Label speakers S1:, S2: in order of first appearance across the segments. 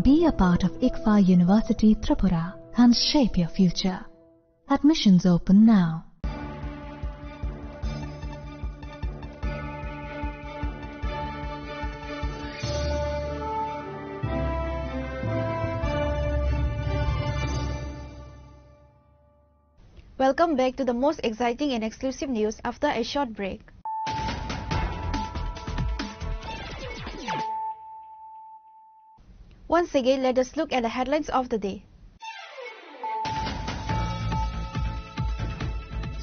S1: Be a part of ICFA University Tripura and shape your future. Admissions open now.
S2: Welcome back to the most exciting and exclusive news after a short break. Once again, let us look at the headlines of the day.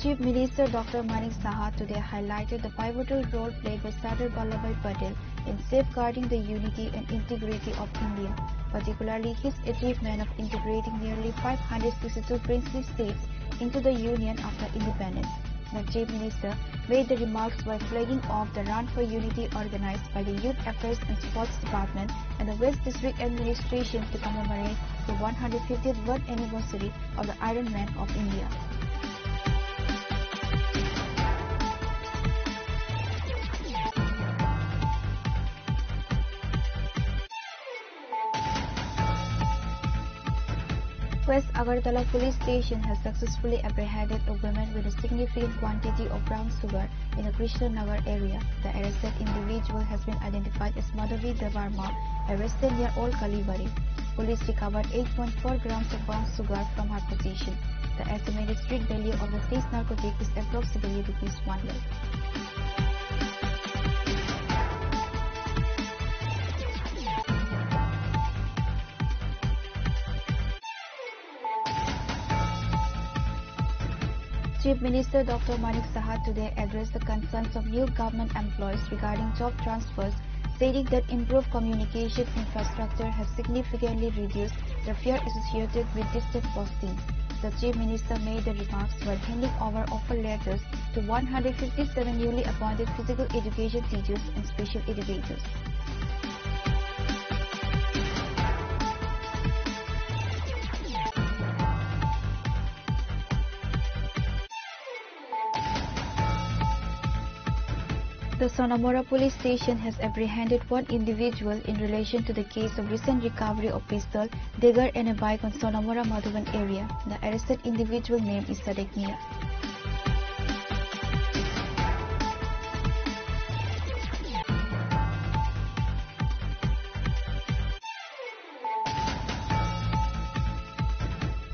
S2: Chief Minister Dr. Manik Saha today highlighted the pivotal role played by Sardar Vallabhbhai Patel in safeguarding the unity and integrity of India, particularly his achievement of integrating nearly 562 princely states into the Union after independence. The Chief Minister made the remarks while flagging off the Run for Unity organized by the Youth Affairs and Sports Department and the West District Administration to commemorate the 150th birth anniversary of the Iron Man of India. West Agartala Police Station has successfully apprehended a woman with a significant quantity of brown sugar in the Krishna Nagar area. The arrested individual has been identified as Madhavi Devarma, arrested near Old Kalibari. Police recovered 8.4 grams of brown sugar from her possession. The estimated street value of the seized narcotic is approximately ₹1 lakh. Chief Minister Dr. Manik Saha today addressed the concerns of new government employees regarding job transfers, stating that improved communication infrastructure has significantly reduced the fear associated with distant postings. The Chief Minister made the remarks while handing over offer letters to 157 newly appointed physical education teachers and special educators. The Sonamora police station has apprehended one individual in relation to the case of recent recovery of pistol, dagger and a bike on Sonamora Madhuban area. The arrested individual name is Sadek Mia.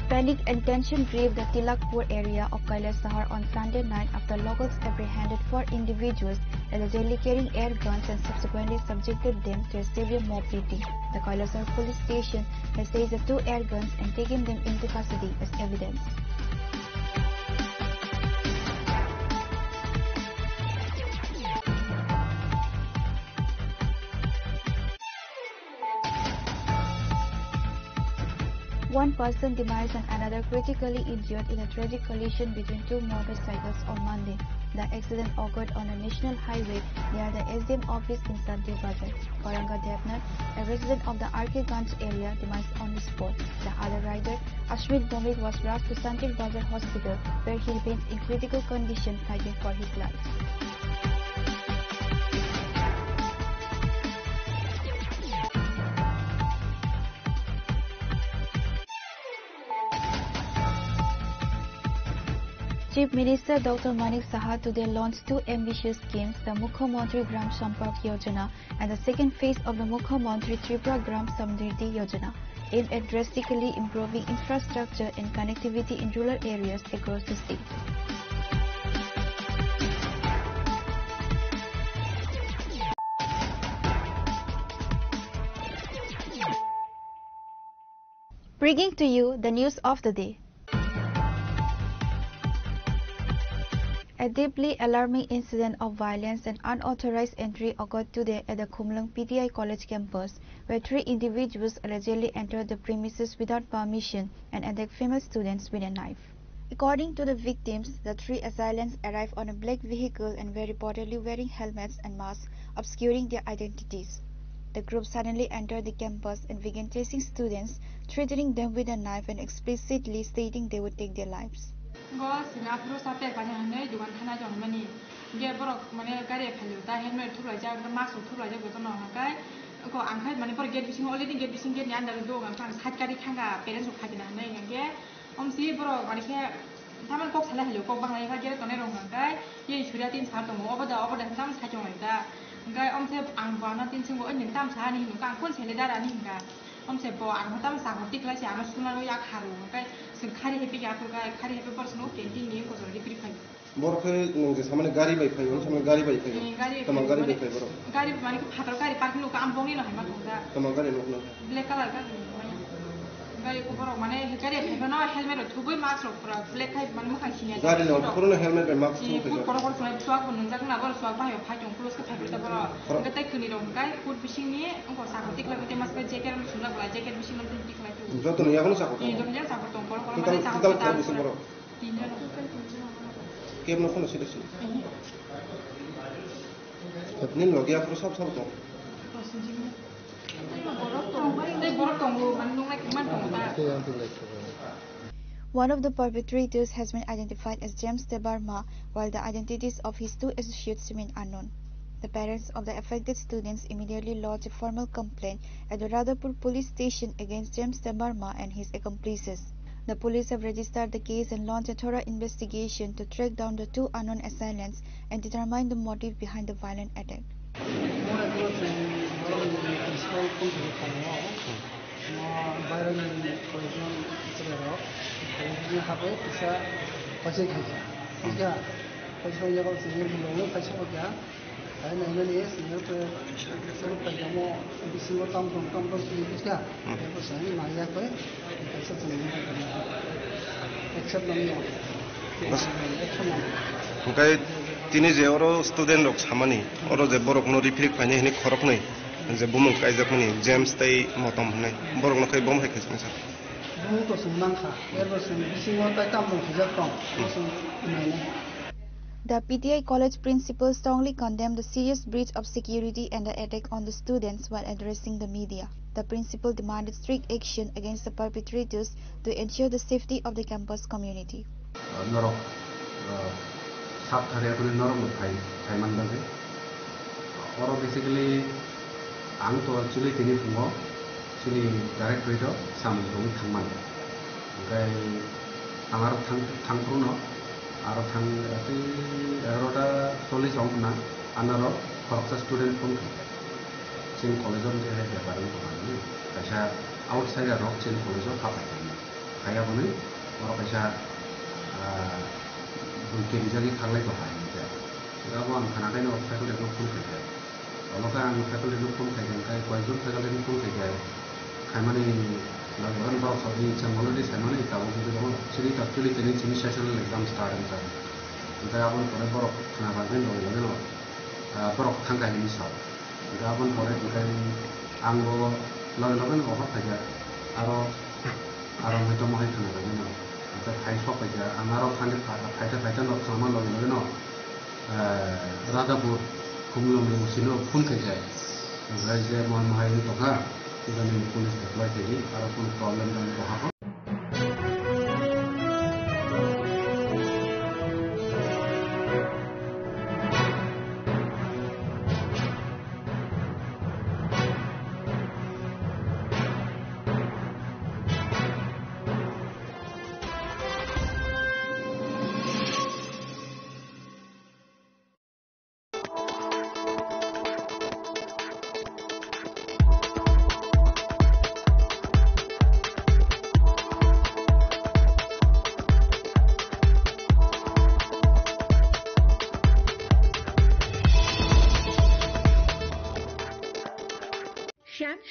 S2: Panic and tension gripped the Tilakpur area of Kailasahar on Sunday night after locals apprehended 4 individuals allegedly carrying air guns and subsequently subjected them to a severe mob beating. The Kailasahar police station has seized the 2 air guns and taken them into custody as evidence. One person demised and another critically injured in a tragic collision between 2 motorcycles on Monday. The accident occurred on a national highway near the SDM office in Santi Bazar. Karanga Devnath, a resident of the RK Ganj area, demised on the spot. The other rider, Ashmit Bomik, was rushed to Santi Bazar Hospital, where he remains in critical condition fighting for his life. Chief Minister Dr. Manik Saha today launched 2 ambitious schemes, the Mukhyamantri Gram Sampark Yojana and the second phase of the Mukhyamantri Tripura Gram Samriddhi Yojana, aimed at drastically improving infrastructure and connectivity in rural areas across the state. Bringing to you the news of the day. A deeply alarming incident of violence and unauthorized entry occurred today at the Khumlung PTI College campus, where 3 individuals allegedly entered the premises without permission and attacked female students with a knife. According to the victims, the 3 assailants arrived on a black vehicle and were reportedly wearing helmets and masks, obscuring their identities. The group suddenly entered the campus and began chasing students, threatening them with a knife and explicitly stating they would take their lives.
S3: ko angkai mani por gate bising already gate bising gate nyan dalu do angkai sat kari khanga parents ko khadina nai ngge si bro mani khe taman kok sala helu kok bang lai kha gate tonai rong angkai ye surya tin sa to mo obada tam sa jong lai da angkai se ang bana tin sing bo en tam sa ni nu kang kon sele da ni nga se bo ang tam sa ko tik la si ama suna lo ya kharu angkai sing khari hepi ya ko khari hepi person painting ni ko jori pri khai
S4: बरखे नोंजे सामने गाड़ी bike five सामने गाड़ी bike five तमाम गाड़ी bike five
S3: गाड़ी माने फाटर गाड़ी पार्किंग का आमबोंगी न हाइमा थंगा
S4: तमाम गाड़ी नुकनो
S3: ब्लैक कलर का गाड़ी को बरो माने गाड़ी फेफनो हेलमेट थुबै मास्क पुरा ब्लैक खाइ माने मुखा सिने
S4: गाड़ी नो पुरनो हेलमेट बे मास्क
S3: थु फुट बरो बरो सुनाय सुवा को नंजाक ना बरो सुवा बायो फाइटों क्लोज का फाइट बरो गताय खुनि रं गाय फुट बिसिंनि अंको साखोतिक लागते मास्क जैकेट सुना बला जैकेट बिसिं न तिक लाइतो
S4: जतो न यागनो साखो
S3: जतो साखो तंग बरो माने साखो ता
S4: बरो केब न फोन सिले nin lo gya pro sab to
S2: One of the perpetrators has been identified as James Tebarma, while the identities of his two associates remain unknown. The parents of the affected students immediately lodged a formal complaint at the Radhapur police station against James Tebarma and his accomplices. The police have registered the case and launched a thorough investigation to track down the two unknown assailants and determine the motive behind the violent attack.
S4: ओमफ्राय तिनि जे अरो student रक सामानि अरो जे बरकनो reflect फाइने हिनि खरक नै जे बुमुक काइजाकनि James तै मतम हनै बरकनो खै बम हाइखे जों सार
S5: बुमुक तो सुनांखा एरबसुन बिसिङाव ताइ तामदों हिजाक दं बसुन नायने
S2: The PTI college principal strongly condemned the serious breach of security and the attack on the students while addressing the media. The principal demanded strict action against the perpetrators to ensure the safety of the campus community.
S6: Basically, ang to actually tini fungo, sini directorate of samung thangman. Okay, angar thang pruno. Aro thang ati eroda solis rongna anaro korupsa student pun sin college on je hai baran pun kaisa outside rock sin college of apa kaya bune oro kaisa bulke bijagi thanglai ko hai ja gabo ang khana kai no faculty no pun kai olo ka ang faculty no pun kai kai koi faculty no pun kai khaimani lawan bawa sabi changolo di sana ni tahu juga dong. Sini actually tadi sini sessional exam start kan. Kita abon pore borok kena bagian dong, borok tangkai ini sah. Kita abon pore bukan anggo lawan orang saja. Aro itu mau kena bagian dong. Kita kai shop saja. Angaro tangkai faita dong sama lawan Radhapur kumulong sino pun saja. Raja mau ini toka. Kita ni polis deploy jadi, ada pun problem dan apa.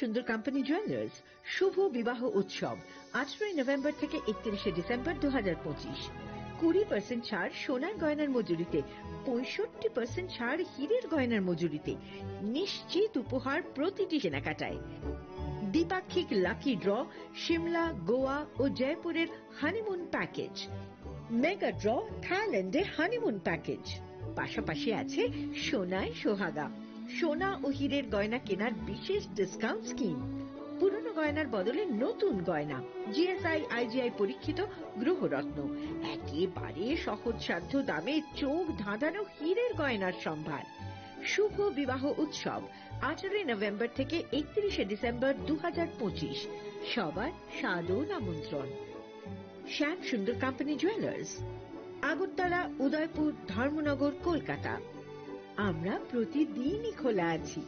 S7: সুন্দর company jewellers শুভ বিবাহ উৎসব 18 November থেকে 31 December 2025 20% ছাড় সোনার গয়নার মজুরিতে 65% ছাড় হীরের গয়নার মজুরিতে নিশ্চিত উপহার প্রতিটি কেনাকাটায় দ্বিপাক্ষিক লাকি ড্র শিমলা গোয়া ও জয়পুরের হানিমুন প্যাকেজ মেগা ড্র থাইল্যান্ডের হানিমুন প্যাকেজ পাশাপাশি আছে সোনায় সোহাগা সোনা ও হীরের গয়না কেনার বিশেষ ডিসকাউন্ট স্কিম পুরনো গয়নার বদলে নতুন গয়না জিএসআই আইজিআই পরীক্ষিত গ্রহরত্ন একেবারে সহজসাধ্য দামে চোখ ধাঁধানো হীরের গয়নার সম্ভার শুভ বিবাহ উৎসব 18 নভেম্বর থেকে 31 ডিসেম্বর 2025। সবার সাদর আমন্ত্রণ। শ্যাম সুন্দর কোম্পানি জুয়েলার্স, আগরতলা, উদয়পুর, ধর্মনগর, কলকাতা। আমরা প্রতিদিনই খোলা আছি।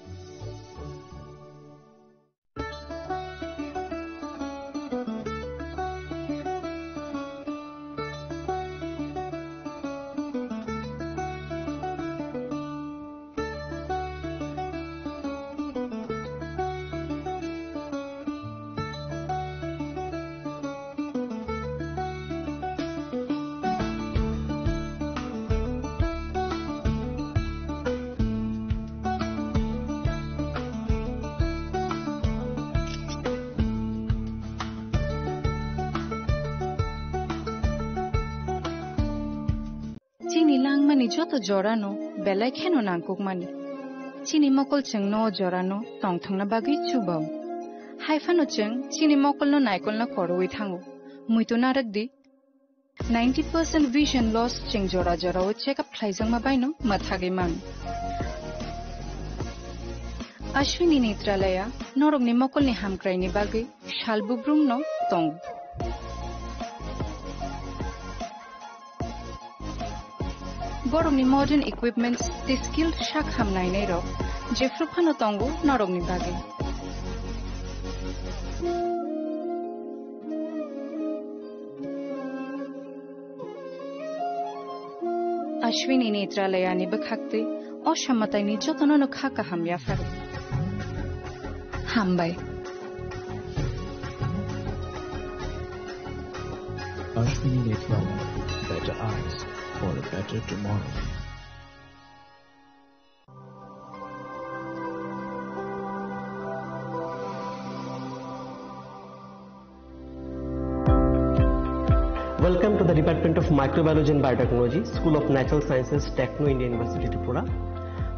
S8: চিনি লাংমানি যত জরানো বেলায় খেনো নাংকুকমানি চিনি মকল চং ন জরানো টংথংনা বাগৈ চুবাও হাইফানো চং চিনি মকল ন নাইকল না করওই থাঙ্গো মুইতো নারকদি 90% vision loss ching jora jora o check up thlaijang ma baino mathage mang Ashwini Netralaya norog ni mokol ni hamkrai ni bagai shalbubrum no tong borong ni modern equipments the skilled shak hamnai nei ro jefru phano tongo norog ni bagai Ashwini Netralaya ni bakhakte অসামাতাই নি যতন খাকা হামিয়া ফারু হামবাই
S9: Ashwini Netralaya, better eyes for a better tomorrow.
S10: Welcome to the Department of Microbiology and Biotechnology, School of Natural Sciences, Techno India University, Tripura.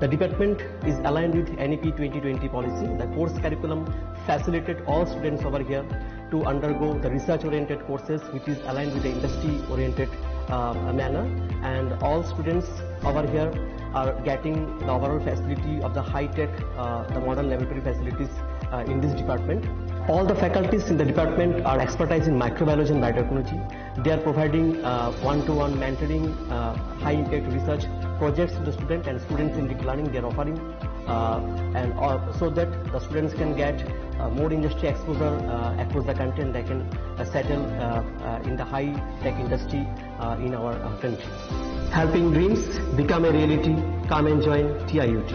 S10: The department is aligned with NEP 2020 policy. The course curriculum facilitated all students over here to undergo the research-oriented courses, which is aligned with the industry-oriented manner. And all students over here are getting the overall facility of the high-tech, the modern laboratory facilities in this department. All the faculties in the department are expertise in microbiology and biotechnology. They are providing one-to-one mentoring, high-impact research projects to the student and student-centric learning they are offering, and so that the students can get more industry exposure across the country and they can settle in the high-tech industry in our country. Helping dreams become a reality. Come and join TIUT.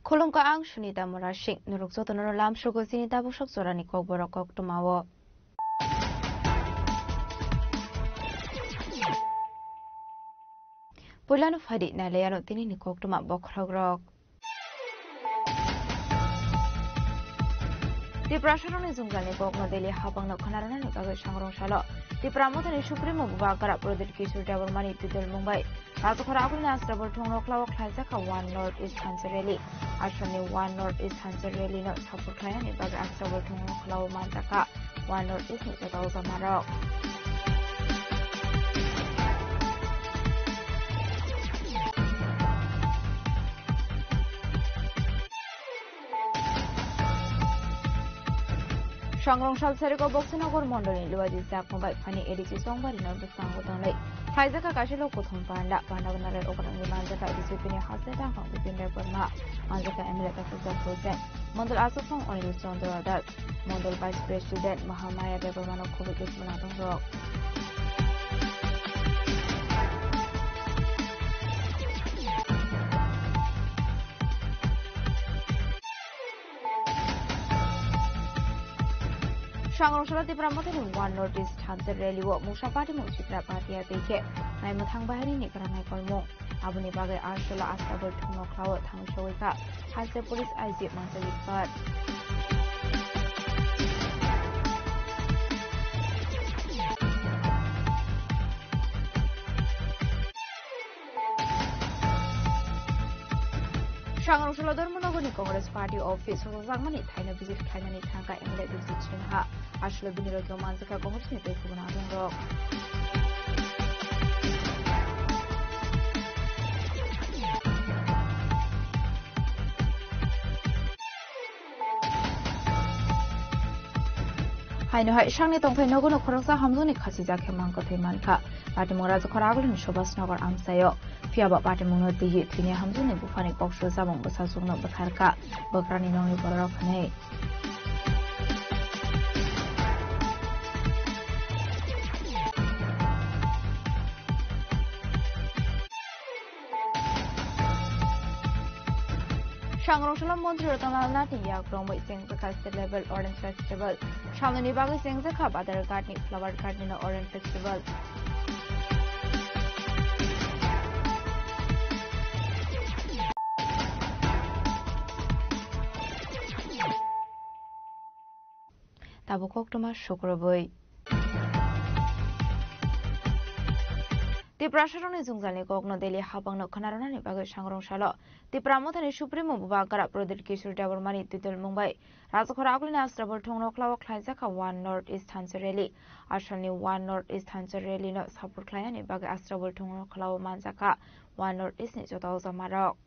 S2: Kolongka ang Sunita Morashik nuruk zoto lam shugo sinita busok zorani kok borokok tumawo. Pulano fadi na leyano tini ni kok tuma bokragrok. Di prasharoni zungani kok no deli habang no kanarana ni bagai sangrong shalo. Di pramotani Supremo Bubakara Prodil Kishur Dawarmani Pidel Mumbai. Ratukaraku Nastabur Tongrok Lawak Hazaka 1 North East Hansareli. Ashwani 1 North East Hansareli no Tapurkayani Baga Astabur Tongrok Law Mantaka 1 North East Nitaka Marok. সংরংশাল সেরিকো Boxanagar মন্ডলী লুয়াজি জাকমবাই funny ADC সংবারি নর্দে সাংগতনে ফাইজাকা কাশিলো প্রথম পান্ডা পান্ডাগনারের ওকরাঙ্গি মানজাকা বিজেপিনি হাসেটা হং বিপিনের বর্মা মানজাকা এমএলএ তাফিজার হোসেন মন্ডল আসফং অনিল চন্দ্র দাস মন্ডল ভাইস প্রেসিডেন্ট মহামায়া দেবমানব খুবই কিসমনা দং সংরংশাল ত্রিপুরামথনি ওয়ান নর্থ ইস্ট হানসের রেলিও মুসা পার্টি মুচিत्रा पार्टीया बेखे नायमथां बाहायनि निगरानाय कलमो आबुनि बागै आरसला आस्ताबोर थुंनख्लावो थांसौयखा हानसे पुलिस आइजि मानसलिफोर সংরংশাল ধর্মনগরনি কংগ্রেস পার্টি অফিস সজাংমানি থাইনো ভিজিট খাইনাनि थांगा एमएलए बिरजित सिन्हा आसले बिनिरग्य मानजाका कংগ্রেসनि दैखुबना दंग हाइनोहाय सांनि तंफाय नगरनो खरसा हामजोनि खासिजा खेमांको थैमानखा पार्टीमुं राजखरा आगलनि सुभाषनगर आमसायो फियाबा पार्टीमुंनो दैहि थैनि हामजोनि बुफानि कक्सो जामुं बसाजुंनो बोथारखा बोक्रानि नंनि बरराव खनै সংরংশাল মন্ত্রী রতনলাল নাথি ইয়াগ্রমৈ सेंगजाखा स्टेट लेवल ऑरेंज फेस्टिवल सामनेनि बागै सेंगजाखा बादार गार्डनि फ्लावर गार्डनि ऑरेंज फेस्टिवल ताबो कक्टमा शुक्रबै त्रिपुरा शासननि जुंजालनि गगनो देलि हाबांनो खोनारनानि बागै सांरंशाल त्रिपुरामथनि सुप्रिमो बुबागारा प्रदीप किशोर देबरमानि तितुल मुंबाइ राजखरा आगलनि आस्त्राबोल थंनख्लाव ख्लायजाखा वान नर्थ इस्ट हानसे रेली आसामनि वान नर्थ इस्ट हानसे रेलिनो सापर्ट ख्लायनानि बागै आस्त्राबोल थंनख्लाव मानजाखा वान नर्थ इस्टनि जताव जामारक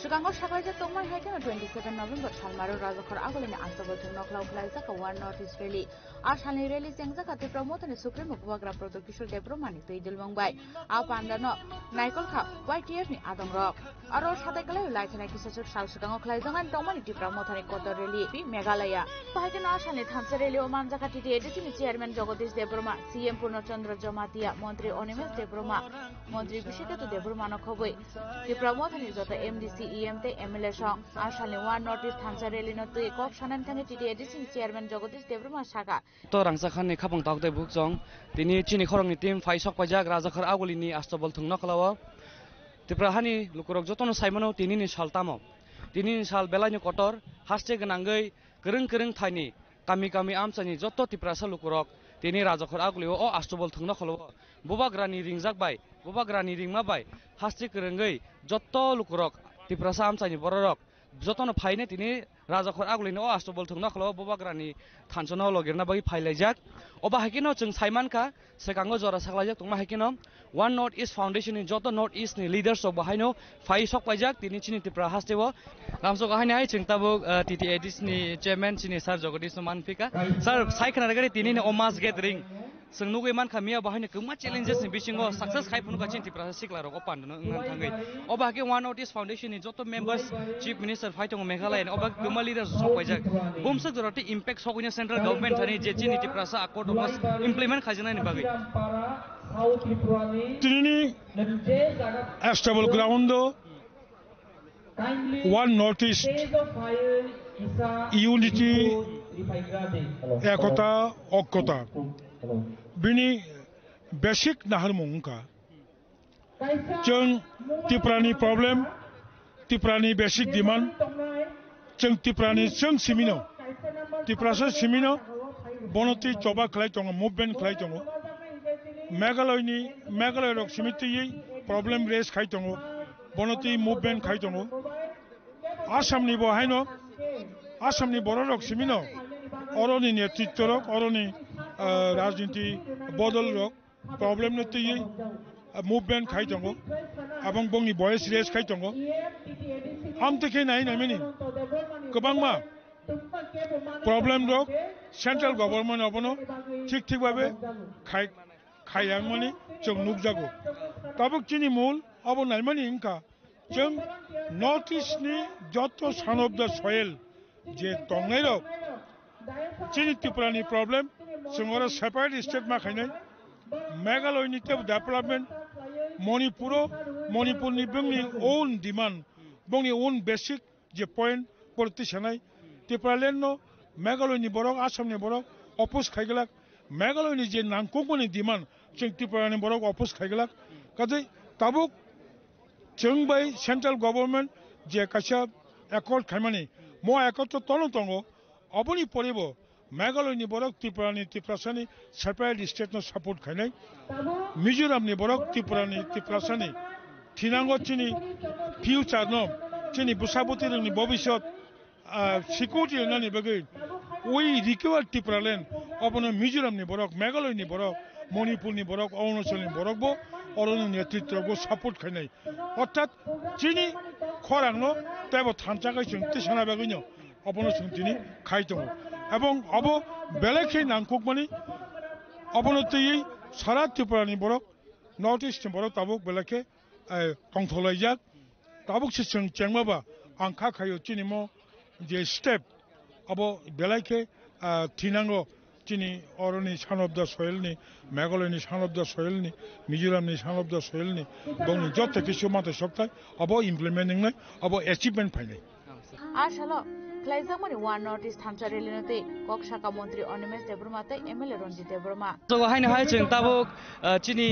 S2: Chicago Shakaja Tomar Hakan 27 November Shalmaru Razakar Agolin Asabotu Noklau Klaizaka One North East Rally Ashani Rally Sengzaka to promote and Supreme Kuagra Production Debromani to Idilwang by Apandano Nikolka White Yearni Adam Rock Aro Shatakala Lightanaki such as Chicago Klaizang and Tomani to promote and Koto Rally Megalaya Pagan Ashani Hansa Rally Omanzaka Editing Chairman Jogotis Debroma CM Purnachandra Jomatia Montri Onimus Debroma Montri Bishika to Debromano Koboi the promoter is of the MDC
S11: EMT MLA song Ashale One Northeast Thansa Rally no tui kok sanan thangi TTAD sing chairman Jagadish Debroma Saka
S12: to rangsa khan ni khapang tak de buk jong tini chini khorong ni team phai sok pajak raja khar aguli ni astobol thungna khalawa tipra hani lukurok jotono saimano tini ni saltamo tini ni sal belani kotor haste gnangai kereng thaini kami amchani joto tipra sa lukurok tini raja khar aguli o astobol thungna khalawa boba grani ringjak bai boba grani ringma bai haste kerengai joto lukurok tipra sa amchani bororok jotono phaine tini raja khor agulini o astobol thungna khalo boba grani thanchona logirna bagi phailajak oba hakino chung saimanka sekango jora saklajak tungma hakino One North East Foundation ni joto North East ni leaders ok bahaino phai sok pajak tini chini tipra hastewo ramso gahani ai chung tabo TTAD ni chairman chini sir Jagadish Manfika sir saikana gari tini ni omas gathering Sengnugu iman kami abahnya kemana challenges ni bisingo success kai pun kacin tipra sikla rok opan no ngan thangai oba ke One North East Foundation ni joto members chief minister fighting Meghalaya oba kema leaders sok pajak bumsa doroti impact sokunya central government thani je chini tipra sa accord of implement khajana ni bagai
S13: tini stable ground One North East unity ekota okkota bini basic nahar mungka jeng tiprani problem tiprani basic demand jeng tiprani jeng simino tiprasa simino bonoti coba khlai tongo movement khlai tongo Meghalaya rok simiti problem raise khai tongo bonoti movement khai tongo Assam ni bo haino Assam ni borok simino oroni netritto rok oroni রাজনীতি বদল rock problem নতে movement খাই দঙ্গ এবং বংনি voice race খাই দঙ্গ আমতে নাই নাইমেনি গোবাংমা প্রবলেম রক সেন্ট্রাল গভর্নমেন্ট অবনো ঠিক ভাবে খাইয়াংমানি जों नुकजागो ताबुक चिनि मूल अब नाइमानि इंका जों नॉर्थ ईस्ट नि जत सन ऑफ द सॉइल जे तंगनाय रक चिनि त्रिपुरानि प्रॉब्लम जोंरा सेपारेट स्टेट मा खायनाय मेघालयनि डेवलपमेंट मणिपुरनि बंनि ओन डिमांड बंनि ओन बेसिक जे पॉइंट पॉलिटिशियनाय त्रिपुरालेण्ड नो मेघालयनि बरक आसामनि बरक अपोज खायगलाक मेघालयनि जे नांगौमानि डिमांड जों त्रिपुरानि बरक अपोज खायगलाक काजै ताबुक जों बै सेंट्रल गवर्नमेंट जे कासा एकॉर्ड खायमानि मो एकॉर्ड तो तनो तंगो अबनि परिबो मेघालयनि बरक त्रिपुरासानि सेपारेट स्टेट नो सपोर्ट खायनाय मिजोरामनि बरक त्रिपुरासानि थिनांगो चिनि फ्यूचर नो चिनि बुसाबुतिनि भविष्यत सिक्योरिटी होनानि बगै वी रिक्वायर त्रिपुरालेण्ड अबनो मिजोरामनि बरक मेघालयनि बरक मणिपुरनि बरक अरुणाचलनि बरकबो अरनि नेतृत्वबो सपोर्ट खायनाय अर्थात चिनि खरांनो तेबो थानचाखै जों तिसाना बगैनो अबनो जों दिनि खाय दङ এবং of বেলেখে নাংকুকমানি অবনতিयै Sara ত্রিপুরানি Borok north ইস্টनि Borok Tabuk বেলেখে টংथलायजाक Tabuk सिसं चेंगमाबा आंखा खायो चिनिमो जे स्टेप अब बेलायखे थिनांगो चिनि अरनि सान ऑफ द सॉइलनि मेघालयनि सान ऑफ द सॉइलनि मिजोरामनि सान ऑफ द सॉइलनि बंनि जत किसु माते सकताय अब इमप्लिमेंटिंग नै अब achievement फाइनाय
S11: आशालो Klaizamani One North East Thansa Rally note kok Shaka Montri Onimes Debroma te MLA Ronji Debroma.
S12: So hain chung tabuk chini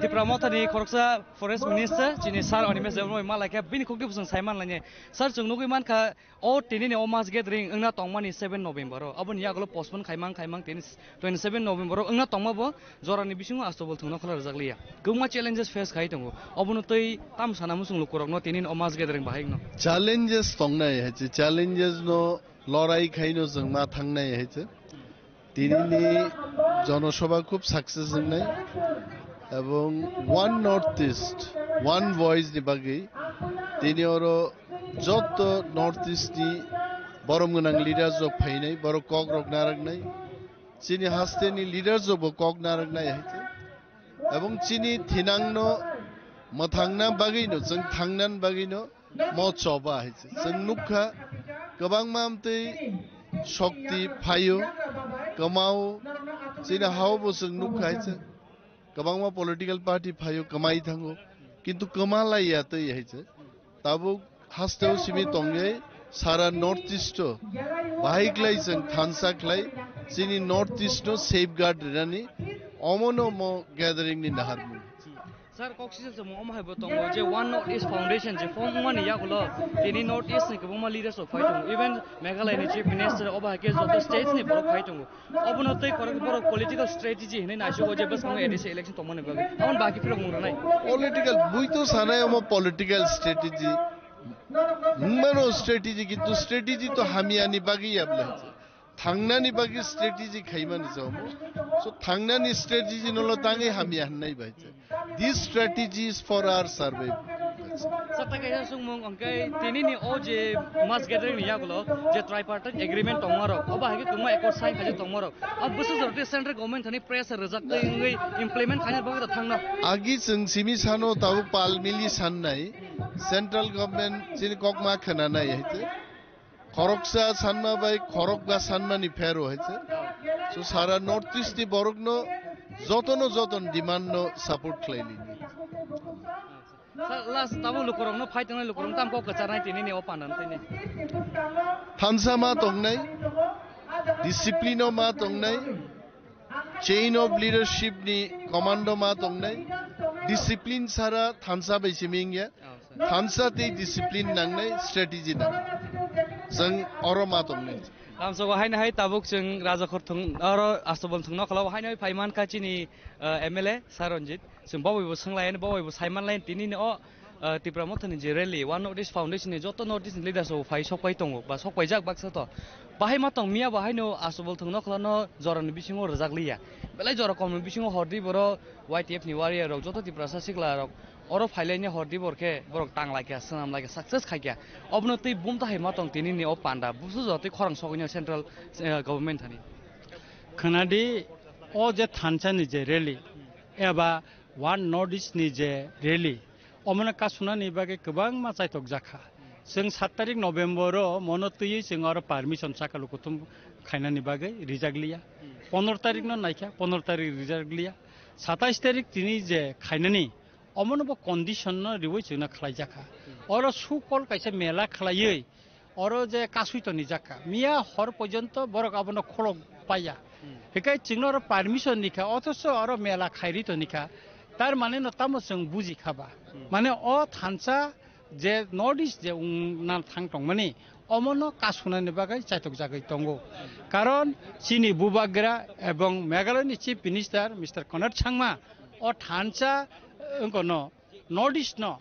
S12: Tipramotani Koroksa Forest Minister chini Sar Onimes Debroma malaka bini kokdi pusung Saiman lanye Sar chung nugi man ka o tini ne omas gathering engna tongmani 7 November abon ya golo postpone khaimang tini 27 November engna tongma bo jorani bisingo astobol thungna khola rjakliya guma challenges face khai tongo obonu tei tam sana musung lukurok no tini omas gathering bahing no
S14: challenges tongnai hachi challenges no লড়াই খাইনো जों मा थांनाय हैছে তিনিনি জনসভা খুব success নাই এবং one north east one voice नि बागै তিনি ওর যত নর্থ ইস্ট नि বরম गोनां লিডার জব ফাইনাই বড় কক রক নারাগনাই চিনি হাস্তেনি লিডার জব কক নারাগনাই हैছে এবং চিনি থিনাংনো মথাংনা बागैनो जों थांनान बागैनो म चबा हैছে जों नुखा गोबां मामतै शक्ति फायो कमाओ चिना हाव बोसों नुखायছে गोबां मा पॉलिटिकल पार्टी फायो कमाई थांगो किंतु कमालाया तै हैছে ताबो हास्टेव सिमी तंगे सारा नॉर्थ ईस्ट बाहिक्लाई जों थानसाख्लाई जोंनि नॉर्थ ईस्ट सेफगार्ड रनि अमनो मो गैदरिंग नि नाहारमु
S12: सर कॉक्सिस से मोम है बतंगो जे वन नॉर्थ ईस्ट फाउंडेशन जे फॉर्म वन या गुलो तेनी नॉर्थ ईस्ट ने कबमा leaders of fighting even Meghalaya नि चीफ मिनिस्टर ओबा के जो स्टेट्स ने बरो फाइटिंग अबनो तै करक बरो पॉलिटिकल स्ट्रेटजी हेने नासो जे बस मंग एडिस इलेक्शन तो मने बगे हमन बाकी फिर मुर नै
S14: पॉलिटिकल बुई तो सानाय म पॉलिटिकल स्ट्रेटजी मनो स्ट्रेटजी किन्तु स्ट्रेटजी तो हामीयानी बागी याबले थांगनानि बागी स्ट्रेटजी खाइमानि जामो सो थांगनानि स्ट्रेटजी नलो तांगे हामी हान्नै भइछ this strategies for our survival
S12: सत्ता के सुंगमंग अंके तिनी नि ओ जे मास गैदरिंग या गुलो जे ट्राइपार्टाइट एग्रीमेंट तंगमारो अब हागे कुमा एकॉर्ड साइन खाजे तंगमारो अब बस जरते सेंट्रल गवर्नमेंट थनि प्रेशर रजाक्तै इंगै इम्प्लिमेंट खाने बगे थांनो
S14: आगि जों सिमी सानो ताउ पाल मिलि साननाय सेंट्रल गवर्नमेंट जिनि ककमा खनानाय हैते खरकसा सानमा बाय खरकगा सानमानि फेरो हैते सो सारा नॉर्थ ईस्ट दि बरगनो जतन डिमांड नो सपोर्ट खलाइलिनि
S12: लास्ट ताबो लुकरंनो फाइटिंग लुकरंग तामको कचारनाय तिनि ने ओपानन तैने
S14: थानसामा तंगनाय डिसिप्लिनो मा तंगनाय चेन ऑफ लीडरशिप नि कमांडो मा तंगनाय डिसिप्लिन सारा थानसा बैसिमिंगया थानसा ते डिसिप्लिन नांनाय स्ट्रेटजी नां जों अरमा तंगनाय
S12: रामसो हायना हाय ताबुक जों राजाखर थं आरो आस्तबल थंना खलाव हायना फाइमान काचिनि एमएलए सारनजित जों बावैबो सोंलायन बावैबो साइमान लाइन तिनि अ तिप्रा मथनि जे rally one north east foundation नि जतो नॉर्थ ईस्ट लिडार्स अफ फाइ सकाय दङ बा सकाय जाक बाक्सा त बाहाय मा दं मिया बाहायनो आस्तबल थंना खलानो जरन बिसिङो रजागलिया बेलाय जर कम बिसिङो हरदि बर वाइटीएफ नि वारियर रक जतो तिप्रा सासिकला रक और फाइलाइने हरदि बरखे बरक टांग लागिया सनाम लागिया सक्सेस खागिया अबनो तै बुम ताहाय मा दं तिनि नि अ पान्डा बुसु जतै खरं सगैनो सेंट्रल गवर्नमेंट थानि
S15: खनादि ओ जे थानसानि जे रेली एबा वन नॉर्थ ईस्ट नि जे रेली अमना कासुनानि बागे गोबां मा जायतक जाखा जों 7 तारिख नभेम्बर मनतयै जों आरो परमिशन साकालु कुथुम खायनानि बागे रिजागलिया 15 तारिख न नायखा 15 तारिख रिजागलिया 27 तारिख तिनि जे खायनानि अमनबो कंडीशन न रिवै जोंना खलाय जाखा और सुकल कायसे मेला खलायै और जे कासुइतनि जाखा मिया हर पर्यंत बरक आबनो खलक पाया हेकाय चिंनो और परमिशन निखा अथस और मेला खायरि तो निखा तार माने न ताम जों बुजि खाबा माने अ थानसा जे नॉर्थ ईस्ट जे ना थांतं माने अमनो कासुनानि बागै चायतक जागै दंगो कारण चिनि बुबाग्रा एवं मेघालयनि चीफ मिनिस्टर मिस्टर कनर चांगमा अ थानसा अंकनो नॉर्थ ईस्ट न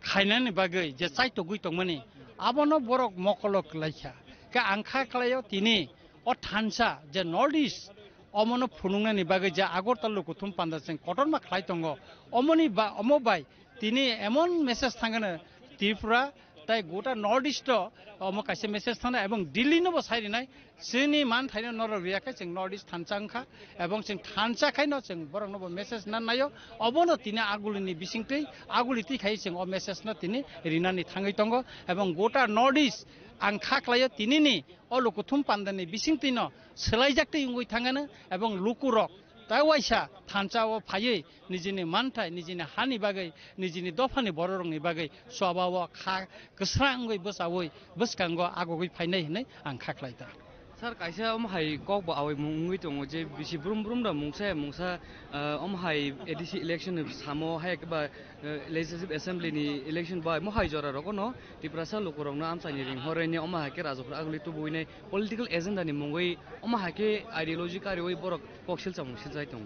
S15: खायनानि बागै जे चायतक गैतक माने आबनो बरक मकलक लायखा का आंखा खलायो तिनि अ थानसा जे नॉर्थ ईस्ट अमनो फुनुंनानि बागै जे आगरतला कुथुम पान्दाजों कटनमा खलाय दंगो अमनि बा अमबाय तिनि एमन मेसेज थांगोनो त्रिपुरा ताई गोटा नॉर्थ ईस्ट अम कासे मेसेज थाना एवं दिल्ली नबो साइरिनाय जोंनि मान थाइनो नर रियाखै जों नॉर्थ ईस्ट थानसांखा एवं जों थानसाखायनो जों बरंनबो मेसेज ना नायो अबनो तिनि आगुलिनि बिसिंतै आगुलिति खाय जों अ मेसेज न तिनि रिनानि थाङै दंगो एवं गोटा नॉर्थ ईस्ट आं खाख्लायो तिनिनि अ लुकुथुम पान्दानि बिसिंतैनो सोलायजाक्तै इंगै थाङानो एवं लुकुरक तावाइसा थानसाव फायै निजिनि मानथाय निजिनि हानि बागै निजिनि दफानि बररंनि बागै सवाव खा गस्रांगै बसावै बसकांगो आगगै फायनाय हनै आं खाख्लायदा
S12: सर कायसा अमहाय कक बावै मुंगै दङ जे बिसि ब्रुम ब्रुम दा मुंसा अमहाय एडिसि इलेक्शन सामो हाय बा लेजिस्लेटिव एसेंब्ली नि इलेक्शन बा महाय जरा रगनो तिप्रासा लोकरंनो आमसानि रिं हरैनि अमहाय के राजफोर आगलि तुबुइनै पॉलिटिकल एजेंडा नि मुंगै अमहाय के आइडियोलॉजी कारिवै बरक ककसिल चामुंसिल जाय दङ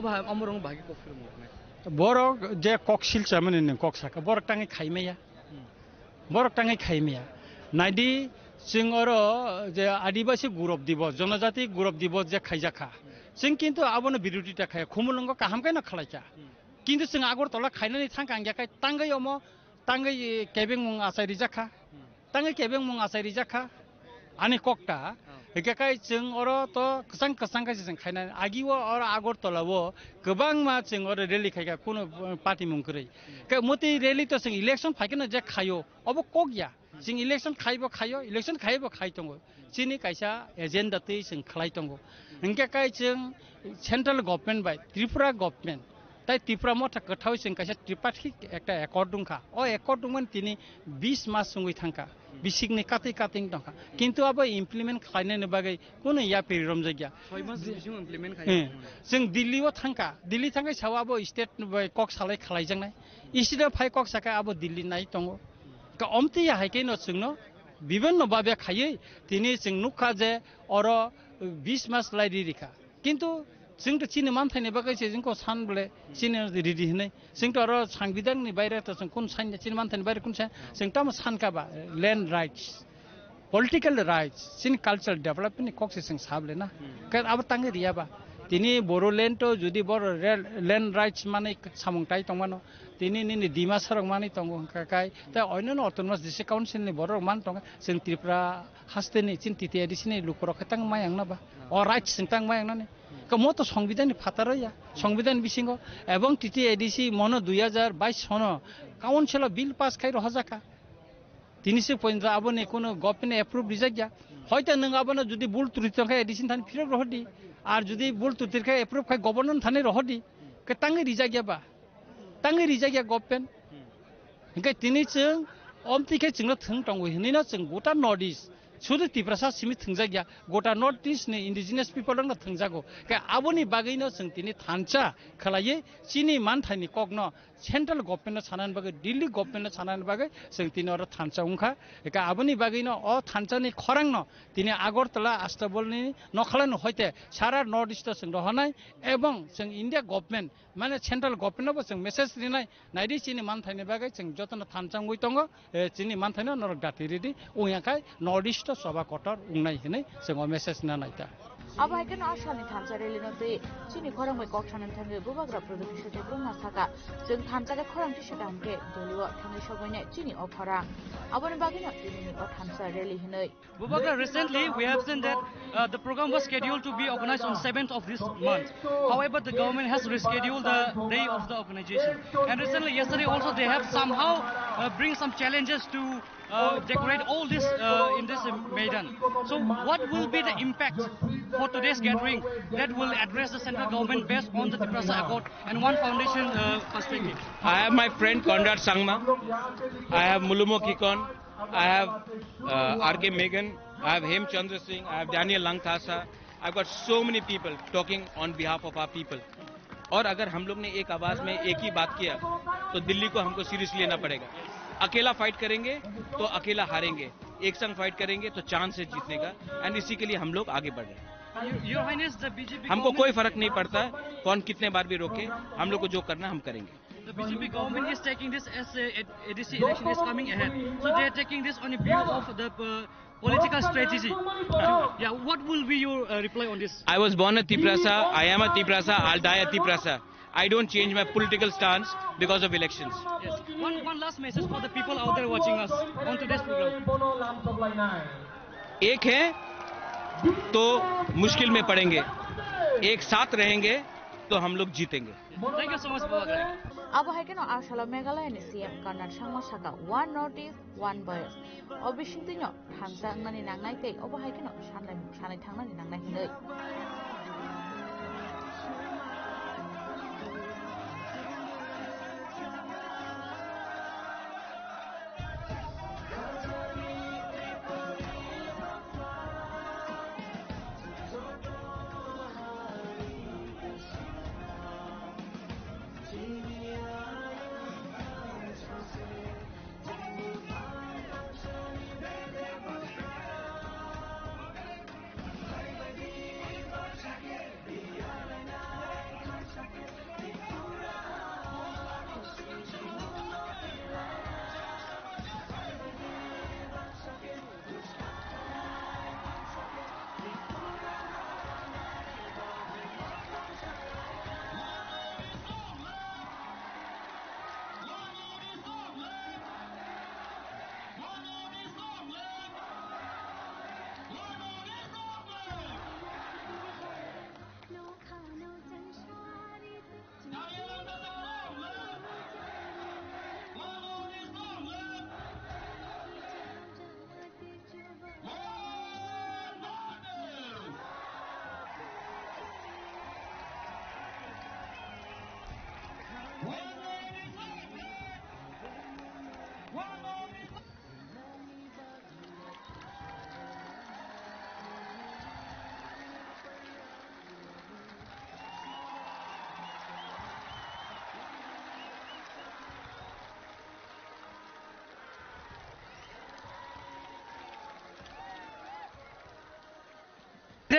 S12: अमहाय अमरंग बागि ककफिर मुंगै
S15: बरक जे ककसिल चामनि न ककसाका बरक टाङै खाइमेया नाइदि जों आरो जे आदिवासी गौरव दिवस जनजाति गौरव दिवस जे खायजाखा जों किन्तु आबनो बिरोधिता खाया खुमुलंग काहामखाय न खलायका किन्तु जों आगरतला खायनानै थांखांगाखाय तांगै अम तांगै केबें मुं आसायरि जाखा तांगै केबें मुं आसायरि जाखा आनि ककटा हेकाखाय जों आरो तो कसं जों खायनानै आगिव आरो आगरतलावो गोबां मा जों आरो रेली खायगा कुनु पार्टी मुंखरै के मति रेली तो जों इलेक्शन फायकेन जे खायो अब कगया जों इलेक्शन खायो इलेक्शन खायबो खायतंगो चिनि कायसा एजेंडा तै जों खलायतंगो इंके काय जों central government by Tripura government তাই ত্রিপুরা মঠা কোথাও जों কাছে ত্রিপাক্ষিক একটা একর্ড দंखा ও একর্ড দंमोन তিনি 20 মাস সঙ্গই থাকা বিসিকনি কাতে কাতিং দंखा কিন্তু আবো ইমপ্লিমেন্ট খাইনানি বাগै কোন ইয়া পেরম জায়গা 6 মাস বিসিং ইমপ্লিমেন্ট খাই जों दिल्लीआव थांका दिल्ली थांगाय सावाबो स्टेट कक सालाय खालायजांनाय इसिदा फाय कक साका आबो दिल्ली नाय दङ का अमतिया हायकेनो जोंनो विभिन्न भाबे खायै तिनि जों नुखा जे अर 20 मास लायरि रिखा किन्तु जोंथ' चिनि मानथायनि बागै जोंखौ सानब्ले चिनि रेडि होनाय जोंथ' आरो सांबिधाननि बायरे जों कोन साइन चिनि मानथायनि बायरे कोन जोंथ' सानखाबा लैंड राइट्स पॉलिटिकल राइट्स चिनि कल्चरल डेवलपमेंट कक्से जों साबलेना अब तांगे रियाबा तिनी बोरोलैंड तो जुदि बर लैंड राइट्स माने सामंताय तंमानो तिनी नि दिमा सरक माने तंगो हंकाय ता अन्य ऑटोनोमस डिस्ट्रिक्ट काउंसिल नि बर मान तंग जों त्रिपुरा हास्तेनि चिन तिति एडिसनि लुकर खतां मायांगना बा अ राइट्स जों तां मायांगनाने कमो तो संविधान फातारया संविधान बिसिंगो एवं तिति एडिसि मनो 2022 सनो काउंसिल बिल पास खाइ रहजाका तिनिसे पॉइंट आबने कोनो गवर्नमेंट अप्रूव रिजाया हयतो नों आबनो जुदि बुल त्रुटिखाय एडिसन थान फिरक रहदि আর যদি বল তুতিরখা এপ্রুভ খাই গভর্নমেন্ট থানে রহদি কে তাঙ্গে রিজাগিয়াবা তাঙ্গে রিজাগিয়া গভর্নমেন্ট ইনকে তিনি जों অমতিকে जोंनो थों दंगो हिनिना जों गोटा नर्थ ईस्ट सुदु तिब्रासा सिमि थोंजागिया गोटा नर्थ ईस्ट नि इंडिजिनियस पिपल दंना थोंजागो के आबोनि बागैनो जों तिनि थानचा खलायै चिनि मानथायनि कगनो सेंट्रल गवर्नमेंट सानान बागै दिल्ली गवर्नमेंट सानान बागै जों तिनि अर थानचा उंखा के आबोनि बागैनो अ थानचानि खरांनो तिनि आगरतला आस्ताबलनि नखलानो हयते सारा नर्थ ईस्ट जों रहनाय एवं जों इंडिया गवर्नमेंट माने सेंट्रल गवर्नमेंटबो जों मेसेज दिनाय नायदि चिनि मानथायनि बागै जों जतन थानचांगै दङ चिनि मानथायनो नरक दातिरिदि उयाखाय नर्थ ईस्ट सभा कटर उंनाय हिनै जों मेसेज ना नायता
S11: अब हायकेन आसानि थानसा रेलिनोते चिनि खरंमै कक्सानन थाङो बुबाग्रा प्रदुक्ति टेब्रं नासाका जों थानसाके खरंथि सेदामके दलिवा थाङै सबैने चिनि अफरा अबनि बागिनो चिनि अ थानसा rally हिनै
S12: बुबाग्रा recently we have seen that the program was scheduled to be organized on 7th of this month. However, the government has rescheduled the day of the organization. And recently, yesterday also, they have somehow bring some challenges to decorate all this in this Maidan. So what will be the impact for today's gathering that will address the central government based on the Tiprasa Accord and One Foundation perspective?
S16: I have my friend Conrad Sangma, I have Mulumo Kikon, I have R.K. Megan, I have Hem Chandra Singh, I have Daniel Langthasa. I've got so many people talking on behalf of our people. और अगर हम लोग ने एक आवाज में एक ही बात किया तो दिल्ली को हमको सीरियसली लेना पड़ेगा अकेला फाइट करेंगे तो अकेला हारेंगे एक संग फाइट करेंगे तो चांस है जीतने का एंड इसी के लिए हम लोग आगे बढ़ रहे हैं हमको कोई फर्क नहीं पड़ता कौन कितने बार भी रोके हम लोग को जो करना हम करेंगे
S12: The BJP government is taking this as ADC election is coming ahead. So they are taking this on a view of the political strategy. Yeah, what will be your reply on this?
S16: I was born at Tiprasa, I am a Tiprasa, I'll die at Tiprasa. I don't change my political stance because of elections.
S12: Yes. One last message for the people out there watching us on today's program.
S16: एक है तो मुश्किल में पड़ेंगे, एक साथ रहेंगे तो हम लोग जीतेंगे.
S12: Thank you so much, Babagrai.
S11: अब हायकेन आसाला मेघालयनि सीएम कर्नाड सांमा साका one north east one voice अबिसिंतिनो थांजांनानि नांनायकै अब हायकेन सानाय थांनानि नांनाय हिनै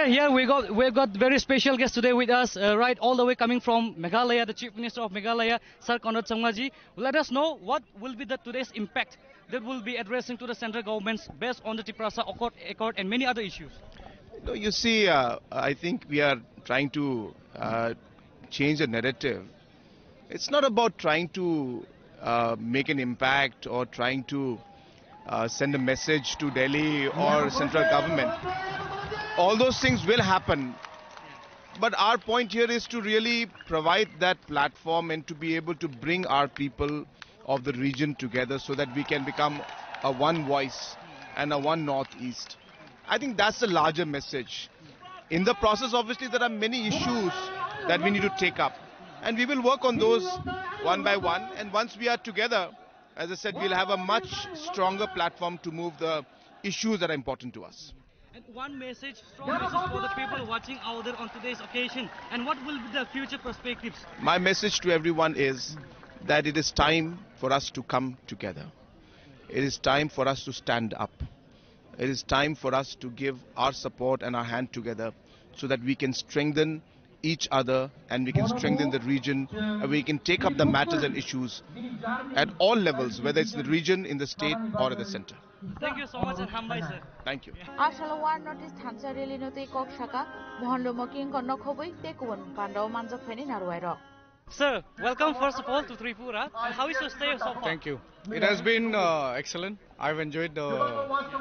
S12: here we got very special guest today with us, right all the way coming from Meghalaya, the Chief Minister of Meghalaya, Sir Conrad Sangmaji. Let us know what will be today's impact that will be addressing to the central governments based on the Tiprasa Accord and many other issues.
S17: No, you see, I think we are trying to change the narrative. It's not about trying to make an impact or trying to send a message to Delhi or central government. All those things will happen. But our point here is to really provide that platform and to be able to bring our people of the region together so that we can become a one voice and a one northeast. I think that's the larger message. In the process, obviously, there are many issues that we need to take up. And we will work on those one by one. And once we are together, as I said, we'll have a much stronger platform to move the issues that are important to us.
S12: And one message, strong message for the people watching out there on today's occasion. And what will be the future perspectives?
S17: My message to everyone is that it is time for us to come together. It is time for us to stand up. It is time for us to give our support and our hand together so that we can strengthen each other and we can strengthen the region and we can take up the matters and issues at all levels, whether it's the region, in the state or at the center.
S12: Thank you so much and Hambai sir.
S17: Thank you.
S11: Ashala war notice thansa rally no te kok shaka bhondo moking konno khoboi te kuwan pandao manjak pheni narwairo.
S12: Sir, welcome first of all to Tripura. And how is your stay so far?
S18: Thank you. It has been excellent. I've enjoyed the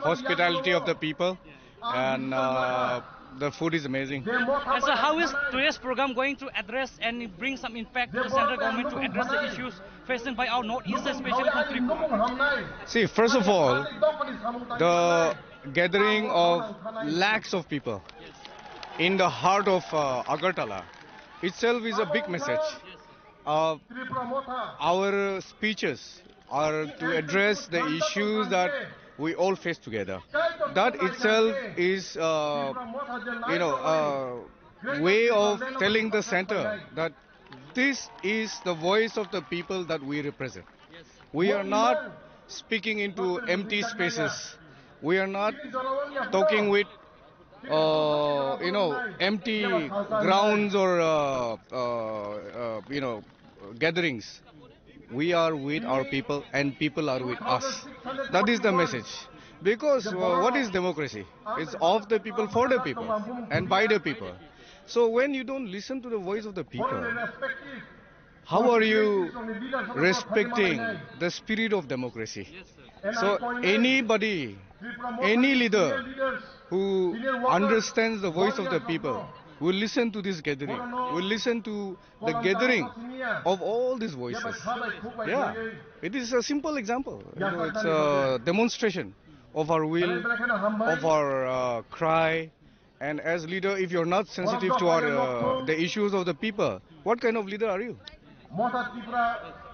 S18: hospitality of the people and the food is amazing.
S12: And so how is today's program going to address and bring some impact to the central government to address the issues faced by our northeast, especially from Tripura?
S18: See, first of all, the gathering of lakhs of people in the heart of Agartala itself is a big message. Our speeches are to address the issues that we all face together. That itself is, way of telling the center that this is the voice of the people that we represent. We are not speaking into empty spaces. We are not talking with empty grounds or, gatherings. We are with our people and people are with us. That is the message. Because what is democracy? It's of the people, for the people and by the people. So when you don't listen to the voice of the people, how are you respecting the spirit of democracy? So anybody, any leader who understands the voice of the people will listen to this gathering, will listen to the gathering of all these voices. Yeah, it is a simple example. It's a demonstration of our will, of our cry. And as leader, if you're not sensitive to the issues of the people, what kind of leader are you?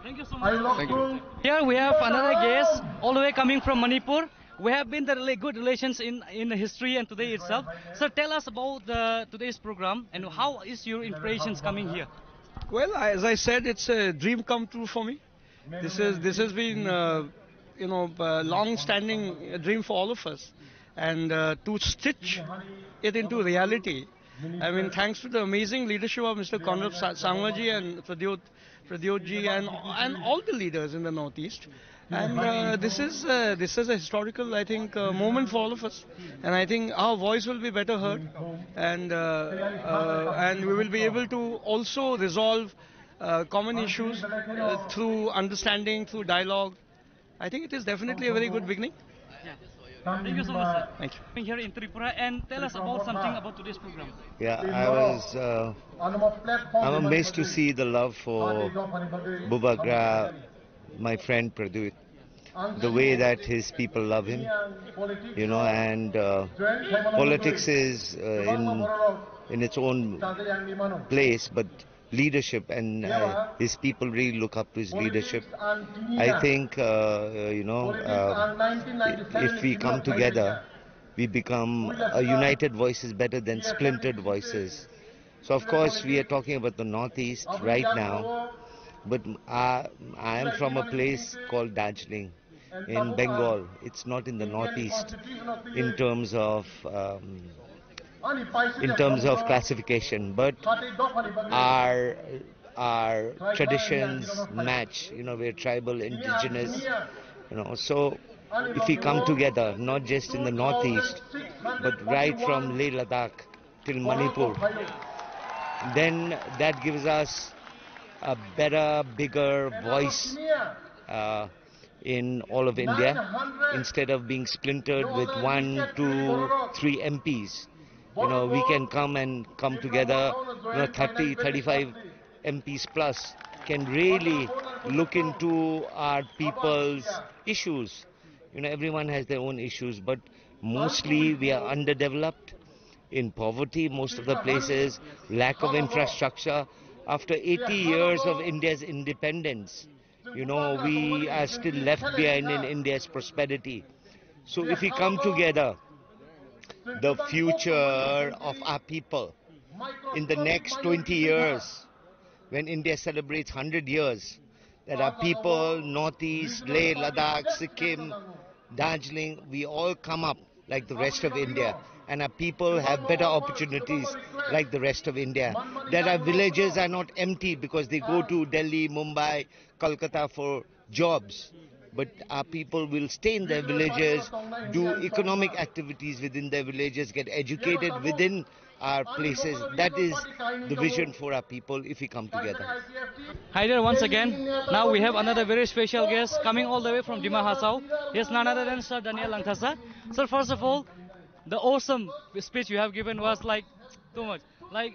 S12: Thank you so much. Thank you. Here we have another guest, all the way coming from Manipur. We have been the good relations in history and today itself. So tell us about today's program and how is your impressions coming here?
S19: Well, as I said, it's a dream come true for me. This has been a long-standing dream for all of us, and to stitch it into reality. I mean, thanks to the amazing leadership of Mr. Conrad Sangmaji and Pradyotji and all the leaders in the Northeast. And this is a historical, I think, moment for all of us. And I think our voice will be better heard, and we will be able to also resolve common issues through understanding, through dialogue. I think it is definitely a very good beginning.
S12: Thank you so much, sir.
S19: Thank you.
S12: Being here in Tripura, and tell us about something about today's program.
S20: Yeah, I'm amazed to see the love for Bubagra, my friend Pradyut, the way that his people love him, and politics is in its own place, but leadership and his people really look up to his leadership. I think, if we come together, we become a united voice is better than splintered voices. So of course we are talking about the Northeast right now, but I am from a place called Darjeeling in Bengal. It's not in the Northeast in terms of in terms of classification, but our traditions match. We're tribal, indigenous, so if we come together, not just in the northeast, but right from Leh Ladakh till Manipur, then that gives us a better, bigger voice in all of India, instead of being splintered with 1, 2, 3 MPs. We can come together, 30, 35 MPs plus can really look into our people's issues. Everyone has their own issues, but mostly we are underdeveloped in poverty, most of the places, lack of infrastructure. After 80 years of India's independence, we are still left behind in India's prosperity. So if we come together, the future of our people in the next 20 years, when India celebrates 100 years, that our people, Northeast, Leh, Ladakh, Sikkim, Darjeeling, we all come up like the rest of India, and our people have better opportunities like the rest of India. That our villages are not empty because they go to Delhi, Mumbai, Kolkata for jobs. But our people will stay in their villages, do economic activities within their villages, get educated within our places. That is the vision for our people if we come together.
S12: Hi there once again. Now we have another very special guest coming all the way from Dima Hasao. Yes, none other than Sir Daniel Langthasa. Sir, first of all, the awesome speech you have given was like too much. Like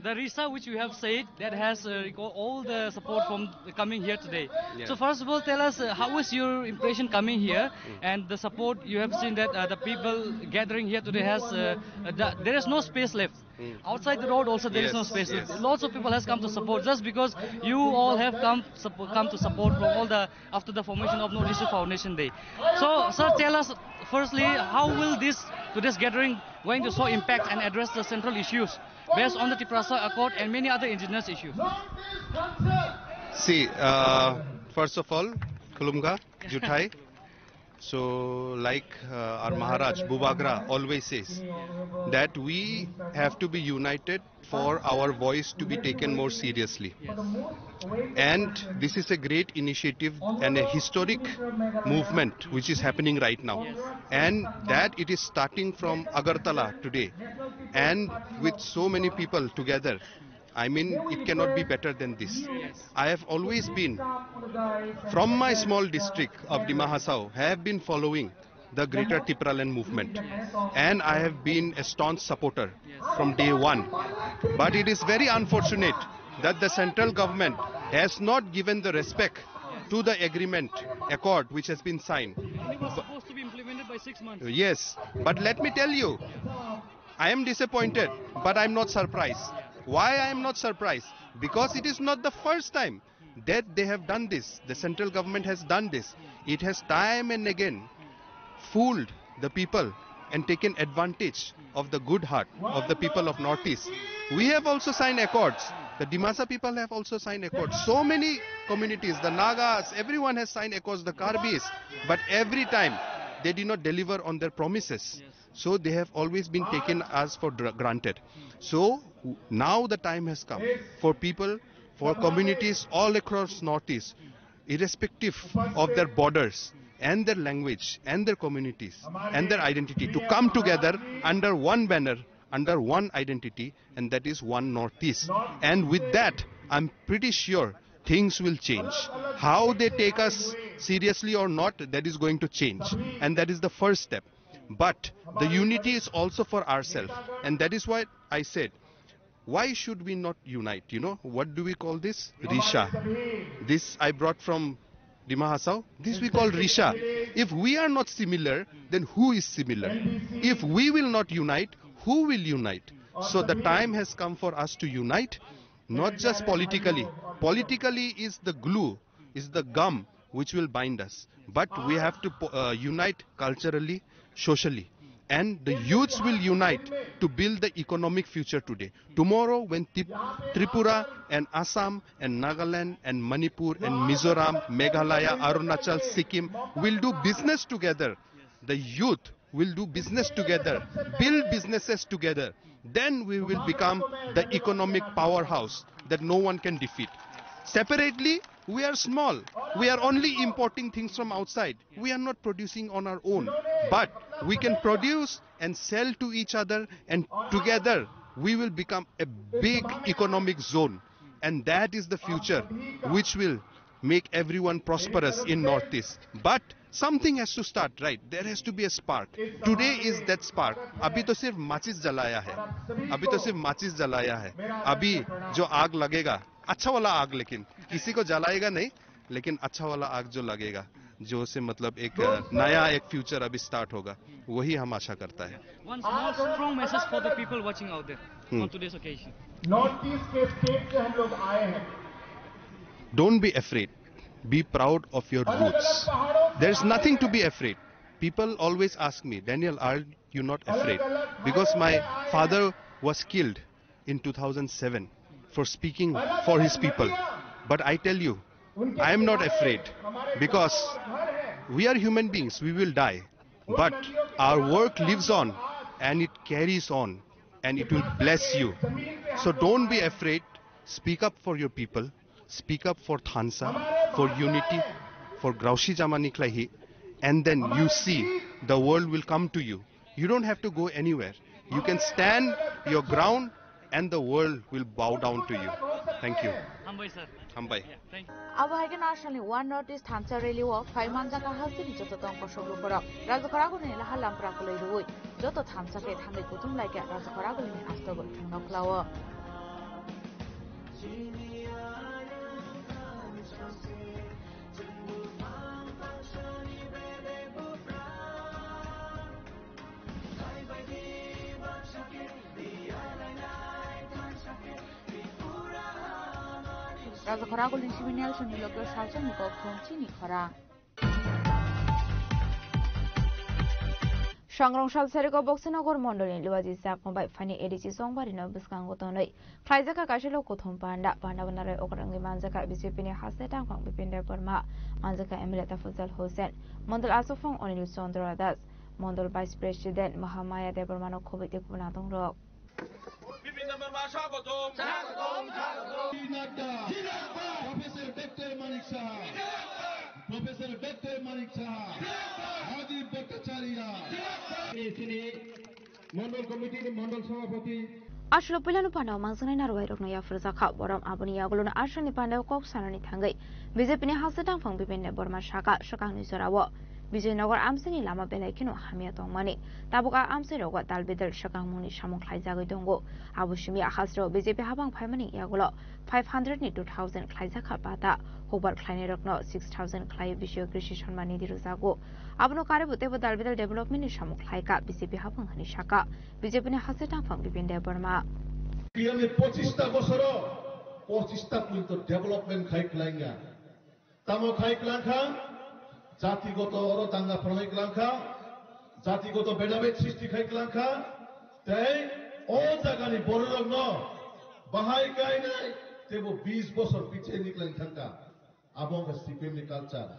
S12: the Risha which you have said, that has all the support from coming here today.
S21: Yeah.
S12: So first of all, tell us how was your impression coming here, and the support you have seen that the people gathering here today has, there is no space left. Outside the road also there is no space left. Lots of people has come to support just because you all have come to support from all the, after the formation of North Issue Foundation Day. So sir, tell us firstly, how will today's gathering going to show impact and address the central issues based on the Tiprasa Accord and many other indigenous issues?
S17: See, first of all, Kulumga, Juthai. So, like our Maharaj Bubagra always says, that we have to be united for our voice to be taken more seriously. And this is a great initiative and a historic movement which is happening right now. And that it is starting from Agartala today. And with so many people together, I mean, it cannot be better than this. I have always been, from my small district of Dima Hasao, have been following the Greater Tipraland movement. And I have been a staunch supporter from day one. But it is very unfortunate that the central government has not given the respect to the accord which has been signed.
S12: It was supposed to be implemented by 6 months.
S17: Yes, but let me tell you, I am disappointed, but I am not surprised. Why I am not surprised? Because it is not the first time that they have done this. The central government has done this. It has time and again fooled the people and taken advantage of the good heart of the people of Northeast. We have also signed accords. The Dimasa people have also signed accords. So many communities, the Nagas, everyone has signed accords, the Karbis. But every time they did not deliver on their promises. So they have always been taken as for granted. So now the time has come for people, for communities all across Northeast, irrespective of their borders and their language and their communities and their identity, to come together under one banner, under one identity, and that is one Northeast. And with that, I'm pretty sure things will change. How they take us seriously or not, that is going to change. And that is the first step. But the unity is also for ourselves. And that is why I said, why should we not unite? You know, what do we call this? Risha. This I brought from Dima Hasao. This we call Risha. If we are not similar, then who is similar? If we will not unite, who will unite? So the time has come for us to unite, not just politically. Politically is the glue, is the gum which will bind us. But we have to unite culturally, socially. And the youths will unite to build the economic future today. Tomorrow, when Tripura and Assam and Nagaland and Manipur and Mizoram, Meghalaya, Arunachal, Sikkim will do business together, the youth
S21: will do business together, build businesses together, then we will become the economic powerhouse that no one can defeat. Separately, we are small. We are only importing things from outside. We are not producing on our own. But we can produce and sell to each other, and together we will become a big economic zone. And that is the future which will make everyone prosperous in Northeast. But something has to start, right? There has to be a spark. Today is that spark. अभी तो सिर्फ माचिस जलाया है. अभी तो सिर्फ माचिस जलाया है. अभी जो आग लगेगा, अच्छा वाला आग, लेकिन किसी को जलाएगा नहीं, लेकिन अच्छा वाला आग जो लगेगा, जो से मतलब एक नया एक फ्यूचर अभी स्टार्ट होगा, वही हम आशा करता है.
S12: One small strong message for the people watching out there on today's occasion.
S22: North-East के स्टेट से हम लोग आए हैं.
S21: Don't be afraid. Be proud of your roots. There's nothing to be afraid. People always ask me, Daniel, are you not afraid? Because my father was killed in 2007 for speaking for his people. But I tell you, I am not afraid, because we are human beings, we will die. But our work lives on, and it carries on, and it will bless you. So don't be afraid. Speak up for your people. Speak up for Thansa, for unity, for Graushi Jamaniklahi, and then you see the world will come to you. You don't have to go anywhere. You can stand your ground and the world will bow down to you. Thank you.
S12: Hambai sir.
S21: Hambai.
S12: Thank you.
S11: Abo haike nationally one notice Thansa rally wo Faiman jaka hasti ni joto tong kosoglo pora. Rajakora ko ni laha lampra ko leirui. Joto Thansa ke thangai kutum laike rajakora ko ni asto go thangno klawo. Rajakora ko lin siminal suni logo salsa ni ko thongchi ni khora. সংগ্রামশাল সেরেক বক্সনগর মন্ডলী লিওয়াজি সাকমবাই funny ADC সংবারিনো বিসকাঙ্গতनै খ্লাইজাকা কাশিলো কোথম পান্ডা পান্ডাবনারে ওকরাঙ্গি মানজাকা বিজেপিনি হাসে টাংফাং বিপিন্ডার বর্মা মানজাকা MLA তাফজল Hossain Mondal আসফং Anil Chandra Das Mondal vice president Mahamaya দেববর্মানো খবিতে কুনা দংরক বিপিন্ডার বর্মা স্বাগতম স্বাগতম স্বাগতম professor doctor Manik Saha professor doctor Manik Saha হাজিব Bhattacharya Mondal কমিটির মন্ডল সভাপতি আসলে পৈলানো পান্ডাও মাংসানাই নারওয়াই রকনো याफुरजाखा बरम आबुनि यागुलुन आश्रनि पान्डाव कक सानानि थांगै बिजेपिनि हासे टांफां बिपिन्ने बर्मा शाखा सकांनि जरावो विजयनगर आमसेनि लामा बेलायखिनो हामिया दंमानि ताबुका आमसे रगवा दालबेदल सकांमुनि सामं ख्लाइजागै दंगो आबुसिमि आखास्रो बिजेपि हाबां फाइमानि यागुलो 500 नि 2000 ख्लाइजाखा बाता होबार ख्लाइने रकनो 6000 ख्लाइ विषय कृषि सम्माननि दिरुजागो आबुनो कारेबुतेबो दालबेदल डेभलपमेन्टनि सामं ख्लाइका बिजेपि हाबां हानि शाखा बिजेपिनि हासे टांफां बिपिन्ने बर्मा
S22: पियामि 25 टा बछरो 25 टा पॉइंट डेभलपमेन्ट खाइक्लाइंगा तामो खाइक्लांखा জাতিগত অরতাঙ্গা ফরমাইক্লাংখা জাতিগত ভেদাভেদ সৃষ্টি খাইক্লাংখা তাই ও জায়গানি বড় রগ্ন বাহাই গাইনাই তেবো 20 বছর পিছিয়ে নিকলেন থাকা আবং সিপিএমনি কালচার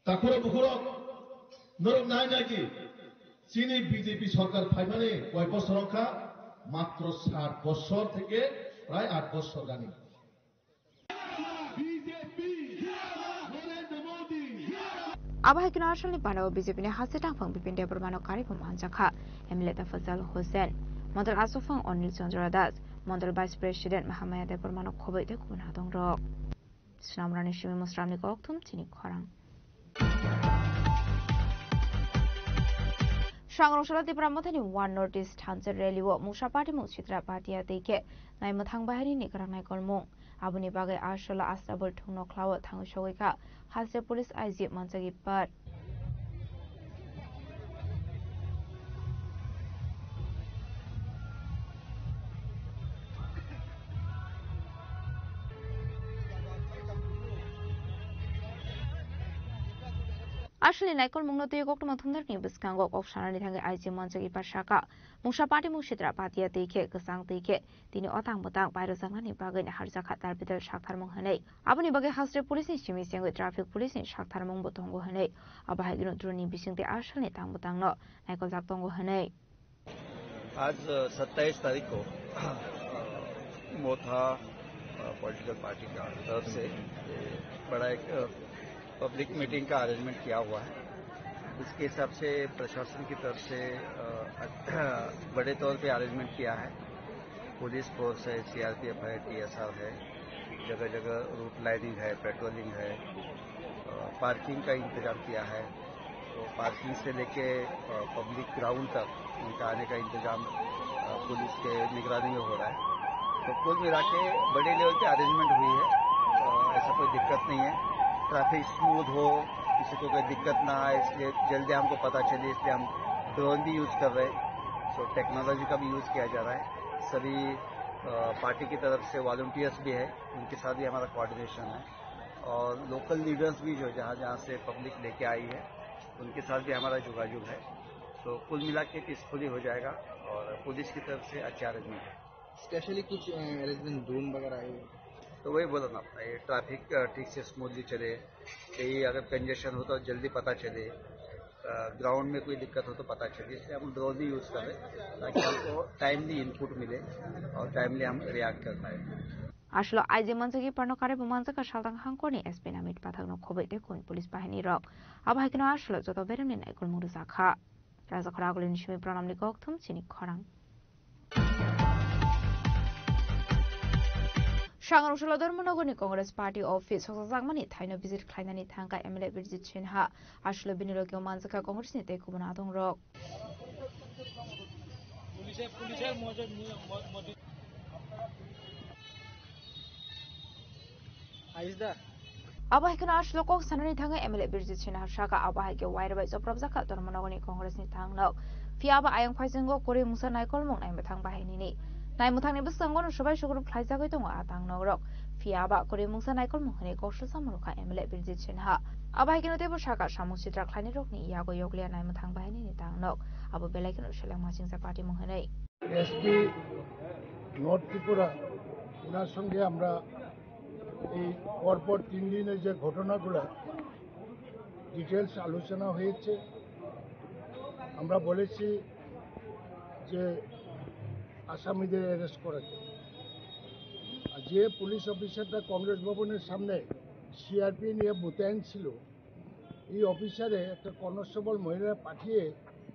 S22: তাখরে বুখরক নরক নাই নাকি চীনি বিজেপি সরকার ফাইমানে কয় বছর রক্ষা মাত্র 60 বছর থেকে প্রায় 8 বছর জানি
S2: आबाहायकिनो आश्रमनि पान्डाव बिजेपिनि हासे टांफां बिपिन्डे बर्मानो कार्यक्रम आनजाखा एमएलए ताफजल होसेन मन्डल आसफां अनिल चंद्र दास मन्डल भाइस प्रेसिडेन्ट महामाया देबर्मानो खबै दे गुना दंरक सुनामरानि सिमि मुस्रामनि गक्थुम चिनि खरां सांग्रंशाला तिप्रामथानि वान नॉर्थ ईस्ट थानचर रैलीओ मुसा पार्टी मुचित्रा पार्टिया दैके नायमथां बाहारि निकरांनाय कर्मो आबुनि बागै आशला आस्ताबल थुंनो ख्लाव थांगै सगैका हासे police आइजि मानसागि par Ashley Nicole Mungnotu Yokokmo Thundarni Biskango of Shanani Tangi Aiji Monjagi Pashaka, Musha Party Mushitra Patia Tike, Kasang Tike, Dini Otang Botang, Bairosangani Bagan, Harzaka Tarbital Shakar Monghane, Abani Baga House Police in Chimising with traffic police in Shakar Mongbotongo Hane, Abahagino Druni Bishing the Ashley Tambotangno, Nicole Zaktongo Hane.
S1: आज 27 तारीख को मोथा political party का तरफ से बड़ा एक public meeting का arrangement किया हुआ है। इसके हिसाब से प्रशासन की तरफ से बड़े तौर पे अरेंजमेंट किया है। पुलिस फोर्स है, सीआरपीएफ है, टीएसआर है, जगह जगह रूट लाइनिंग है, पेट्रोलिंग है, पार्किंग का इंतजाम किया है। तो पार्किंग से लेके पब्लिक ग्राउंड तक उनका आने का इंतजाम पुलिस के निगरानी में हो रहा है। तो कुल मिला के बड़े लेवल पे अरेंजमेंट हुई है। ऐसा कोई दिक्कत नहीं है। ट्रैफिक स्मूथ हो, किसी को कोई दिक्कत ना आए, इसलिए जल्दी हमको पता चले, इसलिए हम ड्रोन भी यूज़ कर रहे हैं। सो टेक्नोलॉजी का भी यूज़ किया जा रहा है। सभी पार्टी की तरफ से वॉलंटियर्स भी है, उनके साथ भी हमारा कोऑर्डिनेशन है। और लोकल लीडर्स भी जो जहाँ जहाँ से पब्लिक लेके आई है उनके साथ भी हमारा जोगाजोग है। तो कुल मिला के पीसफुली हो जाएगा और पुलिस की तरफ से अच्छा अरेंजमेंट है।
S3: स्पेशली कुछ अरेंजमेंट ड्रोन वगैरह है
S1: तो वही बोला ना, ये ट्रैफिक ठीक से स्मूथली चले, कहीं अगर कंजेशन हो तो जल्दी पता चले, ग्राउंड में कोई दिक्कत हो तो पता चले, इसलिए हम ड्रोन भी यूज़ करें ताकि हमको टाइमली इनपुट मिले और टाइमली हम रिएक्ट कर पाए।
S2: Ashlo Aiji Monjagi Parnokare Bumanzaka Shaldang Hankoni Espinamit Patagno Kobe Dekun Police Bahini Rock. Abahikino Ashlo Zoto Beremin Ekul Muruzaka. Razakaragulin Shimi Pranamni Goktum Chini Korang. Shangar Ushalo Dormonogoni Congress Party Office Hosazagmani Taino visit Kleinani Tanka Emile Visit Chinha. Ashlo Binirokio Manzaka Congress Nite Kubanadong Rock. Abahikino Ashlo Kok Sanani Tanga Emile Visit Chinha Shaka Abahike Wide Way of Probzaka Dormonogoni Congress Nitangno. Fiaba Ayang Paisengo Kore Musa Naikol Mong Naimutang Bahini. Naimutang Nibusangon Shubai Sugar Plaizagotung Atang no rock. Fiaba Kore Musa Naikol Mohani Kosha Samuruka Emile Visit Chinha. Abahikino Tebo Shaka Shamusitra Kleinirokni Yago Yoglia Naimutang Bahini Tangno. Abu Belakin Shalang Maching Party Mohane.
S23: SP North Tripura ওনার সঙ্গে আমরা এই পরপর 3 দিনের যে ঘটনাগুলো details আলোচনা হয়েছে। আমরা বলেছি যে আসামিদের অ্যারেস্ট করার জন্য। আর যে পুলিশ অফিসারটা কংগ্রেস ভবনের সামনে সিআরপি নিয়ে মোতায়েন ছিল, এই অফিসারে একটা কনস্টেবল মহিলা পাঠিয়ে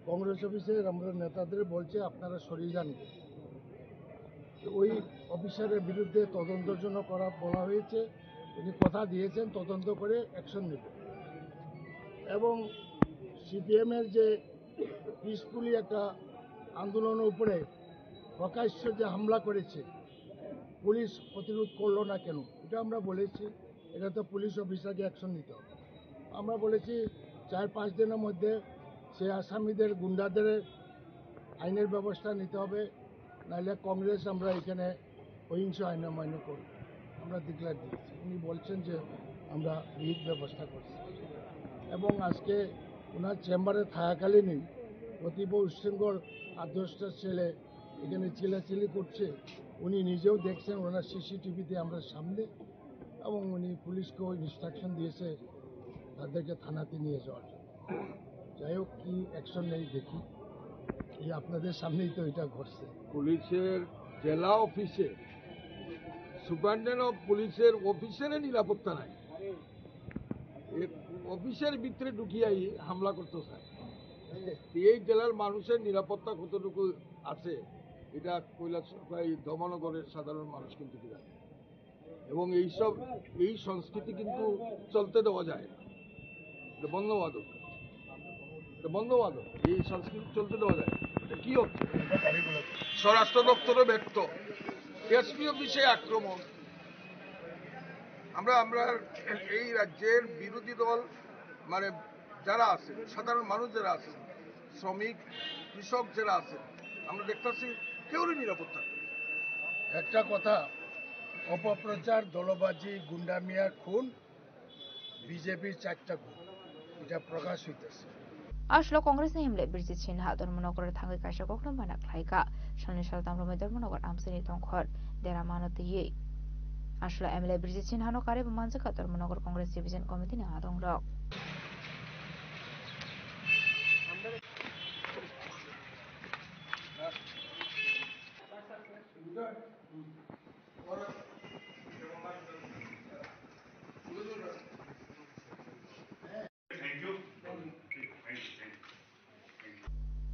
S23: কংগ্রেস অফিসের আমরা নেতাদের বলছে আপনারা সরিয়ে যান। ওই অফিসারের বিরুদ্ধে তদন্তের জন্য বলা হয়েছে। উনি কথা দিয়েছেন তদন্ত করে অ্যাকশন নেবেন। এবং সিপিএমের যে পিসফুলি একটা আন্দোলনের উপরে প্রকাশ্য যে হামলা করেছে, পুলিশ প্রতিরোধ করলো না কেন, এটা আমরা বলেছি। এটা তো পুলিশ অফিসারকে অ্যাকশন নিতে হবে। আমরা বলেছি 4-5 দিনের মধ্যে সে আসামিদের গুন্ডাদের আইনের ব্যবস্থা নিতে হবে, নাহলে কংগ্রেস আমরা এখানে অহিংস আইন অমান্য করব। আমরা ডিক্লেয়ার দিয়েছি। উনি বলছেন যে আমরা বিহিত ব্যবস্থা করছি। এবং আজকে ওনার চেম্বারে থাকাকালীনই প্রতিভ উচ্ছৃঙ্খল 8-10টা ছেলে এখানে চিল্লাচিল্লি করছে। উনি নিজেও দেখছেন ওনার সিসিটিভিতে আমরা সামনে, এবং উনি পুলিশকেও ইনস্ট্রাকশন দিয়েছে তাদেরকে থানাতে নিয়ে যাওয়ার জন্য। যাই হোক, কী অ্যাকশন নেই দেখি। এই আপনাদের সামনেই তো এটা ঘটছে।
S24: পুলিশের জেলা অফিসে সুপারিনটেন্ডেন্ট অফ পুলিশের অফিসের নিরাপত্তা নাই, অফিসের ভিতরে ঢুকিয়াই হামলা করতে চায়। এই জেলার মানুষের নিরাপত্তা কতটুকু আছে এটা ধর্মনগরের সাধারণ মানুষ কিন্তু জানে। এবং এই সংস্কৃতি কিন্তু চলতে দেওয়া যায় না। এটা বন্ধবাদক, এই সংস্কৃতি চলতে দেওয়া যায়। কি হচ্ছে? স্বরাষ্ট্র দপ্তরও ব্যর্থ, এসপি অফিসে আক্রমণ। আমরা এই রাজ্যের বিরোধী দল মানে যারা আছে, সাধারণ মানুষ যারা আছে, শ্রমিক কৃষক যারা আছে, আমরা দেখতেছি কেউরই নিরাপত্তা।
S23: একটা কথা, অপপ্রচার, দলবাজি, গুন্ডামিয়া, খুন, বিজেপির 4টা খুন। এটা প্রকাশ হইতেছে
S11: আসলে কংগ্রেসनि एमएलए बिरजित सिन्हा धर्मनगरेर थाङै कायसा गखनो माना खायका साननै सालथामरमै धर्मनगर आमसिनि तंखर देरा मानतियै আসলে एमएलए बिरजित सिन्हानो कारे मानसिका धर्मनगर कांग्रेस डिभिजन कमिटिनि आदंरक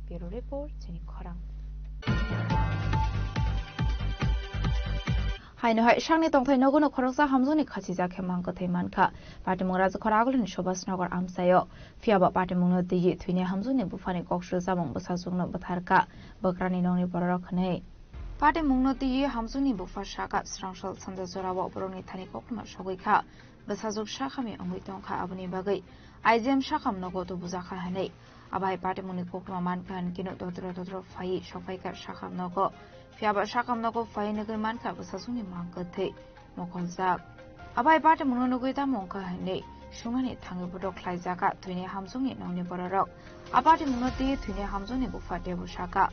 S11: Bureau Report, Jenny Korang. Hai Shangni Tongthai Nogono Koroksa Hamzoni Khachija Khemang Kothai Manka, Patimung Raja Koragulin Shobas Nogor Amsayo, Fiaba Patimung Di Twini Hamzoni Bufani Kokshu Zamong Basazungno Batarka, Bokrani Noni Borokane. Patimung Di Hamzoni Bufashaka, Strangshal Sandazorawa Boroni Tani Kokma Shogika, Basazuk Shakami Ongitonka Abuni Bagay, IZM Shakam Nogoto Buzaka Hane. Abai Patimuni Kokma Mankan Kino Dodro Fai Shofaika Shakam Nogo Fiaba Shakam Nogo Fai Nagay Manka Basasuni Mankate Mokonzak Abai Patimun Noguita Monka Hane Shumani Tangi Budok Laizaka Twini Hamzuni Noni Borok Abatimunoti Twini Hamzuni Bufate Bushaka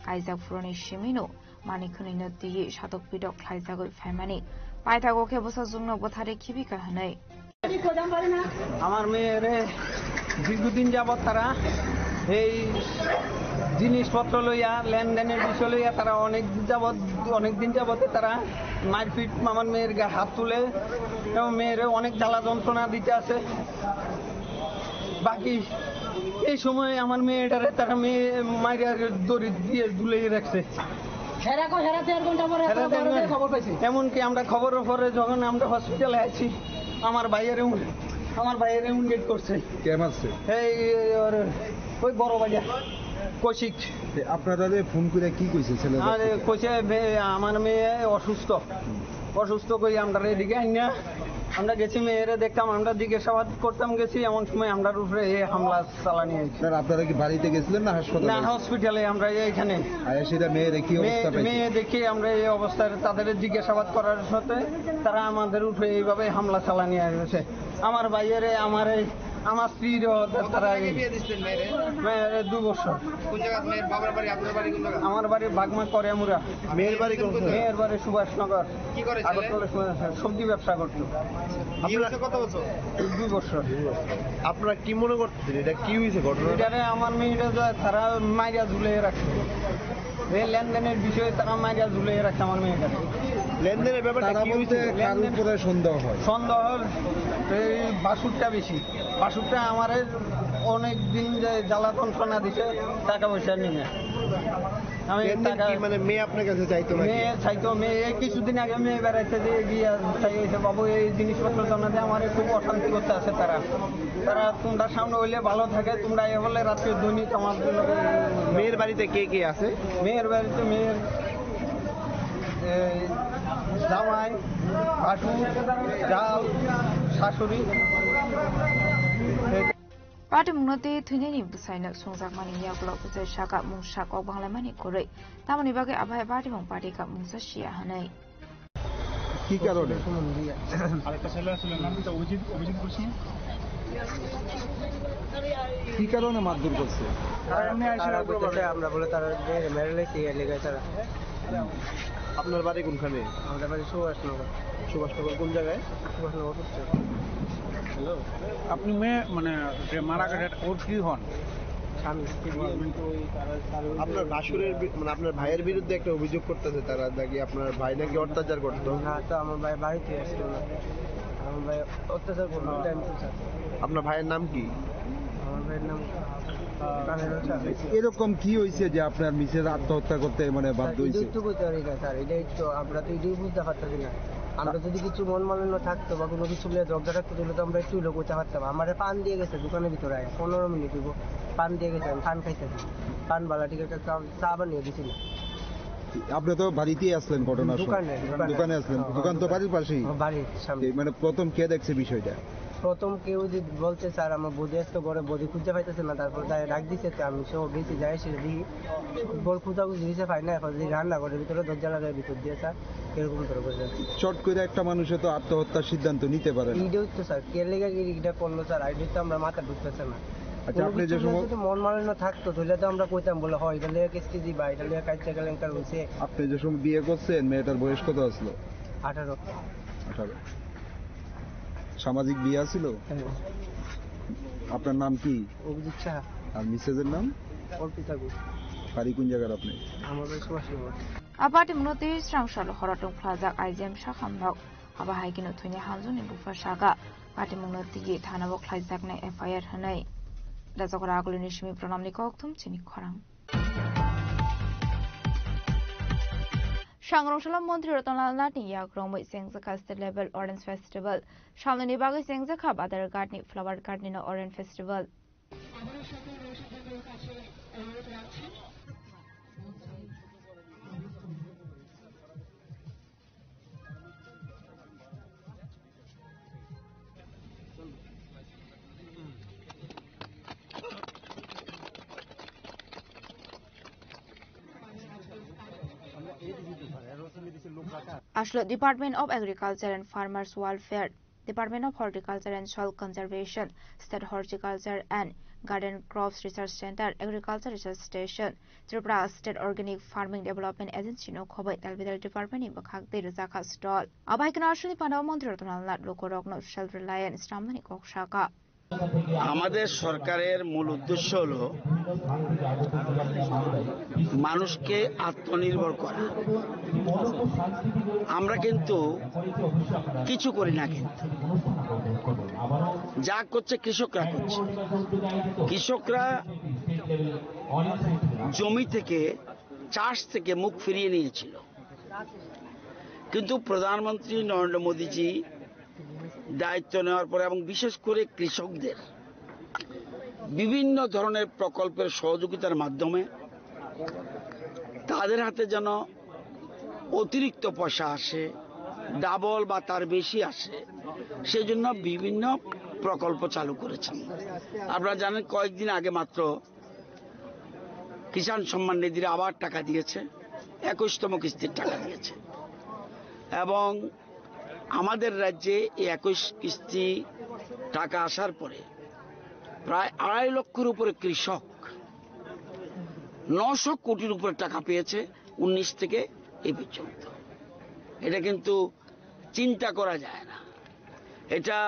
S11: Kaizak Froni Shimino Manikuni Noti Shatok Bidok Laizago Family Paitagoke Busazunno Botare Kibika Hane
S4: আমার মেয়েরে দীর্ঘদিন যাবৎ তারা এই জিনিসপত্র লইয়া লেনদেনের বিষয় লইয়া তারা অনেক দিন যাবতে তারা মারপিট আমার মেয়ের গায়ে হাত তুলে এবং মেয়েরে অনেক জ্বালা যন্ত্রণা দিতে আছে বাকি এই সময় আমার মেয়েটারে তারা মেয়ে মাইরা দড়ি দিয়ে ঝুলিয়ে রাখছে এমনকি আমরা খবরের পরে যখন আমরা হসপিটালে আছি আমার ভাইয়ের উন্ডেট করছে
S3: কেমন আছে
S4: এই ওই বড় বাজার কৌশিক
S3: আপনারা ফোন করে কি কইছে ছেলে
S4: আরে কইছে আমার মেয়ে অসুস্থ কই আমরা এদিকে আইনা আমরা গেছি মেয়েরে দেখতাম আমরা জিজ্ঞাসাবাদ করতাম গেছি এমন সময় আমরা উপরে এই হামলা চালানি হয়েছে
S3: স্যার আপনারা কি বাড়িতে গেছিলেন না হাসপাতালে
S4: না হসপিটালে আমরা এইখানে
S3: সেটা মেয়ের কি অবস্থা
S4: মেয়ে দেখে আমরা এই অবস্থায় তাদের জিজ্ঞাসাবাদ করার সাথে তারা আমাদের উপরে এইভাবে হামলা চালানি হয়েছে আমার ভাইয়েরে আমার স্ত্রীর তারা মেয়ের 2 বছর আমার বাড়ি বাগমা করিয়ামুরা
S3: মেয়ের বাড়ি
S4: মেয়ের বাড়ি সুভাষনগর সবজি ব্যবসা করতো
S3: কত বছর
S4: 2 বছর
S3: আপনারা কি মনে করতেছেন এটা কি হয়েছে ঘটনা
S4: আমার মেয়েটা তারা মাইরা ঝুলে রাখছে এই লেনদেনের বিষয়ে তারা মাইরা ঝুলে রাখছে আমার মেয়েটা
S3: লেনদেনের ব্যাপারটা কি হয়েছে কার উপরে সন্দেহ
S4: এই বাসুরটা বেশি বাসুরটা আমার অনেক দিন জ্বালা যন্ত্রণা দিছে টাকা পয়সা নিয়ে আমি
S3: মানে মেয়ে আপনার কাছে
S4: চাইতো মেয়ে কিছুদিন আগে মেয়ে বেড়াইতে দিয়ে গিয়ে চাইছে বাবু এই জিনিসপত্র জানাতে আমার খুব অশান্তি করতে আছে তারা তোমরা সামনে হইলে ভালো থাকে তোমরা এ বলে রাত্রে দৈনিক আমার জন্য
S3: মেয়ের বাড়িতে কে আছে
S4: মেয়ের বাড়িতে মেয়ের জামাই ভাসুর জাল শাশুড়ি
S11: Patimungnote Twinini Busaina Sungzakmani Yaglok Shaka Mungshak of Banglamani Kore Tamani Bagi Abai Patimung Patika Mungsashia Hanai
S3: কি কারণে কি কারণে মারধর করছে
S4: আমরা বলে তারা মেরে লেগে তারা
S3: আপনার বাড়ি কোনখানে
S4: আমাদের বাড়ি সুভাষনগর
S3: কোন জায়গায়
S4: সুভাষনগর
S3: হ্যালো
S15: আপনি মেয়ে মানে মারা গেছে ওর কি হন
S3: আপনার ভাসুরের মানে আপনার ভাইয়ের বিরুদ্ধে একটা অভিযোগ করতেছে তারা নাকি আপনার ভাই নাকি অত্যাচার করতো
S4: না তো আমার ভাই বাড়িতে আসছিল না আমার ভাই অত্যাচার করতো
S3: আপনার ভাইয়ের নাম কি
S4: আমার ভাইয়ের নাম
S3: এরকম কি হয়েছে যে আপনার মিসেস আত্মহত্যা করতে মানে বাধ্য হয়েছে
S4: তো বলতে পারি না স্যার এটাই তো আমরা তো এটাই বুঝতে পারতাম না আমরা যদি কিছু মন মালিন্য থাকতো বা কোনো কিছু ঝগড়া থাকতো তাহলে তো আমরা একটু লোক করতে পারতাম আমার পান দিয়ে গেছে দোকানের ভিতরে 15 মিনিট দিব পান দিয়ে গেছে আমি পান খাইতেছি পান বালা ঠিক আছে চা বানিয়ে দিছিল
S3: আপনি তো বাড়িতেই আসলেন ঘটনার সময় দোকানে আসলেন দোকান তো বাড়ির পাশেই
S4: বাড়ির সামনে
S3: মানে প্রথম কে দেখছে বিষয়টা
S5: প্রথম কেউ যদি বলছে স্যার আমার বদি আসতো ঘরে বদি খুঁজে পাইতেছে না, তারপর ডাক দিচ্ছে, আমি সব গেছি যাই সে দেখি বল খুঁজাখুঁজি দিতে পাই না, এখন যদি রান্না ঘরের ভিতরে দরজা লাগাই ভিতর দিয়ে স্যার এরকম করে
S6: চট করে একটা মানুষে তো আত্মহত্যার সিদ্ধান্ত নিতে পারে না।
S5: এইটাও তো স্যার কে লেগে এটা করলো স্যার, আইডিয়া তো আমরা মাথা ঢুকতেছে না।
S6: আচ্ছা, আপনি যে সময়
S5: যদি মন মালিন্য থাকতো তাহলে তো আমরা কইতাম বলে হয় এটা লেগে কেসটি দিবা, এটা লেগে কাজটা কেলেঙ্কার হয়েছে।
S6: আপনি যে সময় বিয়ে করছেন মেয়েটার বয়স কত আসলো?
S5: 18।
S6: সামাজিক বিয়ে ছিল? আপনার নাম কি?
S5: অভিজিৎ সাহা।
S6: আর মিসেজের নাম?
S5: অর্পিতা গুহ।
S6: বাড়ি কোন জায়গার আপনি?
S5: আমার বাড়ি সুভাষনগর।
S11: আবাটি মুনতি স্রাংশাল হরাটং প্লাজা আইজেম শাখামবাগ আবা হাইকিনো থুইনি হামজুনি বুফা শাখা পাটি মুনতি থানাবো ख्लाइजाकनाय एफआईआर होनाय दाजकरा आगुलिनि सिमी प्रणामनि कक्तुम चिनि खरां सांग्रांशाला मन्त्री रतनलाल नाथनि याग्रमै सेंजाखा स्टेट लेभेल ऑरेंज फेस्टिवल सामनेनि बागै सेंजाखा बादार गार्डनि फ्लावर गार्डनिनो orange festival Ashlo Department of Agriculture and Farmers Welfare, Department of Horticulture and Soil Conservation, State Horticulture and Garden Crops Research Center, Agriculture Research Station, Tripura State Organic Farming Development Agency no Khobai Talbidal Department in Bakhak de Rizaka stall. Abaikana Ashli Panav Mantri Rotnal Nat Lokorogno Self Reliant Stramani Kokshaka.
S7: আমাদের সরকারের মূল উদ্দেশ্য হলো মানুষকে আত্মনির্ভর করা। আমরা কিন্তু কিছু করি না, কিন্তু যা করছে কৃষকরা করছে। কৃষকরা জমি থেকে চাষ থেকে মুখ ফিরিয়ে নিয়েছিল, কিন্তু প্রধানমন্ত্রী নরেন্দ্র মোদীজি দায়িত্ব নেওয়ার পরে এবং বিশেষ করে কৃষকদের বিভিন্ন ধরনের প্রকল্পের সহযোগিতার মাধ্যমে তাদের হাতে যেন অতিরিক্ত পয়সা আসে, ডাবল বা তার বেশি আসে, সেজন্য বিভিন্ন প্রকল্প চালু করেছেন। আপনারা জানেন কয়েকদিন আগে মাত্র কিষাণ সম্মান নিধির আবার টাকা দিয়েছে, 21তম কিস্তির টাকা দিয়েছে এবং আমাদের রাজ্যে এই 21 কিস্তি টাকা আসার পরে প্রায় 2.5 লক্ষের উপরে কৃষক 900 কোটির উপরে টাকা পেয়েছে 19 থেকে এই পর্যন্ত। এটা কিন্তু চিন্তা করা যায় না। এটা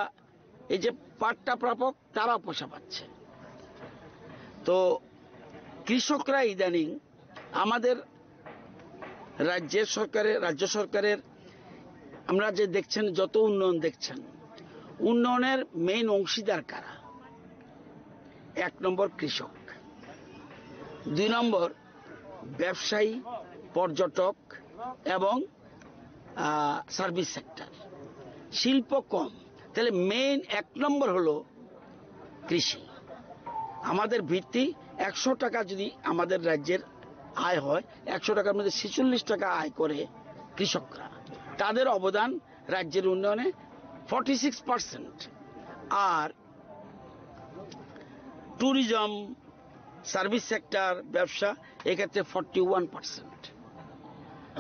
S7: এই যে পাট্টা প্রাপক তারা পয়সা পাচ্ছে। তো কৃষকরা ইদানিং আমাদের রাজ্য সরকারের আমরা যে দেখছেন যত উন্নয়ন দেখছেন, উন্নয়নের মেইন অংশীদার কারা? 1 নম্বর কৃষক, 2 নম্বর ব্যবসায়ী, পর্যটক এবং সার্ভিস সেক্টর। শিল্প কম, তাহলে মেইন 1 নম্বর হলো কৃষি। আমাদের ভিত্তি 100 টাকা যদি আমাদের রাজ্যের আয় হয়, 100 টাকার মধ্যে 46 টাকা আয় করে কৃষকরা। তাদের অবদান রাজ্যের উন্নয়নে 46%, আর ট্যুরিজম, সার্ভিস সেক্টর, ব্যবসা এক্ষেত্রে 41%।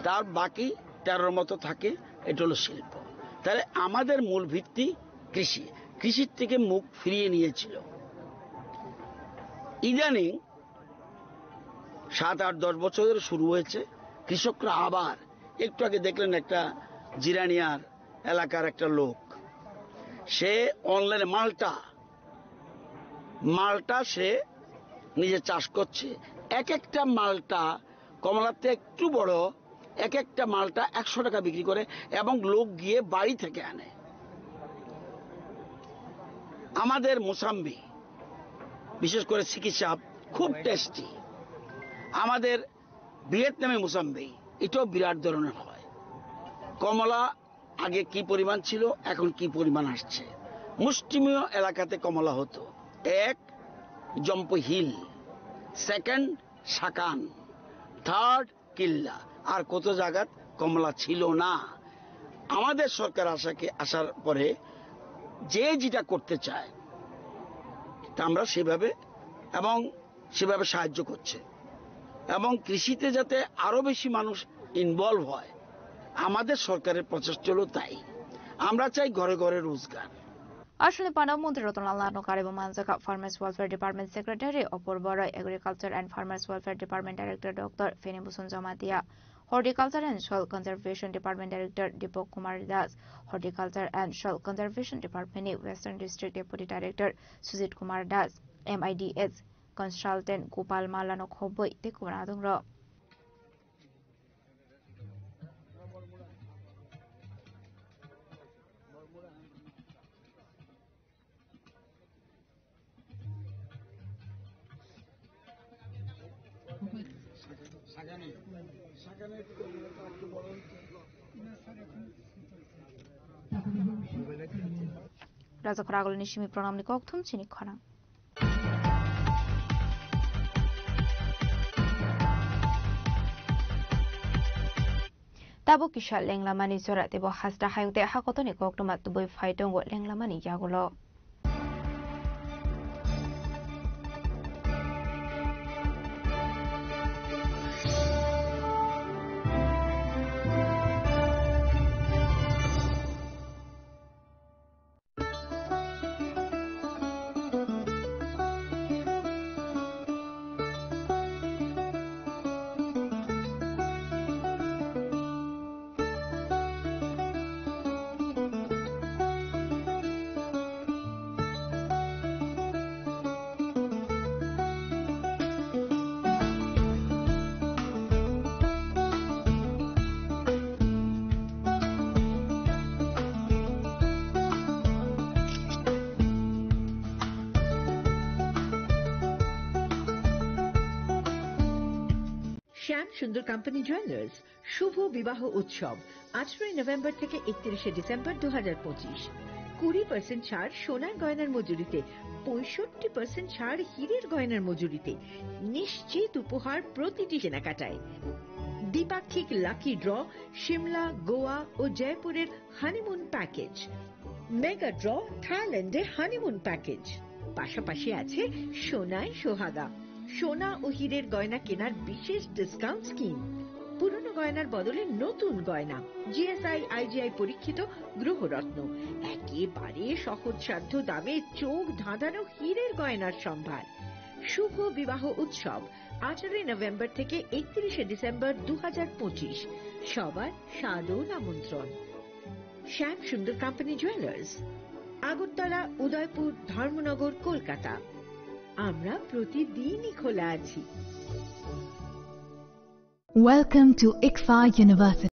S7: তার বাকি 13 মতো থাকে, এটা হলো শিল্প। তাহলে আমাদের মূল ভিত্তি কৃষি। কৃষির থেকে মুখ ফিরিয়ে নিয়েছিল। ইদানিং 7, 8, 10 বছর ধরে শুরু হয়েছে, কৃষকরা আবার একটু আগে দেখলেন একটা জিরানিয়ার এলাকার একটা লোক, সে অনলাইনে মালটা সে নিজে চাষ করছে। একটা মালটা কমলাতে একটু বড়, একটা মালটা 100 টাকা বিক্রি করে এবং লোক গিয়ে বাড়ি থেকে আনে। আমাদের মোসাম্বি, বিশেষ করে চিকিৎসা খুব টেস্টি। আমাদের ভিয়েতনামে মোসাম্বি, এটাও বিরাট ধরনের হয়। কমলা আগে কি পরিমাণ ছিল, এখন কি পরিমাণ আসছে। মুষ্টিমেয় এলাকাতে কমলা হতো। 1 জম্পু হিল, 2 শাকান, 3 কিল্লা, আর কত জায়গাত কমলা ছিল না। আমাদের সরকার আসার পরে যে যেটা করতে চায় তা আমরা সেভাবে সাহায্য করছে, এবং কৃষিতে যাতে আরো বেশি মানুষ ইনভলভ হয় আমাদের সরকারের প্রচেষ্টা হলো তাই। আমরা চাই ঘরে ঘরে রোজগার।
S2: আসলে পানাম মন্ত্রী রতনলাল নানকার এবং মানজাকা farmers welfare department secretary Apurba Roy, agriculture and farmers welfare department director doctor Phanibhushan Jamatia, horticulture and soil conservation department director Dipak Kumar Das, horticulture and soil conservation department western district deputy director Sujit Kumar Das, MIDS consultant Gopal মালানো খব্বই তেকুনা দংর। রাজাখর আগল নিশিমি প্রণাম নিকক থুম চিনি Khana Tabo kisha lenglamani sora tebo hasta hayute hakotoni koktomat tuboy faitongo lenglamani yagulo.
S8: শ্যাম সুন্দর কোম্পানি জুয়েলার্স শুভ বিবাহ উৎসব 18 নভেম্বর থেকে 31 ডিসেম্বর 2025। 20% ছাড় সোনার গয়নার মজুরিতে, 65% ছাড় হীরের গয়নার মজুরিতে, নিশ্চিত উপহার প্রতিটি কেনাকাটায়। দ্বিপাক্ষিক লাকি ড্র, শিমলা, গোয়া ও জয়পুরের হানিমুন প্যাকেজ, মেগা ড্র থাইল্যান্ডে হানিমুন প্যাকেজ, পাশাপাশি আছে সোনায় সোহাগা, সোনা ও হীরের গয়না কেনার বিশেষ ডিসকাউন্ট স্কিম, পুরনো গয়নার বদলে নতুন গয়না, GSI IGI পরীক্ষিত গ্রহরত্ন, একেবারে সহজসাধ্য দামে চোখ ধাঁধানো হীরের গয়নার সম্ভার। শুভ বিবাহ উৎসব 18 নভেম্বর থেকে 31 ডিসেম্বর 2025। সবার সাদর আমন্ত্রণ। শ্যাম সুন্দর কোম্পানি জুয়েলার্স, আগরতলা, উদয়পুর, ধর্মনগর, কলকাতা। আমরা প্রতিদিনই খোলা আছি।
S9: Welcome to ICFA University.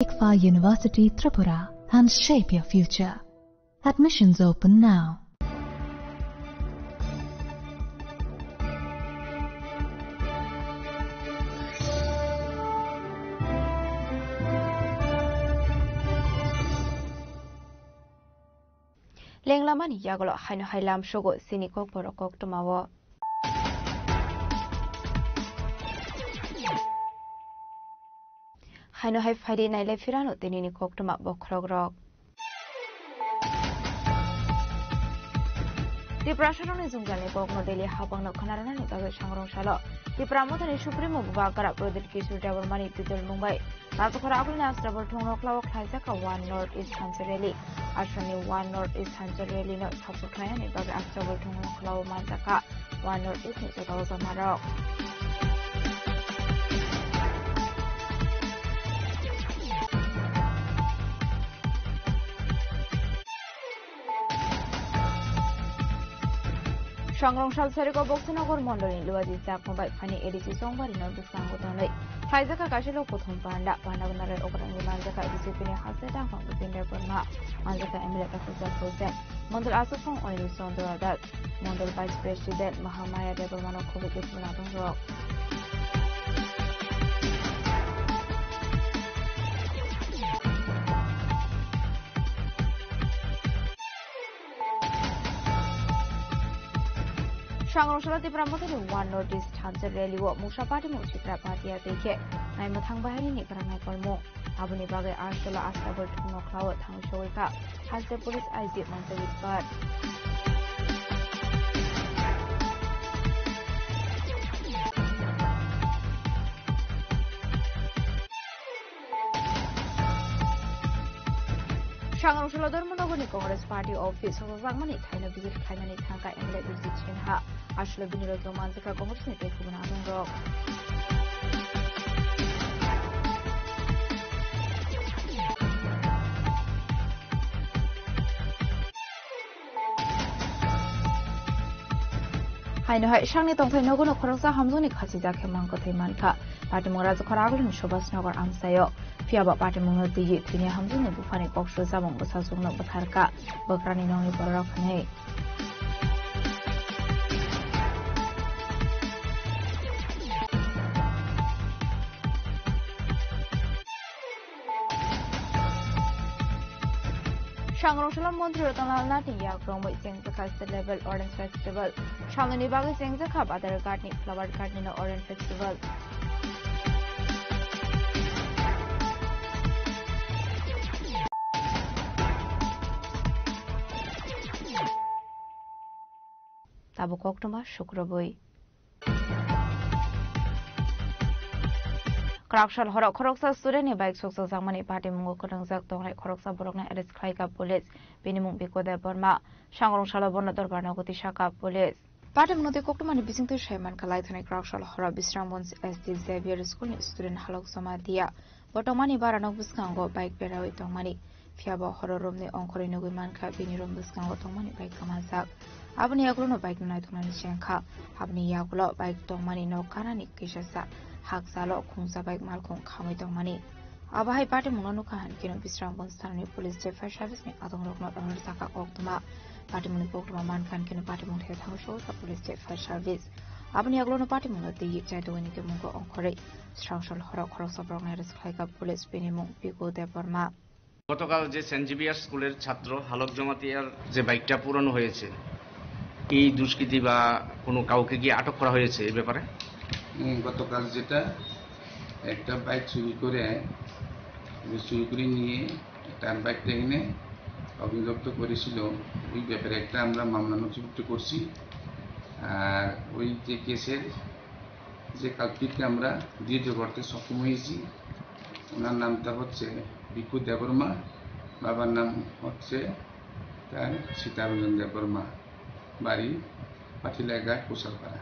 S9: ICFA University, Tripura, and shape your future. Admissions open now.
S2: Lenglamani yagolo haino hailam shogo sini kok borok kok tomawo. Haino hai faidi naile firano tenini kok toma bokrogrok. Tripura Sharoni Zungjani Kokno Daily Habang no Kanarana ni Bagai Shangrong Shalo. Tripura Motani Supremo Bubakara Prodit Kishu Devil Mani Pitul Mumbai. Razakara Agulinas Double Tongo Klaw Klaisaka 1 North East Hansereli. Ashani 1 North East Hansereli no Tapukayani Bagai Double Tongo Klaw Manzaka 1 North East Nitakawa Marok. Shangrong Shal Seriko Boxinagor Mondolin Luaji Zak Mumbai Pani Edisi Songbari no Bisangotonai. Haizaka Kashilo Pothum Panda, Panagunare Okangi Manzaka Discipline Haseta from within their Burma, Manzaka Emilata Fuzat President, Mondol Asofong Only Sondoradat, Mondol Vice President Mahamaya Debormano Kovic Munaton Rock. Shangrong Shala Tripura Motani 1 North East Hanser Rally wo Musha Party mo Tripura Party ateke nai mathang bahari ni karangai kolmo abuni bagai Arshala Astabol Thungno Klaw thang shoika Hanser Police IG Mansawi Bar Shangrong Shala Dharmanagoni Congress Party Office Sosangmani Thaina visit Khaimani Thangka Emile visit Chinha Ashla Biniroko Manzaka Congress ni Tekubana Adongo Haino hai shangni tongthai nogono khoroksa hamjoni khachija khemang kothai manka party mongra khoragulun Shobas Nagar amsayo Fiaba party mongno diyi thini hamjoni bufani koksho jamong bosasungno batharka bokrani nongni borok khane Shangrong Shala Montri Rotanal Nati Yakrong with Sengzaka State Level Orange Festival. Shangrong Nibaga Sengzaka Other Gardening Flower Gardening Orange Festival. Tabu Koktoma Shukrabui. Krakshal Horok Koroksa student bike Soksa Zamani Party Mungo Korangzak Tongai Koroksa Borokna Eris Klaika Police, Binimung Biko de Burma, Shangrong Shalabona Dorbanogoti Shaka Police. Party Munote Koktomani Bising to Shaman Kalaitani Krakshal Hora Bisrambons ST Xavier School student Halok Somadia, Botomani Baranok Buskango bike Berawi Tomani, Fiaba Hororumni Onkorinogu Manka, Binirum Buskango Tomani bike Kamazak. Abni Yaguno bike Nightonani Shanka, Abni Yagulo bike Tomani no Karani Kishasa. Haksalo Kungsa bike Malkong Kami Tomani. Abahai Party Munonukan, Kino Bisrambon Stani Police Fire Service, Adon Rock on Saka Oktoma, Party Munipokma Mankan, Kino Party Munhet House, Police Fire Service. Abni Aglono Party Muno, the Jadwini Mungo on Kore, Structural Horror Cross of Rogners Kaika Police Binimung, Pico de Burma.
S10: গতকাল যে Saint Xavier স্কুলের ছাত্র Hulk জমাতিয়ার যে বাইকটা পুরানো হয়েছে এই দুষ্কৃতী বা কোনো কাউকে কি আটক করা হয়েছে এই ব্যাপারে
S13: গতকাল যেটা একটা বাইক চুরি করে নিয়ে তার বাইকটা এনে অভিযুক্ত করেছিল ওই ব্যাপারে একটা আমরা মামলা নথিভুক্ত করছি আর ওই যে কেসের যে কালপিটকে আমরা দীর্ঘ করতে সক্ষম হয়েছি ওনার নামটা হচ্ছে বিকু দেববর্মা বাবার নাম হচ্ছে তার সীতারঞ্জন দেববর্মা বাড়ি পাটিলাঘাট কোষালপাড়া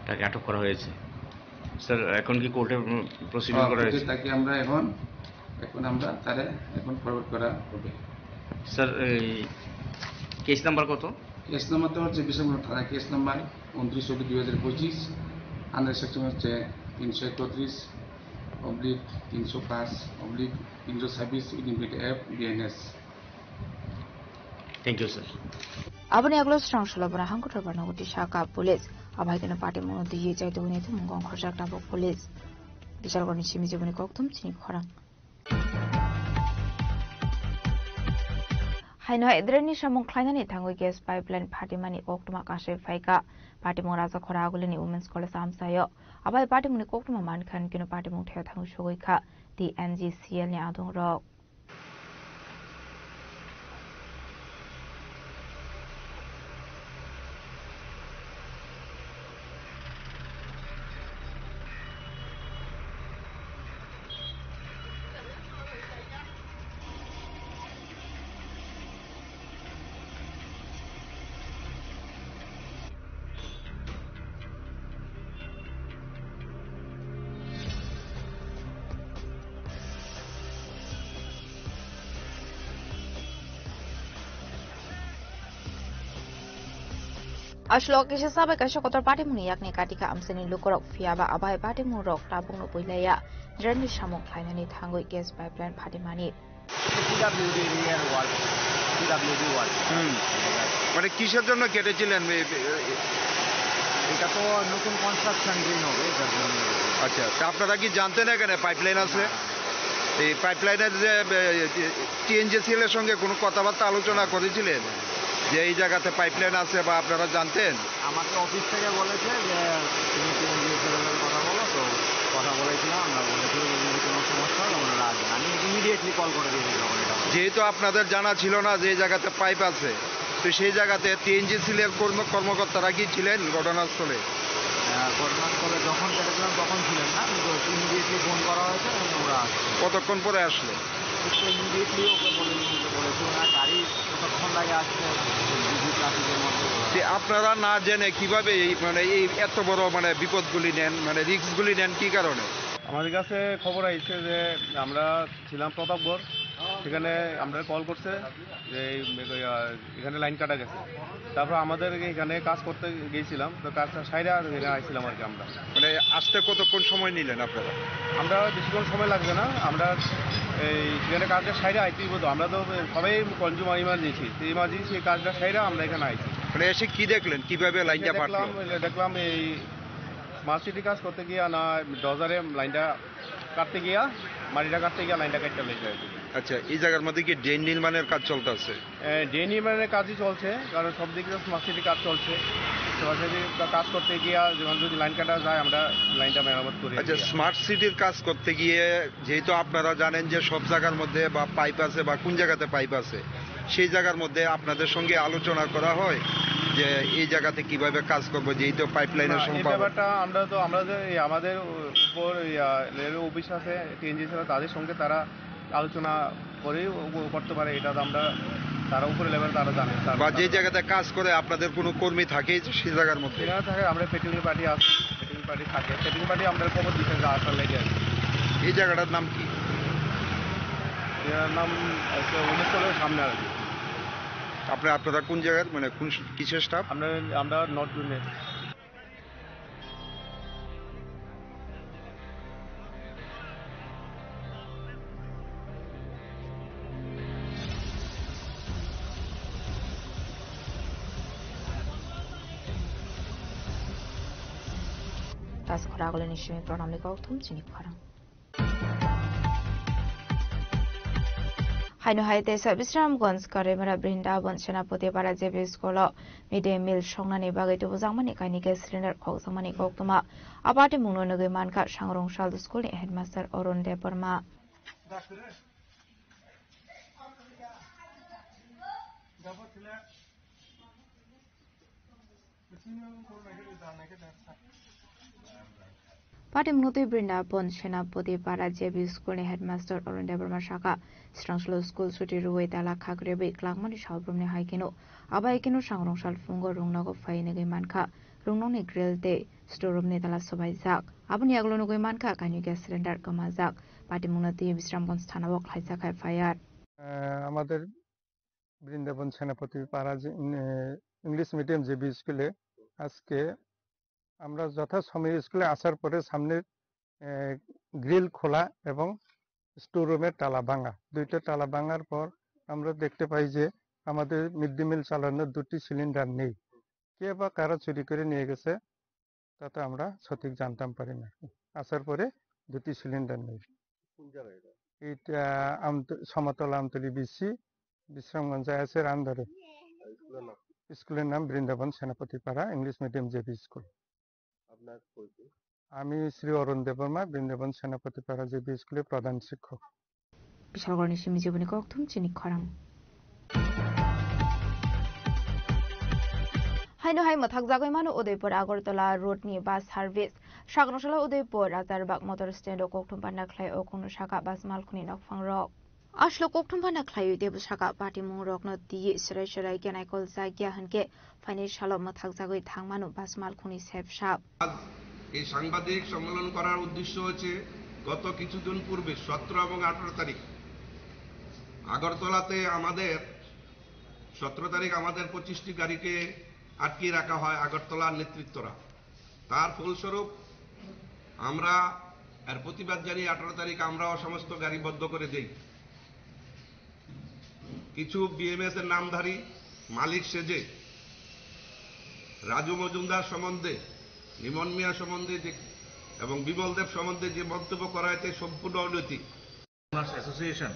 S10: তাকে আটক করা হয়েছে স্যার এখন কি কোর্টে প্রসিডিং করা হয়েছে
S13: তাকে আমরা এখন আমরা তারে এখন ফরওয়ার্ড করা হবে
S10: স্যার এই কেস নাম্বার কত
S13: কেস নাম্বারটা হচ্ছে বিশ্বনাথ থানা কেস নাম্বার 29/2025 আন্ডার সেকশন হচ্ছে 331/305/326 ইনভিট of BNS
S10: thank you sir
S2: Abani Aglo Strong Shalabana Hankotor Banogoti Shaka Police, Abhagana Party Mono the Yajai to Winnetum Gong Horjak Tabo Police. The Shalgoni Shimizuni Koktum Chini Horang. Haino Edreni Shamong Kleinani Tango Gas Pipeline Patimani Oktuma Kashe Faika, Patimon Raza Koragulini Women's College Amsayo, Abai Patimuni Oktuma Mankan, Kino Patimon Tetango Shoika, the NGCL Adong Rock. Ashlok kisah sahabat kasih kotor party muni yakni katika amseni lukorok fiaba abai party murok tabung no puilaya jerni shamok kainani thangoi gas pipeline party mani
S14: PWD real world PWD world
S6: মানে কিসের জন্য কেটেছিলেন
S14: এটা তো নতুন construction drain হবে এটার জন্য
S6: আচ্ছা তা আপনারা কি জানতেন এখানে পাইপলাইন আছে এই পাইপলাইনের যে টিএনজিসিএল এর সঙ্গে কোনো কথাবার্তা আলোচনা করেছিলেন যে এই জায়গাতে পাইপলাইন আছে বা আপনারা জানতেন
S14: আমাকে অফিস থেকে বলেছে যে তুমি টিএনজিসিএল এর কথা বলো তো কথা বলেছিলাম আমরা বলেছিলাম যদি কোনো সমস্যা হয় আমরা আসবেন আমি ইমিডিয়েটলি কল করে দিয়েছিলাম
S6: যেহেতু আপনাদের জানা ছিল না যে এই জায়গাতে পাইপ আছে তো সেই জায়গাতে টিএনজিসিএল এর কর্মকর্তারা কি ছিলেন ঘটনাস্থলে
S14: ঘটনাস্থলে যখন কেটেছিলাম তখন ছিলেন না কিন্তু ইমিডিয়েটলি ফোন করা হয়েছে ওরা আসছে
S6: কতক্ষণ পরে আসলো
S14: ইমিডিয়েটলি ওকে বলেছি ওনার গাড়ি কতক্ষণ লাগে আসছে ট্রাফিকের মধ্যে
S6: আপনারা না জেনে কিভাবে এই মানে এই এত বড় মানে বিপদগুলি নেন মানে রিস্কগুলি নেন কি কারণে
S16: আমাদের কাছে খবর আইছে যে আমরা ছিলাম প্রতাপগড় সেখানে আমরা কল করছে যে এখানে লাইন কাটা গেছে তারপর আমাদের এখানে কাজ করতে গিয়েছিলাম তো কাজটা সাইডে এখানে আইছিলাম আর কি আমরা
S6: মানে আসতে কতক্ষণ সময় নিলেন আপনারা
S16: আমরা বেশিক্ষণ সময় লাগবে না আমরা এই সেখানে কাজটা সাইডে আইতেই বলতো আমরা তো সবাই কনজিউমার ইমার্জেন্সি এই কাজটা সাইডে আমরা এখানে আইছি
S6: মানে এসে কি দেখলেন কিভাবে লাইনটা ফাটলো
S16: দেখলাম এই স্মার্ট সিটি কাজ করতে গিয়া না ডজারে লাইনটা কাটতে গিয়া মাটিটা কাটতে গিয়া লাইনটা কাটতে লেগে
S6: আচ্ছা এই জায়গার মধ্যে কি ড্রেন নির্মাণের কাজ চলতেছে
S16: ড্রেন নির্মাণের কাজই চলছে কারণ সব দিকে স্মার্ট সিটি কাজ চলছে স্মার্ট সিটি কাজ করতে গিয়া যেমন যদি লাইন কাটা যায় আমরা লাইনটা মেরামত করি
S6: আচ্ছা স্মার্ট সিটির কাজ করতে গিয়ে যেহেতু আপনারা জানেন যে সব জায়গার মধ্যে বা পাইপ আছে বা কোন জায়গাতে পাইপ আছে সেই জায়গার মধ্যে আপনাদের সঙ্গে আলোচনা করা হয় যে এই জায়গাতে কিভাবে কাজ করবো যেহেতু পাইপলাইনের
S16: সম্পর্ক ব্যাপারটা আমরা যে আমাদের উপর রেলওয়ে অফিস আছে টিএনজিসি তাদের সঙ্গে তারা আলোচনা করে করতে পারে এটা তো আমরা তারা উপরে লেভেল তারা জানে
S6: বা যে জায়গাতে কাজ করে আপনাদের কোনো কর্মী থাকে সেই জায়গার মধ্যে
S16: থাকে আমরা পেট্রোলিং পার্টি আছে পেট্রোলিং পার্টি থাকে পেট্রোলিং পার্টি আমরা খবর দিতে আসার লেগে আছে
S6: এই জায়গাটার নাম কি
S16: এর নাম অনুষ্ঠানের সামনে আর কি
S6: আপনারা কোন জায়গার মানে কোন কিসের স্টাফ
S16: আমরা নর্থ জোনের
S2: Tas koragole nishimi pranamli gautam chini kharang Haino haite Bisramganj Karimara Brindaban Senapati para JB School midday meal songnani bagai tu bujangmani kaini gas cylinder khoksamani koktuma abati mungno nagi manka Sangrong Shal School ni headmaster Arun Deparma Party Munuti Brindabon Senapati para JB School ni headmaster Arun Deparma Shaka Strangslo School Suti Ruwe Tala Khagrebe Klagmani Shalbrumni Haikino Abaikino Sangrong Shal Fungo Rungnago Fainegi Manka Rungnoni Grill Te Storeroom ni Tala Sobai Zak Abuni Aglono Goi Manka Kaini Gas Cylinder Kamazak Party Munuti Bisramganj Thanawok Haisakai Fire
S18: আমাদের বৃন্দাবন সেনাপতি পাড়া English medium JB স্কুলে আজকে আমরা যথাসময়ে স্কুলে আসার পরে সামনের গ্রিল খোলা এবং স্টোর রুমের তালা ভাঙা দুইটা তালা ভাঙার পর আমরা দেখতে পাই যে আমাদের মিড ডে মিল চালানোর দুটি সিলিন্ডার নেই কে বা কারা চুরি করে নিয়ে গেছে তাতে আমরা সঠিক জানতাম পারি না আসার পরে দুটি সিলিন্ডার নেই এটা সমতল আমতলি বিসি বিশ্রামগঞ্জ আছে আন্দারে। স্কুলের নাম Brindaban Senapatipara English medium JB school.
S3: আপনার পরিচয়?
S18: আমি শ্রী অরুণ দেববর্মা, বৃন্দাবন সেনাপতিপাড়া জেবি স্কুলের প্রধান শিক্ষক।
S2: বিশালগড়নি সিমি জীবনী কক্থুম চিনি খরাং হাইনো হাই মথাক জাগৈ মানো উদয়পুর আগরতলা रोडनि बास सार्भिस सागनसला उदयपुर राजारबाग मटर स्टैंड कक्थुम पान्ना खलाय अखुनु साका बास मालखुनि नखफां रक आसलो कक्थुम पान्ना खलाय देबु साका पार्टी मुं रकनो दिये सराय सराय गेनायकल जागिया हनके फाइनेंशियल मथाक जागै थांमानो बास मालखुनि सेफसाब।
S6: এই সাংবাদিক সম্মেলন করার উদ্দেশ্য হচ্ছে গত কিছুদিন পূর্বে 17 এবং 18 তারিখ আগরতলাতে আমাদের 17 তারিখ আমাদের 25টি গাড়িকে আটকে রাখা হয় আগরতলার নেতৃত্বরা। তার ফলস্বরূপ আমরা এর প্রতিবাদ জানিয়ে 18 তারিখ আমরাও সমস্ত গাড়ি বন্ধ করে দেই। কিছু বিএমএস এর নামধারী মালিক সেজে রাজু মজুমদার সম্বন্ধে, নিমন মিয়া সম্বন্ধে এবং বিমল দেব সম্বন্ধে যে মন্তব্য করা হয়েছে সম্পূর্ণ অনৈতিক।
S17: অ্যাসোসিয়েশন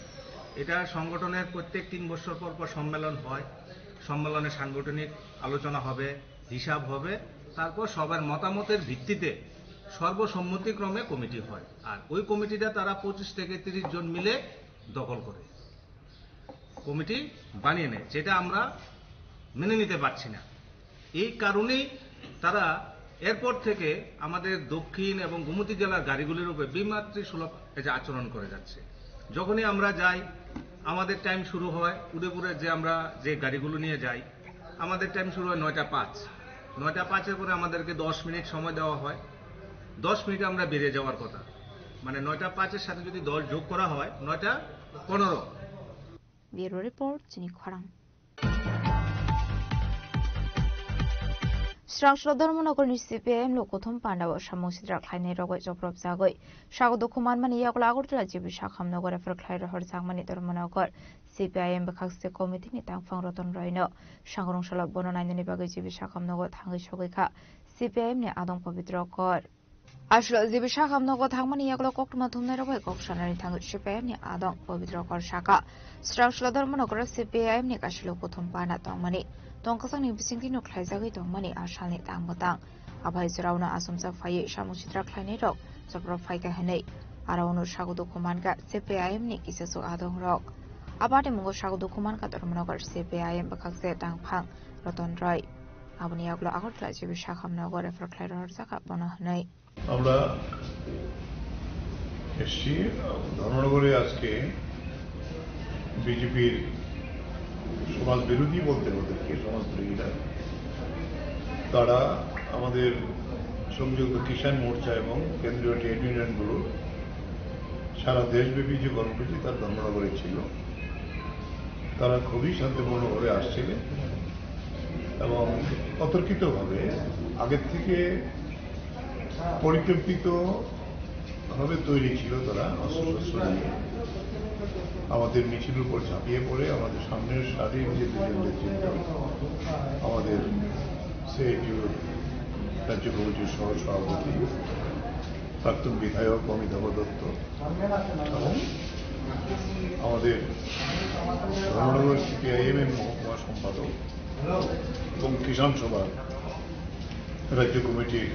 S17: এটা সংগঠনের প্রত্যেক 3 বছর পর পর সম্মেলন হয়। সম্মেলনে সাংগঠনিক আলোচনা হবে, হিসাব হবে, তারপর সবার মতামতের ভিত্তিতে সর্বসম্মতিক্রমে কমিটি হয়। আর ওই কমিটিটা তারা 25 থেকে 30 জন মিলে দখল করে কমিটি বানিয়ে নেয়, যেটা আমরা মেনে নিতে পারছি না। এই কারণেই তারা এরপর থেকে আমাদের দক্ষিণ এবং গোমতী জেলার গাড়িগুলির উপরে বিমাতৃসুলভ আচরণ করে যাচ্ছে। যখনই আমরা যাই আমাদের টাইম শুরু হয়, উদয়পুরে আমরা যে গাড়িগুলো নিয়ে যাই আমাদের টাইম শুরু হয় 9টা 5। 9টা 5-এর পরে আমাদেরকে 10 মিনিট সময় দেওয়া হয়। 10 মিনিটে আমরা বেরিয়ে যাওয়ার কথা, মানে 9টা 5-এর সাথে যদি 10 যোগ করা হয় 9টা 15।
S2: ব্যুরো রিপোর্ট চিনি খরাং। स्रांसला धर्मनगरनि CPIM लोकथम पान्डाव सामुसिद्रा खायनाय रगय जब्रब जागै सागद खुमानमानि यागला आगरतला जिबि साखामनगर एफर खाय रहर जागमानि धर्मनगर CPIM बखासे कमिटिनि तांफां रतन रायनो सांग्रंसला बननायनि बागै जिबि साखामनगर थाङै सगैखा CPIM नि आदं पवित्र कर आसलो जिबि साखामनगर थांमानि यागला कक्टमा थुमनाय रगय कक्सानानि थाङै CPIM नि आदं पवित्र कर साका स्रांसला धर्मनगर CPIM नि गासिलो प्रथम पाना तंमानि तंकासांनि बिसिंथि नुख्लायजागै दंमानि आसालनि तांबतां आभाय जरावनो आसमसा फायै सामुसिद्रा खायनाय रग जब्रब फायगा हनै आरावनो सागद खुमानगा CPIM नि किसेसु आदं रग आबादे मुंगो सागद खुमानगा धर्मनगर CPIM बखासे तांफां रतन राय आबनि यागलो आगरतला जिबि साखामनगर एफर खायरहर जाका बना हनै
S22: আমরা এসছি ধর্মনগরে আজকে বিজেপির সমাজ বিরোধী বলতে ওদেরকে সমাজ বিরোধীরা তারা আমাদের সংযুক্ত কিষাণ মোর্চা এবং কেন্দ্রীয় ট্রেড ইউনিয়নগুলো সারা দেশব্যাপী যে কর্মসূচি তার ধর্মনগরে ছিল। তারা খুবই শান্তিপূর্ণভাবে আসছিলেন এবং অতর্কিতভাবে আগের থেকে পরিকল্পিতভাবে তৈরি ছিল। তারা অস্ত্রশস্ত্র নিয়ে আমাদের মিছিলের উপর ঝাঁপিয়ে পড়ে আমাদের সামনের সারির যে দুজন নেতৃত্ব আমাদের সিআইটিউর রাজ্য কমিটির সহ সভাপতি প্রাক্তন বিধায়ক অমিতাভ দত্ত এবং আমাদের ধর্মনগর CPIM এর মহকুমা সম্পাদক এবং কিষাণ সভার রাজ্য কমিটির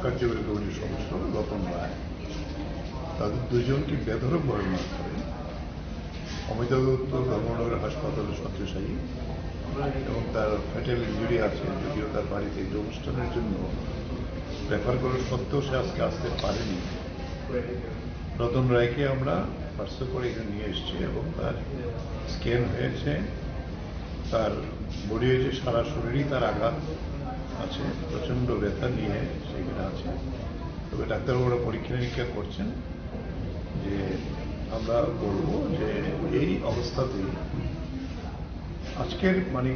S22: কার্যকরী কমিটির সদস্য রতন রায়, তাদের দুজনকে বেধড়কভাবে মার করে অমিতাভ দত্ত ধর্মনগর হাসপাতালে শয্যাশায়ী এবং তার ফ্যাটাল ইনজুরি আছে। যদিও তার বাড়িতে একটি অনুষ্ঠানের জন্য রেফার করার সত্ত্বেও সে আজকে আসতে পারেনি। রতন রায়কে আমরা পার্সেল করে এখানে নিয়ে এসেছি এবং তার স্ক্যান হয়েছে, তার বডি হয়েছে, সারা শরীরই তার আঘাত আছে, প্রচণ্ড ব্যথা নিয়ে সেখানে আছে। তবে ডাক্তারবাবুরা পরীক্ষা নিরীক্ষা করছেন যে আমরা বলবো যে এই অবস্থাতে আজকের মানে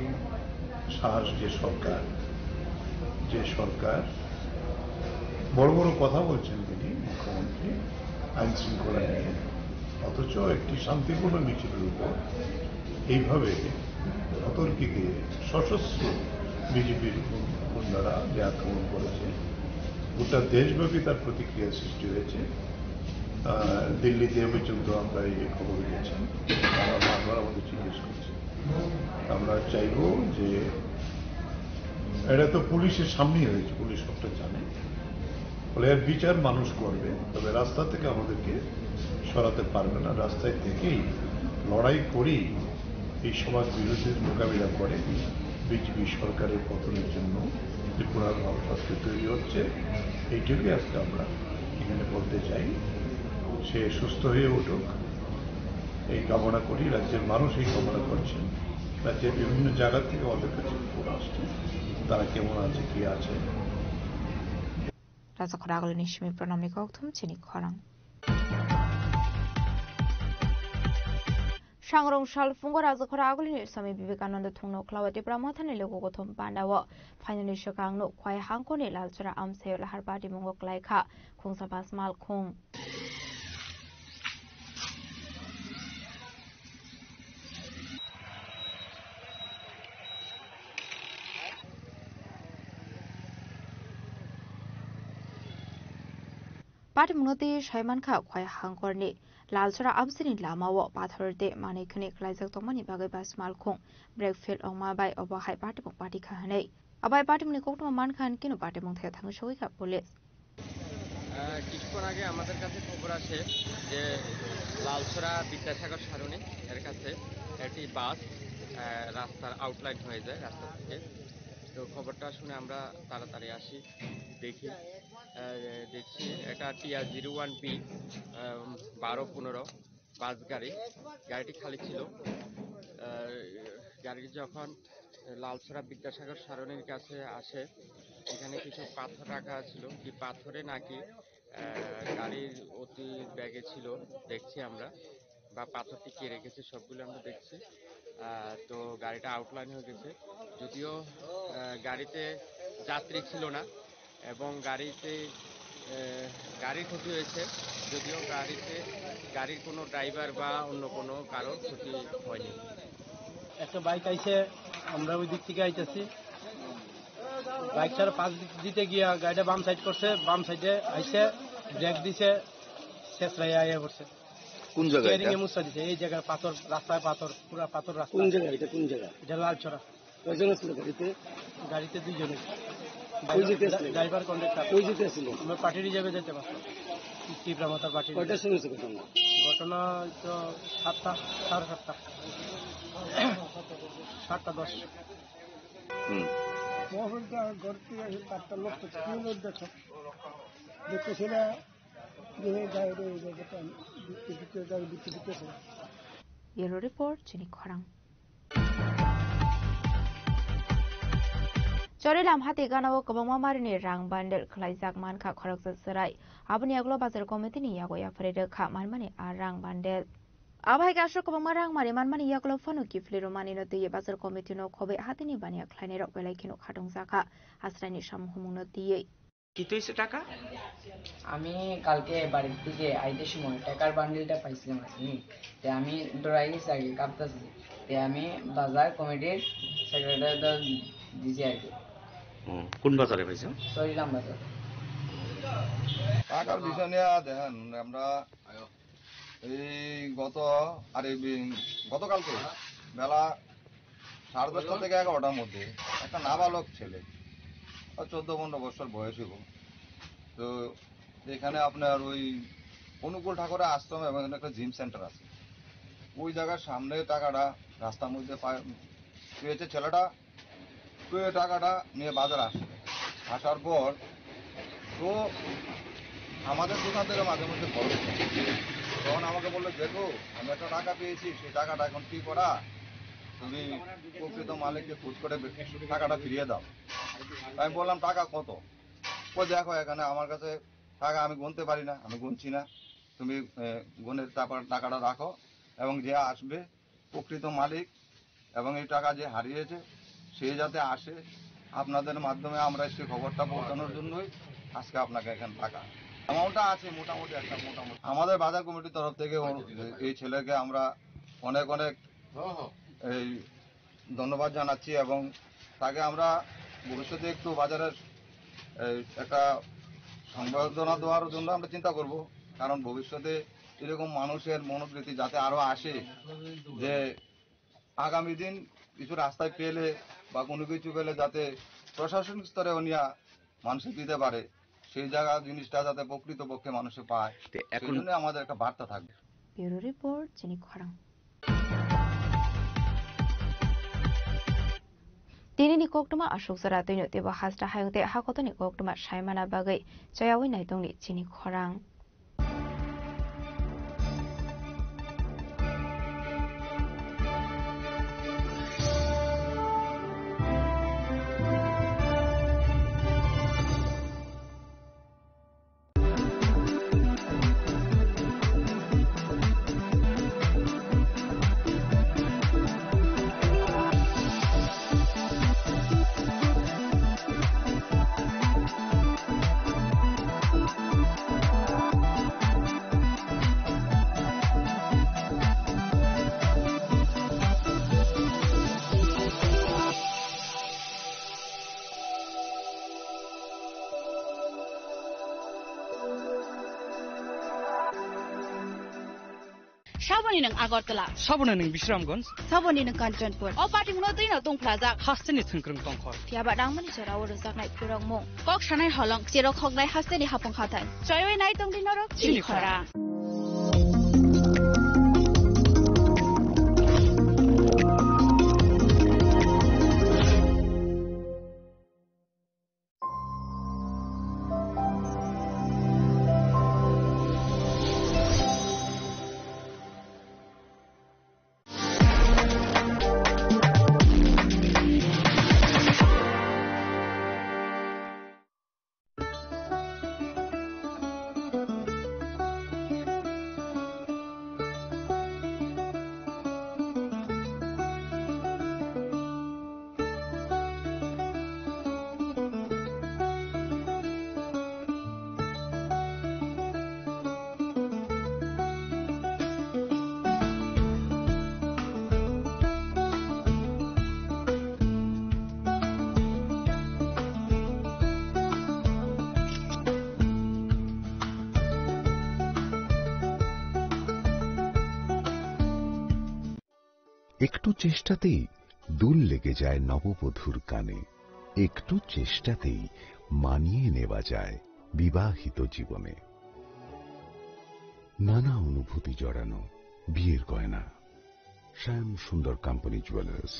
S22: সাহস যে সরকার বড় বড় কথা বলছেন তিনি মুখ্যমন্ত্রী আইন শৃঙ্খলা নিয়ে, অথচ একটি শান্তিপূর্ণ মিছিলের উপর এইভাবে অতর্কিতে সশস্ত্র বিজেপির গুন্ডারা যে আক্রমণ করেছে, গোটা দেশব্যাপী তার প্রতিক্রিয়া সৃষ্টি হয়েছে। দিল্লিতে পর্যন্ত আমরা এই খবর পেয়েছি, বারবার আমাদের জিজ্ঞেস করছি। আমরা চাইবো যে এটা তো পুলিশের সামনেই হয়েছে, পুলিশ সবটা জানে, ফলে এর বিচার মানুষ করবে। তবে রাস্তা থেকে আমাদেরকে সরাতে পারবে না, রাস্তায় থেকেই লড়াই করেই এই সমাজ বিরোধীর মোকাবিলা করে বিজেপি সরকারের পতনের জন্য ত্রিপুরার ভারতবর্ষে তৈরি হচ্ছে। এইটুকুই আজকে আমরা এখানে বলতে চাই। সে সুস্থ হয়ে উঠুক এই কামনা করি, রাজ্যের মানুষ এই কামনা করছেন। রাজ্যের বিভিন্ন জায়গা থেকে আমাদের কাছে খবর আসছে তারা কেমন আছে, কি আছে।
S11: রাজাখরাগলিনী সিমি প্রণামী কক্থম চিনি খরাং सांग्रं साल फुंग राजखरा आगुलिनि स्वामी विवेकानंद थुंनो क्लावति ब्रह्मथानि लोगो गथम पांडाव फाइनली शकांगनो ख्वाय हांकोनि लालचरा आमसे लाहार बादि मुंगक लायखा खुंसा पास माल खुं बादि मुंगति सायमानखा ख्वाय हांकोरनि लालचरा आमसिनि लामाव पाथरदे मानिखनि क्लाइजक तंमानि बागै बास मालखुं ब्रेकफिल्ड अमा बाय अबाहाय पाटिमुक पाटि खाहनै अबाय पाटिमुनि कोकटमा मानखान किनु पाटिमुक थाया थाङो सौइखा पुलिस
S12: কিছুক্ষণ আগে আমাদের কাছে খবর আসে যে লালছড়া বিদ্যাসাগর সারণী এর কাছে একটি বাস রাস্তার আউটলাইন হয়ে যায় রাস্তা থেকে। তো খবরটা শুনে আমরা তাড়াতাড়ি আসি, দেখছি এটা TR01P 1215 বাস গাড়ি। গাড়িটি খালি ছিল। গাড়িটি যখন লালছড়া বিদ্যাসাগর সারণীর কাছে আসে, এখানে কিছু পাথর রাখা ছিল, কি পাথরে নাকি গাড়ির অতি ব্যাগে ছিল দেখছি আমরা, বা পাথরটি কে রেখেছে সবগুলো আমরা দেখছি। তো গাড়িটা আউটলাইন হয়ে গেছে, যদিও গাড়িতে যাত্রী ছিল না এবং গাড়ির ক্ষতি হয়েছে, যদিও গাড়ির কোনো ড্রাইভার বা অন্য কোনো কারোর ক্ষতি হয়নি।
S5: একটা বাইক আইছে, আমরা ওই দিক থেকে আইতেছি, বাইকটার পাশ দিতে গিয়া গাড়িটা বাম সাইড করছে, বাম সাইডে আইসে ব্রেক দিছে, শেষ রায় আইয়া পড়ছে।
S19: কোন জায়গায়
S5: স্টিয়ারিং এ মুছা দিছে, এই জায়গায় পাথর, রাস্তায় পাথর, পুরা পাথর রাস্তা।
S19: কোন জায়গা এটা, কোন জায়গা
S5: এটা লালছড়া।
S19: কয়জন ছিল গাড়িতে?
S5: গাড়িতে 2 জন,
S19: ড্রাইভার
S5: কন্ডাক্টর।
S19: কই যেতে ছিল?
S5: আমরা পার্টি রিজার্ভে যেতে পারতাম, তীব্রামাতার পার্টি।
S19: কয়টার সময় হয়েছে ঘটনা?
S5: ঘটনা তো 7টা, 7:30, 7:10। মহলটা ঘর থেকে 7টা লোক দেখো দেখতেছিল যে গাড়ি দিতেছে।
S11: Bureau Report Chini Khorang Chorilam hati ganawo kabangma marini rang bandel khlaijak manka khoraksa serai aboni aglo bazar committee ni yago yafrede kha manmani arang bandel Abai gasho kabangma rang mari manmani yaglo phonu kifliro manino tiye bazar committee no khobe hatini bania khlaini rok belai khino khatong jaka hasrani samhumungno tiye
S12: কি হইছে টাকা?
S20: আমি কালকে বাড়ির থেকে আইতে সময় টাকার বান্ডিলটা পাইছিলাম আসেনি, তো আমি ডরাই গেছি, আগে কাঁপতেছি, তো আমি বাজার কমিটির সেক্রেটারি দিছি আর কি।
S10: কোন বাজারে পাইছো?
S20: সরিলাম বাজার।
S21: টাকার বিষয় নিয়ে দেখেন, আমরা এই গতকালকে বেলা 10:30 থেকে 11টার মধ্যে একটা নাবালক ছেলে, 14-15 বছর বয়স হইব, তো এখানে আপনার ওই অনুকূল ঠাকুরের আশ্রম এবং একটা জিম সেন্টার আছে, ওই জায়গার সামনে টাকাটা রাস্তার মধ্যে পেয়েছে ছেলেটা। পেয়ে টাকাটা নিয়ে বাজার আসার পর তো আমাদের দোকান থেকে মাঝে মধ্যে ফল তখন আমাকে বললো, দেখো আমি একটা টাকা পেয়েছি, সেই টাকাটা এখন কি করা, তুমি প্রকৃত মালিককে খোঁজ করে টাকাটা ফিরিয়ে দাও। আমি বললাম, টাকা কত? ও দেখো এখানে আমার কাছে টাকা আমি গুনতে পারি না, আমি গুনছি না, তুমি গুনে তারপর টাকাটা রাখো, এবং যে আসবে প্রকৃত মালিক এবং এই টাকা যে হারিয়েছে সে যাতে আসে, আপনাদের মাধ্যমে আমরা সেই খবরটা পৌঁছানোর জন্যই আজকে আপনাকে এখানে টাকা অ্যামাউন্টটা আছে মোটামুটি একটা মোটামুটি। আমাদের বাজার কমিটির তরফ থেকে এই ছেলেকে আমরা অনেক অনেক এই ধন্যবাদ জানাচ্ছি, এবং তাকে আমরা ভবিষ্যতে একটু বাজারের একটা সংবর্ধনা দেওয়ার জন্য আমরা চিন্তা করব, কারণ ভবিষ্যতে এরকম মানুষের মনোবৃত্তি যাতে আরো আসে, যে আগামী দিন কিছু রাস্তায় পেলে বা কোনো কিছু পেলে যাতে প্রশাসনিক স্তরে উনিয়া মানুষে দিতে পারে, সেই জায়গা জিনিসটা যাতে প্রকৃতপক্ষে মানুষে পায়, সেই জন্য আমাদের একটা বার্তা থাকবে।
S2: ব্যুরো রিপোর্ট, চিনি খরাং। दिनैनि कोक्टमा अशोक जरा दैनो तेबो हाजरा हायंते हाकतनि कोक्टमा सायमाना बागै जयावै नायदंनि चिनि खरां।
S1: साबोनी नों आगरतला
S15: साबोना नों बिश्रामगंज
S1: साबोनी नों कांचनपुर अ पार्टिमुनो दैनो दंफ्लाजा
S15: हास्तेनि थंख्रों तंखर
S1: थियाबा दांमनि जराव रोजाकनाय फुरंमु कक सानाय हलं जेरो खगनाय हास्तेनि हाफं खाथाय जयवे नाय दंदि नरक चिनि खरा
S23: একটু চেষ্টাতেই দুল লেগে যায় নববধূর কানে, একটু চেষ্টাতেই মানিয়ে নেওয়া যায় বিবাহিত জীবনে। নানা অনুভূতি জড়ানো বিয়ের গয়না। শ্যাম সুন্দর company jewellers.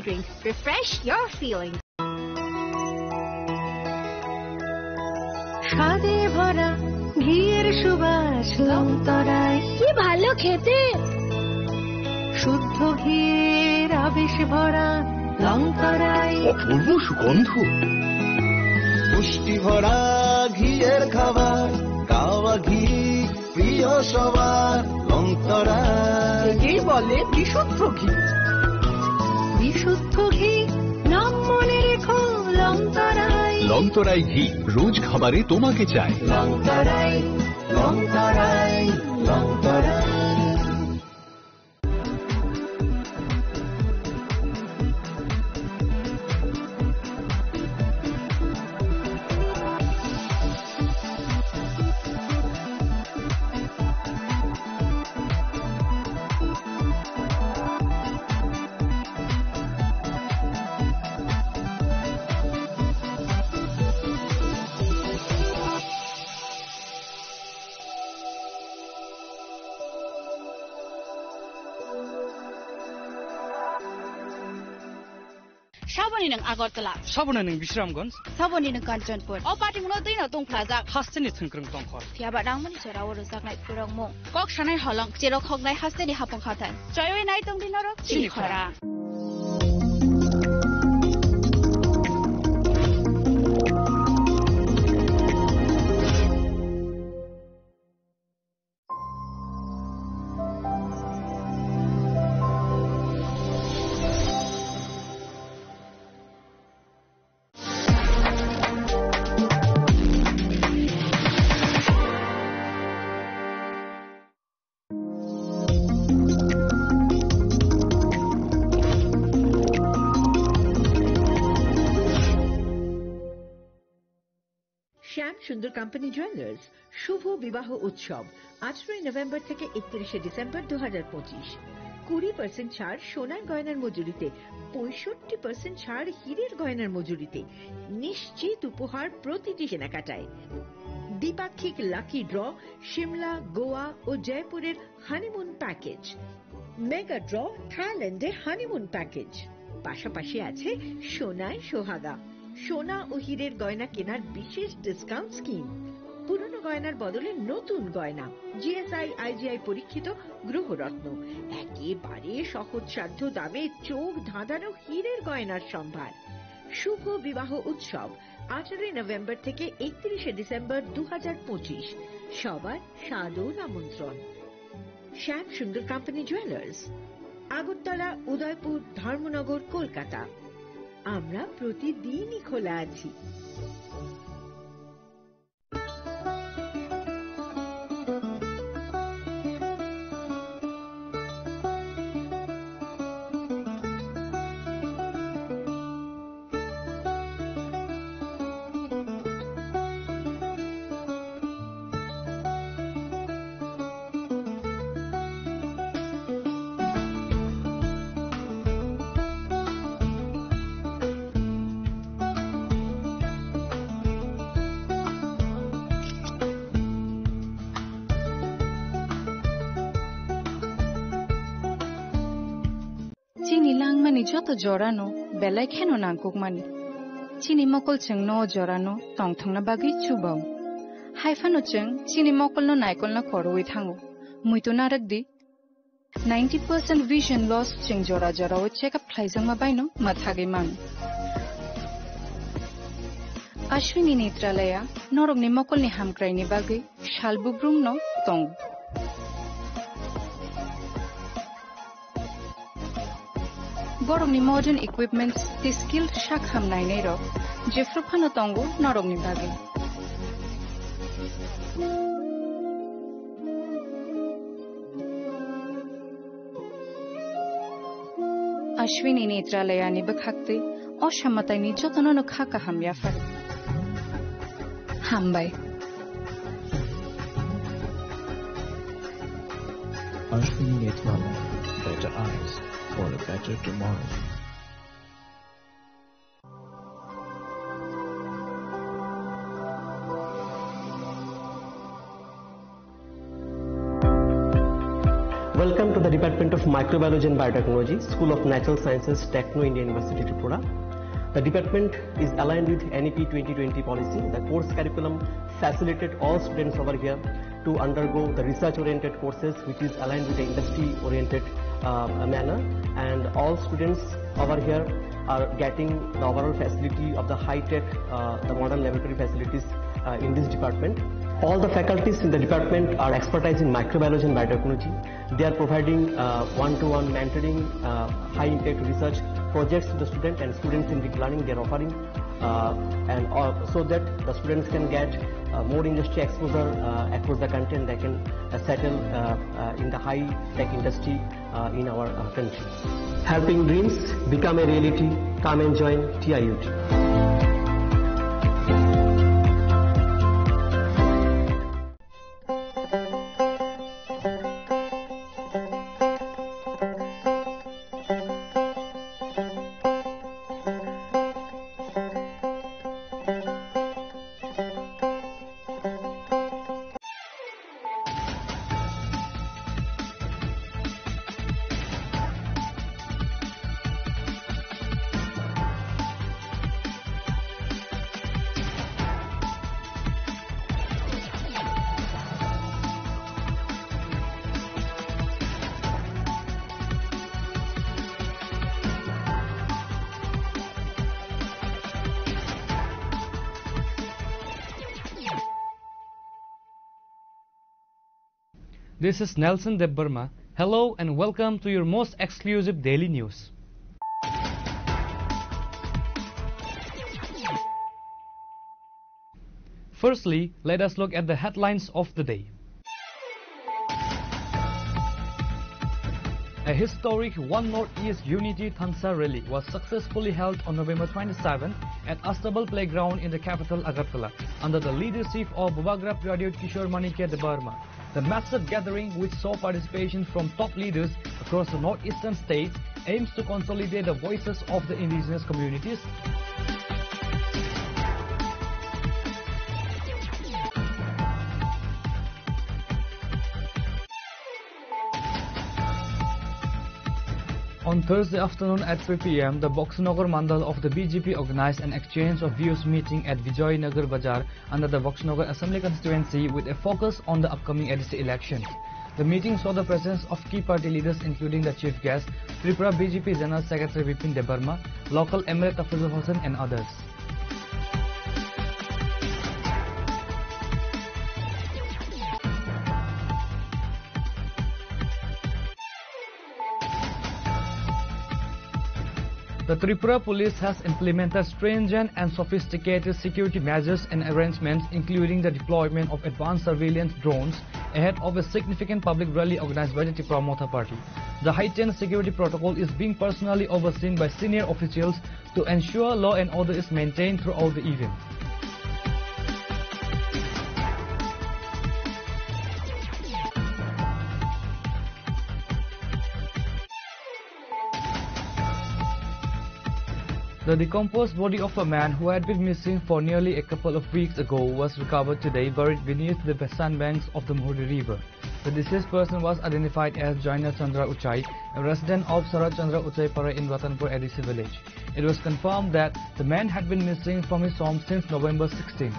S1: Drinks refresh your feelings.
S8: স্বাদে ভরা ঘিয়ের সুবাস লংতরায়
S1: কি ভালো খেতে,
S8: শুদ্ধ ঘিয়ের আবেশ ভরা লংতরায়
S23: অপূর্ব সুগন্ধ,
S24: পুষ্টি ভরা ঘিয়ের খাবার, গাওয়া ঘি প্রিয় সবার লংতরায়।
S8: একেই বলে বিশুদ্ধ ঘি। বিশুদ্ধ ঘি নাম মনে রেখো লংতরাই।
S23: লংতরাই ঘি রোজ খাবারে তোমাকে চাই।
S24: লংতরাই লংতরাই লংতরাই।
S1: Saboni ng Agartala.
S15: Sabona ning Bishramganj.
S1: Saboni ng Kanchanpur. O pati mo din na tong plaza.
S15: Hasteni thungkrung tongkhor.
S1: Tiaba dang mani chara wor saknai purong mo. Kok sanai holong chero khognai hasteni hapong khatan. Joyoi nai tong din ro chini khora.
S8: শ্যাম সুন্দর company jewellers শুভ বিবাহ উৎসব 18 November থেকে 31 December 2025 20% ছাড় সোনার গয়নার মজুরিতে 65% ছাড় হীরের গয়নার মজুরিতে নিশ্চিত উপহার প্রতিটি কেনাকাটায় দ্বিপাক্ষিক লাকি ড্র শিমলা গোয়া ও জয়পুরের হানিমুন প্যাকেজ মেগা ড্র থাইল্যান্ডে হানিমুন প্যাকেজ পাশাপাশি আছে সোনায় সোহাগা সোনা ও হীরের গয়না কেনার বিশেষ ডিসকাউন্ট স্কিম পুরনো গয়নার বদলে নতুন গয়না জিএসআই আইজিআই পরীক্ষিত গ্রহরত্ন একেবারে সহজসাধ্য দামে চোখ ধাঁধানো হীরের গয়নার সম্ভার শুভ বিবাহ উৎসব 18 নভেম্বর থেকে 31 ডিসেম্বর 2025 সবার সাদর আমন্ত্রণ শ্যাম সুন্দর কোম্পানি জুয়েলার্স আগরতলা উদয়পুর ধর্মনগর কলকাতা আমরা প্রতিদিনই খোলা আছি
S4: Chini langmani joto jorano belai kheno nangkukmani. Chini mokol cheng no jorano tongthangna bagi chubao. Haifano cheng chini mokol no naikol na koroi thango. Muito narakdi 90% vision loss cheng jora jorao check up thlaijang ma baino mathage mang. Ashwini Netralaya norogni mokol ni hamkraini bagi shalbubrum no tong. Borogni modern equipments the skilled shakham nainai ro jefrufano tongo norogni bagi Ashwini Netralaya ni bakhakte oshammatai ni jotono no khaka hamya far hambai
S7: Ashwini Netralaya better eyes for a better tomorrow.
S9: Welcome to the Department of Microbiology and Biotechnology, School of Natural Sciences, Techno India University, Tripura. The department is aligned with NEP 2020 policy. The course curriculum facilitated all students over here to undergo the research-oriented courses, which is aligned with the industry-oriented manner, and all students over here are getting the overall facility of the high-tech, the modern laboratory facilities in this department. All the faculties in the department are expertise in microbiology and biotechnology. They are providing one-to-one mentoring, high-impact research projects to the student, and students in deep learning they are offering, so that the students can get more industry exposure across the country, and they can settle in the high-tech industry in our country. Helping dreams become a reality. Come and join TIUT.
S15: This is Nelson Debbarma. Hello and welcome to your most exclusive daily news. Firstly, let us look at the headlines of the day. A historic One Northeast Unity Thansa rally was successfully held on November 27 at Astebal Playground in the capital Agartala under the leadership of Bubagra Graduate Kishore Manikya Debarma. The massive gathering, which saw participation from top leaders across the northeastern states, aims to consolidate the voices of the indigenous communities. On Thursday afternoon at 3 p.m., the Boxnagar Mandal of the BJP organized an exchange of views meeting at Vijaynagar Bazaar under the Boxnagar Assembly constituency with a focus on the upcoming ADC elections. The meeting saw the presence of key party leaders including the chief guest, Tripura BJP General Secretary Vipin Debarma, local Emirate Tafizul Hossain and others. The Tripura police has implemented stringent and sophisticated security measures and arrangements, including the deployment of advanced surveillance drones ahead of a significant public rally organized by the Tripura Motha Party. The heightened security protocol is being personally overseen by senior officials to ensure law and order is maintained throughout the event. The decomposed body of a man who had been missing for nearly a couple of weeks ago was recovered today, buried beneath the sandbanks of the Muhri River. The deceased person was identified as Jaina Chandra Uchai, a resident of Sarat Chandra Uchai Para in Ratanpur ADC village. It was confirmed that the man had been missing from his home since November 16.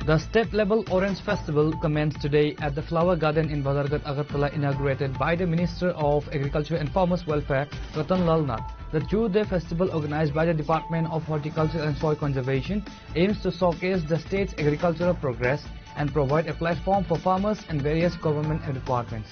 S15: The state-level Orange Festival commenced today at the Flower Garden in Bazargat, Agartala, inaugurated by the Minister of Agriculture and Farmers Welfare, Ratan Lal Nath. The 2-day festival, organized by the Department of Horticulture and Soil Conservation, aims to showcase the state's agricultural progress and provide a platform for farmers and various government departments.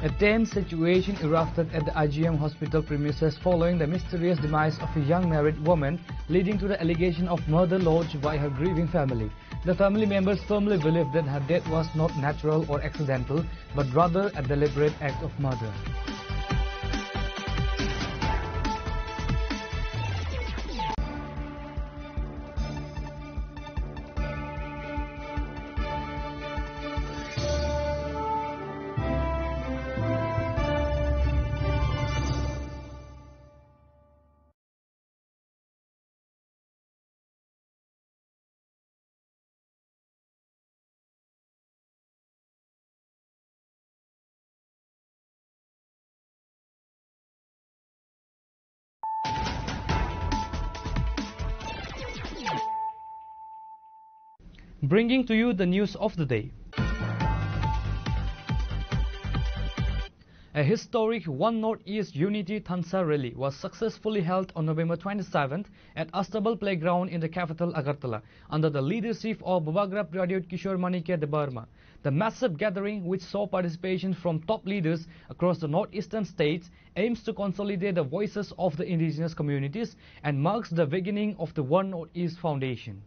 S15: A tense situation erupted at the IGM hospital premises following the mysterious demise of a young married woman, leading to the allegation of murder lodged by her grieving family. The family members firmly believe that her death was not natural or accidental, but rather a deliberate act of murder. Bringing to you the news of the day. A historic One Northeast Unity Thansa rally was successfully held on November 27th at Astebal Playground in the capital Agartala under the leadership of Bubagra Graduate Kishore Manikya Debarma. The massive gathering, which saw participation from top leaders across the northeastern states, aims to consolidate the voices of the indigenous communities and marks the beginning of the One Northeast Foundation.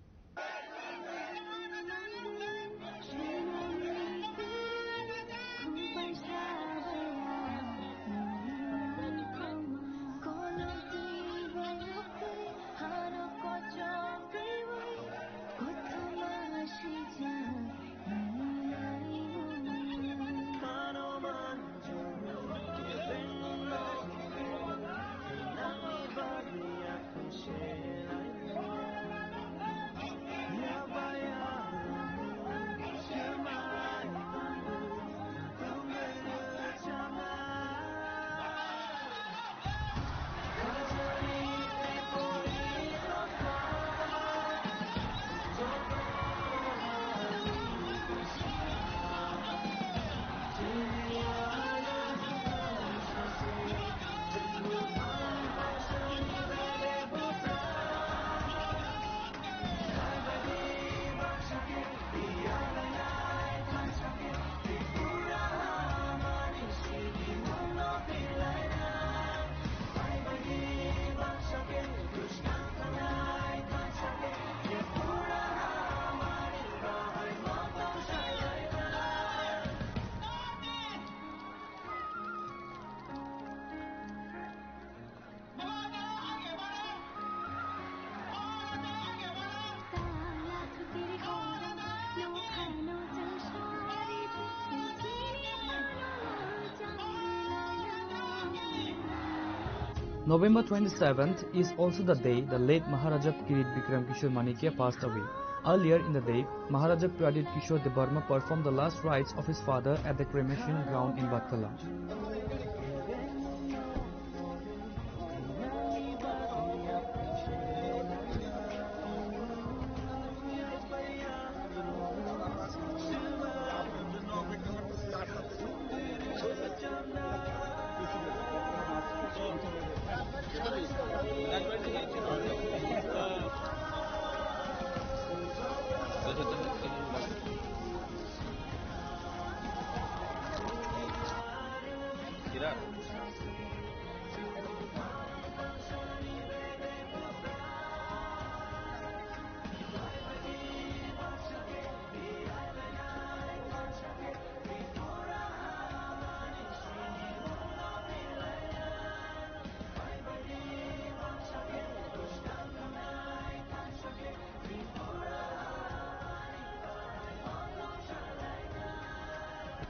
S15: November 27th is also the day the late Maharaja Kirit Bikram Kishore Manikya passed away. Earlier in the day, Maharaja Pradit Kishore Debarma performed the last rites of his father at the cremation ground in Battala.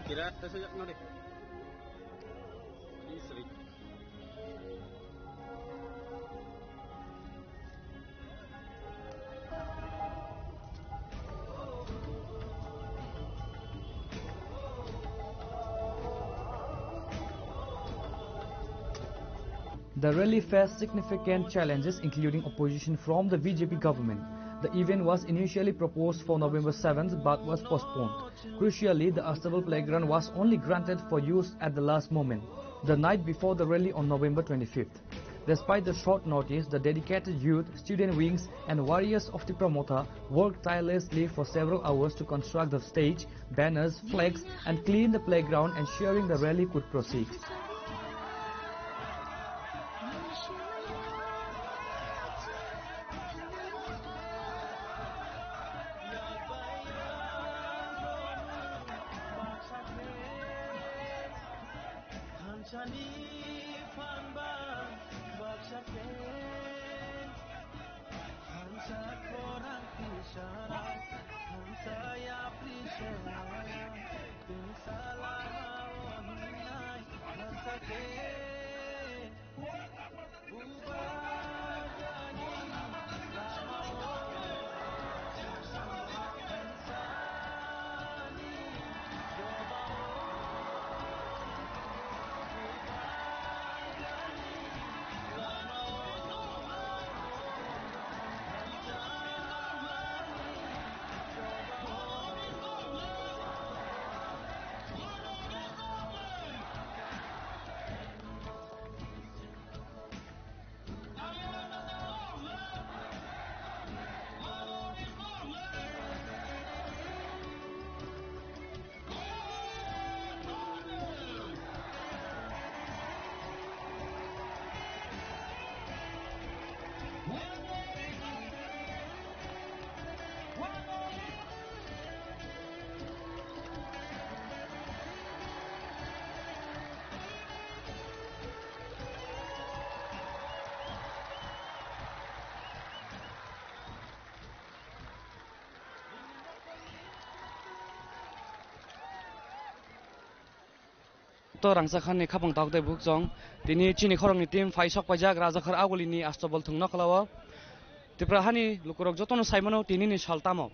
S19: Kira saya nak deh. Istri.
S15: The rally faced significant challenges including opposition from the BJP government. The event was initially proposed for November 7th but was postponed. Crucially, the Astable Playground was only granted for use at the last moment, the night before the rally on November 25th. Despite the short notice, the dedicated youth, student wings and warriors of the promoter worked tirelessly for several hours to construct the stage, banners, flags and clean the playground, ensuring the rally could proceed.
S3: To rangsakhani khapang tak de bukjong tini chini khorong ni team faisok pajak rajakhar agolini astobol thungna khlawa tiprahani lukurok jotono saimano tini ni saltamo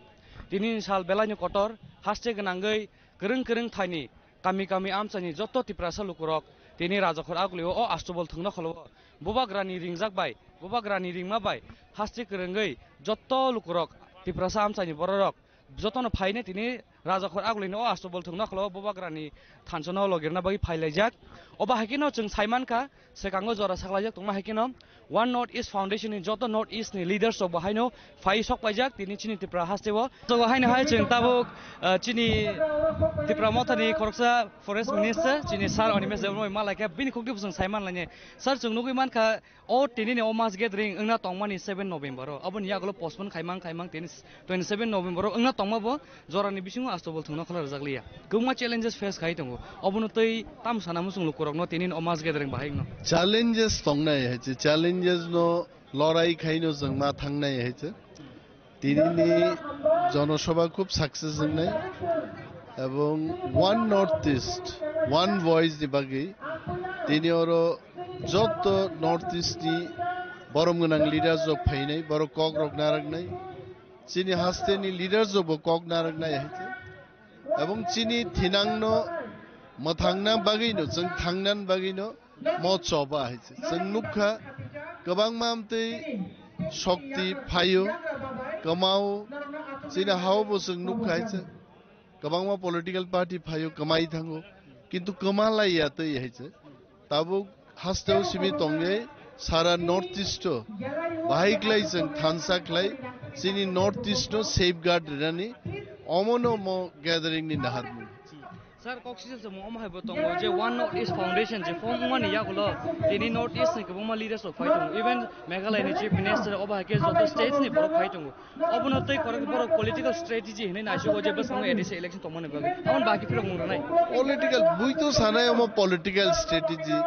S3: tini sal belani kotor haste gnangai kereng thaini kami amchani joto tiprasa lukurok tini rajakhar agolio o astobol thungna khlawa bobagrani ringjak bai bobagrani ringma bai haste kerengai joto lukurok tiprasa amchani bororok jotono phaine tini rajakhar agolini o astobol thungna khlawa bobagrani thansono logirna bagi phailajak oba hakino chung saimanka sekango jora saklajak tongma hakino One North East Foundation ni joto North East ni leaders so bahaino phai sok pajak tini chini tipra hastewo so bahaino hai chung tabuk chini tipra motani koroksa forest minister chini sar onimes demoi malaka bini khokdi busung saiman lane sar chung nugui manka o tini ne o mass gathering engna tongmani 7 November ro abon yaglo postpone khaimang tini 27 November ro engna tongmabo jorani bisingo astobol thungna khala rjakliya guma challenges face khai tongo obono tei tam sana musung lukurokno tini o mass gathering bahaigno
S13: challenges tongnai heche challenges no লড়াই খাইনো जों मा थांनाय हेचे तिनिनि जनसभा खूब success जोंनाय এবং one north east one voice দি বাকি তিনি ওর যত নর্থ ইস্টনি বরম গোনাং লিডার জব ফাইনাই বড় কক রক নারাগনাই চিনি হাস্তেনি লিডার জব কক নারাগনাय हायचे এবং চিনি থিনাংনো মথাংনা বাগैनो जों थांनान बागैनो मचबा हायचे जों नुखा गोबां मामतै शक्ति फायो कमाओ चिनि हावबो जों नुखा हायचे गोबां मा पॉलिटिकल पार्टी फायो कमाई थांगो किंतु कमालाया तै हायचे ताबो हास्तेव सिमि तंगे सारा नॉर्थ ईस्ट बाहायक्लाय जों थानसाक्लाय चिनि नॉर्थ ईस्ट सेफगार्ड रानी अमनो मो गैदरिंग नि नाहारमु
S3: सर कॉक्सिस से मोम है बतंग जे वन नॉर्थ ईस्ट फाउंडेशन जे फॉर्म वन या गुलो तिनी नॉर्थ ईस्ट ने कबमा leaders of fighting even Meghalaya ने चीफ मिनिस्टर ओबा के जो स्टेट्स ने बरो फाइटिंग अबनो तै करक बरो पॉलिटिकल स्ट्रेटजी हेने नासो जे बस संग एडिस इलेक्शन तमने बगे हमन बाकी फिर मुर नै
S13: पॉलिटिकल बुई तो सानाय म पॉलिटिकल स्ट्रेटजी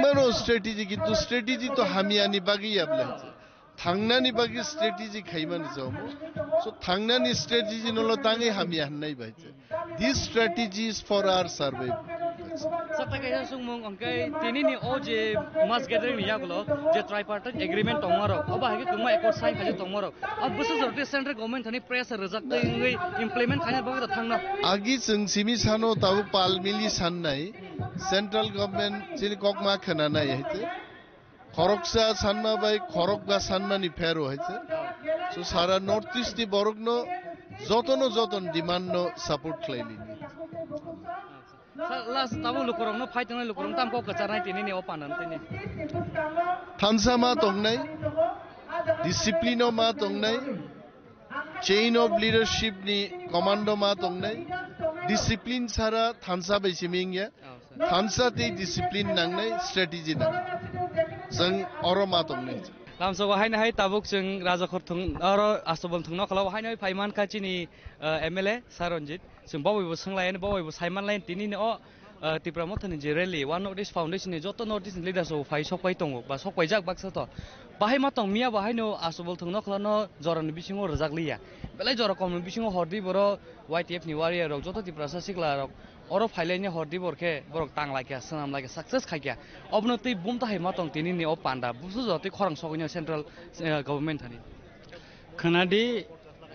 S13: मनो स्ट्रेटजी किंतु स्ट्रेटजी तो हामियानी बागी याबले थांगनानी बागी स्ट्रेटजी खाइमान जामो सो थांगनानी स्ट्रेटजी नलो तांगे हामिया हन्नाय बायचे this strategies for our survival
S3: सत्ताकै सुंगमंग अंकै तिनीनि ओ जे मास गैदरिंग यागलो जे ट्राइपार्टाइट एग्रीमेंट तंगमारो अब हागे कुमा एकॉर्ड साइन खाजे तंगमारो अब बस जरते सेंट्रल गवर्नमेंट थानि प्रेसर रजाक्तै इंगै इम्प्लिमेंट खाने बगे थांना
S13: आगि जों सिमि सानो ताबो पाल मिलि साननाय सेंट्रल गवर्नमेंट चिनि ककमा खनानाय हायचे खरकसा सानमा बाय खरकगा सानमानि फेरो हायचे सो सारा नॉर्थ ईस्ट नि बरगनो जतन डिमांड नो सपोर्ट खलायलिनि
S3: लास्ट ताबो लुकरंनो फाइटिंग लुकरंग तामको कचारनाय तिनीनि ओ पानन तिनी
S13: थानसा मा तंगनाय डिसिप्लिन मा तंगनाय चेन ऑफ लीडरशिप नि कमांडो मा तंगनाय डिसिप्लिन सारा थानसा बैसिमिंगया थानसा ते डिसिप्लिन नांनाय स्ट्रेटजी नां जों अरमा तंगनाय
S3: लामसो हायना हाय ताबुक जों राजाखर थं आरो आसबल थंना खलाव हायना फाइमान काचिनि एमएलए सारनजित जों बावैबो सोंलायन बावैबो साइमान लाइन तिनिनि अ तिप्रा मथनि जे rally one north east foundation नि जतो नॉर्थ ईस्ट लिडर्स अफ फाइ सकाय दङ बा सकाय जाक बाक्सा त बाहाय मा तंग मिया बाहायनो आसबल थंना खलानो जरन बिसिङो रजागलिया बेलाय जर कम बिसिङो हरदि बर वाइटीएफ नि वारियर रक जतो तिप्रा सासिकला रक अरो फाइलाइनि हरदि बरखे बरक टांग लागिया सनाम लागि सक्सेस खागिया अबनो तै बुमता हाय मा तंग तिनिनि अ पान्डा बुसु जति खरं सगैनो सेंट्रल गवर्नमेंट थानि
S6: खनादि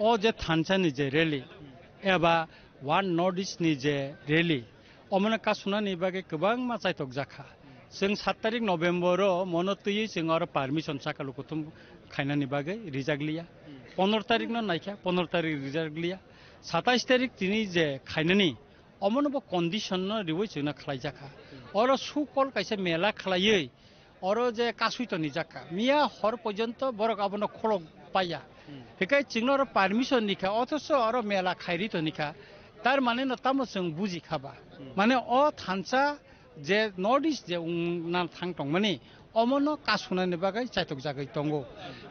S6: ओ जे थानसानि जे रेली एबा वन नॉर्थ ईस्ट नि जे रेली अमन कासुनानि बागे गोबां मा जायतक जाखा जों 7 तारिख नभेम्बर मनतयै जों आरो पारमिशन साकालु कुथुम खायनानि बागे रिजागलिया 15 तारिख न नायखा 15 तारिख रिजागलिया 27 तारिख तिनि जे खायनानि अमनबो कंडीशन न रिवै जोंना खलाय जाखा और सुकल कायसे मेला खलायै और जे कासुइतनि जाखा मिया हर पर्यंत बरक आबनो खलक पाया हेकाय चिंगनो पारमिशन निखा अथस और मेला खायरि तो निखा तार माने न ताम जों बुजि खाबा माने अ थानसा जे नॉर्थ ईस्ट जे नाम थांतं माने अमनो कासुनानि बागै चायतक जागै दंगो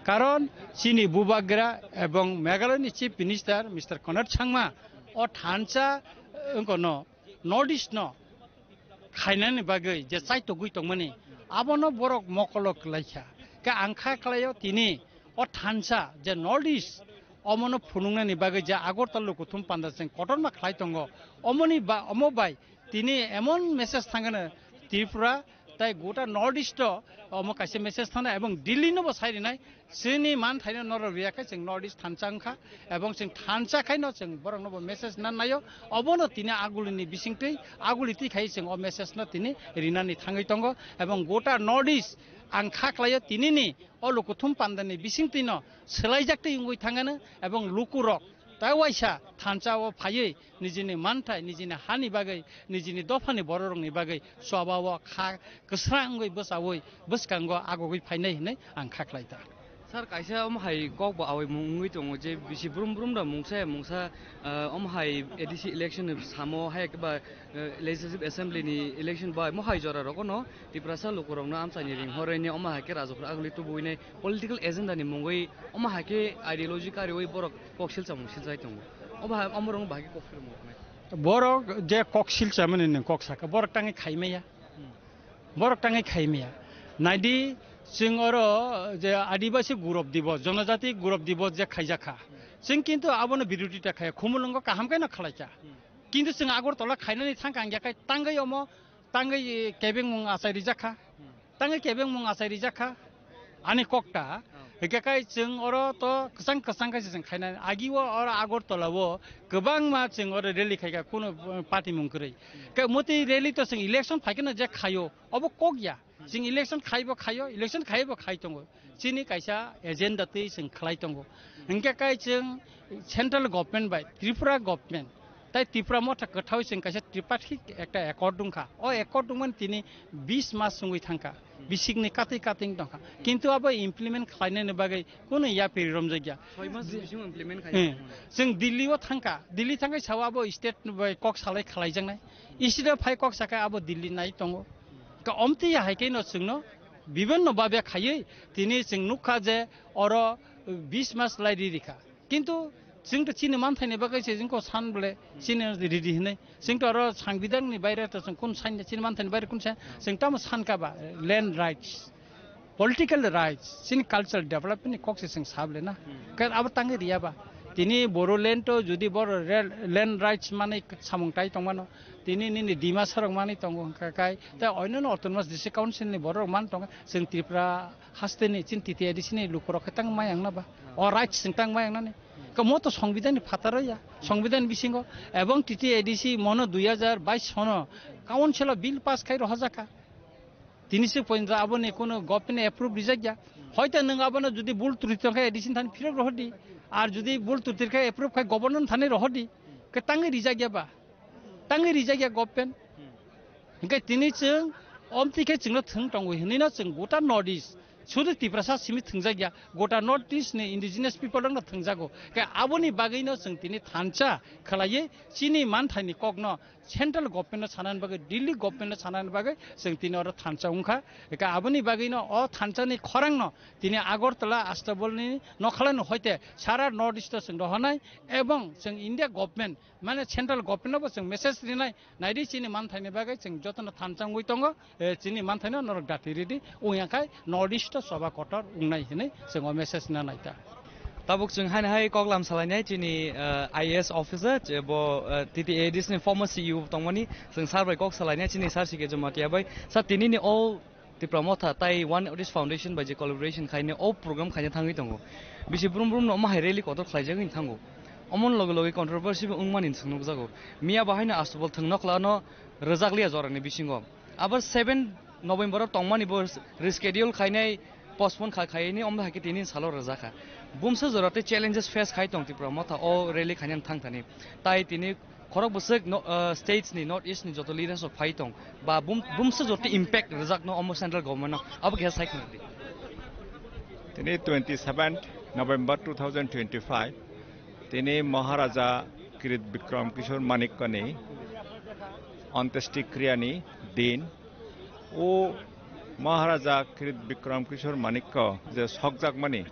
S6: कारण चिनि बुबाग्रा एवं मेघालयनि चीफ मिनिस्टर मिस्टर कनर चांगमा अ थानसा अंकनो नॉर्थ ईस्ट न खायनानि बागै जे चायतक गैतं माने आबनो बरक मकलक लायखा के आंखा खलायो तिनि अ थानसा जे नॉर्थ ईस्ट अमनो फुनुंगनानि बागै जे आगरतला कुथुम पान्दाजों कटनमा खलाय दङ अमनि बा अमबाय तिनि एमन मेसेज थांगोनो त्रिपुरा ताइ गोटा नॉर्थ ईस्ट अम कासे मेसेज थाना एवं दिल्ली नबो साइरिनाय जोंनि मान थाइनो नर रियाखै जों नॉर्थ ईस्ट थानसांखा एवं जों थानसाखायनो जों बरक नबो मेसेज ना नायो अबनो तिनि आगुलिनि बिसिंतै आगुलिति खाय जों अ मेसेज न तिनि रिनानि थाङै दङ एवं गोटा नॉर्थ ईस्ट आं खाख्लायो तिनिनि अ लुकुथुम पान्दानि बिसिंतिनो सोलायजाक्तै इंगै थाङानो एवं लुकुरक तावाइसा थानसाव फायै निजिनि मानथाय निजिनि हानि बागै निजिनि दफानि बररंनि बागै सबाव खा गोस्रांगै बसावै बसकांगो आगगै फायनाय होनै आं खाख्लायदा
S3: सर कायसा अमहाय कक बावै मुंगै दङ जे बिसि ब्रुम ब्रुम दा मुंसा अमहाय एडिसि इलेक्शन सामो हाय बा लेजिस्लेटिव असेंबली नि इलेक्शन बा महाय जरा रगनो तिप्रासा लोकरंनो आमसानि रिं हरैनि अमहाय के राजफोर आगलि तुबुइने पॉलिटिकल एजेंडा नि मुंगै अमहाय के आइडियोलॉजी कारिवै बरक ककसिल चामुसिल जाय दङ अमहाय अमरंग बागि ककसिल मुंगै
S6: बरक जे ककसिल चामनि ककसाका बरक टाङै खाइमेया नाइदि जों आरो जे आदिवासी गौरव दिवस जनजाति गौरव दिवस जे खायजाखा जों किन्तु आबनो बिरोधिता खाया खुमुलंग काहामखाय न खालायचा किन्तु जों आगरतला खायनानै थांखांगाखाय तांगै अम tangai kebeng mung asai rijaka tangai kebeng mung asai rijaka ani kokta Hekai jeng oro to kesang kai jeng kaina agiwo oro agor to lawo kebang ma jeng oro rally kaika kuno party mungkuri ke moti rally to jeng election faikena je khayo obo kokya jeng election khaibo election khaibo khai tongo chini kaisa agenda te jeng khlai tongo hingke kai jeng central government by Tripura government তাই ত্রিপুরা মঠা কোথাও जों কাছে ত্রিপাক্ষিক একটা accord দংখা ও accord দংমান তিনি 20 মাস সঙ্গই থাকা বিসিকনি কাতিং দংখা কিন্তু আবো implement খাইনাयनि बागै কোন ইয়া পেরিরম জায়গা
S3: 6 মাস বিসিং ইমপ্লিমেন্ট খাই
S6: जों दिल्लीयाव थांका दिल्ली थांगाय सावाबो स्टेट कक सालाय खालायजांनाय इसिदा फाइ कक साका आबो दिल्ली नाय दंगो का अमति हायकेनो जोंनो विभिन्न बाबे खायै तिनि जों नुखा जे अर 20 मास लाइरि रिखा किन्तु जों तो चीन मानथायनि बागै जोंखौ सानब्ले चीन रेडि होनाय जों तो आरो सांबिधाननि बायरे तो जों कोन साइन चीन मानथायनि बायरे कोन सा जों ता सानकाबा लैंड राइट्स पॉलिटिकल राइट्स चीन कल्चरल डेवलपमेंट कक्से जों साबलेना का अब तांगे रियाबा तिनि बोरोलैंड तो जुदि बर लैंड राइट्स माने सामंताय तंगानो तिनि नि दिमा सरक माने तंगो काय ता अयनन ऑटोनोमस डिस्ट्रिक्ट काउंसिलनि बर मान तंगा जों त्रिपुरा हास्तेनि चिन टिटिआदिसिनि लुखरख तां मायांगनाबा अ राइट्स जों तां मायांगनानि कमोतो संविधान फातारया संविधान बिसिंग एवं टिटिआदिसि मनो 2022 सन काउंसिल बिल पास खाइ रहजाका तिनिसे पइन्ट आबने कोनो गभर्नमेन्ट एप्रुव रिजाया हयतो नों आबनो जुदि बुल त्रुटिखाय एडिसन थान फिरक रहदि आर जुदि बुल त्रुटिखाय एप्रुव खाय गभर्नमेन्ट थाने रहदि के तांगे रिजायाबा तांगे रिजाया गभर्नमेन्ट हिंगे तिनिजों अमतिखे जोंनो थों दंगो हिनिनो जों गोटा नर्थ ईस्ट सुदु तिब्रासा सिमित थंजाया गोटा नर्थ ईस्ट नि इंडिजिनियस पिपल दंनो थंजागो के आबोनि बागैनो जों तिनि थानचा खलायै चिनि मानथायनि कगनो सेंट्रल गभर्नमेन्ट सानान बागै दिल्ली गभर्नमेन्ट सानान बागै जों तिनि अर थानचा उंखा के आबोनि बागैनो अ थानचानि खरांनो तिनि आगरतला आस्ताबलनि नखलानो हयते सारा नर्थ ईस्ट जों रहनाय एवं जों इंडिया गभर्नमेन्ट माने सेंट्रल गभर्नमेन्टबो जों मेसेज रिनाय नायदि चिनि मानथायनि बागै जों जतन थानचा उइ दंगो चिनि मानथायनो नरक दातिरिदि उयाखाय नर्थ ईस्ट सभा कटर उंनाय हिनै जों मेसेज ना Nayta
S3: tabuk chung hai koklam salai chini IAS officer bo TTADs ni former CEO tongmani chung sarbai kok salai chini sar sike jamatia bai sa tini ni all the promota tai one of this foundation by the collaboration khaine all program khaine thangi tongo bisi brum no ma rally kotor khlaijagin thango amon logi controversy ungmani sungno jago mia bahaina astobol thungno klano rojaglia jorani bisingo abar 7 November tongmani bo reschedule khaine postpone khaini omda haki tini salo rojaka bumsa jorate challenges face khai tong ti promota o rally khainen thangthani tai tini khorok busek states ni north east ni joto leaders of phaitong ba bumsa jote impact rojak no omo central government no ab ge sai khni
S14: tini 27 November 2025 tini Maharaja Kirit Bikram Kishore Manikkani অন্ত্যেষ্টিক্রিয়ানি দিন ও মহারাজা কিরিত বিক্রম কিশোর মানিক্য যে সকজাকমানি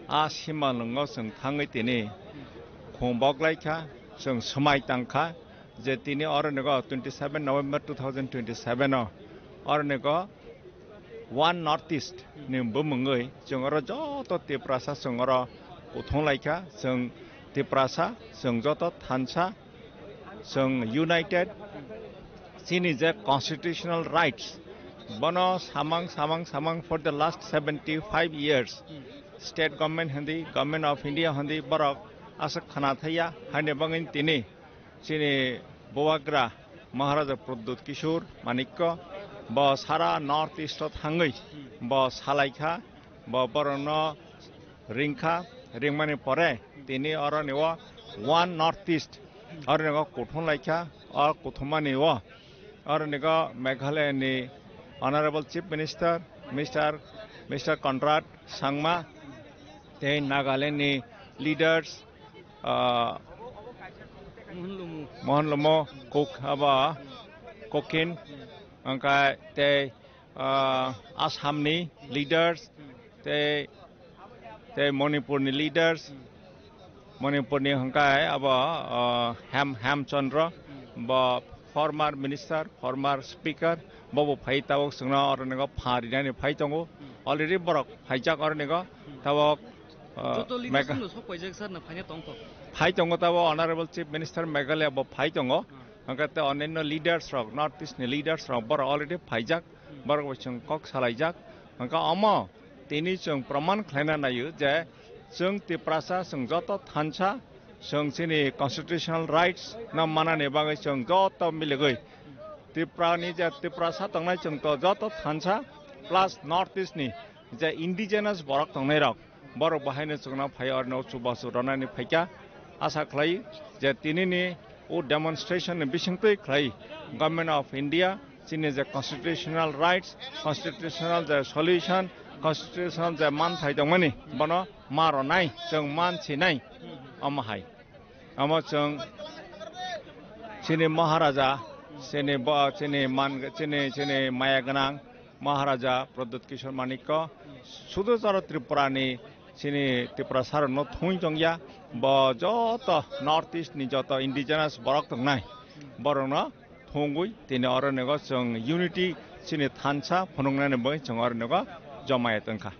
S14: आ सीमा लंगो जों थाङै दिनै खंबगलायखा जों समायतांखा जे दिनै अरनेगो 27 November 2027 अरनेगो one north east नि बमङै जों अर जत तिप्रासा जों अर उथंलायखा जों तिप्रासा जों जत थानसा जों यूनाइटेड सिनि जे constitutional rights बनो सामां for the last 75 years state government hindi government of India hindi borok asak khana thaya haine bangin tini chini boagra Maharaja Pradyut Kishore Manikko bo sara north east thangai bo salaikha bo borono ringkha ringmani pore tini oroniwa one north east ornego kothonlaikha or kothomani wa ornego Meghalaya ni honorable chief minister Mr. Conrad Sangma the Nagaland leaders Mohan Lomo Kokhaba Kokin angkai the Assamni leaders the Manipurni leaders Manipurni angkai aba Ham Chandra ba former minister former speaker Bobo Paitawok Sungna or Nego Parinani Paitongo already borok hijack or nego Tawok Paitongo Tawo honorable chief minister Meghalaya Bo Paitongo angkate onenno leaders rok North East ni leaders rok bor already phaijak bor chung kok salaijak angka amo tini chung praman khlaina nayo je chung Tiprasa chung joto thansa chung chini constitutional rights na manane bagai chung joto milegoi Tiprani je Tiprasa tongnai chung to joto thansa plus North East ni je indigenous borok tongnai rok borok bahaina chungna phai arno chubasu ronani phaika asa khlai je tinini o demonstration ni bisingtoi khlai government of India chini je constitutional rights constitutional je solution constitutional je man thai jongmani bono maro nai chung man chinai amahai amo chung chini maharaja chini maya ganang maharaja Pradut Kishore Manikko sudusara Tripurani chini Tripura sarno thui jongya bo joto North East ni joto indigenous borok tongnai borokno thungui tini oronego chung unity chini thansa phonongnane boi chung oronego jomaya tongkha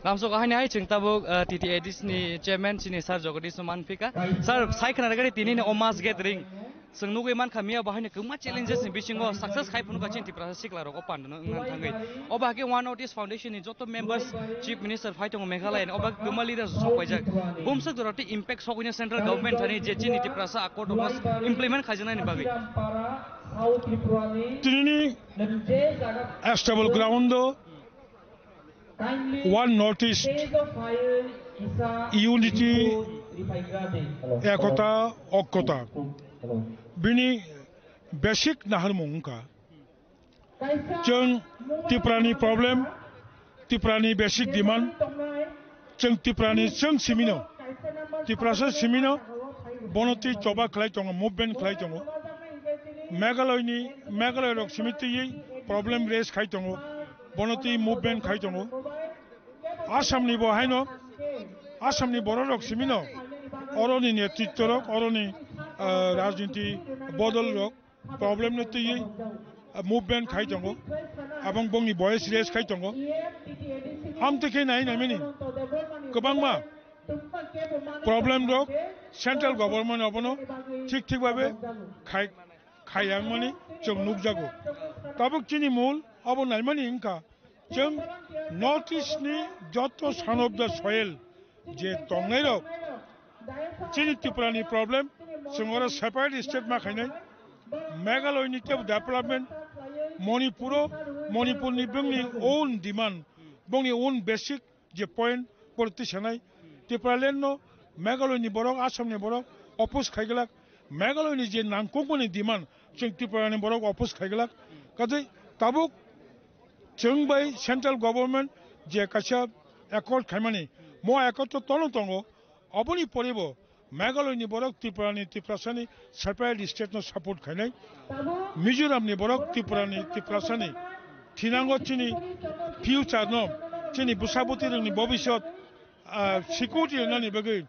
S3: Ramso kahani ai chung tabuk TTADs ni chairman chini sir Jagadish Manpika sir saikana gari tini ni omas gathering sung nugai man khamia bahine kuma challenges ni bisingo success khai phunu ka chinti prasa sikla ro opan no ngan thangai oba ke one notice foundation ni joto members chief minister fighting Meghalaya ni oba kuma leaders sokwaijak bumsak dorati impact sokunya central government thani je chinti prasa accord of implement khajana ni bagai
S16: tini stable ground one notice unity ekota okkota bini basic nahar mungka chung Tiprani problem Tiprani basic demand chung Tiprani chung simino Tiprasa simino bonoti choba khlai tongo movement khlai tongo Meghalaya rok simiti problem raise khai tongo bonoti movement khai tongo Assam ni bo haino Assam ni boro rok simino oroni netritwa rok oroni রাজনীতি বদল rock problem নতে movement খাই দঙ্গো এবং বংনি বয়স race খাই দঙ্গো আমতেকে নাই নামিনি গোবাংমা problem রক central government অবনো ঠিক ঠিক ভাবে খাইয়াং মানি जों नुकजागो ताबुक चिनि मूल अब नाइमानि इंका जों नॉर्थ ईस्ट नि जत सन ऑफ द सॉइल जे तंगनाय रक चिनि त्रिपुरानि प्रॉब्लम जोंरा सेपारेट स्टेट मा खायनाय मेघालयनि डेवलपमेंट मणिपुरनि बंनि ओन डिमांड बंनि ओन बेसिक जे पॉइंट पॉलिटिशियनाय त्रिपुरालैंड नो मेघालयनि बरक आसामनि बरक अपोज खायगला मेघालयनि जे नांगौमानि डिमांड जों त्रिपुरानि बरक अपोज खायगला काजै ताबुक जों बै सेंट्रल गवर्नमेंट जे कासा एकॉर्ड खायमानि मो एकॉर्ड तो तनो तंगो अबनि परिबो मेघालयनि बरक त्रिपुरासानि सेपारेट स्टेट नो सपोर्ट खायनाय मिजोरामनि बरक त्रिपुरासानि थिनांगो चिनि फ्यूचर नो चिनि बुसाबुति रंनि भविष्यत सिक्योरिटी होनानि बगै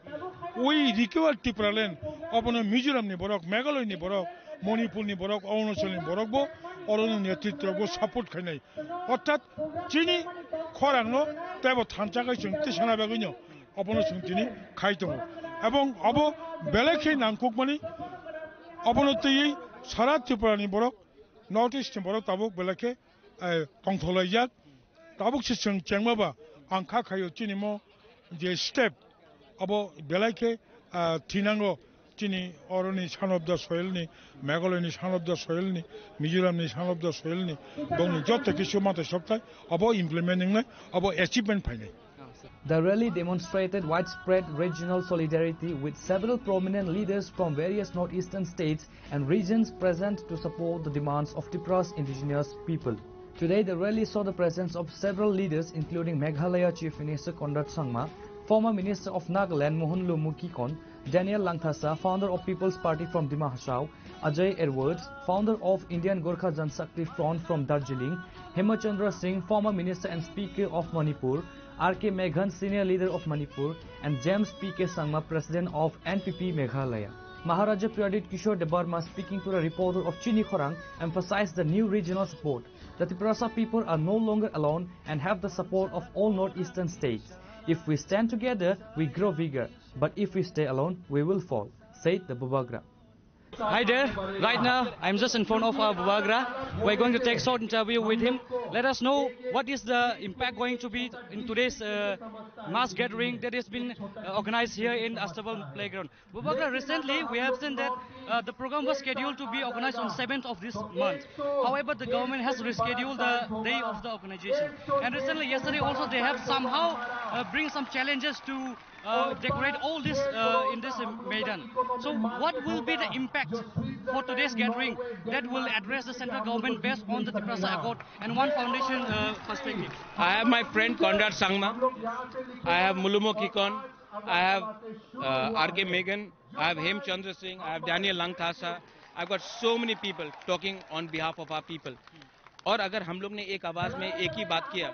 S16: वी रिक्वायर त्रिपुरालैंड अपनो मिजोरामनि बरक मेघालयनि बरक मणिपुरनि बरक अरुणाचलनि बरकबो अरनि नेतृत्वबो सपोर्ट खायनाय अर्थात चिनि खरांनो तेबो थानचाखै जों तिसाना बगैनो अपनो जों दिनि खाय दङ এবং অব বেলেখে নাংকুকমানি অবনতি সারা ত্রিপুরানি বরক নর্থ ইস্টনি বরক তাবুক বেলেখে টংথলাইজাক তাবুক সিং চেংমাবা আংখা খাयो চিনিমো যে স্টেপ অব বেলেখে থিনাঙ্গো চিনি অরনি সান অফ দ্য সয়েলনি মেঘালয়নি সান অফ দ্য সয়েলনি মিজোরামনি সান অফ দ্য সয়েলনি বংনি যত কিছু মাতে সপ্তাহে অব ইমপ্লিমেন্টিং নাই অব অ্যাচিভমেন্ট ফাইনাই
S15: The rally demonstrated widespread regional solidarity with several prominent leaders from various northeastern states and regions present to support the demands of Tripura's indigenous people. Today, the rally saw the presence of several leaders including Meghalaya Chief Minister Conrad Sangma, former Minister of Nagaland Mohanlu Mukikon, Daniel Langthasa, founder of People's Party from Dima Hasao, Ajay Edwards, founder of Indian Gorkha Janshakti Front from Darjeeling, Hemachandra Singh, former Minister and Speaker of Manipur, R.K. Meghan, senior leader of Manipur, and James P.K. Sangma, president of NPP Meghalaya. Maharaja Pradit Kishore Debarma, speaking to a reporter of Chini Khorang, emphasized the new regional support. The Tiprasa people are no longer alone and have the support of all northeastern states. If we stand together, we grow bigger, but if we stay alone, we will fall, said the Bubagra.
S3: Hi there. Right now, I'm just in front of Bubagra. We're going to take a short interview with him. Let us know what is the impact going to be in today's mass gathering that has been organized here in Astebal Playground. Bubagra, recently we have seen that the program was scheduled to be organized on 7th of this month. However, the government has rescheduled the day of the organization. And recently, yesterday also, they have somehow bring some challenges to decorate all this in this Maidan. So what will be the impact for today's gathering that will address the central government based on the Tiprasa Accord and One Foundation perspective?
S5: I have my friend Conrad Sangma, I have Mulumo Kikon, I have R.K. Megan, I have Hem Chandra Singh, I have Daniel Langthasa. I've got so many people talking on behalf of our people. और अगर हम लोग ने एक आवाज में एक ही बात किया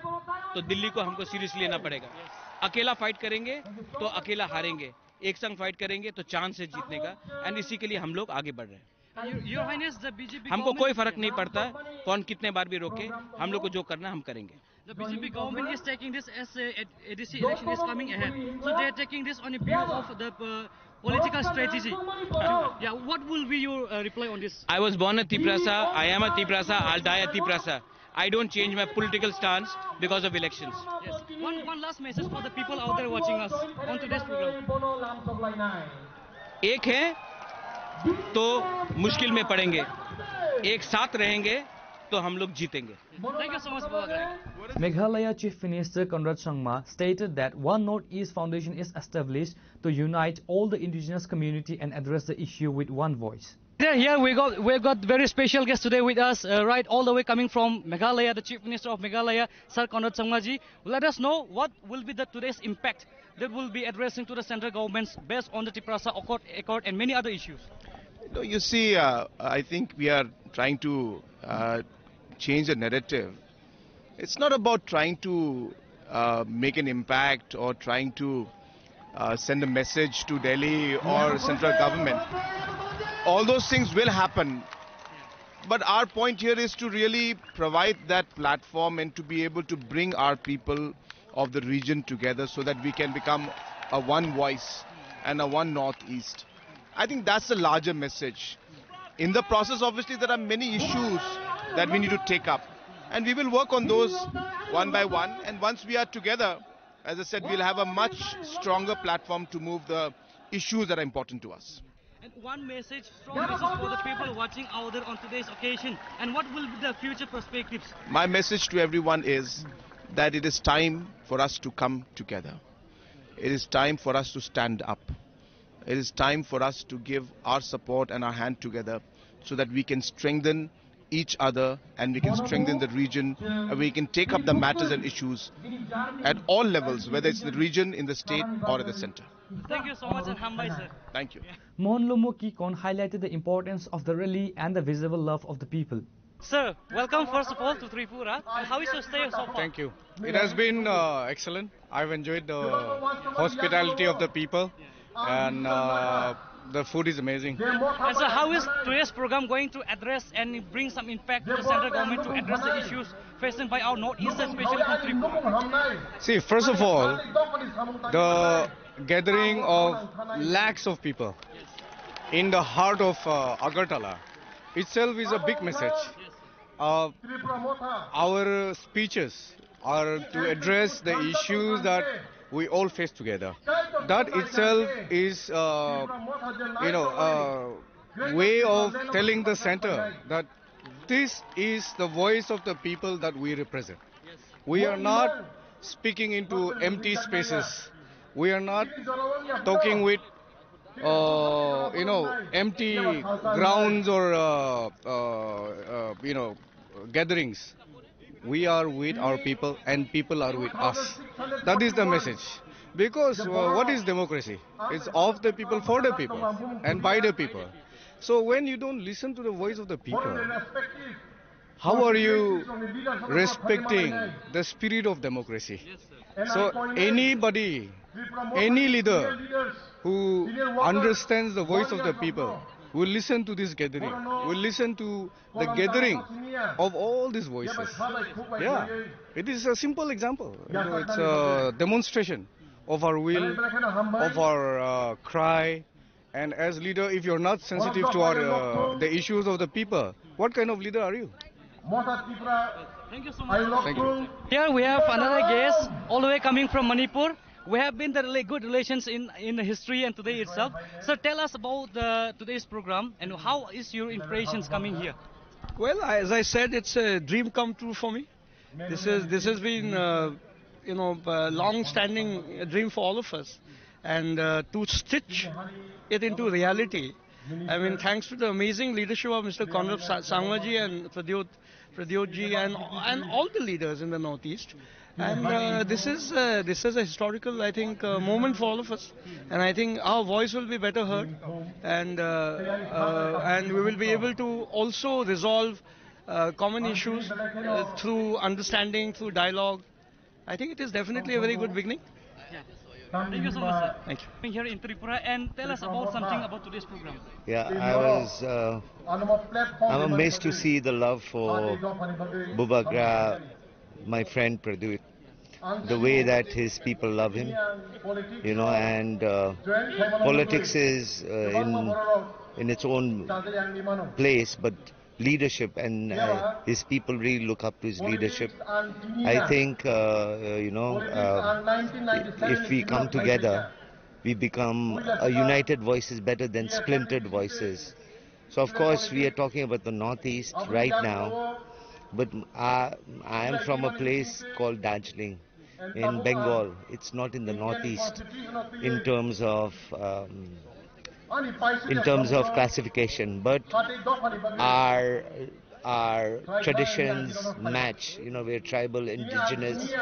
S5: तो दिल्ली को हमको सीरियसली लेना पड़ेगा. अकेला फाइट करेंगे तो अकेला हारेंगे, एक संग फाइट करेंगे तो चांस है जीतने का. एंड इसी के लिए हम लोग आगे बढ़ रहे हैं. हमको कोई फर्क नहीं पड़ता कौन कितने बार भी रोके, हम लोग को जो करना हम करेंगे.
S3: The BJP government is taking this as ADC election is coming ahead, so they are taking this on a view of the political strategy. Yeah, what will be your reply on this?
S5: I was born a Tiprasa, I am a Tiprasa, I'll die a Tiprasa. I don't change my political stance because of elections.
S3: Yes. One last message for the people out there watching us on today's program.
S5: एक है तो मुश्किल में पड़ेंगे, एक साथ रहेंगे तो हम लोग जीतेंगे.
S3: Thank you so much, Bubagra.
S15: Meghalaya Chief Minister Conrad Sangma stated that One North-East Foundation is established to unite all the indigenous community and address the issue with one voice.
S3: Here we've got very special guest today with us, right all the way coming from Meghalaya, the Chief Minister of Meghalaya, Sir Conrad Sangma ji. Let us know what will be today's impact that will be addressing to the central governments based on the Tiprasa Accord and many other issues.
S17: No, you see, I think we are trying to change the narrative. It's not about trying to make an impact or trying to send a message to Delhi or central government. All those things will happen. But our point here is to really provide that platform and to be able to bring our people of the region together so that we can become a one voice and a one Northeast. I think that's the larger message. In the process, obviously, there are many issues that we need to take up. And we will work on those one by one. And once we are together, as I said, we'll have a much stronger platform to move the issues that are important to us.
S3: And one message, strong message for the people watching out there on today's occasion. And what will be the future perspectives?
S17: My message to everyone is that it is time for us to come together. It is time for us to stand up. It is time for us to give our support and our hand together so that we can strengthen each other and we can strengthen the region and we can take up the matters and issues at all levels, whether it's the region, in the state or at the center.
S3: Thank you so much and Hambai sir.
S17: Thank you.
S15: Mohan Lumo Kikon highlighted the importance of the rally and the visible love of the people.
S3: Sir, welcome first of all to Tripura. And how is your stay so far?
S18: Thank you. It has been excellent. I've enjoyed the hospitality of the people and the food is amazing.
S3: And so how is today's program going to address and bring some impact to the central government to address the issues faced by our Northeast, especially from Tripura?
S18: See, first of all, the gathering of lakhs of people in the heart of Agartala itself is a big message. Our speeches are to address the issues that we all face together. That itself is, way of telling the center that this is the voice of the people that we represent. We are not speaking into empty spaces. We are not talking with, empty grounds or, gatherings. We are with our people and people are with us. That is the message. Because what is democracy? It's of the people, for the people and by the people. So when you don't listen to the voice of the people, how are you respecting the spirit of democracy? So anybody, any leader who understands the voice of the people will listen to this gathering, will listen to the gathering of all these voices. Yeah, it is a simple example. It's a demonstration of our will, of our cry, And as leader, if you're not sensitive to the issues of the people, what kind of leader are you?
S3: Thank you so much.
S18: Thank you.
S3: Here we have another guest, all the way coming from Manipur. We have been the good relations in the history and today itself. So tell us about today's program and how is your impressions coming here?
S10: Well, as I said, it's a dream come true for me. This has been a long-standing dream for all of us, and to stitch it into reality. I mean, thanks to the amazing leadership of Mr. Conrad Sangmaji and Pradyotji and all the leaders in the Northeast. And this is a historical, I think, moment for all of us. And I think our voice will be better heard, and we will be able to also resolve common issues through understanding, through dialogue. I think it is definitely a very good beginning.
S3: Thank you so much, sir.
S10: Thank you.
S3: Being here in Tripura, and tell us about something about today's program.
S11: Yeah, I'm amazed to see the love for Bubagra, my friend Pradyut, the way that his people love him, and politics is in its own place, but leadership and his people really look up to his leadership. I think, if we come together, we become a united voice is better than splintered voices. So of course we are talking about the Northeast right now, but I am from a place called Darjeeling in Bengal. It's not in the Northeast in terms of classification, but our traditions match. We're tribal, indigenous,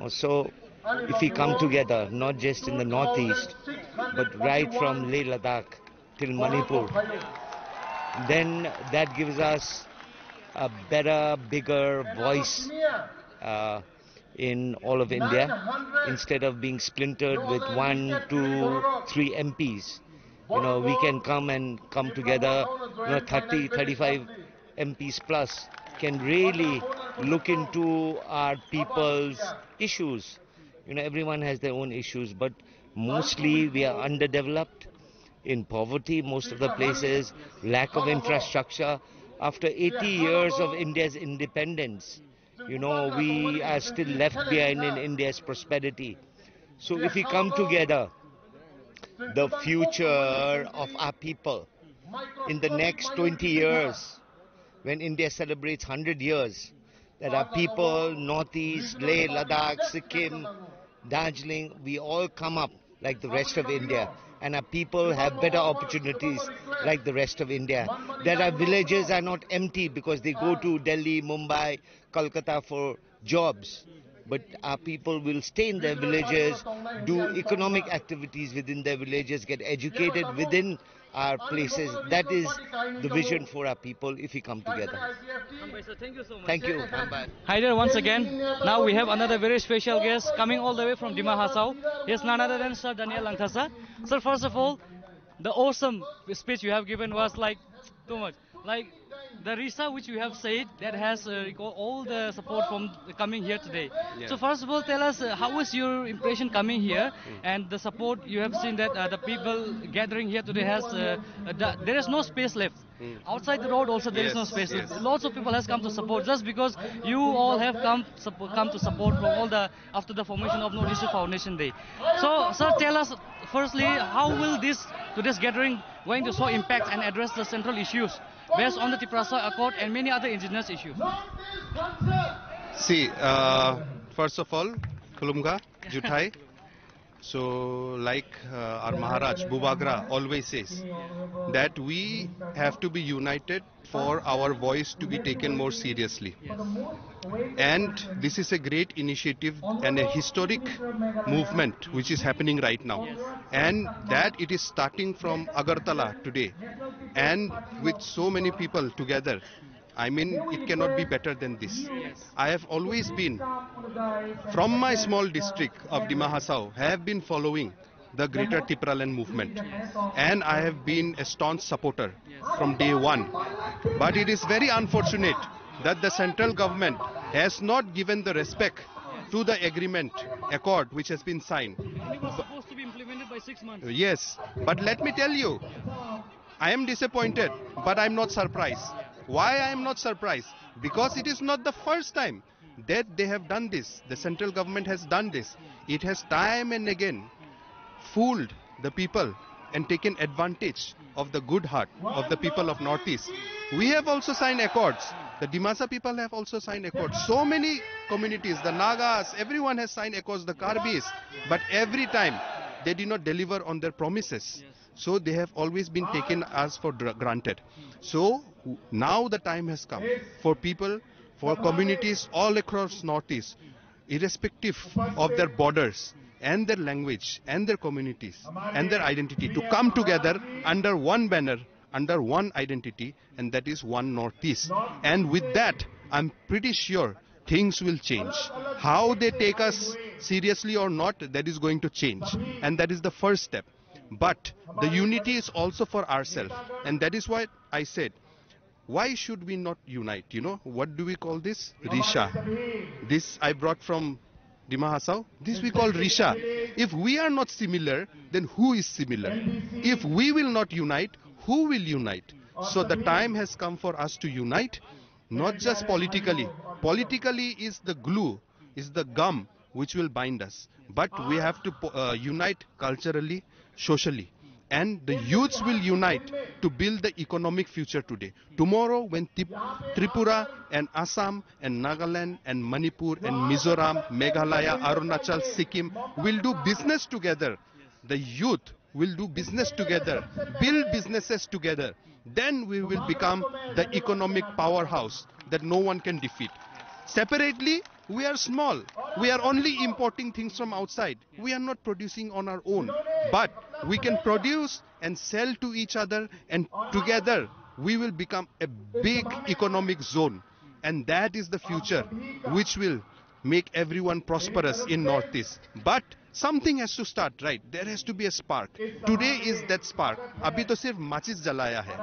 S11: so if we come together, not just in the Northeast, but right from Leh Ladakh till Manipur, then that gives us a better, bigger voice in all of India, instead of being splintered with 1, 2, 3 MPs. We can come together, 30, 35 MPs plus can really look into our people's issues. Everyone has their own issues, but mostly we are underdeveloped in poverty, most of the places, lack of infrastructure. After 80 years of India's independence, we are still left behind in India's prosperity. So if we come together, the future of our people in the next 20 years, when India celebrates 100 years, that our people, Northeast, Leh, Ladakh, Sikkim, Darjeeling, we all come up like the rest of India, and our people have better opportunities like the rest of India. That our villages are not empty because they go to Delhi, Mumbai, Kolkata for jobs. But our people will stay in their villages, do economic activities within their villages, get educated within our places. That is the vision for our people if we come together.
S3: Thank you so much.
S11: Thank you.
S3: Hi there once again. Now we have another very special guest coming all the way from Dima Hasao. He is none other than Sir Daniel Langthasa. Sir, first of all, the awesome speech you have given was like too much. Like the Risa which you have said, that has all the support from coming here today.
S12: Yeah.
S3: So first of all, tell us how was your impression coming here and the support you have seen that the people gathering here today has, there is no space left. Outside the road also there is no space.
S12: Yes.
S3: Lots of people has come to support just because you all have come to support from all the after the formation of North East Foundation Day. So sir, tell us firstly, how will today's gathering going to show impact and address the central issues based on the Tripura Soil Accord and many other indigenous issues?
S22: See, first of all, Khulumga, Juthai. So, like our Maharaj Bubagra always says, that we have to be united for our voice to be taken more seriously. And this is a great initiative and a historic movement which is happening right now. And that it is starting from Agartala today. And with so many people together, I mean, it cannot be better than this. I have always been, from my small district of Dima Hasao, have been following the Greater Tipraland movement. And I have been a staunch supporter from day one. But it is very unfortunate that the central government has not given the respect to the accord which has been signed.
S3: It was supposed to be implemented it by 6 months.
S22: Yes, but let me tell you, I am disappointed, but I'm not surprised. Why I am not surprised? Because it is not the first time that they have done this. The central government has done this. It has time and again fooled the people and taken advantage of the good heart of the people of Northeast. We have also signed accords. The Dimasa people have also signed accords. So many communities, the Nagas, everyone has signed accords, the Karbis. But every time they did not deliver on their promises. So they have always been taken as for granted. So now the time has come for people, for communities all across Northeast, irrespective of their borders and their language and their communities and their identity, to come together under one banner, under one identity, and that is One Northeast. And with that, I'm pretty sure things will change. How they take us seriously or not, that is going to change. And that is the first step. But the unity is also for ourselves. And that is why I said, why should we not unite? You know, what do we call this? Risha. This I brought from Dima Hasao. This we call Risha. If we are not similar, then who is similar? If we will not unite, who will unite? So the time has come for us to unite, not just politically. Politically is the glue, is the gum which will bind us. But we have to unite culturally, socially. And the youths will unite to build the economic future today. Tomorrow, when Tripura and Assam and Nagaland and Manipur and Mizoram, Meghalaya, Arunachal, Sikkim will do business together, the youth will do business together, build businesses together, then we will become the economic powerhouse that no one can defeat. Separately, we are small. We are only importing things from outside. We are not producing on our own. But we can produce and sell to each other, and together we will become a big economic zone. And that is the future which will make everyone prosperous in Northeast. But something has to start, right? There has to be a spark. Today is that spark. अभी तो सिर्फ माचिस जलाया है.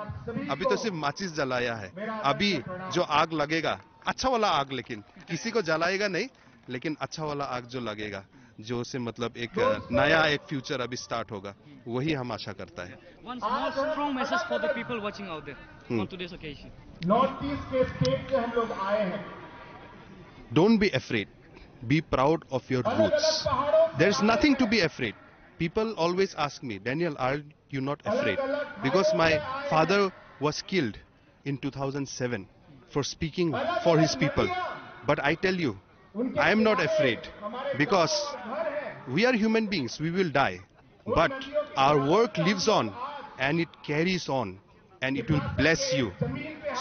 S22: अभी तो सिर्फ माचिस जलाया है. अभी जो आग लगेगा, अच्छा वाला आग, लेकिन किसी को जलाएगा नहीं, लेकिन अच्छा वाला आग जो लगेगा, जो से मतलब एक नया एक फ्यूचर अभी स्टार्ट होगा, वही हम आशा करता है.
S3: One small strong message for the people watching out there on today's occasion.
S2: Northeast के स्टेट से हम लोग आए हैं.
S22: Don't be afraid. Be proud of your roots. There's nothing to be afraid. People always ask me, Daniel, are you not afraid? Because my father was killed in 2007 for speaking for his people. But I tell you, I am not afraid, because we are human beings, we will die. But our work lives on, and it carries on, and it will bless you.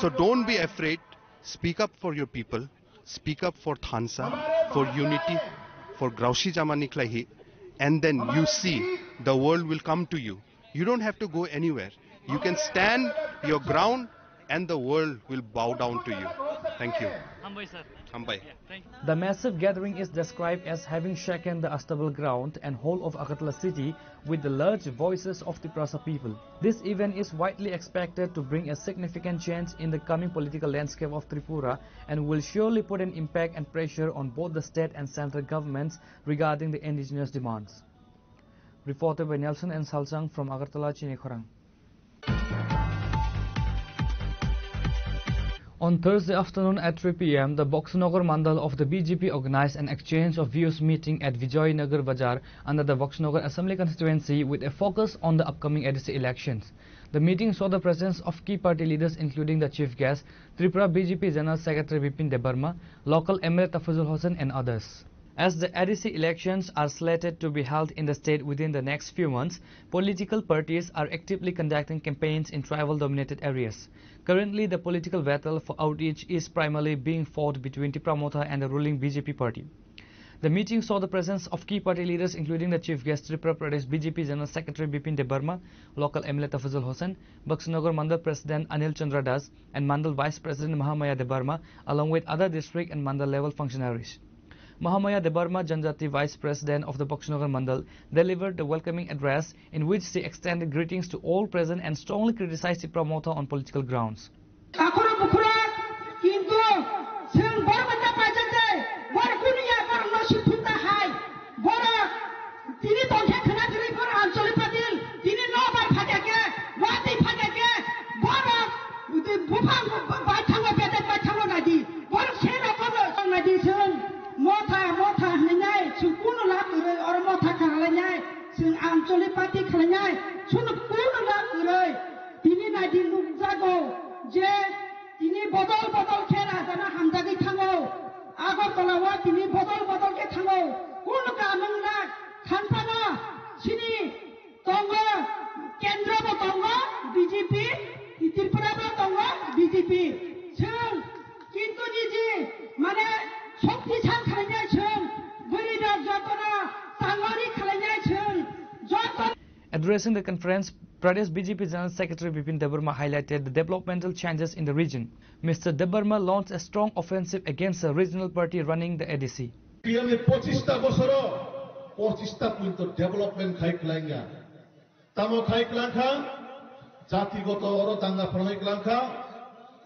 S22: So don't be afraid. Speak up for your people. Speak up for Thansa, for unity, for Graushi Jamaniklahi, and then you see the world will come to you. You don't have to go anywhere. You can stand your ground and the world will bow down to you. Thank you.
S3: Hambai, sir.
S22: Hambai.
S15: The massive gathering is described as having shaken the unstable ground and whole of Agartala city with the large voices of the Tripura people. This event is widely expected to bring a significant change in the coming political landscape of Tripura and will surely put an impact and pressure on both the state and central governments regarding the indigenous demands. Reported by Nelson and Salsang from Agartala, Chinikhorang. On Thursday afternoon at 3 p.m., the Boxnagar Mandal of the BJP organized an exchange of views meeting at Vijaynagar Bazaar under the Boxnagar Assembly constituency with a focus on the upcoming ADC elections. The meeting saw the presence of key party leaders including the chief guest, Tripura BJP General Secretary Bipin Debarma, local MLA Tafazul Hossain and others. As the ADC elections are slated to be held in the state within the next few months, political parties are actively conducting campaigns in tribal-dominated areas. Currently, the political battle for outreach is primarily being fought between Tripura Motha and the ruling BJP party. The meeting saw the presence of key party leaders including the chief guest Tripura Pradesh BJP General Secretary Bipin Debarma, local MLA Tafazul Hossain, Boxnagar Mandal President Anil Chandra Das and Mandal Vice President Mahamaya Debarma, along with other district and Mandal level functionaries. Mahamaya Debarma, Janjati Vice President of the Boxnagar Mandal, delivered the welcoming address in which she extended greetings to all present and strongly criticized Tripura Motha on political grounds.
S12: आंचलिक party खालामनाय सुनु पूर्ण रागुरै दिनै नायदि नुजागौ जे दिनै बदल बदल खे राजाना हामजागै थाङो आगरतलावा दिनै बदल बदल खे थाङो पूर्ण कामंना खानफाना सिनि दङ केन्द्रबो दङ बीजेपी त्रिपुराबो दङ बीजेपी जों किन्तु निजि माने शक्तिशाल खालामनाय जों बोरैदा जतना सांगारि खालामनाय जों जतन.
S15: Addressing the conference, Pradesh BJP General Secretary Bipin Debarma highlighted the developmental changes in the region. Mr. Debarma launched a strong offensive against the regional party running the ADC.
S2: PMA 25টা বছর 25টা পর্যন্ত ডেভেলপমেন্ট খাইকলাইঙ্গা তামো খাইকলাঙ্খা জাতিগত অরদাঙ্গা ফরমাইকলাঙ্খা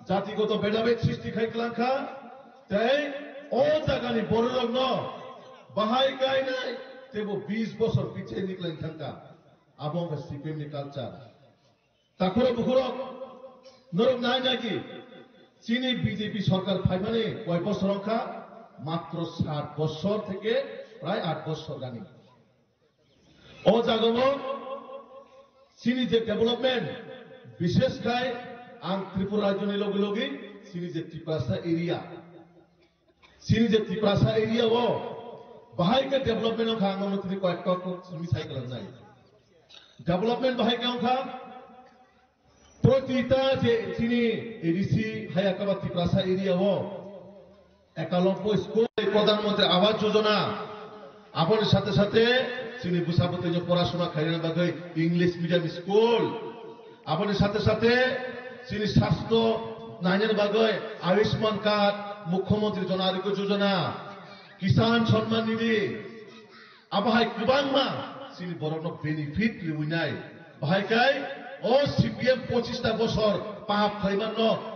S2: জাতিগত ভেদাভেদ সৃষ্টি খাইকলাঙ্খা তাই ও জাগানি বড় লগ্ন বাহাই গাইনাই তেবো 20 বছর পিছে নিকলেন থাকা আবং সিপিএম নি কালচার তাখরে বুখরো নরক নাই নাকি চীনি বিজেপি সরকার ফাইমানে কয় বছর রক্ষা মাত্র 60 বছর থেকে প্রায় 8 বছর জানি ও জাগম চীনি যে ডেভেলপমেন্ট বিশেষ করে আং ত্রিপুরা রাজ্যনি লগে লগে চীনি যে ত্রিপ্রাসা এরিয়া ও বাহাই কে ডেভেলপমেন্ট ও খাং মন্ত্রী কয়েকটা চীনি সাইকেল নাই ডেভেলপমেন্ট বাহাই কে খা প্রতিটা যে চীনি এডিসি হায়াকাবা ত্রিপ্রাসা এরিয়া ও 91 স্কুল প্রধানমন্ত্রী আবাস যোজনা আপনার সাথে সাথে চীনি বুসাবতে যে পড়াশোনা খাইনের বাগে ইংলিশ মিডিয়াম স্কুল আপনার সাথে সাথে চীনি স্বাস্থ্য নাইনের বাগে আয়ুষ্মান কার্ড মুখ্যমন্ত্রী জন আরোগ্য যোজনা কিষান সম্মান নিধি আবহাই গোबांमा চীনি বড় বেনিফিট লুইনাই বাহাইকাই ও সিপিএম 25টা বছর পাপ খাইমান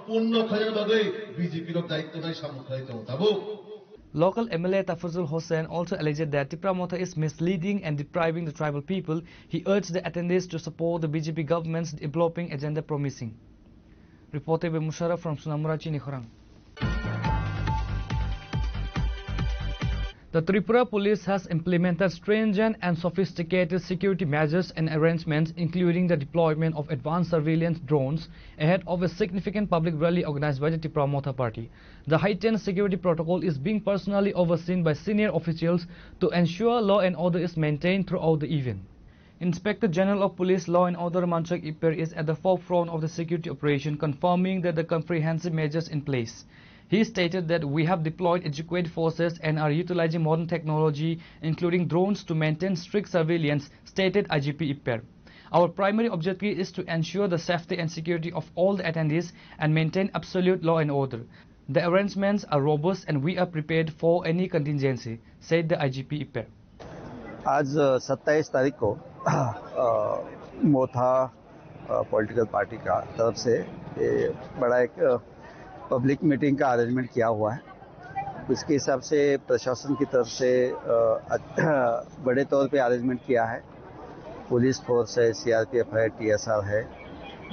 S2: পূর্ণ খাইনের বাগে বিজেপির দায়িত্ব নাই সামুখাই তাবো.
S15: Local MLA Tafazul Hossain also alleged that Tipramotha is misleading and depriving the tribal people. He urged the attendees to support the BJP government's developing agenda promising. Reported by Musharraf from Sunamura, Chini Khorang. The Tripura police has implemented stringent and sophisticated security measures and arrangements, including the deployment of advanced surveillance drones ahead of a significant public rally organized by the Tipramotha party. The heightened security protocol is being personally overseen by senior officials to ensure law and order is maintained throughout the event. Inspector General of Police Law and Order Manchak Ipper is at the forefront of the security operation, confirming that the comprehensive measures in place. He stated that we have deployed adequate forces and are utilizing modern technology, including drones, to maintain strict surveillance, stated IGP Ipper. Our primary objective is to ensure the safety and security of all the attendees and maintain absolute law and order. The arrangements are robust and we are prepared for any contingency, said the IGP Ipper.
S20: आज 27 तारीख को मोथा political party का तरफ से बड़ा एक public meeting का arrangement किया हुआ है. उसके हिसाब से प्रशासन की तरफ से बड़े तौर पे अरेंजमेंट किया है. पुलिस फोर्स है, सीआरपीएफ है, टीएसआर है,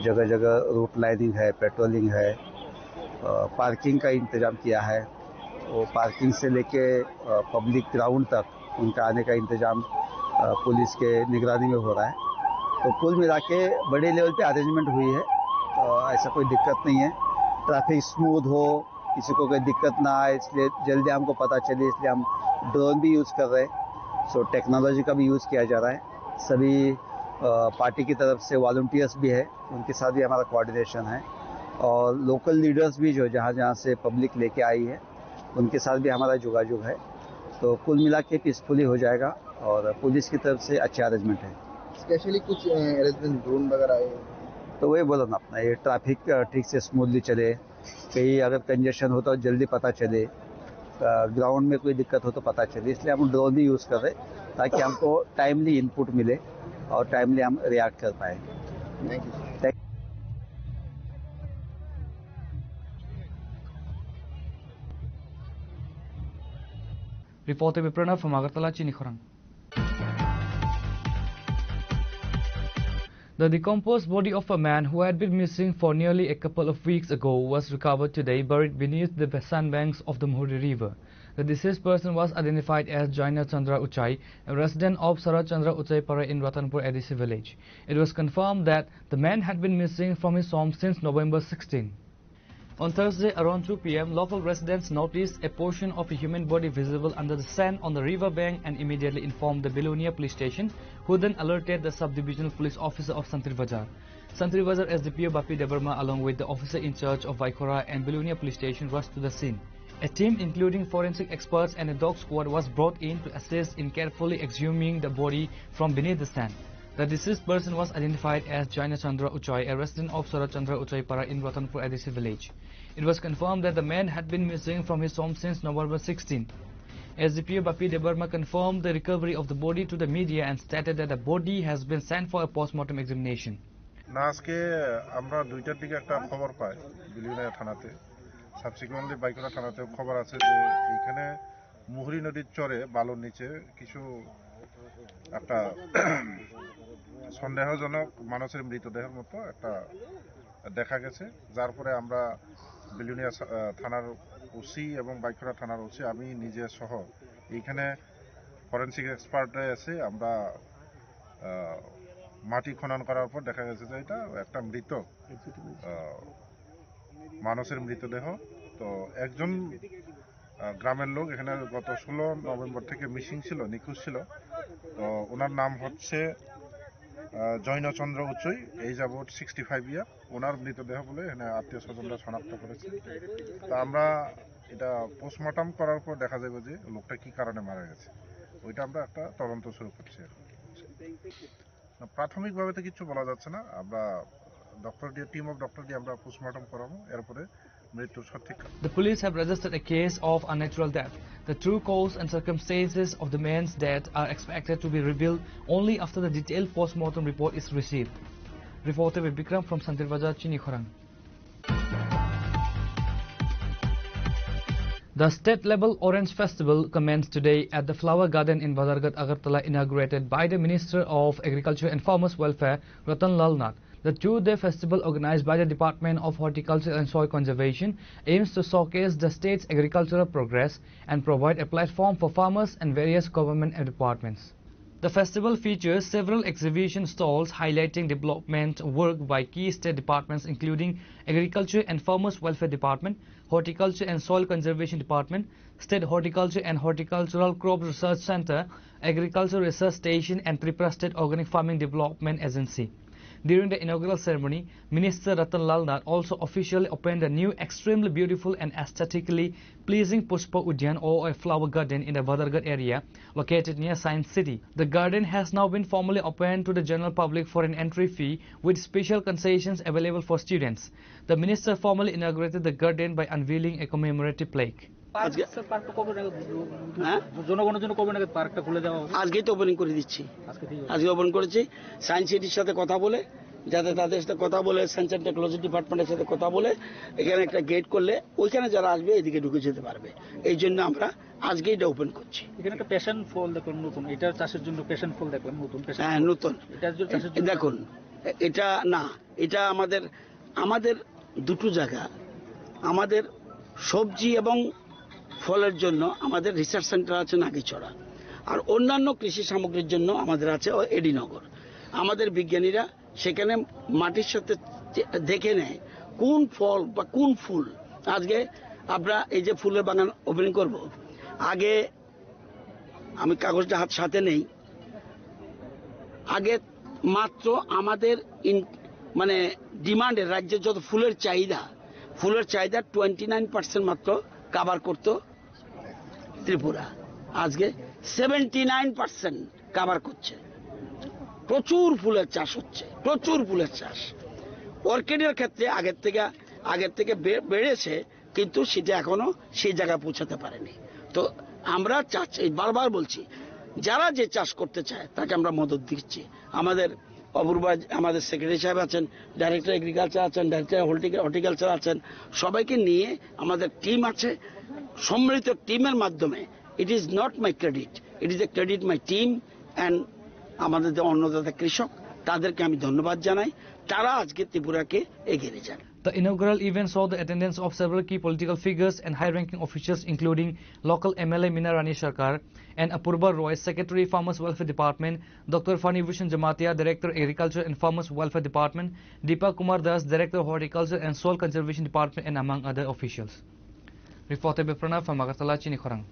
S20: जगह जगह रूट लाइनिंग है, पेट्रोलिंग है, पार्किंग का इंतजाम किया है. वो पार्किंग से लेके पब्लिक ग्राउंड तक उनका आने का इंतजाम पुलिस के निगरानी में हो रहा है. तो कुल मिला के बड़े लेवल पे अरेंजमेंट हुई है. ऐसा कोई दिक्कत नहीं है. ट्रैफिक स्मूथ हो, किसी को कोई दिक्कत ना आए, इसलिए जल्दी हमको पता चले, इसलिए हम ड्रोन भी यूज़ कर रहे हैं. सो टेक्नोलॉजी का भी यूज़ किया जा रहा है. सभी पार्टी की तरफ से वॉलंटियर्स भी है, उनके साथ भी हमारा कोऑर्डिनेशन है. और लोकल लीडर्स भी जो जहाँ जहाँ से पब्लिक लेके आई है उनके साथ भी हमारा जोगाजोग है. तो कुल मिला के पीसफुली हो जाएगा और पुलिस की तरफ से अच्छा अरेंजमेंट है.
S21: स्पेशली कुछ अरेंजमेंट ड्रोन वगैरह है
S20: तो वही बोला ना अपना, ये ट्रैफिक ठीक से स्मूथली चले, कहीं अगर कंजेशन हो तो जल्दी पता चले, ग्राउंड में कोई दिक्कत हो तो पता चले. इसलिए हम ड्रोन भी यूज़ कर रहे ताकि हमको टाइमली इनपुट मिले और टाइमली हम रिएक्ट कर पाए. Thank you.
S15: Reported by Pranav from Agartala, Chini Khorang. The decomposed body of a man who had been missing for nearly a couple of weeks ago was recovered today, buried beneath the sandbanks of the Muhuri River. The deceased person was identified as Jaina Chandra Uchai, a resident of Sarat Chandra Uchai Para in Ratanpur ADC village. It was confirmed that the man had been missing from his home since November 16. On Thursday around 2 p.m, local residents noticed a portion of a human body visible under the sand on the river bank and immediately informed the Belonia police station, who then alerted the sub-divisional police officer of Santri Bazar. Santri Bazar SDPO Bapi Debarma along with the officer in charge of Vaikora and Belonia police station rushed to the scene. A team including forensic experts and a dog squad was brought in to assist in carefully exhuming the body from beneath the sand. The deceased person was identified as Jaina Chandra Uchai, a resident of Sarat Chandra Uchai Para in Ratanpur ADC village. It was confirmed that the man had been missing from his home since November 16. SDPO Bapi Debarma confirmed the recovery of the body to the media and stated that the body has been sent for a post-mortem examination.
S1: আজকে আমরা 2টার দিকে একটা খবর পাই বিলিউনিয়া থানাতে, subsequently বাইকরা থানাতেও খবর আছে যে এখানে মুহুরী নদীর চরে বালুর নিচে কিছু একটা সন্দেহজনক মানুষের মৃতদেহের মতো একটা দেখা গেছে, যার পরে আমরা বিলিউনিয়া থানার ওসি এবং বাইকরা থানার ওসি আমি নিজে সহ এইখানে ফরেনসিক এক্সপার্টে এসে আমরা মাটি খনন করার পর দেখা গেছে যে এটা একটা মৃত মানুষের মৃতদেহ। তো একজন গ্রামের লোক এখানে গত 16 নভেম্বর থেকে মিসিং ছিল, নিখোঁজ ছিল। তো ওনার নাম হচ্ছে জৈন চন্দ্র উচ্চই, এই যাবৎ 65 ইয়ার। ওনার মৃতদেহ বলে এখানে আত্মীয় স্বজনরা শনাক্ত করেছে। তা আমরা এটা পোস্টমর্টম করার পর দেখা যাবে যে লোকটা কি কারণে মারা গেছে, ওইটা আমরা একটা তদন্ত শুরু করছি। প্রাথমিকভাবে তো কিছু বলা যাচ্ছে না, আমরা ডক্টর দিয়ে টিম অফ ডক্টর দিয়ে আমরা পোস্টমর্টম করাবো, এরপরে মৃত্যুর সঠিক।
S15: The police have registered a case of unnatural death. The true cause and circumstances of the man's death are expected to be revealed only after the detailed post-mortem report is received. Reporter with Bikram from Santri Bazar, Chini Khorang. The state-level Orange Festival commenced today at the Flower Garden in Bazargat, Agartala, inaugurated by the Minister of Agriculture and Farmers Welfare, Ratan Lal Nath. The two-day festival organized by the Department of Horticulture and Soil Conservation aims to showcase the state's agricultural progress and provide a platform for farmers and various government departments. The festival features several exhibition stalls highlighting development work by key state departments including Agriculture and Farmers Welfare Department, Horticulture and Soil Conservation Department, State Horticulture and Horticultural Crop Research Center, Agriculture Research Station and Tripura State Organic Farming Development Agency. During the inaugural ceremony, Minister Ratan Lal Nath also officially opened a new extremely beautiful and aesthetically pleasing Pushpa Udyan or a flower garden in the Bazargat area located near Science City. The garden has now been formally opened to the general public for an entry fee with special concessions available for students. The minister formally inaugurated the garden by unveiling a commemorative plaque.
S8: জনগণের জন্য কবে নাগাদ পার্কটা খুলে দেওয়া হবে? আজকেই তো ওপেনিং করে দিচ্ছি, আজকে ওপেন করেছি। সায়েন্স সিটির সাথে কথা বলে, যাতে তাদের সাথে কথা বলে, সায়েন্স অ্যান্ড টেকনোলজি ডিপার্টমেন্টের সাথে কথা বলে এখানে একটা গেট করলে ওইখানে যারা আসবে এদিকে ঢুকে যেতে পারবে। এই জন্য আমরা আজকেই এটা ওপেন করছি। এখানে একটা প্যাশন ফল দেখলাম নতুন, এটা চাষের জন্য প্যাশন ফল দেখলাম নতুন। হ্যাঁ নতুন, দেখুন এটা না, এটা আমাদের দুটো জায়গা, আমাদের সবজি এবং ফলের জন্য আমাদের রিসার্চ সেন্টার আছে নাগিছড়া, আর অন্যান্য কৃষি সামগ্রীর জন্য আমাদের আছে এডিনগর। আমাদের বিজ্ঞানীরা সেখানে মাটির সাথে দেখে নেয় কোন ফল বা কোন ফুল। আজকে আমরা এই যে ফুলের বাগান ওপেনিং করব, আগে আমি কাগজটা সাথে নেই, আগে মাত্র আমাদের মানে ডিমান্ডের রাজ্যের যত ফুলের চাহিদা 29% মাত্র কাভার করতো ত্রিপুরা, আজকে 79% কাভার করছে। প্রচুর ফুলের চাষ হচ্ছে, প্রচুর ফুলের চাষ। অর্কিডের ক্ষেত্রে আগের থেকে বেড়েছে, কিন্তু সেটা এখনো সেই জায়গায় পৌঁছাতে পারেনি। তো আমরা বারবার বলছি, যারা যে চাষ করতে চায় তাকে আমরা মদত দিচ্ছি। আমাদের অপূর্বা আমাদের সেক্রেটারি সাহেব আছেন, ডাইরেক্টর এগ্রিকালচার আছেন, ডাইরেক্টর হর্টিকালচার আছেন, সবাইকে নিয়ে আমাদের টিম আছে। সম্মিলিত টিমের মাধ্যমে, it is not my credit, it is a credit my team and আমাদের যে অন্নদাতা কৃষক, তাদেরকে আমি ধন্যবাদ জানাই। তারা আজকে ত্রিপুরাকে এগিয়ে নিয়ে যান।
S15: The inaugural event saw the attendance of several key political figures and high-ranking officials including local MLA Meena Rani Sarkar and Apurba Roy, Secretary Farmers Welfare Department, Dr. Fani Bhushan Jamatia, Director Agriculture and Farmers Welfare Department, Deepak Kumar Das, Director Horticulture and Soil Conservation Department, and among other officials. Reported by Pranav from Agartala, Chini Khorang.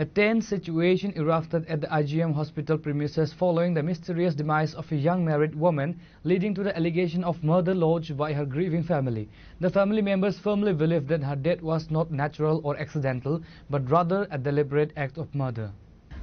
S15: A tense situation erupted at the IGM hospital premises following the mysterious demise of a young married woman, leading to the allegation of murder lodged by her grieving family. The family members firmly believe that her death was not natural or accidental, but rather a deliberate act of murder.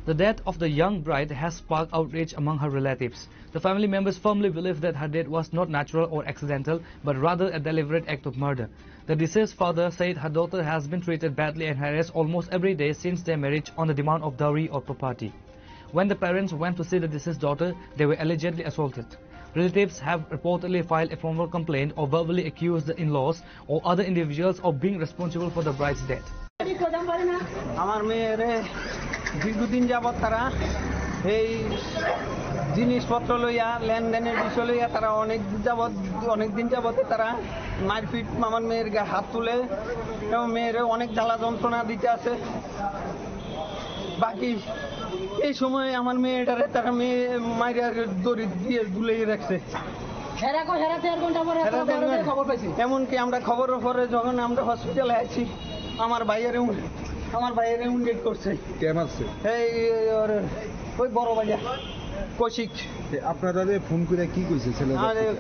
S15: The death of the young bride has sparked outrage among her relatives. The family members firmly believe that her death was not natural or accidental, but rather a deliberate act of murder. The deceased father said her daughter has been treated badly and harassed almost every day since their marriage on the demand of dowry or property. When the parents went to see the deceased daughter, they were allegedly assaulted. Relatives have reportedly filed a formal complaint or verbally accused the in-laws or other individuals of being responsible for the bride's death.
S4: আমার মেয়েরে দীর্ঘদিন যাবৎ তারা এই জিনিসপত্র লইয়া লেনদেনের বিষয় লইয়া তারা অনেক দিন যাবৎ তারা মারপিট আমার মেয়ের গায়ে হাত তুলে এবং মেয়েরে অনেক জ্বালা যন্ত্রণা দিতে আছে। বাকি এই সময় আমার মেয়েটারে তারা মেয়ে মাইরা দড়ি দিয়ে ঝুলিয়ে রাখছে। এমনকি আমরা খবরের পরে যখন আমরা হসপিটালে আছি আমার ভাইয়ের উন্ডেট করছে। এই ওই বড় বাজার কৌশিক।
S7: আপনারা ফোন করে কি কইছে ছেলে?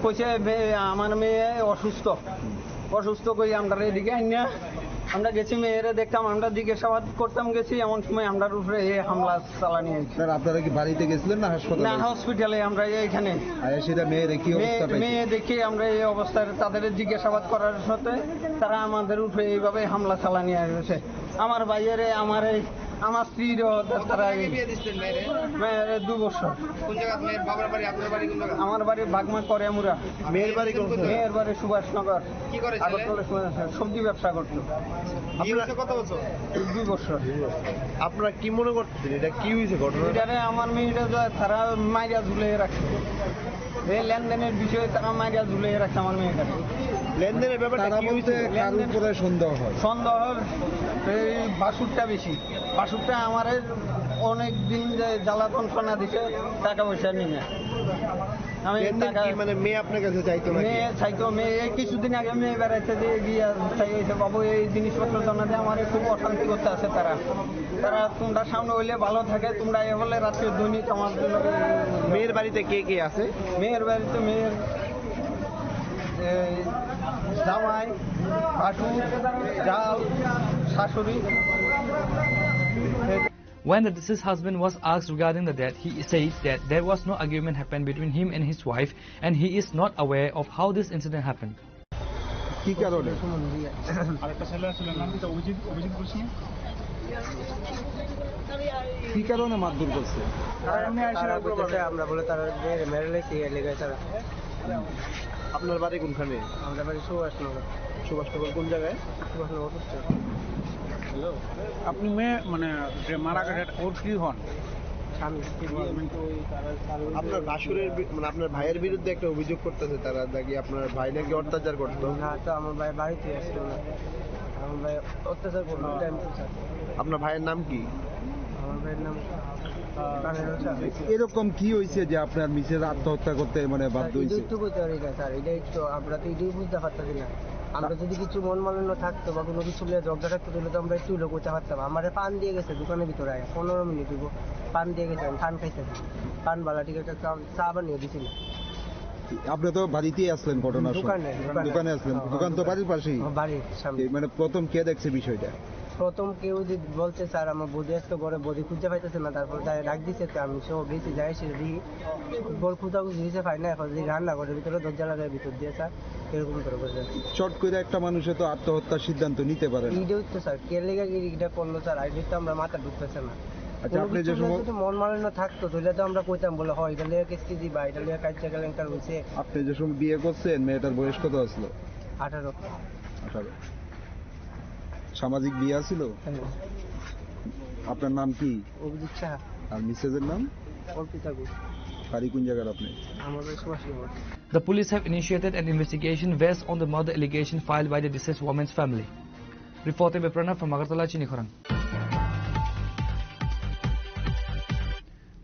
S4: কইছে আমার মেয়ে অসুস্থ কই আমরা এদিকে আইনা আমরা গেছি মেয়েরে দেখতাম, আমরা জিজ্ঞাসাবাদ করতাম গেছি, এমন সময় আমরা উপরে হামলা চালানি হয়েছে।
S7: আপনারা কি বাড়িতে গেছিলেন না হাসপাতালে?
S4: না, হসপিটালে আমরা এখানে মেয়ে দেখে আমরা এই অবস্থায় তাদের জিজ্ঞাসাবাদ করার সাথে তারা আমাদের উপরে এইভাবে হামলা চালানি হয়েছে। আমার ভাইয়েরে আমার স্ত্রীর তারা মেয়ের 2 বছর। আমার বাড়ি বাগমা করে মুরা। মেয়ের বাড়ি সুভাষনগর। সবজি ব্যবসা করতো।
S21: কত বছর?
S4: 2 বছর।
S21: আপনারা কি মনে করতেছেন এটা কি হয়েছে ঘটনা?
S4: আমার মেয়েটা তারা মাইরা ঝুলে রাখছে, এই লেনদেনের বিষয়ে তারা মাইরা ঝুলে রাখছে আমার মেয়েটা।
S21: লেনদেনের ব্যাপারটা কি হয়েছে?
S4: সন্দেহ এই বাসুরটা বেশি। বাসুরটা আমার অনেক দিন জ্বালা যন্ত্রণা দিছে, টাকা পয়সা নিয়ে। আমি
S21: মানে মেয়ে আপনার কাছে চাইতো?
S4: মেয়ে চাইতো। মেয়ে কিছুদিন আগে মেয়ে বেড়াইতে দিয়ে গিয়ে চাইছে বাবু এই জিনিসপত্র জানা দিয়ে আমার খুব অশান্তি করতে আছে। তারা তোমরা সামনে হইলে ভালো থাকে, তোমরা এ বলে রাত্রে দৈনিক আমার।
S21: মেয়ের বাড়িতে কে কে আছে?
S4: মেয়ের বাড়িতে মেয়ের জামাই, ভাসুর, জাল, শাশুড়ি।
S15: When the deceased husband was asked regarding the death, he said that there was no argument happened between him and his wife, and he is not aware of how this incident happened.
S7: কি কারণে? কি কারণে মারধর করছে?
S4: আমরা বলে তারা মেরে লেগেছে লেগে তারা।
S21: আপনার বাড়ি কোনখানে?
S4: আমাদের বাড়ি সুভাষনগর।
S21: সুভাষনগর কোন জায়গায়?
S4: সুভাষনগর।
S21: আপনি মেয়ে মানে মারা গেছে ওর কি হন? আপনার ভাসুরের মানে আপনার ভাইয়ের বিরুদ্ধে একটা অভিযোগ করতেছে তারা, নাকি আপনার ভাই নাকি অত্যাচার করতো?
S4: না, তো আমার ভাই বাড়িতে আসতো না, আমার ভাই অত্যাচার করতো।
S21: আপনার ভাইয়ের নাম কি?
S4: আমার ভাইয়ের নাম
S7: এরকম কি হয়েছে যে আপনার মিসেস আত্মহত্যা করতে মানে বাধ্য হয়েছে?
S4: এটাই তো আমরা তো এটাই বুঝতে পারতাম না। আমরা যদি কিছু মন মালিন্য থাকতো বা কোনো কিছু ঝগড়া থাকতো তাহলে তো আমরা একটু করতে পারতাম। আমার পান দিয়ে গেছে দোকানের ভিতরে 15 মিনিট দিব পান দিয়ে গেছে, আমি পান খাইতেছি, পান বালা ঠিক আছে, চা বানিয়ে দিছি না।
S7: আপনি তো বাড়িতেই আসলেন ঘটনার সময়? দোকানে আসলেন। দোকান তো বাড়ির পাশেই?
S4: বাড়ির সামনে।
S7: মানে প্রথম কে দেখছে বিষয়টা?
S4: প্রথম কেউ বলছে স্যার আমার বদি আসতো ঘরে, বদি খুঁজতে পাইতেছে না, তারপর ডাক দিচ্ছে। তো আমি সব বেশি যাই সে দিই বল খুঁজাখুঁজি দিয়েছে, পাই না। এখন যদি রান্না ঘরের ভিতরে দরজা লাগায় ভিতর দিয়ে স্যার এরকম করে বলছে।
S7: চট করে একটা মানুষে তো আত্মহত্যার সিদ্ধান্ত নিতে পারে না।
S4: এইটাই তো স্যার কে লেগে এটা করলো স্যার, আইডি তো আমরা মাথা ঢুকতেছে না।
S7: আচ্ছা, আপনি যে সময়
S4: মন মালিন্য থাকতো তাহলে তো আমরা কইতাম বলে হয় এটা লেগে কেসটি দিবা, এটা লেগে কাজটা কেলেঙ্কার হয়েছে।
S7: আপনি যে সময় বিয়ে করছেন মেয়েটার বয়স কত আসলো?
S4: 18।
S7: সামাজিক বিয়ে ছিল? আপনার নাম কি?
S4: অভিজিৎ সাহা।
S7: আর মিসেসের নাম?
S4: অর্পিতা ঘোষ।
S7: বাড়ি কোন জায়গার আপনি?
S15: The police have initiated an investigation based on the murder allegation filed by the deceased woman's family. Reported by Pranav from Agartala, Chinikhorang.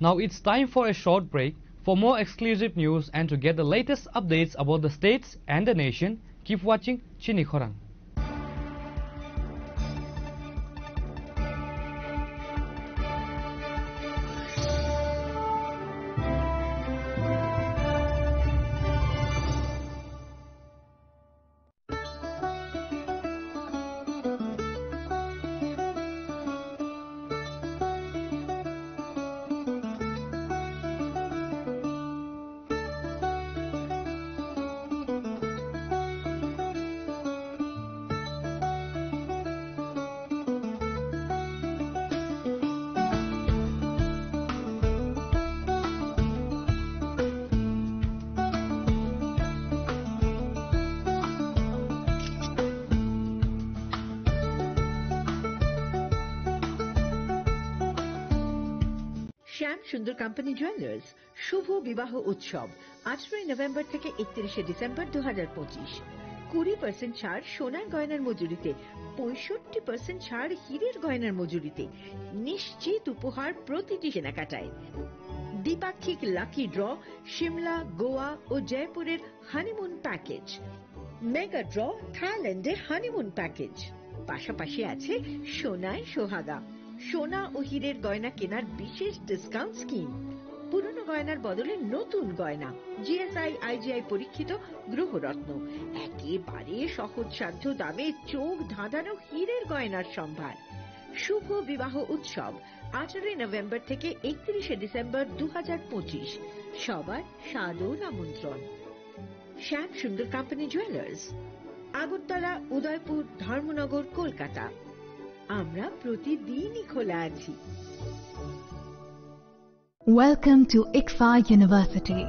S15: Now it's time for a short break. For more exclusive news and to get the latest updates about the states and the nation, keep watching Chinikhorang.
S9: শ্যাম সুন্দর company jewellers শুভ বিবাহ উৎসব 18 November থেকে 31 December 2025। 20% ছাড় সোনার গয়নার মজুরিতে, 65% ছাড় হীরের গয়নার মজুরিতে, নিশ্চিত উপহার প্রতিটি কেনাকাটায়। দ্বিপাক্ষিক লাকি ড্র, শিমলা, গোয়া ও জয়পুরের হানিমুন প্যাকেজ, মেগা ড্র থাইল্যান্ডে হানিমুন প্যাকেজ, পাশাপাশি আছে সোনায় সোহাগা, সোনা ও হীরের গয়না কেনার বিশেষ ডিসকাউন্ট স্কিম, পুরনো গয়নার বদলে নতুন গয়না, জিএসআই আইজিআই পরীক্ষিত গ্রহরত্ন, একেবারে সহজসাধ্য দামে চোখ ধাঁধানো হীরের গয়নার সম্ভার। শুভ বিবাহ উৎসব 18 নভেম্বর থেকে 31 ডিসেম্বর 2025। সবার সাদর আমন্ত্রণ। শ্যাম সুন্দর কোম্পানি জুয়েলার্স, আগরতলা, উদয়পুর, ধর্মনগর, কলকাতা। আমরা প্রতিদিনই খোলা আছি।
S19: Welcome to ICFA University.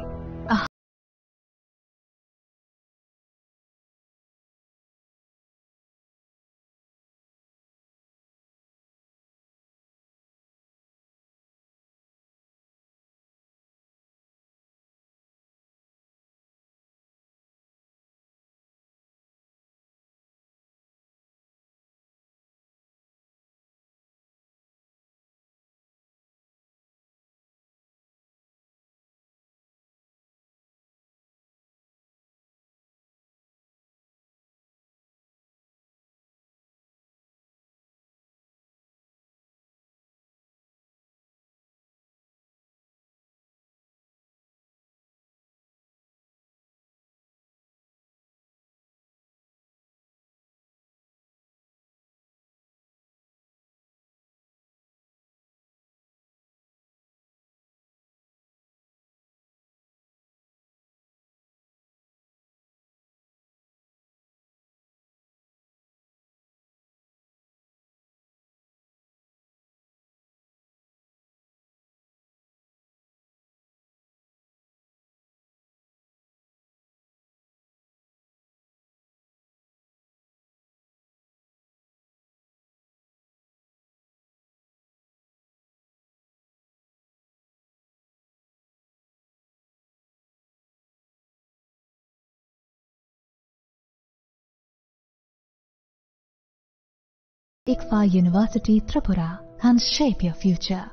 S19: ICFA University Tripura, and shape your future.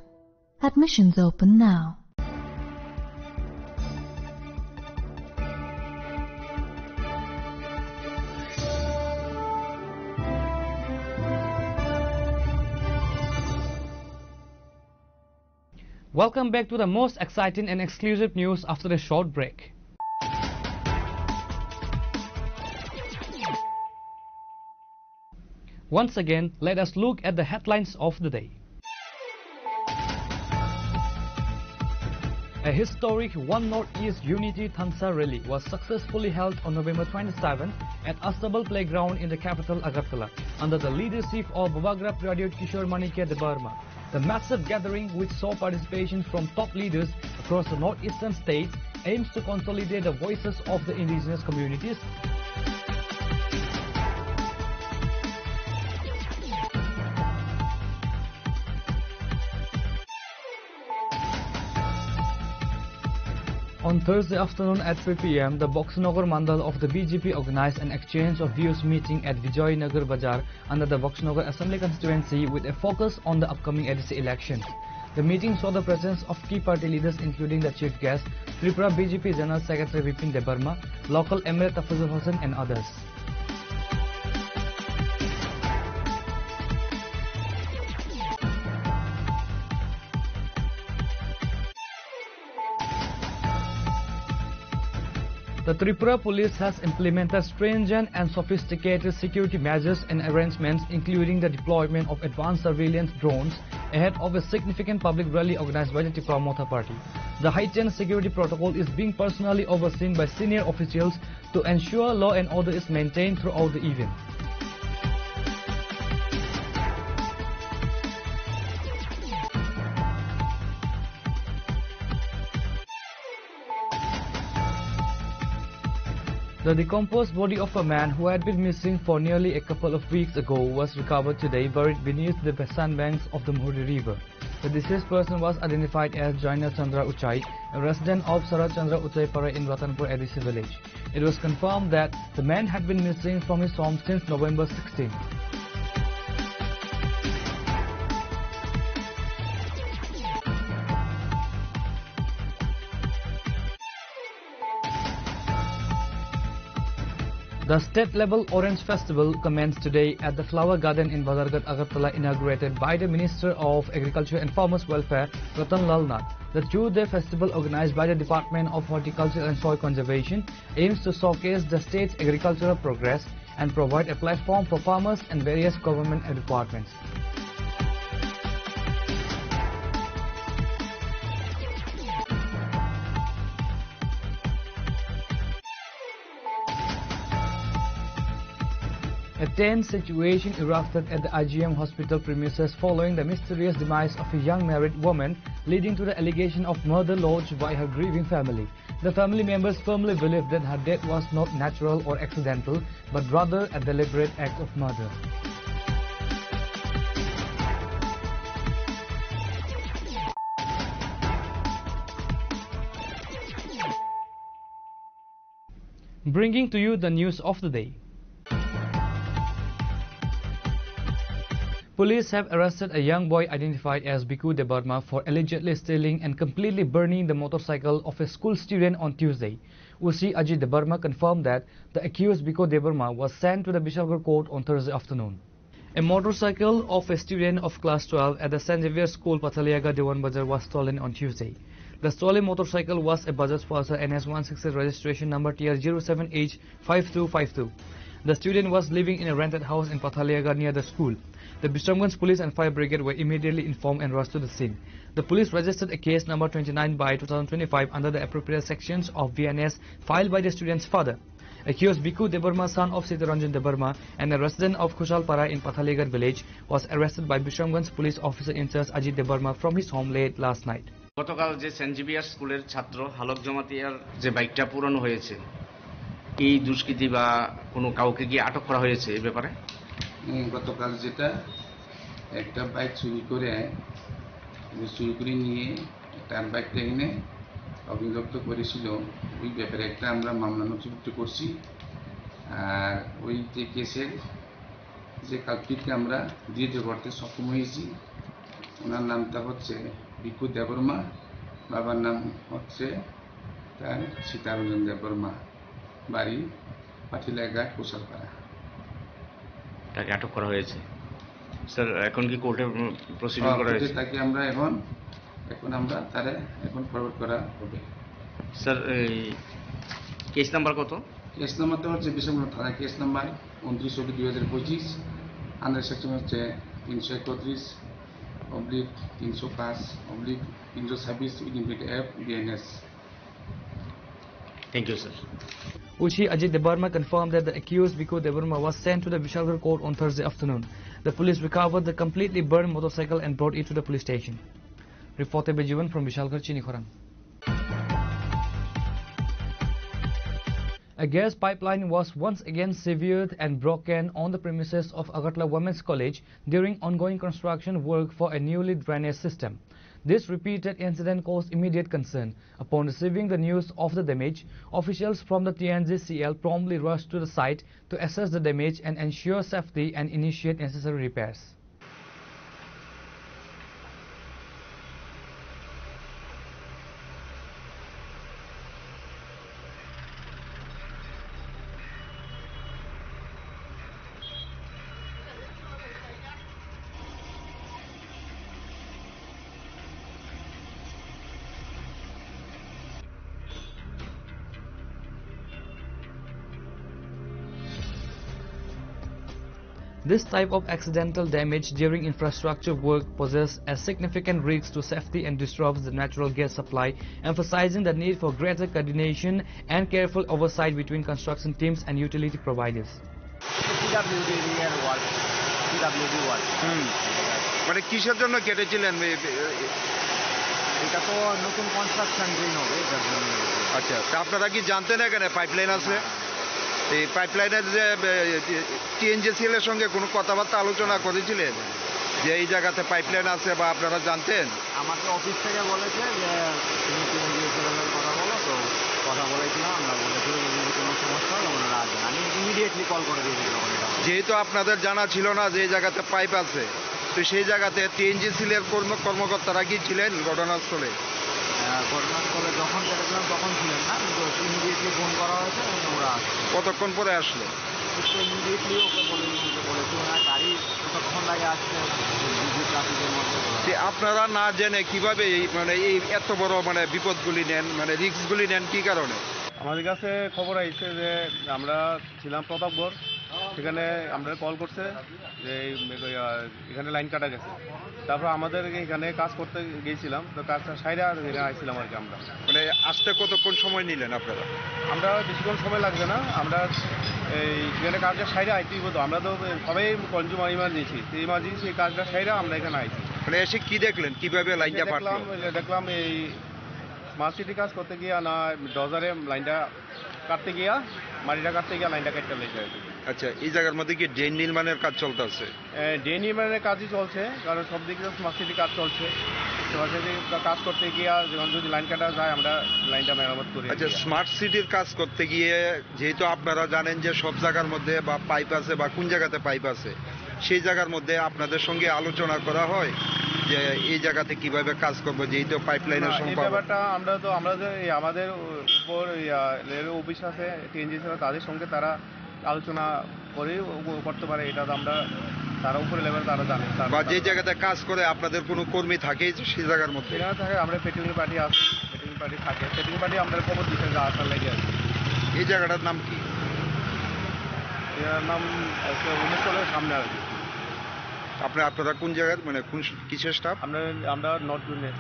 S19: Admissions open now.
S15: Welcome back to the most exciting and exclusive news after a short break. Once again, let us look at the headlines of the day. A historic One Northeast Unity Thansa rally was successfully held on November 27 at Astabal Playground in the capital Agartala under the leadership of Bubagra Pradyot Kishore Manikya Debarma. The massive gathering, which saw participation from top leaders across the northeastern states, aims to consolidate the voices of the indigenous communities. On Thursday afternoon at 3 p.m., the Boxnagar Mandal of the BJP organized an exchange of views meeting at Vijaynagar Bazaar under the Boxnagar Assembly constituency with a focus on the upcoming ADC elections. The meeting saw the presence of key party leaders including the chief guest, Tripura BJP General Secretary Vipin Debarma, local MLA Tafazul Hossain and others. The Tripura police has implemented stringent and sophisticated security measures and arrangements including the deployment of advanced surveillance drones ahead of a significant public rally organized by the Tripura Motha Party. The heightened security protocol is being personally overseen by senior officials to ensure law and order is maintained throughout the event. The decomposed body of a man who had been missing for nearly a couple of weeks ago was recovered today, buried beneath the sandbanks of the Muhuri River. The deceased person was identified as Jaina Chandra Uchai, a resident of Sarat Chandra Uchai Para in Ratanpur ADC village. It was confirmed that the man had been missing from his home since November 16. The state-level Orange Festival commenced today at the Flower Garden in Bazargat, Agartala, inaugurated by the Minister of Agriculture and Farmers Welfare, Ratan Lal Nath. The two-day festival, organized by the Department of Horticulture and Soil Conservation, aims to showcase the state's agricultural progress and provide a platform for farmers and various government departments. A tense situation erupted at the IGM hospital premises following the mysterious demise of a young married woman, leading to the allegation of murder lodged by her grieving family. The family members firmly believe that her death was not natural or accidental, but rather a deliberate act of murder. Bringing to you the news of the day. Police have arrested a young boy identified as Biku Debarma for allegedly stealing and completely burning the motorcycle of a school student on Tuesday. Usi Ajit Debarma confirmed that the accused Biku Debarma was sent to the Bishalgarh court on Thursday afternoon. A motorcycle of a student of class 12 at the St. Xavier School Pathaliaga Dewan Bazar was stolen on Tuesday. The stolen motorcycle was a Bajaj Pulsar NS160 registration number TR07H5252. The student was living in a rented house in Pathaliaga near the school. The Bishamganj Police and Fire Brigade were immediately informed and rushed to the scene. The police registered a case number 29/2025 under the appropriate sections of VNS filed by the student's father. Accused Biku Debarma, son of Sitaranjan Debarma and a resident of Kushalpara in Pathaliagar village, was arrested by Bishamganj Police Officer in charge Ajit Debarma from his home late last night.
S6: গতকাল যে Saint Xavier স্কুলের ছাত্র Hulk জমাতিয়ার যে বাইকটা পুরানো হয়েছে, এই দুষ্কৃতী বা কোনো কাউকে কি আটক করা হয়েছে এই ব্যাপারে?
S13: গতকাল যেটা একটা বাইক চুরি করে নিয়ে তার বাইকটা এনে অভিযুক্ত করেছিল, ওই ব্যাপারে একটা আমরা মামলা নথিভুক্ত করছি। আর ওই যে কেসের যে কালপিটকে আমরা ধৃত করতে সক্ষম হয়েছি, ওনার নামটা হচ্ছে বিকু দেববর্মা, বাবার নাম হচ্ছে তার সীতারঞ্জন দেববর্মা, বাড়ি পাঠিলাগা কুশালপাড়া।
S6: তাকে আটক করা হয়েছে স্যার। এখন কি কোর্টে প্রসিডিং করা হয়েছে?
S13: তাকে আমরা এখন আমরা তারে এখন ফরওয়ার্ড করা হবে।
S6: স্যার এই কেস নাম্বার কত?
S13: কেস নাম্বারটা হচ্ছে বিশ্বনাথ থানা কেস নাম্বার 29/2025, আন্ডার সেকশন হচ্ছে 331/305/326 invite F BNS।
S6: Thank you, sir.
S15: Uchi Ajit Debarma confirmed that the accused Biku Debarma was sent to the Bishalgarh court on Thursday afternoon. The police recovered the completely burned motorcycle and brought it to the police station. Reported by Jivan from Bishalgarh, Chinikhoran. A gas pipeline was once again severed and broken on the premises of Agartala Women's College during ongoing construction work for a newly drainage system. This repeated incident caused immediate concern. Upon receiving the news of the damage, officials from the TNGCL promptly rushed to the site to assess the damage and ensure safety and initiate necessary repairs. This type of accidental damage during infrastructure work poses a significant risk to safety and disrupts the natural gas supply, emphasizing the need for greater coordination and careful oversight between construction teams and utility providers.
S14: মানে কিসের জন্য কেটেছিলেন?
S16: এটা তো নতুন construction drain হবে এটার জন্য।
S14: আচ্ছা, তা আপনারা কি জানতেন এখানে পাইপলাইন আছে? এই পাইপলাইনের যে TNGCL এর সঙ্গে কোনো কথাবার্তা আলোচনা করেছিলেন যে এই জায়গাতে পাইপলাইন আছে বা আপনারা জানতেন?
S16: আমাকে অফিস থেকে বলেছে যে তুমি TNGCL এর কথা বলো, তো কথা বলেছিলাম, আমরা বলেছিলাম যদি কোনো সমস্যা হলে ওনারা আসবেন। আমি ইমিডিয়েটলি কল করে দিয়েছিলাম।
S14: যেহেতু আপনাদের জানা ছিল না যে এই জায়গাতে পাইপ আছে, তো সেই জায়গাতে TNGCL এর কর্মকর্তারা কি ছিলেন ঘটনাস্থলে?
S16: ঘটনাস্থলে যখন দেখলাম তখন ছিলেন না, কিন্তু ইমিডিয়েটলি ফোন করা হয়েছে, ওরা
S14: কতক্ষণ পরে আসলো?
S16: ইমিডিয়েটলি ওকে বলেছি ওনার গাড়ি কতক্ষণ লাগে আসছে ট্রাফিকের মধ্যে।
S14: আপনারা না জেনে কিভাবে মানে এই এত বড় মানে বিপদগুলি নেন, মানে রিস্কগুলি নেন কি কারণে?
S23: আমাদের কাছে খবর আইছে যে আমরা ছিলাম প্রতাপগড়, সেখানে আমরা কল করছে যে এখানে লাইন কাটা গেছে। তারপর আমাদের এখানে কাজ করতে গিয়েছিলাম, তো কাজটা সাইডে এখানে আসছিলাম আর কি। আমরা
S14: মানে আসতে কতক্ষণ সময় নিলেন আপনারা?
S23: আমরা বেশিক্ষণ সময় লাগবে না, আমরা এই এখানে কাজটা সাইডে আইতে হতো। আমরা তো সবাই কনজিউমার ইমার্জেন্সি, সেই ইমার্জেন্সি কাজটা সাইডে আমরা এখানে আইছি।
S14: মানে এসে কি দেখলেন, কিভাবে লাইনটা ফাটলো?
S23: দেখলাম এই স্মার্ট সিটি কাজ করতে গিয়া না ডজারে লাইনটা কাটতে গিয়া, মাটিটা কাটতে গিয়া লাইনটা কেটে লেগে।
S14: আচ্ছা, এই জায়গার মধ্যে কি ড্রেন নির্মাণের কাজ চলতেছে?
S23: ড্রেন নির্মাণের কাজই চলছে, কারণ সব দিকে স্মার্ট সিটি কাজ চলছে। স্মার্ট সিটি কাজ করতে গিয়া যখন যদি লাইন কাটা যায় আমরা লাইনটা মেরামত করি।
S14: আচ্ছা, স্মার্ট সিটির কাজ করতে গিয়ে যেহেতু আপনারা জানেন যে সব জায়গার মধ্যে বা পাইপ আছে বা কোন জায়গাতে পাইপ আছে, সেই জায়গার মধ্যে আপনাদের সঙ্গে আলোচনা করা হয় যে এই জায়গাতে কিভাবে কাজ করবো, যেহেতু পাইপলাইনের
S23: সম্পর্ক? ব্যাপারটা আমরা যে আমাদের উপর রেল অফিস আছে TNGCL, তাদের সঙ্গে তারা আলোচনা করে করতে পারে, এটা তো আমরা তারা উপরে লেভেল তারা জানে।
S14: বা যে জায়গাতে কাজ করে আপনাদের কোনো কর্মী থাকে সেই জায়গার মধ্যে?
S23: থাকে, আমরা পেট্রোলিং পার্টি আছে, পেট্রোলিং পার্টি থাকে, পেট্রোলিং পার্টি আমরা খবর দিতে আসার লেগে আছে।
S14: এই জায়গাটার নাম কি?
S23: এর নাম উমেশলের সামনে আর কি।
S14: আপনারা কোন জায়গার মানে কোন কিসের স্টাফ?
S23: আমরা নর্থ জোনের।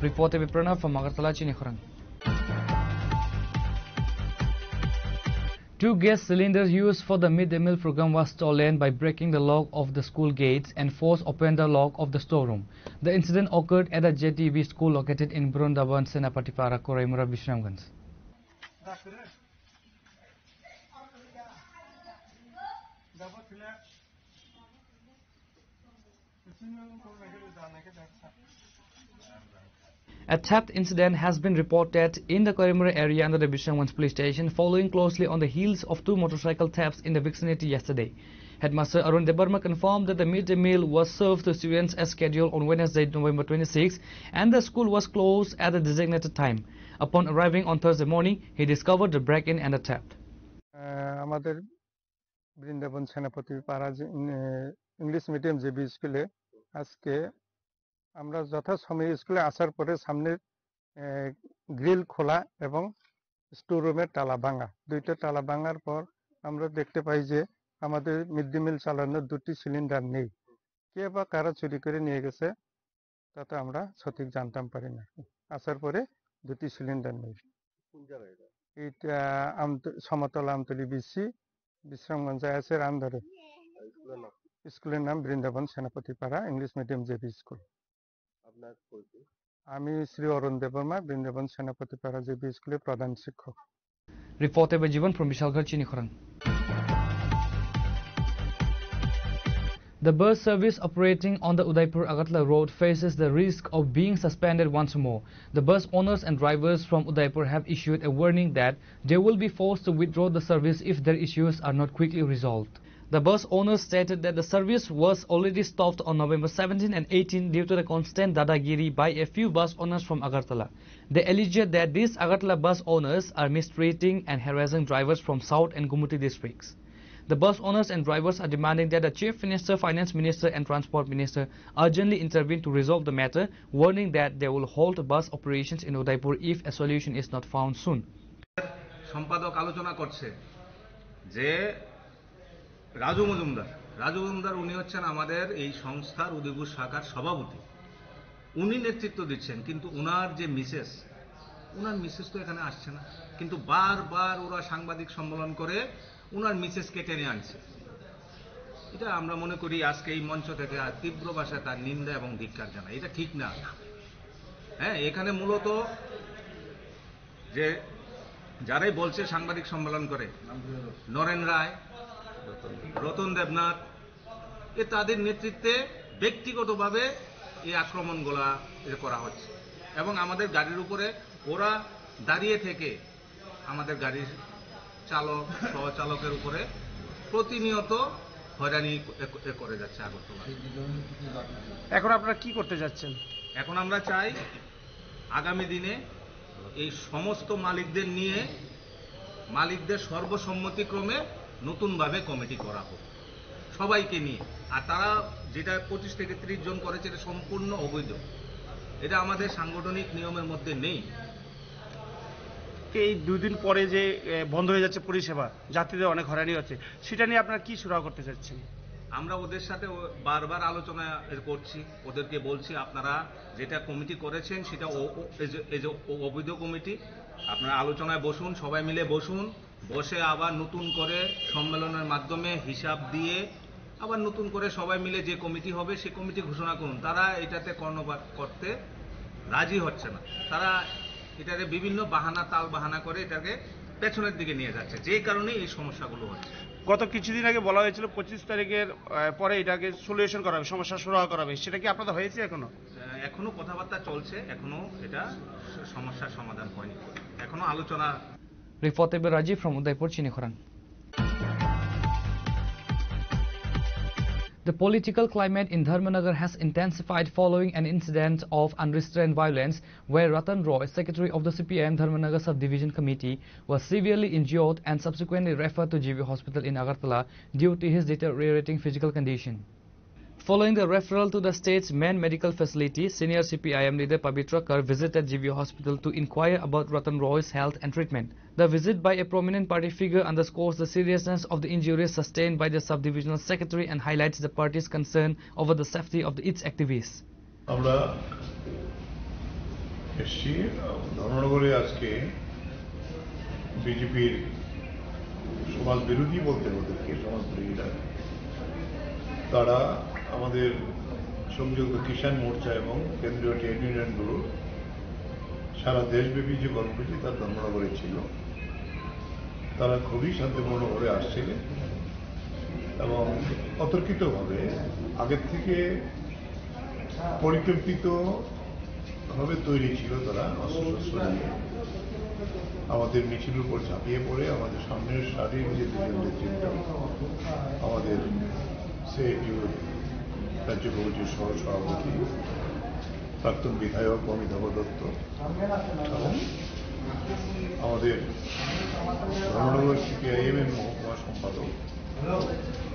S15: Reported by Pranav from Agartala, Chinikhorang. 2 gas cylinders used for the midday meal program was stolen by breaking the lock of the school gates and force open the lock of the storeroom. The incident occurred at a JTV school located in Brundaban, Senapatipara, Koraimura, Vishramganj. A theft incident has been reported in the Korimura area under the Vishramganj police station, following closely on the heels of 2 motorcycle thefts in the vicinity yesterday. Headmaster Arun Debarma confirmed that the midday meal was served to students as scheduled on Wednesday, November 26, and the school was closed at the designated time. Upon arriving on Thursday morning, he discovered the break-in and the theft.
S24: আমাদের বৃন্দাবন সেনাপতি পাড়া English medium JB স্কুলে আজকে আমরা যথাসময়ে স্কুলে আসার পরে সামনে গ্রিল খোলা এবং স্টোর রুমের তালা ভাঙা, 2টা তালা ভাঙার পর আমরা দেখতে পাই যে আমাদের মিড ডে মিল চালানোর 2টি সিলিন্ডার নেই। কে বা কারা চুরি করে নিয়ে গেছে তা তো আমরা সঠিক জানতাম পারি না। আসার পরে 2টি সিলিন্ডার নেই। এইটা সমতলা আমতলি বিসি বিশ্রামগঞ্জে আছে রামধরে। স্কুলের নাম Brindaban Senapatipara English medium JB school.
S21: আপনার পরিচয়?
S24: আমি শ্রী অরুণ দেববর্মা, বৃন্দাবন সেনাপতিপাড়া জেবি স্কুলের প্রধান শিক্ষক।
S15: Reported by Jivan from Vishalgarh, Chinikhorang. The bus service operating on the Udaipur-Agartala road faces the risk of being suspended once more. The bus owners and drivers from Udaipur have issued a warning that they will be forced to withdraw the service if their issues are not quickly resolved. The bus owners stated that the service was already stopped on November 17 and 18 due to the constant dadagiri by a few bus owners from Agartala. They alleged that these Agartala bus owners are mistreating and harassing drivers from South and Gumuti districts. The bus owners and drivers are demanding that the Chief Minister, Finance Minister and Transport Minister urgently intervene to resolve the matter, warning that they will halt bus operations in Udaipur if a solution is not found soon.
S5: সম্পাদক আলোচনা করছে যে রাজু মজুমদার উনি হচ্ছেন আমাদের এই সংস্থার উদয়পুর শাখার সভাপতি। উনি নেতৃত্ব দিচ্ছেন, কিন্তু ওনার যে ওনার মিসেস তো এখানে আসছে না, কিন্তু বারবার ওরা সাংবাদিক সম্মেলন করে ওনার মিসেসকে টেনে আনছে। এটা আমরা মনে করি আজকে এই মঞ্চ থেকে তীব্র ভাষায় তার নিন্দা এবং ধিক্কার জানাই। এটা ঠিক না। হ্যাঁ, এখানে মূলত যে যারাই বলছে সাংবাদিক সম্মেলন করে, নরেন রায়, রতন দেবনাথ, তাদের নেতৃত্বে ব্যক্তিগতভাবে এই আক্রমণগুলা করা হচ্ছে এবং আমাদের গাড়ির উপরে ওরা দাঁড়িয়ে থেকে আমাদের গাড়ির চালক সহচালকের উপরে প্রতিনিয়ত হয়রানি করে যাচ্ছে আগরতলা।
S21: এখন আপনারা কি করতে যাচ্ছেন?
S5: এখন আমরা চাই আগামী দিনে এই সমস্ত মালিকদের নিয়ে মালিকদের সর্বসম্মতিক্রমে নতুনভাবে কমিটি করা হোক সবাইকে নিয়ে। আর তারা যেটা 25 থেকে 30 জন করেছে এটা সম্পূর্ণ অবৈধ, এটা আমাদের সাংগঠনিক নিয়মের মধ্যে নেই।
S21: এই দুদিন পরে যে বন্ধ হয়ে যাচ্ছে পরিষেবা, যাত্রীদের অনেক হয়রানি হচ্ছে, সেটা নিয়ে আপনারা কি সুরাহা করতে চাচ্ছেন?
S5: আমরা ওদের সাথে বারবার আলোচনা করছি, ওদেরকে বলছি আপনারা যেটা কমিটি করেছেন সেটা অবৈধ কমিটি, আপনারা আলোচনায় বসুন, সবাই মিলে বসুন, বসে আবার নতুন করে সম্মেলনের মাধ্যমে হিসাব দিয়ে আবার নতুন করে সবাই মিলে যে কমিটি হবে সে কমিটি ঘোষণা করুন। তারা এটাতে কর্ণপাত করতে রাজি হচ্ছে না, তারা এটাকে বিভিন্ন তাল বাহানা করে এটাকে পেছনের দিকে নিয়ে যাচ্ছে, যে কারণে এই সমস্যাগুলো হচ্ছে।
S21: গত কিছুদিন আগে বলা হয়েছিল 25 তারিখের পরে এটাকে সলিউশন করা হবে, সমস্যা সুরাহা করা হবে, সেটা কি আপনাদের হয়েছে?
S5: এখনো কথাবার্তা চলছে, এখনো এটা সমস্যার সমাধান হয়নি, এখনো আলোচনা।
S15: Reported by Rajiv from Udaipur, Chinikhorang. The political climate in Dharmanagar has intensified following an incident of unrestrained violence where Ratan Roy, secretary of the CPM Dharmanagar Subdivision Committee, was severely injured and subsequently referred to GV Hospital in Agartala due to his deteriorating physical condition. Following the referral to the state's main medical facility, senior CPIM leader Pavitra Kar visited GV Hospital to inquire about Ratan Roy's health and treatment. The visit by a prominent party figure underscores the seriousness of the injuries sustained by the subdivisional secretary and highlights the party's concern over the safety of its activists.
S10: আমরা এসছি ধর্মনগরে আজকে বিজেপির সমাজ বিরোধী বলতে ওদেরকে সমাজ বিরোধীরা, তারা আমাদের সংযুক্ত কিষাণ মোর্চা এবং কেন্দ্রীয় ট্রেড ইউনিয়নগুলো সারা দেশব্যাপী যে কর্মসূচি তার ধর্মনগরে ছিল, তারা খুবই শান্তিপূর্ণভাবে আসছিলেন এবং অতর্কিতভাবে আগের থেকে পরিকল্পিতভাবে তৈরি ছিল। তারা অস্ত্রশস্ত্র নিয়ে আমাদের মিছিলের উপর ঝাঁপিয়ে পড়ে আমাদের সামনের সারির যে দুজন নেতৃত্ব, আমাদের সিআইটিউ রাজ্য কমিটির সহ সভাপতি প্রাক্তন বিধায়ক অমিতাভ দত্ত এবং আমাদের ধর্মনগর সিপিআইএম এর মহকুমা সম্পাদক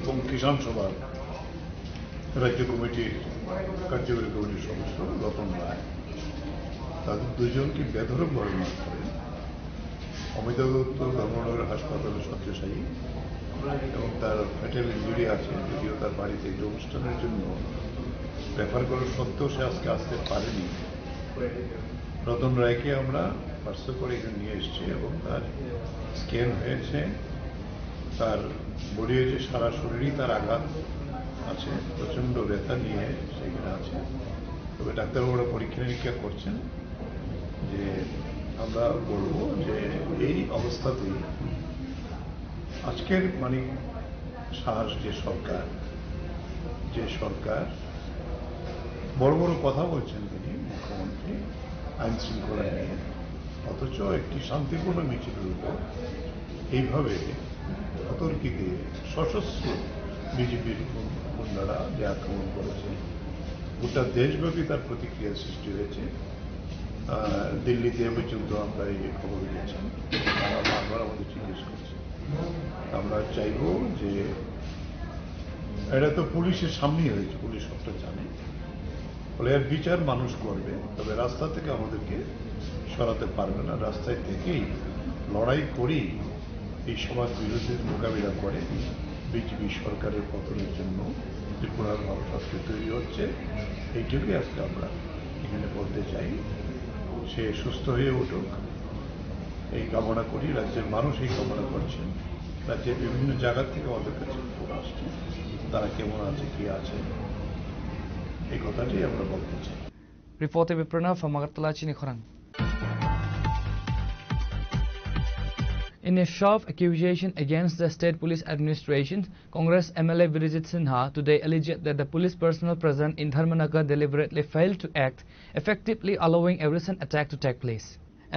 S10: এবং কিষাণ সভার রাজ্য কমিটির কার্যকরী কমিটির সদস্য রতন রায়, তাদের দুজনকে বেধড়কভাবে মার করেন। অমিতাভ দত্ত ধর্মনগর হাসপাতালে শয্যাশায়ী এবং তার ফ্যাটাল ইঞ্জুরি আছে, যদিও তার বাড়িতে একটি অনুষ্ঠানের জন্য রেফার করার সত্ত্বেও সে আজকে আসতে পারেনি। রতন রায়কে আমরা পার্সেল করে এখানে নিয়ে এসেছি এবং তার স্ক্যান হয়েছে, তার বডি হয়েছে, সারা শরীরই তার আঘাত আছে, প্রচণ্ড ব্যথা নিয়ে সেখানে আছে। তবে ডাক্তারবাবুরা পরীক্ষা নিরীক্ষা করছেন যে আমরা বলবো যে এই অবস্থাতেই আজকের মানিক সাহার যে সরকার বড় বড় কথা বলছেন তিনি মুখ্যমন্ত্রী আইন শৃঙ্খলা নিয়ে, অথচ একটি শান্তিপূর্ণ মিছিলের উপর এইভাবে অতর্কিতে সশস্ত্র বিজেপির গুন্ডারা যে আক্রমণ করেছে, গোটা দেশব্যাপী তার প্রতিক্রিয়া সৃষ্টি হয়েছে। দিল্লিতে পর্যন্ত আমরা এই খবর পেয়েছেন, তারা বারবার আমাদের জিজ্ঞেস করছে। আমরা চাইব যে এটা তো পুলিশের সামনেই হয়েছে, পুলিশ সবটা জানে, ফলে এর বিচার মানুষ করবে। তবে রাস্তা থেকে আমাদেরকে সরাতে পারবে না, রাস্তায় থেকেই লড়াই করেই এই সমাজ বিরোধীর মোকাবিলা করে বিজেপি সরকারের পতনের জন্য ত্রিপুরার মানুষ আজকে তৈরি হচ্ছে। এইটুকুই আজকে আমরা এখানে বলতে চাই। সে সুস্থ হয়ে উঠুক এই কামনা করি, রাজ্যের মানুষ এই কামনা করছেন। রাজ্যের বিভিন্ন জায়গা থেকে আমাদের কাছে খবর আসছে, তারা কেমন আছে, কি আছে, এই কথাটি আমরা বলতে চাই।
S15: Reported by Pranav from Agartala, Chinikhorang. In a sharp accusation against the state police administration, Congress MLA Virijit Sinha today alleged that the police personnel present in Dharmanagar deliberately failed to act effectively, allowing a recent attack to take place.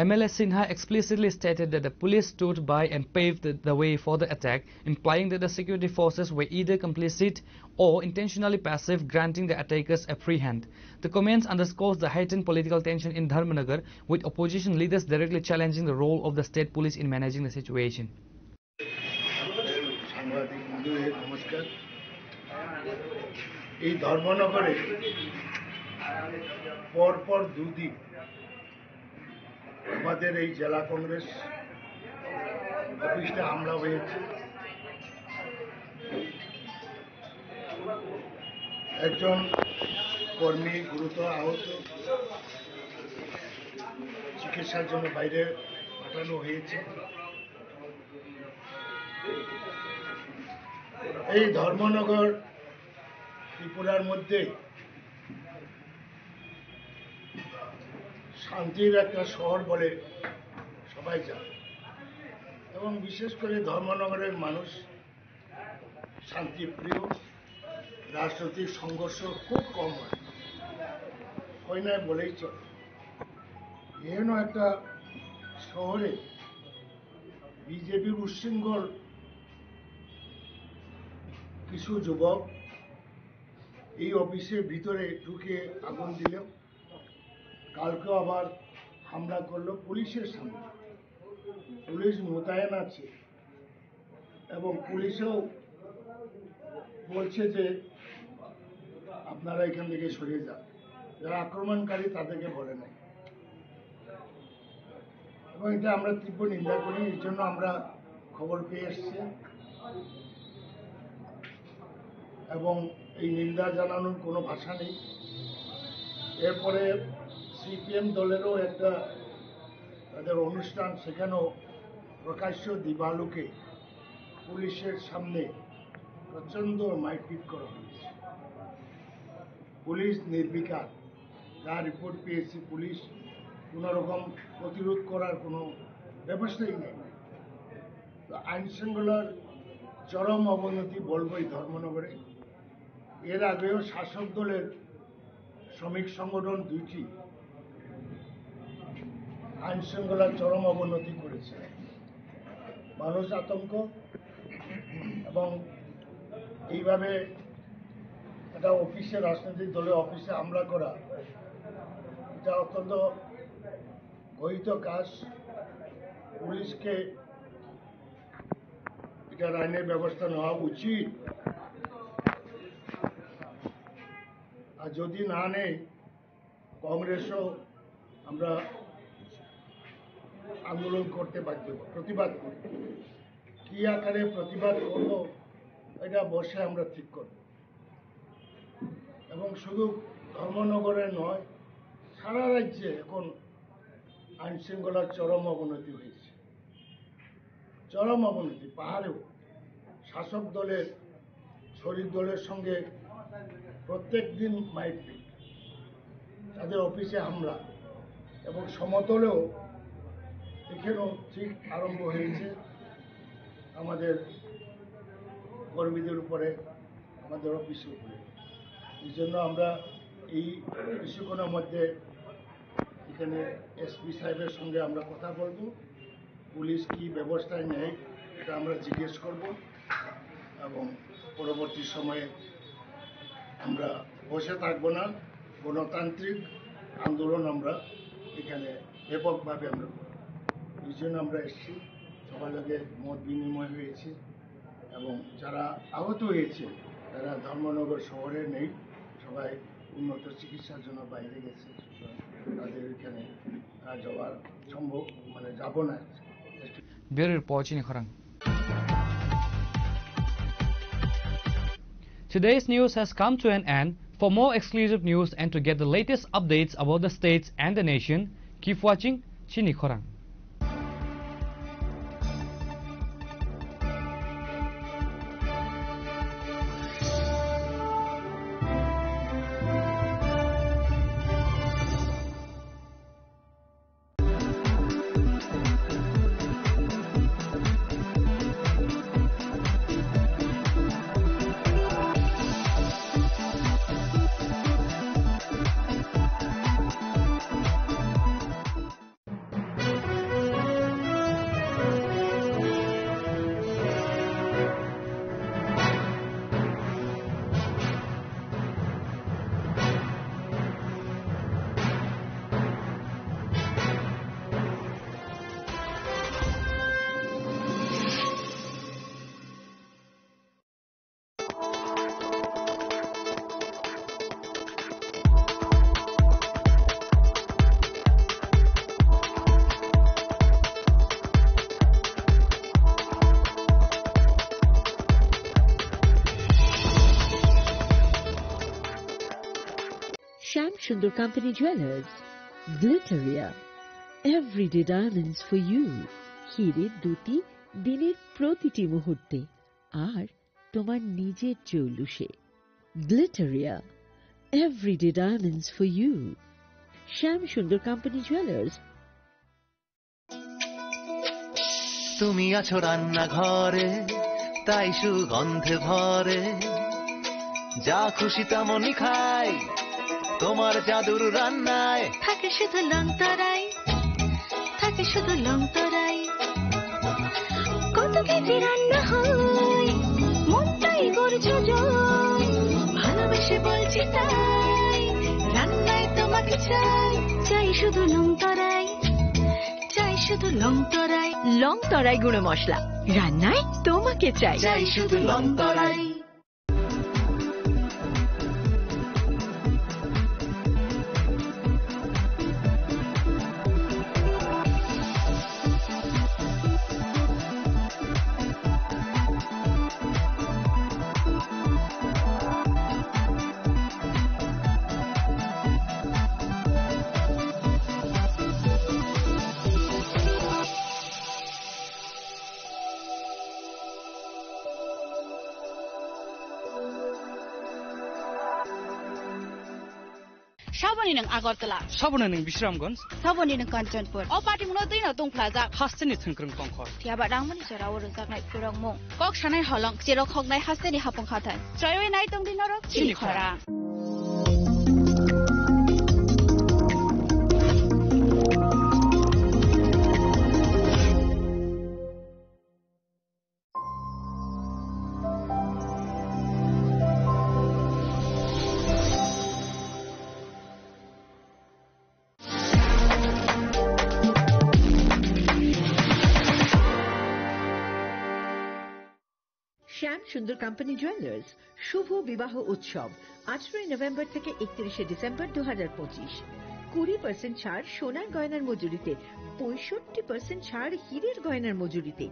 S15: MLA Sinha explicitly stated that the police stood by and paved the way for the attack, implying that the security forces were either complicit or intentionally passive, granting the attackers a free hand. The comments underscores the heightened political tension in Dharmanagar, with opposition leaders directly challenging the role of the state police in managing the situation.
S3: নমস্কার। এই ধর্মনগরে পরপর দুদিন আমাদের এই জেলা কংগ্রেস অফিসে হামলা হয়েছে। একজন কর্মী গুরুতর আহত, চিকিৎসার জন্য বাইরে পাঠানো হয়েছে। এই ধর্মনগর ত্রিপুরার মধ্যে শান্তির একটা শহর বলে সবাই জানে, এবং বিশেষ করে ধর্মনগরের মানুষ শান্তিপ্রিয়, রাজনৈতিক সংঘর্ষ খুব কম হয় না বলেই চলে। এহেন একটা শহরে বিজেপির উচ্ছৃঙ্খল কিছু যুবক এই অফিসের ভিতরে ঢুকে আগুন দিল, কালকেও আবার হামলা করলো পুলিশের সামনে। পুলিশ মোতায়েন আছে এবং পুলিশও বলছে যে আপনারা এখান থেকে সরিয়ে যান, যারা আক্রমণকারী তাদেরকে বলে নাই। এবং এটা আমরা তীব্র নিন্দা করি। এই জন্য আমরা খবর পেয়ে এসছি এবং এই নিন্দা জানানোর কোনো ভাষা নেই। এরপরে সিপিএম দলেরও একটা তাদের অনুষ্ঠান, সেখানেও প্রকাশ্য দিবালোকে পুলিশের সামনে প্রচণ্ড মারপিট করা হয়েছে। পুলিশ নির্বিকার, যা রিপোর্ট পেয়েছি, পুলিশ কোনো রকম প্রতিরোধ করার কোনো ব্যবস্থাই নেই। তো আইন শৃঙ্খলার চরম অবনতি বলবই ধর্মনগরে। এর আগেও শাসক দলের শ্রমিক সংগঠন দুইটি আইন শৃঙ্খলার চরম অবনতি করেছে। মানুষ আতঙ্ক, এবং এইভাবে একটা অফিসে, রাজনৈতিক দলের অফিসে হামলা করা, এটা অত্যন্ত গহিত কাজ। পুলিশকে এটার আইনের ব্যবস্থা নেওয়া উচিত, আর যদি না নেই কংগ্রেসও আমরা আন্দোলন করতে বাধ্য, প্রতিবাদ করব। কি আকারে প্রতিবাদ করব এটা বসে আমরা ঠিক করব। এবং শুধু ধর্মনগরে নয়, সারা রাজ্যে এখন আইন শৃঙ্খলার চরম অবনতি হয়েছে, চরম অবনতি। পাহাড়েও শাসক দলের শরিক দলের সঙ্গে প্রত্যেক দিন মাইকপিট, তাদের অফিসে হামলা এবং সমতলেও এখানেও ঠিক আরম্ভ হয়েছে আমাদের কর্মীদের উপরে, আমাদের অফিসের উপরে। এই জন্য আমরা এই কিছুক্ষণের মধ্যে এখানে এসপি সাহেবের সঙ্গে আমরা কথা বলব, পুলিশ কি ব্যবস্থা নেয় এটা আমরা জিজ্ঞেস করব এবং পরবর্তী সময়ে আমরা বসে থাকবো না, গণতান্ত্রিক আন্দোলন আমরা এখানে ব্যাপকভাবে আমরা করব। এই জন্য আমরা এসেছি, সবার সঙ্গে মত বিনিময় হয়েছে এবং যারা আহত হয়েছে তারা ধর্মনগর শহরে নেই, সবাই উন্নত চিকিৎসার জন্য বাইরে গেছে, তাদের এখানে যাওয়ার সম্ভব যাব না।
S15: Bureau Report Chini Khorang. Today's news has come to an end. For more exclusive news and to get the latest updates about the states and the nation, keep watching Chini Khorang.
S11: Sham Sundar Company Jewelers, Glitteria, everyday diamonds for you. হিরের দুটি দিনের প্রতিটি মুহূর্তে আর তোমার নিজের জৌলুসে। Glitteria, everyday diamonds for you. Sham Sundar Company Jewelers.
S17: তুমি আছো রান্না ঘরে, তাই সুগন্ধে ভরে, যা খুশি তেমনই খাই তোমার জাদুর রান্নায়।
S18: থাকে শুধু লংতরাই, থাকে শুধু লংতরাই, কত কেজি রান্না হয় মনটাই করছো জয়, ভালোবেসে বলছি তাই রান্নায় তোমাকে চাই, চাই শুধু লংতরাই, চাই শুধু লংতরাই, লংতরাই গুঁড়ো মশলা, রান্নায় তোমাকে চাই, চাই শুধু লংতরাই।
S22: Saboni nang Agartala,
S15: Saboni nang Bishramganj,
S22: Saboni nang Kanchanpur, O party mo na din atong plaza.
S15: Hasteni Thungkrung Tongkhor.
S22: Tiaba dangmani jara oro zaknai purang mo. Kok shanai halong jerok hognai hasteni hapong khatan. Choyoi nai tong din norok chini khora.
S9: শ্যাম সুন্দর company jewellers শুভ বিবাহ উৎসব 18 November থেকে 31 December 2025। 20% ছাড় সোনার গয়নার মজুরিতে, 65% ছাড় হীরের গয়নার মজুরিতে,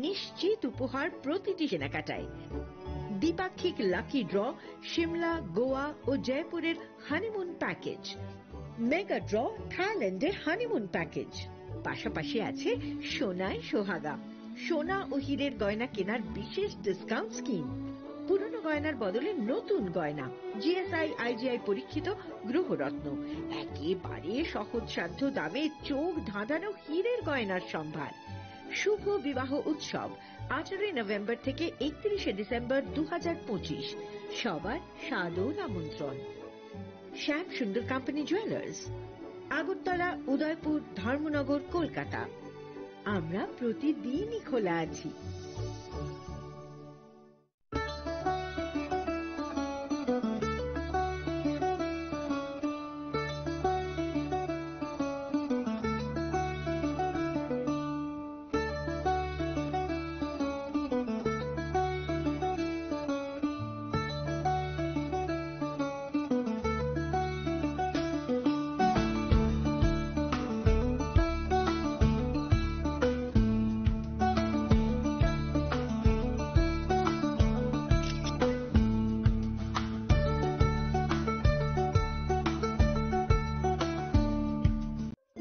S9: নিশ্চিত উপহার প্রতিটি কেনাকাটায়। দ্বিপাক্ষিক লাকি ড্র, সিমলা, গোয়া ও জয়পুরের হানিমুন প্যাকেজ, মেগা ড্র থাইল্যান্ডে হানিমুন প্যাকেজ, পাশাপাশি আছে সোনায় সোহাগা, সোনা ও হীরের গয়না কেনার বিশেষ ডিসকাউন্ট স্কিম। পুরনো গয়নার বদলে নতুন গয়না, জিএসআই আইজিআই পরীক্ষিত গ্রহরত্ন, একেবারে সহজসাধ্য দামে চোখ ধাঁধানো হীরের গয়নার সম্ভার। শুভ বিবাহ উৎসব 18 নভেম্বর থেকে 31 ডিসেম্বর 2025। সবার সাদর আমন্ত্রণ। শ্যাম সুন্দর কোম্পানি জুয়েলার্স, আগরতলা, উদয়পুর, ধর্মনগর, কলকাতা। আমরা প্রতিদিনই খোলা আছি।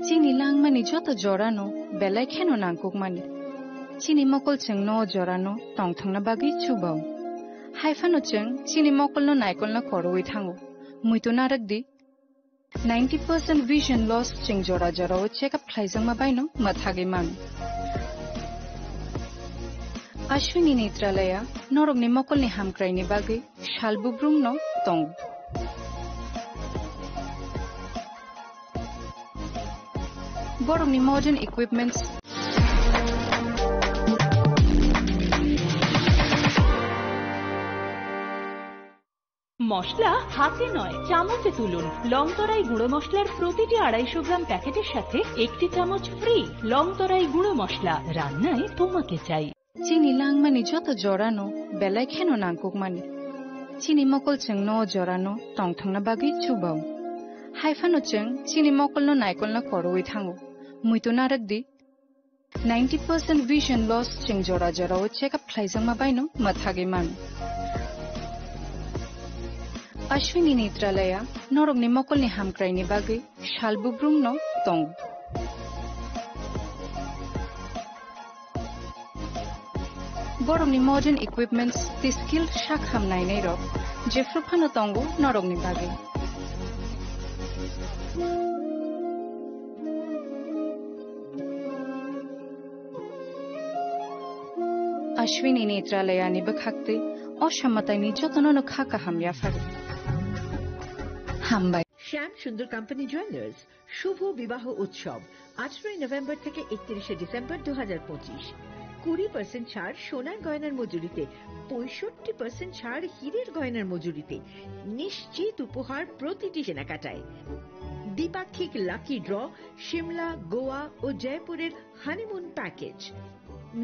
S1: চিনি লাংমানি যত জরানো বেলায় খেন নাংকুকমানি চিনি মকল চেং ন জরানো টং থাংনা বাগি চুবাও হাইফানো চেং চিনি মকল ন নাইকল না করওই থাঙ্গো মুইতো নারক দি 90% vision loss চেং জরা জরাও চেকআপ খাইজাং মা বাইনো মাথাগে মান আশ্বিনী নেত্রালয়া নরকনি মকলনি হামক্রাইনি বাগি শালবুব্রুং ন টং Borongni modern equipments
S2: মশলা হাতে নয় চামচে তুলুন। লংতরাই গুঁড়ো মশলার প্রতিটি 250 গ্রাম প্যাকেটের সাথে 1টি চামচ ফ্রি। লংতরাই গুঁড়ো মশলা, রান্নায় তোমাকে চাই।
S1: চিনি লাংমানি যত জরানো বেলায় খেন নাংকুকমানি চিনি মকল চেং ন জরানো টং থাংনা বাগি চুবাও হাইফানো চেং চিনি মকল ন নাইকল না করওই থাঙ্গো মুইতো নারক দি 90% vision loss চেং জরা জরাও চেকআপ খাইজাং মা বাইনো মাথাগে মান আশ্বিনী নেত্রালয়া নরকনি মকলনি হামক্রাইনি বাগি শালবুব্রুং ন টং Borongni modern equipments the skilled shak hamnai nei rok jefruphano tongo norongni bage Ashwini Netralaya ni bakhakte অসাম্যতায় নির্যাতন খাকা হামিয়া ফারে হামবাই
S9: শ্যাম সুন্দর কোম্পানি জুয়েলার্স শুভ বিবাহ উৎসব 18 নভেম্বর থেকে 31 ডিসেম্বর 2025। 20% ছাড় সোনার গয়নার মজুরিতে, 65% ছাড় হীরের গয়নার মজুরিতে, নিশ্চিত উপহার প্রতিটি কেনাকাটায়। দ্বিপাক্ষিক লাকি ড্র, শিমলা, গোয়া ও জয়পুরের হানিমুন প্যাকেজ,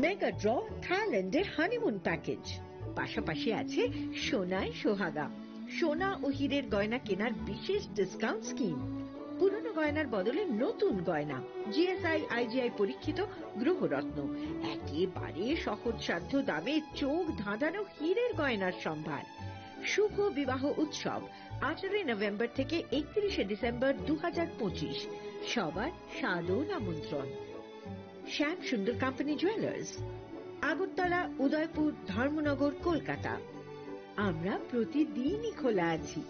S9: মেগা ড্র, থাইল্যান্ডের হানিমুন প্যাকেজ। পাশাপাশি আছে সোনায় সোহাগা, সোনা ও হীরের গয়না কেনার বিশেষ ডিসকাউন্ট স্কিম। পুরনো গয়নার বদলে নতুন গয়না, জিএসআই আইজিআই পরীক্ষিত গ্রহরত্ন, একেবারে সহজসাধ্য দামে চোখ ধাঁধানো হীরের গয়নার সম্ভার। শুভ বিবাহ উৎসব 18 নভেম্বর থেকে 31 ডিসেম্বর 2025। সবার সাদর আমন্ত্রণ। শ্যাম সুন্দর কোম্পানি জুয়েলার্স, আগরতলা, উদয়পুর, ধর্মনগর, কলকাতা। আমরা প্রতিদিনই খোলা আছি।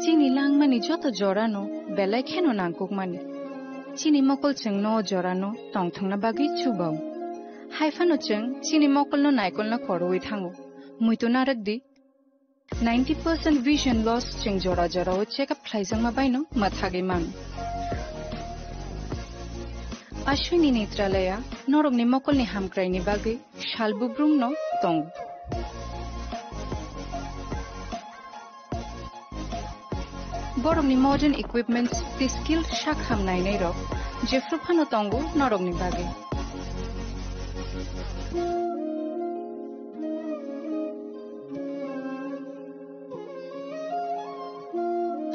S1: চিনি লাংমানি যত জরানো বেলায় খেন নাংকুকমানি চিনি মকল চেং ন জরানো টং থাংনা বাগি চুবাও হাইফানো চেং চিনি মকল ন নাইকল না করওই থাঙ্গো মুইতো নারক দি 90% vision loss চেং জরা জরাও চেকআপ খাইজাং মা বাইনো মাথাগে মান আশ্বিনী নেত্রালয়া নরকনি মকলনি হামক্রাইনি বাগি শালবুব্রুং ন টং borokni modern equipments ti skilled shakham nainai rok jefru phano tongo norokni bage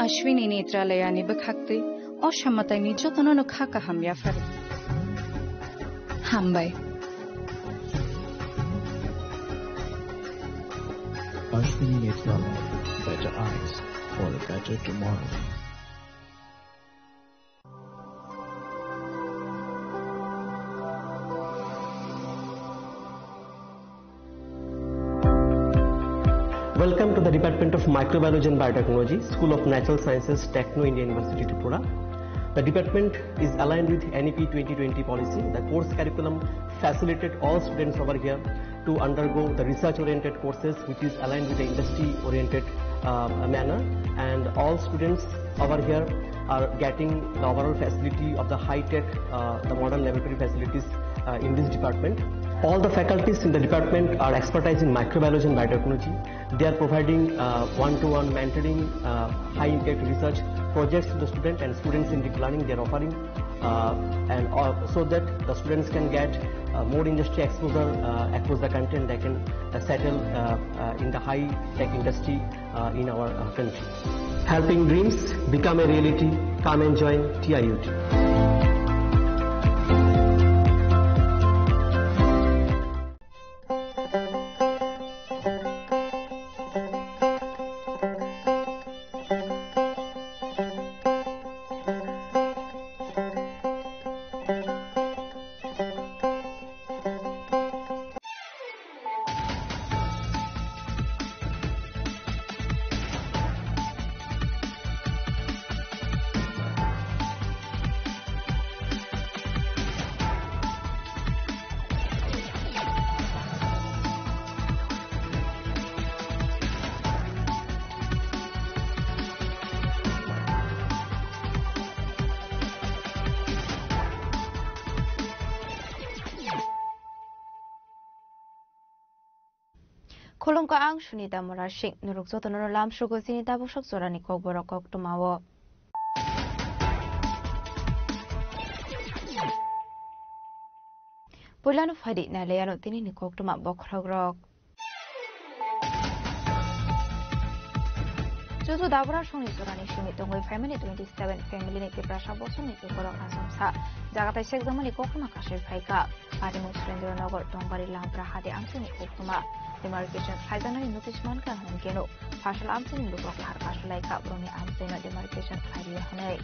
S1: Ashwini Netralayani bakhakte oshamatayni jotonono khaka hamya fare hambai
S4: Ashwini Netralaya, better eyes for a better tomorrow.
S8: Welcome to the Department of Microbiology and Biotechnology, School of Natural Sciences, Techno India University, Tripura. The department is aligned with NEP 2020 policy. The course curriculum facilitated all students over here to undergo the research-oriented courses, which is aligned with the industry-oriented manner. And all students over here are getting the overall facility of the high-tech, the modern laboratory facilities in this department. All the faculties in the department are expertise in microbiology and biotechnology. They are providing one-to-one mentoring, high-impact research projects to the student and students in deep learning. They are offering so that the students can get more industry exposure across the country, and they can settle in the high-tech industry in our country. Helping dreams become a reality. Come and join TIUT.
S12: Kolongka ang sunita morashik nuruk zoto noro lam shugo sinita bushok zorani kok borok kok tumawo. Pulano fadi na leyano tini ni kok tuma bokrogrok. Jojo dabra shoni zorani shuni tongoi family 27 family ni tiprasha bosun ni korok asomsa jagata shek zamani kok tuma kashe phaika adimu Surendra Tongbari Lampra hade amsini kok tuma demarcation Haizanari notice man kan hongkeno partial amsini lukok har kasulai ka broni amsina demarcation khaiya hanai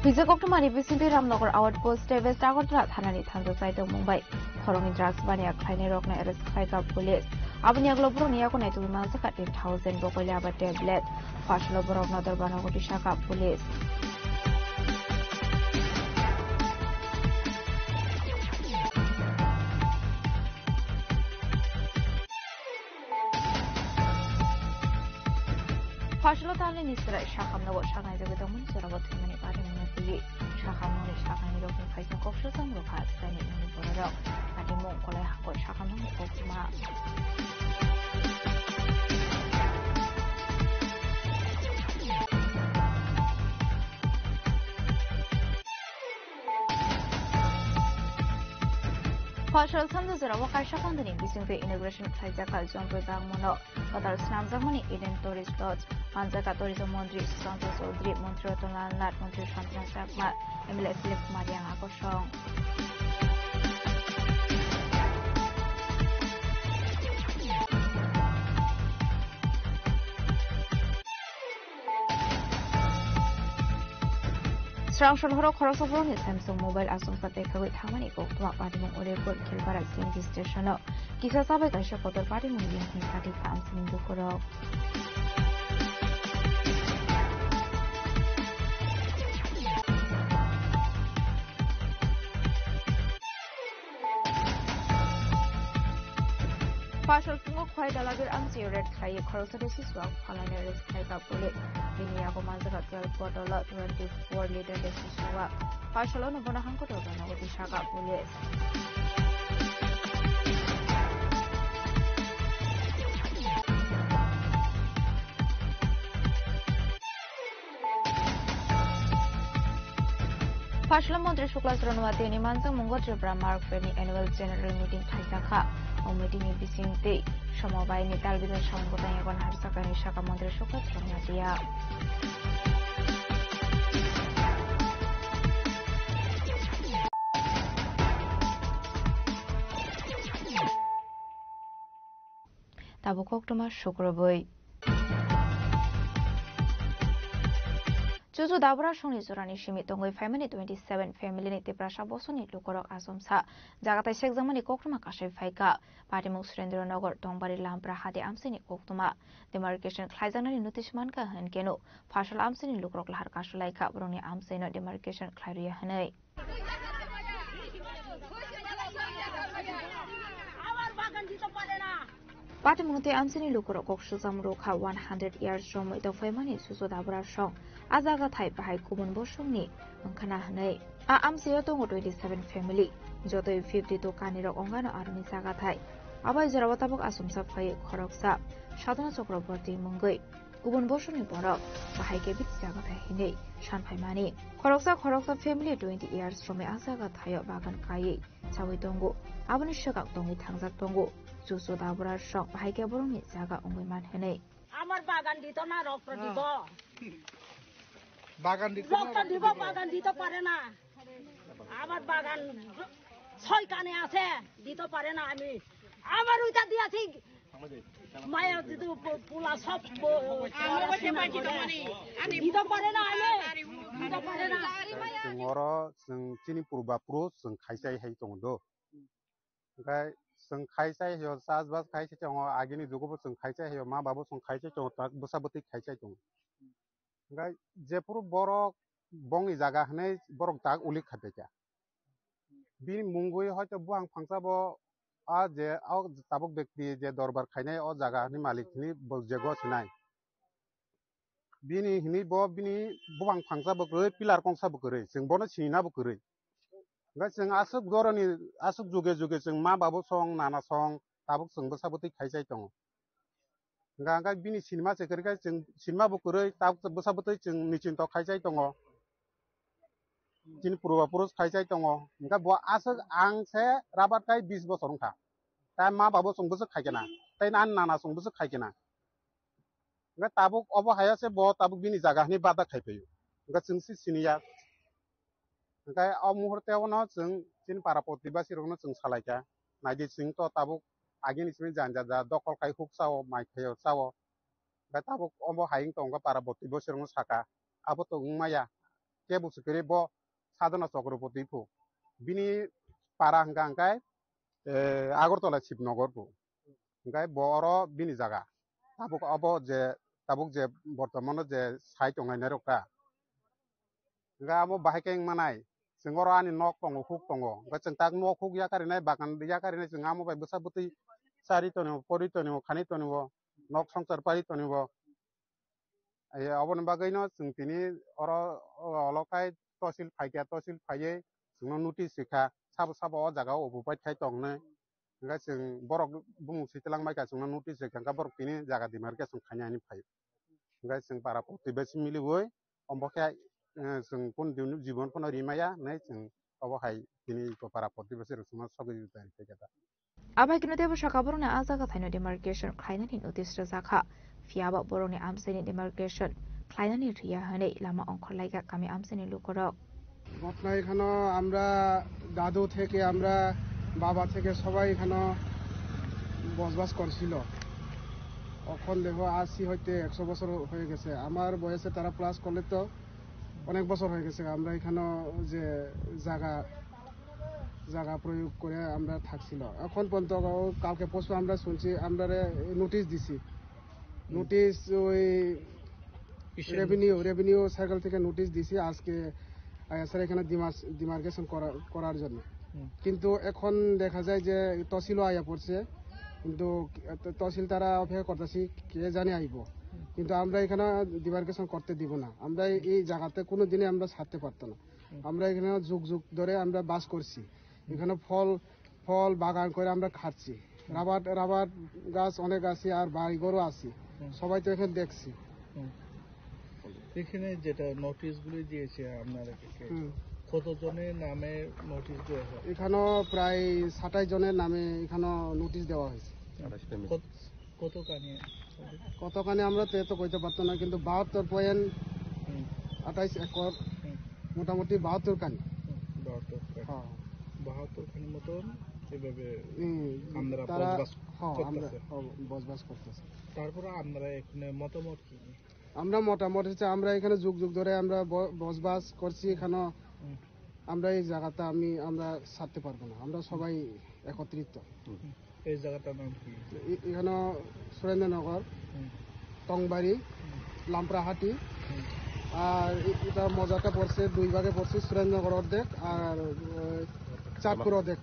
S12: Vijakoktumani Vicente Ramnagar Outpost West Agartala Thanani Thanjo Saito Mumbai Khorong drugs bania khaine rokna arrest khaika police Abani aglobro niya ko naitu mansa ka 10,000 bokoila ba tablet fashlo borokna darbana ko shaka police Fashlo tale nisra shakam nago shakai jabe damun surabat mani pare munati shakam no shakai ni rokna khaisa kokshal samro khat tani ni boraro ati mo kolai hakko shakam no kokma Partial Samdo Zara Wakai Shakandani Bisingte Integration Kaizaka John Bang Mono, Patal Snam Zamani Eden Tourist Lodge, Manzaka Tourism Mondri, Santos Odri, Montreal Lat, Montreal Shantana Sakma, Emile Philip Marian Akoshong. Strangshon Horo Korosovron is Samsung Mobile Asum Pateka with Hamani Kokma Padimon Oreport Kilbara CNG Station. Kisa Sabe Gasha Potter Padimon Yankin Patika and Sindukuro. Partial fungo khwai dalagir amchi red khai khoroksa desi swak phalane res khai ka pole dunia ko manjara tel botola 24 liter desi swak partial no bona hangko to bana oti shaka pole Partial Montri Shukla Sranwati ni Mansang Mungo Tripura Mark Feni Annual General Meeting Thaisakha meeting ni bisingte Shomobai ni Talbidan Shangotang Yagon Harsaka ni Shaka Montri Shukla Sranwatia Tabukok Tuma Shukraboi Juju Dabra Shoni Zurani Shimi Tongoi Family 27 Family Niti Prasha Bosoni Lukorok Asomsa Jagata Sheikh Zamani Koktuma Kashe Faika Party Muksrendra Nogor Tongbari Lampra Hadi Amsini Koktuma Demarcation Klaizanani Nutishmanka Hankeno Partial Amsini Lukorok Lahar Kashulaika Broni Amsino Demarcation Klairia Hanei Party Munti Amsini Lukorok Shuzam Roka 100 years from the Family Suso Dabra Shong Azaga Type Bahai Kubun Boshuni, Unkana Hane, Amsio Tongo 27 family, Joto 52 Kaniro Ongano Aruni Sagatai, Aba Zerawatabok Asumsa Fay Koroksa, Shadana Sokroborti Mungui, Kubun Boshuni Borok, Bahai Kebit Sagatai Hine, Shan Paimani, Koroksa Koroksa family 20 years from Azaga Tayo Bagan Kai, Sawi Tongo, Abani Shagak Tongi Tangzak Tongo, Suso Dabra Shong, Bahai Keburumi Saga Ungiman Hene.
S7: Amar bagan dito na rokto dibo.
S21: বাগান দিতে
S7: রক্ত দিব বাগান দিতে পারে না আমার বাগান 6 কানে আছে দিতে পারে না আমি আমার ওইটা দিয়েছি মায়া দিতে পোলা সব আমার বসে পাইছি তোমানি আমি দিতে পারে না আমি দিতে পারে না
S13: जोंरो जों चिनि पुरबा प्रो जों खायसाय हाय दंदो ओमफ्राय जों खायसाय हो साजबास खायसाय दङ आगिनि जुगबो जों खायसाय हो मा बाबो जों खायसाय दङ ताक बसाबति खायसाय दङ ओमफ्राय जेपुर बरक बंनि जागा हनै बरक ताक उलिक खाबेजा बि मुंगुय हयतो बुआं फांसाबो आ जे आ ताबक व्यक्ति जे दरबार खायनाय अ जागा नि मालिकनि बजेगो सनाय बिनि हिनि बो बिनि बुआं फांसाबो गरै पिलार कंसाबो गरै जों बनो सिनाबो गरै ओमफ्राय जों आसुक दरनि आसुक जुगे जुगे जों मा बाबो सं नाना सं ताबक जों बसाबति खायसाय दङ गांगा बिनि सिनेमा सेकरगा जों सिनेमा बुकुरै ताब बसाबतै जों निचिन्त खायसाय दङ जिन पुरबा पुरुष खायसाय दङ ओंगा ब आसक आंसे राबाथाय 20 बोसोर ओंखा ता मा बाबो संबोसो खायगेना ताय नान नाना संबोसो खायगेना ओंगा ताबक अब हायासे ब ताबक बिनि जागानि बादा खायफैयो ओंगा जों सिनिया ओंगा अ मुहूर्तेवनो जों जिन पारापति बा सिरगनो जों सालायका नायदि जों तो ताबक आगे निसमे जानजा जा दखल खाय हुक साव माइथायो साव दा ताबक अबो हायिं तंगा पारापति बो सिरगनो साका आबो तो उमाया के बुसुकरे ब साधना चक्रपति फु बिनि पारा हंगा हंगाय आगरतला शिवनगर फु हंगाय बर बिनि जागा ताबक अबो जे ताबक जे बर्तमान जे साइ तंगायनाय रका हंगा आबो बाहायकें मानाय जोंगर आनि नक तंग हुक तंग गा जों ताक नक हुक या कारिनाय बागान या कारिनाय जों आमो बाय बसाबति सारि तनिव परि तनिव खानि तनिव नक संसार पारि तनिव ए अबन बागैनो जों तिनि अर अलकाय तहसिल फायगा तहसिल फायै जों नोटिस सिखा साब साब अ जागा अबुबाय थाय तंगनो हंगा जों बरक बुमु सितलां मायका जों नोटिस सिखा बरक तिनि जागा दिमारकेसन खायनानि फाय हंगा जों पारा प्रतिबेसि मिलिवै अम्बखे जों कोन जीवन कोन रिमाया नै जों अबहाय तिनि पारा प्रतिबेसि रसमा सगै जुदाय फैगेदा
S12: Abai kino tebo shaka borone azaga thaino demarcation klainani notice razakha fiaba borone amseni demarcation klainani riya hane lama onkhorlaiga kami amseni lukorok
S21: ঘটনা এখানে আমরা দাদু থেকে আমরা বাবা থেকে সবাই এখানে বসবাস করছিল এখন দেখো 80 হইতে 100 বছর হয়ে গেছে আমার বয়সে তারা প্লাস করলে তো অনেক বছর হয়ে গেছে আমরা এখানে যে জায়গা প্রয়োগ করে আমরা থাকছিল এখন পর্যন্ত কালকে পরশু আমরা শুনছি আমরা নোটিশ দিছি নোটিশ ওই রেভিনিউ সার্কেল থেকে নোটিশ দিছি আজকে স্যার এখানে ডিমার্কেশন করার জন্য কিন্তু এখন দেখা যায় যে তহসিলও আয়া পড়ছে কিন্তু তহসিলদারা অপেক্ষা করতেছি কে জানি আইব, কিন্তু আমরা এখানে ডিমার্কেশন করতে দিব না। আমরা এই জায়গাতে কোনো দিনে আমরা ছাড়তে পারতো না। আমরা এখানে যুগ যুগ ধরে আমরা বাস করছি, এখানে ফল বাগান করে আমরা খাচ্ছি, রাবার গাছ অনেক আছে, আর বাড়িঘরও আছে, সবাই তো এখানে দেখছি।
S6: এখানে যেটা নোটিশগুলি দিয়েছে আপনারা কতজনের নামে নোটিশ দেওয়া হয়?
S21: এখানেও প্রায় 27 জনের নামে এখানে নোটিশ দেওয়া হয়েছে। কতখানি আমরা তো এত কইতে পারতো না, কিন্তু 72.28 একর, মোটামুটি 72 খানি।
S6: 72 খানি মতন এভাবে
S21: তারা বসবাস করতেছে।
S6: তারপরে আমরা এখানে মতামত কি?
S21: আমরা মতামত হচ্ছে আমরা এখানে যুগ যুগ ধরে আমরা বসবাস করছি, এখানে আমরা এই জায়গাটা আমরা ছাড়তে পারবো না, আমরা সবাই একত্রিত।
S6: এই জায়গাটার নাম কি?
S21: এখানে সুরেন্দ্রনগর, টংবাড়ি, লাম্পরাহাটি, আর এটা মজাটা পড়ছে 2 ভাগে পড়ছে, সুরেন্দ্রনগর অর্ধেক আর চাঁদপুর অর্ধেক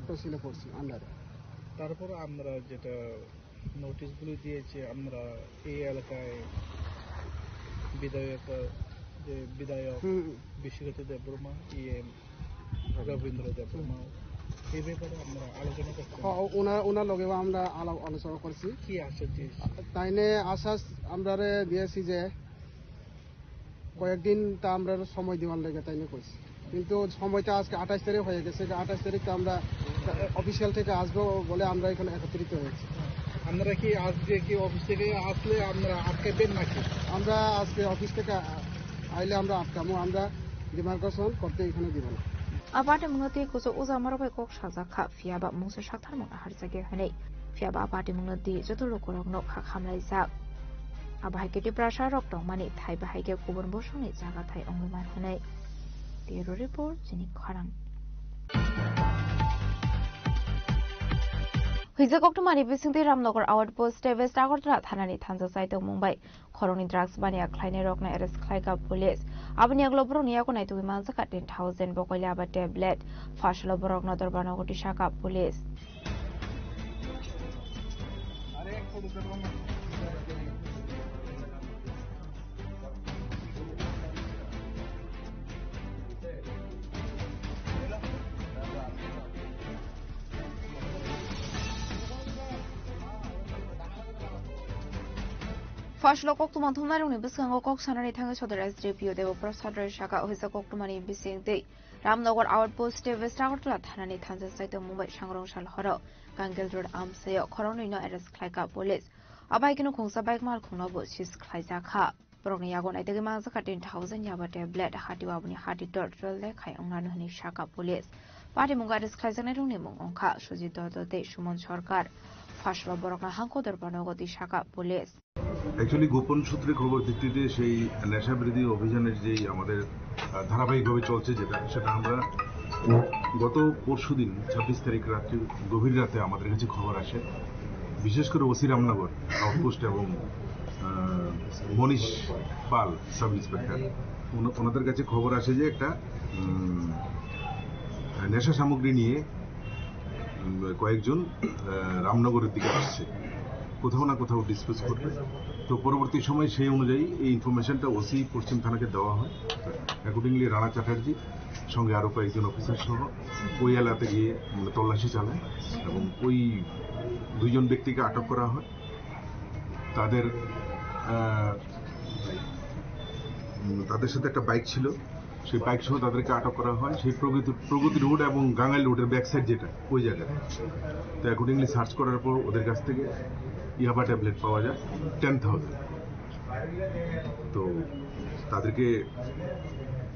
S21: তহসিলে পড়ছি আন্ডারে।
S6: তারপর আমরা যেটা নোটিশগুলি দিয়েছি, আমরা এই এলাকায় বিধায়ক বিশ্বজিৎ দেববর্মা, রবীন্দ্র দেববর্মা, এই ব্যাপারে আমরা আলোচনা করছি।
S21: ওনার লগেও আমরা আলোচনা করছি।
S6: কি আশ্বাস দিয়েছি?
S21: তাইনে আশ্বাস আমরা দিয়েছি যে কয়েকদিন তা আমরা সময় দেওয়ার লেগে তাইনে কইছি, কিন্তু সময়টা আজকে 28 তারিখ হয়ে গেছে। 28 তারিখ আমরা অফিসিয়াল থেকে আসবো বলে আমরা এখানে একত্রিত হয়েছি।
S6: আমরা কি আজকে কি অফিস থেকে আসলে আমরা আটকাবেন নাকি?
S21: আমরা আজকে অফিস থেকে আইলে আমরা আটকামো, আমরা ডিমার্কেশন করতে এখানে দিব না।
S12: Abade mungati kuso uza marabai kok shazakha fiaba mungse shakthar mungna harjage hanei fiaba abade mungati jotolo korokno khakhamlai jak abahaiketi prasha rok tongmani thai bahaike kubon bosoni jaga thai ongman hanei Bureau report jini kharang Hijak Oktomani Bisingti Ramnagar Outpost West Agartala Thanani Thansa Saito Mumbai Khoroni drugs bania Kleine Rokna arrest Khlaika police Abani Aglobroni Yakonai to Manzaka 10,000 Bokolia tablet Fashlo Borokna Dorbanogoti Shaka police Fashlo Koktuman Tumaruni Biskango Kok Sanari Tanga Sodaras Review they were Prosadar Shaka Hisa Koktumani Bising Day Ramnagar Outpost West Agartala Thanani Thansa Saito Mumbai Shangrong Shal Horo Gangel Road Amseo Coronino arrest Klaika police Abaikino Kungsa Bike Mal Kunobo Shis Klaisaka Broniagon I take Manzaka 10,000 Yaba tablet Hatiwabuni Hati Dot Role Kai Onganani Shaka police Party Mungaris Klaisanaruni Mungonka Shoji Dodo De Shumon Sorkar Fashlo Borokna Hanko Dorbanogoti Shaka police
S16: actually গোপন সূত্রে খবর ভিত্তিতে সেই নেশা বিরোধী অভিযানের যেই আমাদের ধারাবাহিকভাবে চলছে সেটা আমরা গত পরশুদিন 26 তারিখ রাত্রি গভীর রাতে আমাদের কাছে খবর আসে বিশেষ করে ওসি রামনগর আউটপোস্ট এবং মনীষ পাল সাব ইন্সপেক্টর ওনাদের কাছে খবর আসে যে একটা নেশা সামগ্রী নিয়ে কয়েকজন রামনগরের দিকে আসছে কোথাও না কোথাও ডিসপোজ করবে তো পরবর্তী সময় সেই অনুযায়ী এই ইনফরমেশনটা ওসি পশ্চিম থানাকে দেওয়া হয় অ্যাকর্ডিংলি রানা চ্যাটার্জি সঙ্গে আরও কয়েকজন অফিসার সহ ওই এলাকাতে গিয়ে তল্লাশি চালায় এবং ওই 2 জন ব্যক্তিকে আটক করা হয় তাদের সাথে একটা বাইক ছিল সেই বাইক সহ তাদেরকে আটক করা হয় সেই প্রগতি রোড এবং গাঙ্গাইল রোডের ব্যাক সাইড যেটা ওই জায়গায় তো অ্যাকর্ডিংলি সার্চ করার পর ওদের কাছ থেকে ইয়াবা ট্যাবলেট পাওয়া যায় 10,000 তো তাদেরকে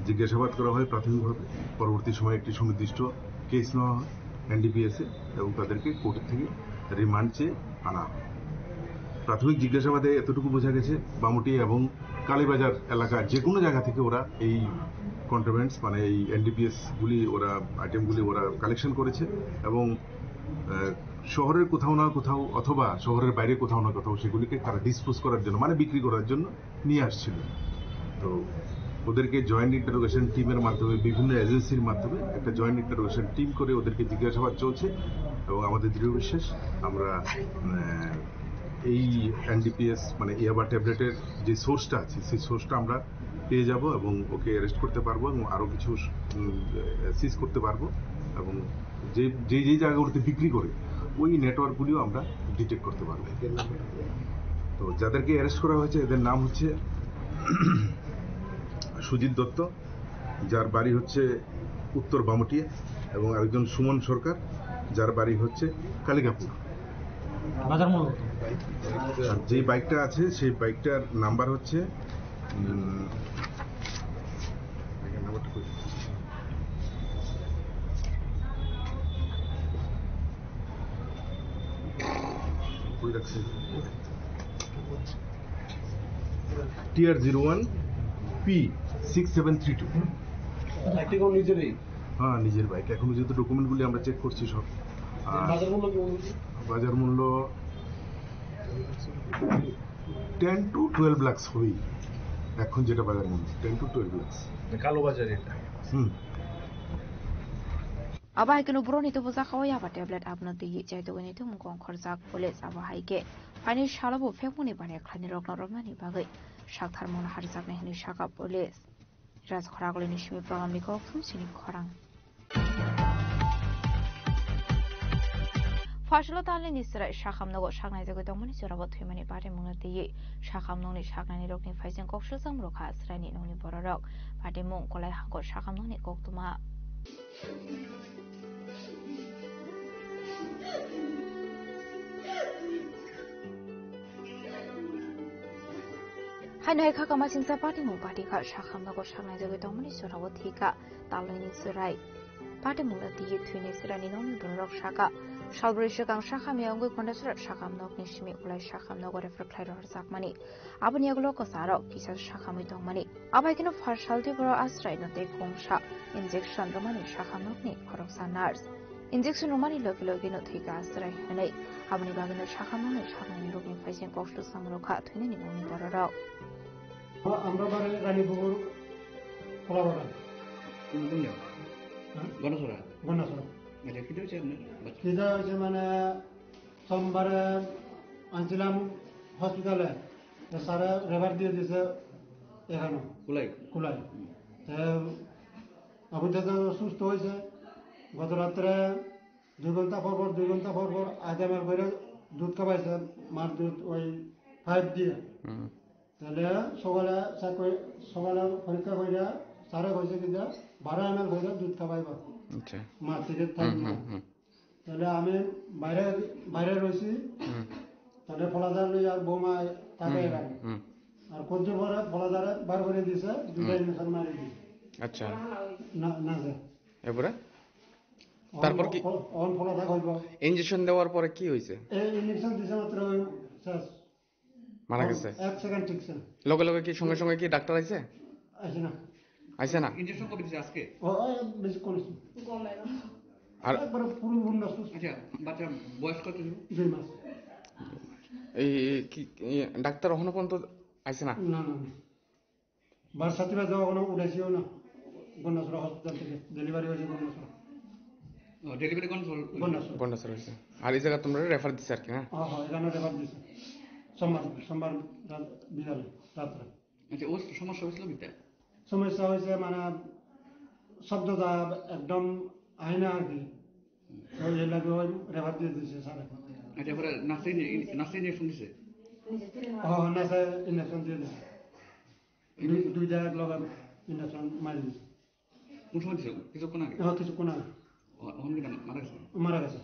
S16: জিজ্ঞাসাবাদ করা হয় প্রাথমিকভাবে পরবর্তী সময়ে একটি সুনির্দিষ্ট কেস নেওয়া হয় এনডিপিএসে এবং তাদেরকে কোর্ট থেকে রিমান্ড চেয়ে আনা হয় প্রাথমিক জিজ্ঞাসাবাদে এতটুকু বোঝা গেছে বামুটি এবং কালীবাজার এলাকার যে কোনো জায়গা থেকে ওরা এই কন্ট্রাব্যান্ডস মানে এই এনডিপিএসগুলি আইটেমগুলি ওরা কালেকশন করেছে এবং শহরের কোথাও না কোথাও অথবা শহরের বাইরে কোথাও না কোথাও সেগুলিকে তারা ডিসপোজ করার জন্য মানে বিক্রি করার জন্য নিয়ে আসছিল তো ওদেরকে জয়েন্ট ইন্টারোগেশন টিমের মাধ্যমে বিভিন্ন এজেন্সির মাধ্যমে একটা জয়েন্ট ইন্টারোগেশন টিম করে ওদেরকে জিজ্ঞাসাবাদ চলছে এবং আমাদের দৃঢ় বিশ্বাস আমরা এই এনডিপিএস মানে ইয়াবা ট্যাবলেটের যে সোর্সটা আছে সেই সোর্সটা আমরা পেয়ে যাব এবং ওকে অ্যারেস্ট করতে পারবো এবং আরও কিছু সিজ করতে পারবো এবং যে জায়গাগুলোতে বিক্রি করে ওই নেটওয়ার্কগুলিও আমরা ডিটেক্ট করতে পারবো। তো যাদেরকে অ্যারেস্ট করা হয়েছে এদের নাম হচ্ছে সুজিত দত্ত, যার বাড়ি হচ্ছে উত্তর বামটিয়া, এবং আরেকজন সুমন সরকার, যার বাড়ি হচ্ছে কালিকাপুর। আর যে বাইকটা আছে সেই বাইকটার নাম্বার হচ্ছে TR01 P6732। হ্যাঁ, নিজের বাইক। এখন যেহেতু ডকুমেন্টগুলি আমরা চেক করছি সব। বাজার মূল্য 10 to 12 লাখ হবেই এখন যেটা বাজার মূল্য, 10 to 12 লাখ। কালো বাজার এটা।
S12: Abai kenu broni to buza khawaya ba tablet abna ti chai to ni tum kong khorjak police aba haike pani shalabo fekmuni bane khani rokna romani bagai shakthar mon harjak ne hini shaka police raz khoragoli ni shimi pragami ko phun sini khorang Fashlo tali ni sira shakhamnogo shaknai jago dongmani jorabo thimani pare mungati shakhamnoni shaknani rokni faisen kokshu samro kha srani noni bororok pate mung kolai hangko shakhamnoni koktuma Hanai kha kama singsa party mung party kha shakhamnogo shaknai jago dongmani jorabo thika talini sirai pate mungati thini sirani noni bororok shaka Shalburi Shakang Shakam Yangui Kondasur Shakam Nok Nishimi Ulai Shakam Nogo Reflector Zakmani Abani Agloko Saro Kisa Shakami Dongmani Abakino Farshalti Boro Astray no Take Home Shak Injection Romani Shakam Nokni Koroksa Nars Injection Romani Loki Loki no Take Astray Hane Abani Bagano Shakam Noni Shakam Looking Facing Koshtu Samroka Twinning Noni Bororo
S21: Amrabari Rani Bugur Kolabara
S6: Gonasura
S21: Gonasura
S6: Kita
S21: মানে সোমবারে আনছিলাম হসপিটালে স্যারে refer দিয়ে দিয়েছে এখানে কুলাই আবু দাদা সুস্থ হয়েছে গত রাত্রে 2 ঘন্টা পর আজামের করে দুধ খাওয়াইছে মার দুধ ওই 5 দিয়ে তাহলে সকালে পরীক্ষা করে স্যারে কইছে কি 12 ml করে দুধ খাওয়াইবা আচ্ছা মা থেকে তাহলে আমি বাইরে রয়েছি তাহলে ফলাদার লই আর বৌমা থাকে এখানে আর কত পরে ফলাদারে বার করে দিয়েছে দুটো ইনজেকশন মারি দিয়েছে আচ্ছা না স্যার
S14: এবারে তারপর কি
S21: অন ফলাদা কইব
S14: ইনজেকশন দেওয়ার পরে কি হইছে
S21: এই ইনজেকশন দিছে মাত্র শেষ
S14: মারা গেছে
S21: 1 সেকেন্ড ঠিকছে
S14: লগে কি সঙ্গে কি ডাক্তার আইছে আইছে না
S6: ইনজেকশন কবে দিছে আজকে
S21: বেশি করেছে
S14: আর
S21: একবার পুরো বন্ধ
S6: আচ্ছা বাচ্চা বয়স কত
S21: 2 মাস
S14: এই কি ডাক্তার এখনো পর্যন্ত আইছে না
S21: না বারসাতিবা যাওয়া কোনো উড়াইছিও না গন্ডাসরা হসপিটাল থেকে ডেলিভারি হয়েছে গন্ডাসরা
S6: ডেলিভারি
S14: গন্ডাসরা হয়েছে আর এই জায়গা তোমরা রেফার দিছে আর কি না
S21: হ্যাঁ এখানে রেফার দিছে সোমবার বিকালে রাত্রে
S6: আচ্ছা ও সমস্যা হয়েছিল বিতে
S21: সমস্যা হয়েছে মানে শব্দটা একদম আইনা আর কি ওই লাগে ওই রেফার দিয়ে দিয়েছে স্যার
S6: আচ্ছা পরে নাসে ইনজেকশন দিছে
S21: হ্যাঁ নাসে ইনজেকশন দিয়ে দিছে দুই জায়গায় লগা ইনজেকশন মারি দিছে
S6: কোন সময় দিছে কিছুক্ষণ আগে
S21: কিছুক্ষণ আগে মারা গেছে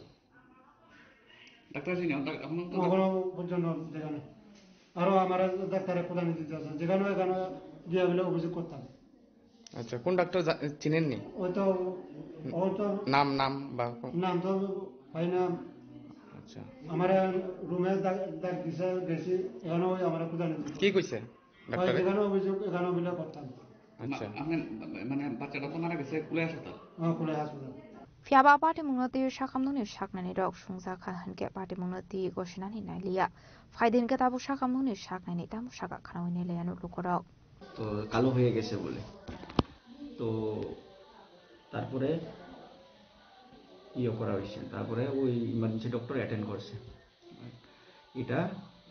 S6: ডাক্তার জি না
S21: এখনো পর্যন্ত যেখানে আরো আমার ডাক্তারের প্রধান দিতে আছে যেখানে এখানে গিয়ে বলে অভিযোগ করতাম
S14: আচ্ছা কোন ডাক্তার চিনেননি
S21: ওই তো
S14: নাম বা
S21: নাম তো হয় না
S14: আচ্ছা
S21: আমার রুমে ডাক দিছে গেছি এখানে ওই আমার প্রধান
S14: কি কইছে ডাক্তার
S21: এখানে অভিযোগ এখানে বলে করতাম
S14: আচ্ছা
S6: আপনি মানে বাচ্চাটা তো মারা গেছে কুলে হাসপাতাল
S21: কুলে হাসপাতাল
S12: Fiaba party mungati shakamnoni shaknani rok sungza kha hanke party mungati goshinani nailia faidin ke tabu shakamnoni shaknani tam shaka khanawini leyanu lukorok
S19: তো কালো হয়ে গেছে বলে। তো তারপরে ইয়ে করা হয়েছে, তারপরে ওই ইমার্জেন্সি ডক্টর অ্যাটেন্ড করছে। এটা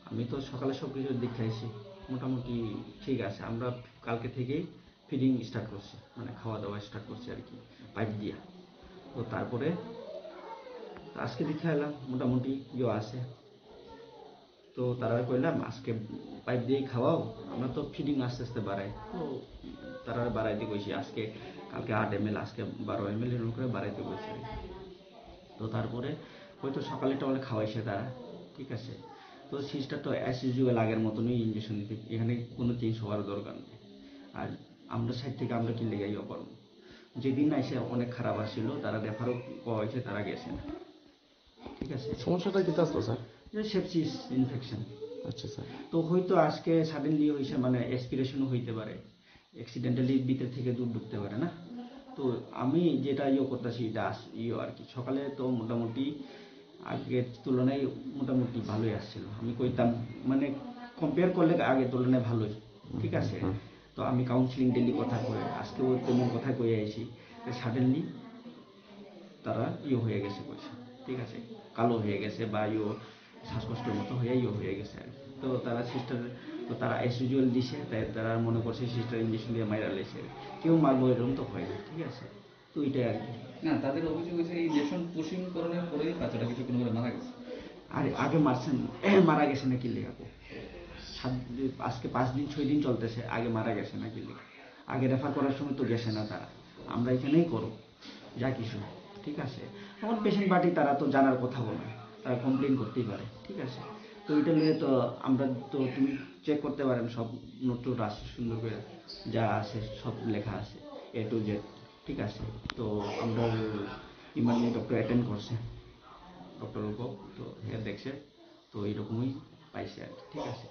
S19: আমি তো সকালে সব কিছু দেখাইছি, মোটামুটি ঠিক আছে। আমরা কালকে থেকেই ফিডিং স্টার্ট করছি, মানে খাওয়া দাওয়া স্টার্ট করছি আর কি, পাইপ দিয়া। তো তারপরে আজকে দেখে এলাম মোটামুটি ইয়ে আছে। তো তারা কইলাম আজকে পাইপ দিয়েই খাওয়াও, আমরা তো ফিডিং আস্তে আস্তে বাড়াই। তো তারা বাড়াইতে কইছি, আজকে কালকে 8 ml, আজকে 12 ml এরকম করে বাড়াইতে কইছি। তো তারপরে হয়তো সকালে টলে খাওয়াইছে তারা, ঠিক আছে। তো সিস্টার তো অ্যাজ ইউজুয়াল আগের মতনই ইঞ্জেকশন দিতে, এখানে কোনো চেঞ্জ হওয়ার দরকার নেই। আর আমরা সাইড থেকে আমরা কি লেগে ইয়ে করবো। যেদিন এসে অনেক খারাপ আসছিল, তারা রেফারও পাওয়া হয়েছে, তারা গেছে না, ঠিক আছে।
S14: সমস্যাটা কি আসলো স্যার?
S19: Sepsis infection.
S14: আচ্ছা স্যার।
S19: তো হয়তো আজকে সাডেনলি হয়েছে, মানে এক্সপিরেশনও হইতে পারে, অ্যাক্সিডেন্টালি ভিতর থেকে দুধ ঢুকতে পারে না। তো আমি যেটা ইয়ে করতেছি এটা ইয়ে আর কি, সকালে তো মোটামুটি আগের তুলনায় মোটামুটি ভালোই আসছিল। আমি কইতাম মানে কম্পেয়ার করলে আগের তুলনায় ভালোই, ঠিক আছে। তো আমি কাউন্সিলিং ডেলি কথা কয়ে, আজকেও তেমন কথা কয়ে আইছি। সাডেনলি তারা ইয়ে হয়ে গেছে কইছে, ঠিক আছে, কালো হয়ে গেছে বা ইয়ে শ্বাসকষ্টের মতো হয়ে ইয়ে হয়ে গেছে আর কি। তো তারা সিস্টার, তো তারা অ্যাজ ইউজুয়াল দিছে, তাই তারা মনে করছে সিস্টার ইঞ্জেকশন দিয়ে মাইরা লেছে। কেউ মারবো এরকম তো হয় না, ঠিক আছে। তো এটাই আর কি।
S20: না, তাদের অভিযোগ হয়েছে এই ইঞ্জেকশন পুশিং করানোর পরেই বাচ্চাটা কিছু কোনো মারা গেছে।
S19: আর আগে মারছেন, মারা গেছে নাকি লেখাবো, আজকে 5 দিন 6 দিন চলতেছে, আগে মারা গেছে নাকি লেখা। আগে রেফার করার সময় তো গেছে না তারা, আমরা এখানেই করো যা কিছু, ঠিক আছে। এখন পেশেন্ট পার্টি তারা তো জানার কথা বলে, তারা কমপ্লেন করতেই পারে, ঠিক আছে। তো এটা নিয়ে তো আমরা তো তুমি চেক করতে পারেন, সব নোট টোট আছে সুন্দর করে, যা আছে সব লেখা আছে A to Z, ঠিক আছে। তো আমরা ইমার্জেন্সি ডক্টর অ্যাটেন্ড করছে, ডক্টর রূপক, তো দেখছে, তো এইরকমই পাইছে আর কি, ঠিক আছে।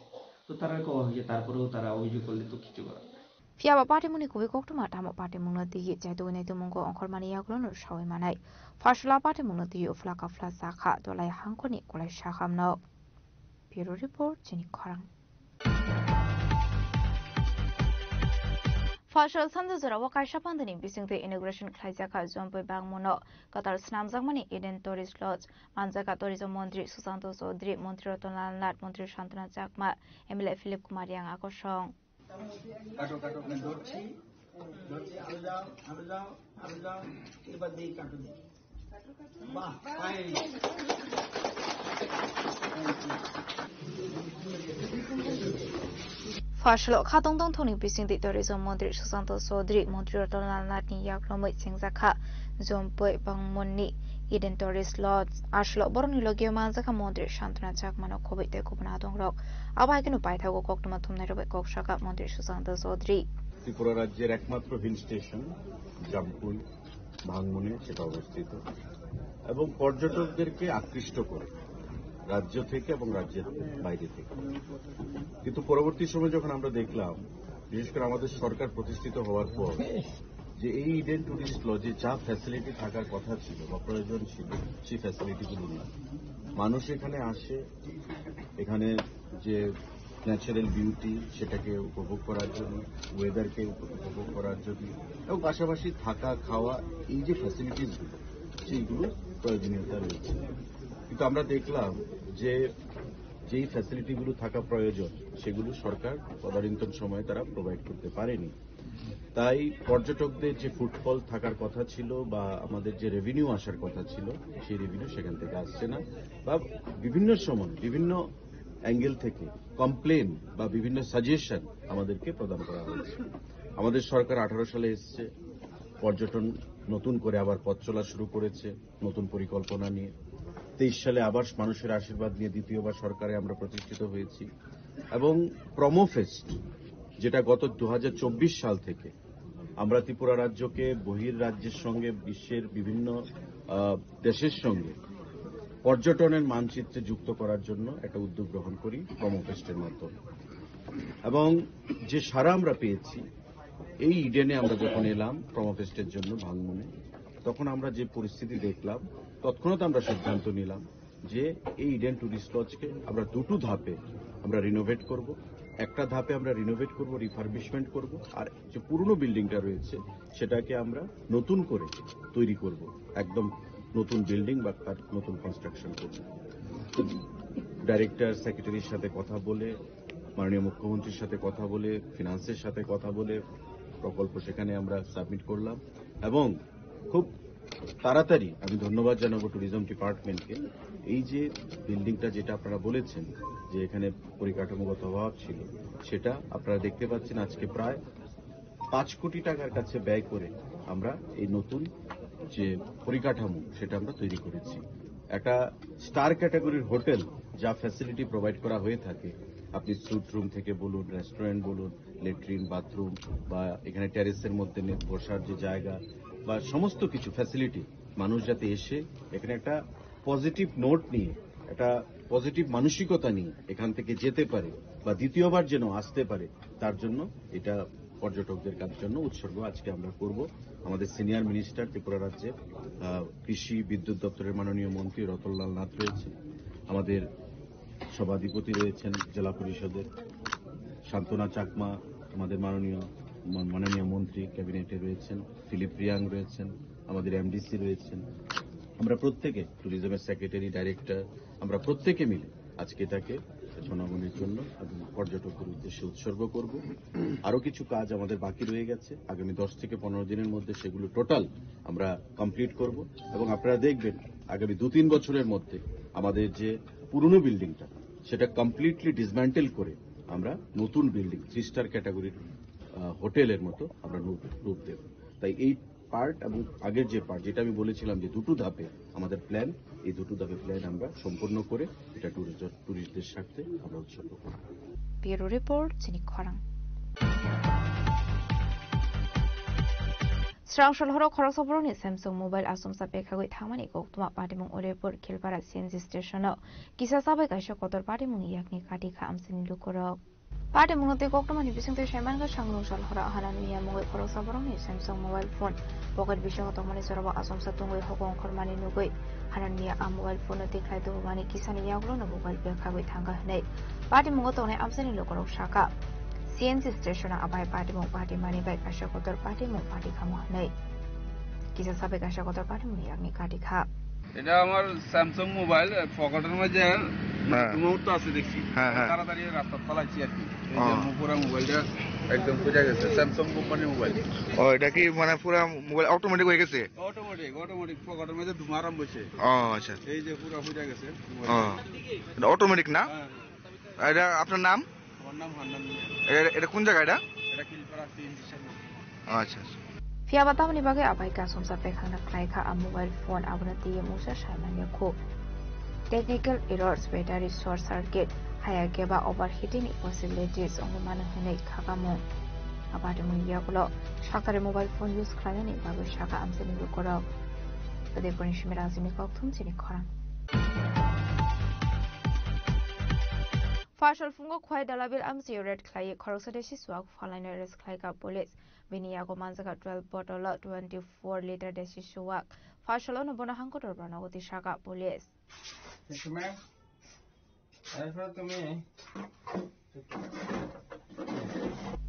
S19: তো তারা কওয়া হয়েছে, তারপরেও তারা অভিযোগ করলে তো কিছু করার।
S12: Fiaba party muni kubi koktuma tamo party muna digi jaitu ne tu mungo ongkor mani yaglon shawai manai. Fashla party muna digi flaka flasa kha dolai hangkoni kolai shakam no. Bureau report jini korang. Fashal samduzura wakai shapandani bisingte inauguration khlaijaka jompoi bangmono qatar snamjakmani Eden Tourist Lodge manjaka tourism mantri Susanto Chaudhary mantri Ratanlal Nath mantri Shantana Chakma MLA Philip Kumar yang akosong
S6: কাটো কাটো আমি ধরছি ধরছি আরো যাও আরো যাও আরো যাও এবার দেই কাটো দেই বাহ fine
S12: Fashlo khatongtong thoni bisingte tourism mantri Susanto Chaudhary mantri Ratanlal Nath ni yaklomoi singjaka jompoi bangmoni Eden Tourist Lodge ashlo boroni logio manjaka mantri Shantana Chakma no khobaite kubna dongrok abai kenu paithago koktuma thumnai robe kokshaka mantri Susanto Chaudhary
S23: Tripura রাজ্যের একমাত্র hill station Jampui ভাঙমনে সেটা অবস্থিত এবং পর্যটকদেরকে আকৃষ্ট করে রাজ্য থেকে এবং রাজ্যের বাইরে থেকে। কিন্তু পরবর্তী সময় যখন আমরা দেখলাম, বিশেষ করে আমাদের সরকার প্রতিষ্ঠিত হওয়ার পর, যে এই ইডেন টুরিস্ট লজে যা ফ্যাসিলিটি থাকার কথা ছিল বা প্রয়োজন ছিল সেই ফ্যাসিলিটিগুলো নেই। মানুষ এখানে আসে, এখানে যে ন্যাচারাল বিউটি সেটাকে উপভোগ করার জন্য, ওয়েদারকে উপভোগ করার জন্য এবং পাশাপাশি থাকা খাওয়া এই যে ফ্যাসিলিটিসগুলো সেইগুলো প্রয়োজনীয়তা রয়েছে। কিন্তু আমরা দেখলাম যে যেই ফ্যাসিলিটিগুলো থাকা প্রয়োজন সেগুলো সরকার তদানীন্তন সময়ে তারা প্রোভাইড করতে পারেনি। তাই পর্যটকদের যে ফুটফল থাকার কথা ছিল বা আমাদের যে রেভিনিউ আসার কথা ছিল সেই রেভিনিউ সেখান থেকে আসছে না, বা বিভিন্ন সময় বিভিন্ন অ্যাঙ্গেল থেকে কমপ্লেন বা বিভিন্ন সাজেশন আমাদেরকে প্রদান করা হয়েছে। আমাদের সরকার 18 সালে এসছে, পর্যটন নতুন করে আবার পথ চলা শুরু করেছে নতুন পরিকল্পনা নিয়ে। 23 সালে আবার মানুষের আশীর্বাদ নিয়ে দ্বিতীয়বার সরকারে আমরা প্রতিষ্ঠিত হয়েছি এবং প্রমোফেস্ট যেটা গত 2024 সাল থেকে আমরা ত্রিপুরা রাজ্যকে বহির রাজ্যের সঙ্গে বিশ্বের বিভিন্ন দেশের সঙ্গে পর্যটনের মানচিত্রে যুক্ত করার জন্য একটা উদ্যোগ গ্রহণ করি প্রমোফেস্টের মাধ্যমে। এবং যে সারা আমরা পেয়েছি এই ইডেনে আমরা যখন এলাম প্রমোফেস্টের জন্য ভাঙমনে, তখন আমরা যে পরিস্থিতি দেখলাম তৎক্ষণাৎ আমরা সিদ্ধান্ত নিলাম যে এই ইডেন টুরিস্ট লজকে আমরা দুটো ধাপে আমরা রিনোভেট করব। একটা ধাপে আমরা রিনোভেট করব, রিফারবিশমেন্ট করব, আর যে পুরনো বিল্ডিংটা রয়েছে সেটাকে আমরা নতুন করে তৈরি করব, একদম নতুন বিল্ডিং বা তার নতুন কনস্ট্রাকশন করব। ডাইরেক্টর সেক্রেটারির সাথে কথা বলে, মাননীয় মুখ্যমন্ত্রীর সাথে কথা বলে, ফিনান্সের সাথে কথা বলে প্রকল্প সেখানে আমরা সাবমিট করলাম এবং খুব তাড়াতাড়ি আমি ধন্যবাদ জানাবো ট্যুরিজম ডিপার্টমেন্টকে। এই যে বিল্ডিংটা যেটা আপনারা বলেছেন যে এখানে পরিকাঠামোগত অভাব ছিল, সেটা আপনারা দেখতে পাচ্ছেন আজকে প্রায় 5 কোটি টাকার কাছে ব্যয় করে আমরা এই নতুন যে পরিকাঠামো সেটা আমরা তৈরি করেছি। একটা স্টার ক্যাটাগরির হোটেল যা ফ্যাসিলিটি প্রোভাইড করা হয়ে থাকে, আপনি স্যুট রুম থেকে বলুন, রেস্টুরেন্ট বলুন, লেট্রিন, বাথরুম বা এখানে টেরেসের মধ্যে বসার যে জায়গা বা সমস্ত কিছু ফ্যাসিলিটি, মানুষ যাতে এসে এখানে একটা পজিটিভ নোট নিয়ে, একটা পজিটিভ মানসিকতা নিয়ে এখান থেকে যেতে পারে বা দ্বিতীয়বার যেন আসতে পারে, তার জন্য এটা পর্যটকদের কাছ জন্য উৎসর্গ আজকে আমরা করব। আমাদের সিনিয়র মিনিস্টার ত্রিপুরা রাজ্যের কৃষি বিদ্যুৎ দপ্তরের মাননীয় মন্ত্রী রতনলাল নাথ রয়েছেন, আমাদের সভাধিপতি রয়েছেন জেলা পরিষদের শান্তনা চাকমা, আমাদের মাননীয় মন্ত্রী ক্যাবিনেটে রয়েছেন ফিলিপ রিয়াং রয়েছেন, আমাদের এমডিসি রয়েছেন। আমরা প্রত্যেকে, ট্যুরিজমের সেক্রেটারি, ডাইরেক্টর, আমরা প্রত্যেকে মিলে আজকে এটাকে জনগণের জন্য এবং পর্যটকের উদ্দেশ্যে উৎসর্গ করব। আরো কিছু কাজ আমাদের বাকি রয়ে গেছে, আগামী 10 থেকে 15 দিনের মধ্যে সেগুলো টোটাল আমরা কমপ্লিট করব এবং আপনারা দেখবেন আগামী 2-3 বছরের মধ্যে আমাদের যে পুরনো বিল্ডিংটা সেটা কমপ্লিটলি ডিসম্যান্টেল করে আমরা নতুন বিল্ডিং 3 স্টার ক্যাটাগরির হোটেলের মতো আমরা রূপ দেব। তাই এই পার্ট এবং আগের যে পার্ট যেটা আমি বলেছিলাম যে দুটো ধাপে আমাদের প্ল্যান, এই দুটো ধাপে প্ল্যান আমরা সম্পূর্ণ করে এটা টুরিস্টদের স্বার্থে আমরা উৎসর্গ করব।
S12: ব্যুরো রিপোর্ট চিনি খরাং। Srangshol horo khorok sobroni Samsung mobile asumsa pekagoi thangmani koktuma patimung Udaipur Khilpara CNG station kisa sabai kaisha kotor patimung yakni kati kha amsini lukorok patimung te koktumani bisingte shaiman ga sangrungshol hora hanan miya mongoi khorok sobroni Samsung mobile phone pocket bisho hotongmani soraba asumsa tungoi hokong khormani nugoi hanan miya a mobile phone te khlai do mani kisani yaglo na mobile pekagoi thanga hnei patimung tonai amsini lukorok shaka CNG station abai patimung patimani bai kaisha kotor patimung pati khamo hnei কিসা সাবে কাশা কত পারে মুই আমি কাটি খা
S3: এটা আমার Samsung mobile পকেটের মধ্যে মুহূর্ত আছে দেখছি তাড়াতাড়ি রাস্তা চালাচ্ছি আর কি এই যে পুরো মোবাইলটা একদম খুঁজে গেছে স্যামসাং কোম্পানির মোবাইল।
S5: ও এটা কি মানে পুরো মোবাইল অটোমেটিক হয়ে গেছে?
S3: অটোমেটিক পকেটের মধ্যে ধুমা আরম্ভ হইছে।
S5: ও আচ্ছা,
S3: এই যে পুরো খুঁজে গেছে।
S5: ও এটা অটোমেটিক না? এটা আপনার নাম?
S3: আমার নাম হান্নান।
S5: এটা কোন জায়গা?
S3: এটা কিলপাড়া সিএনজি সামনে।
S5: আচ্ছা আচ্ছা।
S12: Fiaba tamani bagai abai ka somsa pekhang na klai kha a mobile phone abuna ti musa shaiman yakho technical errors, battery short circuit, haya keba overheating possibilities on the man hene khagamo abade mu yagulo shakare mobile phone use khlani bagai shaka amseni lukoro ade punishmira azimi kokthum chini khora Fashal fungo khwai dalabil amsi red klai khoroksa deshi swak falainer res klai ka police Biniyago manzaka 12 bottle 24 liter deshi suwak fashalo no bona hangkotor pranagoti shaka police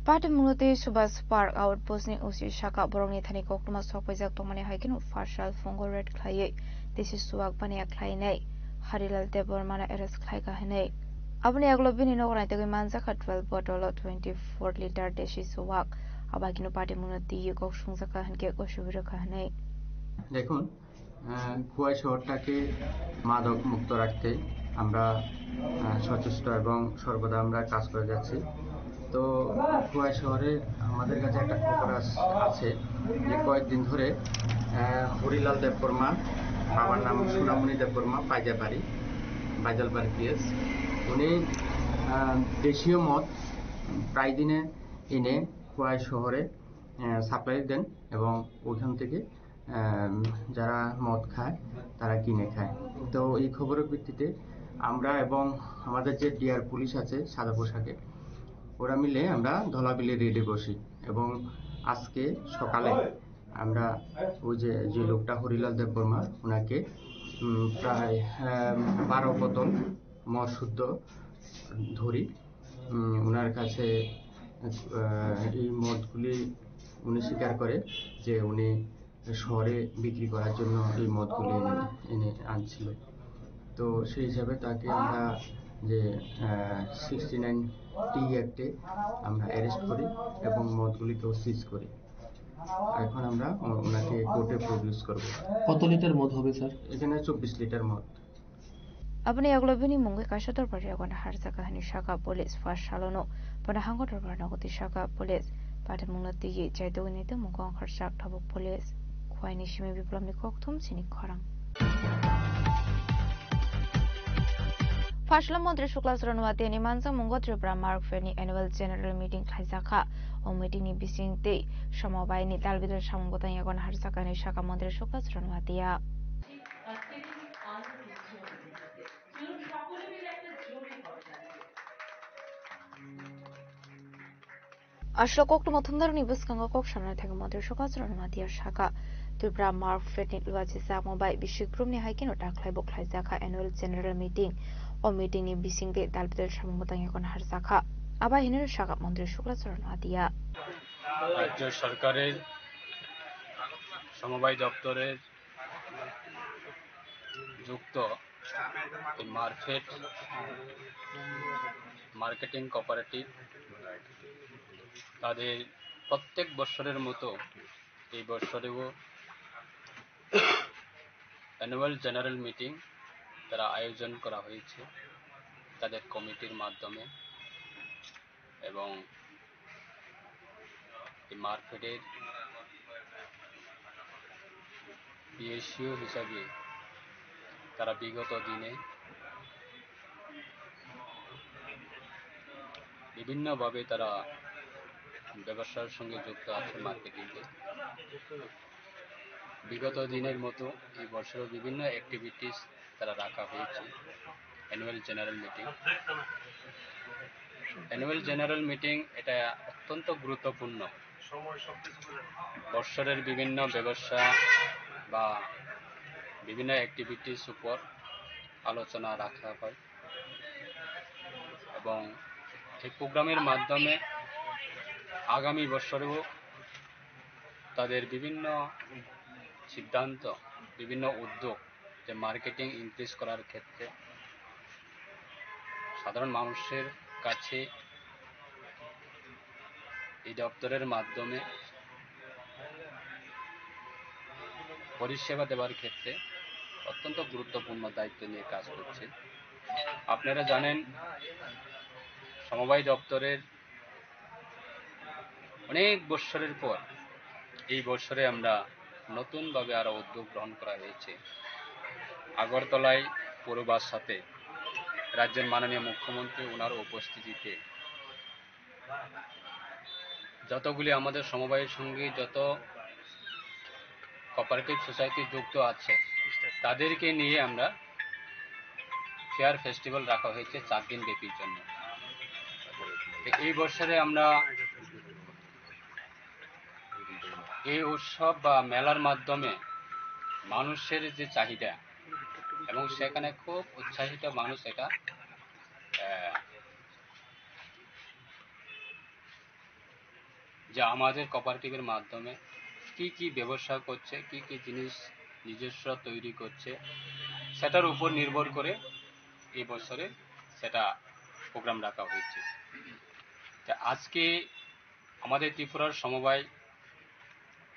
S12: Pati munote subas park outpost ni usi shaka borong ni thani kokluma sokpajak tongmani haikinu fashal fungo red khlai deshi suwak bania khlai nei harilal debor mana eres khlai ka nei Abni aglo bini no gonai tegi manzaka 12 bottle 24 liter deshi suwak আবার কিন্তু party মুনতি cock সংসকা Han অসুবিধা কাহনে
S19: দেখুন খোয়াই শহরটাকে মাদক মুক্ত রাখতে আমরা সচেষ্ট এবং সর্বদা আমরা কাজ করে যাচ্ছি। তো খোয়াই শহরে আমাদের কাছে একটা খবর আছে যে কয়েকদিন ধরে হরিলাল দেববর্মা, বাবার নাম সোনামণি দেববর্মা, পাইজাবাড়ি বাইজালবাড়ি পিএস, উনি দেশীয় মদ প্রায় দিনে এনে খোয়াই শহরে সাপ্লাই দেন এবং ওইখান থেকে যারা মদ খায় তারা কিনে খায়। তো এই খবরের ভিত্তিতে আমরা এবং আমাদের যে ডিআর পুলিশ আছে সাদা পোশাকে, ওরা মিলে আমরা ধলাবিলি রেডে বসি এবং আজকে সকালে আমরা ওই যে লোকটা হরিলাল দেববর্মা ওনাকে প্রায় 12 বোতল মদ শুদ্ধ ধরি। ওনার ওনার কাছে এই মদগুলি উনি স্বীকার করে যে উনি শহরে বিক্রি করার জন্য এই মদগুলি এনে আনছিল। তো সেই হিসাবে তাকে আমরা যে 69 অ্যাক্টে আমরা অ্যারেস্ট করি এবং মদগুলিকেও সিজ করি। এখন আমরা ওনাকে কোর্টে প্রডিউস করব।
S8: কত লিটার মদ হবে স্যার?
S19: এখানে 24 লিটার মদ।
S12: Abani aglobini mungi kashator pariagon harsa kahani shaka police first shalono pada hangotor barnagoti shaka police pada munglati ye jaido nite mukong kharsak thabuk police khwaini shime biplomni kokthum sinik khorang Fashla Mantri Shukla Sranwati ni mansa mungo Tripura Mark Feni annual general meeting khaisakha o meeting ni bising te samobai ni dalbidar samgotan yagon harsa kahani shaka Mantri Shukla Sranwati ya Ashla kok to mathundar ni buskanga kok shamna thega Mantri Shukla Sranwati shaka Tripura Mark Feni lwaji sa mobai bishikrum ni haikin o taklai bok khaisakha annual general meeting o meeting ni bising te dalbidar samgotan yagon harsakha aba hinir shaka Mantri Shukla Sranwati ya
S10: রাজ্য সরকারের সমবায় দপ্তরের যুক্ত market marketing cooperative তাদের প্রত্যেক বছরের মতো এই বছরেও অ্যানুয়াল জেনারেল মিটিং তারা আয়োজন করা হয়েছে তাদের কমিটির মাধ্যমে এবং এই মার্কেটের বিএসইউ হিসাবে তারা বিগত দিনে বিভিন্নভাবে তারা ব্যবসার সঙ্গে যুক্ত আছে মার্কেটিংয়ে বিগত দিনের মতো এই বছরও বিভিন্ন অ্যাক্টিভিটিস তারা রাখা হয়েছে অ্যানুয়াল জেনারেল মিটিং এটা অত্যন্ত গুরুত্বপূর্ণ বছরের বিভিন্ন ব্যবসা বা বিভিন্ন অ্যাক্টিভিটিস উপর আলোচনা রাখা হয় এবং এই প্রোগ্রামের মাধ্যমে আগামী বছরেও তাদের বিভিন্ন সিদ্ধান্ত বিভিন্ন উদ্যোগ যে মার্কেটিং ইনক্রিজ করার ক্ষেত্রে সাধারণ মানুষের কাছে এই দপ্তরের মাধ্যমে পরিষেবা দেওয়ার ক্ষেত্রে অত্যন্ত গুরুত্বপূর্ণ দায়িত্ব নিয়ে কাজ করছে আপনারা জানেন সমবায় দপ্তরের অনেক বছরের পর এই বছরে আমরা নতুনভাবে আরো উদ্যোগ গ্রহণ করা হয়েছে আগরতলায় পৌরবার সাথে রাজ্যের মাননীয় মুখ্যমন্ত্রী ওনার উপস্থিতিতে যতগুলি আমাদের সমবায়ের সঙ্গে যত কোঅপারেটিভ সোসাইটি যুক্ত আছে তাদেরকে নিয়ে আমরা ফেয়ার ফেস্টিভ্যাল রাখা হয়েছে 4 দিন ব্যাপীর জন্য এই বছরে আমরা এই উৎসব বা মেলার মাধ্যমে মানুষের যে চাহিদা এবং সেখানে খুব উৎসাহিত মানুষ এটা যে আমাদের কোঅপারেটিভের মাধ্যমে কি কি ব্যবসা করছে কি কি জিনিস নিজস্ব তৈরি করছে সেটার উপর নির্ভর করে এই বছরে সেটা প্রোগ্রাম রাখা হয়েছে আজকে আমাদের ত্রিপুরার সমবায়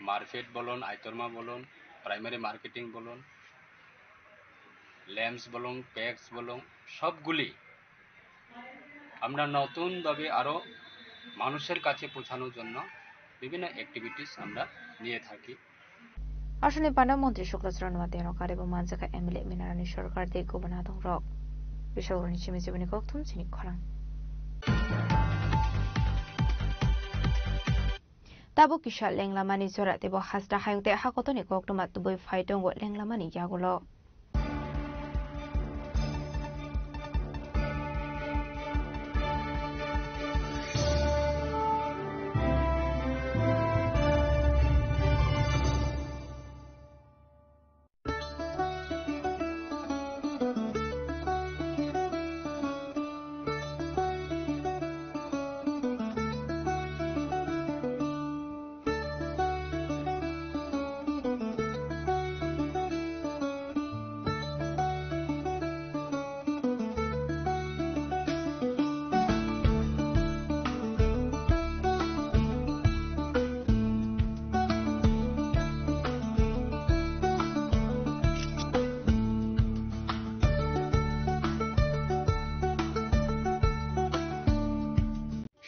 S10: মার্কেট বলুন আইতরমা বলুন প্রাইমারি মার্কেটিং বলুন ল্যাম্পস বলুন প্যাক্স বলুন সবগুলি আমরা নতুনভাবে আরো মানুষের কাছে পৌঁছানোর জন্য বিভিন্ন অ্যাক্টিভিটিস আমরা নিয়ে থাকি
S12: আসলে পান্ডা মন্ত্রী শুক্লা সরণওয়াতি নকার এবং মানজাকা এমএলএ মিনারানি সরকার দিয়ে গোবনাদং rock বিশ্বরণী চিমিজীবনী কক্থুম চিনিক খরাং Tabo kisha lenglamani zora tebo hasta hayungte hakotoni koknuma tuboi faitongo lenglamani yagulo.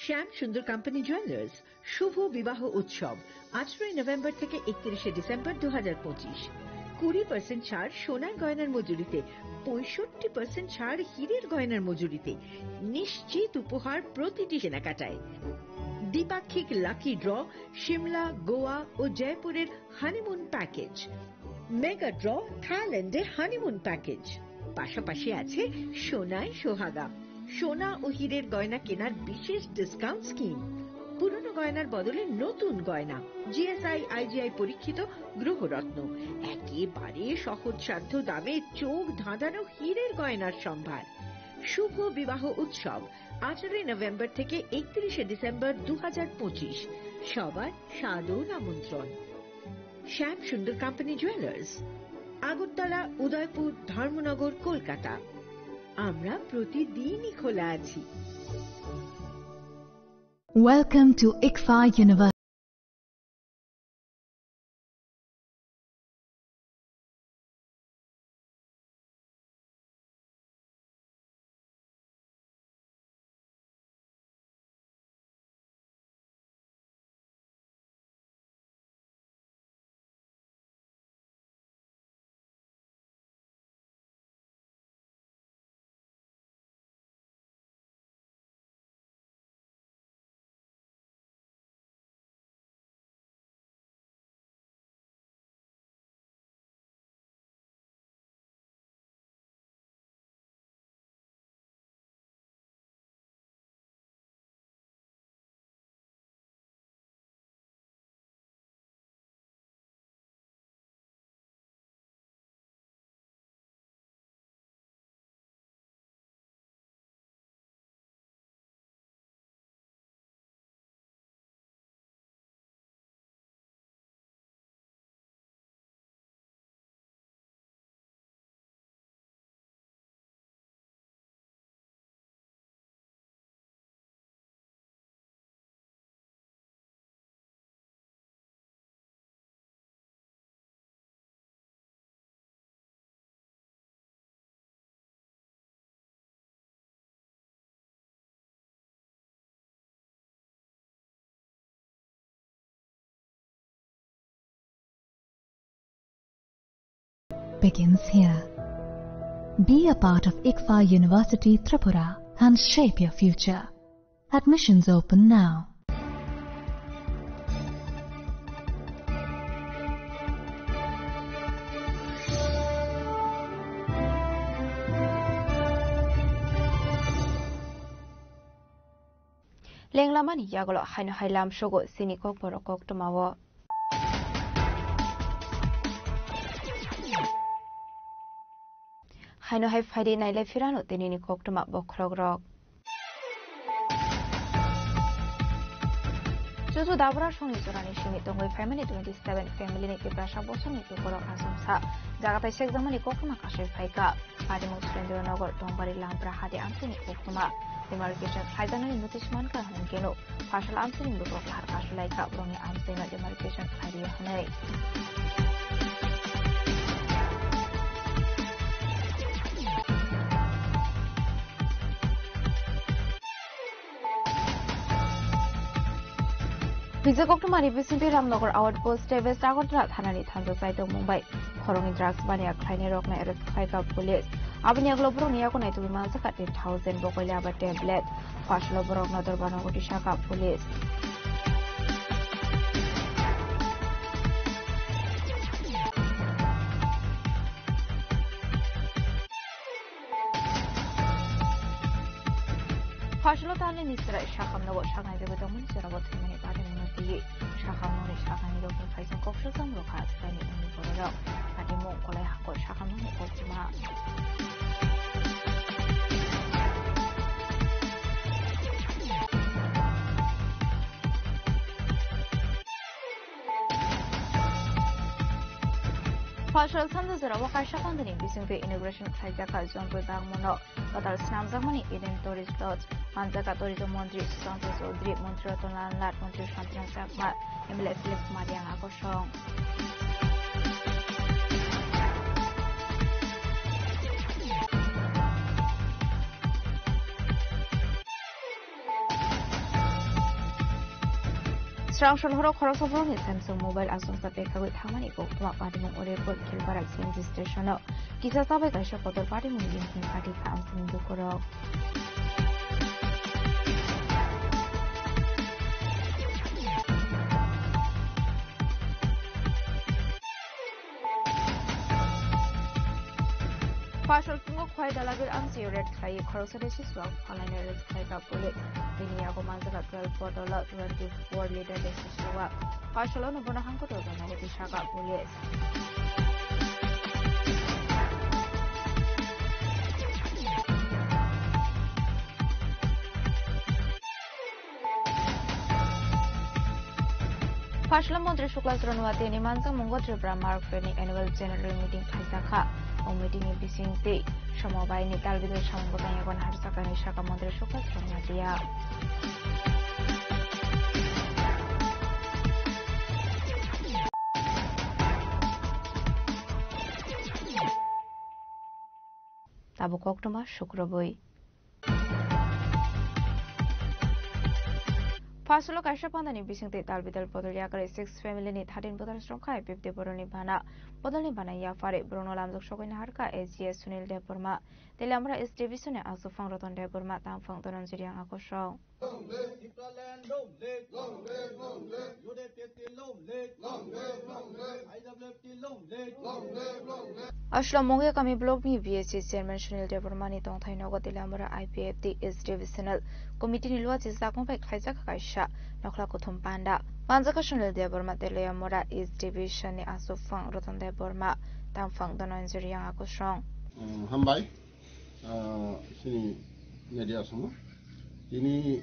S9: শ্যাম সুন্দর কোম্পানি জুয়েলার্স শুভ বিবাহ উৎসব 18 নভেম্বর থেকে 31 ডিসেম্বর 2025। 20% ছাড় সোনার গয়নার মজুরিতে, 65% ছাড় হীরের গয়নার মজুরিতে, নিশ্চিত উপহার প্রতিটি কেনাকাটায়। দ্বিপাক্ষিক লাকি ড্র, শিমলা, গোয়া ও জয়পুরের হানিমুন প্যাকেজ, মেগা ড্র থাইল্যান্ডে হানিমুন প্যাকেজ, পাশাপাশি আছে সোনায় সোহাগা, সোনা ও হীরের গয়না কেনার বিশেষ ডিসকাউন্ট স্কিম, পুরনো গয়নার বদলে নতুন গয়না, জিএসআই আইজিআই পরীক্ষিত গ্রহরত্ন, একেবারে সহজসাধ্য দামে চোখ ধাঁধানো হীরের গয়নার সম্ভার। শুভ বিবাহ উৎসব 18 নভেম্বর থেকে 31 ডিসেম্বর 2025। সবার সাদর আমন্ত্রণ। শ্যাম সুন্দর কোম্পানি জুয়েলার্স, আগরতলা, উদয়পুর, ধর্মনগর, কলকাতা। আমরা প্রতিদিনই খোলা আছি।
S11: Welcome to ICFA University. Begins here. Be a part of ICFA University Tripura and shape your future. Admissions open now.
S12: Lenglamani yagolo haino hailam shogo sinikok borokok tumawo. Haino hai faidi naile firano tenini koktuma bokrogrok. Juju dabra shoni jorani shimi tongoi family 27 family ne keprasha boson ni korok asumsa jagatai shek zamani koktuma kashir phaika adi muslendro nogor tongbari lampra hade amtini koktuma demarcation haidana ni notice man ka han keno fashal amtini bokok har kashlai ka brongi amtena demarcation hadiya hanai. Vizagoktumani Visinti Ramnagar Outpost West Agartala Thanani Thanjo Saito Mumbai Khorongi drugs bania khlaini rokna arrest khaika police abni aglo borok ni yakona tu mansa ka 10,000 bokoile aba tablet fashlo borok na dorbano goti shaka police fashlo tale nisra shakamnago shakai debe to munsira go thimani bade munati shakamno shakani do faisen kopsho samro khat tani uni borok adi mon kolai hako shakamno kopma Fashal Sandra Zara Wakasha Pandani Bisingve Integration Sajaka Zongo Dagmono, Total Snam Zamani Eden Tourist Lodge, Manzaka Tourism Montri, Santos Odri, Montreal Lat, Montreal Shantina Sakma, Emile Philip Mariana Koshong. Strangshol horo khorosopro ni Samsung mobile asungsa pekagoi thamani ko tuma patimung orepor khilbarak CNG station kisa sabai kaisha podor patimung yinkin party ka amsin dukorok Partial fungo khwai dalagir amsi red khai khorosade siswa online red khai ka pole dinia ko manjaka 12 bottle 24 liter desiswa partial no bona hangko to na ko shaka police Partial Mantri Shukla Sranwati ni Manjang Mungo Tripura Mark Feni annual general meeting khaisakha meeting ni bisingte samobai ni talbidor samgotang egon harsaka ni shaka Mantri Shukla Sranwatiya Tabu Koktuma Shukraboi Pasolo Kaisha Pandani Bisingte Talbidal Podoliakare 6 family ni 13 Bodal Strongkai 50 Boroni Bana Bodolni Bana Yafare Bruno Lamzok Shokin Harka AGS Sunil Deburma Delamra is Division Asu Fang Roton Deburma Tam Fang Dononjiriang Akosho Ashla Monge Kami Blog ni VSC Chairman Sunil Deburma ni Tongthai Nogo Delamra IPFT is Divisional Committee ni Luat is Zakon Kaisaka Kaisha Nokla Kutum Panda Manjaka Sunil Deburma Delamra is Division ni Asu Fang Roton Deburma Tam Fang Dononjiriang Akosho
S15: Hambai sini media semua ini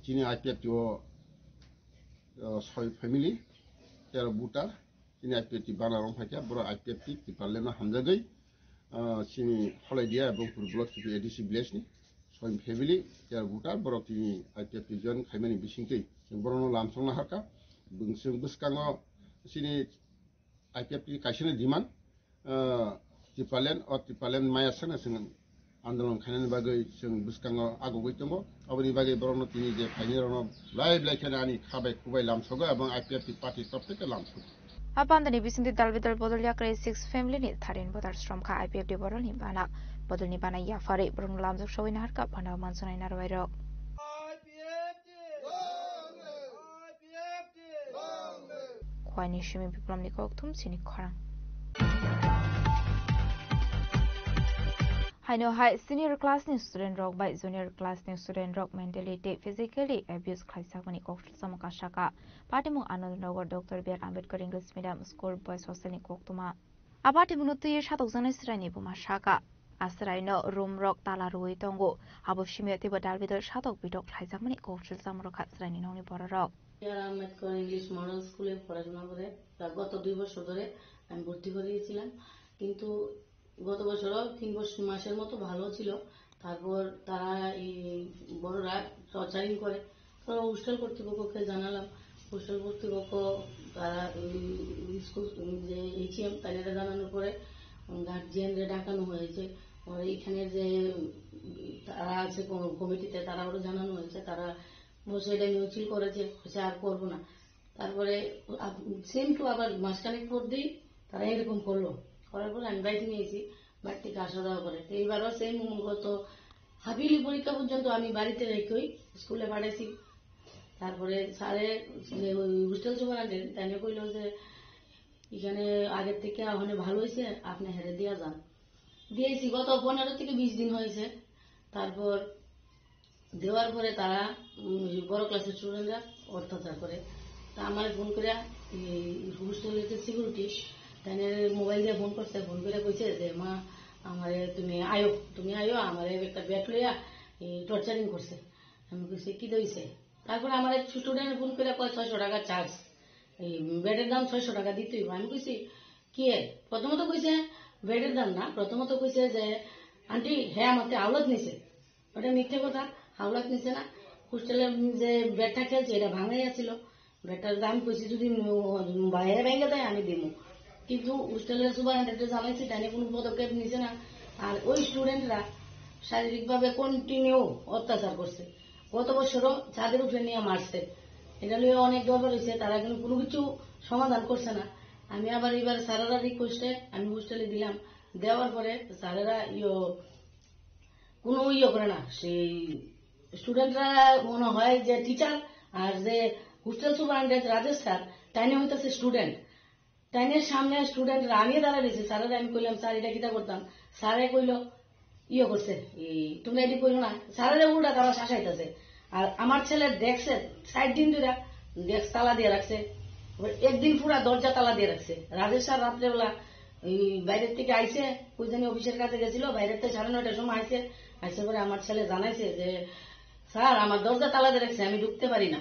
S15: IPF jo soy family ter buta ini IPF di bana rong fakia bro IPF di parlema hamzagai sini holai dia এবং block থেকে ADC ব্লেসনি soy family ter buta bro ini IPF jon khaimani bisingtei bro lamsongna haka bungsung buskango sini IPF kaisene diman Tipalen Maya Sana sing andalon khanan bagai sing buskango agogoi tongo aboni bagai borono tini je khainirono live lekhanani khabai kubai lamsogo ebong IPF party top থেকে lamsogo
S12: Apandani Bisingte Dalbidal Podoliakare 6 family ni 13 Bodal Stromka IPF di Boroni Bana Bodolni Bana Yafare Bruno Lamzok Showin Harka Bana Mansonai Narwairo Kwani Shimi Biprom ni Koktum sini Khorang Haino high senior class ni student rock by junior class ni student rock mentally physically abuse khaisakani koktul samaka shaka patimu anand nagar Dr. B.R. Ambedkar English Medium School Boys Hostel ni koktuma apatimu no tuye shatok jana sirani buma shaka asraino room rock tala rui tongo abo shime tiba dalbidor shatok bidok khaisakmani koktul samro khatsrani noni bor rock
S17: B.R. Ambedkar English Model School এ পড়াশোনা করে গত 2 বছর ধরে আমি ভর্তি করিয়েছিলাম কিন্তু গত বছর 3 মাসের মতো ভালো ছিল তারপর তারা এই বড়রা টর্চারিং করে তো হোস্টেল কর্তৃপক্ষকে জানালাম হোস্টেল কর্তৃপক্ষ তারা স্কুল যে এইচএম তাদের জানানোর পরে গার্জিয়ানদের ডাকানো হয়েছে আর এখানে যে তারা আছে কমিটিতে তারা ওরা জানানো হয়েছে তারা বসে এটা মিউচুয়াল করেছে আর করবো না তারপরে সেম টু আবার মাসখানেক পর দিই তারা এরকম করলো করার পর আমি বাড়িতে নিয়েছি বাড়ি থেকে আসা যাওয়া করে তো এইবারও সেম গত হাবিলি পরীক্ষা পর্যন্ত আমি বাড়িতে রেখেই স্কুলে পাঠাইছি তারপরে স্যারে যে হোস্টেল সুপারিনটেন্ডেন্ট তাই কইল যে এখানে আগের থেকে ওখানে ভালো হয়েছে আপনি হেরে দিয়া যান দিয়েছি গত 15 থেকে 20 দিন হয়েছে তারপর দেওয়ার পরে তারা বড় ক্লাসের স্টুডেন্টরা অত্যাচার করে তা আমার ফোন করে হোস্টেলের যে সিকিউরিটি তাই মোবাইল দিয়ে ফোন করছে ফোন করে কইছে যে মা আমারে তুমি আয়ো আমারে একটা ব্যাট লইয়া টর্চারিং করছে আমি কইছি কি দইছে তারপর আমার স্টুডেন্ট ফোন করে কয় 600 টাকা চার্জ এই ব্যাটের দাম 600 টাকা দিতে হইব আমি কইছি কি প্রথমত কইছে ব্যাটের দাম না প্রথমত কইছে যে আন্টি হ্যাঁ আমাকে আওলাদ নিছে ওটা মিথ্যে কথা আওলাদ নিছে না হোস্টেলের যে ব্যাটটা খেলছে এটা ভাঙাই আছিল ব্যাটটার দাম কইছি যদি বাইরে ভেঙে দেয় আমি দিব কিন্তু হোস্টেলের সুপারিনটেন্ডেন্ট জানাইছি তাই কোনো পদক্ষেপ নিছে না আর ওই স্টুডেন্টরা শারীরিকভাবে কন্টিনিউ অত্যাচার করছে গত বছরও ছাদের উপরে নিয়ে মারছে এটা নিয়ে অনেক দরবার হয়েছে, তারা কিন্তু কোনো কিছু সমাধান করছে না। আমি আবার এবার স্যারেরা রিকোয়েস্টে আমি হোস্টেলে দিলাম, দেওয়ার পরে স্যারেরা কোনো করে না। সেই স্টুডেন্টরা মনে হয় যে টিচার, আর যে হোস্টেল সুপারিনটেন্ডেন্ট রাজেশ স্যার টাইনে হইতেছে স্টুডেন্ট। টাইনের সামনে স্টুডেন্টরা আনিয়ে দাঁড়ায় রয়েছে। স্যারেরা আমি কইলাম স্যার এটা কিটা করতাম, স্যারে কইল করছে তোমরা এটি কইলো না। স্যারেরা উল্টা তারা শাসাইতেছে। আর আমার ছেলে দেখছে 60 দিন ধরে ডেস্ক তালা দিয়ে রাখছে, একদিন পুরা দরজা তালা দিয়ে রাখছে। রাজেশ স্যার রাত্রেবেলা বাইরের থেকে আইসে, ওই জানি অফিসের কাছে গেছিল, বাইরের থেকে 9:30টার সময় আইসে পরে আমার ছেলে জানাইছে যে স্যার আমার দরজা তালা দিয়ে রাখছে, আমি ঢুকতে পারি না।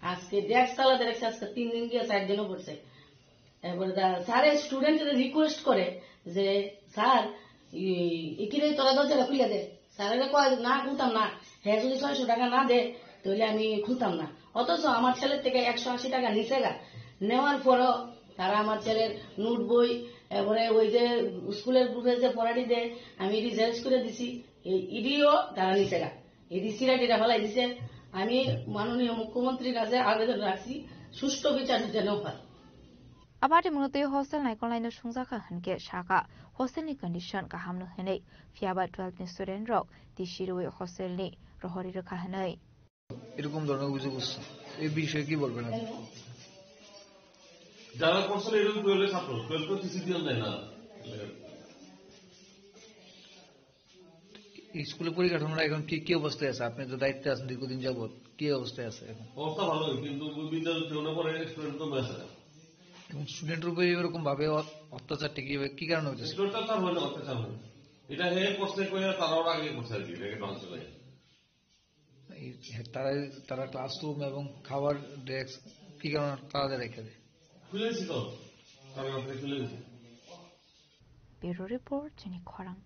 S17: আজকে ডেস্ক তালা দিয়ে রাখছে, আজকে 3 দিন গিয়ে 4 দিনও পড়ছে। এরপরে স্যারের স্টুডেন্টদের রিকোয়েস্ট করে যে স্যার এখানে তোরা দরজাটা খুলে দে। স্যারেরা কয় না খুলতাম না, হ্যাঁ যদি 600 টাকা না দে তাহলে আমি খুলতাম না। অথচ আমার ছেলের থেকে 180 টাকা নিচে গা নেওয়ার পরও তারা আমার ছেলের নোট বই, এরপরে ওই যে স্কুলের গ্রুপে যে পড়াটি দেয় আমি এটি জেরক্স করে দিছি, ইডিও তারা নিচে গা, এটি সিরাটিটা ফেলাই দিছে। আমি মাননীয় মুখ্যমন্ত্রীর কাছে আবেদন রাখছি সুষ্ঠু বিচার যেন হয়।
S12: Abadi mengerti hostel naik online no sungzaka hanke shaka hostel ni condition kahamno henei fiaba 12 ni student rok di shiroi hostel ni rohori rakha henei
S2: এরকম ধরনের অভিযোগ উঠছে, এই বিষয়ে কি বলবেন আপনি?
S18: যারা করছে এরকম 12 ছাত্র 12 তো কিছু দিন দেয় না।
S2: স্কুলের পরিকাঠামোটা এখন কি অবস্থায় আছে? আপনি তো দায়িত্বে আছেন দীর্ঘদিন যাবত, কি অবস্থায় আছে এখন?
S18: অবস্থা ভালো, কিন্তু বিদ্যালয় পরে স্টুডেন্ট কমে আছে
S2: এবং স্টুডেন্টের উপরে এরকম ভাবে অত্যাচারটা কি কারণে হচ্ছে?
S18: অত্যাচার হয় না, অত্যাচার হয় এটা হে করছে কইয়া তারাও আগে করছে আর কি,
S2: তারা ক্লাসরুম এবং খাবার ডেস্ক কি কারণে তারা রেখে দেয়?
S18: খুলেছি তো, তারা খুলেছি।
S12: ব্যুরো রিপোর্ট জেনি খরাং।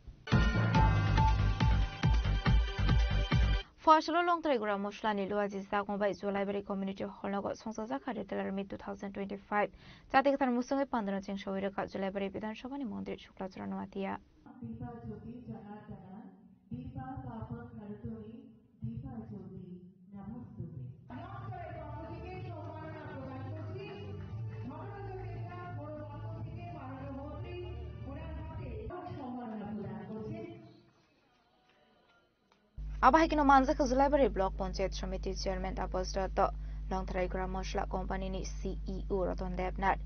S12: ফসল লংতরাই গুড়া মশলা নিলো আজি জাগংবাই জলাইবারি কমিউনিটি হলনগো সংসদ খারে তেলারমি 2025 জাতিক তার মুসঙ্গে পান্দনা চেং সবিরকা জলাইবারি বিধানসভানি মন্দির শুক্লাচরণ মাতিয়া আবাহিকিনো মানজাকে জুলাইবারি ব্লক পঞ্চায়েত সমিতির চেয়ারম্যান তাপস দত্ত লংথরাইগুড়া মশলা কোম্পানিনি CEO Ratan Debnath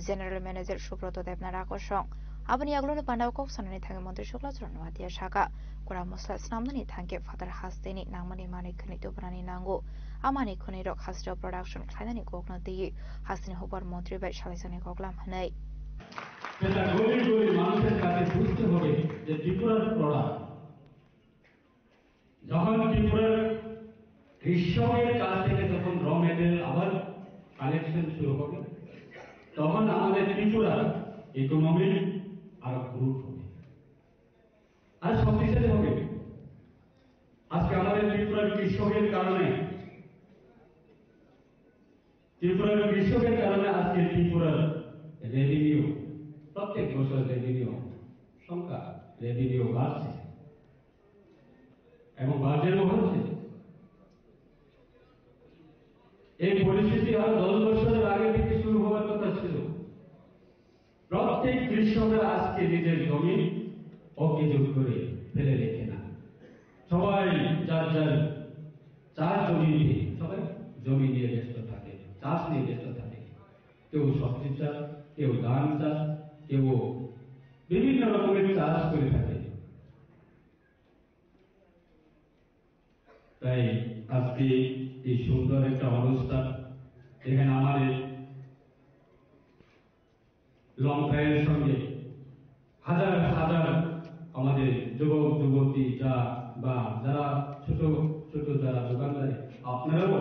S12: general manager Subrata Debnath আকর্ষণ আবনি আগলনো পান্ডাও কক্সনানি থাকে মন্ত্রী শুক্লাচরণ মাতিয়া শাখা গুড়া মশলা স্নামনানি থাকে ফাদার হাস্তেনি নামনি মানিকখনি তোপরানি নাঙ্গো আমানি খনি রক হাস্ট প্রোডাকশন খাইনানি কোকনা দিয়ে হাসিনি হবার মন্ত্রী বাই সালিসানি কগলাম হানাই
S22: সেটা গরিব মানুষের কাছে বুঝতে হবে যে ত্রিপুরার প্রোডাক্ট যখন ত্রিপুরার কৃষকের কাছ থেকে যখন র মেটেরিয়াল আবার কালেকশন শুরু হবে তখন আমাদের ত্রিপুরার ইকোনমি আরো গ্রোথ হবে আর শক্তিশালী হবে। আজকে আমাদের ত্রিপুরার কৃষকের কারণে আজকে ত্রিপুরার রেভিনিউ প্রত্যেক বছর রেভিনিউ সংখ্যা রেভিনিউ বাড়ছে এবং বাজেটও হচ্ছে। এই পরিস্থিতি আর 10 বছরের আগে থেকে শুরু হওয়ার কথা ছিল। প্রত্যেক কৃষকরা আজকে নিজের জমি অকেজু করে ফেলে রেখে না, সবাই যার চাষ জমি নিয়ে ব্যস্ত থাকে, চাষ নিয়ে ব্যস্ত থাকে। কেউ সবজি চাষ, কেউ ধান চাষ, কেউ বিভিন্ন রকমের চাষ করে থাকে। তাই আজকে এই সুন্দর একটা অবস্থা এখানে আমাদের লংথরাইয়ের সঙ্গে হাজার হাজার আমাদের যুবক যুবতী যারা ছোট ছোট যারা দোকানদারি আপনারাও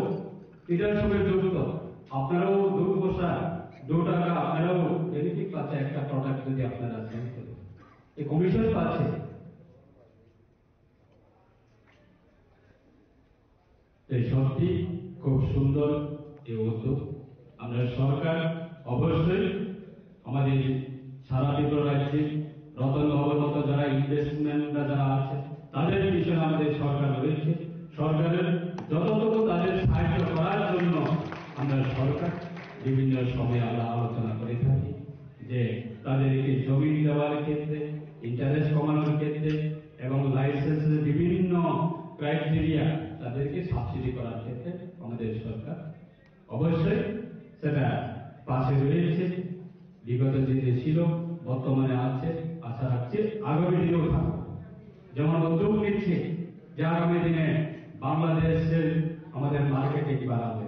S22: এটার সঙ্গে যুক্ত, আপনারাও 2 পয়সা 2 টাকা আপনারাও বেনিফিট পাচ্ছে একটা প্রোডাক্ট যদি আপনারা সেল করেন, এই কমিশন পাচ্ছে। এই সত্যি খুব সুন্দর এই উদ্যোগ। আমরা সরকার অবশ্যই আমাদের সারা ত্রিপুরা রাজ্যে রতন ভবন মতো যারা ইনভেস্টমেন্টরা যারা আছে তাদের পিছনে আমাদের সরকার রয়েছে। সরকারের যতটুকু তাদের সাহায্য করার জন্য আমরা অবশ্যই সেটা পাশে রয়েছে, বিগত দিনে ছিল, বর্তমানে আছে, আশা রাখছি আগামী দিনেও থাকবে। যেমন উদ্যোগ নিচ্ছে যে আগামী দিনে বাংলাদেশের আমাদের মার্কেটে বাড়াবে,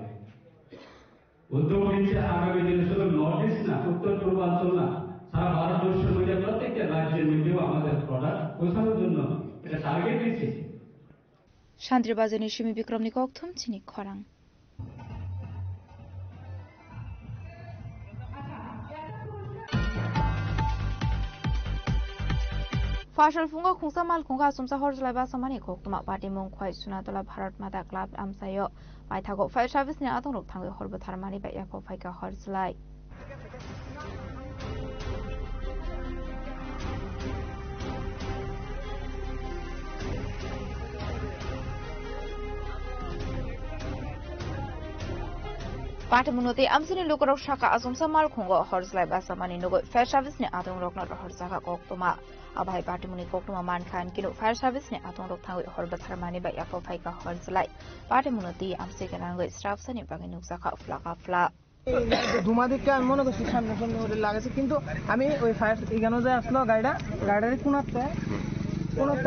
S22: উদ্যোগ নিচ্ছে আগামী দিনে শুধু নর্থ ইস্ট না, উত্তর পূর্বাঞ্চল না, সারা ভারতবর্ষের মধ্যে প্রত্যেকটা রাজ্যের মধ্যেও আমাদের প্রোডাক্ট পৌঁছানোর জন্য এটা টার্গেট দিচ্ছে।
S12: শান্তিবাজার সিমি বিক্রমনি কক্থম চিনি খরাং। Fashal funga khungsa mal khungga sumsa horjlai ba samani khoktuma party mong khwai sunatola Bharat Mata Club amsayo bai thago fire service ni atong rok thangwe horbo tharmani ba yakho phaika horjlai Party munote amsini lukorok shaka asumsa mal khungo horjlai ba samani nogo fire service ni atong rok na horjaka koktuma Abai party muni koktuma man khan kinu fire service ni atong rok thangwe horba tharmani ba yakho phaika horjlai party munoti amse kanango staff sani bagin nuksaka fla
S1: ধুমা দিকে আমি মনে করছি সামনে সামনে ওদের লাগাইছে, কিন্তু আমি ওই ফায়ার এখানে যে আসলো গাড়ির কোনাতে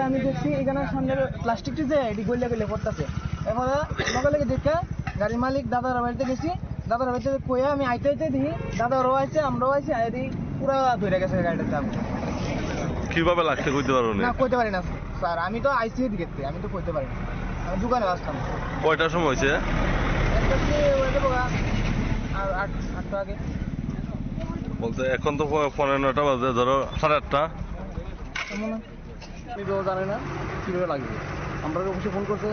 S1: আমি দেখছি এখানে সামনে প্লাস্টিকটি যে এটি গলিয়া গলিয়া পড়তেছে। এরপরে লগে লগে দেখে গাড়ির মালিক দাদার বাড়িতে গেছি, দাদার বাড়িতে কয়ে আমি আইতে দিই দাদারও আইছে আমরাও আইছি আইদি পুরা ধরে গেছে গাড়িটাতে।
S18: কিভাবে লাগছে কইতে পারো না?
S1: কইতে পারি না স্যার, আমি তো আইসি দিকে, আমি তো কইতে পারি না, আমি দোকানে আসতাম।
S18: কয়টার সময় হয়েছে?
S1: আর 8টা আগে
S18: বলতে এখন তো 9:30 বাজে, ধরো 8:30।
S1: আমি তো জানি না কীভাবে লাগবে। আমরা অবশ্যই ফোন করছে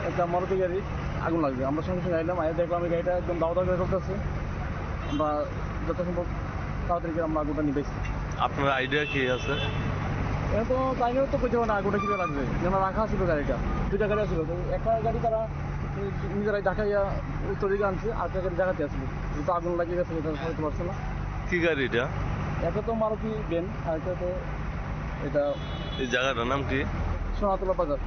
S1: একটা মারুতি গাড়ি আগুন লাগবে, আমরা সঙ্গে সঙ্গে আইলাম, আগে দেখলাম এই গাড়িটা একদম দাওয়া করে চলতেছে। আমরা যথাসম্ভব তাড়াতাড়ি করে আমরা আগুনটা নিবেছি।
S18: আপনার আইডিয়া কি আছে?
S1: এটা তো টাইমেও তো করতে হবে না আগুনটা কীভাবে লাগবে, যেন রাখা ছিল গাড়িটা, 2টা গাড়ি আসছিল, তো একটা গাড়ি তারা নিজেরাই ঢাকাইয়া উত্তর দিকে আনছে, আর একটা গাড়ি জায়গাতে আসছিল, যেহেতু আগুন লাগিয়ে গেছে এটা হতে পারছে না।
S18: কি গাড়ি এটা?
S1: এটা তো মারুতি বেন, আর এটা তো এটা।
S18: এই জায়গাটার নাম কি?
S1: সোনাতলা বাজার।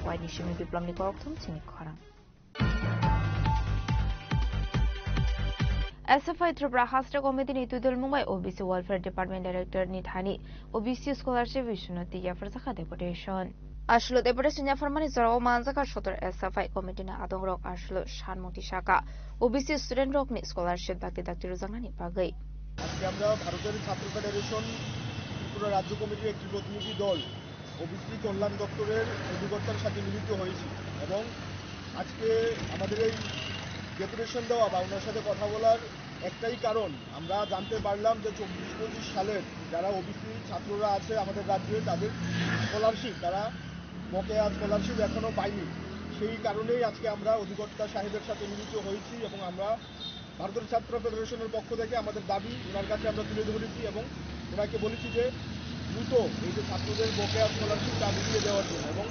S12: Why Nishimi Biplomni Koroktum Chini Khorang. SFI Tripura Hastra Committee ni Tudul Mumbai OBC Welfare Department Director Nithani OBC Scholarship Vishnuti Yafarsakha Deputation. Ashlo Deputation Yafarmani Zoro Manzaka Shotor SFI Committee na Adong Rock Ashlo Shanmuti Shaka OBC Student Rock ni Scholarship Bakti Dr. Ruzangani Pagai.
S4: আজকে আমরা ভারতের ছাত্র federation Tripura রাজ্য কমিটির একটি প্রতিনিধি দল OBC কল্যাণ দপ্তরের অধিকর্তার সাথে মিলিত হয়েছি এবং আজকে আমাদের এই ডেপুটেশন দেওয়া বা ওনার সাথে কথা বলার একটাই কারণ, আমরা জানতে পারলাম যে 24-25 সালের যারা ওবিসি ছাত্ররা আছে আমাদের রাজ্যে তাদের স্কলারশিপ, তারা বকেয়া স্কলারশিপ এখনও পায়নি। সেই কারণেই আজকে আমরা অধিকর্তা সাহেবের সাথে মিলিত হয়েছি এবং আমরা ভারতের ছাত্র ফেডারেশনের পক্ষ থেকে আমাদের দাবি ওনার কাছে আমরা তুলে ধরেছি এবং ওনাকে বলেছি যে দ্রুত এই যে ছাত্রদের বকেয়া স্কলারশিপটা মিটিয়ে দেওয়ার জন্য। এবং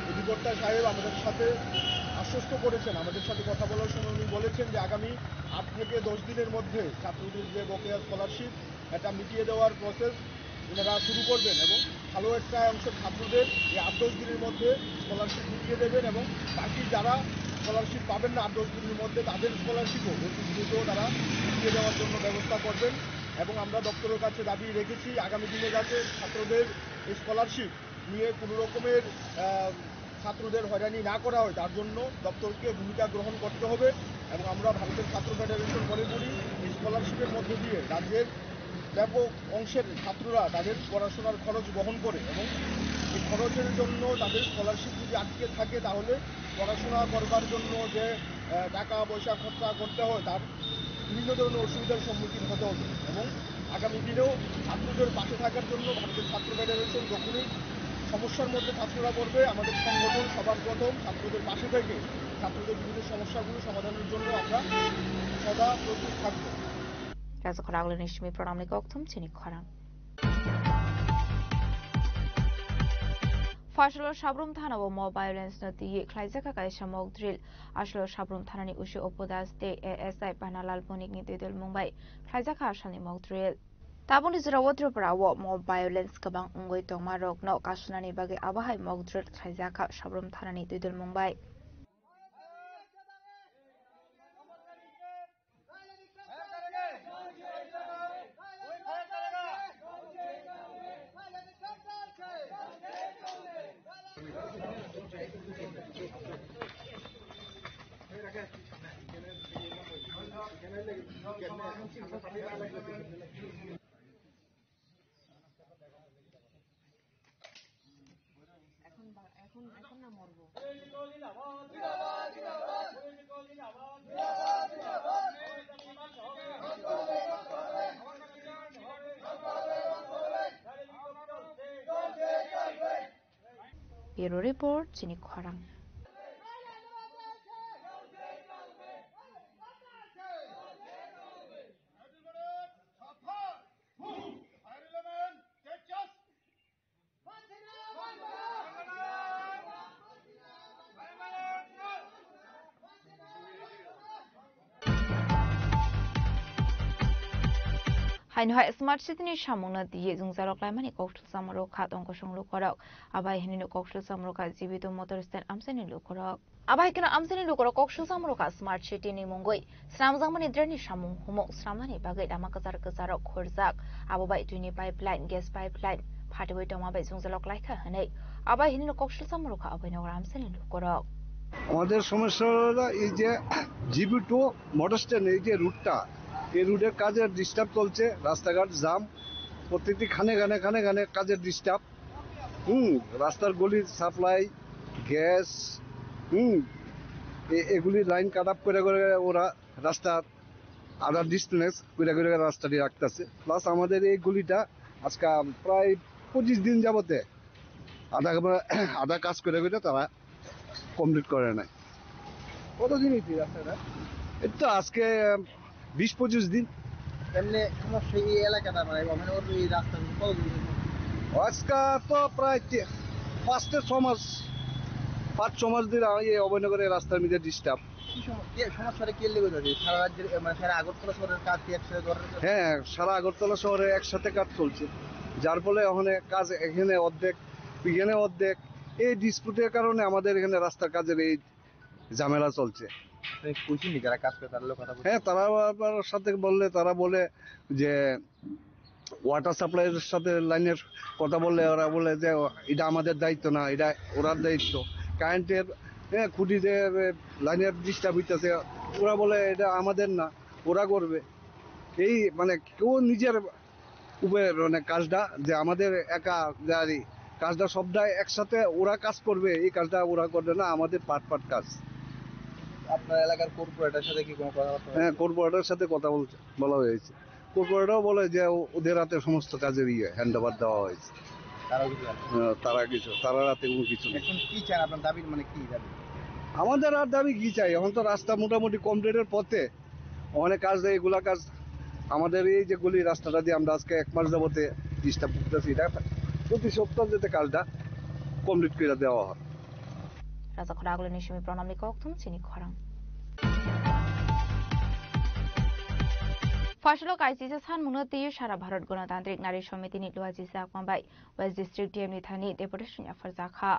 S4: অধিকর্তা সাহেব আমাদের সাথে আশ্বস্ত করেছেন, আমাদের সাথে কথা বলার সময় উনি বলেছেন যে আগামী 8 থেকে 10 দিনের মধ্যে ছাত্রদের যে বকেয়া স্কলারশিপ এটা মিটিয়ে দেওয়ার প্রসেস ওনারা শুরু করবেন এবং ভালো একটা অংশের ছাত্রদের এই 8-10 দিনের মধ্যে স্কলারশিপ মিটিয়ে দেবেন এবং বাকি যারা স্কলারশিপ পাবেন না 8-10 দিনের মধ্যে তাদের স্কলারশিপও অতি দ্রুত তারা মিটিয়ে দেওয়ার জন্য ব্যবস্থা করবেন। এবং আমরা দপ্তরের কাছে দাবি রেখেছি আগামী দিনে যাতে ছাত্রদের এই স্কলারশিপ নিয়ে কোনো রকমের ছাত্রদের হয়রানি না করা হয় তার জন্য দপ্তরকে ভূমিকা গ্রহণ করতে হবে। এবং আমরা ভারতের ছাত্র ফেডারেশন মনে করি এই স্কলারশিপের মধ্যে দিয়ে রাজ্যের ব্যাপক অংশের ছাত্ররা তাদের পড়াশোনার খরচ বহন করে এবং এই খরচের জন্য তাদের স্কলারশিপ যদি আটকে থাকে তাহলে পড়াশোনা করবার জন্য যে টাকা পয়সা খরচা করতে হয় তার বিভিন্ন ধরনের অসুবিধার সম্মুখীন হতে হবে। এবং আগামী দিনেও ছাত্রদের পাশে থাকার জন্য ভারতের ছাত্র ফেডারেশন যখনই সমস্যার মধ্যে ছাত্ররা পড়বে আমাদের সংগঠন সবার প্রথম ছাত্রদের পাশে থেকে ছাত্রদের বিভিন্ন সমস্যাগুলো সমাধানের জন্য আমরা সদা প্রস্তুত থাকব।
S12: রাজখরাগলে নিশ্চিমি প্রণামনি কক্থম চিনি খরাং। Fashlo Shabrum Thana o more violence not the Klaizaka Shamok drill, Ashlo Shabrum Thanani Ushu Opodas de ASI Panalal Ponik Nidil Mumbai, Klaizaka Shani Mok drill. Tabun is a water brawo, more violence Kabang Ungwe Tomarok, no Kashnani Bagi Abahai Mok drill, Klaizaka Shabrum Thanani Didil Mumbai. Bureau Report, Chini Khwarang. Hainhai Smart City ni Shamuna di Zungzarok Lamani Coastal Samaro Kat on Koshong Lukorok, Abai Henino Coastal Samroka Zibito Motor Stand Amseni Lukorok. Abai can Amseni Lukorok Coastal Samroka Smart City ni Mongoi, Sramzamani Drani Shamu, Homo Sramani Bagay Amakazar Kazarok Korzak, Abai Tuni Pipeline, Gas Pipeline, Partiway Tomabe Zungzarok like a Hane, Abai Henino Coastal Samroka, Abai no Amseni Lukorok.
S7: আমাদের সমস্যাটা এই যে জিবি2 motor stand এই যে রুটটা এই রুটের কাজের ডিস্টার্ব চলছে রাস্তাঘাট জাম প্রত্যেকটি খানে খানে কাজের ডিস্টার্ব রাস্তার গলির সাপ্লাই গ্যাস এগুলি লাইন কাট আপ করে ওরা রাস্তা আদার ডিস্টেন্স করে রাস্তাটি রাখতেছে প্লাস আমাদের এই গলিটা আজকে প্রায় 25 দিন যাবতে আধা কাজ করে তারা কমপ্লিট করে নাই
S1: কতদিন হয়েছে রাস্তাটা
S7: এই তো আজকে 20-25 দিন
S1: এমনি সমস্যা এই এলাকাটা মানে ওর এই রাস্তা কতদিন
S7: আজকে তো প্রায় 5-6 মাস দিন এই অভয়নগরের রাস্তার মধ্যে ডিস্টার্ব
S1: সমস্যাটা কি লেগে যাচ্ছে সারা রাজ্যের মানে সারা আগরতলা শহরের কাজ কি একসাথে
S7: হ্যাঁ সারা আগরতলা শহরে একসাথে কাজ চলছে যার ফলে ওখানে কাজ এখানে অর্ধেক এই ডিসপুটের কারণে আমাদের এখানে রাস্তার কাজের এই ঝামেলা চলছে
S1: যারা কাজ করে তার কথা
S7: হ্যাঁ তারা সাথে বললে তারা বলে যে ওয়াটার সাপ্লাইয়ের সাথে লাইনের কথা বললে ওরা বলে যে এটা আমাদের দায়িত্ব না এটা ওরার দায়িত্ব কারেন্টের খুঁটি যে লাইনের ডিস্টার্ব হইতেছে ওরা বলে এটা আমাদের না ওরা করবে এই মানে কেউ নিজের উপরে মানে কাজটা যে আমাদের একা গাড়ি কাজটা সবটাই একসাথে ওরা কাজ করবে এই কাজটা ওরা করবে না আমাদের পার্ট কাজ
S1: আপনার এলাকার কর্পোরেটরের সাথে কি কোনো কথা
S7: হ্যাঁ কর্পোরেটরের সাথে কথা বলা হয়েছে কর্পোরেটরও বলে যে ওদের হাতে সমস্ত কাজের হ্যান্ড ওভার দেওয়া হয়েছে তারা রাতে কোনো কিছু
S1: এখন কি চান আপনার দাবি মানে কি দাবি
S7: আমাদের আর দাবি কি চাই এখন তো রাস্তা মোটামুটি কমপ্লিটের পথে অনেক কাজ দেয় এগুলা কাজ আমাদের এই যে গলি রাস্তাটা দিয়ে আমরা আজকে 1 মাস যাবতে ডিস্টার্ব করতেছি এটা প্রতি সপ্তাহ যেতে কাজটা কমপ্লিট করে দেওয়া হয়
S12: রাজা খরাগুলো নিশমি প্রণামী কক্তুম চিনি খরাং ফসলক আইসিসি সান মুনতি সারা ভারত গণতান্ত্রিক নারী সমিতি নিলুয়াজি সাকমাবাই ওয়েস্ট ডিস্ট্রিক্ট টিএমনি থানি ডেপুটেশন আফরজাখা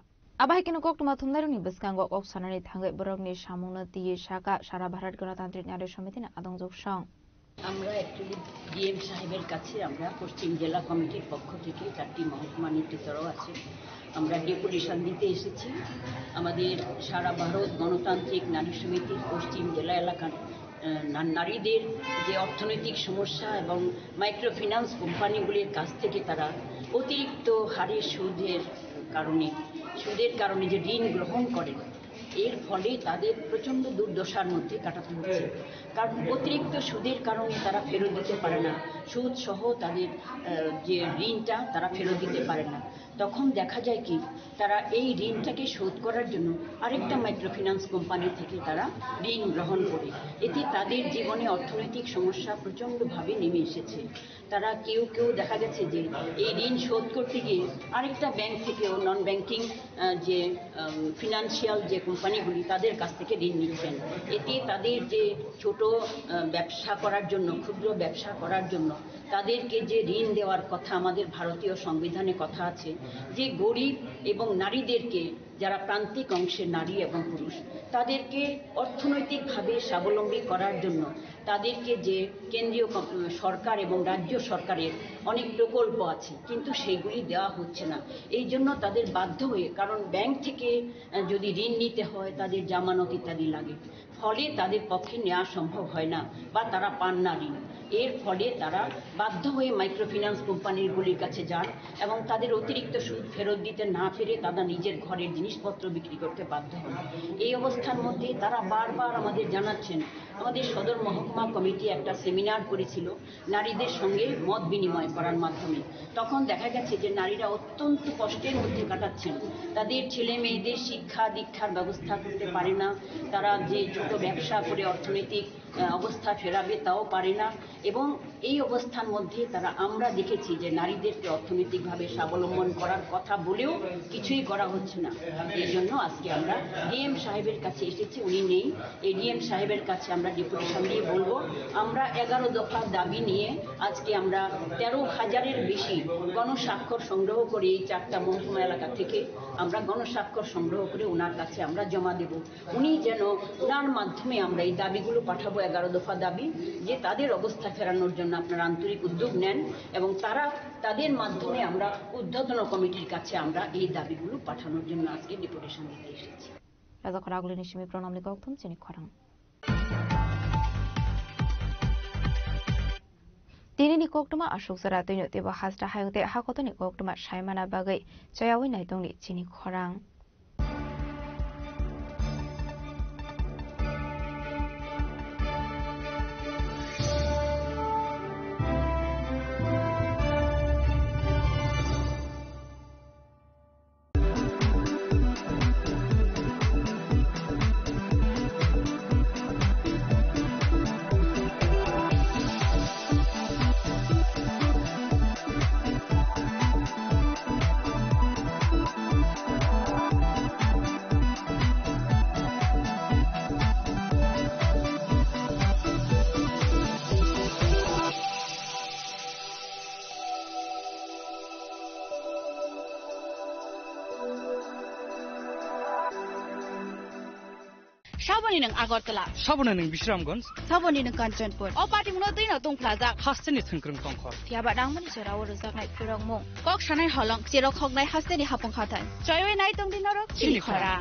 S12: আবাই কেন কক্তমা থুমনারুনি বসকাঙ্গ অকসানানি থাঙ্গে বরগনি সামুনতি শাখা সারা ভারত গণতান্ত্রিক নারী সমিতি না আদংজক সং
S13: আমরা অ্যাকচুয়ালি ডিএম সাহেবের কাছে আমরা পশ্চিম জেলা কমিটির পক্ষ থেকে 4টি মহকুমা নেতৃত্বরাও আছে আমরা ডেপুটেশন দিতে এসেছি আমাদের সারা ভারত গণতান্ত্রিক নারী সমিতির পশ্চিম জেলা এলাকার নারীদের যে অর্থনৈতিক সমস্যা এবং মাইক্রো ফিন্যান্স কোম্পানিগুলির কাছ থেকে তারা অতিরিক্ত হারে সুদের কারণে যে ঋণ গ্রহণ করেন এর ফলে তাদের প্রচণ্ড দুর্দশার মধ্যে কাটাতে হচ্ছে কারণ অতিরিক্ত সুদের কারণে তারা ফেরত দিতে পারে না সুদ সহ তাদের যে ঋণটা তারা ফেরত দিতে পারে না তখন দেখা যায় কি তারা এই ঋণটাকে শোধ করার জন্য আরেকটা মাইক্রোফিন্যান্স কোম্পানি থেকে তারা ঋণ গ্রহণ করে। এতে তাদের জীবনে অর্থনৈতিক সমস্যা প্রচণ্ডভাবে নেমে এসেছে। তারা কেউ কেউ দেখা গেছে যে এই ঋণ শোধ করতে গিয়ে আরেকটা ব্যাংক থেকেও নন ব্যাংকিং যে ফিনান্সিয়াল যে কোম্পানিগুলি তাদের কাছ থেকে ঋণ নিচ্ছেন। এতে তাদের যে ছোট ব্যবসা করার জন্য, ক্ষুদ্র ব্যবসা করার জন্য তাদেরকে যে ঋণ দেওয়ার কথা আমাদের ভারতীয় সংবিধানে কথা আছে, যে গরিব এবং নারীদেরকে, যারা প্রান্তিক অংশের নারী এবং পুরুষ, তাদেরকে অর্থনৈতিকভাবে স্বাবলম্বী করার জন্য তাদেরকে যে কেন্দ্রীয় সরকার এবং রাজ্য সরকারের অনেক প্রকল্প আছে, কিন্তু সেইগুলি দেওয়া হচ্ছে না। এই জন্য তাদের বাধ্য হয়ে, কারণ ব্যাংক থেকে যদি ঋণ নিতে হয় তাদের জামানত ইত্যাদি লাগে, ফলে তাদের পক্ষে নেওয়া সম্ভব হয় না বা তারা পান না ঋণ। এর ফলে তারা বাধ্য হয়ে মাইক্রোফিন্যান্স কোম্পানিগুলির কাছে যান এবং তাদের অতিরিক্ত সুদ ফেরত দিতে না পেরে তারা নিজের ঘরের জিনিসপত্র বিক্রি করতে বাধ্য হন। এই অবস্থার মধ্যে তারা বারবার আমাদের জানাচ্ছেন। আমাদের সদর মহকুমা কমিটি একটা সেমিনার করেছিল নারীদের সঙ্গে মত বিনিময় করার মাধ্যমে। তখন দেখা গেছে যে নারীরা অত্যন্ত কষ্টের মধ্যে কাটাচ্ছেন। তাদের ছেলে মেয়েদের শিক্ষা দীক্ষার ব্যবস্থা করতে পারে না, তারা যে ছোট ব্যবসা করে অর্থনৈতিক অবস্থা ফেরাবে তাও পারে না। এবং এই অবস্থার মধ্যে আমরা দেখেছি যে নারীদেরকে অর্থনৈতিকভাবে স্বাবলম্বন করার কথা বলেও কিছুই করা হচ্ছে না। এই জন্য আজকে আমরা ডিএম সাহেবের কাছে এসেছি, উনি নেই। এই ডিএম সাহেবের কাছে আমরা ডেপুটেশন দিয়ে বলবো, আমরা 11 দফা দাবি নিয়ে আজকে আমরা 13,000-এর বেশি গণস্বাক্ষর সংগ্রহ করে এই 4টা মহকুমা এলাকা থেকে আমরা গণস্বাক্ষর সংগ্রহ করে ওনার কাছে আমরা জমা দেব। উনি যেন ওনার মাধ্যমে আমরা এই দাবিগুলো পাঠাবো, 11 দফা দাবি, যে তাদের অবস্থা ফেরানোর জন্য আপনারা আন্তরিক উদ্যোগ নেন এবং তাদের মাধ্যমে আমরা ঊর্ধ্বতন কমিটির কাছে আমরা এই দাবিগুলো পাঠানোর জন্য আজকে ডেপুটেশন দিতে এসেছি।
S12: রাজাখরা আগুলি নিশিমি প্রণামী গৌতম চিনি খরাং Dinini koktuma ashok sara tino tiba hasra hayute hakotoni koktuma shaimana bagai chayawi naitongni chini khorang.
S14: Saboni nang Agartala,
S16: Saboni nang Bishramganj,
S14: Saboni nang Kanchanpur. O party mo na tino tong plaza.
S16: Hasteni thengkrung tongkhor.
S14: Tiaba dang mani sora oro zaknai phirong mo. Kok shanai holong zero khognai hasteni hapong khatan. Choyoi nai tong dinarok chili khora.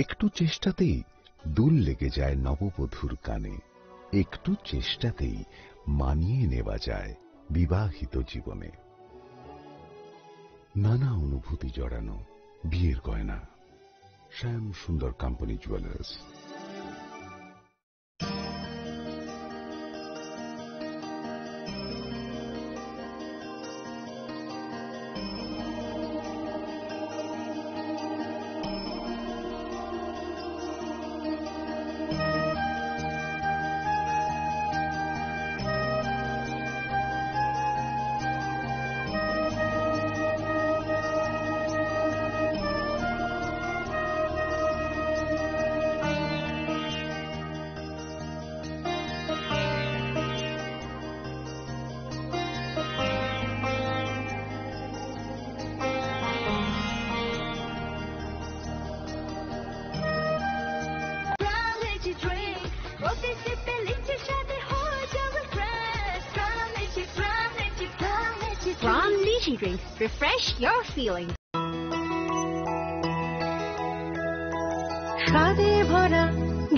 S21: একটু চেষ্টাতেই দুল লেগে যায় নববধূর কানে, একটু চেষ্টাতেই মানিয়ে নেওয়া যায় বিবাহিত জীবনে। নানা অনুভূতি জড়ানো বিয়ের গয়না। শ্যাম সুন্দর company jewellers.
S6: energy drinks. Refresh your feelings.
S20: স্বাদে ভরা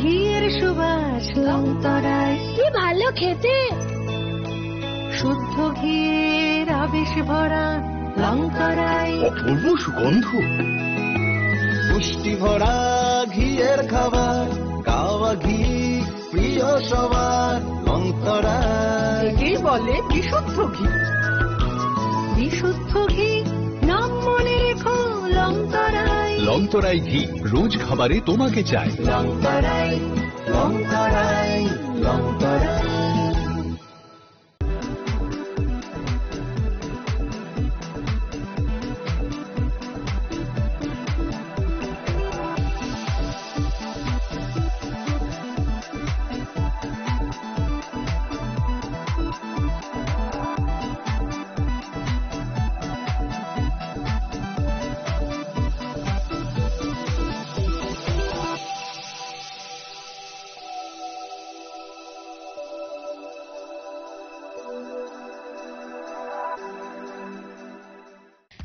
S20: ঘিয়ের সুবাস লংতরায়
S6: কি ভালো খেতে,
S20: শুদ্ধ ঘিয়ের আবেশ ভরা লংতরায়
S23: অপূর্ব সুগন্ধ, পুষ্টি ভরা ঘিয়ের খাবার, গাওয়া ঘি প্রিয় সবার লংতরায়।
S20: একেই বলে বিশুদ্ধ ঘি। বিশুদ্ধ ঘি নাম মনে রেখো লংতরায়।
S23: লংতরাই ঘি রোজ খাবারে তোমাকে চাই।
S20: Longtharai Longtharai Longtharai.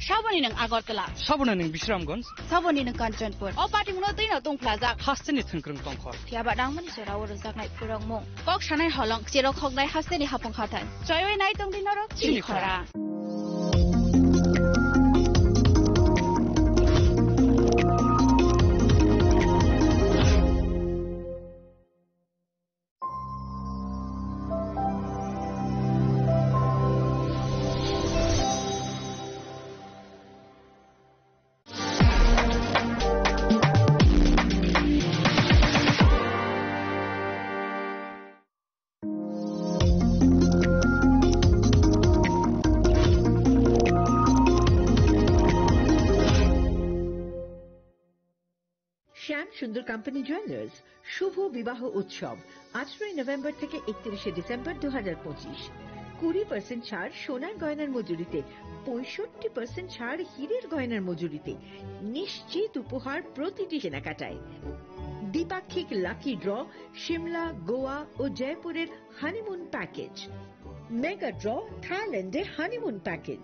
S14: Saboni ng Agartala.
S16: Saboni ng Bishramganj.
S14: Saboni ng Kanchanpur. O pati mo na tayo na tong plaza.
S16: Hasteni thengkrung tongkhor.
S14: Tiaba dang mani sera o rozak nai purang mo. Kok shanai holong sero khok nai hasteni hapong khatan. Choywai nai tong dinarok chini khora.
S9: শ্যাম সুন্দর company jewellers শুভ বিবাহ উৎসব 18 November থেকে 31 December 2025। 20% ছাড় সোনার গয়নার মজুরিতে, 65% ছাড় হীরের গয়নার মজুরিতে, নিশ্চিত উপহার প্রতিটি কেনাকাটায়। দ্বিপাক্ষিক লাকি ড্র, সিমলা, গোয়া ও জয়পুরের হানিমুন প্যাকেজ, মেগা ড্র থাইল্যান্ডে হানিমুন প্যাকেজ।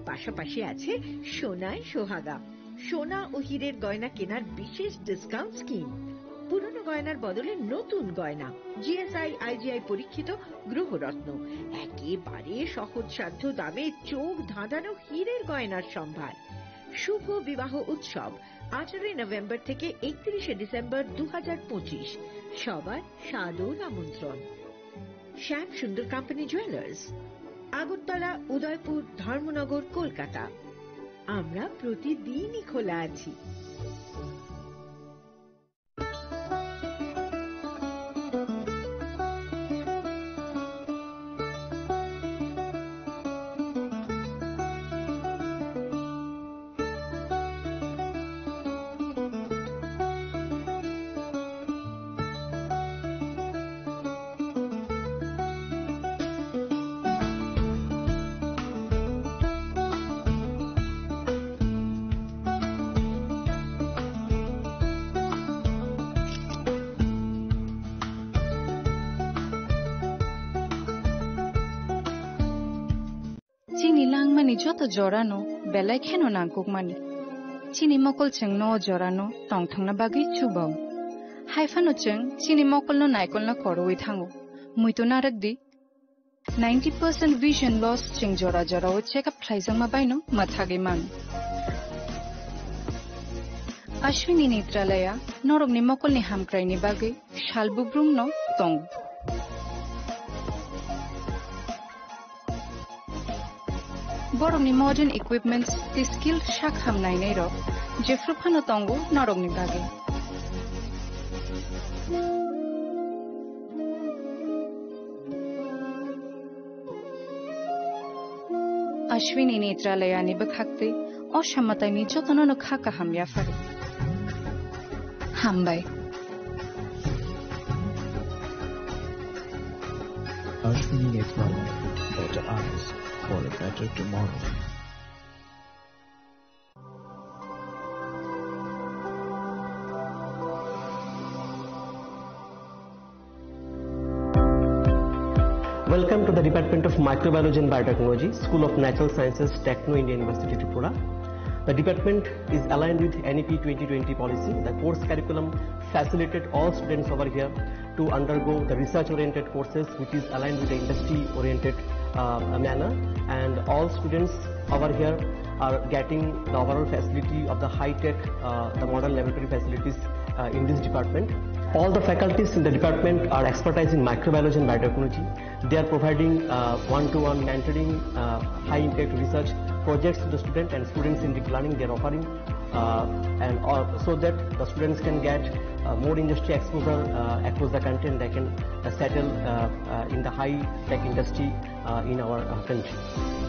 S9: পাশাপাশি আছে সোনায় সোহাগা, সোনা ও হীরের গয়না কেনার বিশেষ ডিসকাউন্ট স্কিম। পুরনো গয়নার বদলে নতুন গয়না, জিএসআই আইজিআই পরীক্ষিত গ্রহরত্ন, একেবারে সহজসাধ্য দামে চোখ ধাঁধানো হীরের গয়নার সম্ভার। শুভ বিবাহ উৎসব 18 নভেম্বর থেকে 31 ডিসেম্বর 2025। সবার সাদর আমন্ত্রণ। শ্যাম সুন্দর কোম্পানি জুয়েলার্স, আগরতলা, উদয়পুর, ধর্মনগর, কলকাতা। আমরা প্রতিদিনই খোলা আছি।
S24: চিনি লাংমানি যত জরানো বেলায় খেন নাংকুকমানি চিনি মকল চেং ন জরানো টং থাংনা বাগি চুবাও হাইফানো চেং চিনি মকল ন নাইকল না করওই থাঙ্গো মুইতো নারক দি 90% vision loss চেং জরা জরা ও চেকআপ খাইজাং মা বাইনো মাথাগে মান Ashwini Netralaya norog ni mokol ni hamkrai ni bagay shalbubrum no tong borong ni modern equipments ti skill shak hamnai nei ro jefruphano tongo norog ni bagay Ashwini Netralaya ni bakhakte অসামাতাই নি যতন খাকা হামিয়া ফারে হামবাই
S25: Ashwini Netralaya, better eyes for a better tomorrow.
S3: Welcome to the Department of Microbiology and Biotechnology, School of Natural Sciences, Techno India University, Tripura. The department is aligned with NEP 2020 policy. The course curriculum facilitated all students over here to undergo the research-oriented courses, which is aligned with the industry-oriented manner. And all students over here are getting the overall facility of the high-tech, the modern laboratory facilities in this department. All the faculties in the department are expertise in microbiology and biotechnology. They are providing one-to-one mentoring, high-impact research projects to the student, and students in deep learning they are offering, so that the students can get more industry exposure across the country, and they can settle in the high-tech industry in our country.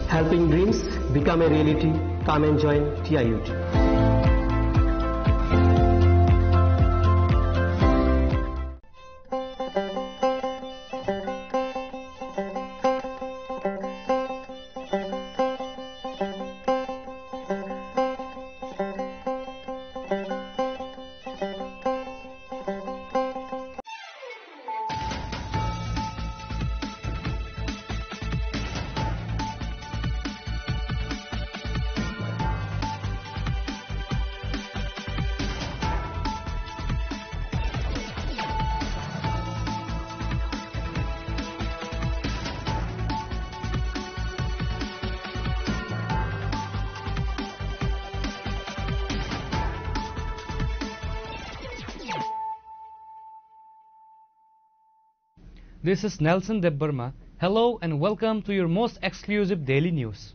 S3: Helping dreams become a reality. Come and join TIUT.
S16: This is Nelson Debbarma. Hello and welcome to your most exclusive daily news.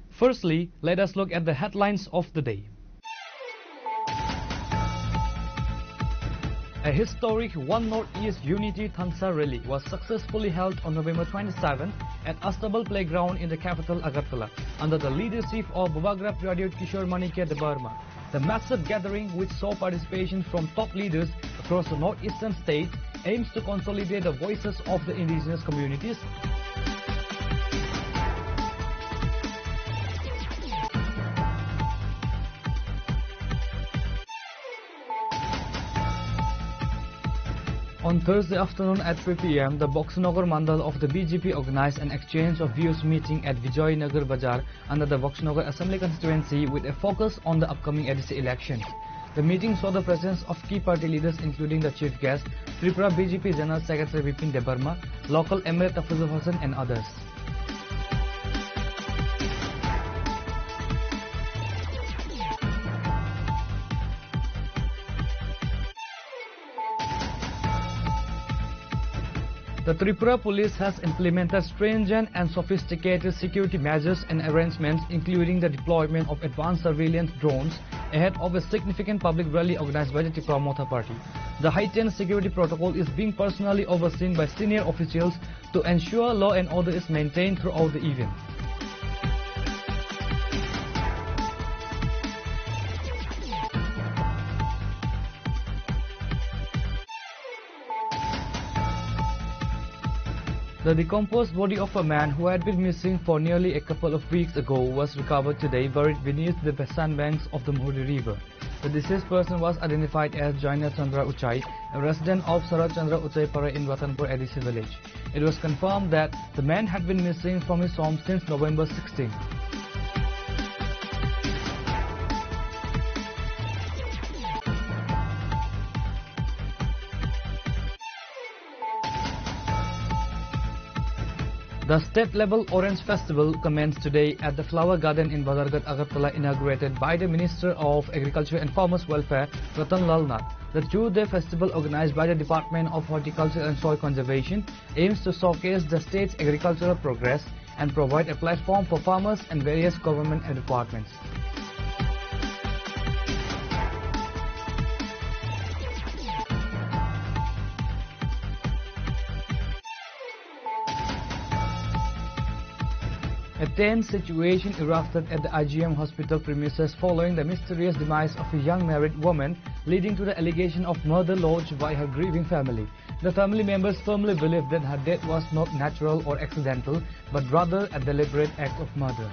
S16: Firstly, let us look at the headlines of the day. A historic One Northeast Unity Thansa rally was successfully held on November 27 at Astabal Playground in the capital Agartala under the leadership of Bubagrap Graduate Kishore Manikya Debbarma. The massive gathering, which saw participation from top leaders across the northeastern states, aims to consolidate the voices of the indigenous communities. On Thursday afternoon at 3 p.m., the Boxnagar Mandal of the BJP organized an exchange of views meeting at Vijaynagar Bazaar under the Boxnagar Assembly constituency with a focus on the upcoming ADC elections. The meeting saw the presence of key party leaders including the chief guest, Tripura BJP General Secretary Vipin Debbarma, local MLA Tafizul Hasan and others. The Tripura police has implemented stringent and sophisticated security measures and arrangements, including the deployment of advanced surveillance drones ahead of a significant public rally organized by the Tripura Motha Party. The heightened security protocol is being personally overseen by senior officials to ensure law and order is maintained throughout the event. The decomposed body of a man who had been missing for nearly a couple of weeks ago was recovered today, buried beneath the sandbanks of the Muhuri River. The deceased person was identified as Jaina Chandra Uchai, a resident of Sarat Chandra Uchai Para in Ratanpur ADC village. It was confirmed that the man had been missing from his home since November 16. The state-level Orange Festival commenced today at the Flower Garden in Bazargat, Agartala, inaugurated by the Minister of Agriculture and Farmers Welfare, Ratan Lal Nath. The two-day festival, organized by the Department of Horticulture and Soil Conservation, aims to showcase the state's agricultural progress and provide a platform for farmers and various government departments. A tense situation erupted at the IGM hospital premises following the mysterious demise of a young married woman, leading to the allegation of murder lodged by her grieving family. The family members firmly believe that her death was not natural or accidental, but rather a deliberate act of murder.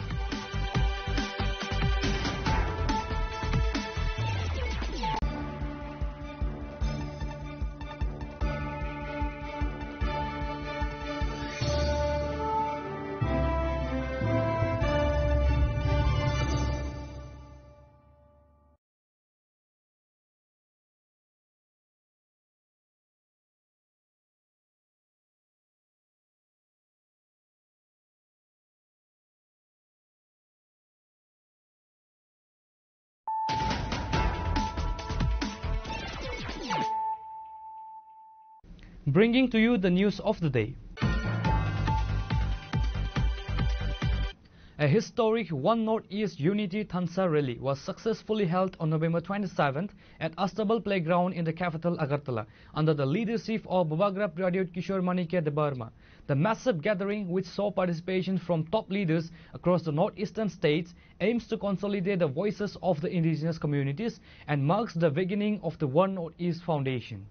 S16: Bringing to you the news of the day. A historic One Northeast Unity Thansa rally was successfully held on November 27th at Astebal Playground in the capital Agartala under the leadership of Babagrap graduate Kishore Manikya Debarma. The massive gathering, which saw participation from top leaders across the northeastern states, aims to consolidate the voices of the indigenous communities and marks the beginning of the One Northeast Foundation.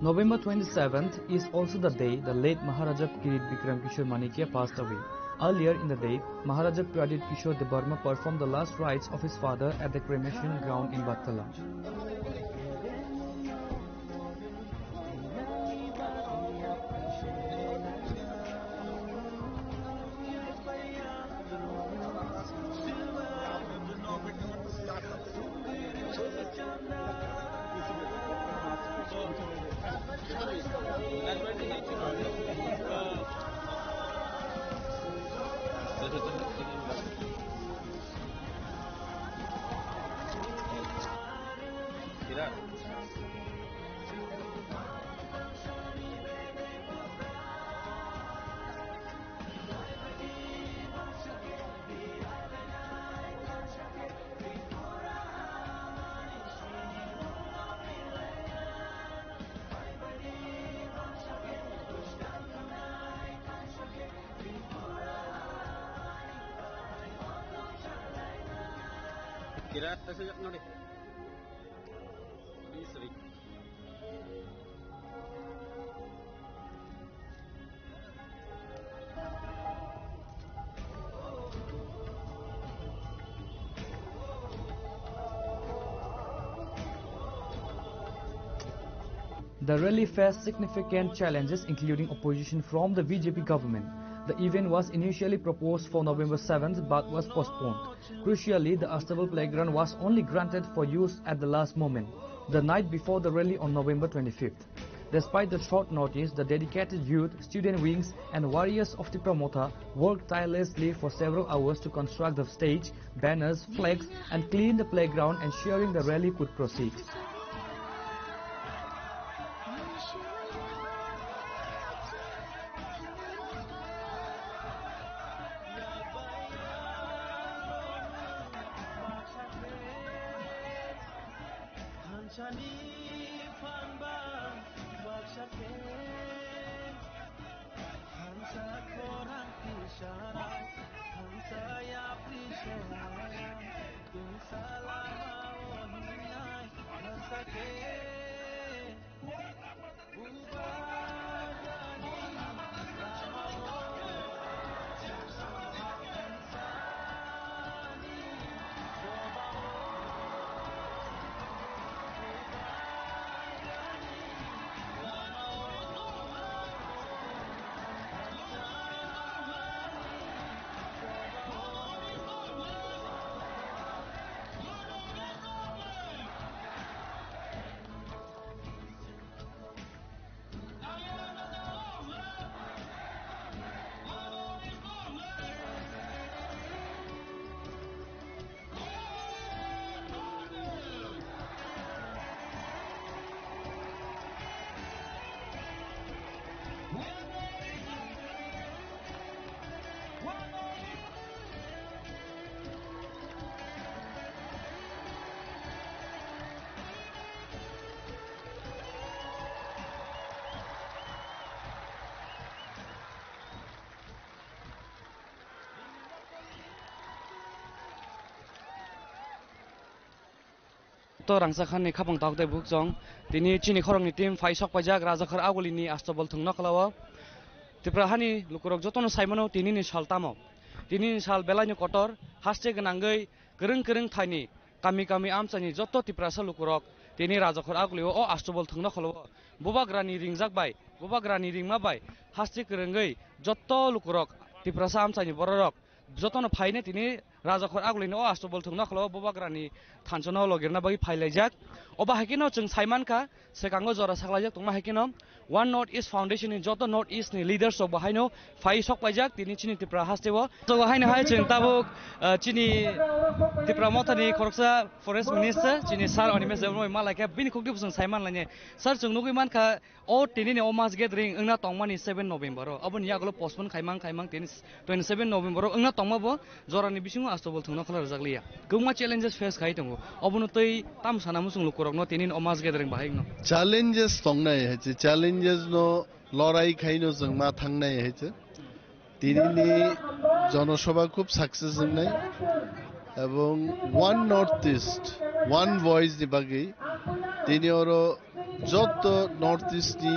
S16: November 27th is also the day the late Maharaja Kirit Bikram Kishore Manikya passed away. Earlier in the day, Maharaja Pradit Kishore Debarma performed the last rites of his father at the cremation ground in Battala. The rally faced significant challenges, including opposition from the BJP government. The event was initially proposed for November 7th but was postponed. Crucially, the Astebal Playground was only granted for use at the last moment, the night before the rally on November 25th. Despite the short notice, the dedicated youth, student wings and warriors of the promoter worked tirelessly for several hours to construct the stage, banners, flags and clean the playground, ensuring the rally could proceed.
S5: joto rangsakan ni khapang tak te buk jong tini chini khorong ni team fai sok pajak rajakhar aguli ni astobol thungna khalawa tipra hani lukurok joto no saimano tini ni saltamo tini ni sal belai kotor haste ganangai kereng thaini kami amchani joto tipra sa lukurok tini rajakhar aguli o astobol thungna khalawa bobagrani ringjak bai bobagrani ringma bai haste kerengai joto lukurok tipra sa amchani bororok joto no phaine tini rajakhar aguli no astobol thungna khalawa bobagrani thanchona logirna bagi phailajak oba hakino chung saimanka sekango jora saklajak tongma hakino One North East Foundation ni joto North East ni leaders of bahaino fai sok pajak tini chini tipra hastewo so bahaino hai chung tabuk chini tipra mothani koroksa forest minister chini sar onimes jemoi malaka bini khokdi busung saiman lane sar chung nugui manka o tini ni omas gathering engna tongmani 7 November abon yagolo postpone khaimang tini 27 November engna tongmabo jorani bisingo astobol thungna khala rjakliya gungma challenges face khai tongo abono tei tam sana musung lukorokno tini omas gathering bahaino
S8: challenges tongnai heche challenges no লড়াই খাইনো जों मा थांनाय हेचे तिनिनि জনসভা খুব success নাই এবং one north east one voice नि बागै तिनि अरो যত নর্থ ইস্ট नि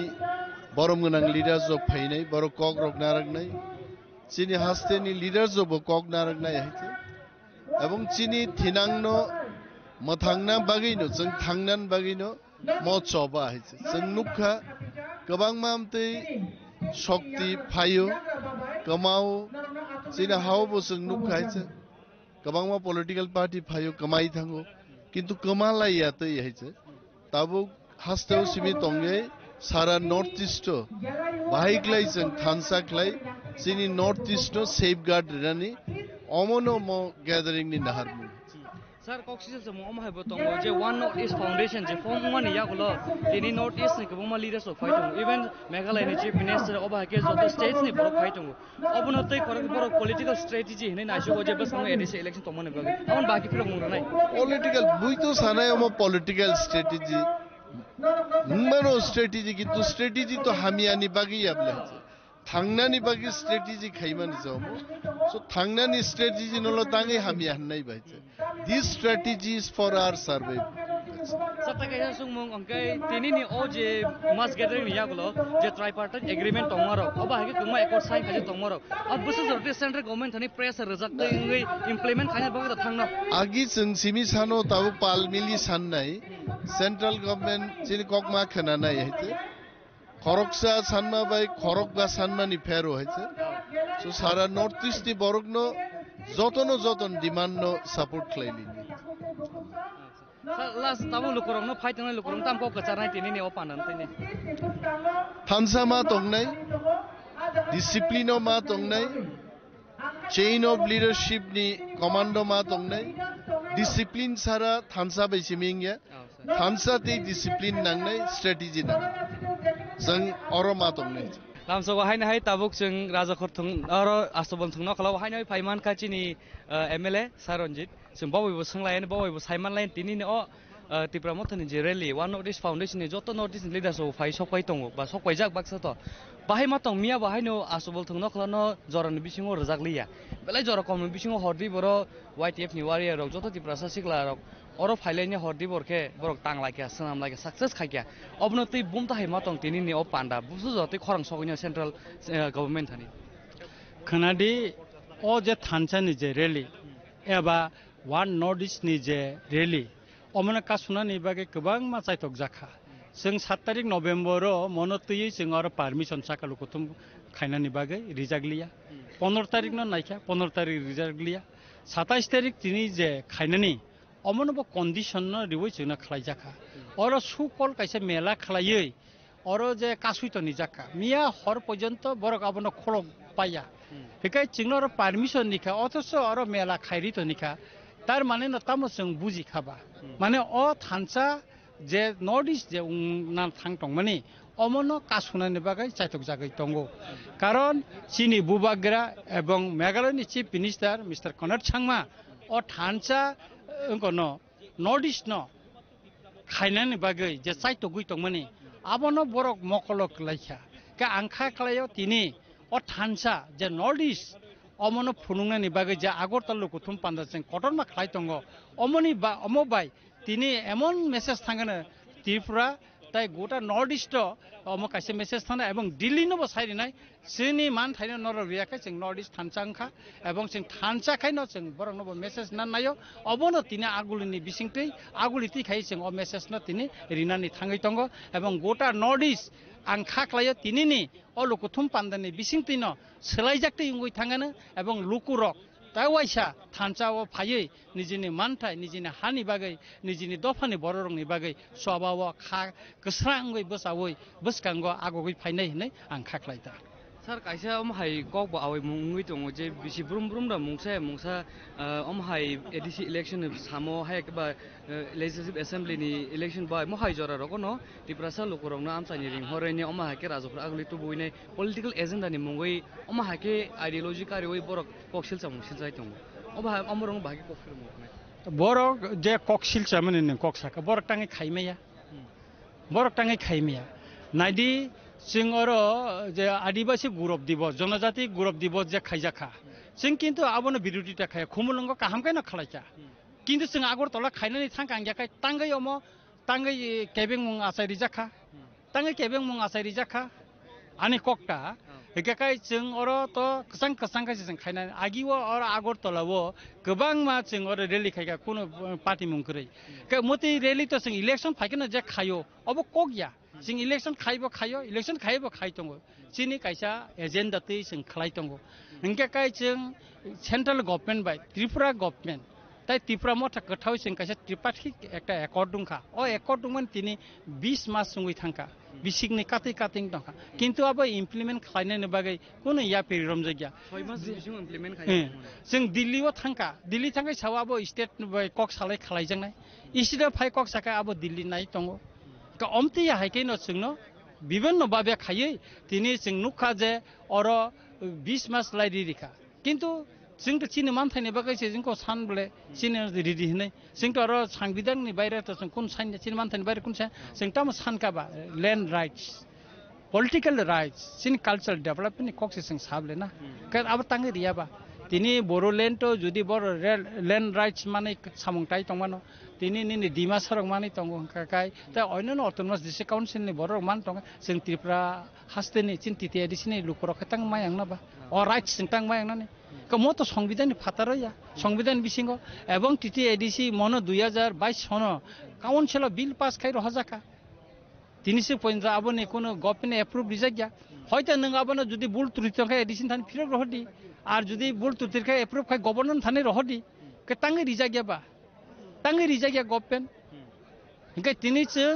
S8: বরম गोनां লিডার जब फाइनाय बर कक रक नारगनाय चिनि हास्तेनि লিডার जब कक नारगनाय हेचे এবং चिनि थिनांनो मथांना बागैनो जों थांनान बागैनो म चबा हेचे जों नुखा गोबां मामतै शक्ति फायो कमाओ चिना हाव बोसों नुखायचे गोबां मा पॉलिटिकल पार्टी फायो कमाई थांगो किंतु कमालाया तो यहिचे ताबो हास्तेव सिमि तंगे सारा नॉर्थ ईस्ट बाहायक्लाय जों थानसाक्लाय चिनि नॉर्थ ईस्ट सेफगार्ड रानि अमनो म गैदरिंग नि नाहारमु
S5: Sir, Coxis is a mom have a One North East Foundation, the form one Yagulo, the North East Nikoma leaders of fighting, even Meghalaya chief minister of the states for fighting. Open up the political strategy in Ashoka election to Monaco. I want back
S8: political Buito Sanayama political strategy. Numero strategy to strategy to Hamiani Bagi Abla. Tangnani Bagi strategy Kaiman Zomo. So Tangnani strategy no Tangi Hamianai Baite. This strategy is for our survival.
S5: Satakaya sumong angkai tinini oje mass gathering yagulo je tripartite agreement tomorrow oba hage kuma accord sign khaje tomorrow ab busu jorte central government thani pressure rejak ngai implement khane baga thangna
S8: agi जों सिमि सानो ताबो पालमिलि साननाय central government चिनि ककमा खनानाय हेते खरकसा सानना bye खरकगा साननानि फेरो हेते सो सारा north east नि बरगनो जतन डिमांड नो सपोर्ट खलाइलिनि
S5: last tamu lukurong no fight no lukurong tam ko kacharnai tini ne opanan tini
S8: थानसा मा तंगनाय डिसिप्लिन मा तंगनाय चेन ऑफ लीडरशिप नि कमांडो मा तंगनाय डिसिप्लिन सारा थानसा बैसिमिंगया थानसा ते डिसिप्लिन नांनाय स्ट्रेटेजी नां जों अरो मा तंगनाय
S5: lamso haina hai tabuk chung rajakhor thung aro astobol thungna khalaw haina phaiman kachini MLA Saronjit chung bawaibo sanglayen bawaibo saiman lain tini ne o tipra mothani je rally One North East Foundation ni joto North East leaders o phai sokpai tongo ba sokpai jak baksa to bahai ma tong mia bahaino astobol thungna khalano joran bisingo rjakliya belai jora kom bisingo hordi boro YTF ni warrior rok joto tipra sa sikla rok oro phaileni hordi borke borok tanglakya sanam lake success khaikya obnoti bumta hai matong tini ni o panda busu joti khorang sogina central government thani
S10: khanadi o je thanchani je rally eba One North East ni je rally omana kasuna ni bage kobang ma chaitok jakha जों 7 तारिख नभेम्बर मनतयै जों आरो permission साकालु कुथुम खाइनानि बागै रिजागलिया 15 तारिख न नाइखा 15 तारिख रिजागलिया 27 तारिख तिनि जे खाइनानि अमनबो कन्डिशन न रिवै जोंना खलाइजाखा अरो सुकल काइसे मेला खलायै अरो जे कासुइतनि जाखा मिया हर पर्यन्त बरक आबन खलक पाया बेखाय जोंना आरो पारमिशन निखा अथस आरो मेला खाइरित निखा तार माने न तामो जों बुजि खाबा माने अ थानसा जे नॉर्थ ईस्ट जे ना थांग दं माने अमनो कासुनानि बागै चाइतक जागै दंगो कारण चिनि बुबाग्रा एवं मेघालयनि chief minister mister Connaught Sangma अ थानसा अंगनो नॉर्थ ईस्ट न खाइनानि बागै जे चाइतक गै दं माने आबनो बरक मकलक लाइखा का आंखा खलायो तिनि अ थानसा जे नॉर्थ ईस्ट अमनो फुनुंनानि बागै जे आगरतल कुथुम पान्दा जों कटनमा खलाय दंगो अमनि बा अमबाय তিনি এমন মেসেজ থাকেন ত্রিপুরা তাই গোটা নর্থ ইস্ট অমো কাছে মেসেজ থানা এবং দিল্লি নব সাইরিনাय जोंनि मान थाइनो नर रियाखै जों नर्थ इस्ट थानचांखा এবং जों थानचाखायनो जों बरं नब मेसेज नायो अबनो तिनि आगुलिनि बिसिंथै आगुलिति खाय जों अ मेसेज न तिनि रिनानि थाङै दङ এবং গোটা नर्थ इस्ट आं खाख्लायो तिनिनि अ लुकुथुम पान्दानि बिसिंथैनो सोलायजाक्तै उंगै थाङानो এবং लुकुरक तावाइसा थानचाव फायै निजिनि मानथाय निजिनि हानि बागै निजिनि दफानि बररंनि बागै सबाव खा गोस्राङै बसावै बसकांगो आगगै फायनाय होनै आं खाख्लायदा
S5: Sir, kaisa hai kok ba awai mungui tong je bisi brum brum da mungsa hai ADC election samo hai ba legislative assembly ni election ba mo hai jora ro no tiprasa lokorong na amsani ring hore ni hai ke rajopra agli tu buine political agenda ni mungui hai ke ideology kari oi borok koksil samungsil jai tong hai amorong ba ke koksil mo
S10: borok je koksil chamani ni koksaka borok tangi khaimeya borok tangi khaimeya naidi जों आरो जे आदिबासी गौरव दिवस जनजाति गौरव दिवस जे खायजाखा जों किन्तु आबनो बिरोधिता खाया खुमुलंगो काहामखाय न खालायचा किन्तु जों आगरतला खायनानै थांगांजाखाय तांगै अमो तांगै केबें मुं आसायरि जाखा तांगै केबें मुं आसायरि जाखा आनि कक्टा एकाखाय जों आरो तो कसां खायसे जों खायनानै आगिवो आरो आगरतलावो गोबां मा जों आरो रेलि खायगा कोनो पार्टी मुंखरै मते रेलि तो जों इलेक्शन फायखनो जे खायो अब कगया जों इलेक्शन खायो इलेक्शन खायबो खाय दङ जोंनि कायसा एजेन्डा तै जों खालाय दङ इंकाय जों सेन्ट्रेल गभर्नमेन्ट बाय त्रिपुरा गभर्नमेन्ट ताई त्रिपुरा मथा गोथाव जों कायसा त्रिपाक्षिक एकटा एकर्ड दंखा अ एकर्ड दंमोन तिनि 20 मास सङै थांखा बिसिकनि काटिं दंखा किन्तु अब इमप्लिमेन्ट खालायनो बागै कोनो या पेरिरम जायगा
S5: 6 मास बिसिम इमप्लिमेन्ट खायो
S10: जों दिल्लीआव थांखा दिल्ली थांखाय सावाबो स्टेट कक सालाय खालायजोंनाय इसिदा फाय कक साका अब दिल्ली नाय दङ अमती हाइके न जोंनो विभिन्न बाबे खायै तिनि जों नुखा जे अर 20 मास लाइरि रिखा किन्तु जों त चिनि मानथायनि बागै जोंखौ सानबले चिनि रिदि हनै जों त अर संविधाननि बायरे त जों कोन साइन चिनि मानथायनि बायरे कोन जों त सानकाबा लैंड राइट्स पॉलिटिकल राइट्स चिनि कल्चरल डेभलपमेन्ट कक्से जों साबलेना का अब तांगै रियाबा तिनि बोरोलेण्ड तो जुदि बर लैंड राइट्स माने सामुंथाय दंमानो तिनि निनि डिमासारक माने दङ काकाय ता अन्य अटोनोमास डिस्ट्रिक्ट काउन्सिलनि बर मान दङ जों त्रिपुरा हास्तेनि चिन्तिति एडिसिनि लुकरक तां मायांनाबा अ राइट्स जों तां मायांनानि कमो तो संविधाननि फातारया संविधान बिसिंगो एवं टिटि एडिसि मनो 2022 सनो काउन्सिल बिल पास खाइ रहाजाका तिनिसे पइन्ट आबोनि कोनो गभर्नमेन्ट एप्रुभ रिजाया हयतो नों आबोनो जुदि बुल त्रुटिखाय एडिसिन थानि फिरक रहदि आर जुदि बुल त्रुटिखाय एप्रुभ खाय गभर्नमेन्ट थानि रहदि के तांगै रिजायाबा तांगै रिजाया गभर्नमेन्ट इंखाय तिनिजों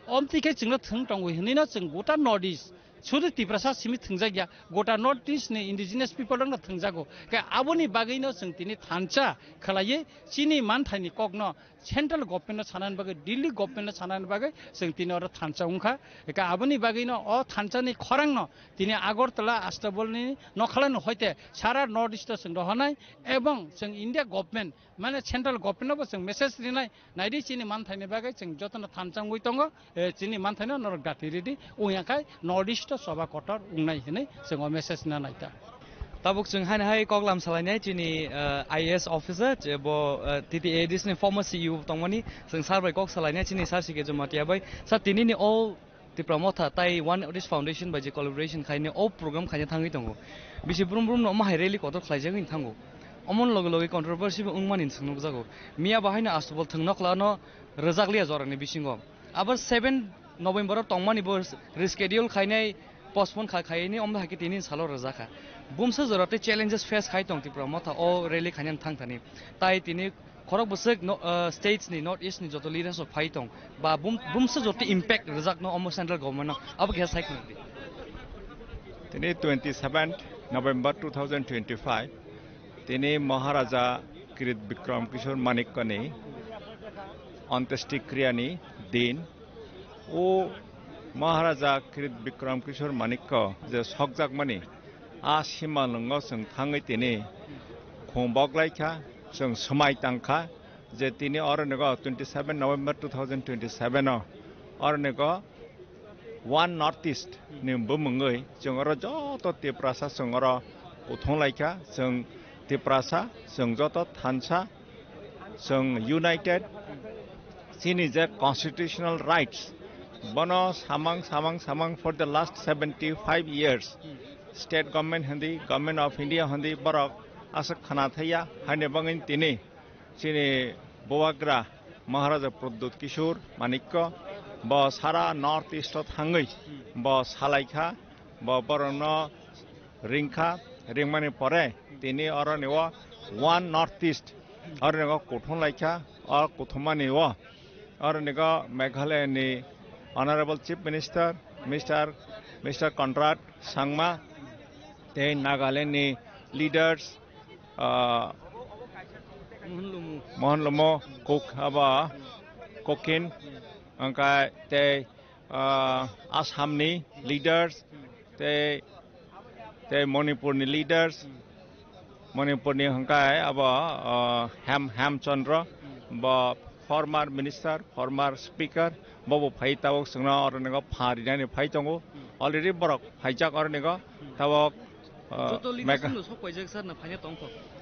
S10: अमतिखाय जोंनो थों दङ हनैनो जों गोटा नर्थ इस्ट सुदु त्रिपुरा सिमि थोंजाया गोटा नर्थ इस्टनि इन्डिजिनियास पिपल दङ थोंजागो के आबोनि बागैनो जों तिनि थानचा खालायै चिनि मानथायनि कगनो सेन्ट्रेल गभर्नमेन्ट सानानि बागै दिल्ली गभर्नमेन्ट सानानि बागै जों तिनि अर थानचा उंखा के आबोनि बागैनो अ थानचानि खरांनो तिनि आगरतला आस्ताबलनि नखालानो हयते सारा नर्थ इस्ट जों रहनाय एवं जों इंडिया गभर्नमेन्ट माने सेन्ट्रेल गभर्नमेन्टबो जों मेसेज रिनाय नायदि चिनि मानथायनि बागै जों जतन थानचांगै दङ चिनि मानथायनो नरक दाति रिदि उयाखाय नर्थ इस्ट सभा कटर उंनाय हनै जों मेसेज ना नायता
S5: tabuk जों हाय कगलाम सालायनाय चिनि आईएएस अफिसर जे बो टिटि एडिस नि फर्मर सीईओ तंगमनि जों सारबाय कग सालायनाय चिनि सारसिके जमातिया बाय सा तिनिनि अल दिप्रोमथा ताइ one Addis foundation by J collaboration खायने a programme खायने थाङै दङ बिसि ब्रुम ब्रुम न माहाय रेली कटर खालायजों थांगो अमन लगे लगे कन्ट्रोवर्सी उंमानि सोंनो जागो मिया बाहायनो आस्तबल थंनो खलानो रजागलिया जरानि बिसिंगो आबार 7 नभेम्बर तंमानि बो रिस्केड्यूल खायनाय पोस्टपोन खायनि अमदा हाके तिनि सालो रजाखा बुमसे जराते चैलेंजेस फेस खाय दं तिप्रा मथा अ रेली खायन थांथानि ताइ तिनि खरक बसक स्टेट्स नि नॉर्थ ईस्ट नि जतो लीडर्स अफ फाइट दं बा बुमसे जति इम्पैक्ट रजाकनो अम सेंट्रल गवर्नमेंट अब के साइक नदि
S2: तिनि 27 नवंबर 2025 तिनि महाराजा किरीट विक्रम किशोर मानिक्यनि अन्त्येष्टिक्रियानि दिन ओ महाराजा किरीट विक्रम किशोर मानिक्य जे सकजाकमानि आ सिमा लंगो जों थाङै तिनि खुंबगलायखा जों समायतांखा जे तिनि अरनगो 27 नवंबर 2027 अरनगो वन नॉर्थ ईस्ट नि बुमङै जों अर जत तिप्रासा जों अर उथंलायखा जों तिप्रासा जों जत थानसा जों United sini the constitutional rights. Bono samang for the last 75 years. State government Hindi, government of India Hindi, Barok, Asak Khanathaya, Hanebangin Tini, Sini Boagra, Maharaja Pradut Kishore, Manikko, Ba Sara North East of Hangai, Ba Salaika, Ba Borono, Ringka, Ringmani Pore, Tini Oranewa, one Northeast, Oranego Koton Laika, or Kotomaniwa, Oranego Meghalaya ni Honorable Chief Minister, Mr. Conrad Sangma, then Nagaland leaders, Mohan Lomo, Kokaba, Kokin, Angkai, they Assamni leaders, they Manipurni leaders, Manipurni Angkai, Aba Ham Chandra, former minister, former speaker, Bobo Pai Tawok Sungna or Nego Party, Pai Tongo, already Borok, Hijack or Nego, Tawok,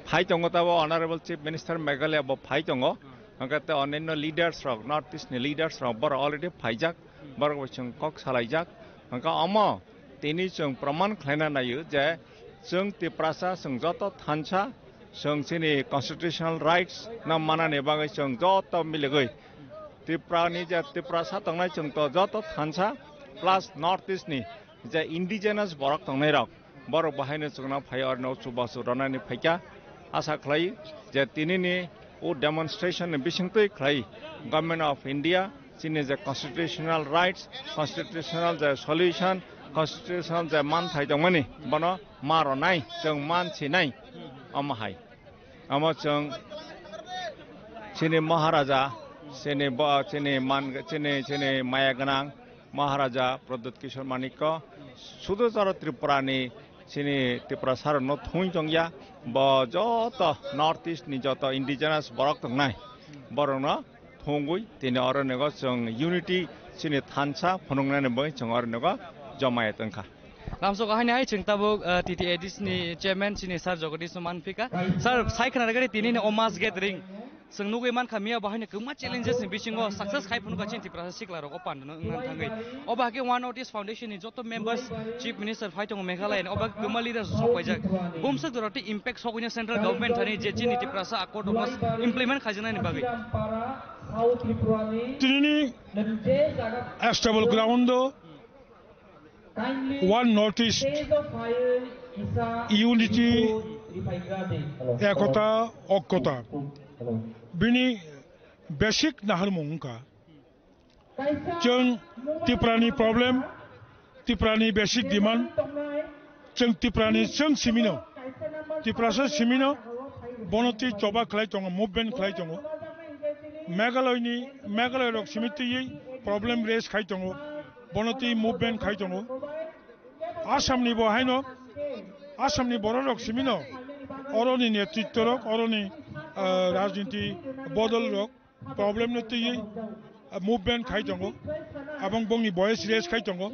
S2: Pai Tongo Tawo, Honorable Chief Minister Megale about Pai Tongo, and got the Oneno leaders from Northeast leaders from Bor already Pajak, Borwachung Cox Halajak, and got Amo, Tinich Praman Klena Nayu, Jay, Sung Tiprasa, Sung Zoto Tancha. Sung sini constitutional rights na mana ne bagai sung joto milegoi tipra ni ja tipra sa tongnai sung to joto thansa plus northeast ni ja indigenous borok tongnai rok borok bahaine sungna phai or no subasu rana ni phaika asa khlai je tini ni o demonstration ni bisingtoi khlai government of India sini ja constitutional rights constitutional ja solution constitutional ja man thai tongmani bono maro nai sung man chi nai Amahai. Amachung Chini Maharaja, Chini Mayaganang, Maharaja, Pradut Kishore Manikko, Sudasara Tripurani, Chini Tiprasar no Thunjongya, Bajota, Northeast Nijota, indigenous Barakanai, Borona, Thungui, Tini Oranego, Unity, Chini Tansa, Ponungan Boy, Chongornego, Jamayatanka.
S5: Ramso kahani hai ching tabuk TTA Disney chairman sini sar Jagadish Manfika sar sai khana gari tini ne omas gathering sung nugu iman khamia bahane kuma challenges ni bisingo success khai phun ka chin tipra sikla ro opan no ngan thangai oba ke one notice foundation ni joto members chief minister fighting Meghalaya oba kuma leaders sokwajak bumsa doroti impact sokunya central government thani je chin tipra sa accord omas implement khajana ni bagai
S11: tini stable ground one notice unity ekota okkota bini basic nahar mungka chung tiprani problem tiprani basic demand chung tiprani chung simino tiprasa simino bonoti choba khlai tongo movement khlai tongo Meghalaya rok simiti problem raise khai tongo Bonoti movement khai tongo Assamni bo haino Assamni borok simino oroni netritto rok oroni rajniti bodol rok problem neti movement khai tongo abang bongni voice raise khai tongo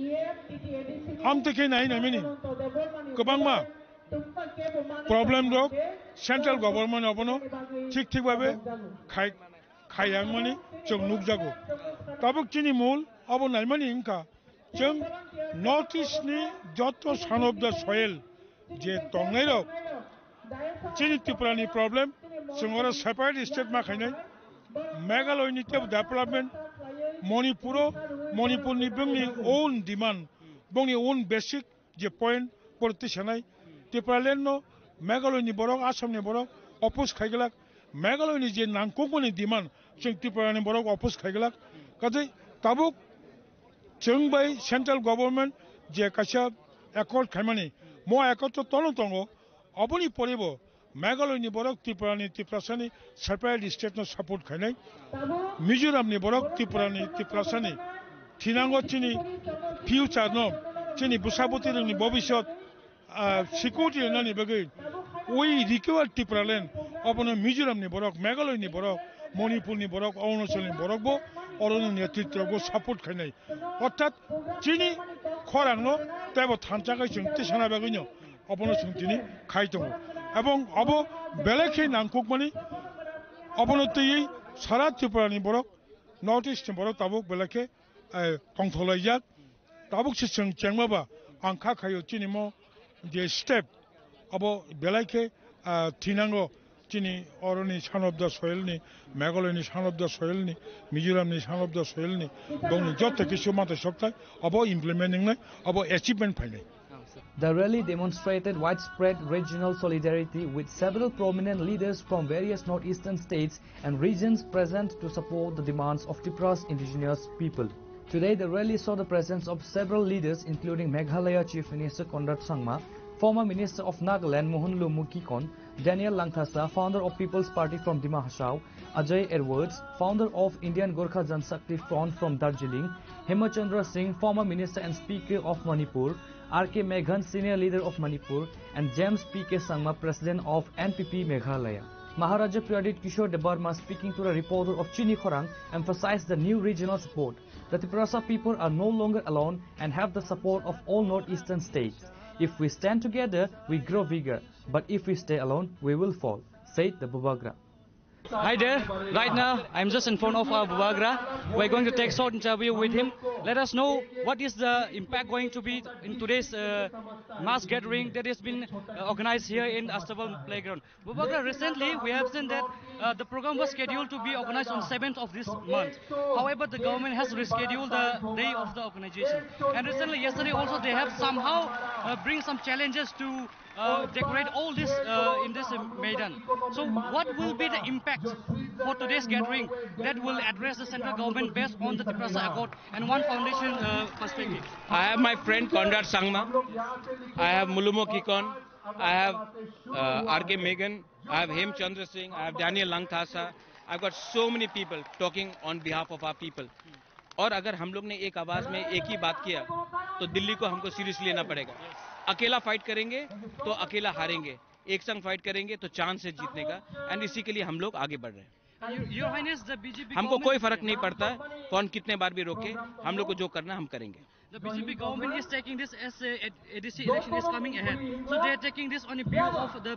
S11: amte ke nai namini kobangma problem rok central government abono thik bhabe khai mani chong nukjago tabuk chini mul abo naimani inka chung notice ni joto son of the soil je tongai rok chini tiprani problem sungora separate state ma khainai Meghalaya ni development Manipur ni bongni own demand bongni own basic je point politicianai tipralen no Meghalaya ni borok Assam ni borok oppose khaigelak Meghalaya ni je nangkong ni demand chung tiprani borok oppose khaigelak kadai tabuk chung by central government je kasha accord khaimani mo accord to tono tongo aboni poribo Meghalaya ni borok tiprani tiprasani separate state no support khainai Mizoram ni borok tiprasani thinango chini future no chini busaboti ni bobishot security na ni bagai we require tipralen abono Mizoram ni borok Meghalaya ni borok Manipur ni borok Arunachal ni borok bo অরণ্য নেতৃত্ব support খাইনাই অর্থাৎ চিনি খরাংনো তাইব থানচাকাই চংতে সানা বাগৈনো অবনো চংতিনি খাইতং এবং of বেলেখে নাংকুক money অবনতই Sara ত্রিপুরানি Borok North East borok tabuk belake tongtholajak tabuk se chengmaba angkha khayo chinimo je step abo belake tinango chini oroni son of the soil ni Meghalaya son of the soil ni Mizoram ni son of the soil ni bongni jotta kisu mata sokta abo implementing na abo achievement phane.
S16: The rally demonstrated widespread regional solidarity with several prominent leaders from various northeastern states and regions present to support the demands of Tripura's indigenous people. Today, the rally saw the presence of several leaders including Meghalaya Chief Minister Conrad Sangma, former Minister of Nagaland Mohan Lomu Kikon, Daniel Langthasa, founder of People's Party from Dima Hasao, Ajay Edwards, founder of Indian Gorkha Janshakti Front from Darjeeling, Hemachandra Singh, former Minister and Speaker of Manipur, R.K. Meghan, senior leader of Manipur, and James P.K. Sangma, president of NPP Meghalaya. Maharaja Pradit Kishore Debarma, speaking to a reporter of Chini Khorang, emphasized the new regional support. The Tripura people are no longer alone and have the support of all northeastern states. If we stand together, we grow bigger, but if we stay alone, we will fall, said the Bubagra.
S5: Hi there. Right now, I'm just in front of our Bubagra. We're going to take a short interview with him. Let us know what is the impact going to be in today's mass gathering that has been organized here in Astebal Playground. Bubagra, recently we have seen that the program was scheduled to be organized on 7th of this month. However, the government has rescheduled the day of the organization. And recently, yesterday also, they have somehow bring some challenges to decorate all this in this Maidan. So what will be the impact for today's gathering that will address the central government based on the Triprasa Accord and One Foundation perspective?
S15: I have my friend Conrad Sangma, I have Mulumo Kikon, I have R.K. Meghan, I have Hem Chandra Singh, I have Daniel Langthasa. I've got so many people talking on behalf of our people. और अगर हम लोग ने एक आवाज में एक ही बात किया तो दिल्ली को हमको सीरियसली लेना पड़ेगा. अकेला फाइट करेंगे तो अकेला हारेंगे, एक संग फाइट करेंगे तो चांस है जीतने का, एंड इसी के लिए हम लोग आगे बढ़ रहे हैं. हमको कोई फर्क नहीं पड़ता कौन कितने बार भी रोके, हम लोग को जो करना हम करेंगे.
S5: The BJP government is taking this as ADC election is coming ahead, so they are taking this on a view of the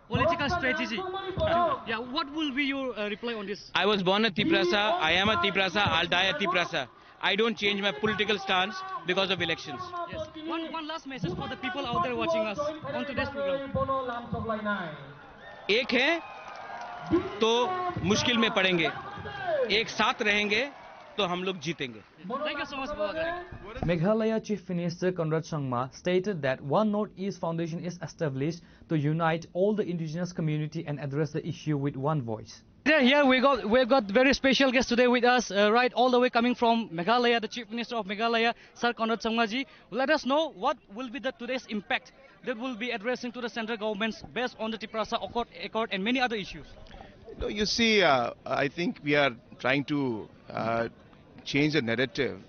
S5: political strategy. Yeah, what will be your reply on this?
S15: I was born a Triprasa, I am a Triprasa, I'll die a Triprasa. I don't change my political stance because of elections.
S5: Yes. One last message for the people out there watching us on today's program.
S15: एक है तो मुश्किल में पड़ेंगे, एक साथ रहेंगे तो हम लोग जीतेंगे.
S5: Thank you so much, Bubagra.
S16: Meghalaya Chief Minister Conrad Sangma stated that One Northeast Foundation is established to unite all the indigenous community and address the issue with one voice.
S5: Here we've got very special guest today with us, right all the way coming from Meghalaya, the Chief Minister of Meghalaya, Sir Conrad Sangma ji. Let us know what will be today's impact that will be addressing to the central governments based on the Triprasa Accord and many other issues.
S17: No, you see, I think we are trying to change the narrative.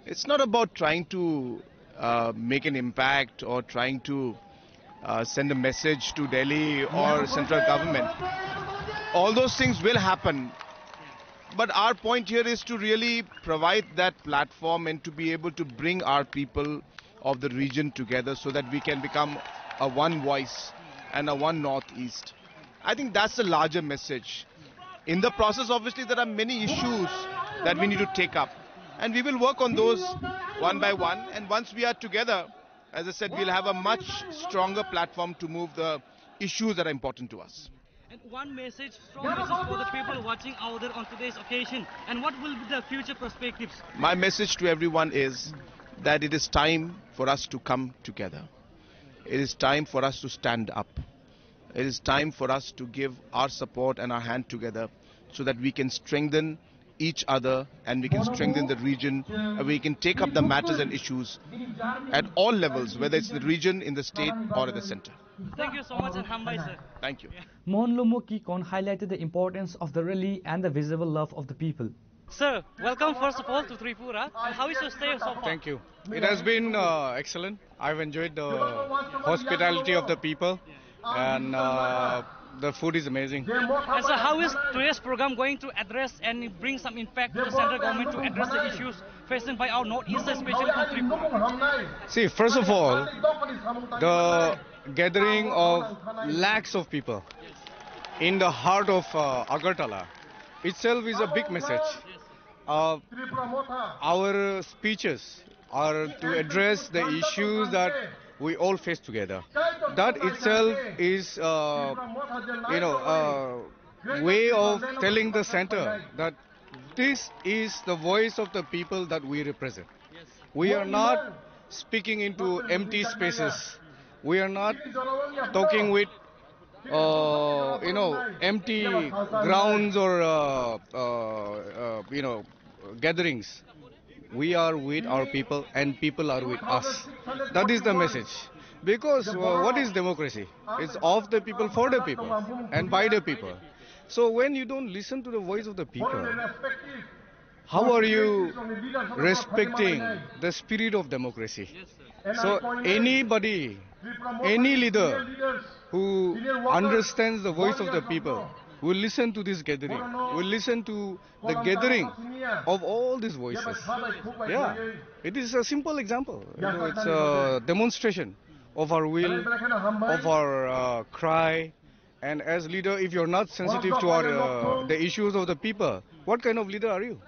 S17: It's not about trying to make an impact or trying to send a message to Delhi or central government. All those things will happen, but our point here is to really provide that platform and to be able to bring our people of the region together so that we can become a one voice and a one Northeast. I think that's the larger message. In the process, obviously, there are many issues that we need to take up, and we will work on those one by one, and once we are together, as I said, we'll have a much stronger platform to move the issues that are important to us.
S5: And one message, strong message for the people watching out there on today's occasion, and what will be the future perspectives?
S17: My message to everyone is that it is time for us to come together. It is time for us to stand up. It is time for us to give our support and our hand together so that we can strengthen each other and we can strengthen the region and we can take up the matters and issues at all levels, whether it's the region, in the state or at the center.
S5: Thank you so much and Hambai sir.
S17: Thank you.
S16: Mohan Lomu Kikon highlighted the importance of the rally and the visible love of the people.
S5: Sir, welcome first of all to Tripura. How is your stay so far?
S18: Thank you. It has been excellent. I've enjoyed the hospitality of the people and the food is amazing.
S5: And so how is today's program going to address and bring some impact to the central government to address the issues faced by our Northeast, especially from Tripura?
S18: See, first of all, the gathering of lakhs of people in the heart of Agartala itself is a big message. our speeches are to address the issues that we all face together. That itself is, way of telling the center that this is the voice of the people that we represent. We are not speaking into empty spaces. We are not talking with, empty grounds or, gatherings. We are with our people and people are with us. That is the message. Because what is democracy? It's of the people, for the people, and by the people. So when you don't listen to the voice of the people, how are you respecting the spirit of democracy? So anybody, any leader who understands the voice of the people will listen to this gathering, will listen to the gathering of all these voices. Yeah, it is a simple example. It's a demonstration of our will, of our cry. And as leader, if you're not sensitive to the issues of the people, what kind of leader are you?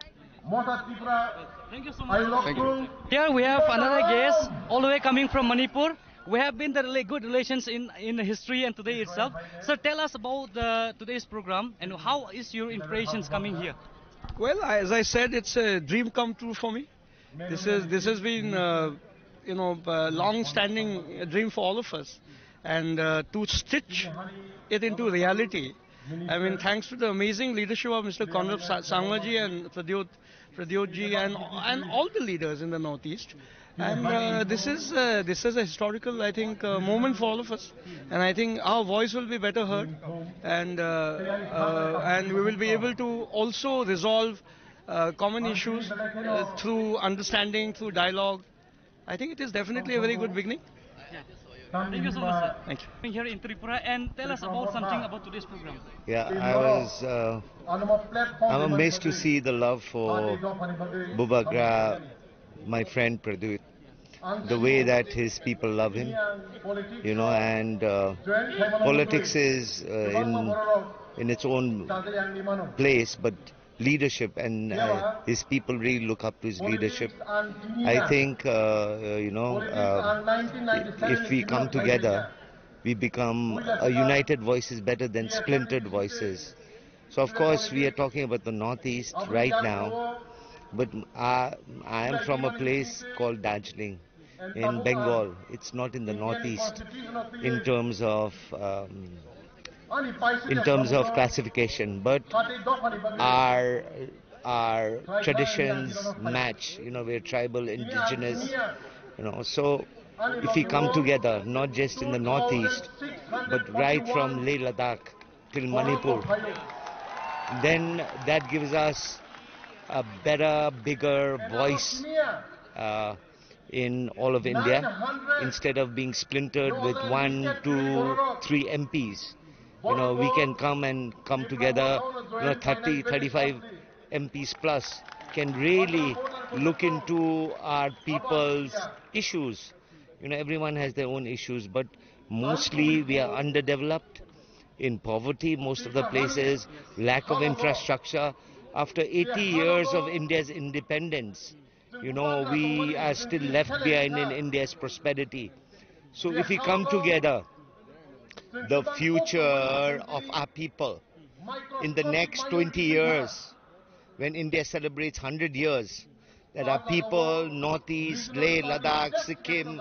S5: Thank you so much.
S18: Thank you.
S5: Here we have another guest, all the way coming from Manipur. We have been the good relations in history and today itself. Sir, tell us about today's program and how is your impressions coming here?
S1: Well, as I said, it's a dream come true for me. This has been a long-standing dream for all of us, and to stitch it into reality. I mean, thanks to the amazing leadership of Mr. Conrad Sangmaji and Pradyotji and all the leaders in the Northeast. And this is a historical, I think, moment for all of us. And I think our voice will be better heard, and we will be able to also resolve common issues through understanding, through dialogue. I think it is definitely a very good beginning.
S5: Thank you so much, sir.
S1: Thank you.
S5: Here in Tripura, and tell us about something about today's program.
S4: Yeah, I'm amazed to see the love for Bubagra, my friend Pradyut, the way that his people love him, and politics is in its own place, but leadership and his people really look up to his leadership. I think, if we come together, we become a united voice is better than splintered voices. So of course we are talking about the Northeast right now, but I am from a place called Darjeeling in Bengal. It's not in the Northeast in terms of classification, but our traditions match. We're tribal, indigenous, so if we come together, not just in the Northeast, but right from Leh Ladakh till Manipur, then that gives us a better, bigger voice in all of India, instead of being splintered with 1, 2, 3 MPs. We can come together, 30, 35 MPs plus can really look into our people's issues. Everyone has their own issues, but mostly we are underdeveloped in poverty, most of the places, lack of infrastructure. After 80 years of India's independence, we are still left behind in India's prosperity. So if we come together, the future of our people in the next 20 years, when India celebrates 100 years, that our people, Northeast, Leh, Ladakh, Sikkim,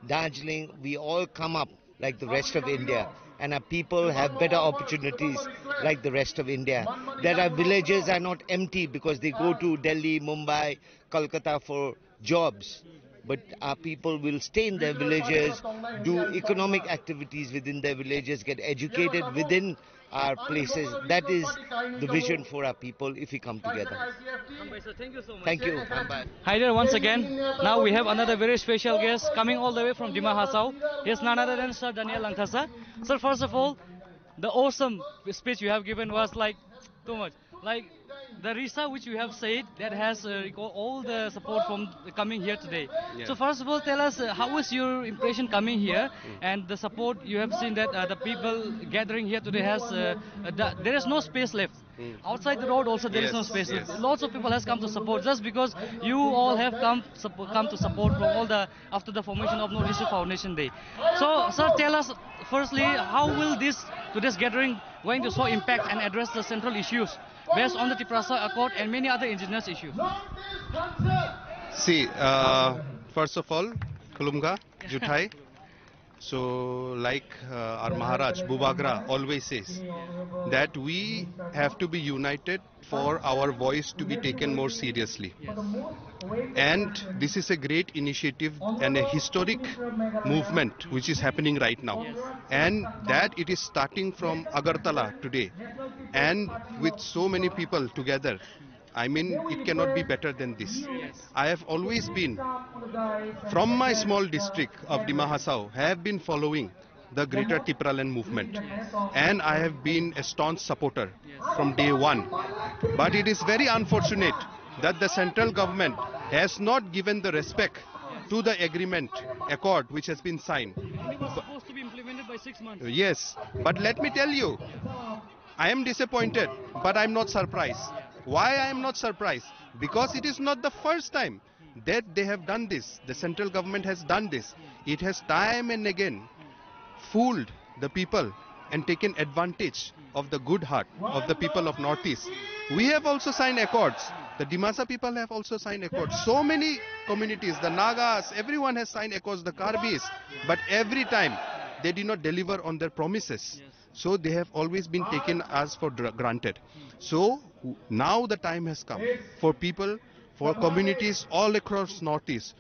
S4: Darjeeling, we all come up like the rest of India, and our people have better opportunities like the rest of India. That our villages are not empty because they go to Delhi, Mumbai, Kolkata for jobs. But our people will stay in their villages, do economic activities within their villages, get educated within our places. That is the vision for our people if we come together.
S5: Thank you so much.
S4: Thank you.
S5: Hi there once again. Now we have another very special guest coming all the way from Dima Hasao. He's none other than Sir Daniel Langthasa. Sir, first of all, the awesome speech you have given was like too much. Like the Risa which you have said that has all the support from coming here today.
S7: Yes.
S5: So first of all, tell us how was your impression coming here and the support you have seen that the people gathering here today has there is no space left. Outside the road also there is no space.
S7: Yes.
S5: Lots of people has come to support just because you all have come to support from all the after the formation of North Issue Foundation Day. So sir, tell us firstly how will today's gathering going to show impact and address the central issues based on the Tiprasa Accord and many other indigenous issues.
S12: See, first of all, Kulumga, Juthai. So, like our Maharaj Bubagra always says, that we have to be united for our voice to be taken more seriously. And this is a great initiative and a historic movement which is happening right now. And that it is starting from Agartala today. And with so many people together, I mean, it cannot be better than this. I have always been, from my small district of Dima Hasao, have been following the Greater Tipraland movement. And I have been a staunch supporter from day one. But it is very unfortunate that the central government has not given the respect to the accord which has been signed.
S5: It was supposed to be implemented by 6 months.
S12: Yes, but let me tell you, I am disappointed, but I am not surprised. Why I am not surprised? Because it is not the first time that they have done this. The central government has done this. It has time and again fooled the people and taken advantage of the good heart of the people of Northeast. We have also signed accords. The Dimasa people have also signed accords. So many communities, the Nagas, everyone has signed accords, the Karbis. But every time they did not deliver on their promises. So they have always been taken as for granted. So now the time has come for people, for communities all across Northeast,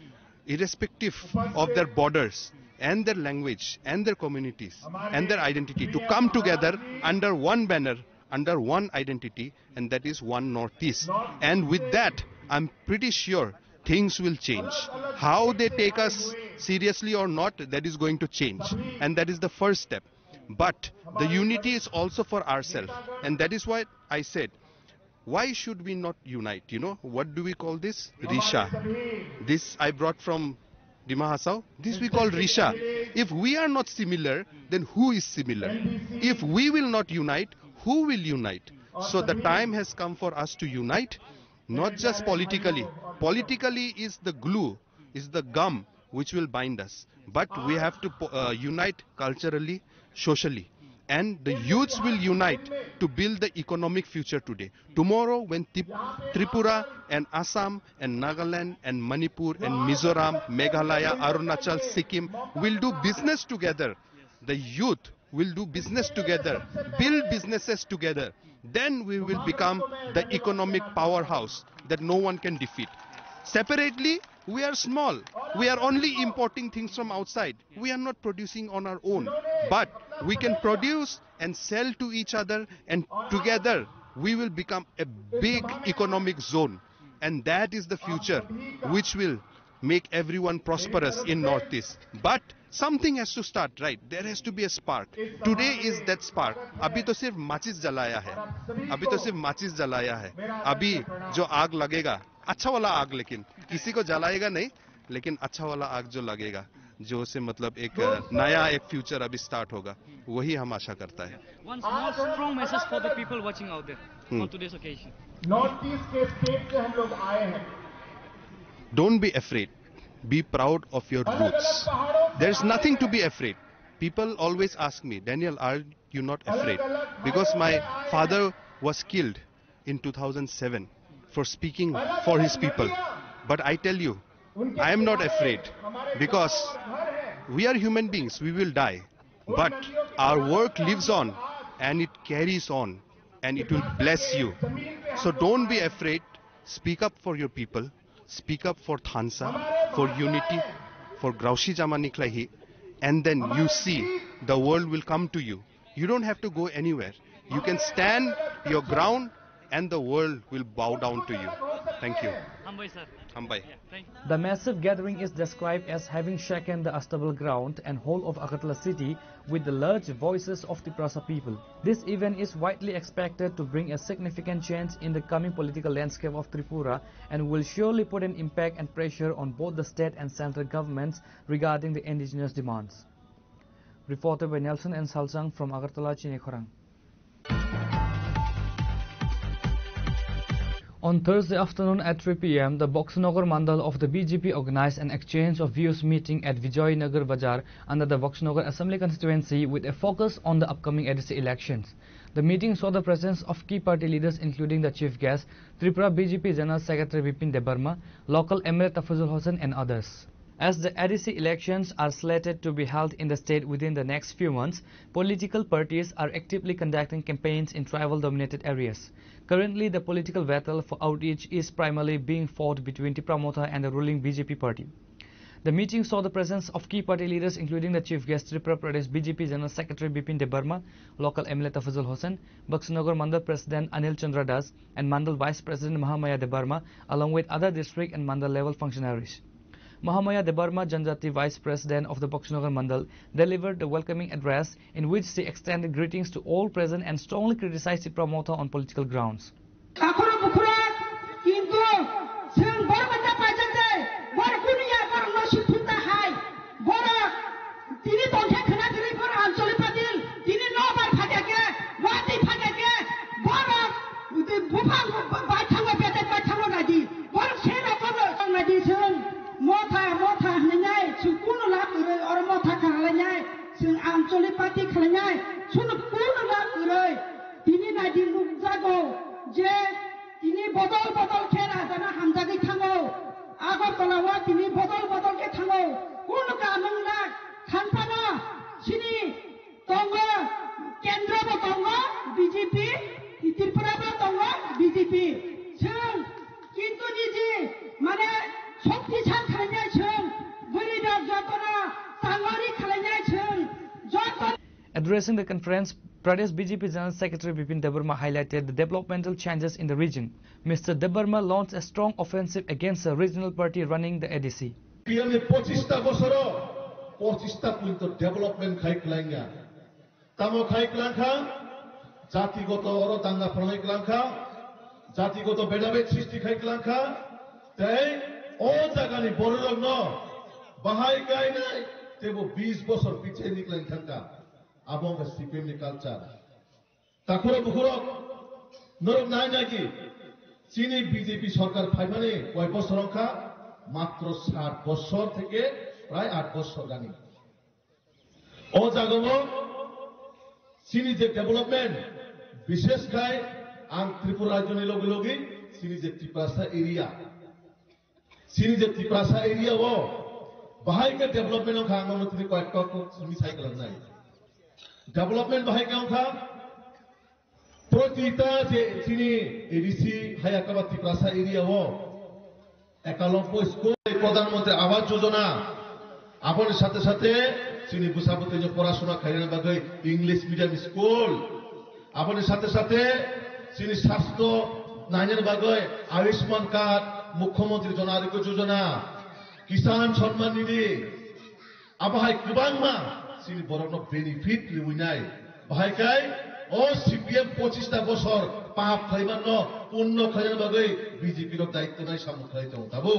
S12: irrespective of their borders and their language and their communities and their identity, to come together under one banner, under one identity, and that is One Northeast. And with that, I'm pretty sure things will change. How they take us seriously or not, that is going to change. And that is the first step. But the unity is also for ourselves. And that is why I said, why should we not unite? You know, what do we call this? Risha. This I brought from Dima Hasao. This we call Risha. If we are not similar, then who is similar? If we will not unite, who will unite? So the time has come for us to unite, not just politically. Politically is the glue, is the gum which will bind us. But we have to unite culturally, socially. And the youths will unite to build the economic future today. Tomorrow, when Tripura and Assam and Nagaland and Manipur and Mizoram, Meghalaya, Arunachal, Sikkim will do business together, the youth will do business together, build businesses together, then we will become the economic powerhouse that no one can defeat. Separately, we are small. We are only importing things from outside. We are not producing on our own. But we can produce and sell to each other, and together we will become a big economic zone. And that is the future which will make everyone prosperous in Northeast. But something has to start, right? There has to be a spark. Today is that spark. अभी तो सिर्फ माचिस जलाया है. अभी तो सिर्फ माचिस जलाया है. अभी जो आग लगेगा, अच्छा वाला आग, लेकिन किसी को जलाएगा नहीं, लेकिन अच्छा वाला आग जो लगेगा, जो से मतलब एक नया एक फ्यूचर अभी स्टार्ट होगा, वही हम आशा करता है.
S5: One strong message for the people watching out there on today's occasion.
S13: North-East के स्टेट से हम लोग आए हैं.
S12: Don't be afraid. Be proud of your roots. There's nothing to be afraid. People always ask me, Daniel, are you not afraid? Because my father was killed in 2007 for speaking for his people. But I tell you, I am not afraid, because we are human beings, we will die. But our work lives on, and it carries on, and it will bless you. So don't be afraid. Speak up for your people. Speak up for Thansa, for unity, for Graushi Jamaniklahi, and then you see the world will come to you. You don't have to go anywhere. You can stand your ground and the world will bow down to you. Thank you.
S5: Amboi sir.
S16: The massive gathering is described as having shaken the unstable ground and whole of Agartala city with the large voices of the Tripura people. This event is widely expected to bring a significant change in the coming political landscape of Tripura and will surely put an impact and pressure on both the state and central governments regarding the indigenous demands. Reported by Nelson and Salsang from Agartala, Chinikhorang. On Thursday afternoon at 3 p.m., the Boxnagar Mandal of the BJP organized an exchange of views meeting at Vijaynagar Bazaar under the Boxnagar Assembly constituency with a focus on the upcoming ADC elections. The meeting saw the presence of key party leaders including the chief guest, Tripura BJP General Secretary Bipin Debarma, local MLA Tafazul Hossain and others. As the ADC elections are slated to be held in the state within the next few months, political parties are actively conducting campaigns in tribal-dominated areas. Currently, the political battle for outreach is primarily being fought between Tripura Motha and the ruling BJP party. The meeting saw the presence of key party leaders including the chief guest Tripura Pradesh BJP General Secretary Bipin Debarma, local MLA Tafazul Hossain, Boxnagar Mandal President Anil Chandra Das and Mandal Vice President Mahamaya Debarma along with other district and Mandal level functionaries. Mahamaya Debarma, Janjati Vice President of the Boxnagar Mandal, delivered the welcoming address in which she extended greetings to all present and strongly criticized Tripura Motha on political grounds. Addressing the conference, Pradesh BJP General Secretary Bipin Debarma highlighted the developmental changes in the region. Mr. Debarma launched a strong offensive against the regional party running the ADC.
S6: Abang CPM ni culture. Takura bukurok norok nai naki. Sini BJP सरकार फाइमाने कय बছর का मात्र 7 বছর থেকে প্রায় 8 বছর গানি। ও জাগমো sini যে development বিশেষ কায় আং ত্রিপুরা রাজ্যনি লগে লগে sini যে ত্রিপ্রাসা এরিয়া ও বাহাই কে ডেভেলপমেন্ট ও খাঙ্গনো তিনি কয়েকটা sini সাইকেল নাই। Development bahai kau kah? Protita je sini edisi haya kabati prasa area ho. Ekalompo school Pradhan Mantri Awas Yojana. Apone sate sate sini busabute jo porashona khairana bagai English medium school. Apone sate sate sini sastro nainer bagai Ayushman card, Mukhyamantri Jan Arogya Yojana, Kisan Samman Nidhi. Abahai kubang ma. Sini borokno benefit liwinai bahai kai o CPM 25 বছর পাপ খাইমানো পূর্ণ খাইনা বাগৈ BJP র দায়িত্ব নাই সামনে খাইতো তাবো।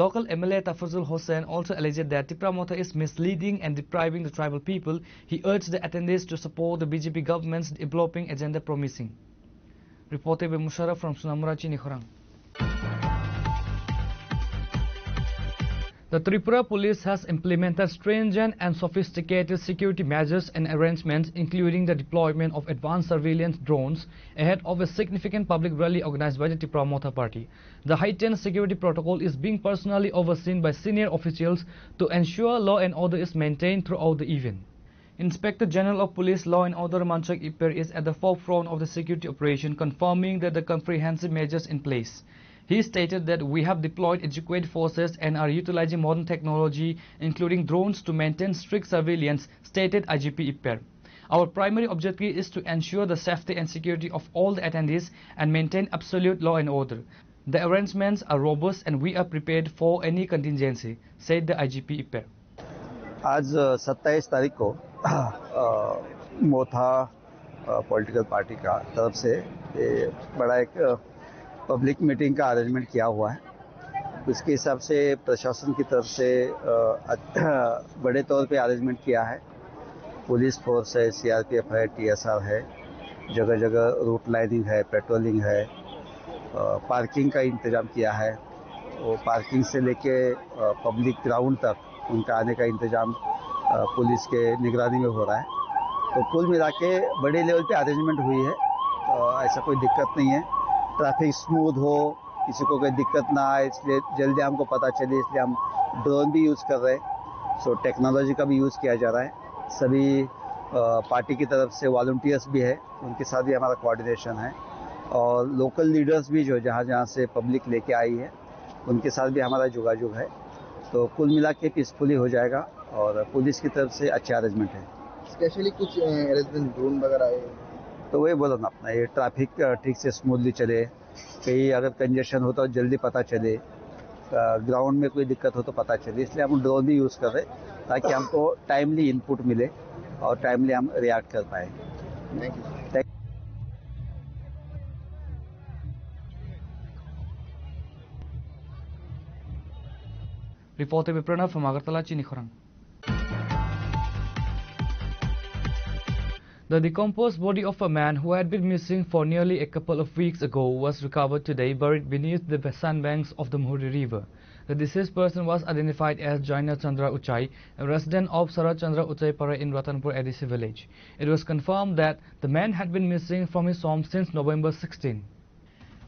S16: Local MLA Tafazul Hossain also alleged that Tripura Motha is misleading and depriving the tribal people. He urged the attendees to support the BJP government's developing agenda promising. Reported by Musharraf from Sunamura, Chinikhorang. The Tripura police has implemented stringent and sophisticated security measures and arrangements, including the deployment of advanced surveillance drones ahead of a significant public rally organized by the Tripura Motha party. The heightened security protocol is being personally overseen by senior officials to ensure law and order is maintained throughout the event. Inspector General of Police Law and Order Manchak Ipper is at the forefront of the security operation, confirming that the comprehensive measures in place. He stated that we have deployed adequate forces and are utilizing modern technology, including drones, to maintain strict surveillance, stated IGP Ipper. Our primary objective is to ensure the safety and security of all the attendees and maintain absolute law and order. The arrangements are robust and we are prepared for any contingency, said the IGP Iper.
S7: आज 27 तारीख को मोथा political party का तरफ से बड़ा एक public meeting का arrangement किया हुआ है। उसके हिसाब से प्रशासन की तरफ से बड़े तौर पे अरेंजमेंट किया है। पुलिस फोर्स है, सीआरपीएफ है, टीएसआर है, जगह जगह रूट लाइनिंग है, पेट्रोलिंग है, पार्किंग का इंतजाम किया है। वो पार्किंग से लेके पब्लिक ग्राउंड तक उनका आने का इंतजाम पुलिस के निगरानी में हो रहा है। तो कुल मिला के बड़े लेवल पे अरेंजमेंट हुई है। ऐसा कोई दिक्कत नहीं है। ट्रैफिक स्मूथ हो, किसी को कोई दिक्कत ना आए, इसलिए जल्दी हमको पता चले, इसलिए हम ड्रोन भी यूज़ कर रहे हैं। सो टेक्नोलॉजी का भी यूज़ किया जा रहा है। सभी पार्टी की तरफ से वॉलंटियर्स भी है, उनके साथ भी हमारा कोऑर्डिनेशन है। और लोकल लीडर्स भी जो जहाँ जहाँ से पब्लिक लेके आई है उनके साथ भी हमारा जोगाजोग है। तो कुल मिला के पीसफुली हो जाएगा और पुलिस की तरफ से अच्छा अरेंजमेंट है।
S19: स्पेशली कुछ अरेंजमेंट ड्रोन वगैरह आए
S7: तो वही बोलो ना अपना, ये ट्रैफिक ठीक से स्मूथली चले, कहीं अगर कंजेशन हो तो जल्दी पता चले, ग्राउंड में कोई दिक्कत हो तो पता चले, इसलिए हम ड्रोन भी यूज़ कर रहे हैं ताकि हमको टाइमली इनपुट मिले और टाइमली हम रिएक्ट कर पाए।
S19: Thank you.
S16: Reported by Pranav from Agartala, Chini Khorang. The decomposed body of a man who had been missing for nearly a couple of weeks ago was recovered today, buried beneath the sandbanks of the Muhuri River. The deceased person was identified as Jaina Chandra Uchai, a resident of Sarat Chandra Uchai Para in Ratanpur Adisi village. It was confirmed that the man had been missing from his home since November 16.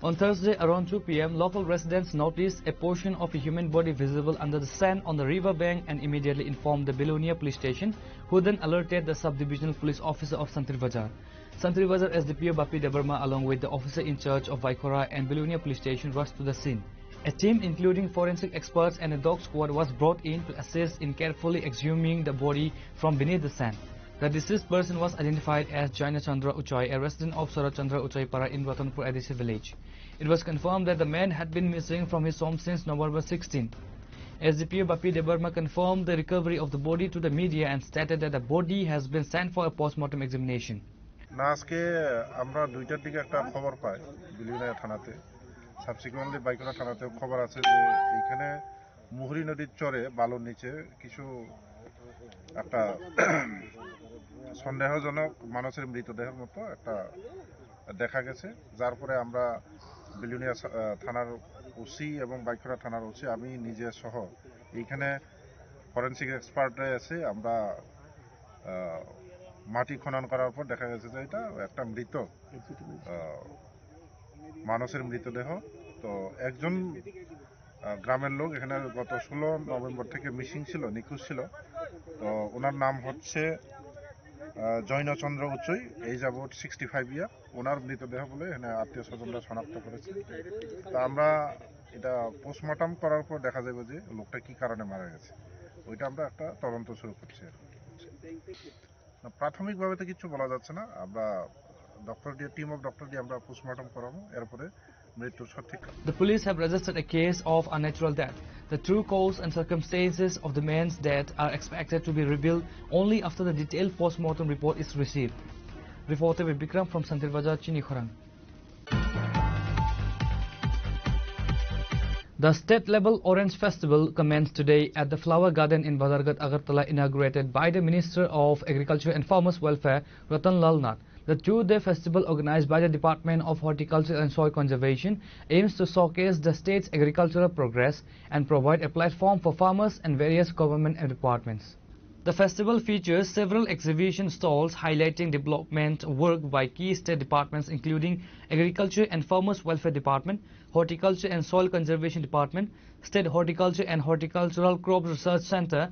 S16: On Thursday around 2 p.m, local residents noticed a portion of a human body visible under the sand on the river bank and immediately informed the Belonia police station, who then alerted the sub-divisional police officer of Santri Bazar. Santri Bazar SDPO Bapi Debarma along with the officer in charge of Vaikora and Belonia police station rushed to the scene. A team including forensic experts and a dog squad was brought in to assist in carefully exhuming the body from beneath the sand. The deceased person was identified as Jaina Chandra Uchai, a resident of Sarat Chandra Uchai Para in Ratanpur Adisi village. It was confirmed that the man had been missing from his home since November 16. SDPO Bapi Debarma confirmed the recovery of the body to the media and stated that the body has been sent for a post-mortem examination.
S21: আজকে আমরা 2টার দিকে একটা খবর পাই বিলিউনিয়া থানাতে, subsequently বাইকরা থানাতেও খবর আছে যে এখানে মুহুরী নদীর চরে বালুর নিচে কিছু একটা সন্দেহজনক মানুষের মৃতদেহের মতো একটা দেখা গেছে, যার পরে আমরা বিলিউনিয়া থানার ওসি এবং বাইকরা থানার ওসি আমি নিজে সহ এইখানে ফরেনসিক এক্সপার্টরা এসে আমরা মাটি খনন করার পর দেখা গেছে যে এটা একটা মৃত মানুষের মৃতদেহ। তো একজন গ্রামের লোক এখানে গত 16 নভেম্বর থেকে মিসিং ছিল, নিখোঁজ ছিল। তো ওনার নাম হচ্ছে জয়না চন্দ্র উচ্চই, এই যাবৎ 65 ইয়ার। ওনার মৃতদেহ বলে এখানে আত্মীয় স্বজনরা শনাক্ত করেছে। তা আমরা এটা পোস্টমর্টম করার পর দেখা যাবে যে লোকটা কি কারণে মারা গেছে, ওইটা আমরা একটা তদন্ত শুরু করছি। প্রাথমিকভাবে তো কিছু বলা যাচ্ছে না, আমরা ডক্টর দিয়ে টিম অফ ডক্টর দিয়ে আমরা পোস্টমর্টম করাবো, এরপরে মৃত্যুর সঠিক।
S16: The police have registered a case of unnatural death. The true cause and circumstances of the man's death are expected to be revealed only after the detailed post-mortem report is received. Reported by Bikram from Santir Bazar, Chini Khorang. The state-level Orange Festival commenced today at the Flower Garden in Bazargat, Agartala, inaugurated by the Minister of Agriculture and Farmers Welfare, Ratan Lal Nath. The two-day festival organized by the Department of Horticulture and Soil Conservation aims to showcase the state's agricultural progress and provide a platform for farmers and various government departments. The festival features several exhibition stalls highlighting development work by key state departments including Agriculture and Farmers Welfare Department, Horticulture and Soil Conservation Department, State Horticulture and Horticultural Crop Research Center,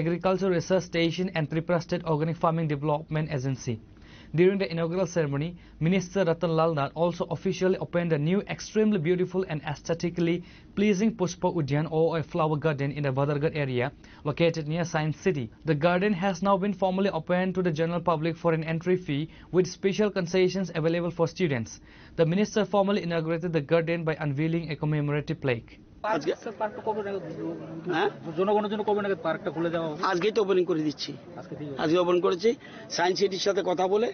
S16: Agriculture Research Station and Tripura State Organic Farming Development Agency. During the inaugural ceremony, Minister Ratan Lal Nath also officially opened a new extremely beautiful and aesthetically pleasing Pushpa Udyan or a flower garden in the Badargarh area located near Science City. The garden has now been formally opened to the general public for an entry fee with special concessions available for students. The minister formally inaugurated the garden by unveiling a commemorative plaque.
S9: আজকেই তো opening করে দিচ্ছি আজকে open করেছি science সিটির সাথে কথা বলে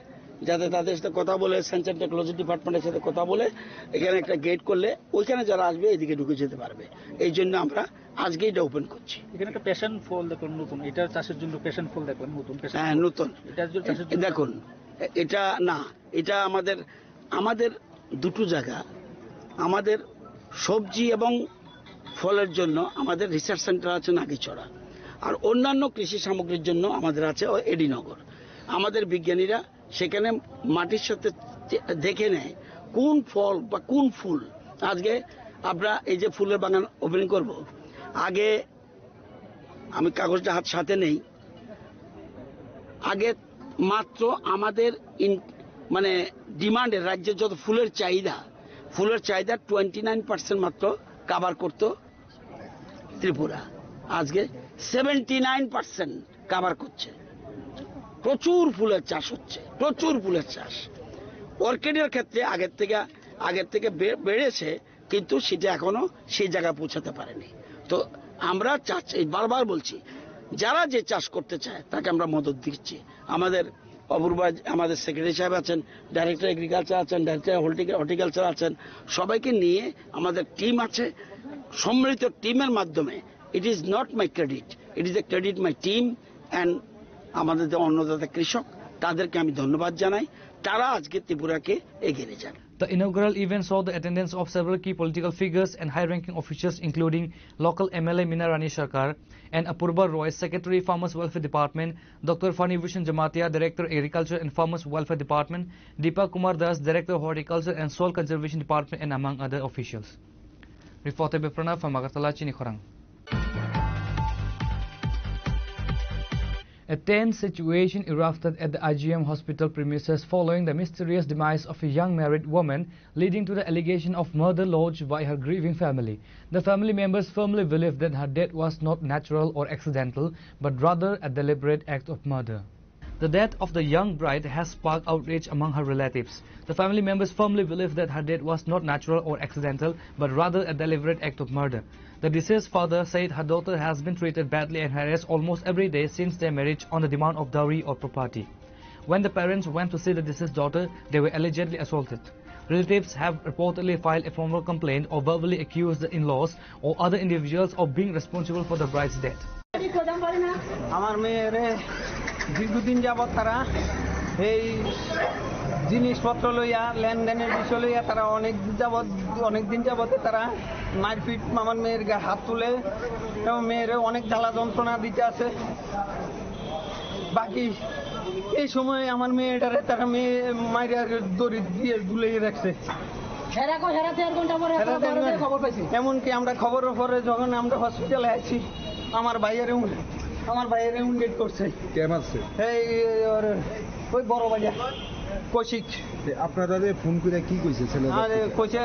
S9: যাতে তাদের সাথে কথা বলে সায়েন্স অ্যান্ড টেকনোলজি ডিপার্টমেন্টের সাথে কথা বলে এখানে একটা গেট করলে ওইখানে যারা আসবে এদিকে ঢুকে যেতে পারবে এই জন্য আমরা আজকেই এটা ওপেন করছি
S14: এখানে একটা প্যাশন ফল দেখুন নতুন এটা চাষের জন্য প্যাশন ফল দেখুন নতুন
S9: হ্যাঁ নতুন দেখুন এটা না এটা আমাদের দুটো জায়গা আমাদের সবজি এবং ফলের জন্য আমাদের রিসার্চ সেন্টার আছে নাগিচড়া আর অন্যান্য কৃষি সামগ্রীর জন্য আমাদের আছে এডিনগর আমাদের বিজ্ঞানীরা সেখানে মাটির সাথে দেখে নেয় কোন ফল বা কোন ফুল আজকে আমরা এই যে ফুলের বাগান ওপেনিং করব আগে আমি কাগজটা সাথে নেই আগে মাত্র আমাদের মানে ডিমান্ডের রাজ্যের যত ফুলের চাহিদা 29% মাত্র কভার করত ত্রিপুরা আজকে 79% কভার করছে প্রচুর ফুলের চাষ হচ্ছে প্রচুর ফুলের চাষ অর্কিডের ক্ষেত্রে আগের থেকে বেড়েছে কিন্তু সেটা এখনো সেই জায়গায় পৌঁছাতে পারেনি তো আমরা চাচ্ছি বারবার বলছি যারা যে চাষ করতে চায় তাকে আমরা মদত দিচ্ছি আমাদের অপূর্বা আমাদের সেক্রেটারি সাহেব আছেন ডাইরেক্টর এগ্রিকালচার আছেন ডাইরেক্টর হর্টিকালচার আছেন সবাইকে নিয়ে আমাদের টিম আছে সম্মিলিত টিমের মাধ্যমে it is not my credit it is a credit my team and আমাদের যে অন্নদাতা কৃষক তাদেরকে আমি ধন্যবাদ জানাই তারা আজকে ত্রিপুরাকে এগিয়ে নিয়ে যান
S16: The inaugural event saw the attendance of several key political figures and high-ranking officials including local MLA Meena Rani Sarkar and Apurba Roy, Secretary Farmers Welfare Department, Dr. Fani Bhushan Jamatia, Director Agriculture and Farmers Welfare Department, Deepak Kumar Das, Director Horticulture and Soil Conservation Department and among other officials. Reported by Pranav from Agartala, Chinikhorang. A tense situation erupted at the IGM hospital premises following the mysterious demise of a young married woman, leading to the allegation of murder lodged by her grieving family. The family members firmly believe that her death was not natural or accidental, but rather a deliberate act of murder. The death of the young bride has sparked outrage among her relatives. The family members firmly believe that her death was not natural or accidental, but rather a deliberate act of murder. The deceased father said her daughter has been treated badly and harassed almost every day since their marriage on the demand of dowry or property. When the parents went to see the deceased daughter, they were allegedly assaulted. Relatives have reportedly filed a formal complaint or verbally accused the in-laws or other individuals of being responsible for the bride's death.
S14: আমার মেয়েরে দীর্ঘদিন যাবৎ তারা এই জিনিসপত্র লইয়া লেনদেনের বিষয় লইয়া তারা অনেক দিন যাবৎ তারা মারপিট আমার মেয়ের গায়ে হাত তুলে এবং মেয়ের অনেক জ্বালা যন্ত্রণা দিতে আছে বাকি এই সময় আমার মেয়েটারে তারা মেয়ে মায়ের দড়ি দিয়ে ঝুলিয়ে রাখছে এমনকি আমরা খবরের পরে যখন আমরা হসপিটালে আছি আমার ভাইয়ের উন্ডেট করছে ওই বড় বাজার কৌশিক
S20: আপনারা ফোন করে কি কইছে ছেলে
S14: কইছে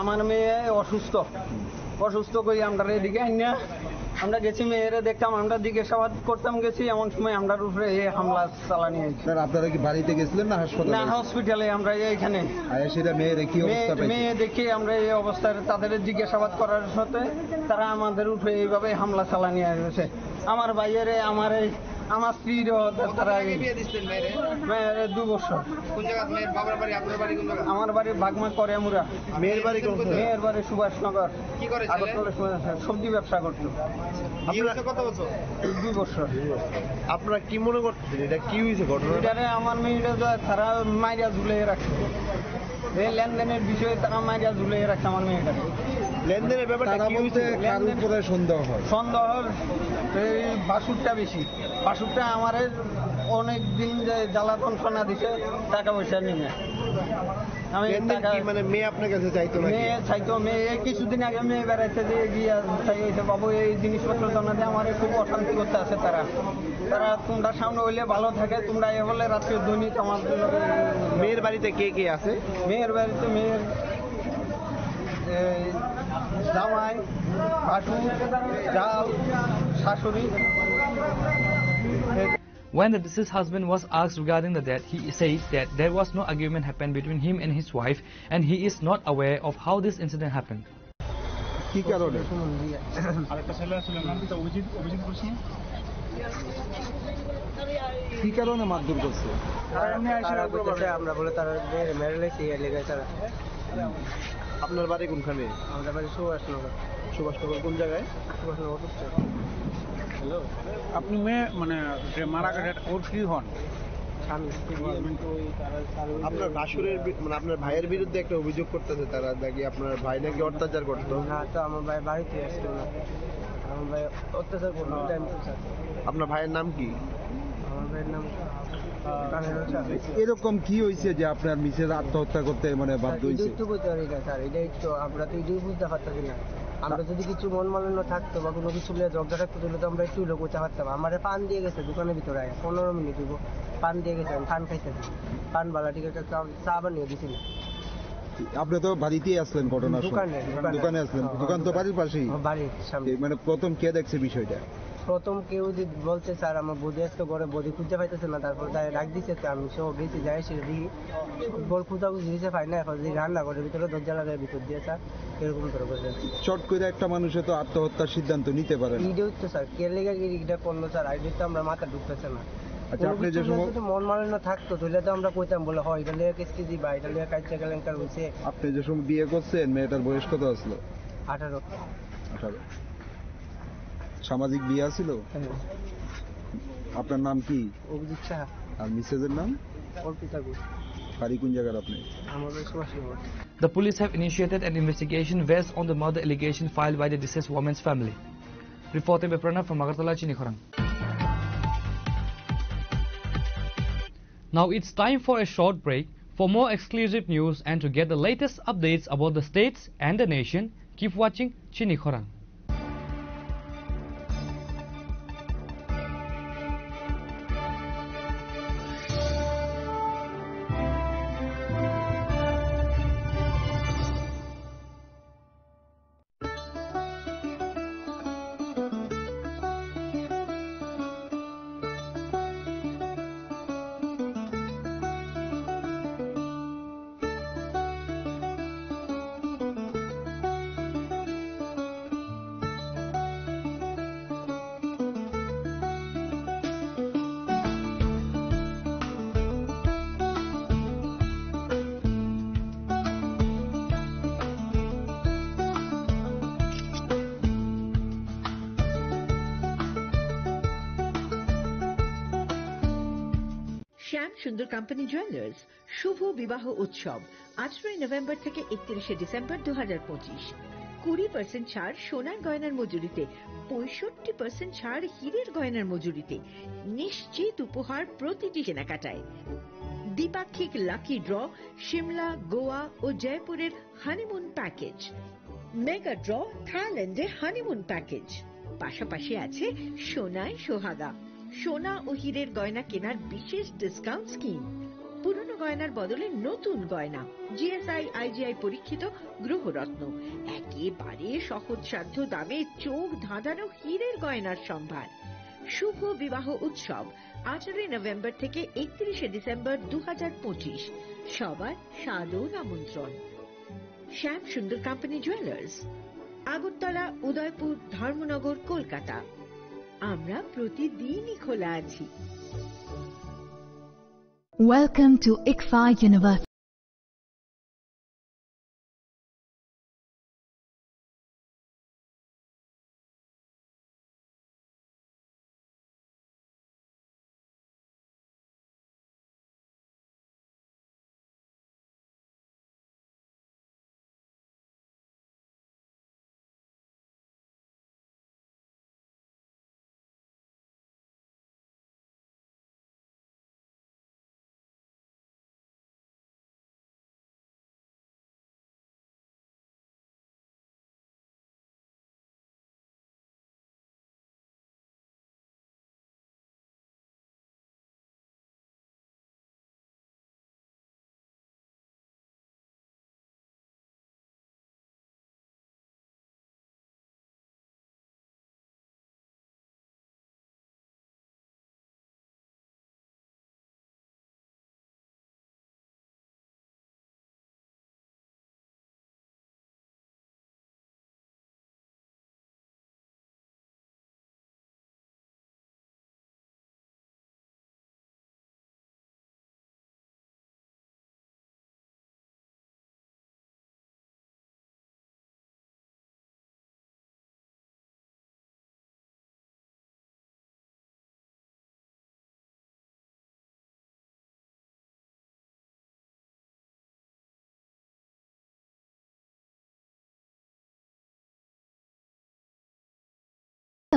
S14: আমার মেয়ে অসুস্থ কই আমরা এদিকে আইনা আমরা গেছি মেয়েরে দেখতাম আমরা জিজ্ঞাসাবাদ করতাম গেছি এমন সময় আমরা উপরে হামলা চালানি হয়েছে
S20: আপনারা কি বাড়িতে গেছিলেন না হাসপাতালে
S14: না হসপিটালে আমরা এইখানে মেয়ে দেখি আমরা এই অবস্থায় তাদের জিজ্ঞাসাবাদ করার সাথে তারা আমাদের উপরে এইভাবে হামলা চালানি হয়েছে আমার ভাইয়েরে আমার স্ত্রীর তারা মেয়ের 2 বছর আমার বাড়ি বাগমা করে মুরা মেয়ের বাড়ি সুভাষনগর সবজি ব্যবসা করতো 2 বছর
S20: আপনারা কি মনে করছেন এটা কি হয়েছে ঘটনা
S14: আমার মেয়েটা তারা মাইরা ঝুলিয়ে রাখছে এই লেনদেনের বিষয়ে তারা মাইরা ঝুলিয়ে রাখছে আমার মেয়েটাকে
S20: লেনদেনের ব্যাপারটা কি হয়েছে কার উপরে সন্দেহ
S14: এই বাসুরটা বেশি বাসুরটা আমার অনেক দিন জ্বালা যন্ত্রণা দিছে টাকা পয়সা নিয়ে আমি
S20: মানে মেয়ে আপনার কাছে চাইতো না?
S14: মেয়ে চাইতো, মেয়ে কিছুদিন আগে মেয়ে বেড়াইতে যে গিয়া চাইছে বাবু এই জিনিসপত্র জমা দিয়ে আমার খুব অশান্তি করতে আছে তারা তোমরা সামনে হইলে ভালো থাকে, তোমরা এ বলে রাত্রে দৈনিক আমার।
S20: মেয়ের বাড়িতে কে কে আছে?
S14: মেয়ের বাড়িতে মেয়ের জামাই, শাশুড়ি, জাল, শাশুড়ি।
S16: When the deceased husband was asked regarding the death, he said that there was no argument happened between him and his wife, and he is not aware of how this incident happened.
S20: কি কারণে? কি কারণে মারধর করছে?
S14: আমরা বলে তারা মেরে লেগেছে লেগে তারা।
S20: আপনার বাড়ি কোনখানে?
S14: আমাদের বাড়ি সুভাষনগর।
S20: সুভাষনগর কোন জায়গায়?
S14: সুভাষনগর।
S20: হ্যালো, আপনি মেয়ে মানে মারা গেছে ওর কি হন? আপনার ভাসুরের মানে আপনার ভাইয়ের বিরুদ্ধে একটা অভিযোগ করতেছে তারা, নাকি আপনার ভাই নাকি অত্যাচার করতো?
S14: না তো আমার ভাই বাড়িতে আসতো না, আমার ভাই অত্যাচার করতো।
S20: আপনার ভাইয়ের নাম কি?
S14: আমার ভাইয়ের নাম
S20: এরকম কি হয়েছে যে আপনার মিসেস আত্মহত্যা করতে মানে বাধ্য হয়েছে?
S14: একটু বলতে পারি না স্যার, এটাই তো আমরা তো এটাই বুঝতে পারতাম না। আমরা যদি কিছু মন মালিন্য থাকতো বা কোনো কিছু নিয়ে ঝগড়া থাকতো তাহলে তো আমরা একটু করতে পারতাম। আমার পান দিয়ে গেছে দোকানের ভিতরে 15 মিনিট দিব পান দিয়ে গেছে, আমি পান খাইতেছি, পান বালা ঠিক আছে, চা বানিয়ে দিছি না।
S20: আপনি তো বাড়িতেই আসলেন ঘটনার
S14: দোকানে
S20: আসলেন? দোকান তো বাড়ির পাশেই?
S14: বাড়ির সামনে।
S20: মানে প্রথম কে দেখছে বিষয়টা?
S14: প্রথম কেউ বলছে স্যার আমার বদি আসতো ঘরে, বদি খুঁজতে পাইতেছে না, তারপর ডাক দিচ্ছে, আমি সব গেছি যাই সেটা দেখি বল খুঁজাখুঁজি দিয়েছে, পাই না। এখন যদি রান্না করে ভিতরে দরজা লাগায় ভিতর দিয়ে স্যার এরকম করে বলছে।
S20: চট করে একটা মানুষে তো আত্মহত্যার সিদ্ধান্ত নিতে পারে না।
S14: এইটাই তো স্যার কে লেগে এটা করলো স্যার, আইডিয়া তো আমরা মাথা ঢুকতেছে না।
S20: আচ্ছা, আপনি যে সময়
S14: মন মালিন্য থাকতো তাহলে তো আমরা কইতাম বলে হয় এটা লেগে কেস কেজি বা এটা লেগে কাজটা কেলেঙ্কার হয়েছে।
S20: আপনি যে সময় বিয়ে করছেন মেয়েটার বয়স কত আসলো?
S14: 18।
S20: সামাজিক বিয়ে ছিল? আপনার নাম কি?
S14: অভিজিৎ সাহা।
S20: আর মিসেজের নাম?
S14: অর্পিতা ঘোষ।
S20: বাড়ি কোন জায়গার আপনি?
S14: আমাদের Subhashnagar.
S16: The police have initiated an investigation based on the murder allegation filed by the deceased woman's family. Reporting by Pranav from Agartala, Chinikhorang. Now it's time for a short break. For more exclusive news and to get the latest updates about the states and the nation, keep watching Chinikhorang.
S3: শ্যাম সুন্দর company jewellers শুভ বিবাহ উৎসব 18 November থেকে 31 December 2025। 20% ছাড় সোনার গয়নার মজুরিতে, 65% ছাড় হীরের গয়নার মজুরিতে, নিশ্চিত উপহার প্রতিটি কেনাকাটায়। দ্বিপাক্ষিক লাকি ড্র, সিমলা, গোয়া ও জয়পুরের হানিমুন প্যাকেজ, মেগা ড্র, থাইল্যান্ডে হানিমুন প্যাকেজ। পাশাপাশি আছে সোনায় সোহাগা, সোনা ও হীরের গয়না কেনার বিশেষ ডিসকাউন্ট স্কিম। পুরনো গয়নার বদলে নতুন গয়না, জিএসআই আইজিআই পরীক্ষিত গ্রহরত্ন, একেবারে সহজসাধ্য দামে চোখ ধাঁধানো হীরের গয়নার সম্ভার। শুভ বিবাহ উৎসব 18 নভেম্বর থেকে 31 ডিসেম্বর 2025। সবার সাদর আমন্ত্রণ। শ্যাম সুন্দর কোম্পানি জুয়েলার্স, আগরতলা, উদয়পুর, ধর্মনগর, কলকাতা। আমরা প্রতিদিনই খোলা আছি।
S22: Welcome to ICFA University.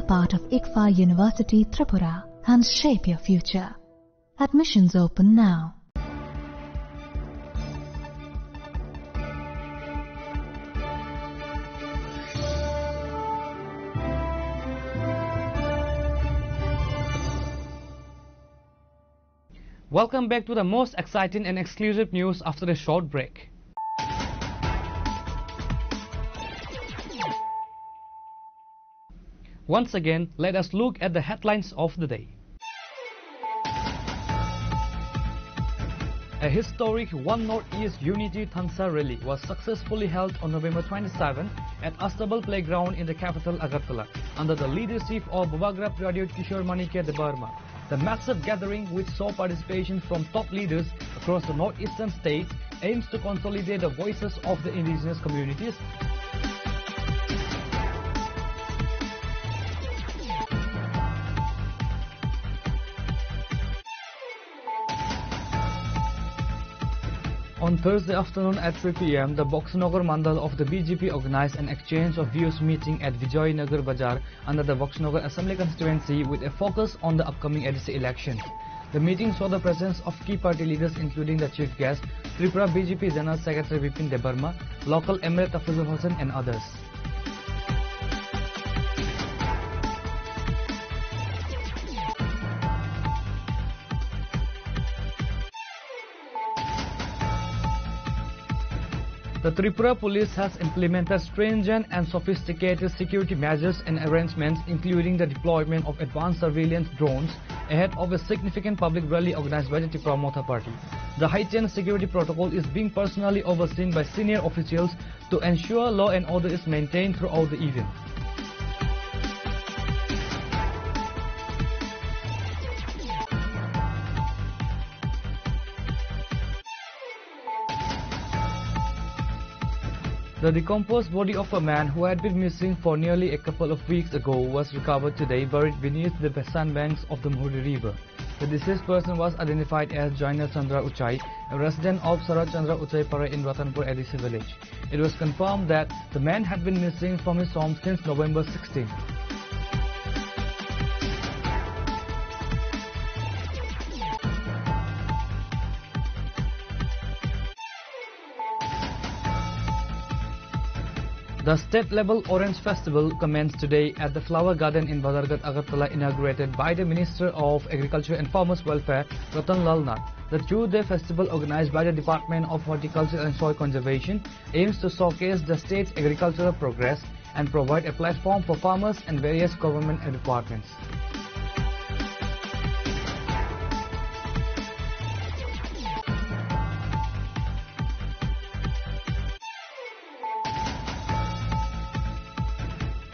S22: part of ICFA University Tripura and shape your future. Admissions open now.
S16: Welcome back to the most exciting and exclusive news after a short break. Once again, let us look at the headlines of the day. A historic One Northeast Unity Thansa rally was successfully held on November 27 at Astabal Playground in the capital Agartala under the leadership of Babagra Pradyot Kishore Manikya Debarma. The massive gathering, which saw participation from top leaders across the northeastern states, aims to consolidate the voices of the indigenous communities. On Thursday afternoon at 3 p.m., the Boxnagar Mandal of the BJP organized an exchange of views meeting at Vijaynagar Bazaar under the Boxnagar Assembly constituency with a focus on the upcoming ADC election. The meeting saw the presence of key party leaders including the chief guest, Tripura BJP General Secretary Vipin Debarma, local MLA Tafizul Hossain and others. The Tripura police has implemented stringent and sophisticated security measures and arrangements, including the deployment of advanced surveillance drones ahead of a significant public rally organized by the Tripura Motha Party. The heightened security protocol is being personally overseen by senior officials to ensure law and order is maintained throughout the event. The decomposed body of a man who had been missing for nearly a couple of weeks ago was recovered today, buried beneath the sandbanks of the Muhuri River. The deceased person was identified as Joyner Chandra Uchai, a resident of Sarat Chandra Uchai Para in Ratanpur ADC village. It was confirmed that the man had been missing from his home since November 16. The state-level Orange Festival commenced today at the Flower Garden in Bazargat, Agartala, inaugurated by the Minister of Agriculture and Farmers Welfare, Ratan Lal Nath. The two-day festival, organized by the Department of Horticulture and Soil Conservation, aims to showcase the state's agricultural progress and provide a platform for farmers and various government departments.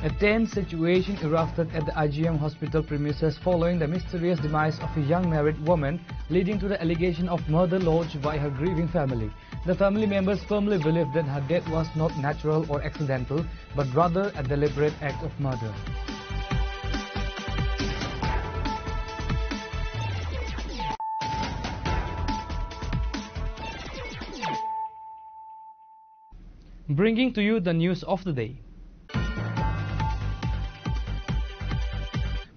S16: A tense situation erupted at the IGM hospital premises following the mysterious demise of a young married woman, leading to the allegation of murder lodged by her grieving family. The family members firmly believe that her death was not natural or accidental, but rather a deliberate act of murder. Bringing to you the news of the day.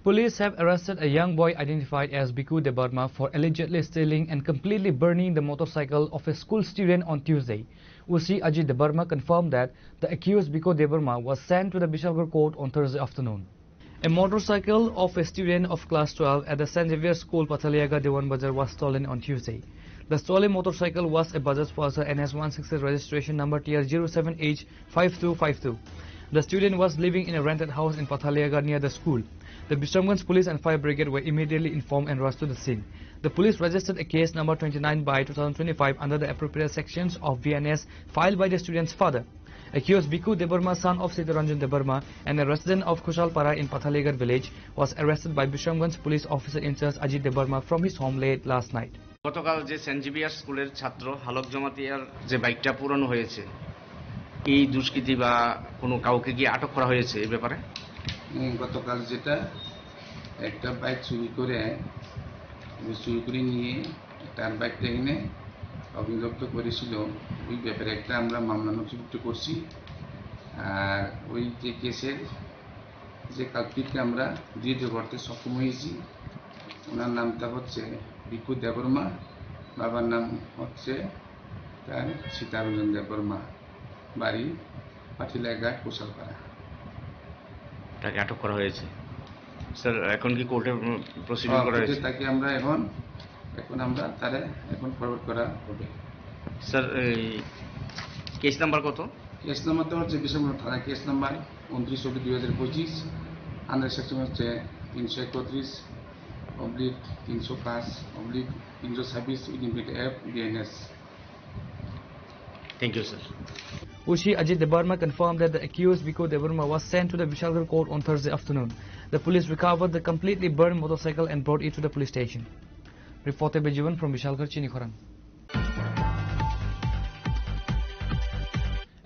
S16: Police have arrested a young boy identified as Biku Debarma for allegedly stealing and completely burning the motorcycle of a school student on Tuesday. Usi Ajit Debarma confirmed that the accused Biku Debarma was sent to the Bishalgarh court on Thursday afternoon. A motorcycle of a student of class 12 at the St. Xavier School, Pathaliaga, Dewan Bazar was stolen on Tuesday. The stolen motorcycle was a Bajaj Pulsar NS160 registration number TR07H5252. The student was living in a rented house in Pathaliaga near the school. The Bishamganj Police and Fire Brigade were immediately informed and rushed to the scene. The police registered a case number 29/2025 under the appropriate sections of VNS filed by the student's father. Accused Biku Debarma, son of Sitaranjan Debarma and a resident of Kushalpara in Pathaliagar village, was arrested by Bishamganj Police Officer in charge Ajit Debarma from his home late last night.
S8: গতকাল যে Saint Xavier স্কুলের ছাত্র Hulk জমাতিয়ার যে বাইকটা পুরানো হয়েছে, এই দুষ্কৃতী বা কোনো কাউকে কি আটক করা হয়েছে এই ব্যাপারে?
S10: গতকাল যেটা একটা বাইক চুরি করে নিয়ে তার বাইকটা এনে অগ্নিদগ্ধ করেছিল, ওই ব্যাপারে একটা আমরা মামলা নথিভুক্ত করছি। আর ওই যে কেসের যে কালপিটকে আমরা ধৃত করতে সক্ষম হয়েছি। ওনার নামটা হচ্ছে বিকু দেববর্মা, বাবার নাম হচ্ছে তার সীতারঞ্জন দেববর্মা, বাড়ি পাটিলাঘাট কোশালপাড়া।
S8: তাকে আটক করা হয়েছে স্যার। এখন কি কোর্টে প্রসিডিং করা হয়েছে?
S10: তাকে আমরা এখন আমরা তারে এখন ফরওয়ার্ড করা হবে।
S8: স্যার এই কেস নাম্বার কত?
S10: কেস নাম্বারটা হচ্ছে বিশালগড় থানা কেস নাম্বার 29/2025, আন্ডার সেকশন হচ্ছে 331/305/326 ইডিমিট F BNS।
S8: Thank you, sir.
S16: Ushi Ajit Debarma confirmed that the accused Biko Debarma was sent to the Vishalgarh court on Thursday afternoon. The police recovered the completely burned motorcycle and brought it to the police station. Reported by Jivan from Vishalgarh, Chinikhoran.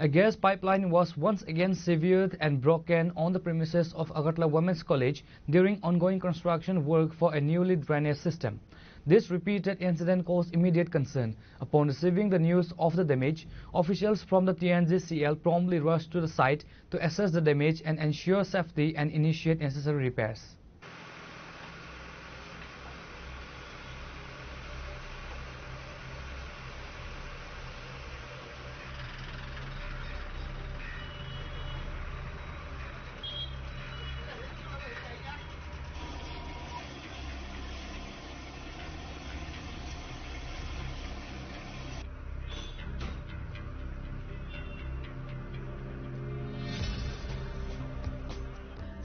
S16: A gas pipeline was once again severed and broken on the premises of Agartala Women's College during ongoing construction work for a newly drainage system. This repeated incident caused immediate concern. Upon receiving the news of the damage, officials from the TNGCL promptly rushed to the site to assess the damage and ensure safety and initiate necessary repairs.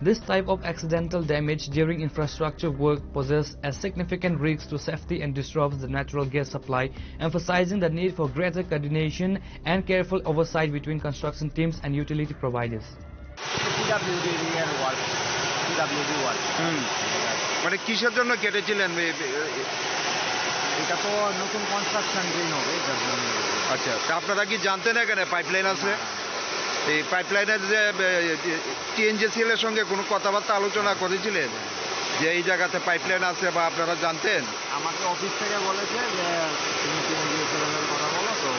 S16: This type of accidental damage during infrastructure work poses a significant risk to safety and disrupts the natural gas supply, emphasizing the need for greater coordination and careful oversight between construction teams and utility providers.
S2: মানে কিসের জন্য কেটেছিলেন?
S11: এটা তো নতুন construction drain হবে।
S2: আচ্ছা, তা আপনারা কি জানতেন এখানে পাইপলাইন আছে? এই পাইপলাইনের যে TNGCL এর সঙ্গে কোনো কথাবার্তা আলোচনা করেছিলেন যে এই জায়গাতে পাইপলাইন আছে, বা আপনারা জানতেন?
S11: আমাকে অফিস থেকে বলেছে যে তুমি TNGCL এর কথা বলো, তো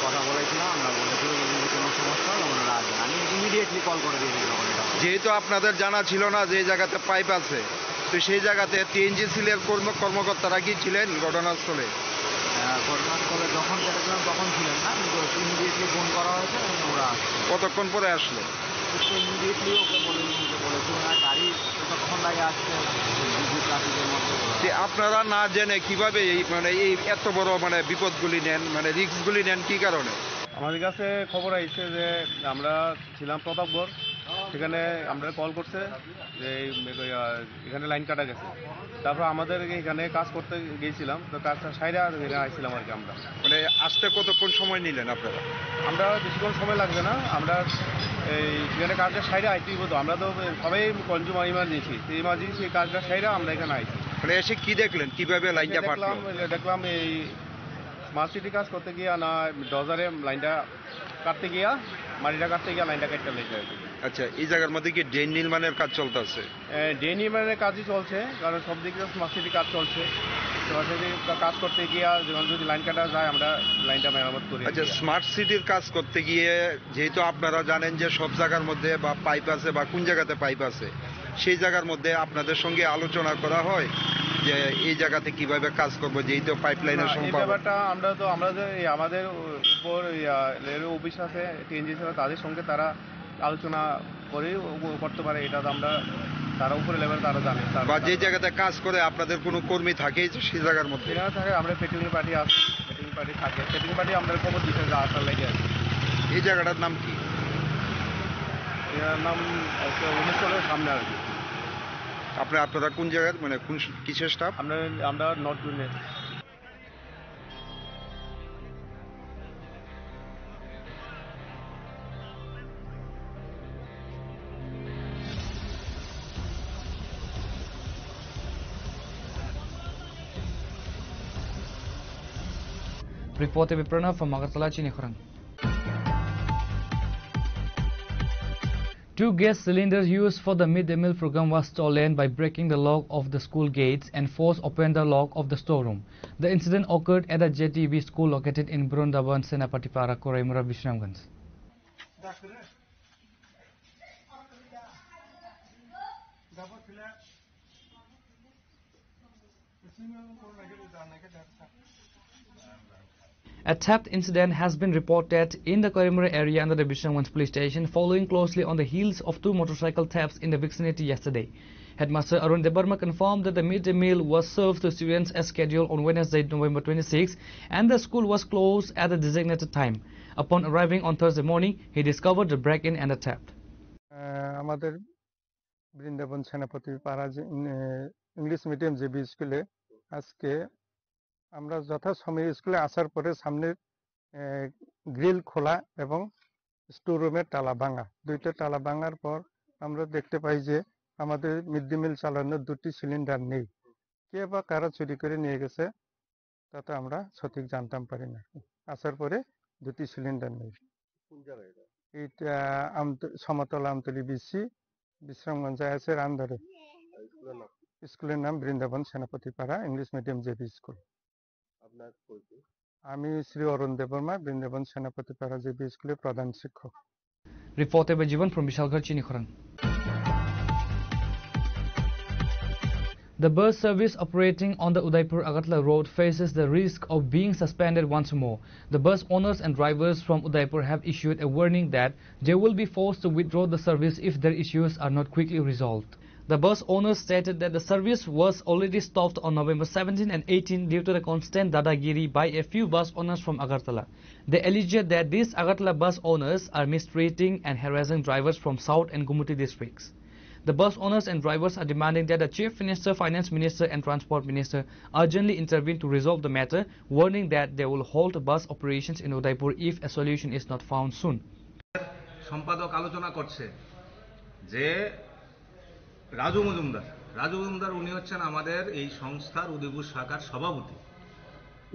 S11: কথা বলেছিলাম, আমরা বলেছিলাম যদি কোনো সমস্যা হলে ওনারা আসবেন। আমি ইমিডিয়েটলি কল করে দিয়েছিলাম।
S2: যেহেতু আপনাদের জানা ছিল না যে এই জায়গাতে পাইপ আছে, তো সেই জায়গাতে TNGCL এর কর্মকর্তারা কি ছিলেন ঘটনাস্থলে?
S11: ঘটনাস্থলে যখন কেটেছিলাম তখন ছিলেন না, কিন্তু ইমিডিয়েটলি ফোন করা হয়েছে, ওরা
S2: কতক্ষণ পরে আসলো?
S11: ইমিডিয়েটলি ওকে বলেছিল না, গাড়ি কতক্ষণ লাগে আসছে ট্রাফিকের মধ্যে।
S2: আপনারা না জেনে কিভাবে এই এত বড় বিপদগুলি নেন, রিস্কগুলি নেন কি কারণে?
S18: আমাদের কাছে খবর আইছে যে আমরা ছিলাম প্রতাপগড়, সেখানে আমরা কল করছে যে এখানে লাইন কাটা গেছে। তারপর আমাদের এখানে কাজ করতে গিয়েছিলাম, তো কাজটা সাইডে আইছিলাম আর কি। আমরা
S2: আসতে কতক্ষণ সময় নিলেন আপনারা?
S18: আমরা বেশিক্ষণ সময় লাগবে না, আমরা এই যেখানে কাজটা সাইডে আইতেই হতো। আমরা তো সবাই কনজিউমার ইমার্জেন্সি, সেই ইমার্জেন্সি কাজটা সাইডে আমরা এখানে আইছি।
S2: এসে কি দেখলেন, কিভাবে লাইনটা ফাটলো?
S18: দেখলাম এই স্মার্ট সিটি কাজ করতে গিয়া না ডজারে লাইনটা কাটতে গিয়া, মাটিটা কাটতে গিয়া লাইনটা কেটে লেগে গেছে।
S2: আচ্ছা, এই জায়গার মধ্যে কি ড্রেন নির্মাণের কাজ চলতেছে?
S18: ড্রেন নির্মাণের কাজই চলছে, কারণ সব দিকে স্মার্ট সিটি কাজ চলছে। কাজ করতে গিয়া যদি লাইন কাটা যায়, আমরা লাইনটা মেরামত করি।
S2: আচ্ছা, স্মার্ট সিটির কাজ করতে গিয়ে যেহেতু আপনারা জানেন যে সব জায়গার মধ্যে বা পাইপ আছে বা কোন জায়গাতে পাইপ আছে, সেই জায়গার মধ্যে আপনাদের সঙ্গে আলোচনা করা হয় যে এই জায়গাতে কিভাবে কাজ করবো, যেহেতু পাইপলাইনের
S18: ব্যাপারটা আমরা আমাদের উপর অফিস আছে TNGCL, তাদের সঙ্গে তারা আলোচনা করে করতে পারে। এটা তো আমরা তারা উপরে লেভেল তারা জানে।
S2: বা যে জায়গাতে কাজ করে আপনাদের কোনো কর্মী থাকে সেই জায়গার মধ্যে?
S18: থাকে, আমরা পেট্রোলিং পার্টি আছে, পেট্রোলিং পার্টি থাকে, পেট্রোলিং পার্টি আমাদের খবর দিতে আসার লেগে আছে।
S2: এই জায়গাটার নাম কি?
S18: এর নাম উমেশপুরের সামনে আর কি।
S2: আপনারা কোন জায়গার কোন কিসের স্টাফ?
S18: আমরা north union.
S16: Reported by Pranav from Agartala, Chinikhoran. 2 gas cylinders used for the midday meal program was stolen by breaking the lock of the school gates and forced open the lock of the storeroom. The incident occurred at a JTB school located in Brundaban, Senapatipara, Koraimura, Vishramganj. A theft incident has been reported in the Korimura area under the Bishamganj police station, following closely on the heels of 2 motorcycle thefts in the vicinity yesterday. Headmaster Arun Debarma confirmed that the midday meal was served to students as scheduled on Wednesday, November 26, and the school was closed at the designated time. Upon arriving on Thursday morning, he discovered the break-in and the theft.
S15: আমাদের বৃন্দাবন সেনাপতি পাড়া English medium JB স্কুলে আজকে আমরা যথাসময়ে স্কুলে আসার পরে সামনে গ্রিল খোলা এবং স্টোর রুমের তালা ভাঙা, 2টা তালা ভাঙার পর আমরা দেখতে পাই যে আমাদের মিড ডে মিল চালানোর 2টি সিলিন্ডার নেই। কে বা কারা চুরি করে নিয়ে গেছে তা তো আমরা সঠিক জানতাম পারি না। আসার পরে 2টি সিলিন্ডার নেই। এটা সমতলা আমতলী বিসি বিশ্রামগঞ্জ আছে রামধরে। স্কুলের নাম বৃন্দাবন সেনাপতি পাড়া ইংলিশ মিডিয়াম জেবি স্কুল। আমি শ্রী অরুণ দেববর্মা, বৃন্দাবন সেনাপতি পাড়া জেবি স্কুলের প্রধান শিক্ষক।
S16: Reported by Jivan from Vishalgarh, Chinikhorang. The bus service operating on the Udaipur-Agartala road faces the risk of being suspended once more. The bus owners and drivers from Udaipur have issued a warning that they will be forced to withdraw the service if their issues are not quickly resolved. The bus owners stated that the service was already stopped on November 17 and 18 due to the constant dadagiri by a few bus owners from Agartala. They alleged that these Agartala bus owners are mistreating and harassing drivers from South and Gumuti districts. The bus owners and drivers are demanding that the Chief Minister, Finance Minister and Transport Minister urgently intervene to resolve the matter, warning that they will halt bus operations in Udaipur if a solution is not found soon.
S17: সম্পাদক আলোচনা করছে যে রাজু মজুমদার উনি হচ্ছেন আমাদের এই সংস্থার উদয়পুর শাখার সভাপতি।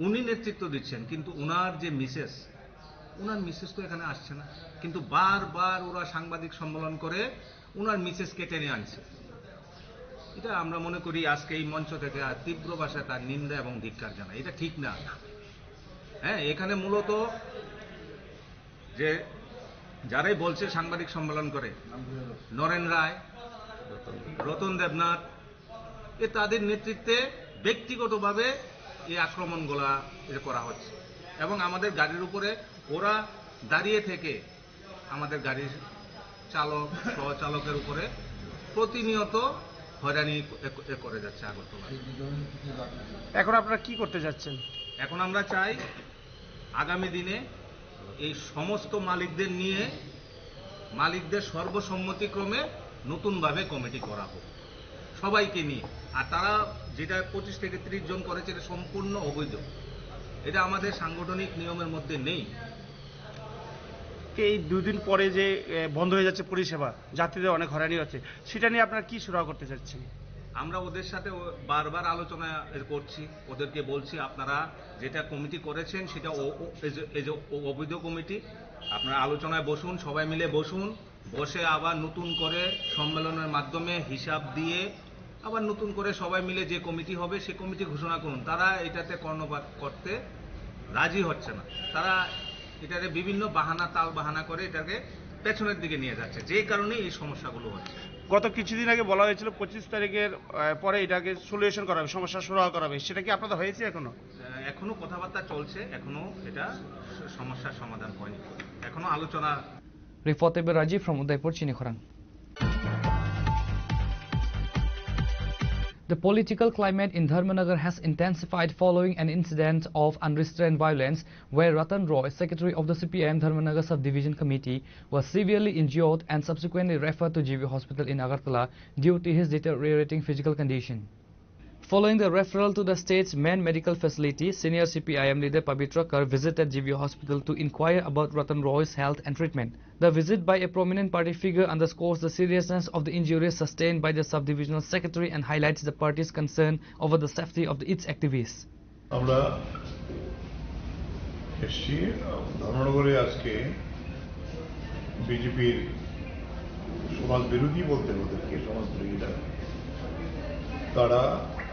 S17: উনি নেতৃত্ব দিচ্ছেন, কিন্তু ওনার যে ওনার মিসেস তো এখানে আসছে না, কিন্তু বারবার ওরা সাংবাদিক সম্মেলন করে ওনার মিসেসকে টেনে আনছে। এটা আমরা মনে করি আজকে এই মঞ্চ থেকে তীব্র ভাষায় তার নিন্দা এবং ধিক্কার জানাই। এটা ঠিক না। হ্যাঁ, এখানে মূলত যে যারাই বলছে সাংবাদিক সম্মেলন করে, নরেন রায়, রতন দেবনাথ, তাদের নেতৃত্বে ব্যক্তিগতভাবে এই আক্রমণগুলা করা হচ্ছে এবং আমাদের গাড়ির উপরে ওরা দাঁড়িয়ে থেকে আমাদের গাড়ির চালক সহচালকের উপরে প্রতিনিয়ত হয়রানি করে যাচ্ছে আগরতলা।
S23: এখন আপনারা কি করতে যাচ্ছেন?
S17: এখন আমরা চাই আগামী দিনে এই সমস্ত মালিকদের নিয়ে মালিকদের সর্বসম্মতিক্রমে নতুনভাবে কমিটি করা হোক, সবাইকে নিয়ে। আর তারা যেটা 25 থেকে 30 জন করেছে এটা সম্পূর্ণ অবৈধ। এটা আমাদের সাংগঠনিক নিয়মের মধ্যে নেই।
S23: এই 2 দিন পরে যে বন্ধ হয়ে যাচ্ছে পরিষেবা, যাত্রীদের অনেক হয়রানি হচ্ছে, সেটা নিয়ে আপনারা কি সুরাহা করতে চাচ্ছেন?
S17: আমরা ওদের সাথে বারবার আলোচনা করছি, ওদেরকে বলছি আপনারা যেটা কমিটি করেছেন সেটা অবৈধ কমিটি, আপনারা আলোচনায় বসুন, সবাই মিলে বসুন, বসে আবার নতুন করে সম্মেলনের মাধ্যমে হিসাব দিয়ে আবার নতুন করে সবাই মিলে যে কমিটি হবে সে কমিটি ঘোষণা করুন। তারা এটাতে কর্ণপাত করতে রাজি হচ্ছে না। তারা এটাকে বিভিন্ন তাল বাহানা করে এটাকে পেছনের দিকে নিয়ে যাচ্ছে, যে কারণে এই সমস্যাগুলো হচ্ছে।
S23: গত কিছুদিন আগে বলা হয়েছিল 25 তারিখের পরে এটাকে সলিউশন করা হবে, সমস্যা সুরাহা করা হবে, সেটা কি আপনাদের হয়েছে?
S17: এখনো কথাবার্তা চলছে, এখনো এটা সমস্যার সমাধান হয়নি, এখনো আলোচনা।
S16: Reported by Rajiv from Udaipur, Chinikhorang. The political climate in Dharmanagar has intensified following an incident of unrestrained violence where Ratan Roy, secretary of the CPIM Dharmanagar Subdivision Committee, was severely injured and subsequently referred to GV Hospital in Agartala due to his deteriorating physical condition. Following the referral to the state's main medical facility, senior CPIM leader Pavitra Kar visited GV Hospital to inquire about Ratan Roy's health and treatment. The visit by a prominent party figure underscores the seriousness of the injuries sustained by the subdivisional secretary and highlights the party's concern over the safety of its activists.
S24: আমরা এসছি ধর্মনগরে আজকে বিজেপির সমাজ বিরোধী বলতে ওদেরকে সমাজ বিরোধীরা তারা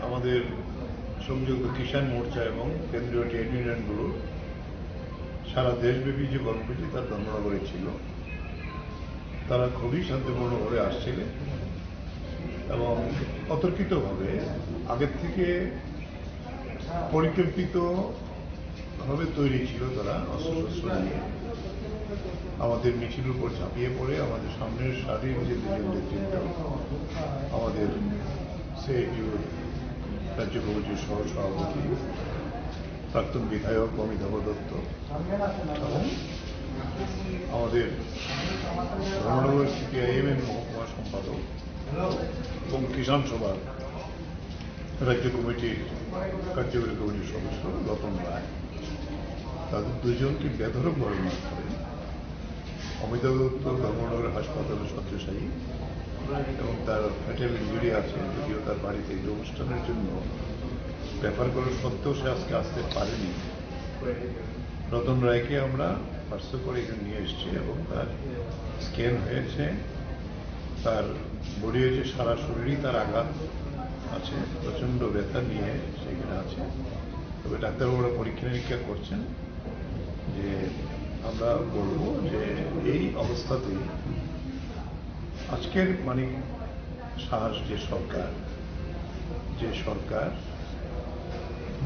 S24: আমাদের সংযুক্ত কিষাণ মোর্চা এবং কেন্দ্রীয় ট্রেড ইউনিয়নগুলো সারা দেশব্যাপী যে কর্মসূচি তার ধর্মনগরে ছিল, তারা খুবই শান্তিপূর্ণভাবে আসছিলেন এবং অতর্কিতভাবে আগের থেকে পরিকল্পিতভাবে তৈরি ছিল তারা অস্ত্রশস্ত্র নিয়ে আমাদের মিছিলের উপর ঝাঁপিয়ে পড়ে আমাদের সামনের সারির যে দুজন নেতৃত্ব আমাদের সিআইটিউ রাজ্য কমিটির সহ সভাপতি প্রাক্তন বিধায়ক অমিতাভ দত্ত এবং আমাদের ধর্মনগর সিপিআইএম এর মহকুমা সম্পাদক এবং কিষাণ সভার রাজ্য কমিটির কার্যকরী কমিটির সদস্য রতন রায় তাদের দুজনকে বেধড়কভাবে মার করে অমিতাভ দত্ত ধর্মনগর হাসপাতালে শয্যাশায়ী এবং তার ফ্যাটাল ইঞ্জুরি আছে, যদিও তার বাড়িতে এই অনুষ্ঠানের জন্য রেফার করার সত্ত্বেও সে আজকে আসতে পারেনি। রতন রায়কে আমরা পার্সেল করে এখানে নিয়ে এসেছি এবং তার স্ক্যান হয়েছে, তার বডি হয়েছে, সারা শরীরই তার আঘাত আছে, প্রচণ্ড ব্যথা নিয়ে সেখানে আছে। তবে ডাক্তারবাবুরা পরীক্ষা নিরীক্ষা করছেন যে আমরা বলবো যে এই অবস্থাতেই আজকের মানে সাহস যে সরকার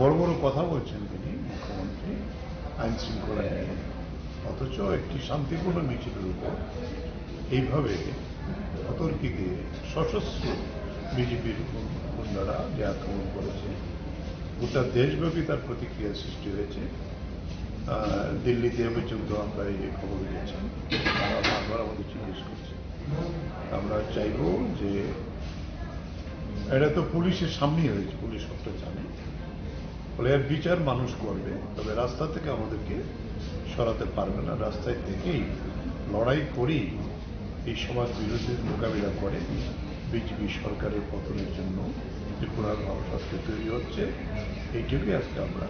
S24: বড় বড় কথা বলছেন তিনি মুখ্যমন্ত্রী আইন শৃঙ্খলা নিয়ে, অথচ একটি শান্তিপূর্ণ মিছিলের উপর এইভাবে অতর্কিতে সশস্ত্র বিজেপির গুন্ডারা যে আক্রমণ করেছে, গোটা দেশব্যাপী তার প্রতিক্রিয়া সৃষ্টি হয়েছে। দিল্লিতে পর্যন্ত আমরা এই খবর পেয়েছি, তারা বারবার আমাদের জিজ্ঞেস করছে। আমরা চাইব যে এটা তো পুলিশের সামনেই হয়েছে, পুলিশ সবটা জানে, ফলে এর বিচার মানুষ করবে। তবে রাস্তা থেকে আমাদেরকে সরাতে পারবে না, রাস্তায় থেকেই লড়াই করেই এই সমাজ বিরোধীর মোকাবিলা করে বিজেপি সরকারের পতনের জন্য ত্রিপুরার ভাবসাস্ত্র তৈরি হচ্ছে। এইটুকুই আজকে আমরা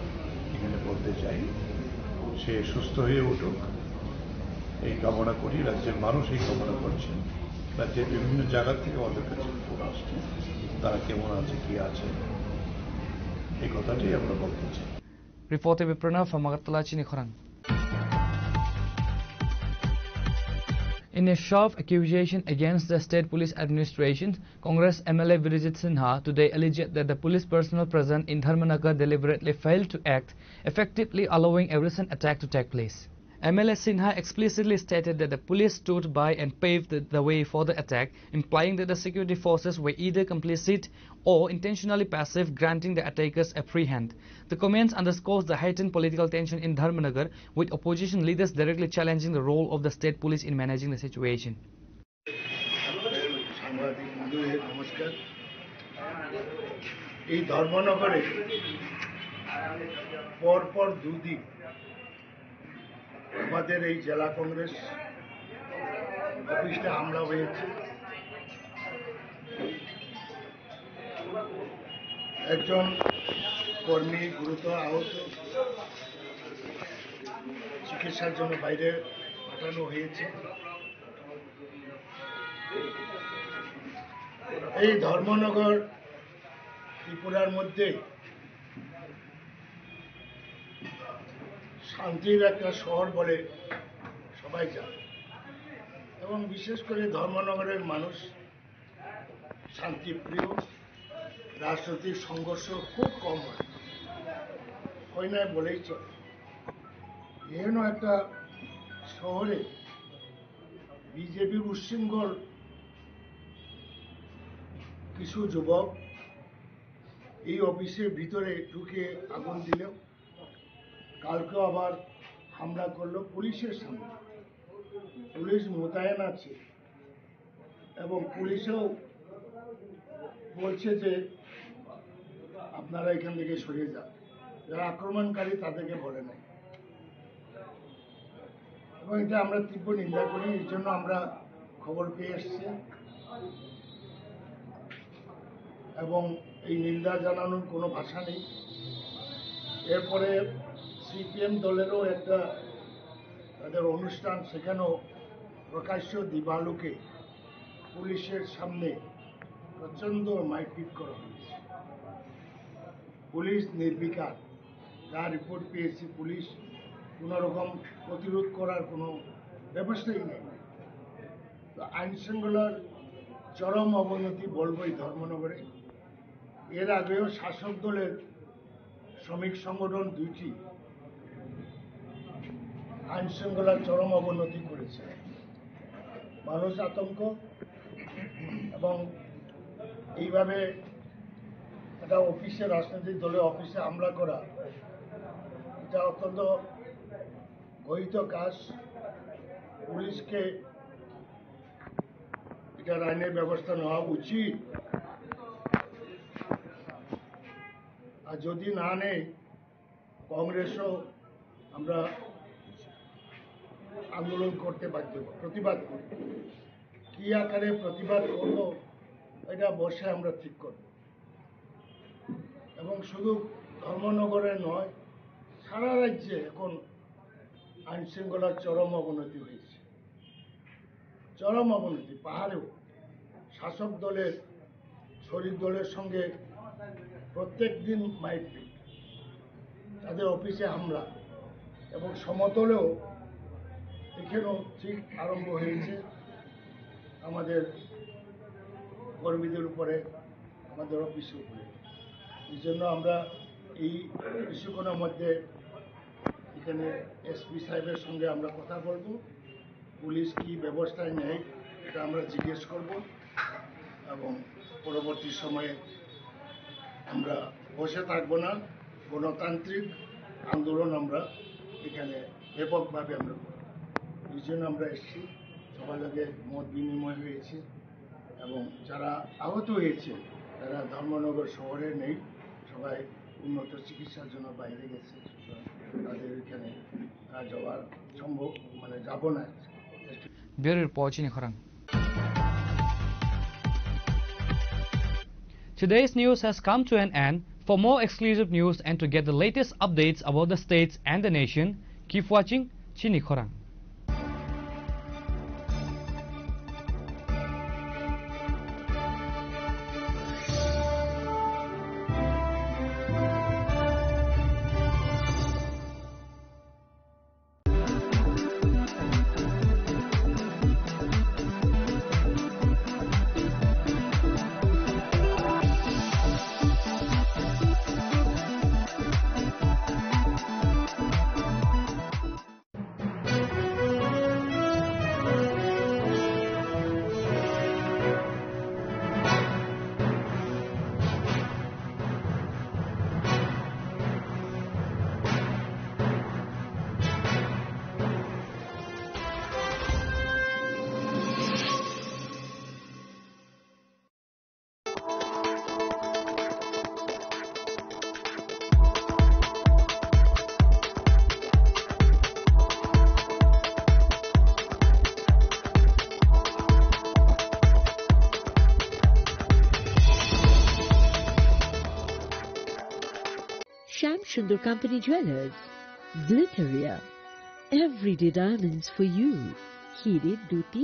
S24: এখানে বলতে চাই। সে সুস্থ হয়ে উঠুক এই কামনা করি, রাজ্যের মানুষ এই কামনা করছেন। রাজ্যের বিভিন্ন জায়গা থেকে আমাদের কাছে ফোন আসছে, তারা কেমন আছে, কি আছে, এই কথাটাই আমরা বলতে চাই।
S16: Reported by Pranav from Agartala, Chinikhorang. In a sharp accusation against the state police administration, Congress MLA Virijit Sinha today alleged that the police personnel present in Dharmanagar deliberately failed to act effectively, allowing a recent attack to take place. MLA Sinha explicitly stated that the police stood by and paved the way for the attack, implying that the security forces were either complicit or intentionally passive, granting the attackers a free hand. The comments underscores the heightened political tension in Dharmanagar, with opposition leaders directly challenging the role of the state police in managing the situation.
S1: নমস্কার। এই ধর্মনগরে পরপর দুদিন আমাদের এই জেলা কংগ্রেস অফিসে হামলা হয়েছে। একজন কর্মী গুরুতর আহত, চিকিৎসার জন্য বাইরে পাঠানো হয়েছে। এই ধর্মনগর ত্রিপুরার মধ্যে শান্তির একটা শহর বলে সবাই জানে, এবং বিশেষ করে ধর্মনগরের মানুষ শান্তিপ্রিয়, রাজনৈতিক সংঘর্ষ খুব কম হয় না বলেই চলে। এহেন একটা শহরে বিজেপির উচ্ছৃঙ্খল কিছু যুবক এই অফিসের ভিতরে ঢুকে আগুন দিল, কালকেও আবার হামলা করলো পুলিশের সামনে। পুলিশ মোতায়েন আছে এবং পুলিশও বলছে যে আপনারা এখান থেকে সরে যান, যারা আক্রমণকারী তাদেরকে বলে নাই। এবং এটা আমরা তীব্র নিন্দা করি, এই জন্য আমরা খবর পেয়ে এসছি এবং এই নিন্দা জানানোর কোনো ভাষা নেই। এরপরে সিপিএম দলেরও একটা তাদের অনুষ্ঠান, সেখানেও প্রকাশ্য দিবালোকে পুলিশের সামনে প্রচণ্ড মারপিট করা হয়েছে। পুলিশ নির্বিকার, যা রিপোর্ট পেয়েছি পুলিশ কোনো রকম প্রতিরোধ করার কোনো ব্যবস্থাই নেই। তো আইন শৃঙ্খলার চরম অবনতি বলবই ধর্মনগরে। এর আগেও শাসক দলের শ্রমিক সংগঠন দুইটি আইন শৃঙ্খলার চরম অবনতি করেছে। মানুষ আতঙ্ক এবং এইভাবে একটা অফিসে, রাজনৈতিক দলের অফিসে হামলা করা, এটা অত্যন্ত ঘোষিত কাজ। পুলিশকে এটার আইনের ব্যবস্থা নেওয়া উচিত, আর যদি না নেই কংগ্রেসও আমরা আন্দোলন করতে বাধ্য, প্রতিবাদ করব। কি আকারে প্রতিবাদ করব এটা বসে আমরা ঠিক করব। এবং শুধু ধর্মনগরে নয়, সারা রাজ্যে এখন আইন শৃঙ্খলার চরম অবনতি হয়েছে, চরম অবনতি। পাহাড়েও শাসক দলের, শরিক দলের সঙ্গে প্রত্যেক দিন মারপিট, তাদের অফিসে হামলা, এবং সমতলেও এখানেও ঠিক আরম্ভ হয়েছে আমাদের কর্মীদের উপরে, আমাদের অফিসের উপরে। এই জন্য আমরা এই কিছুক্ষণের মধ্যে এখানে এসপি সাহেবের সঙ্গে আমরা কথা বলবো, পুলিশ কি ব্যবস্থায় নেয় এটা আমরা জিজ্ঞেস করব, এবং পরবর্তী সময়ে আমরা বসে থাকবো না, গণতান্ত্রিক আন্দোলন আমরা এখানে ব্যাপকভাবে আমরা করব। এই জন্য আমরা এসেছি, সবার লগে মত বিনিময় হয়েছে, এবং যারা আহত হয়েছে তারা ধর্মনগর শহরে নেই, সবাই উন্নত চিকিৎসার জন্য বাইরে গেছে। তাদের এখানে যাওয়ার সম্ভব যাব না।
S16: Bureau Report Chini Khorang. Today's news has come to an end. For more exclusive news and to get the latest updates about the states and the nation, keep watching Chini Khorang.
S3: Sham Sundar Company Jewelers, Glitteria, everyday diamonds for you. হিরের দুটি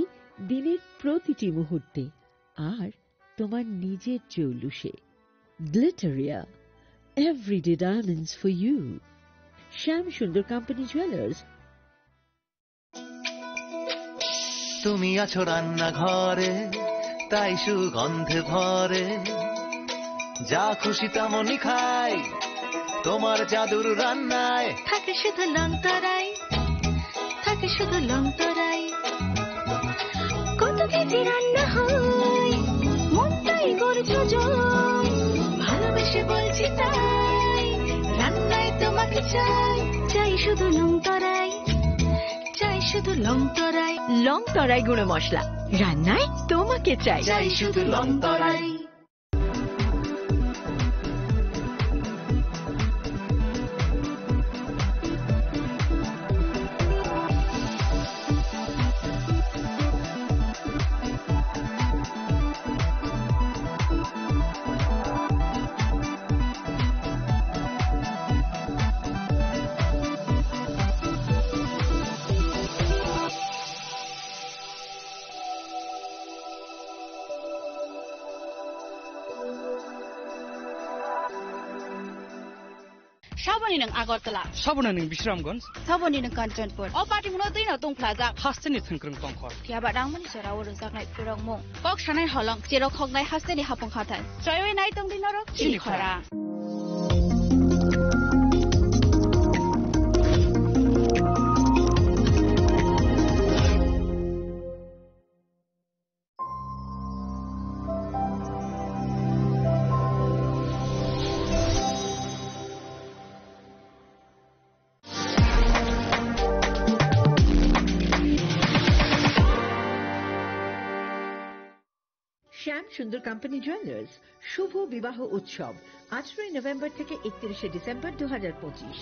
S3: দিনের প্রতিটি মুহূর্তে আর তোমার নিজের জৌলুসে। Glitteria, everyday diamonds for you. Sham Sundar Company Jewelers.
S4: তুমি আছো রান্না ঘরে, তাই সুগন্ধে ভরে, যা খুশি তেমনই খাই, তোমার জাদুর রান্নায়
S5: থাকে শুধু লংতরাই, থাকে শুধু লংতরাই। কত কেজি রান্না হয়, মনটাই গড়ছো জয়, ভালোবেসে বলছি তাই, রান্নায় তোমাকে চাই, চাই শুধু লংতরাই, চাই শুধু লংতরাই। লংতরাই গুঁড়ো মশলা, রান্নায় তোমাকে চাই, চাই শুধু লংতরাই।
S6: Saboni ng Agartala.
S16: Sabona ning Bisramganj.
S6: Saboni ng Kanchanpur. O pati mo na din atong plaza.
S16: Hasteni thengkrung tongkhor.
S6: Tiaba rangmani sora oro zaknai purang mo. Kok shanai halang chero khognai hasteni hapong khatan. Choyoi nai tong dinoro chili khara.
S3: শ্যাম সুন্দর company jewellers শুভ বিবাহ উৎসব 18 November থেকে 31 December 2025।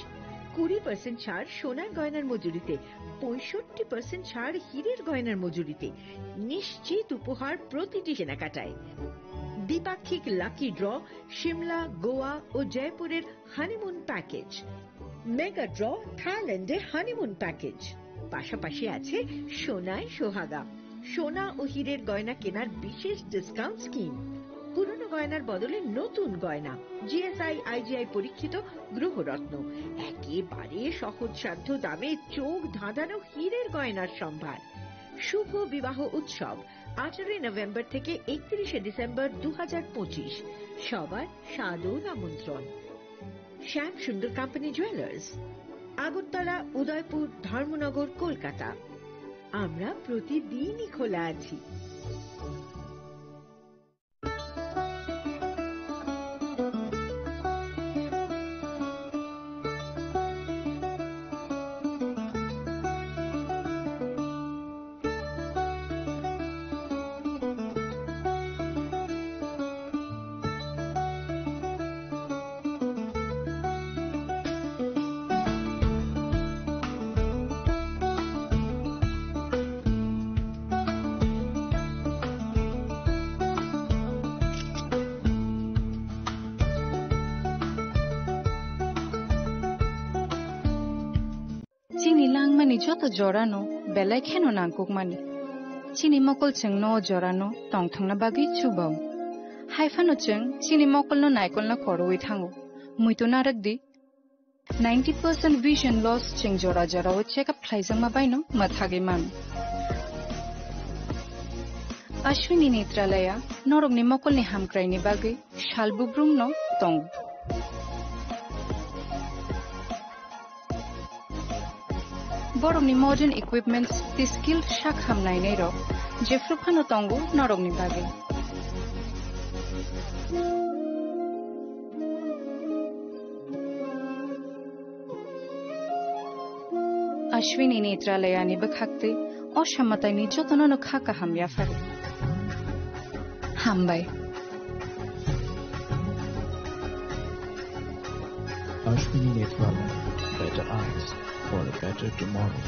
S3: 20% ছাড় সোনার গয়নার মজুরিতে, 65% ছাড় হীরের গয়নার মজুরিতে, নিশ্চিত উপহার প্রতিটি কেনাকাটায়। দ্বিপাক্ষিক লাকি ড্র, শিমলা, গোয়া ও জয়পুরের হানিমুন প্যাকেজ, মেগা ড্র থাইল্যান্ডে হানিমুন প্যাকেজ। পাশাপাশি আছে সোনায় সোহাগা, সোনা ও হীরের গয়না কেনার বিশেষ ডিসকাউন্ট স্কিম। পুরনো গয়নার বদলে নতুন গয়না, জিএসআই আইজিআই পরীক্ষিত গ্রহরত্ন, একেবারে সহজসাধ্য দামে চোখ ধাঁধানো হীরের গয়নার সম্ভার। শুভ বিবাহ উৎসব 18 নভেম্বর থেকে 31 ডিসেম্বর 2025। সবার সাদর আমন্ত্রণ। শ্যাম সুন্দর কোম্পানি জুয়েলার্স, আগরতলা, উদয়পুর, ধর্মনগর, কলকাতা। আমরা প্রতিদিনই খোলা আছি।
S7: Chini langmani joto jorano belai kheno nangkukmani. Chini mokol cheng no jorano tongthangna bagi chubau. Haifano cheng chini mokol no naikol na koroi thango. Muito naragdi 90% vision loss cheng jora jora o check up khlaijang ma baino mathage man. Ashwini Netralaya norog ni mokol ni hamkrai ni bagi shalbubrum no tong. Borong ni modern equipments the skill shak hamnai nei ro jefruphano tongo norong ni bage. Ashwini Netralaya ni bakhakte oshammatai ni jotono no khaka hamya fare. Hambai.
S12: Ashwini Netralaya, better eyes for a better tomorrow.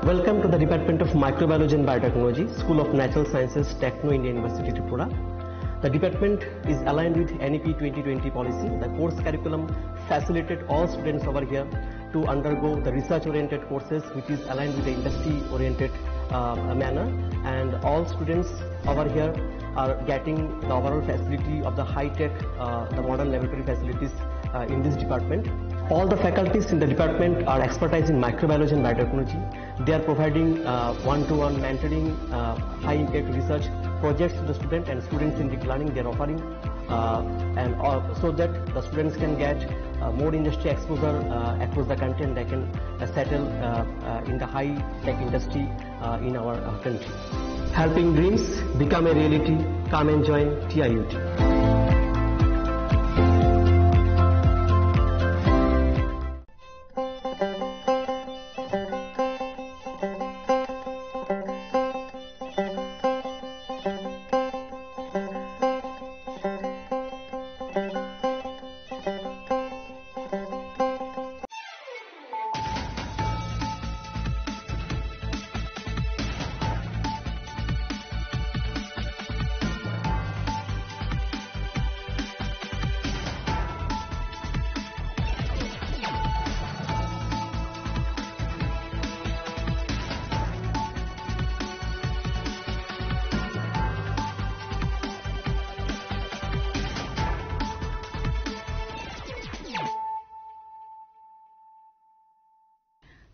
S13: Welcome to the Department of Microbiology and Biotechnology, School of Natural Sciences, Techno India University, Tripura. The department is aligned with NEP 2020 policy. The course curriculum facilitated all students over here to undergo the research-oriented courses, which is aligned with the industry-oriented manner, and all students over here are getting the overall facility of the high-tech, the modern laboratory facilities in this department. All the faculties in the department are expertise in microbiology and biotechnology. They are providing one-to-one mentoring, high-impact research projects to the student, and students in deep learning they are offering, and so that the students can get more industry exposure across the country, and they can settle in the high-tech industry in our country. Helping dreams become a reality. Come and join TIUT.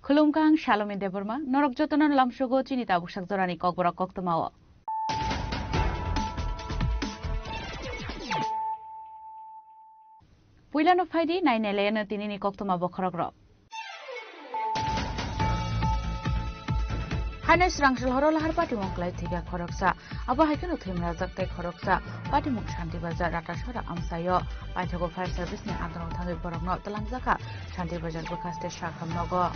S9: Khulumkang Shalom Deborma, Norok Jotonon Lamshogo, Chinita Bushak Zorani Kokbora Koktomawa. Puilan of Heidi, 9 Elena Tinini Koktoma Bokrogro. Hanes Rangshal Horola Harpati Monklai Tiga Koroksa, Abba Hakan Tim Razak Koroksa, Pati Mukshanti Bazar Ratashora Amsayo, Paitago Fire Service in Adon Tangi Borogno, Talangzaka, Shanti Bazar Bukaste Shakam Nogo.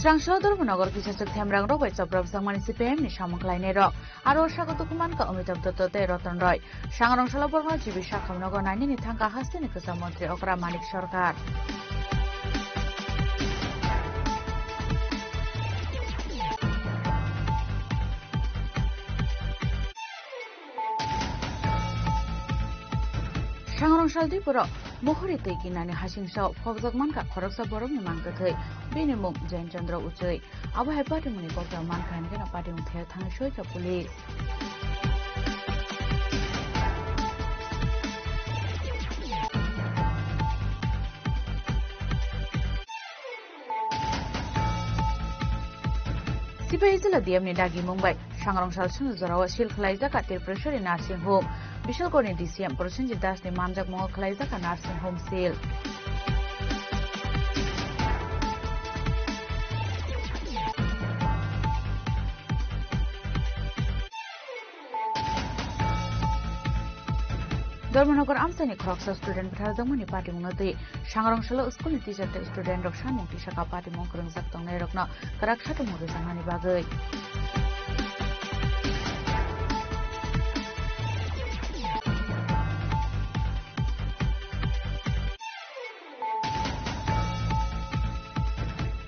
S9: Rangshal Durbanogor Kisasuk Temrang Roy Sobrov Samani CPM ni Shamuklai Nero, Aro Shakotukuman ka Umitab Tote Roton Roy, Shangrong Shalaborma Jibi Shakam Nogo Nani ni Tanka Hastini Kusamontri Okra Manik Shorkar. Shangrong Shaldi Puro, Mohori Tekinani Hashing Shaw, Fogzakman ka Koroksa Borom ni Mankatai, Binimum Jain Chandra Uchui, Abu Hepati Munikota Manka and Gana Pati Muthe Tangashoika Police. Sipahizula Diamni Dagi Mumbai, Shangrong Shalsun Zorawa Shil Klaizaka Tir Pressure in Nursing Home, Bishal Koni DCM Poroshinji Das ni Manjak Mo Klaizaka Nursing Home Sale. Dormanogor Amsani Kroksa student Bharazamani Party Munati, Shangrong Shala School teacher student of Shanmung Tishaka Party Monkurung Zaktong Nerokna, Karakshatu Murizamani Bagai.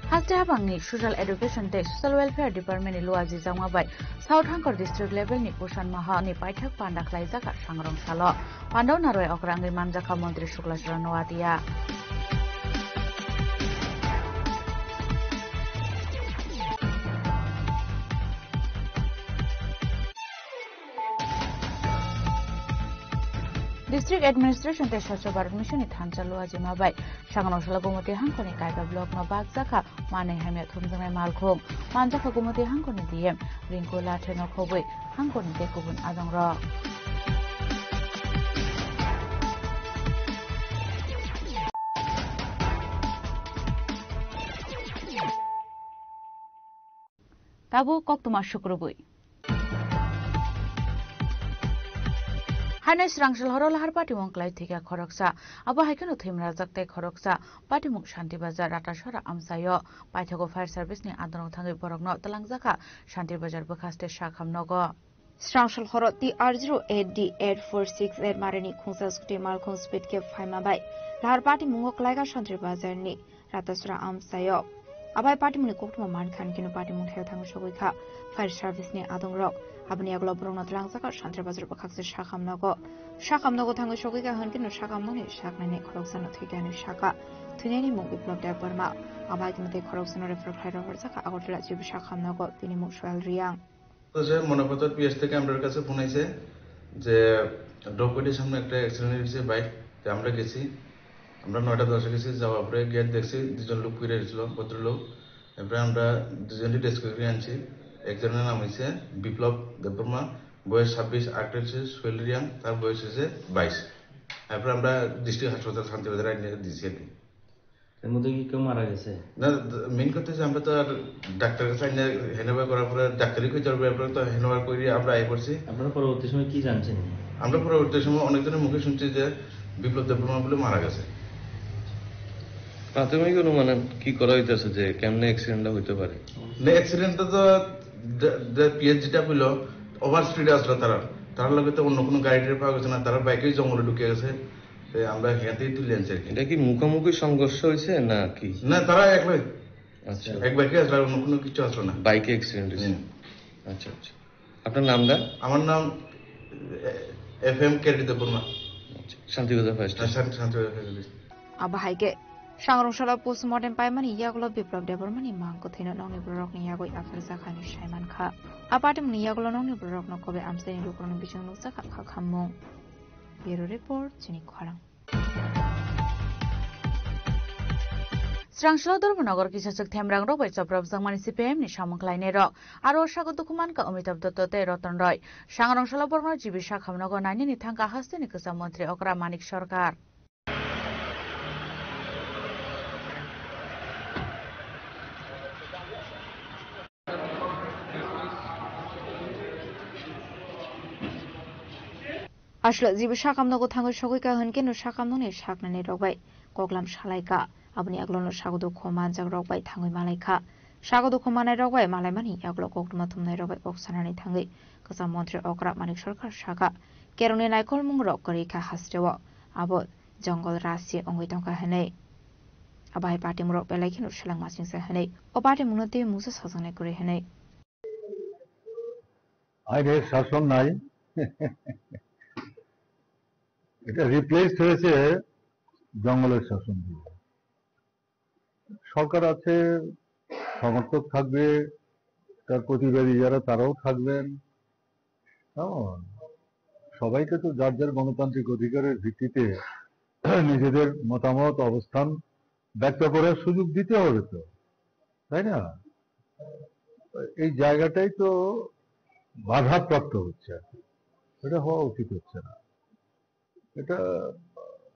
S9: Hastabangni Social Education Day Social Welfare Department ni Luazi Zangwabai South Hankor District Level ni Pushan Maha ni Paithak Pandak Laizaka Shangrong Shalo Pandau Naroi Okrangi Manjaka Montri Shukla Shranwatia District Administration te Shasho Bharat Mission it Hanchalu Ajimabai, Shangrong Shala Gomoti Hankoni Kaika Block no Bagzaka, Mane Hamiat Humzame Malcolm, Manjaka Gomoti Hankoni DM, Rinko Lateno Kobe, Hankoni Dekubun Adongra. Tabu Koktuma Shukrubui. Hanes Rangshal Horola Harpati Monklai Tiga Koroksa, Abba Hakan Uthim Razak Koroksa, Pati Muk Shanti Bazar Ratashora Amsayo, Paitago Fire Service ni Adon Tangi Borogno, Talangzaka, Shanti Bazar Bukaste Shakam Nogo.
S19: Rangshal Horot the R08D846 Marini Kunsaskute Malcolm Speed Cape Faimabai, Lahar Pati Mungoklaga Shanti Bazar ni Ratasura Amsayo. Abai Pati Munikokma Mankan Kino Pati Mukhang Shogika, Fire Service ni Adon Rock. Abni aglo brong Talangzaka Shanti Bazar Bakakse Shakam Nogo. Shakam Nogo Tango Shogika Hankin Shakam Noni Shaknani Koroksan Tigani Shaka. Tunani Mugi Block de Burma. Abakim de Koroksan Reflector Horsaka Outlet Jib Shakam Nogo, Tinimu Shwell Riang.
S20: Monopotor PS থেকে আমাদের কাছে phone আইছে যে ডকোডের সামনে একটা accident হয়েছে bike তে আমরা গেছি আমরা 9টা 10 গেছি যাওয়ার পরে গেট দেখছি দুজন লোক ফিরে এসেছিল ভদ্রলোক এরপরে আমরা দুজনই ডেস্ক্রিপশন আনছি একজনের নাম হইছে বিপ্লব দেববর্মা বয়স 26 আর্টিস্ট সোয়েলরিয়াং তার বয়স হচ্ছে 22 এরপর আমরা ডিস্ট্রিক্ট হাসপাতাল শান্তিবাজার নিয়ে দিয়েছি
S21: এর মধ্যে কি কেউ মারা গেছে
S20: না মেইন কথা যে আমরা তো আর ডাক্তারের কাছে হেনওভার করার পরে ডাক্তারি কই যাবে এরপর তো হেনওভার করি আমরা আই করছি
S21: আপনারা পরবর্তী সময় কি জানছেন
S20: আমরা পরবর্তী সময় অনেকজনের মুখে শুনছি যে বিপ্লব দেববর্মা বলে মারা গেছে
S21: প্রাথমিক অনুমান কি করা হইতাছে যে কেমনে অ্যাক্সিডেন্টটা হইতে পারে
S20: না অ্যাক্সিডেন্টটা তো পিএইচডিটা হইল ওভার স্পিডে আসলো তার লগে তো অন্য কোনো গাড়িতে পাওয়া গেছে না তারা বাইকেই জঙ্গলে ঢুকে গেছে আমরা হেঁটেই তুলে আনছি
S21: এটা কি মুখোমুখি সংঘর্ষ হয়েছে না কি
S20: না তারা একলাই আচ্ছা এক বাইকে আসলো অন্য কোনো কিছু আসলো না
S21: বাইকে অ্যাক্সিডেন্ট হয়েছে আচ্ছা আচ্ছা আপনার নামটা
S20: আমার নাম FM KD Debbarma
S21: Shantibazar first
S20: Shantibazar first
S19: Abba Haike Sangrongshalo postmortem paimani yagulo biplab debormani mangko thina nongni borokni yagoi after zakhani shaiman kha apartment yagulo nongni borokno kobe amseni lukroni bijong nuksa kha khamung bureau report chini khwarang Srangshalo Dormanagar kisasuk themrang rok bai choprab jangmani CPM ni samangklaine rok aro sago dokuman ka Amitabh Dutto te Ratan Roy Sangrongshalo borno jibisha khamnago naini ni thangka hasteni kasa mantri Okra Manik Sarkar Ashla jibisha khamnago thango sogoika honke no sakamnoni saknani rokbai koklam salaika abni aglono sagodo khoman jak rokbai thangoi malaika sagodo khomanai rokbai malaimani aglo koktuma thumnai rokbai oksanani thangai kasa mantri Okra Manik Sarkar saka keroni naikol mungrok korika hasrewo abo jongol rasi ongoi tongka hanai abai party murok belaikino selang masingsa hanai o party munate musa sajanai kore hanai
S8: আইনের শাসন নাই এটা replace হয়েছে জঙ্গলের শাসন দিয়ে সরকার আছে সমর্থক থাকবে তার প্রতিবাদী যারা তারাও থাকবেন সবাইকে তো যার যার গণতান্ত্রিক অধিকারের ভিত্তিতে নিজেদের মতামত অবস্থান ব্যক্ত করার সুযোগ দিতে হবে তো তাই না এই জায়গাটাই তো বাধাপ্রাপ্ত হচ্ছে এটা হওয়া উচিত হচ্ছে না এটা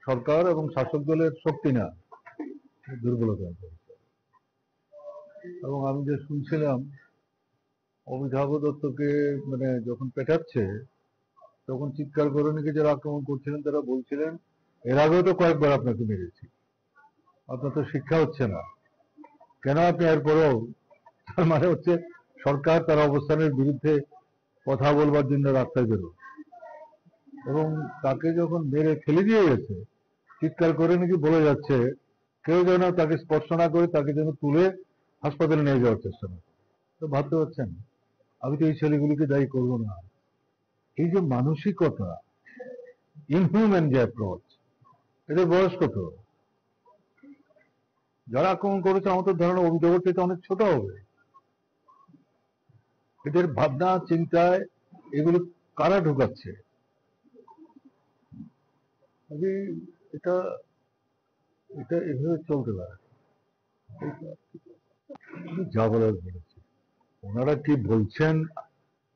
S8: সরকার এবং শাসক দলের শক্তি না দুর্বলতা এবং আমি যে শুনছিলাম অমিতাভ দত্তকে মানে যখন পেটাচ্ছে তখন চিৎকার করে নাকি যারা আক্রমণ করছিলেন তারা বলছিলেন এর আগেও তো কয়েকবার আপনাকে মেরেছি আপনার তো শিক্ষা হচ্ছে না কেন আপনি এরপরেও তার মানে হচ্ছে সরকার তার অবস্থানের বিরুদ্ধে কথা বলবার জন্য রাস্তায় বেরো এবং তাকে যখন মেরে ফেলে দিয়ে গেছে চিৎকার করে নাকি বলে যাচ্ছে কেউ যেন তাকে স্পর্শ না করে তাকে যেন তুলে হাসপাতালে নিয়ে যাওয়ার চেষ্টা করে তো ভাবতে পারছেন আমি তো এই ছেলেগুলিকে দায়ী করবো না এই যে মানসিকতা ইনহিউম্যান যে অ্যাপ্রোচ এদের বয়স কত যারা আক্রমণ করেছে আমাদের ধারণা অভিযোগের থেকে অনেক ছোট হবে এদের ভাবনা চিন্তায় এগুলো কারা ঢুকাচ্ছে এটা এটা এভাবে চলতে পারে যা বলার বলেছে ওনারা কি বলছেন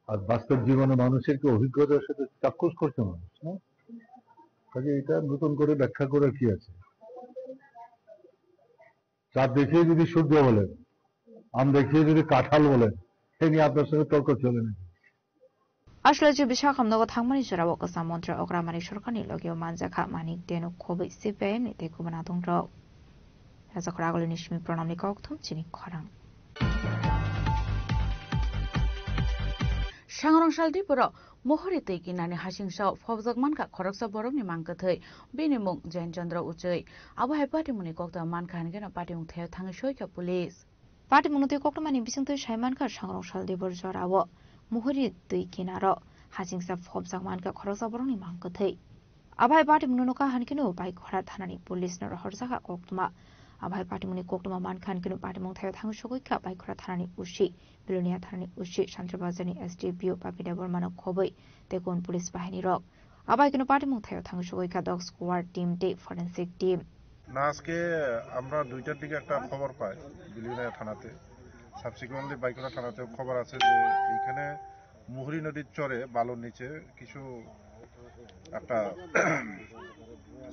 S8: আর বাস্তব জীবনে মানুষের কি অভিজ্ঞতার সাথে চাক্ষুষ করছে মানুষ না কাজে এটা নতুন করে ব্যাখ্যা করার কি আছে চাঁদ দেখিয়ে যদি সূর্য বলেন আম দেখিয়ে যদি কাঁঠাল বলেন সে নিয়ে আপনার সঙ্গে তর্ক চলে না
S19: Ashla jibisha khamnago thangmani jarabo kasa mantri Okra Manik Sarkarni logio manjakha Manik Denu khobai CPM ni te kubana dongro Rajakora agoli nishmi pranamni kokthum chini khwarang Sangrongshal Dipuro mohori tei kinani hasingsa phobjakmanka khoroksa borokni mangkathai bini mung Jain Chandra Uchai abo hai party muni kokta manka hangena party mung theo thangi soika police party munute koktamani bisingtoi saimanka Sangrongshal Dipur jorabo mohori tei kinaro hasingsa phobjakmanka khoroksa borokni mangkathai abai party mununoka hankeno bai khora thanani police nor horjaka koktuma abai party muni koktuma manka hankeno party mung theo thangi soika bai khora thanani ushi Bilonia Tharani Ushi Chandrabazani SDPO Papida Bormano Khoboi Tekon Police Bahini Rock Abai Kino Party Mung Theo Thang Sogoika Dog Squad Team Day Forensic Team
S10: না আজকে আমরা 2টার দিকে একটা খবর পাই বিলিয়নিয়া থানাতে subsequently বাইকরা থানাতেও খবর আছে যে এখানে মুহুরী নদীর চরে বালুর নিচে কিছু একটা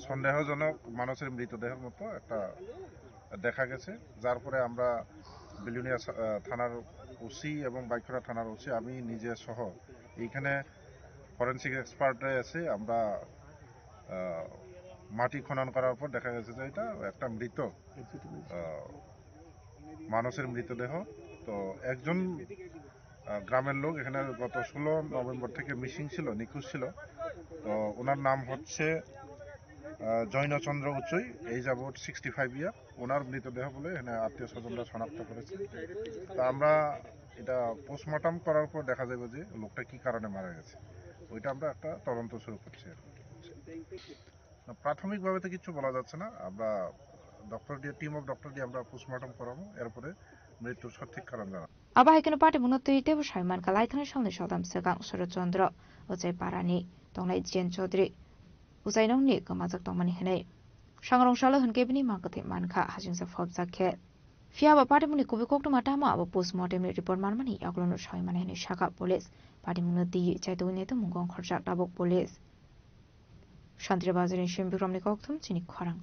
S10: সন্দেহজনক মানুষের মৃতদেহের মতো একটা দেখা গেছে যার পরে আমরা বিলিয়নিয়া থানার ওসি এবং বাইকরা থানার ওসি আমি নিজে সহ এইখানে ফরেনসিক এক্সপার্টে এসে আমরা মাটি খনন করার পর দেখা গেছে যে এটা একটা মৃত মানুষের মৃতদেহ তো একজন গ্রামের লোক এখানে গত 16 নভেম্বর থেকে মিসিং ছিল নিখোঁজ ছিল তো ওনার নাম হচ্ছে জৈনচন্দ্র উচ্চই এজ অ্যাবাউট 65 ইয়ার ওনার মৃতদেহ বলে এখানে আত্মীয় স্বজনরা শনাক্ত করেছে তা আমরা এটা পোস্টমর্টম করার পর দেখা যাবে যে লোকটা কি কারণে মারা গেছে ওইটা আমরা একটা তদন্ত শুরু করছি প্রাথমিকভাবে তো কিছু বলা যাচ্ছে না আমরা ডক্টর দিয়ে টিম অফ ডক্টর দিয়ে আমরা পোস্টমর্টম করাবো, এরপরে মৃত্যুর সঠিক কারণ জানাবো।
S19: আবাহাইকেন পার্টি মুনতইতে সাইমান কালাইথানের সামনে সদাম সেগাং শরৎচন্দ্র উজাই পারানি তংনাই জেন চৌধুরী উজাই নংনি গমাজাক তংমানি হनै সাংরংশাল হনকেबिनि मागते मानखा हाजिंसा फबजाखे फियाबा पार्टीमुनि कुबिकक माटामा अब पोस्टमर्टम रिपोर्ट मानमानि याग्लोनो साइमाने हनै शाखा पुलिस पार्टीमुनि दि चाइतोनेतो मुंगं खरजा दाबक पुलिस शान्तिबाजारनि शिमबिक्रमनि कक्थम चिनि खरां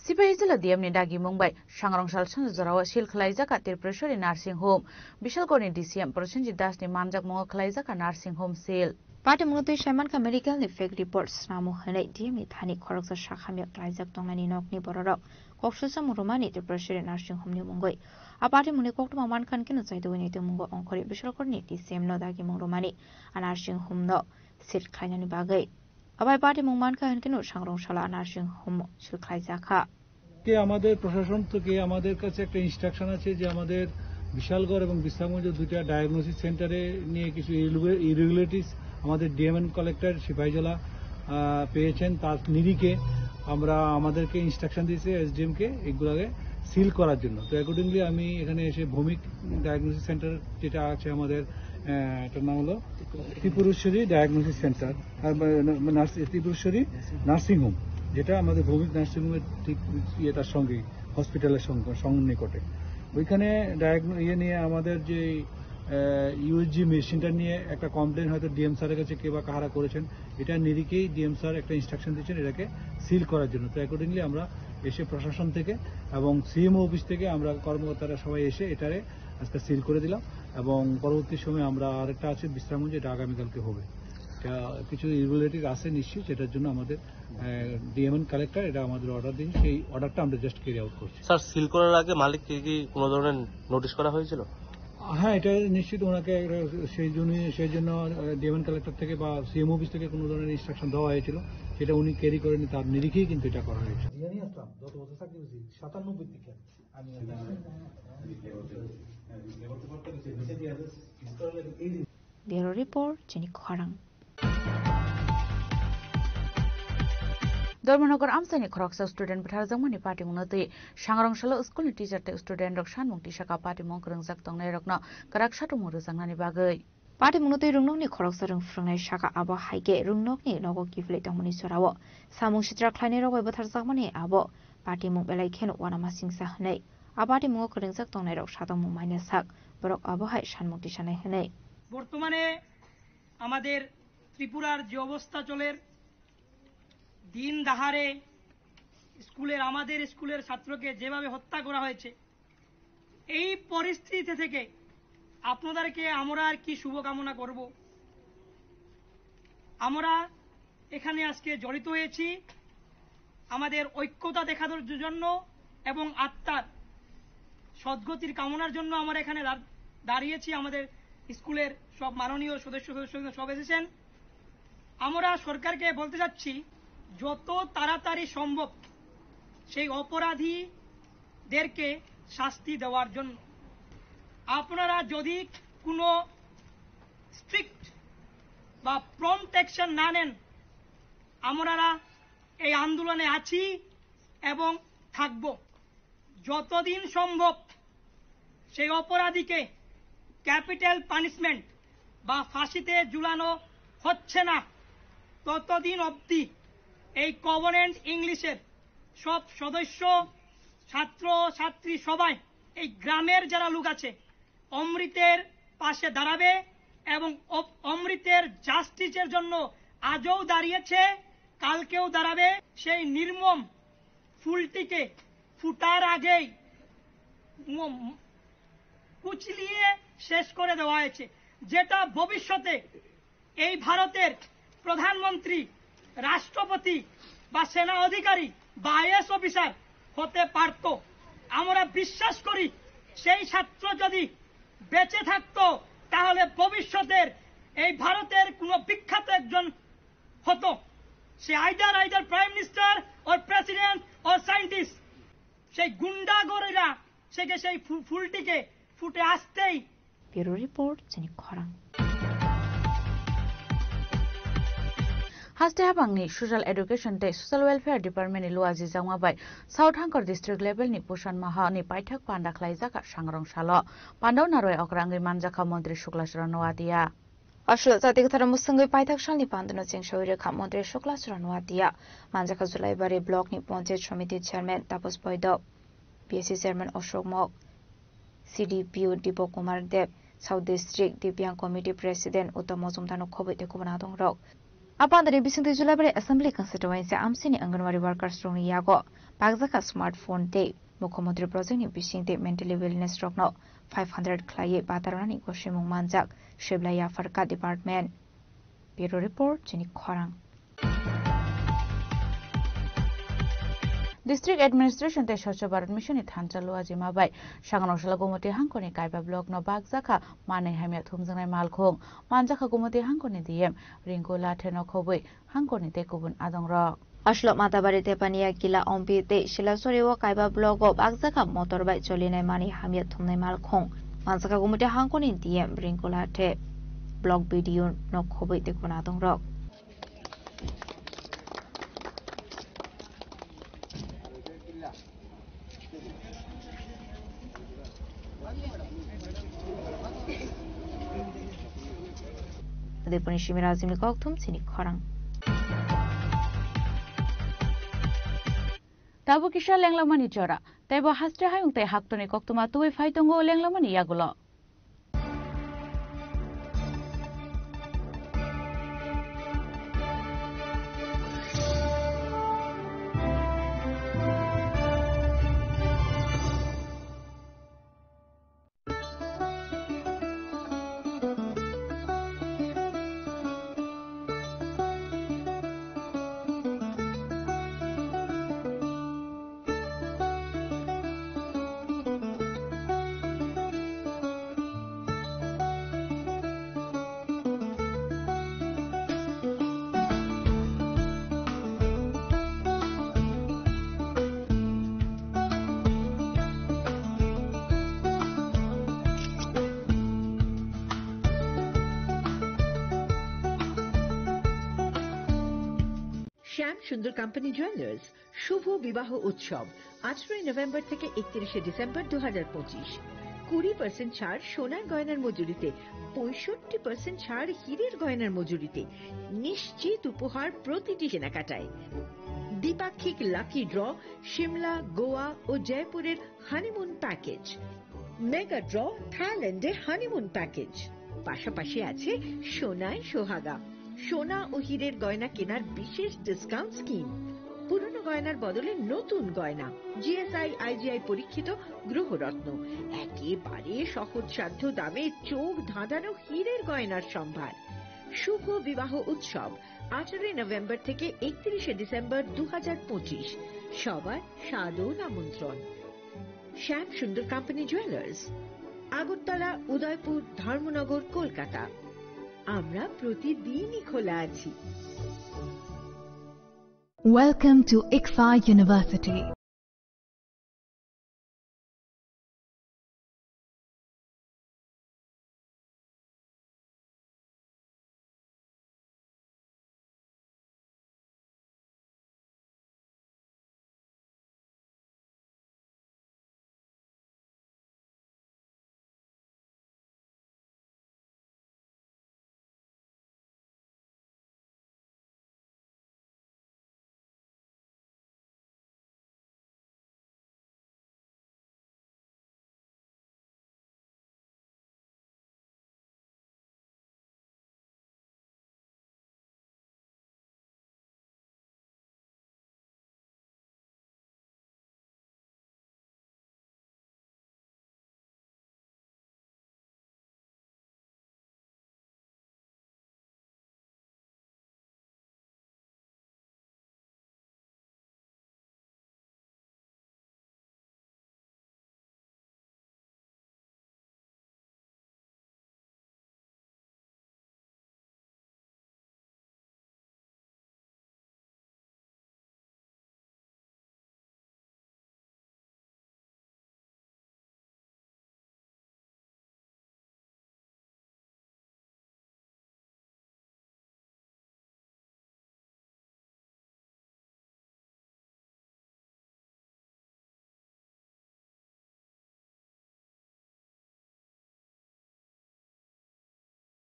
S9: सिपाही जिल्ला डिएमनि दागि मुंबाई सांग्रांसाल सनजराव सिल खलाइजाका त्रिपुरेश्वरी नार्सिं होम विशालगढ़नि डिसिएम प्रसेनजित दासनि मानजाक मुंग खलाइजाका नार्सिं होम सेल
S19: पार्टी मुनतै साइमानका मेडिकलनि फेक रिपोर्ट नामु हनै डिएमनि थानि खरगजा शाखामिया क्लाइजाक तंनानि नकनि बरराव कक्ससा मुरुमानि त्रिपुरेश्वरी नार्सिं होमनि मुंगै आ पार्टी मुनि कक्टमा मानखान किनो चाइदोनिते मुंगो अंखरि विशालगढ़नि डिसिएम न दागि मुरुमानि आ नार्सिं होम न सिल खलाइनानि बागै अबाय पार्टी मुं मानखा हनकिनो सांग्रांसाला नार्सिं होम सिल खलाइजाखा
S2: কে আমাদের প্রশাসন থেকে আমাদের কাছে একটা ইনস্ট্রাকশন আছে যে আমাদের বিশালগড় এবং বিশ্রামগঞ্জ দুইটা ডায়াগনোসিস সেন্টারে নিয়ে কিছু ইরেগুলারিটিস আমাদের ডিএমএন কালেক্টর সিপাহীজলা পেয়েছেন, তার নিরিখে আমরা আমাদেরকে ইনস্ট্রাকশন দিয়েছে এসডিএম কে এগুলোকে সিল করার জন্য। তো অ্যাকর্ডিংলি আমি এখানে এসে ভৌমিক ডায়াগনোসিস সেন্টার যেটা আছে আমাদের এটার নাম হলো Tripureshwari diagnosis centre Tripureshwari nursing home, যেটা আমাদের ভৌমিক নার্সিং হোমের ঠিক ইয়েটার সঙ্গে হসপিটালের নিকটে। ওইখানে নিয়ে আমাদের যে ইউএসজি মেশিনটা নিয়ে একটা কমপ্লেন হয়তো ডিএম স্যারের কাছে কে বা কাহারা করেছেন, এটা নিরিখেই ডিএম স্যার একটা ইনস্ট্রাকশন দিচ্ছেন এটাকে সিল করার জন্য। তো অ্যাকর্ডিংলি আমরা এসে প্রশাসন থেকে এবং সিএমও অফিস থেকে আমরা কর্মকর্তারা সবাই এসে এটারে আজকে সিল করে দিলাম এবং পরবর্তী সময়ে আমরা আরেকটা আছে বিশ্রামগঞ্জ, এটা আগামীকালকে হবে। এটা কিছু ইরেগুলারিটি আছে নিশ্চয়ই, সেটার জন্য আমাদের ডিএমএন কালেক্টর এটা আমাদের অর্ডার দিয়েছে, সেই অর্ডারটা আমরা জাস্ট ক্যারি আউট করছি।
S11: স্যার, সিল করার আগে মালিককে কি কোনো ধরনের নোটিশ করা হয়েছিল?
S2: হ্যাঁ, এটা নিশ্চিত ওনাকে সেই জন্য ডিএমএন কালেক্টর থেকে বা সিএম অফিস থেকে কোনো ধরনের ইনস্ট্রাকশন দেওয়া হয়েছিল, সেটা উনি ক্যারি করেনি, তার নিরিখেই কিন্তু এটা করা হয়েছে।
S19: ব্যুরো রিপোর্ট চিনি খরাং।
S9: धर्मनगर आमसानि खरकसा स्टुडेन्ट बुथारजांमानि पार्टी मुनतै सांग्रांसाल स्कुलनि टिचारते स्टुडेन्ट रक सानमुं टिसाका पार्टी मुं खोरोंजाक तंनाय रकनो गराक साथुमु रोजांनानि बागै
S19: पार्टी मुनतै रुंनकनि खरकसा रोंफ्रुंनाय शाखा आबो हाइगे रुंनकनि नगो किफलै तंमनि सरावो सामुं सित्रा ख्लायनाय रगै बुथारजांमानि आबो पार्टी मुं बेलायखेन वानामा सिंसा हनै आ पार्टी मुं खोरोंजाक तंनाय रक साथुमु माइनास साक बरक आबो हाय सानमुं टिसानाय हनै।
S14: বর্তমানে আমাদের ত্রিপুরার যে অবস্থা চলে, দিন দাহারে আমাদের স্কুলের ছাত্রকে যেভাবে হত্যা করা হয়েছে, এই পরিস্থিতি থেকে আপনাদেরকে আমরা আর কি শুভকামনা করব। আমরা এখানে আজকে জড়িত হয়েছি আমাদের ঐক্যতা দেখানোর জন্য এবং আত্মার সদ্গতির কামনার জন্য আমরা এখানে দাঁড়িয়েছি। আমাদের স্কুলের সব মাননীয় সদস্য সব এসেছেন। আমরা সরকারকে বলতে চাচ্ছি, যত তাড়াতাড়ি সম্ভব সেই অপরাধীদেরকে শাস্তি দেওয়ার জন্য আপনারা যদি কোনো স্ট্রিক্ট বা প্রম্পট অ্যাকশন না নেন, আমরা এই আন্দোলনে আছি এবং থাকব। যতদিন সম্ভব সেই অপরাধীকে ক্যাপিটাল পানিশমেন্ট বা ফাঁসিতে ঝুলানো হচ্ছে না, ততদিন অবধি এই কভেনেন্ট ইংলিশের সব সদস্য, ছাত্র ছাত্রী সবাই এই গ্রামের যারা লোক আছে অমৃতের পাশে দাঁড়াবে এবং অমৃতের জাস্টিসের জন্য আজও দাঁড়িয়েছে, কালকেও দাঁড়াবে। সেই নির্মম ফুলটিকে ফুটার আগেই কুচলিয়ে শেষ করে দেওয়া হয়েছে, যেটা ভবিষ্যতে এই ভারতের প্রধানমন্ত্রী, রাষ্ট্রপতি বা সেনা অধিকারী বা আইএস অফিসার হতে পারত। আমরা বিশ্বাস করি সেই ছাত্র যদি বেঁচে থাকতো তাহলে ভবিষ্যতের এই ভারতের কোনো বিখ্যাত একজন হতো, সে আইদার প্রাইম মিনিস্টার ওর প্রেসিডেন্ট ওর সায়েন্টিস্ট। সেই গুন্ডাগরেরা সেই ফুলটিকে ফুটে আসতেই।
S19: ব্যুরো রিপোর্ট চিনি খরাং।
S9: Haste habangni social education te social welfare department ni luaji jangmabai South Hangkor district level ni Pushan Maha ni paithak panda khlaijaka sangrong salo Pandau naroi okrangi manjaka mantri Shuklasra Noadia
S19: Ashlo Zatik Taramusangui Paithak Shalni Pandano Ching Shoire Kamondre Shuklasra Noadia Manjaka Zulaibari Block ni Pontet Committee Chairman Tapos Boydo PSC Chairman Ashok Mok CDPU Dipo Kumar Dev South District Dibyang Committee President Uttam Mojumdar Khoboi te Kubnadong Rok Apandari Bisingti Julabari Assembly Constituency Amsini Anganwadi Workers Rongni Yago Bagzaka Smartphone Day Mukhyamantri Project ni Bisingti Mentally Wellness Rokno 500 Klaye Batarani Goshimung Manjak Shiblaya Farka Department Bureau Report Jini Khorang District Administration te Swachh Bharat Mission ni Thanchalu Ajimabai Sanganoshala Gomoti Hangkoni Kaiba Block no Bagzaka Mane Hamya Thumjangnai Malkhong Manjaka Gomoti Hangkoni DM Ringo Latheno Khoboi Hangkoni te Kubun Adongrok Ashlo Matabari te Pania Kila Ompi te Shilasori wo Kaiba Block o Bagzaka Motorbike Cholinai Mani Hamya Thumnai Malkhong Manjaka Gomoti Hangkoni DM Ringo Lathe Block video no Khoboi te Kubun Adongrok Depuni Shimirazim Nikoktum Sini Khorang Tabu Kisha Lenglamani Jora Tebo Haste Hayung Te Haktoni Koktuma Tui Faitongo Lenglamani Yagulo
S3: শ্যাম সুন্দর company jewellers শুভ বিবাহ উৎসব 18 November থেকে 31 December 2025 20% ছাড় সোনার গয়নার মজুরিতে 65% ছাড় হীরের গয়নার মজুরিতে নিশ্চিত উপহার প্রতিটি কেনাকাটায় দ্বিপাক্ষিক লাকি ড্র শিমলা গোয়া ও জয়পুরের হানিমুন প্যাকেজ মেগা ড্র থাইল্যান্ডে হানিমুন প্যাকেজ পাশাপাশি আছে সোনায় সোহাগা সোনা ও হীরের গয়না কেনার বিশেষ ডিসকাউন্ট স্কিম পুরনো গয়নার বদলে নতুন গয়না জিএসআই আইজিআই পরীক্ষিত গ্রহরত্ন একেবারে সহজসাধ্য দামে চোখ ধাঁধানো হীরের গয়নার সম্ভার শুভ বিবাহ উৎসব 18 নভেম্বর থেকে 31 ডিসেম্বর 2025 সবার সাদর আমন্ত্রণ শ্যাম সুন্দর কোম্পানি জুয়েলার্স আগরতলা উদয়পুর ধর্মনগর কলকাতা আমরা প্রতিদিনই খোলা আছি
S15: Welcome to ICFA University.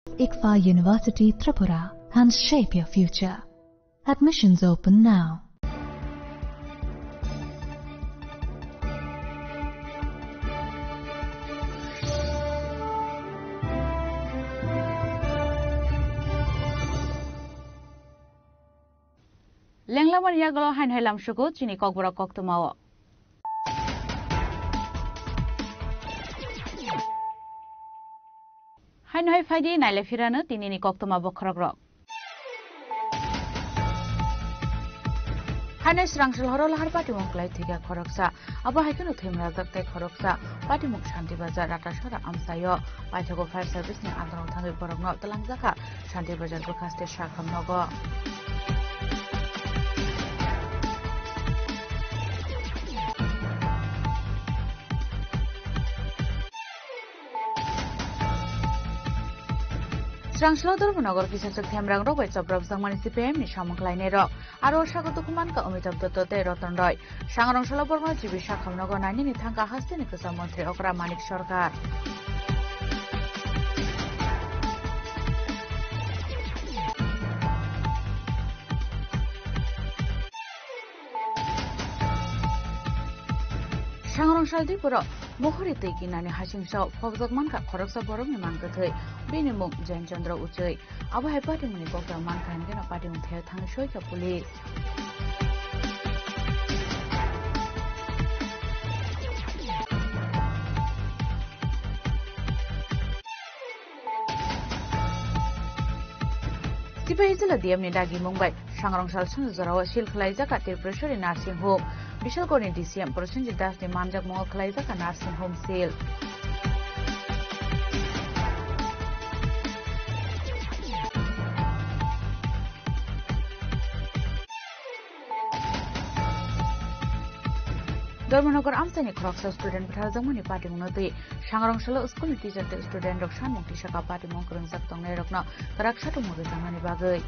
S15: ICFA University Tripura and shape your future. Admissions open now.
S9: Lenglaman yaglo hain hailam shugo chini kokbora koktumao. Hain hai faidi naile firana tinini koktuma bokragrok. Hainai srangsil horo lahar pati mongklai tiga khoroksa abo haikeno thimra daktai khoroksa pati muk shanti bazar ratashara amsayo paithago fire service ni androng thangi borokno talangjaka shanti bazar bukhaste shakhamnogo. Srangsil Durbanogor kisachak themrang rok bai chabrok jangmani CPM ni samanklainai rok aro sagoto kuman ka Amitabh Dutto te Ratan Roy sangrang sala borma jibi sakhamnogo nani ni thangka haste ni kusa mantri Okra Manik Sarkar sangrang saldi pura Mohori tei kinani hasingsa fogjak manka khoroksa borokni mangkathai bini muk Jain Chandra Uchai abo hai pati muni kokta mankan gena pati mung thai thang soika police Sipai jela diam ni dagi Mumbai sangrang sal sunjarawa sil khlaijaka Tirupureshwari nursing home Bishalgoni DCM Prosenjit Das ni manjak mongol khlaijaka nursing home sil Durbanogor amsani khoroksa student bthajangmani party munoti sangrang sala school ni teacher te student rok sanmung tisaka party mong krungjak tongnai rokno karak satu moge jangmani bagai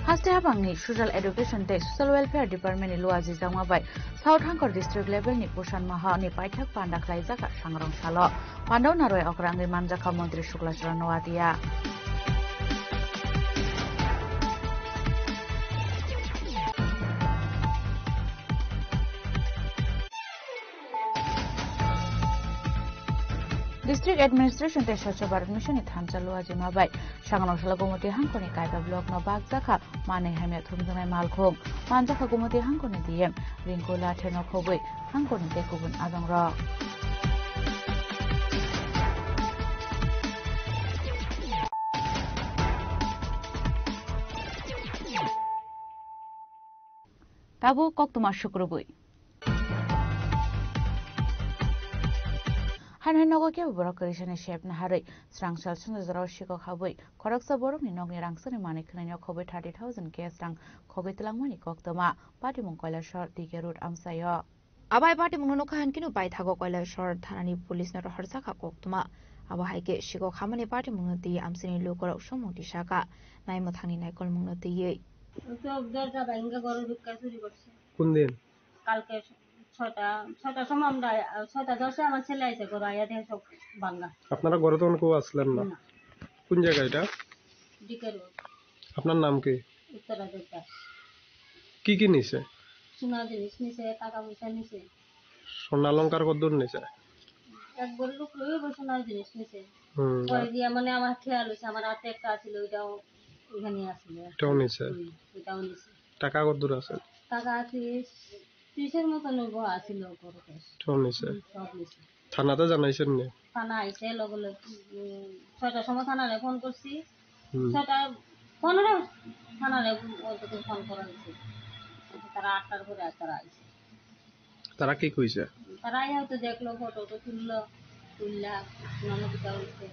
S9: Haste habangni social education te social welfare department ni luaji jangmabai South Hangkor district level ni Pushan Maha ni paithak panda khlaijaka sangrang salo Pandaw naroi okrangi manjaka Mantri Shuklaswara Nawadia District Administration te Swachh Bharat Mission ni thanchalu ajimabai sangrang sala Gomoti Hangkoni Kaiba block no bagjaka mane hamya thumjanai malkhom manjaka Gomoti Hangkoni DM Rinku Lathe no khoboi Hangkoni te kubun adongra Tabu koktuma shukrubui Hanai nogo ke borok karisane shep na harai srangsal sunjaraw shiko khaboi khoroksa borok ni nogni rangsani mane khnaino khoboi 30,000 cash rang khoboi tilangmani koktoma pati mong Kailashwar dike road amsayo
S19: abai pati mong no khan kinu pai thago Kailashwar thanani police na roharsa kha koktoma aba haike shiko khamani pati mong ti amsini lokorok somong tisaka naimo thangni naikol mong ti ye
S17: সব দরজা ভাঙা ঘরে ঢুকা চুরি করছে
S18: কোন দিন
S17: কালকে 6টার সময় আমরা 6:10 আমার ছেলে আইছে ঘরে আইয়া দেখে সব ভাঙা
S18: আপনারা ঘরে তখন কেউ আসলেন না কোন জায়গা এটা
S17: ডিকে রোড
S18: আপনার নাম কি
S17: উত্তরা দেবতা
S18: কি নিছে
S17: সোনা জিনিস নিছে টাকা পয়সা নিছে
S18: সোনা অলংকার কত নিছে
S17: একবার লোক লইও সোনার জিনিস নিছে পরে দিয়া মানে আমার খেয়াল হইছে আমার হাতে একটা ছিল ওইটাও ওখানে আছিল
S18: এটাও নিছে টাকা কত দূর আছে
S17: টাকা 30 মতো নব আছিল করতে
S18: সব নিছে থানাতে জানাইছেন নি
S17: থানা আইছে লগে লগে 6টার সময় থানারে ফোন করছি 6:15 থানারে ওদেরকে ফোন করা হয়েছে তারা 8টার পরে তারা আইছে
S18: তারা কি কইছে
S17: তারা আইয়া তো দেখলো ফটো তো তুললা নানকিটা হইছে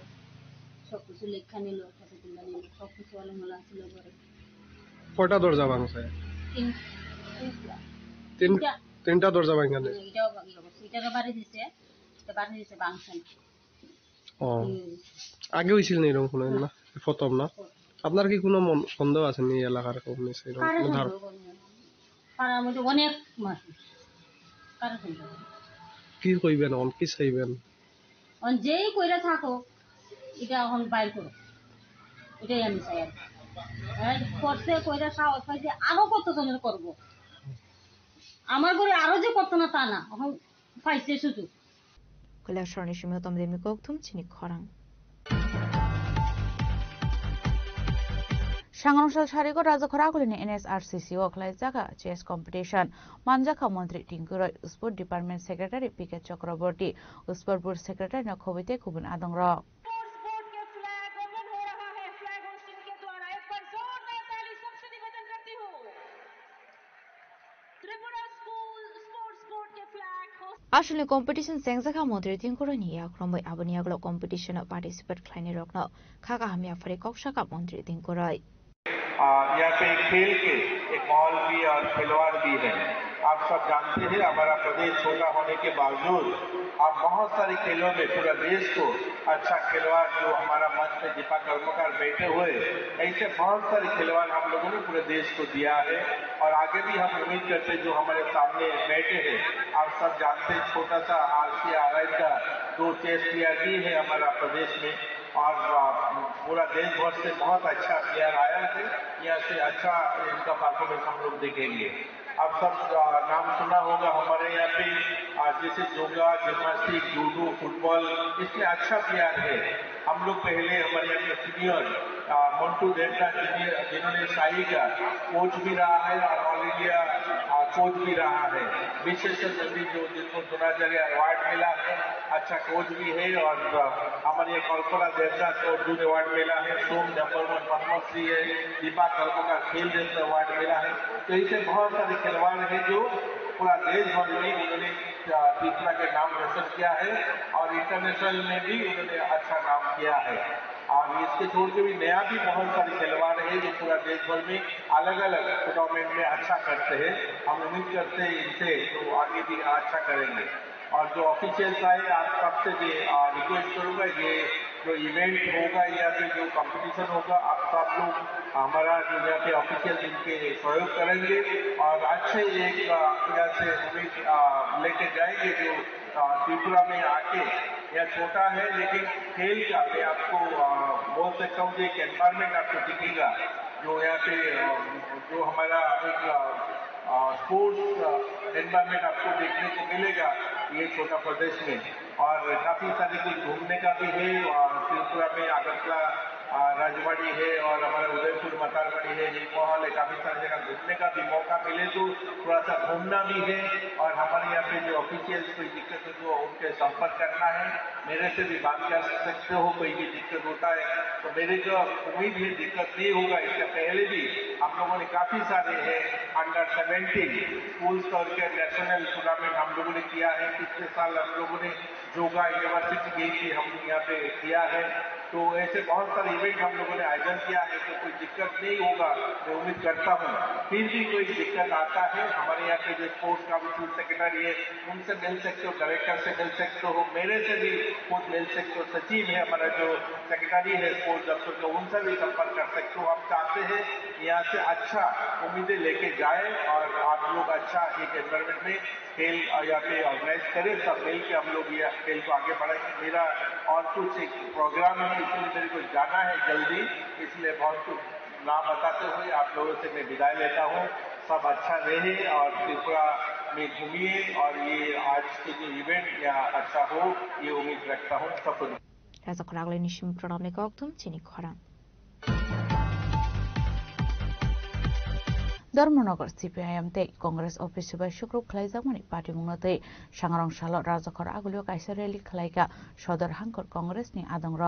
S17: সব কিছু লেখা নিল ফটো তুললা নিল সব কিছু আলমালা ছিল ঘরে
S18: কয়টা দরজা ভাঙছে তিনটা দরজা ভাঙা নেই
S17: এটাকে বাড়ি দিছে বাংশন
S18: ও আগে হইছিল না এরকম কোনো না প্রথম না আপনার কি কোনো সন্দেহ আছে নি এলাকার কমিউনিস্ট
S17: পাড়ার মধ্যে অনেক মানুষ কারো সন্দেহ
S18: কি কইবেন এখন কি চাইবেন
S17: যেই কইরা থাকো এটা এখন বাইর করো এটাই আমি চাই আর করছে কইরা সাহস পাইছে আরো কতজনের করবো আমার ঘরে আরো যে করতো না তা না এখন পাইছে সুযোগ
S19: কৈলাসরণী সীমিত তমদেমি কৌথুম চিনি খরাং
S9: সাংরংসাল সারিগর রাজখরা আগুলিনি NSRCC ও খালাইজাকা চেস কম্পিটিশন মানজাখা মন্ত্রী টিঙ্কুরয় স্পোর্ট ডিপার্টমেন্ট সেক্রেটারি পিকে চক্রবর্তী স্পোর্টপুর সেক্রেটারি নখবিতে কুবুন আদংর
S19: আসলে কম্পিটিশন সেংজাখা মন্ত্রী টিঙ্কুরয় নিয়া ক্রমই আবনিয়াগলো কম্পিটিশন পার্টিसिपेट খাইনি রকন খাকা হামিয়া ফরে ককশাকা মন্ত্রী টিঙ্কুরয়
S1: यहाँ पे खेल के एक माहौल भी और खिलवाड़ भी है। आप सब जानते हैं हमारा प्रदेश छोटा होने के बावजूद आप बहुत सारे खेलों में पूरा देश को अच्छा खिलवाड़ जो हमारा मंच में दीपा कर्मकार बैठे हुए ऐसे बहुत सारे खिलवाड़ हम लोगों ने पूरे देश को दिया है और आगे भी हम उम्मीद करते जो हमारे सामने बैठे हैं। आप सब जानते हैं छोटा सा RCRI का 2 चेस प्लेयर भी है हमारा प्रदेश में और पूरा देश भर से बहुत अच्छा प्लेयर आया है। यहाँ से अच्छा इनका परफॉर्मेंस हम लोग देखेंगे। अब सब नाम सुना होगा हमारे यहाँ पे जैसे योगा जिम्नास्टिक जूडो फुटबॉल इसमें अच्छा प्लेयर है। हम लोग पहले हमारे यहाँ पे सीनियर मंटू देवता जिन्होंने शाही का कोच भी रहा है और ऑल इंडिया कोच भी रहा है। विशेषण नंदी जो जिनको द्रोणाचार्य अवार्ड मिला है अच्छा कोच भी है और हमारे कल्पना देवता को अर्जुन अवार्ड मिला है। सोम नंबर 1 पद्मश्री है। दीपा कर्म का खेल रत्न अवार्ड मिला है। तो ऐसे बहुत सारे खिलवाड़ है जो पूरा देश भर में उन्होंने त्रिपुरा के नाम रोशन किया है और इंटरनेशनल में भी उन्होंने अच्छा नाम किया है। और इसके छोड़ के भी नया भी बहुत सारे खिलवाड़ है जो पूरा देश भर में अलग अलग टूर्नामेंट में अच्छा करते हैं। हम उम्मीद करते हैं इनसे तो आगे भी अच्छा करेंगे। और जो ऑफिशियल्स आए आप सबसे रिक्वेस्ट करूंगा ये जो इवेंट होगा या फिर जो कंपटीशन होगा आप सब लोग हमारा जो यहाँ पे ऑफिशियल इनके सहयोग करेंगे और अच्छे एक यहाँ से उम्मीद लेके जाएंगे जो त्रिपुरा में आके यह छोटा है लेकिन खेल का मैं आपको बोल सकता हूँ एक एनवायरमेंट आपको दिखेगा जो यहाँ पे जो हमारा एक स्पोर्ट्स एनवायरमेंट आपको देखने को मिलेगा ये छोटा प्रदेश में। और काफी सारे कुछ घूमने का भी है और त्रिपुरा में अगरतला राजवाड़ी है और हमारा उदयपुर मतारवाड़ी है नीलमहल है। काफी सारी जगह घूमने का भी मौका मिले तो थोड़ा सा घूमना भी है। और हमारे यहाँ पे जो ऑफिशियल्स कोई दिक्कत है तो उनके संपर्क करना है। मेरे से भी बात कर सकते हो कोई भी दिक्कत होता है तो मेरे को उम्मीद है दिक्कत नहीं होगा। इससे पहले भी हम लोगों ने काफी सारे है अंडर 17 स्कूल स्तर के नेशनल टूर्नामेंट हम लोगों ने किया है। पिछले साल हम लोगों ने जोगा यूनिवर्सिटी गेम भी हम यहाँ पे किया है। तो ऐसे बहुत सारे इवेंट हम लोगों ने आयोजन किया है तो कोई दिक्कत नहीं होगा मैं उम्मीद करता हूँ। फिर भी कोई दिक्कत आता है हमारे यहाँ पे जो स्पोर्ट्स काउंसिल सेक्रेटरी है उनसे मिल सकते हो डायरेक्टर से मिल सकते हो मेरे से भी खुद मिल सकते हो। सचिव है हमारा जो सेक्रेटरी है स्पोर्ट्स दफ्तर का उनसे भी संपर्क कर सकते हो। हम चाहते हैं यहाँ से अच्छा उम्मीदें लेके जाए और आप लोग अच्छा एक एनवायरमेंट में खेल यहाँ पे ऑर्गेनाइज करें सब मिल के हम लोग ये खेल को आगे बढ़ाएंगे। मेरा और कुछ एक प्रोग्राम है इसलिए मेरे को जाना है जल्दी इसलिए बहुत कुछ ना बताते हुए आप लोगों से मैं विदाई लेता हूँ। सब अच्छा रहे और त्रिपुरा में घूमिए और ये आज के जो इवेंट यहाँ अच्छा हो ये उम्मीद रखता हूँ। सबको
S9: धर्मनगर CPIM ते कांग्रेस ऑफिस से शुक्र खलाइजामनि पार्टी मुंगनते सांग्रांसाल राजखर आगुलियो काइसा रैली खलाइका सदर हांकर कांग्रेसनि आदंग्र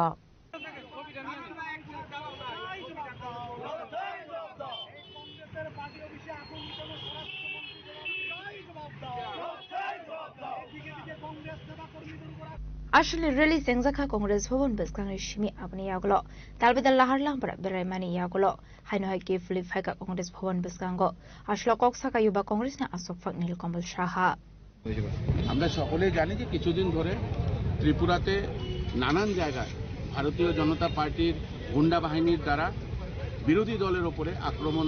S19: আসলে রেলি সেংজাখা কংগ্রেস ভবন বেসকাংনি সিমি আপনি ইয়াগুলো তালবেদাল লাহার লাম্পরা বেরাইমানি ইয়াগুলো হাইনো হাইকে ফিলিফাইকা কংগ্রেস ভবন বেসকাঙ্গ আসলে কক্সাকা ইউবা কংগ্রেস না আসফ ফাক নীলকমল সাহা
S22: আমরা সকলেই জানি যে কিছুদিন ধরে ত্রিপুরাতে নানান জায়গায় ভারতীয় জনতা পার্টির গুন্ডা বাহিনীর দ্বারা বিরোধী দলের ওপরে আক্রমণ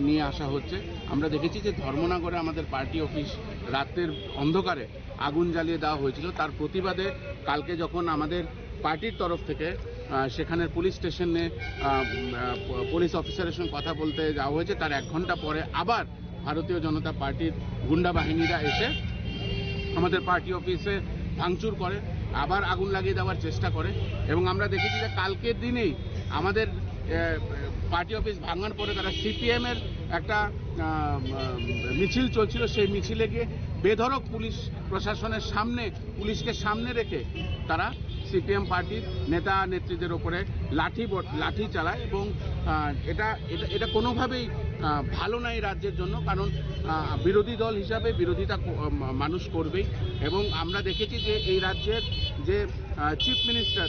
S22: নিয়ে আসা হচ্ছে। আমরা দেখেছি যে ধর্মনগরে আমাদের পার্টি অফিস রাতের অন্ধকারে আগুন জ্বালিয়ে দেওয়া হয়েছিল। তার প্রতিবাদে কালকে যখন আমাদের পার্টির তরফ থেকে সেখানের পুলিশ স্টেশনে পুলিশ অফিসারের সঙ্গে কথা বলতে যাওয়া হয়েছে, তার 1 ঘন্টা পরে আবার ভারতীয় জনতা পার্টির গুন্ডা বাহিনীরা এসে আমাদের পার্টি অফিসে ভাঙচুর করে, আবার আগুন লাগিয়ে দেওয়ার চেষ্টা করে। এবং আমরা দেখেছি যে কালকের দিনেই আমাদের পার্টি অফিস ভাঙার পরে তারা সিপিএম এর একটা মিছিল চলছিল, সেই মিছিলে গিয়ে বেধড়ক পুলিশ প্রশাসনের সামনে, পুলিশকে সামনে রেখে তারা সিপিএম পার্টির নেতা নেত্রীদের ওপরে লাঠি চালায়। এবং এটা কোনোভাবেই ভালো নয় রাজ্যের জন্য, কারণ বিরোধী দল হিসাবে বিরোধিতা মানুষ করবেই। এবং আমরা দেখেছি যে এই রাজ্যের যে চিফ মিনিস্টার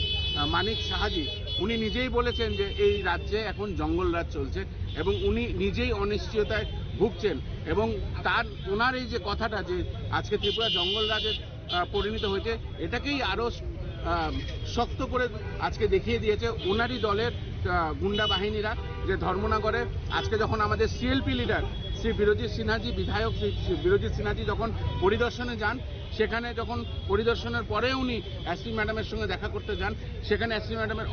S22: মানিক সাহাজি, উনি নিজেই বলেছেন যে এই রাজ্যে এখন জঙ্গল রাজ চলছে এবং উনি নিজেই অনিশ্চয়তায় ভুগছেন। এবং ওনার এই যে কথাটা যে আজকে ত্রিপুরা জঙ্গল রাজে পরিণত হয়েছে, এটাকেই আরও শক্ত করে আজকে দেখিয়ে দিয়েছে ওনারই দলের গুন্ডা বাহিনীরা, যে ধর্মনগরে আজকে যখন আমাদের সিএলপি লিডার শ্রী বিরোজিৎ সিনহাজি, বিধায়ক শ্রী বিরোজিৎ সিনহাজি যখন পরিদর্শনে যান, সেখানে যখন পরিদর্শনের পরে উনি এসপি ম্যাডামের সঙ্গে দেখা করতে যান, সেখানে এসপি ম্যাডামের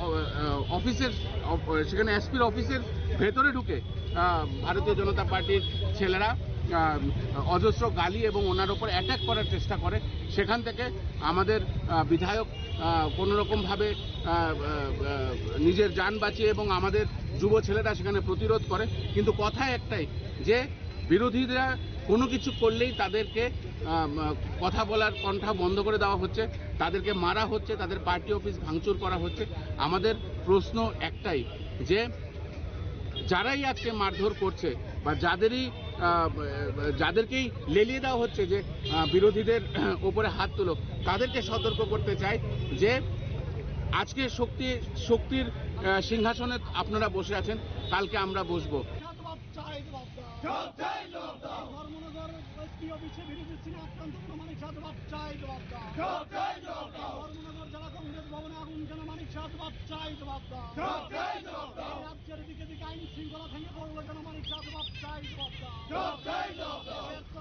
S22: সেখানে এসপির অফিসের ভেতরে ঢুকে ভারতীয় জনতা পার্টির ছেলেরা অজস্র গালি এবং ওনার ওপর অ্যাটাক করার চেষ্টা করে। সেখান থেকে আমাদের বিধায়ক কোনোরকমভাবে নিজের যান বাঁচিয়ে এবং আমাদের যুব ছেলেরা সেখানে প্রতিরোধ করে। কিন্তু কথা একটাই, যে বিরোধীরা কোনো কিছু করলেই তাদেরকে কথা বলার কণ্ঠা বন্ধ করে দেওয়া হচ্ছে, তাদেরকে মারা হচ্ছে, তাদের পার্টি অফিস ভাঙচুর করা হচ্ছে। আমাদের প্রশ্ন একটাই, যে যারাই আজকে মারধর করছে বা যাদেরকেই লেলিয়ে দেওয়া হচ্ছে যে বিরোধীদের ওপরে হাত তুলো, তাদেরকে সতর্ক করতে চাই যে আজকে শক্তির সিংহাসনে আপনারা বসে আছেন, কালকে আমরা বসবো।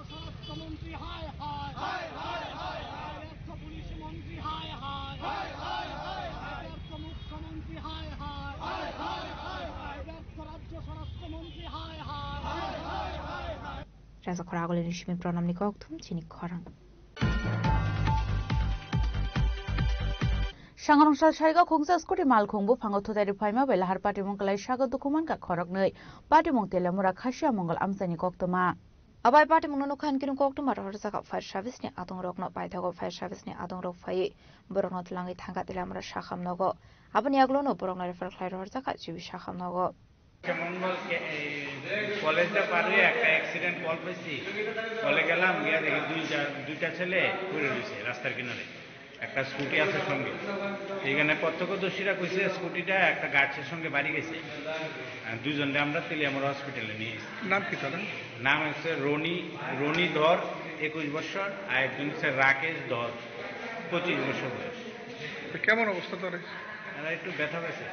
S4: স্বরাষ্ট্রমন্ত্রী হায় হায় হায় হায় হায় হায়, পুলিশ মন্ত্রী হায় হায় হায় হায় হায় হায়, মুখ্যমন্ত্রী হায় হায় হায় হায় হায় হায়, রাজ্য স্বরাষ্ট্রমন্ত্রী হায় হায় হায় হায় হায় হায়।
S19: Rasa koragolin rishmin pranamni koktum chini khorang.
S9: Sangarongsa Shariga Khungsa Skuti Malkhungbu Pangoto dari Paima Belahar Parti Mongkalai Shaga Dokuman ka Khorok Nei Parti Mongtela Mura Khasya Mongol Amsani Koktoma.
S19: Abai parti mungno khan kinu koktuma ro saka fire service ni adong rok no paithago fire service ni adong rok phai borong no tlangi thanga tilamra shakham nogo abani aglo no borong na refer khlai ro saka chibi shakham nogo
S5: মঙ্গল কলেজটা পারে একটা accident call পেয়েছি, কলে গেলাম, গিয়ে দেখি দুইটা ছেলে পড়ে রয়েছে রাস্তার কিনারে, একটা স্কুটি আছে সঙ্গে। এখানে প্রত্যক্ষদর্শীরা কইছে স্কুটিটা একটা গাছের সঙ্গে বাড়ি গেছে। দুজনকে আমরা তেলিয়ামুড়া হসপিটালে নিয়ে এসেছি।
S23: নাম কি তার?
S5: নাম হচ্ছে রনি ধর 21 বছর, আর একজন হচ্ছে রাকেশ ধর 25 বছর বয়স।
S23: কেমন অবস্থা তার?
S5: একটু ব্যথা পেয়েছে।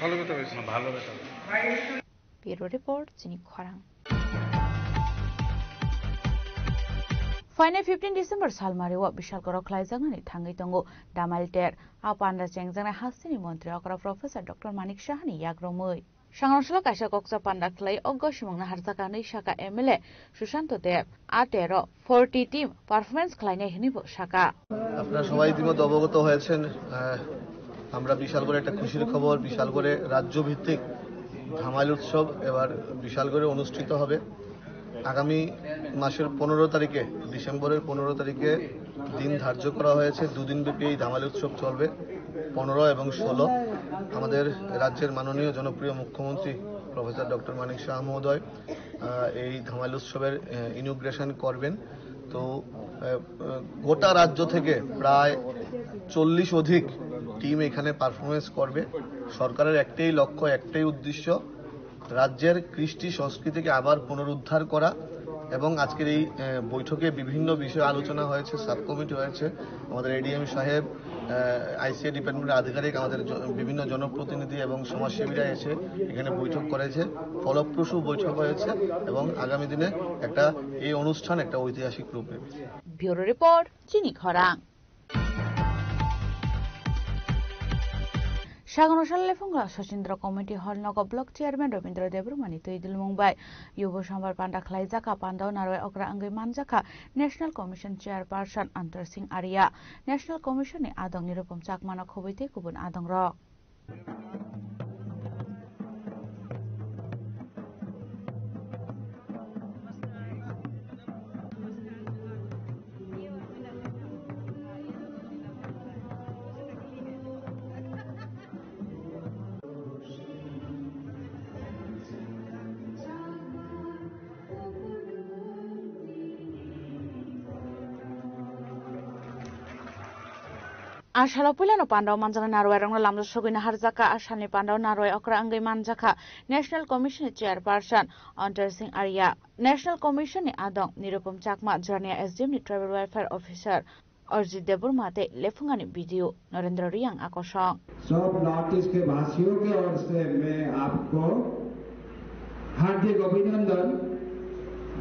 S23: ভালো ব্যথা পেয়েছে?
S5: ভালো ব্যথা পেয়েছে।
S19: Bureau Report, Chini Khorang.
S9: Final 15 December Salmari wa Bishal Koro Klaizangani Tangi Tongo Damalter Apanda Chengzana Hasini Montri Okra Professor Dr. Manik Shahani Yagromoi. Sanganoshala Kaisa Koksa Panda Klai Ogoshimong Harzakani Shaka MLA Shushanto Dev Atero 40 team performance Kleine Hinibo Shaka.
S24: আপনারা সবাই ইতিমধ্যে অবগত হয়েছেন, আমরা বিশাল করে একটা খুশির খবর, বিশাল করে রাজ্য ভিত্তিক ধামাইল উৎসব এবার বিশাল করে অনুষ্ঠিত হবে। আগামী মাসের 15 তারিখে, ডিসেম্বরের 15 তারিখে দিন ধার্য করা হয়েছে। দুদিন ব্যাপী এই ধামাইল উৎসব চলবে, 15 এবং 16। আমাদের রাজ্যের মাননীয় জনপ্রিয় মুখ্যমন্ত্রী প্রফেসর ডক্টর মানিক শাহ মহোদয় এই ধামাইল উৎসবের ইনগ্রেশন করবেন। তো গোটা রাজ্য থেকে প্রায় 40 অধিক টিম এখানে পারফরমেন্স করবে। সরকারের একটাই লক্ষ্য, একটাই উদ্দেশ্য, রাজ্যের কৃষ্টি সংস্কৃতিকে আবার পুনরুদ্ধার করা এবং আজকের এই বৈঠকে বিভিন্ন বিষয়ে আলোচনা হয়েছে, সাব কমিটি হয়েছে। আমাদের এডিএম সাহেব, আইসিএ ডিপার্টমেন্টের আধিকারিক, আমাদের বিভিন্ন জনপ্রতিনিধি এবং সমাজসেবীরা এসে এখানে বৈঠক করেছে। ফলপ্রসূ বৈঠক হয়েছে এবং আগামী দিনে এই অনুষ্ঠান একটা ঐতিহাসিক রূপ নেবে।
S9: ব্যুরো রিপোর্ট, চিনি খরাং। সাগনশাল লেফুঙ্গা শচীন্দ্র কমিটি হল নগ ব্লক চেয়ারম্যান রবীন্দ্র দেবরুমানি তৈদিল মুম্বাই ইউব সম্বার পান্ডা খালাইজাকা পান্ডাও নারয় অগ্রা আঙ্গৈ মানজাকা national commission chairperson Antar Singh Arya national কমিশনে আদং নিরুপম চাকমানা খবৈতে গুবুন আদং রক। Ashala Pulano Pandao Manjana Narway Rang Lam Sogina Harzaka Ashani Pandao Narway Okra Angai Manjaka National Commission Chairperson Antar Singh Arya National Commission Adong Nirupam Chakma Jania SDM Tribal Welfare Officer Arjit Deburmate Lefungani Video Narendra Riang Akosong
S6: सब north east के भाषियों के ओर से मैं आपको हार्दिक अभिनंदन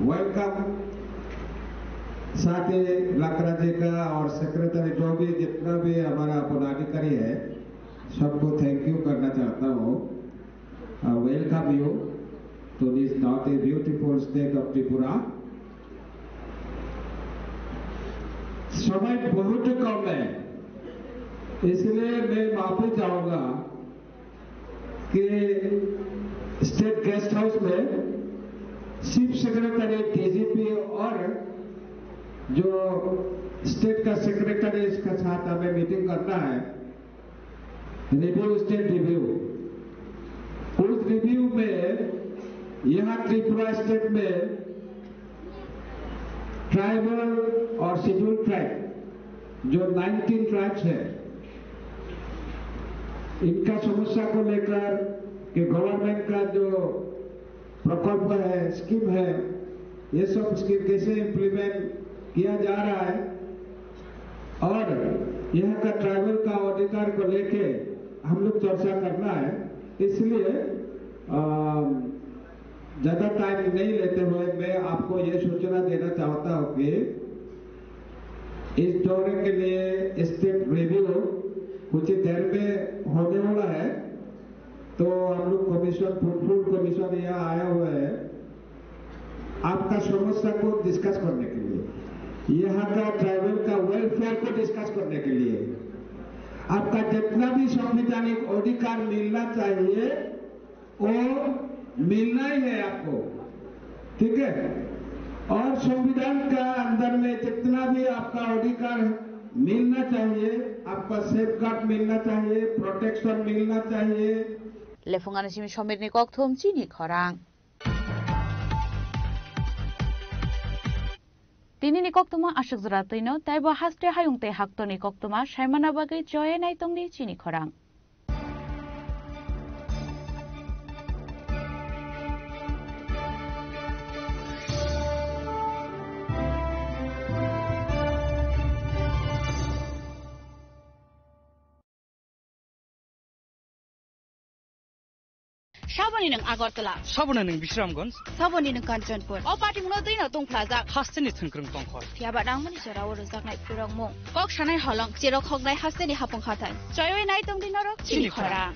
S6: welcome साथ ही लकड़ा जी का और सेक्रेटरी जो भी जितना भी हमारा पदाधिकारी है सबको थैंक यू करना चाहता हूँ welcome you to this not a beautiful state of Tripura. समय बहुत कम है इसलिए मैं माफी चाहूंगा कि स्टेट गेस्ट हाउस में चीफ सेक्रेटरी डीजीपी और जो स्टेट का सेक्रेटरी इसका साथ हमें मीटिंग करना है रिव्यू स्टेट रिव्यू। उस रिव्यू में यहाँ त्रिपुरा स्टेट में ट्राइबल और शेड्यूल ट्राइब जो 19 ट्राइब्स है इनका समस्या को लेकर कि गवर्नमेंट का जो प्रकल्प है स्कीम है ये सब स्कीम कैसे इम्प्लीमेंट किया जा रहा है और यहाँ का ट्राइबल का अधिकार को लेके हम लोग चर्चा करना है। इसलिए ज्यादा टाइम नहीं लेते हुए मैं आपको ये सूचना देना चाहता हूँ कि इस दौरे के लिए स्टेट रिव्यू कुछ देर में होने वाला है तो हम लोग कमीशन फुल कमीशन यहाँ आया हुआ है आपका समस्या को डिस्कस करने के लिए, यहाँ का ट्राइबल का वेलफेयर को डिस्कस करने के लिए, आपका जितना भी संवैधानिक अधिकार मिलना चाहिए वो मिलना ही है आपको, ठीक है। और संविधान का अंदर में जितना भी आपका अधिकार मिलना चाहिए, आपका सेफगार्ड मिलना चाहिए, प्रोटेक्शन मिलना चाहिए।
S9: लेफुंगाना सिमी समिरनि कक्थुम चिनि खरां Tinini koktuma ashuk zratino taibo haste hayungte haktoni koktuma shaimana bagai joye naitongni chini khorang
S7: Saboni ng Agartala.
S12: Saboni ng Bishramganj.
S7: Saboni ng Kanchanpur. O party mo din na tong plaza.
S12: Haste ni thungkrung tongkhor.
S7: Tiaba nang mani sara oro zaknai purang mo. Kok shanai halong chiro khognai haste ni hapong khatan. Joy nai tong din ro chini khora.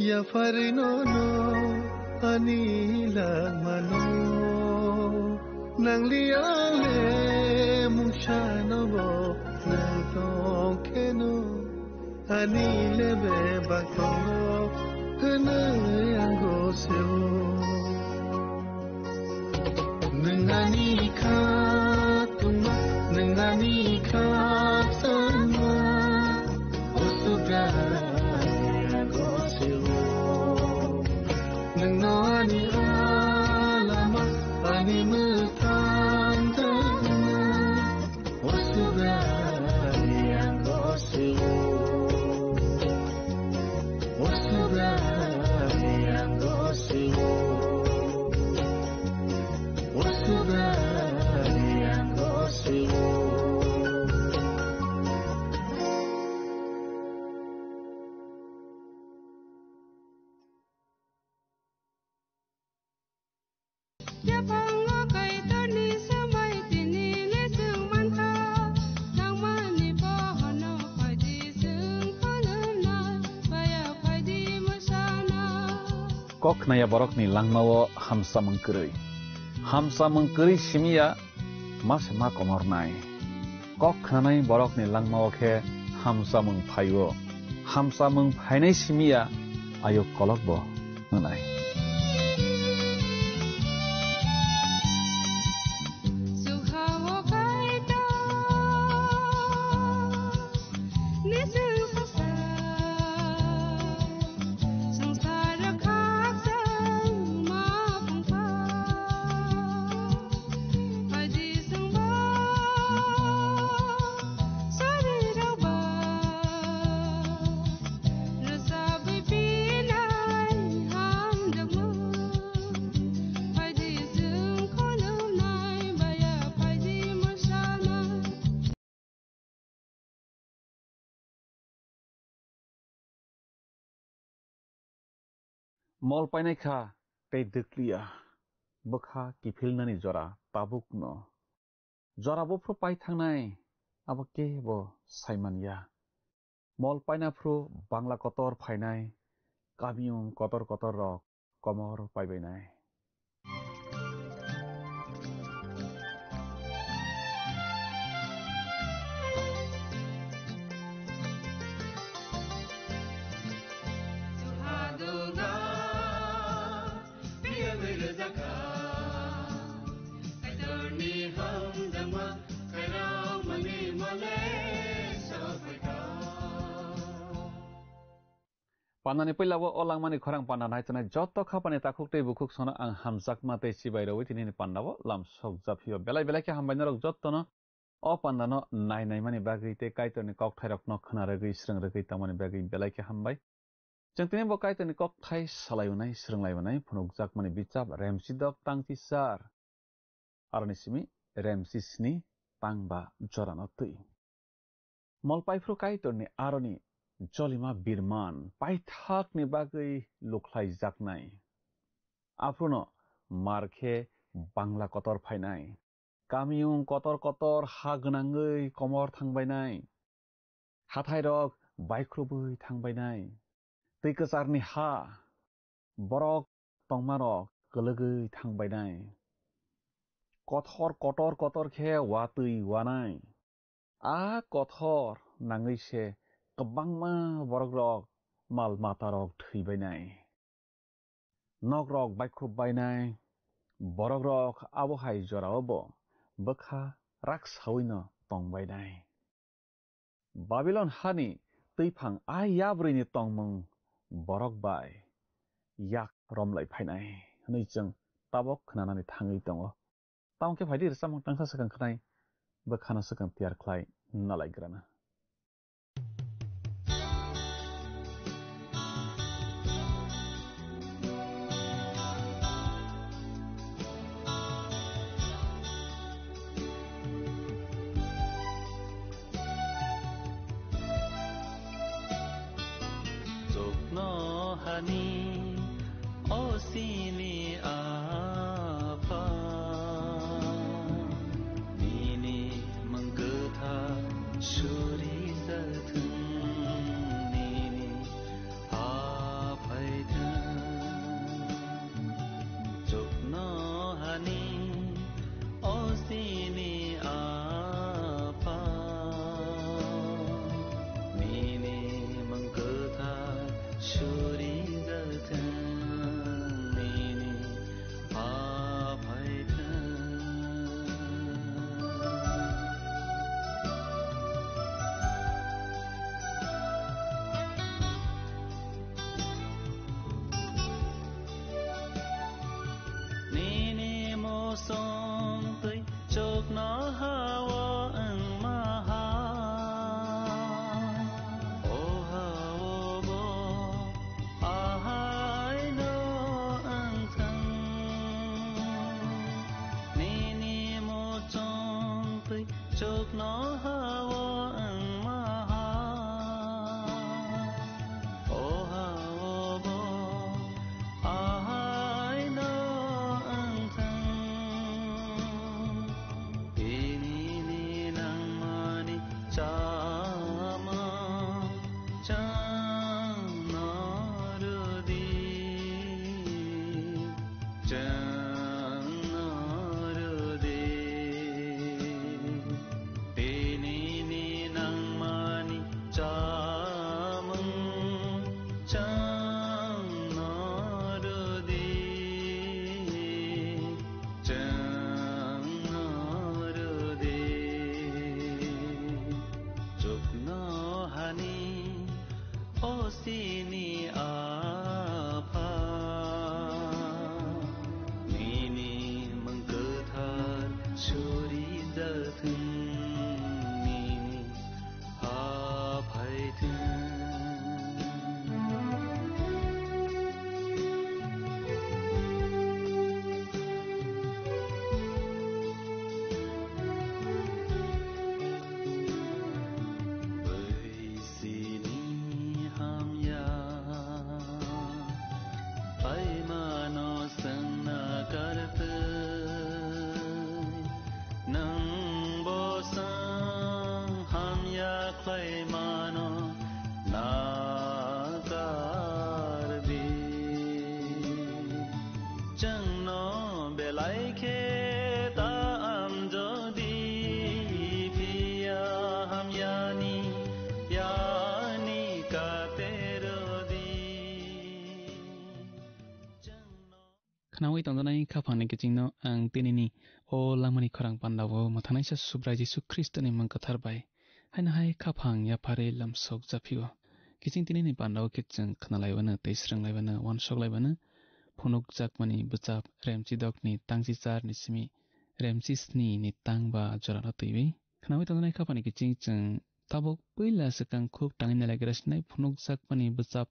S13: Ya farinono anila mano nang liale mushano bo nang tonkeno anile be bakono hene ango seo nangani ka tuma nangani ka sama osuga Nani alama ani mutandana Wasudari angosiwo Wasudari angosiwo Wasudari angosiwo
S16: Kok naya borok ni langmawo hamsa mengkeri simia mas ma komornai kok nanai borok ni langmawo ke hamsa mengphainai simia ayo kolok bo nanai mol painai kha tei dukliya bokha kifilnani jora tabukno jora bo phro pai thangnai abo ke bo saimanya mol paina phro bangla kotor phainai kamiung kotor kotor rok komor paibainai Panani pailawo olang mani khorang pandan haitana joto khapani takuk tei bukuk sona ang hamjak mate sibai rawi tinini pandawo lam sok japhiyo belai belai ke hambaina rok jottono o pandano nai nai mani bagui te kaitoni kok thairok no khana ragui srang ragui tamani bagui belai ke hambai jeng tini bo kaitoni kok thai salayunai sranglaibonai phunukjak mani bichap remsidok tangti sar aroni simi remsisni tangba jorano tui molpai phru kaitoni aroni Jolima Birman paithak ni bagui luklai jaknai apruno markhe bangla kotor phainai kamiung kotor kotor hagnangui komor thangbainai hathai rok baikrubui thangbainai teikwcharni ha borok tongmarok kologui thangbainai kothor kotor kotor khe watui wanai a kothor nangui se kabangma borok rok mal mata rok theibainai nok rok baikhrubbainai borok rok abo hai jorao bokha raksawino tongbainai Babylon hani teiphang ayabrini tongmung borok bai yak romlai phainai hनै जों tabok khnanani thangui tongo tamke phaidi samung tangsa sakang khnai bokhana sakang tiar khlai nalaigrana
S13: Hani osini apa nini menggetha suri zathung nini apaithan jokno hani osini apa nini menggetha suri
S8: Khnawi tangjanai khapangni kichingno ang tinini o lamani khorang pandawo mathanaisa subrai Jesu Kristo ni mangkathar bai haina hai khapang ya phare lamsok japhiwo kiching tinini pandawo kiching khnalaibana teisranglaibaना wanshoklaibana phunuk jakmani bachap remchi dokni tangchi char ni simi remchi sni ni tangba jorana teibi khnawi tangjanai khapani kiching chung tabok puila sakang khub tangina lagrasnai phunuk jakmani bachap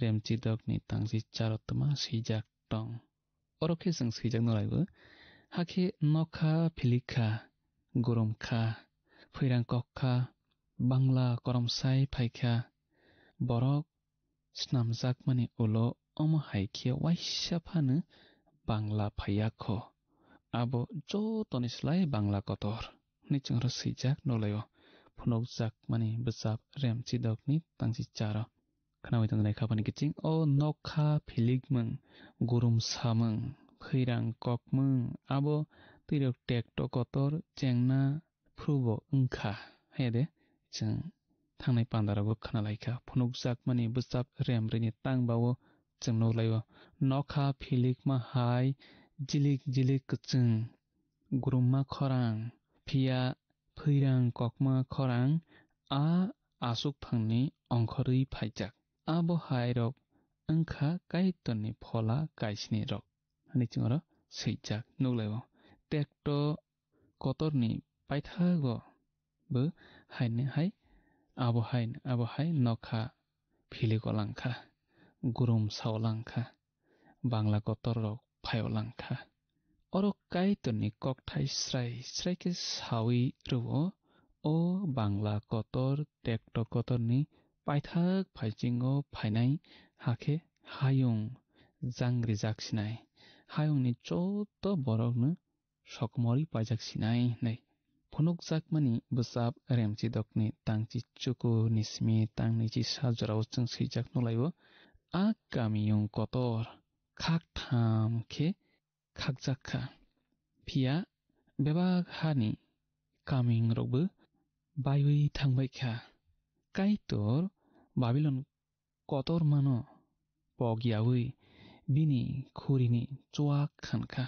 S8: remchi dokni tangchi charotma sijak tong orokhe jeng sijak nolaibo hakhe nokha philikha goromkha phoirang kokha bangla koromsai phaikha borok snamjak mani ulo omo haikhe waisa phano bangla phayakho abo jotoni slai bangla kotor ni chungro sijak nolayo phunok jak mani bachap remchi dokni tangchi charo khnawi tangjanai khapani kiching o nokha philikmung gurum samung phoirang kokmung abo tirok tekto kotor chengna phrubo ungkha hede chung thangnai pandarago khnalaikha phunuk jakmani bachap remrini tangbawo chung noglayo nokha philikma hai jilik jilik kuchung gurumma khorang phia phoirang kokma khorang a asuk phangni ongkhorui phaijak abo hairok ungkha kaitonni phola kaisni rok ani chungro sijak noglayo tekto kotorni paithago bo haine hai abo hai nokha philiko langkha gurum saolangkha bangla kotor rok phayolangkha oro kaitonni kokthai srai ke sawi ruo o bangla kotor tekto kotorni paithak phaichingo phainai hakhe hayung jangri jaksinai hayungni choto borokno sokmori paijaksinai nei phunuk jakmani bachap remchi dokni tangchi chuku nismi tangni chi sajorao chung sijak nolaibo a kamiyung kotor khak tham khe khakjakha phia bebak hani kaming rokbo baiwi thangbaikha kaitor Babylon kotor mano pogyawi bini khurini chuak khankha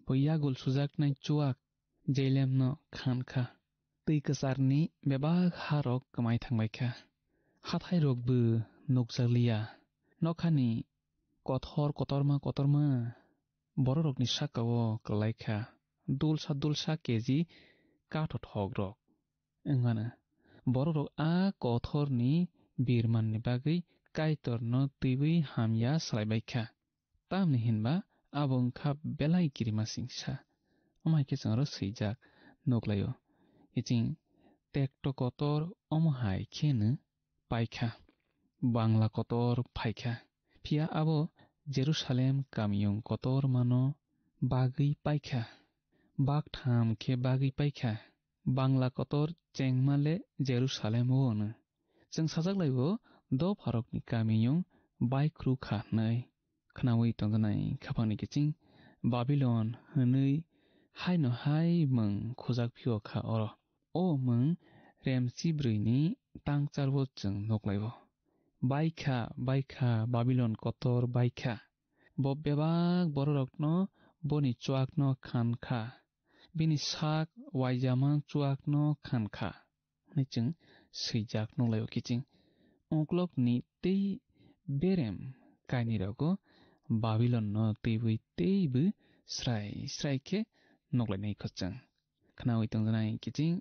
S8: poyagul sujaknai chuak jailemno khankha teikwsarni bebak harok kmai thangbaikha hathai rokbo nukjakliya nokhani kothor kotorma bororokni sakao klaikha dulsa keji kathothok rok engmana bororok a kothorni birmanni bagui kaitorno teiwi hamya salaibaikha tamni hinba abo ungkha belai kirima singsa amaike changro sijak noglayo iching tekto kotor omo hai kheno paikha bangla kotor phaikha phia abo Jerusalem kamiyung kotor mano bagui paikha baktham khe bagui paikha bangla kotor chengmale Jerusalem wono chung sajaklaibo do pharokni kamiyung baikru kha nei khnawi tangjanai khapangni kiching Babylon hwnui haino hai mung khujak phio kha oro o mung remchi brui tangcharbo chung noklaibo baikha Babylon kotor baikha bo bebak bororokno boni chuakno khankha bini sak waijama chuakno khankha ni chung sijak nolayo kiching onklokni tei berem kaini rogo Babylon no teiwi teibu srai khe noglainai khochang khnawi tangjanai kiching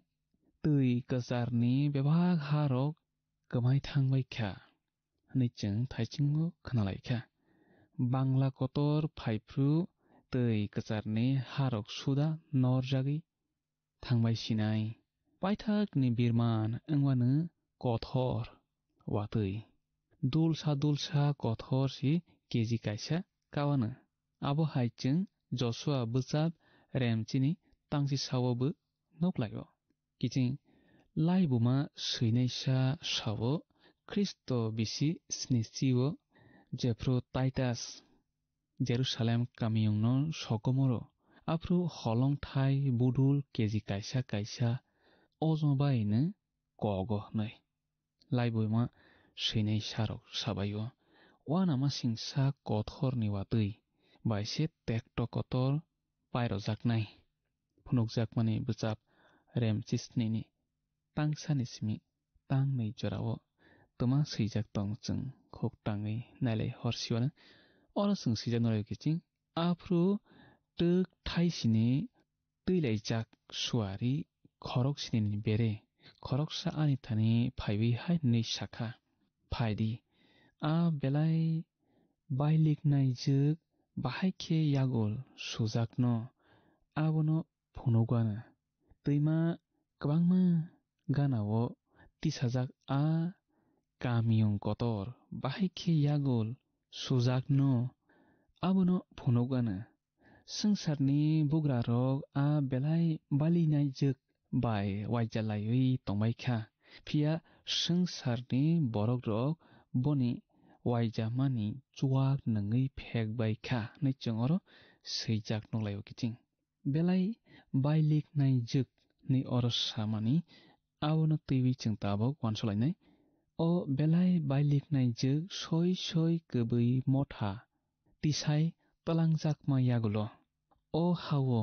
S8: tui kasarni bebak harok kmai thangbaikha ni chung thaichingo khnalaikha bangla kotor phaipru tui kasarni harok suda norjagi thangbai sinai paithakni birman engwanu kothor watui dulsa kothor si keji kaisa kawana abo haichung Joshua bachap remchini tangchi sawobo noklayo kiching laibuma suinaisa sawo Kristo bisi snisiwo jefru Titus Jerusalem kamiyungno sokomoro apru holong thai budul keji kaisa ojobaino kogo nei laibuma suinai sarok sabayo wanama singsa kothorni watui बायसे टेक्ट Qatar पायरजाकनाय फुनुकजाकमानि बुजाब रेमचिसनि तांसानि सिमि तांनै जराव तमा सैजाक दं जों खोकटाङै नायलाय हरसिवानो अर जों सैजाक नराय किचिं आफ्रु टोक थाइसिनि तैलायजाक सुवारि खरकसिनि बेरे खरकसा आनि थानि फाइबै हाय नै शाखा फाइदि आ बेलाय बायलिक नायजोक बाहायखे यागल सुजाकनो आबनो फुनुगानो दैमा गोबांमा गानाव तिसाजाक आ गामियं कतर बाहायखे यागल सुजाकनो आबनो फुनुगानो संसारनि बुग्रा रग आ बेलाय बालिनायजोक बाय वायजालायै तंबायखा फिया संसारनि बरक रग बनि वायजामानि चुवाक नङै फेकबायखा नैचंअर सैजाक नलायो किचिं बेलाय बायलिक नायजोक नै अरसामानि आवनो तैवि चिंताबक वानसलायनाय ओ बेलाय बायलिक नायजोक सय सय गबै मथा तिसाय तलांजाक मायागुलो ओ हावो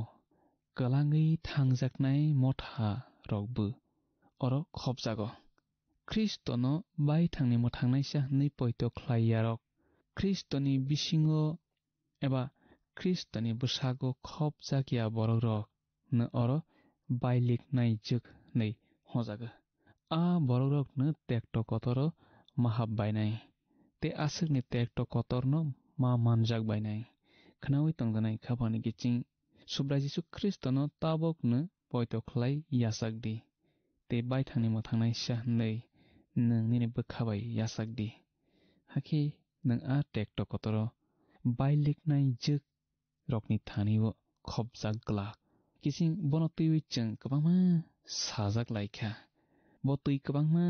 S8: गलाङै थांजाकनाय मथा रगबो अर खबजागो ख्रिस्टनो बाय थांनि मोथांनायसा नै पयत ख्लायारक ख्रिस्टनि बिसिङो एबा ख्रिस्टनि बसागो खबजाकिया बरक रक न अर बायलिक नायजोक नै हजागो आ बरक रक न टेक्ट कतर माहाब बायनाय ते आसकनि टेक्ट कतरनो मा मानजाक बायनाय खनावै तंजानाय खाफानि किचिं सुब्राजिसु ख्रिस्टनो ताबक न पयत ख्लाय यासाकदि ते बाय थांनि मोथांनायसा नै नोंनि बोखाबाय यासाकदि हाखि नों आ टेक्ट कतर बायलिक नायजोक रकनि थानिव खबजाक ग्लाक किसिं बनतैवै जों गोबांमा साजाक लायखा बतै गोबांमा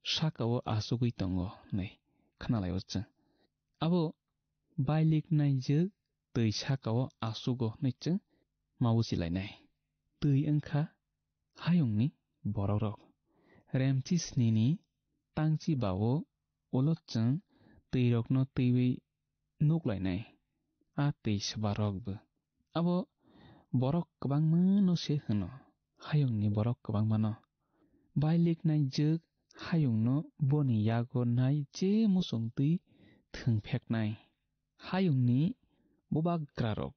S8: साकाव आसुगै दङ नै खोनालायव जों आबो बायलिक नायजोक दै साकाव आसुगो नैचों मावुसिलायनाय दै ओंखा हायंनि बरक रेमचिसनि तांची बावो उलतजों दै रकनो तैवै नुकलायनाय आ दै सबा रकबो आबो बरक गोबांमा नसे होनो हायंनि बरक गोबांमा न बायलिक नायजोक हायंनो बनि यागो नाय जे मुसुं दै थोंफेकनाय हायंनि बबाग्रा रक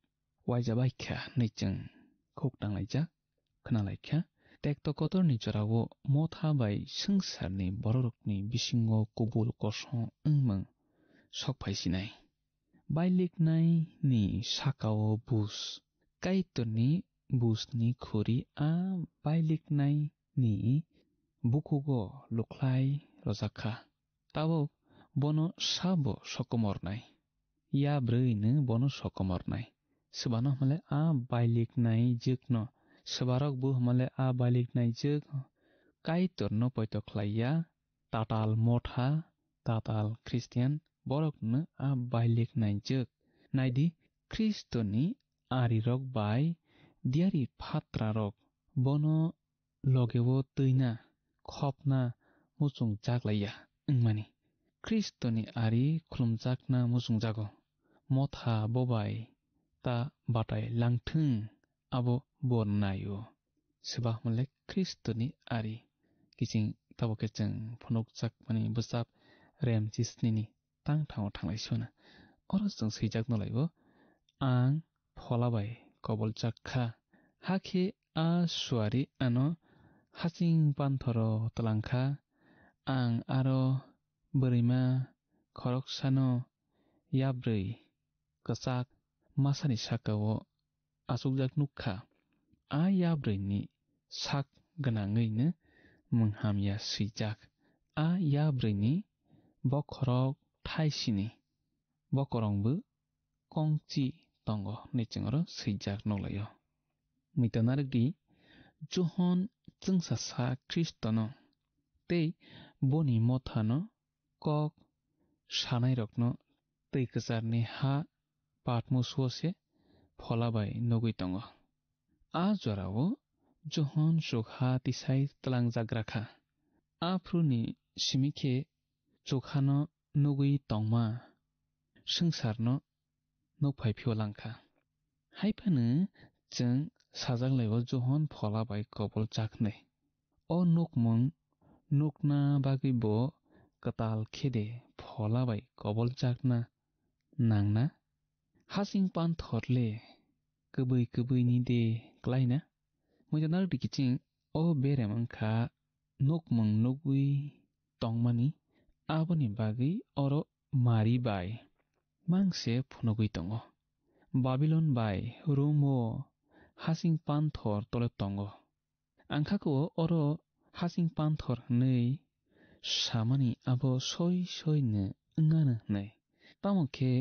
S8: वायजाबायखा नैचों खोकटांलायजाक खोनालायखा टेक्ट कतरनि जरावो मथा बाय संसारनि बरकनि बिसिङो कुबुल कसं ओंमों सकफायसिनाय बायलिक नायनि साकाव बुस काइतरनि बुसनि खुरि आ बायलिक नायनि बुकुगो लुख्लाय रजाखा ताबो बनो साबो सकमरनाय या ब्रैनो बनो सकमरनाय सबानो हमले आ बायलिक नायजोकनो सबारकबो हमले आ बायलिक नायजोक काइतरनो पयत ख्लाया ताताल मथा ताताल ख्रिस्टियान बरकनो आ बायलिक नायजोक नायदि ख्रिस्टनि आरि रक बाय दियारि फात्रा रक बनो लगेवो तैना खपना मुसुं जागलाया मानि ख्रिस्टनि आरि खुलुमजाकना मुसुं जागो मथा बबाय ता बाताय लांथों आबो बरनायो सोबा हमले ख्रिस्टनि आरि किचिं ताबके जों फुनुकजाक मानि बुजाब रेमचिसनि तां थाङाव थांलायसोनो अर जों सैजाक नलायबो आं फलाबाय कबल जाखा हाखे आ सुवारि आनो हासिं पान्थर तलांखा आं आरो बोरैमा खरकसानो याब्रै कसाक मासानि साकाव आसुकजाक नुखा आ याब्रैनि साक गोनाङैनो मुंहामिया सैजाक आ याब्रैनि बखरक थाइसिनि बकरंबो कंची दंग नैचोंर सैजाक नलायो मैतनारगदि जहन जोंसासा ख्रिस्टनो ते बनि मथानो कक सानाय रकनो तै कसारनि हा पाटमुसुसे फलाबाय नगै दंग आ जराव जहन सुखा तिसाय तलां जाग्राखा आ फ्रुनि सिमिखे चुखानो नगै तंमा संसारनो nuk phaiphio langkha haipano jeng sajanglaibo johon phola bai kobol jakhnai o nukmung nukna bagibo katal khede phola bai kobol jakna nangna hasing pan thorle kubui ni de klaina mojanar dikiching o beremangkha nukmung nugui tongmani aboni bagi oro mari bai mangse phunugui tongo Babylon bai rumo hasing panthor tole tongo angkhako oro hasing panthor nei samani abo soi ne ngana nei tamokhe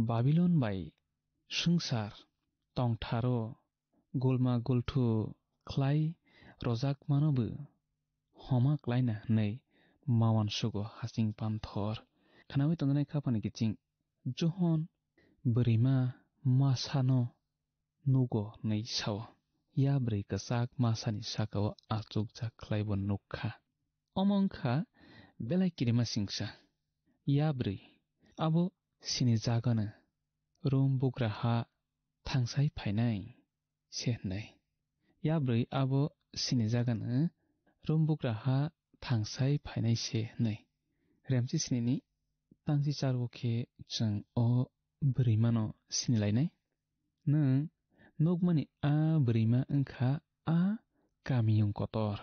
S8: Babylon bai sungsar tongtharo gulma gulthu khlai rojak manobu homa klaina nei mawan sugo hasing panthor khanawi tongnai khapani kiching johon berima masano nugo nei sao ya brei kasak masani sakao achuk jak khlaibon nukha omongkha belai kirima singsa ya brei abo sini jagana room bugra ha thangsai phainai sehnai ya brei abo sini jagana room bugra ha thangsai phainai sehnai remchi sinini tangsi charwokhe chung o berimano sinilainai nang nokmani a berima engkha a kamiyung kotor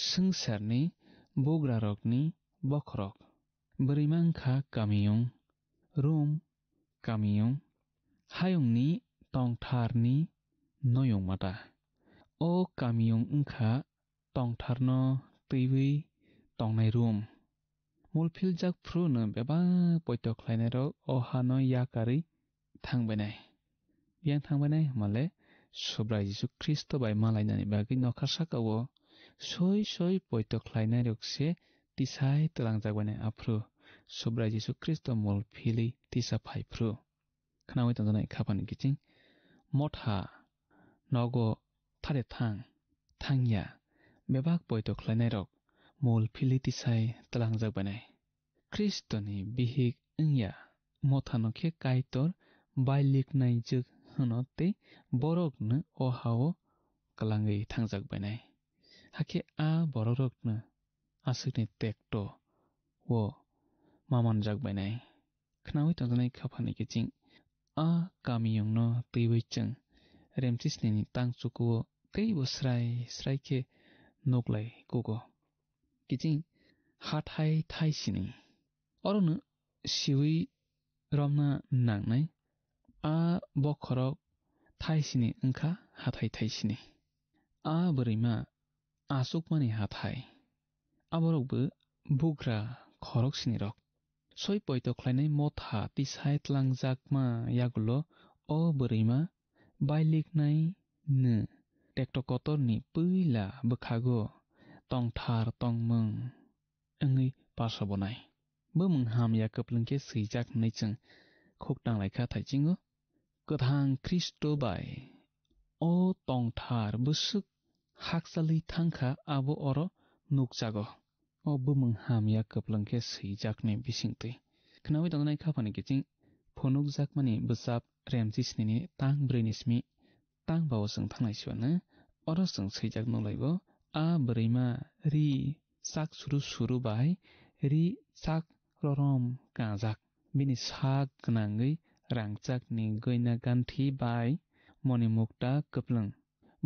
S8: sungsarni bograrokni bokrok berima engkha kamiyung rum kamiyung hayungni tongtharni noyung mata o kamiyung engkha tongtharno teiwi tongnai rum mulphil jak phruno beba poitok khlainarok ohano yakari thangbenai yang thangbenai male sobrai Jesu Kristo bai malainani bagi nokhasakao soi poitok khlainarok se tisai tlangjagbenai aphru sobrai Jesu Kristo mulphili tisa phaiphru khnawi tonjanai khapani kiching motha nogo thare thangya bebak poitok khlainarok mulphili tisai tlangjagbenai Kristoni bihik engya mothano khe kaitor bailiknai juk hanote borokno ohao kalangai thangjagbenai hakhe a borokno asukni tekto wo mamanjakbenai khnawi tonjanai khapani kiching a kamiyungno teiwi chung remchisni tangchuko teibo srai khe noklai kugo kiching hathai thaisini orono siwi romna nangnai a bokhorok thaisini engkha hathai thaisini a berima asukmani hathai aborokbo bugra khorok sinirok soi poitok khlainai motha tisai tlangjakma yagulo o berima bailiknai ne tektokotorni puila bukhago tongthar tongmung engui pasabonai bumung ham yakoplungke swijak naichung khokdang laikha thaichingo kathang Kristo bai o tongthar busuk haksali thangkha abo oro nukjago o bumung ham yakoplungke swijakni bisingtwi khnawi tongnai khapani kiching phonukjakmani bwchap remchisni tang breinismi tang bawo sung thangnai siwana oro sung swijak nolaibo a berima ri sak suru bai ri sak rorom kajak bini sak gnangui rangchakni goina ganthi bai moni mukta kuplung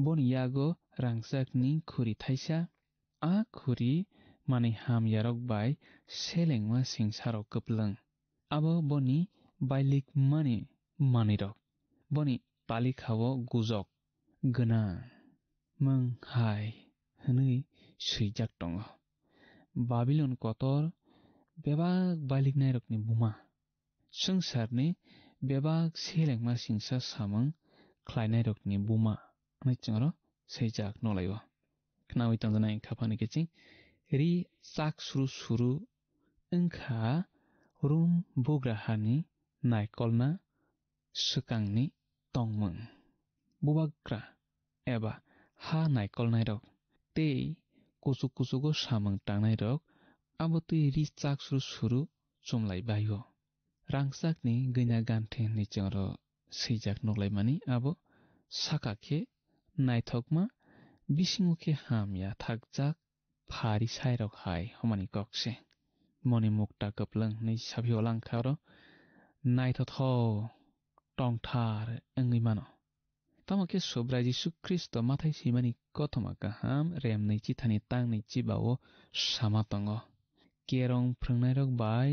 S8: boni yago rangchakni khuri thaisa a khuri mani ham yarok bai selengma singsarok kuplung abo boni bailik mani manirok boni palikhawo gujok gna mung hai hnui swijak tongo Babylon kotor bebak bailiknai rokni buma sungsarni bebak selengma singsa samung khlainai rokni buma naichungro swijak nolaibo khnawi tongjanai khapani kiching ri sak suru engkha rum bugrahani naikolna swkangni tongmung bubakra eba ha naikolnai rok tei kuchugo samung tangnai rok abo tui ri chak suru chumlai baio rangsak ni gina ganthe ni choro sijak noklai mani abo saka khe naithokma bisingo khe hamya thakjak phari sairok hai homani kokse moni mukta koplang ni sabhio langkharo naithotho tongthar engui mano tamo khe sobrai Jisu Kristo mathai simani kothoma kaham rem nei chithani tang nei chibao sama tongo kerong phrangnai rok bai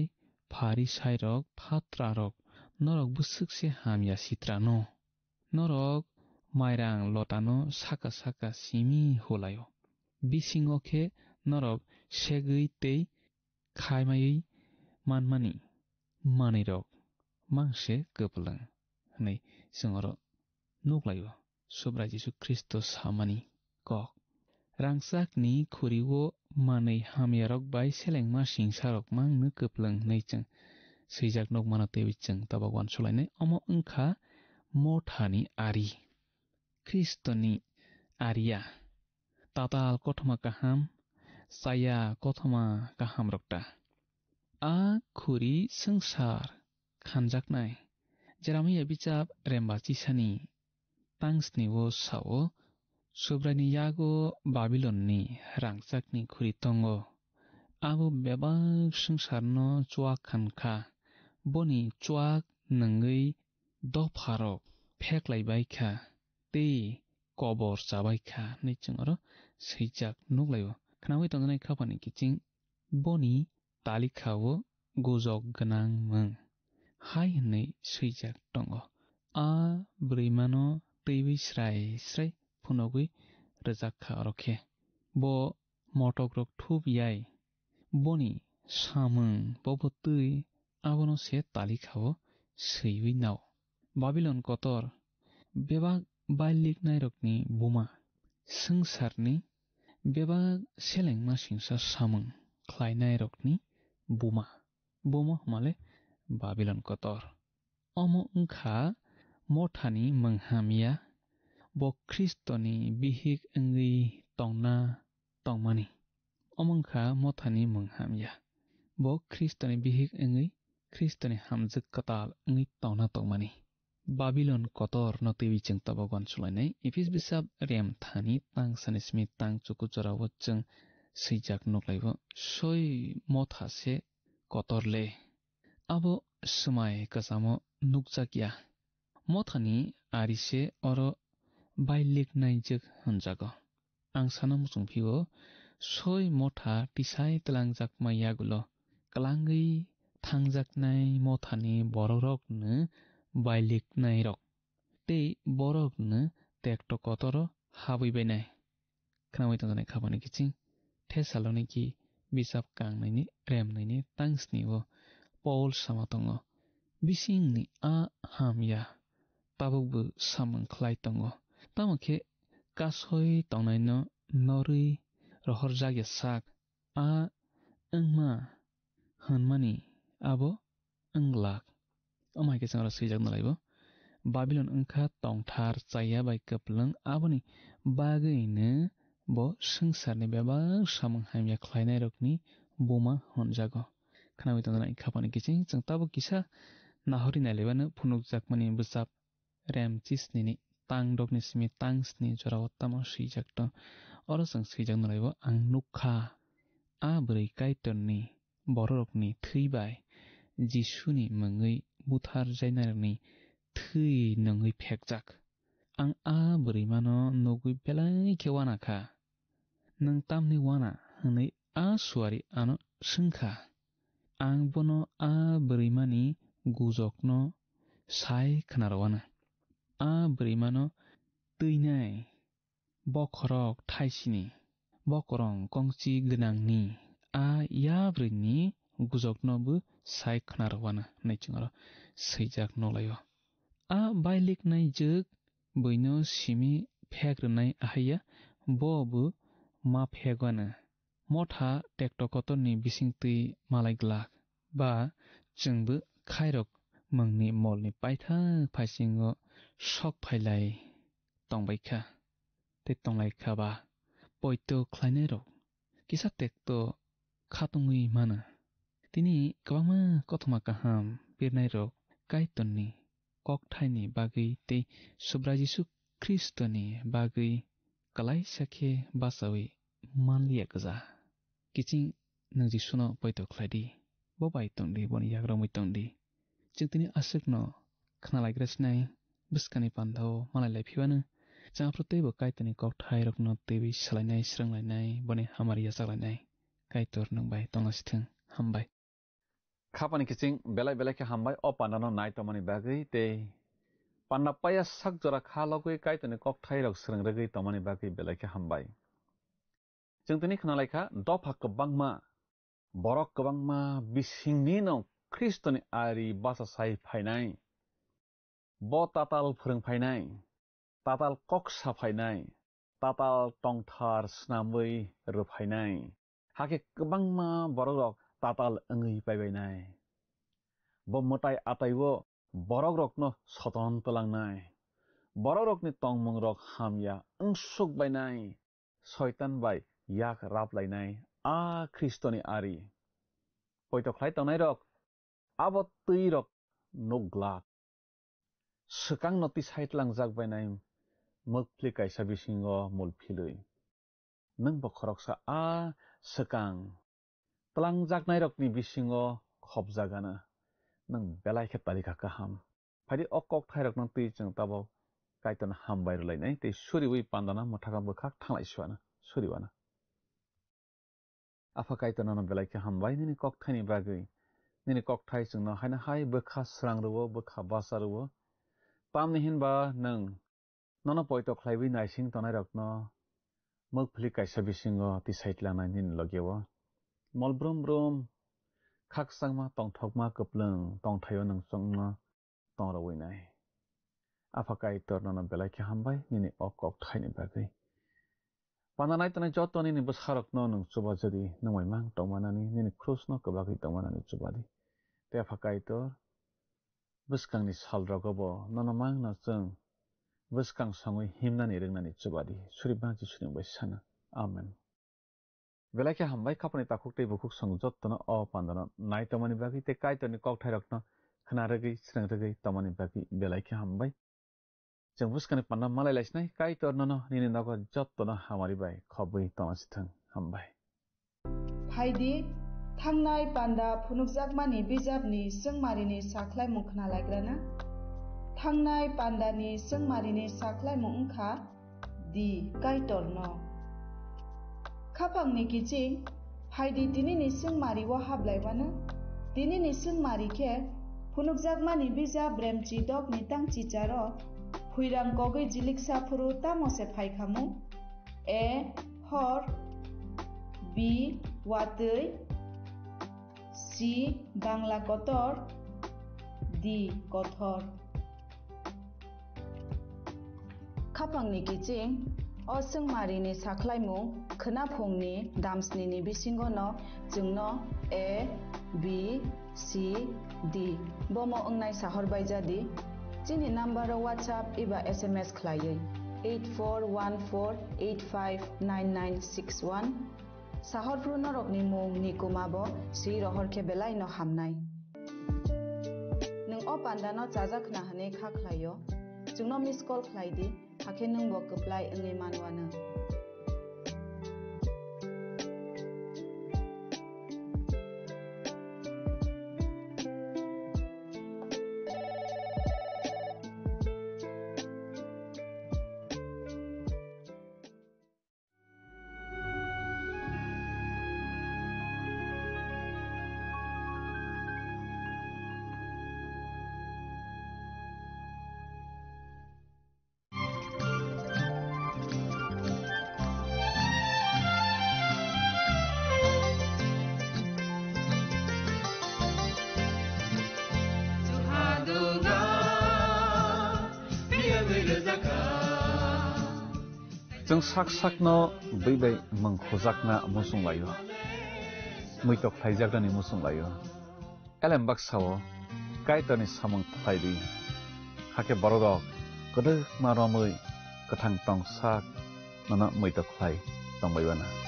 S8: phari sairok phatrarok norok busukse hamya sitrano norok mairang lotano saka saka simi holayo bisingo khe norok segui tei khaimai manmani manirok mangse koplang nei singoro nuklayo sobrai Jisu Kristo samani kok rangsak ni khurigo manei hamyarok bai selengma singsarok mangnu koplang nei chang sijak nok mana tewi chang tabagwan sulainai omo wngkha mothani ari Kristoni aria tatal kothoma kaham saya kothoma kaham rokta a khuri sangsar khanjaknai jeramiya bichap rembachi sani tangsni wo sao sobrani yago Babilonni rangchakni khuri tongo abo bebak sangsarno chuak khankha boni chuak nangui dopharok pheklaibai kha tei kobor chabai kha nei chungaro sijak nuglayo khnawi tongnai khapani kiching boni talikhawo gojok gnang mung hai nei sijak tongo a brimano teiwi srai srai phunogui rjakha rokhe bo motok rok thup yai boni samung bobo tui abono se talikhawo seiwi nao Babilon kotor bebak bailik nairokni buma sangsarni bebak selengma singsa samung khlainairokni buma bomo male Babilon kotor omo wngkha mothani manghamya bo Kristoni bihik engui tongna tongmani omo wngkha mothani manghamya bo Kristoni bihik engui Kristoni hamjuk katal engui tongna tongmani Babilon kotor no tewi chang tabagon sulainai Ephes bisap rem thani tang sanismi tang chukucharawo chang sijak nuklaibo soi motha se kotorle abo smai kasamo nukjakya mothani arise oro bailik naijak hunjago ang sanam chungphio soi motha tisai tlangjak mayagulo klangui thangjaknai mothani bororokno bailik nairok tei borokno tekto kotoro habuibainai khnawi tongnai khabani kiching Thessaloniki bisap kangnaini remnaini tangsni wo Paul samatongo bisingni a hamya tabukbu samung khlai tongo tamokhe kasoi tongnaino norui rohorjak sak a engma hanmani abo englak amai ke sangra sijak nalaibo Babilon wngkha tongthar chaya bai koplang aboni bagüine bo sangsarni bebak samung hamya khlainairokni buma honjago khnawi tongnai khapani kiching chang tabo kisa nahori nailebano phunukjakmani bwchap rem chisnini tang dokni simi tangsni jorao tamo sijakto oro chang sijak nalaibo ang nukha a bwrui kaitonni bororokni theibai Jisuni mungui buthar jainarokni thei nangui phekjak ang a bwrui nugui belai khe wana kha nang tamni wana hwnui a suari ano sungkha ang bono a bwrui gujokno sai khnarowana a bwrui teinai bokhorok thaisini bokorong kongchi gnangni a yabruni gujoknobu sai khnarowana naichungaro sijak nolayo a bailik naijak boino simi phegrunai ahaya bobu ma phegwana motha tektokotorni bisingtui malaiglak ba chungbu khairok mungni molni paithak phaisingo sok phailai tongbaikha te tonglaikha ba poito khlainairok kisa tekto khatungui mana tini kwbangma kothoma kaham birnai rok kaitonni kokthai bagui tei subra Jisu Kristoni bagui kalai sakhe basawi manliya kaza kiching nang Jisuno poito khlaidi bo bai tongdi boni yagromui tongdi chingtini asukno khnalaigresnai biskani pandho malai laifiwanu changprotei bo kaitoni kokthai rokno tebi salainai sranglainai boni hamariya saglainai kaitor nangbai tongasithing hambai
S16: khapani kiching belai ke hambai o pandano nai tomani bagui tei Panapaya sak jora khalogui kaitoni kokthai rok srangragui tomani bagui belai ke hambai chingtini khnalaikha dopha kwbangma borok kwbangma bisingni no Kristoni ari basa sai phainai bo tatal phurung phainai tatal koksa phainai tatal tongthar snamui ruphainai hake kwbangma borok rok tatal angui paibainai bo motai ataiwo borok rokno soton talangnai borok rokni tongmung rok hamya angsuk bainai shaitan bai yak raplainai a Kristoni ari poito khlai tongnai rok abo tui rok nuglak sekang noti saitlang jak bainai mukpli kaisa bisingo mulphilui nang bo khoroksa a sekang tlang jaknai rokni bisingo khobjagana nang belai khe talika kaham phadi okok thairok nang tui chung tabo kaiton hambai rulainai tei suriwi pandana muthaka bukhak thanglai suana suriwana afa kaiton no belai khe hambai nini kok thaini bagui nini kok thai chungno haina hai bukha srangruwo bukha basaruwo tamni hinba nang nono poito khlaiwi naising tonai rokno mukphli kaisa bisingo ti saitlanai nin logewo molbrum brum khak sangma tongthokma kuplung tongthayo nang chongma tongrawinai afakai tornono belai khe hambai nini okok thaini bagui pananai tanai joto nini busharokno nang chuba jodi nangmai mang tongmanani nini krusno kabagui tongmanani chubadi te afakai tor buskangni salrogobo nono mang no chung buskang sangui himnani ringnani chubadi suribang jisuni baisana amen belai khe hambai khapani takuk tei bukuk sang jottono o pandano nai tomani bagui te kaitoni kok thairokno khnaragui srangragui tomani bagui belai khe hambai जों बुस्कानि पान्ना मालाय लाइसनाय काइतर ननो निनि नगो जत्तनो हामारि bye खबै तमासिथां हामबाय
S10: फाइदि थांनाय पान्दा फुनुकजाकमानि बिजाबनि सोंमारिनि साख्लाय मुंखना लायग्राना थांनाय पान्दानि सोंमारिनि साख्लाय मुंखा दि काइतर न खापांनि किचिं फाइदि दिनिनि सोंमारि वा हाबलायबानो दिनिनि सोंमारि के फुनुकजाकमानि बिजाब ब्रेमचि दगनि तांचि चारो हुइरां गगै जिलिकसा फुरु तामसे फाइखामु ए हर बी वातै सी बांला कतर दी कथर खापांनि किचिं असंमारिनि साख्लायमु खोनाफुंनि दामस्निनि बिसिंगनो जोंनो ए बी सी डी बमो अंगनाय साहरबाय जादि जोंनि नाम्बाराव WhatsApp एबा SMS खलायै 8414859961 साहरफ्रु नरकनि मुं निकुमाबो सि रहरखे बेलायनो हामनाय नों अ पान्दानो जाजाखना हने खाख्लायो जोंनो मिस कल खलायदि हाखे नों बो कप्लाय ओंनि मानवानो
S16: जों sak sakno बै mangkhojakna musung layo muitok thaijagani musung layo elembak sawo kaitoni samung thaidi hake borok kodok maromui kathang tong sak nana muitok thai tongbaibana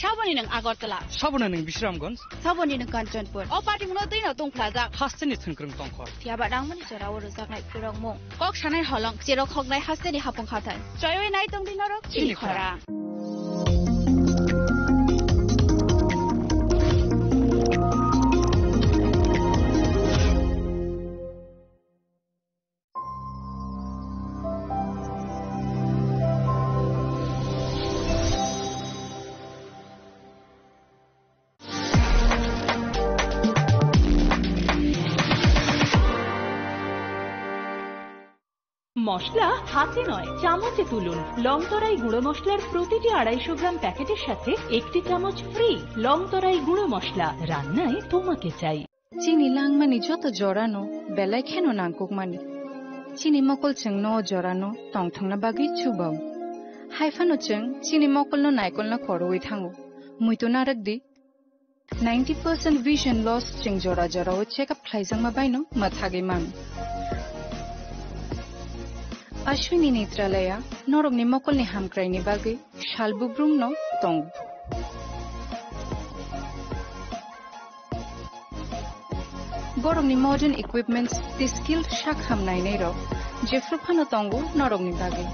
S7: Shaboni ng Agartala.
S12: Sabona ng Bishramganj.
S7: Saboni ng Kanchanpur. O party mo din na tong plaza.
S12: Hasteni thungkrung tongkhor.
S7: Tiaba dang mani jora wor zaknai purong mo. Kok sanai holong jero khognai hasteni hapong khatan. Joyoi nai tong dinarok chili khora.
S2: মশলা হাতে নয় চামচে তুলুন লংতরাই গুঁড়ো মশলার প্রতিটি 250 গ্রাম প্যাকেটের সাথে একটি চামচ ফ্রি লংতরাই গুঁড়ো মশলা রান্নায় তোমাকে চাই
S11: চিনি লাংমানি যত জরানো বেলায় খেন নাংকুকমানি চিনি মকল চং ন জরানো টংথংনা বাগै চুবাও হাইফানো চং চিনি মকল ন নাইকল না খরওই থাঙ্গো মুইতো নারক দি 90% vision loss ching jora jora o check up khlaijang ma baino mathage man Ashwini Netralaya norogni mokolni hamkraini bagai shalbubrum no tong borogni modern equipments the skilled shak hamnai nei ro jefruphano tongu norogni bagai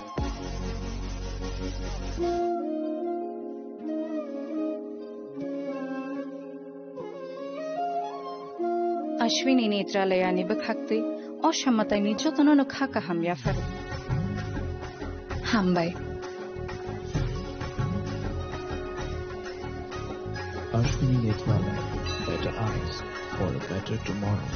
S11: Ashwini Netralaya ni bakhakte অসামতায় নির্যাতন খাকা হামিয়া Faro হামবাই
S20: Ashwini Netralaya, better eyes for a better tomorrow.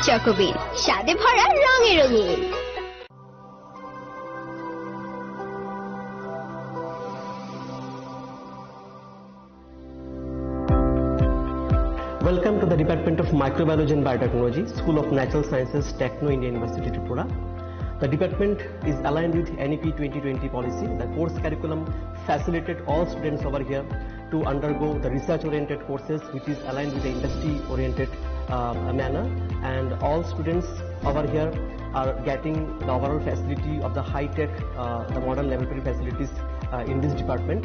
S21: চকোবিন স্বাদে ভরা রঙে রঙিন
S25: Welcome to the Department of Microbiology and Biotechnology, School of Natural Sciences, Techno India University, Tripura. The department is aligned with NEP 2020 policy. The course curriculum facilitated all students over here to undergo the research-oriented courses, which is aligned with the industry-oriented manner, and all students over here are getting the overall facility of the high-tech, the modern laboratory facilities in this department.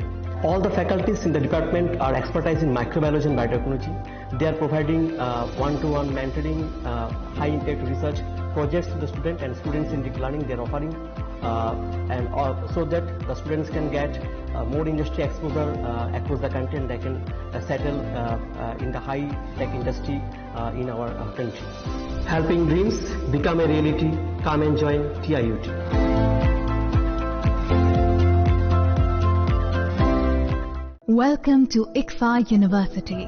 S25: All the faculties in the department are expertise in microbiology and biotechnology. They are providing one-to-one mentoring, high-impact research projects to the student, and students in deep learning they are offering, so that the students can get more industry exposure across the country, and they can settle in the high-tech industry in our country. Helping dreams become a reality. Come and join TIUT.
S15: Welcome to ICFA University.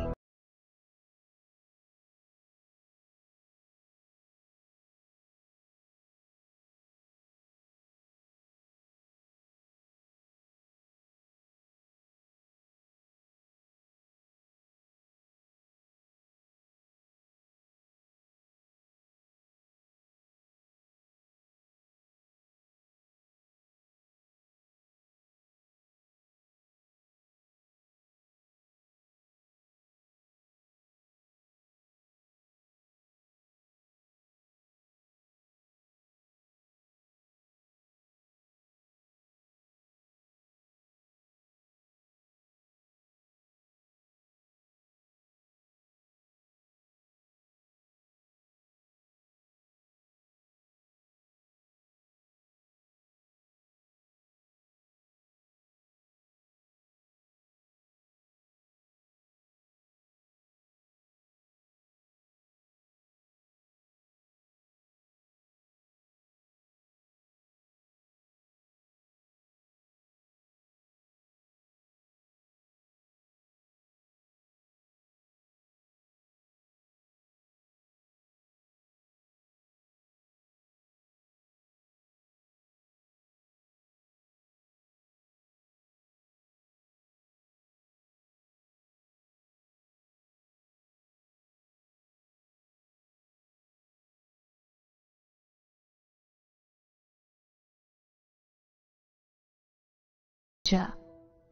S15: future.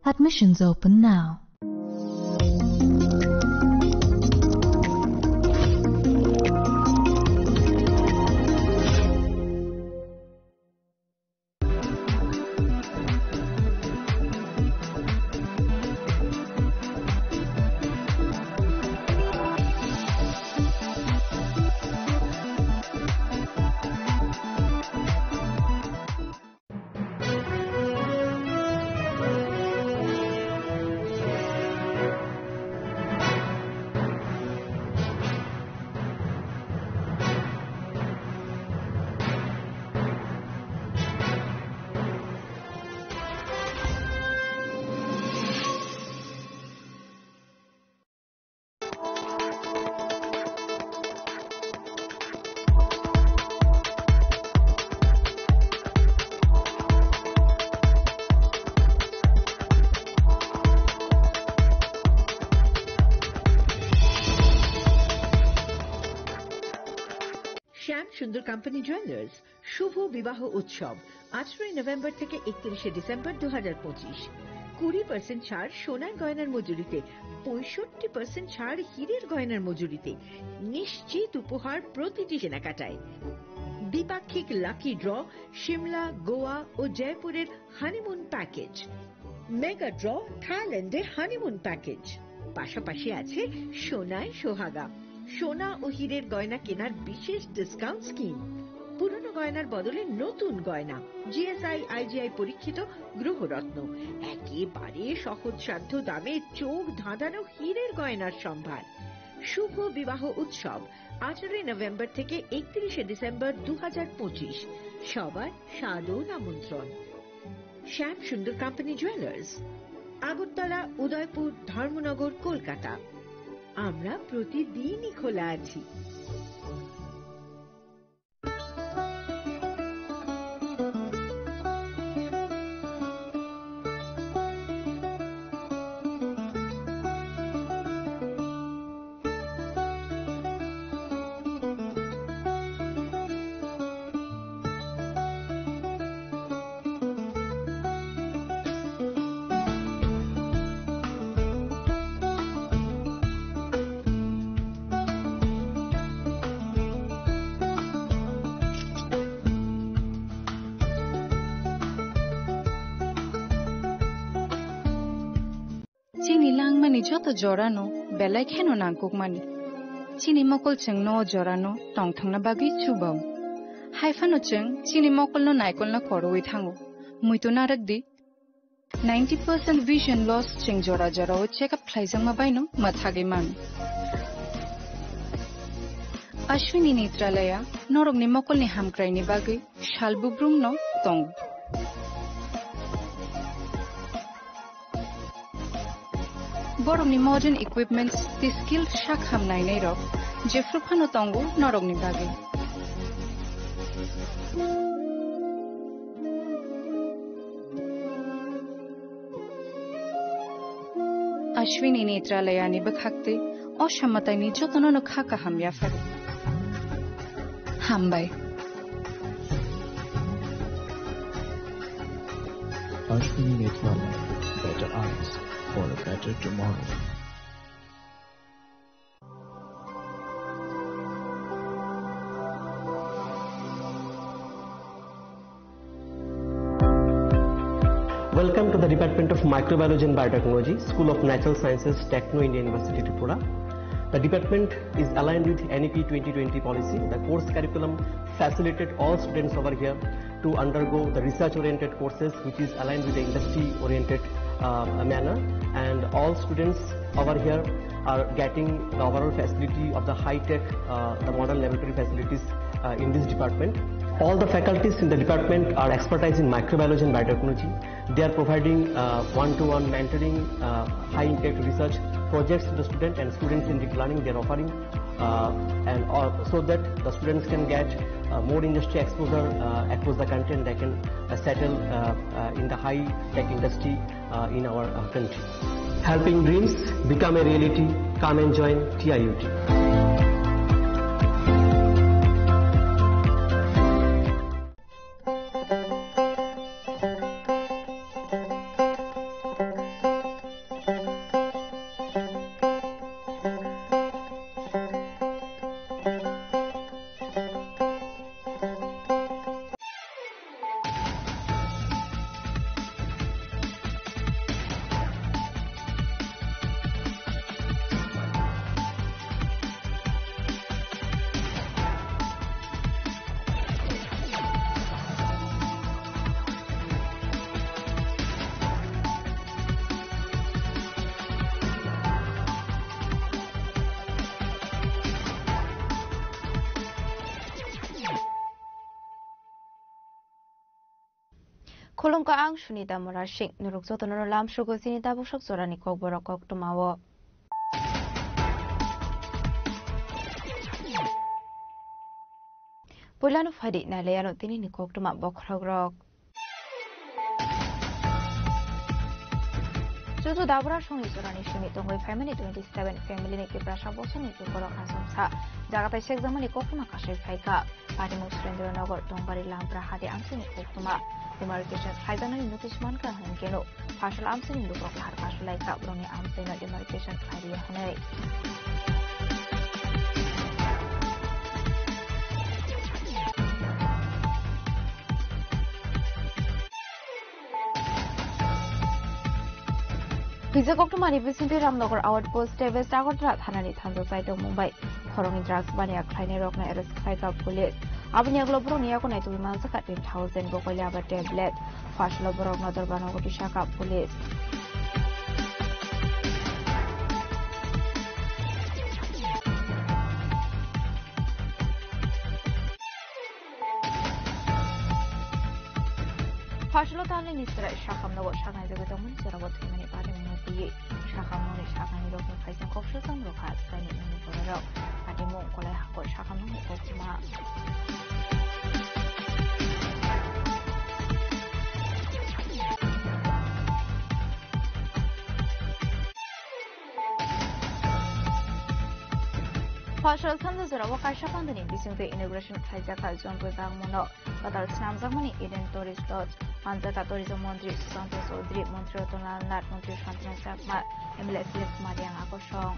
S15: Admissions open now.
S1: শ্যাম সুন্দর company jewellers শুভ বিবাহ উৎসব 18 November থেকে 31 December 2025। 20% ছাড় সোনার গয়নার মজুরিতে, 65% ছাড় হীরের গয়নার মজুরিতে, নিশ্চিত উপহার প্রতিটি কেনাকাটায়। দ্বিপাক্ষিক লাকি ড্র, শিমলা, গোয়া ও জয়পুরের হানিমুন প্যাকেজ, মেগা ড্র থাইল্যান্ডে হানিমুন প্যাকেজ। পাশাপাশি আছে সোনায় সোহাগা, সোনা ও হীরের গয়না কেনার বিশেষ ডিসকাউন্ট স্কিম। পুরনো গয়নার বদলে নতুন গয়না, জিএসআই আইজিআই পরীক্ষিত গ্রহরত্ন, একেবারে সহজসাধ্য দামে চোখ ধাঁধানো হীরের গয়নার সম্ভার। শুভ বিবাহ উৎসব 18 নভেম্বর থেকে 31 ডিসেম্বর 2025। সবার সাদর আমন্ত্রণ। শ্যাম সুন্দর কোম্পানি জুয়েলার্স, আগরতলা, উদয়পুর, ধর্মনগর, কলকাতা। আমরা প্রতিদিনই খোলা আছি।
S11: Chini langmani joto jorano belai kheno nangkukmani. Chini mokol cheng no jorano tongthangna bagi chubau. Haifano cheng chini mokol no naikol na koroi thango. Muito narakdi 90% vision loss cheng jora jora o check up khlaijang ma baino mathage man. Ashwini Netralaya norog ni mokol ni hamkrai ni bagi shalbubrung no tong. Borong ni modern equipments the skill shak hamnai nei rok jefru phano tongo norog ni bagi. Ashwini Netralaya ni bakhakte অসামতায় নির্যাতন খাকা হামিয়া ফেলে হামবাই
S20: Ashwini Netralaya, better eyes for a better tomorrow.
S25: Welcome to the Department of Microbiology and Biotechnology, School of Natural Sciences, Techno India University, Tripura. The department is aligned with NEP 2020 policy. The course curriculum facilitated all students over here to undergo the research-oriented courses, which is aligned with the industry-oriented manner. And all students over here are getting the overall facility of the high-tech, the modern laboratory facilities in this department. All the faculties in the department are expertise in microbiology and biotechnology. They are providing one-to-one mentoring, high-impact research projects to the student, and students in deep learning they are offering, and so that the students can get more industry exposure across the country, and they can settle in the high-tech industry in our country. Helping dreams become a reality. Come and join TIUT.
S19: Khulungka ang Sunita Morashing nuruk jotono lam sugo sinita busok jorani kok borok kok tumawo. Pulano fadi na leyano tini ni kok tuma bokragrok. Juju dabra song jorani shimi tongoi family 27 family ni kiprasha bosoni tukorok asomsa jagata shek zamani kok tuma kashe phaika pati musrendra nagar tongbari lampra hadi amsini kok tuma demarcation khaizana notice manka hankeno fasal amsini lukok lahar kasulaika broni amsina demarcation khaiya hanai Pizza Koktumani Vicente Ramnagar Outpost West Agotra Thanani Thanzo site of Mumbai Khorong drugs bania Kleine Rock na arrest Khaika police Abanya Globro Niako na to Mansa 10,000 Bokolia tablet Fashlo Borok Nadar Banago Shaka police Fashlo Tani Nisra Shakam no Shaka the Gotaman Sarabot Mani Party Shakam no Shakani Rock and Kaisan Kopshas and Rokas Sani Muniporo Adimo Kola Hako Shakam no Kopuma Partial Sanders are Waka Shapandani, missing the integration of Kajaka, John Mono, but our Snamzamani, Eden Tourist Lodge, Manzaka Tourism Montri, Santos Odri, Montreal Tonal, Nat, Montreal Chantan Sakma, MLS Lift Marian Akoshong.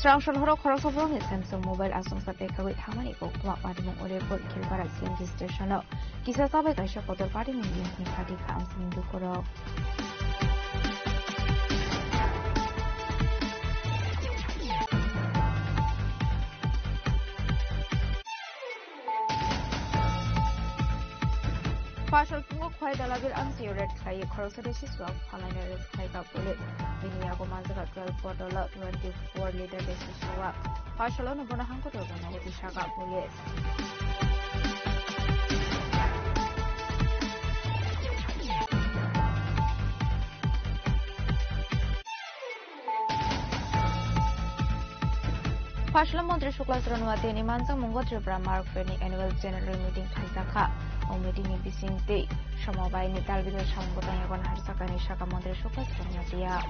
S19: Strong Horror Cross of Rome Samsung Mobile Asong Sapeka with Hamani Kokma Padimon Oreport Kilpara CNG Station. Kisa Sabeka Shakotor Padimon in Padi comes in Dukoro. Partial Fungo quite a level unseen red clay cross the system of Holaner Kaika Bullet. Viniago Manzaka $12 24 liter show up. Partial on a Bonahanko with the Shaka Bullet. Partial Montre Shuklas Ranuati and Manza Mungo Tribra Mark Fernie annual general meeting Kaisaka. Omedini Bisinte, Shamobai Nital with the Shambotan Harsakani Shaka Montre Shuklas Ranuatia.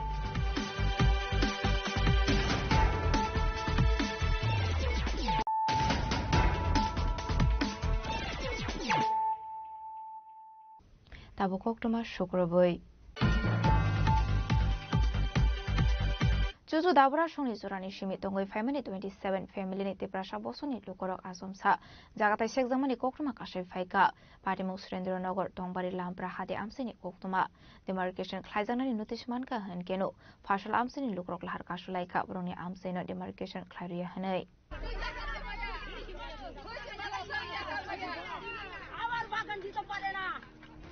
S19: Tabukokuma Shukraboi. Juju Dabra Shoni Surani Shimi Tongoi family 27 family ni Tiprasha Bosoni Lukorok Asomsa Jagata Shek Zamani Koktuma Kashe Faika Party Musrendra Nagar Tongbari Lampra Hadi Amsini Koktuma Demarcation Klaizanani Nutishmanka Hankeno Partial Amsini Lukrok Lahar Kashulaika Broni Amsino Demarcation Claria Hanai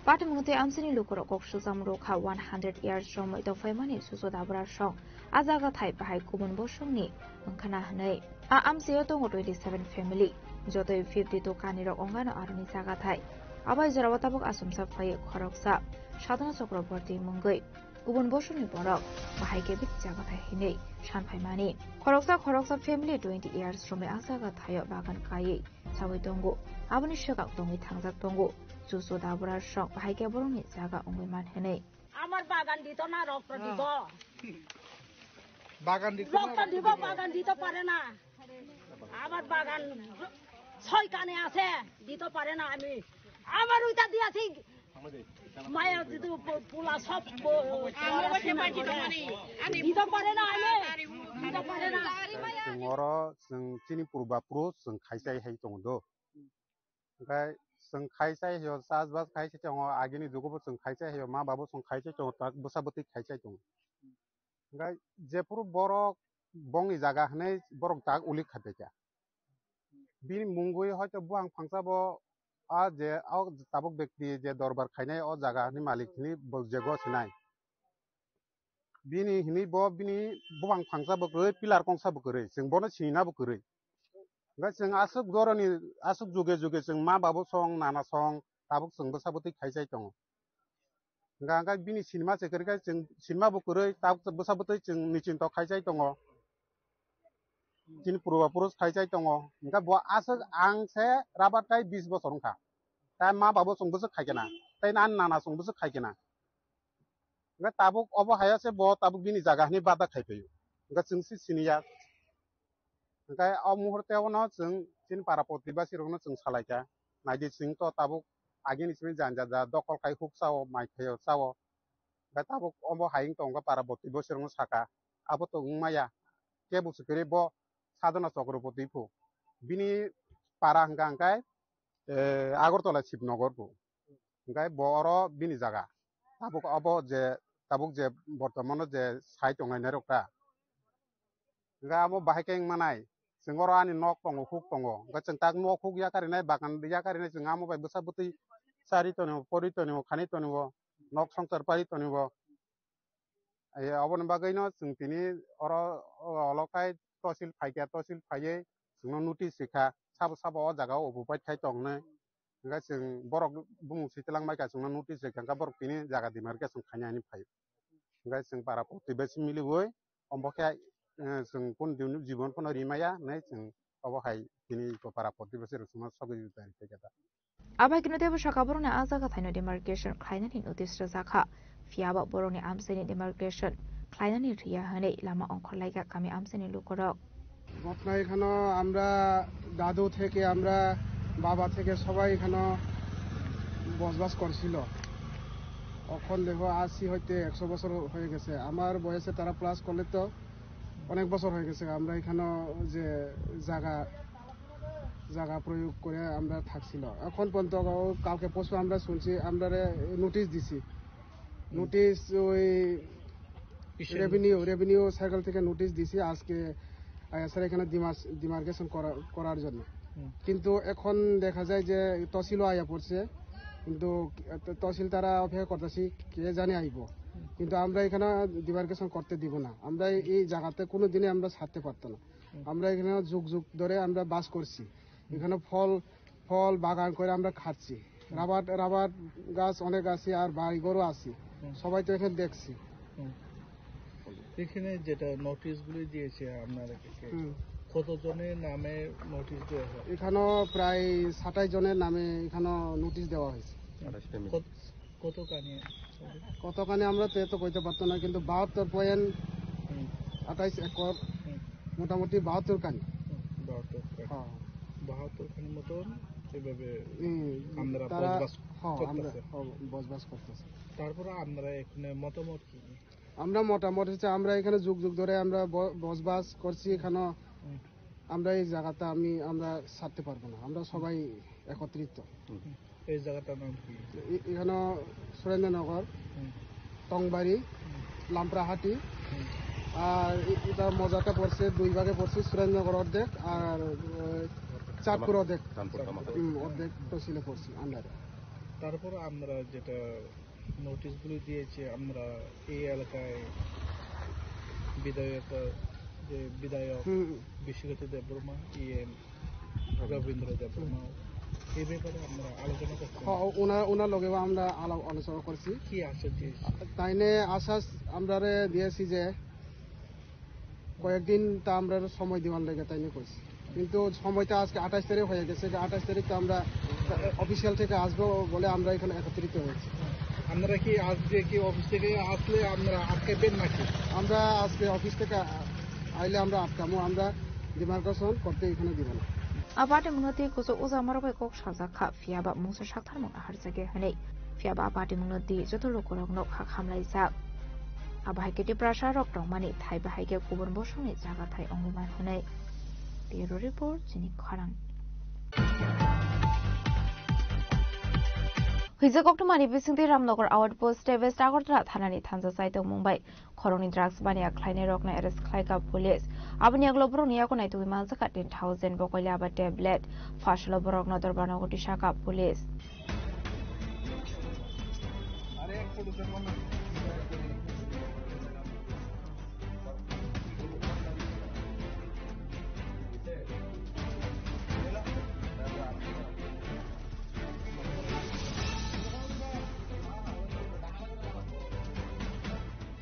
S19: Party Munte Amsini Lukorok Shuzam Roka 100 years from the family Suso Dabra Shong Azaga type by Kubun Boshoni, Unkana Hanei. Amsio Tongo 27 family, Joto 52 Kaniro Ongano Arni Sagatai. Aba Jarawatabok Asumsa Fay Koroksa, Shadana Sokroporti Mungui, Kubun Boshoni Borok, Mahakebit Jagatai Hine, Shanpaimani. Koroksa family 20 years from the Azaga Tayo Bagan Kai, Sawitongo, Abani Shagak Tongi Tangzak Tongo, Suso Dabra Shong, Hakeboroni Zaga Ongiman Hene.
S4: Amar Bagan Dito na Rock Prodigo.
S23: বাগান দিতে
S4: রক্ত দিব বাগান দিতে পারে না আমার বাগান ছয় কানে আছে দিতে পারে না আমি আমার ওইটা দিয়েছি মায়ের দিতে পোলা সব দিতে পারে না আমি দিতে পারে না
S3: जों जों चिनि पुरबापुर जों खायसाय हाय दंदो ओमफ्राय जों खायसाय हाय साजबास खायसाय दङ आगिनि जुगबो जों खायसाय हाय मा बाबो जों खायसाय दङ ताक बसाबति खायसाय दङ ओमफ्राय जेपुर बरक बंनि जागा हनै बरक ताक उलि खाबेजा बिनि मुंगुय हयतो बुआं फांसाबो आ जे आ ताबक व्यक्ति जे दरबार खायनाय अ जागानि मालिकनि जेगो सिनाय bini hini bo bini bobang phangsa bo goi pilar kongsa bo goi जों bono sina bo goi ga जों asuk goroni asuk juge juge जों ma babo song nana song tabuk जों bosaboti khaisai tong ga bini cinema sekeri ga जों cinema bo goi tabuk bosaboti जों nichin to khaisai tong tin purwa purus khaisai tong ga bo asuk angse rabat kai 20 bosor ongka ta ma babo song bosu khaigena tai nan nana song bosu khaigena ga tabuk obo hayase bo tabuk bini jaga ni bada khaipayo ga जों si siniya ga o muhurte ono जों tin parapoti ba sirokno जों salaika naidi sing to tabuk agini simi janja da dokol kai huk sao mai khayo sao ga tabuk obo haing tong ga parapoti bo sirokno saka abo to ngmaya ke bu sikere bo sadana chokropoti pu bini para hangkai agortola sipnogor pu ngai boro bini jaga tabuk obo je tabuk je bortomano je sai tongai nerokta nga amo bahakeng manai singoro ani nok tongo huk tongo ga cengtak nok huk yakari nai bakan yakari nai sing amo bai besabuti sari toni pori toni khani toni nok songtar pari toni ai obon bagai no sing tini oro olokai tosil phaikya tosil phaiye singno notice sikha sabo sabo o jaga obupai thai tongne nga जों borok bumung sitelang mai ka जों notice ka borok tini jaga demarcation khanya ni phai nga जों para poti besi miliwoi ombokya जों pun জীবন pun rimaya nai जों obokai tini ko para poti besi rusuma sogi jutani keta
S19: abai kino debo shaka borone azaga thaino demarcation khlainani notice razakha fiaba borone amseni demarcation khlainani riya hane lama ongkhorlaiga kami amseni lukorok
S5: ঘটনা এখানে আমরা দাদু থেকে আমরা বাবা থেকে সবাই এখানে বসবাস করছিল এখন দেখো 80 হইতে 100 বছর হয়ে গেছে আমার বয়সে তারা প্লাস করলে তো অনেক বছর হয়ে গেছে আমরা এখানে যে জায়গা প্রয়োগ করে আমরা থাকছিল এখন পর্যন্ত কালকে পরশু আমরা শুনছি আমরা নোটিশ দিছি নোটিশ ওই রেভিনিউ সাইকেল থেকে নোটিশ দিছি আজকে স্যার এখানে ডিমার্কেশন করার জন্য কিন্তু এখন দেখা যায় যে তহসিলও আয়া পড়ছে কিন্তু তহসিল তারা অপেক্ষা করতেছি কে জানে আইব কিন্তু আমরা এখানে ডিমার্কেশন করতে দিব না আমরা এই জায়গাতে কোনো দিনে আমরা ছাড়তে পারতো না আমরা এখানে যুগ যুগ ধরে আমরা বাস করছি এখানে ফল বাগান করে আমরা খাচ্ছি রাবার গাছ অনেক আছে আর বাড়িঘরও আছে সবাই তো এখানে দেখছি
S14: এখানে যেটা নোটিশগুলি দিয়েছে আপনাদেরকে কতজনের নামে নোটিশ দেওয়া হয়
S5: এখানে প্রায় 27 জনের নামে এখানে নোটিশ দেওয়া হয়েছে কতখানি আমরা তো কইতে পারতো না কিন্তু 72.28 একর মোটামুটি 72 খানি
S14: 72 খানি মতন এভাবে আমরা
S5: বসবাস করতেছি
S14: তারপর আমরা এখানে মতামত কি
S5: আমরা মোটামুটি হচ্ছে আমরা এখানে যুগ যুগ ধরে আমরা বসবাস করছি এখানে আমরা এই জায়গাটা আমরা ছাড়তে পারবো না আমরা সবাই একত্রিত
S14: এই জায়গাটার নাম কি
S5: এখানে সুরেন্দ্রনগর টংবাড়ি লামপ্রাহাটি আর এটা মজাটা পড়ছে দুই ভাগে পড়ছে সুরেন্দ্রনগর অর্ধেক আর চাঁদপুর অর্ধেক তহসিলে পড়ছি আন্ডারে
S14: তারপর আমরা যেটা নোটিশগুলি দিয়েছে আমরা এই এলাকায় বিধায়ক বিশ্বজিৎ দেববর্মা রবীন্দ্র দেববর্মা এই ব্যাপারে আমরা আলোচনা করছি
S5: ওনার লগেও আমরা আলোচনা করছি
S14: কি আশ্বাস দিয়েছি
S5: তাইনে আশ্বাস আমরা দিয়েছি যে কয়েকদিন তা আমরা সময় দেওয়ার লেগে তাইনে করছি কিন্তু সময়টা আজকে 28 তারিখ হয়ে গেছে 28 তারিখ তো আমরা অফিসিয়াল থেকে আসবো বলে আমরা এখানে একত্রিত হয়েছি
S14: আপনারা কি আজকে কি অফিস থেকে আসলে আপনারা আটকাবেন নাকি
S5: আমরা আজকে অফিস থেকে আইলে আমরা আটকামো আমরা ডিমার্কেশন করতে এখানে দিব না
S19: abate munati kuso uza marobai kok sajaka fiaba musa shakthar mona harjage hanei fiaba abate munati joto lokorok nok hak hamlai jak abahaiketi prasha rok rongmani thai bahaike kubon bosoni jaga thai ongman hanei bureau report chini kharang Hizakoktumani bisingti Ramnagar outpost West Agartala thanani thansa saitong Mumbai khoroni drugs bania khlaine rokna arrest khlaika police abani aglobro niya ko naitu malsaka 10000 bokoila ba tablet fashlo borokna dorbana goti shaka police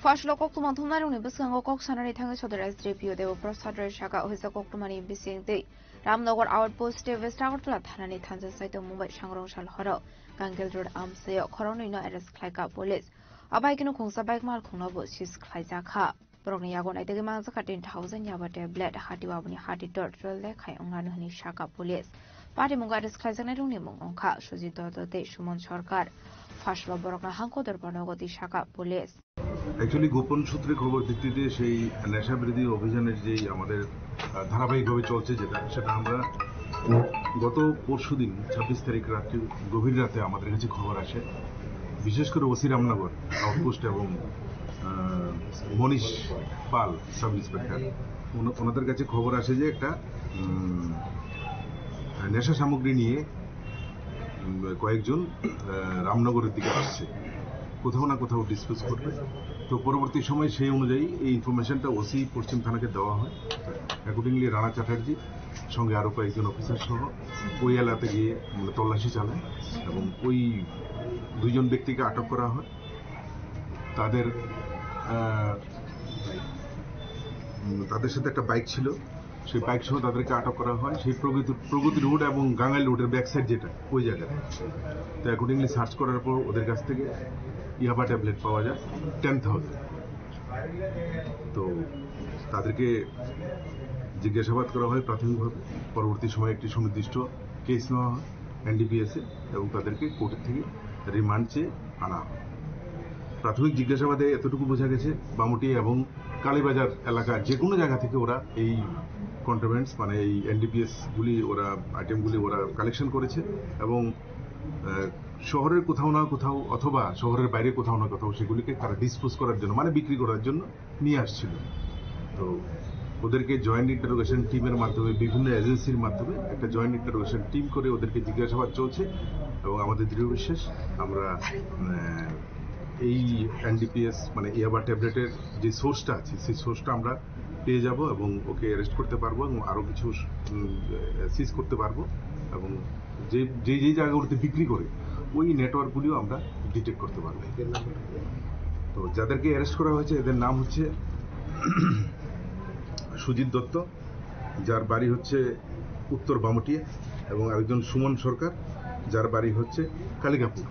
S19: Fashlo Koktuman Tumaruni Buskango Koksanari Tanga Sodras JPO Devoprasad Shaka Hisa Koktumani Bising Day Ramnagar Outpost Vestagatla Tanani Tanza Saito Mumbai Shangrong Shalhoro Gangil Road Amsayo Coronino Arrest Klaka Police Abakino Kungsa Bike Mal Kunabo Sis Klaizaka Broniagon I take Manzaka 10,000 Yabate Bled Hatiwabuni Hati Dot Role Kai Unganuni Shaka Police Party Mungaris Klazanaruni Mungonka Suzi Dodo De Shumon Sorkar Fashlo Borokna Hanko Derbanogoti Shaka Police
S6: actually গোপন সূত্রে খবর ভিত্তিতে সেই নেশা বিরোধী অভিযানের যে আমাদের ধারাবাহিকভাবে চলছে সেটা আমরা গত পরশুদিন 26 তারিখ রাতে গভীর রাতে আমাদের কাছে খবর আসে বিশেষ করে ওসি রামনগর আউটপোস্ট এবং মনীষ পাল সাব ইন্সপেক্টর ওনাদের কাছে খবর আসে যে একটা নেশা সামগ্রী নিয়ে কয়েকজন রামনগরের দিকে আসছে কোথাও না কোথাও ডিসপোজ করবে তো পরবর্তী সময় সেই অনুযায়ী এই ইনফরমেশনটা ওসি পশ্চিম থানাকে দেওয়া হয় অ্যাকর্ডিংলি রানা চ্যাটার্জি সঙ্গে আরও কয়েকজন অফিসার সহ ওই এলাকাতে গিয়ে তল্লাশি চালায় এবং ওই দুইজন ব্যক্তিকে আটক করা হয় তাদের সাথে একটা বাইক ছিল সেই বাইক সহ তাদেরকে আটক করা হয় সেই প্রগতি রোড এবং গাঙ্গাইল রোডের ব্যাক সাইড যেটা ওই জায়গায় তো অ্যাকর্ডিংলি সার্চ করার পর ওদের কাছ থেকে ইয়াবা ট্যাবলেট পাওয়া যায় 10,000 তো তাদেরকে জিজ্ঞাসাবাদ করা হয় প্রাথমিকভাবে পরবর্তী সময়ে একটি সুনির্দিষ্ট কেস নেওয়া হয় এনডিপিএসে এবং তাদেরকে কোর্টের থেকে রিমান্ড চেয়ে আনা হয় প্রাথমিক জিজ্ঞাসাবাদে এতটুকু বোঝা গেছে বামুটিয়া এবং কালীবাজার এলাকার যে কোনো জায়গা থেকে ওরা এই কন্ট্রাব্যান্ডস মানে এই এনডিপিএসগুলি ওরা আইটেমগুলি ওরা কালেকশন করেছে এবং শহরের কোথাও না কোথাও অথবা শহরের বাইরে কোথাও না কোথাও সেগুলিকে তারা ডিসপোজ করার জন্য মানে বিক্রি করার জন্য নিয়ে আসছিল তো ওদেরকে জয়েন্ট ইন্টারোগেশন টিমের মাধ্যমে বিভিন্ন এজেন্সির মাধ্যমে একটা জয়েন্ট ইন্টারোগেশন টিম করে ওদেরকে জিজ্ঞাসাবাদ চলছে এবং আমাদের দৃঢ় বিশ্বাস আমরা এই এনডিপিএস মানে ইয়াবা ট্যাবলেটের যে সোর্সটা আছে সেই সোর্সটা আমরা পেয়ে যাব এবং ওকে অ্যারেস্ট করতে পারবো এবং আরও কিছু সিজ করতে পারবো এবং যে জায়গাগুলোতে বিক্রি করে ওই নেটওয়ার্কগুলিও আমরা ডিটেক্ট করতে পারবো তো যাদেরকে অ্যারেস্ট করা হয়েছে এদের নাম হচ্ছে সুজিত দত্ত যার বাড়ি হচ্ছে উত্তর বামুটিয়া এবং আরেকজন সুমন সরকার যার বাড়ি হচ্ছে কালিকাপুর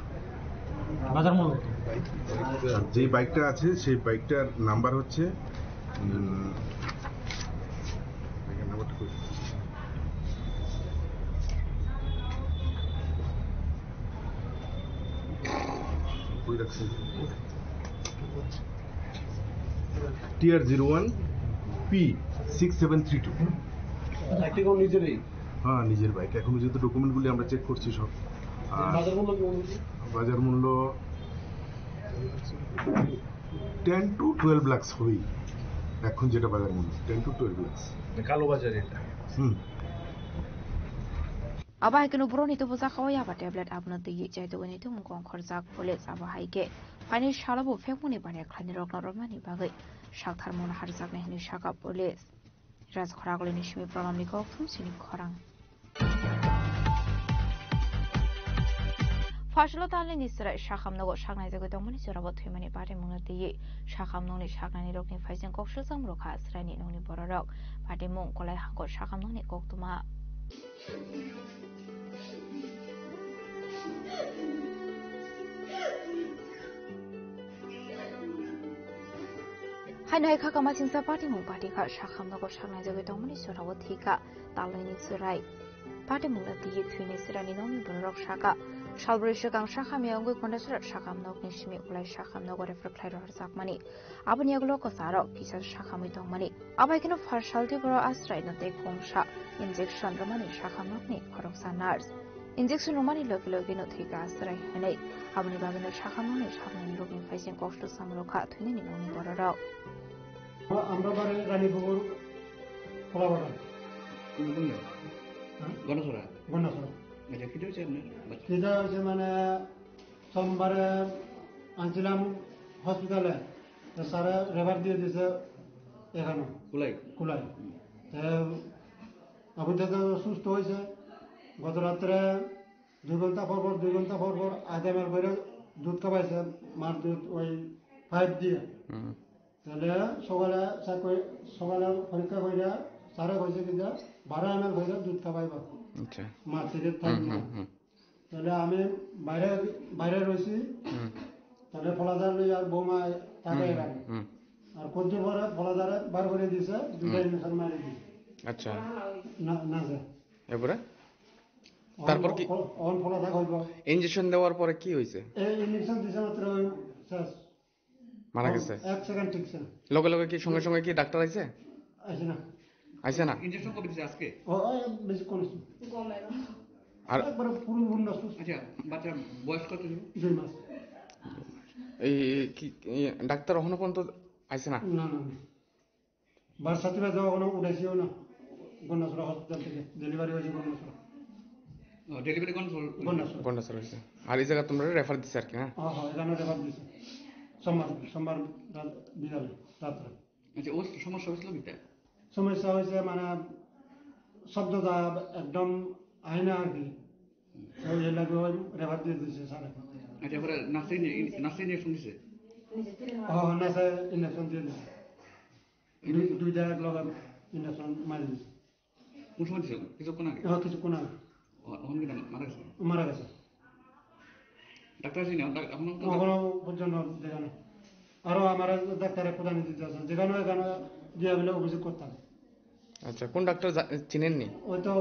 S6: যে বাইকটা আছে সেই বাইকটার নাম্বার হচ্ছে TR01 P6732 হ্যাঁ নিজের বাইক এখনো যেহেতু ডকুমেন্টগুলি আমরা চেক করছি সব বাজার মূল্য 10 to 12 লাখ হবেই এখন যেটা বাজার মূল্য 10 to 12 লাখ কালো বাজার এটা
S19: Abahai Broni to Buzakawaya tablet abno the Yijay to Winnie to Mukon Korzak Police Abahai Pani Shalabo Femuni Bania Clanirok Romani Bagay Shak Harmon Harzak Nehni Shaka Police Ras Koragolinish from Niko from Sini Korang Fashlo Talin is Shakam no Shakna the Domini about too many party Munati Shakam Noni Shakani Rokin Faising Koksam Rokas Rani Noni Borok Party Monk Kola Hako Shakam Noni Koktuma Hanai Kakama since the party moon party car Shakam no Shakna the Domini Surawatika Talini Surai Party Munati Tunis Rani Nomi Borok Shaka Shalbury Shakam Shakam Yangu Kondasur Shakam no Nishmi Ulai Shakam no whatever Clyde Zakmani Abanyaglo Saro Kisa Shakam with money Abakin of Harshalti Boro Astray no take home shop Injection Romani Shakam Nokni Koroksa Nars Injection Romani Loki no take Astray Hene Abani Babino Shakam no Shakam looking facing Kosh to Samroka Twinning on Bororo
S17: আমরা বারে রানীপুর কলাবাগান গণসরা এটা কি হচ্ছে কিটা হচ্ছে মানে সোমবারে আনছিলাম হসপিটালে স্যারে রেফার দিয়ে দিয়েছে এখানে কুলাই এখন থেকে সুস্থ হয়েছে গত রাত্রে 2 ঘন্টা পর 2 ঘন্টা পর আধা মার করে দুধ খাওয়াইছে মার দুধ ওই 5 দিয়ে তাহলে সকালে পরীক্ষা কইরা সারা কইছে কি 12 ml কইরা দুধ খাওয়াইবা আচ্ছা মা থেকে থাকি তাহলে আমি বাইরে রইছি তাহলে ফলাদার লই আর বৌমা তাকে আর কত পরে ফলাদারে বার করে দিয়েছে দুটা ইনজেকশন মারি দিয়েছে আচ্ছা না স্যার এবারে তারপর কি অন ফলাদা কইব ইনজেকশন দেওয়ার পরে কি হইছে এই ইনজেকশন দিছে মাত্র শেষ মারা গেছে 1 সেকেন্ড ঠিক আছে লগে লগে কি সঙ্গে সঙ্গে কি ডাক্তার আইছে আইছে না ইনজেকশন কবে দিছে আজকে ও বেশি কোন গমের আর একবার পুরো আচ্ছা বাচ্চা বয়স কত ছিল 2 মাস এই কি ডাক্তার এখনো পর্যন্ত আইছে না না না বারসাতিবা যাও কোনো উঠাইছিও না গন্নাসরা হসপিটাল থেকে ডেলিভারি হয়েছে গন্নাসরা ডেলিভারি গন্নাসরা হয়েছে আর এই জায়গা তোমরা রেফার দিছে আর কি না হ্যাঁ এখানে রেফার দিছে সোমবার বিকালে রাত্রে আচ্ছা ওই সমস্যা হয়েছিল কি সমস্যা হয়েছে মানে শব্দটা একদম আয়না আর কি ওই লাগে রেফার দিয়ে দিছে স্যার আচ্ছা পরে নাসে ইনজেকশন দিছে হ্যাঁ নাসে ইনজেকশন দিয়ে দিছে দুইটা লগা ইনজেকশন মারি দিছে কোন সময় দিছে কিছুক্ষণ আগে হ্যাঁ কিছুক্ষণ আগে মারা গেছে ডাক্তার জি না এখনো পর্যন্ত দেখানো আরো আমার ডাক্তারের প্রধান দিতে আছে যেখানে এখানে দিয়ে বলে অভিযোগ করতাম আচ্ছা কোন ডাক্তার চিনেননি ওই তো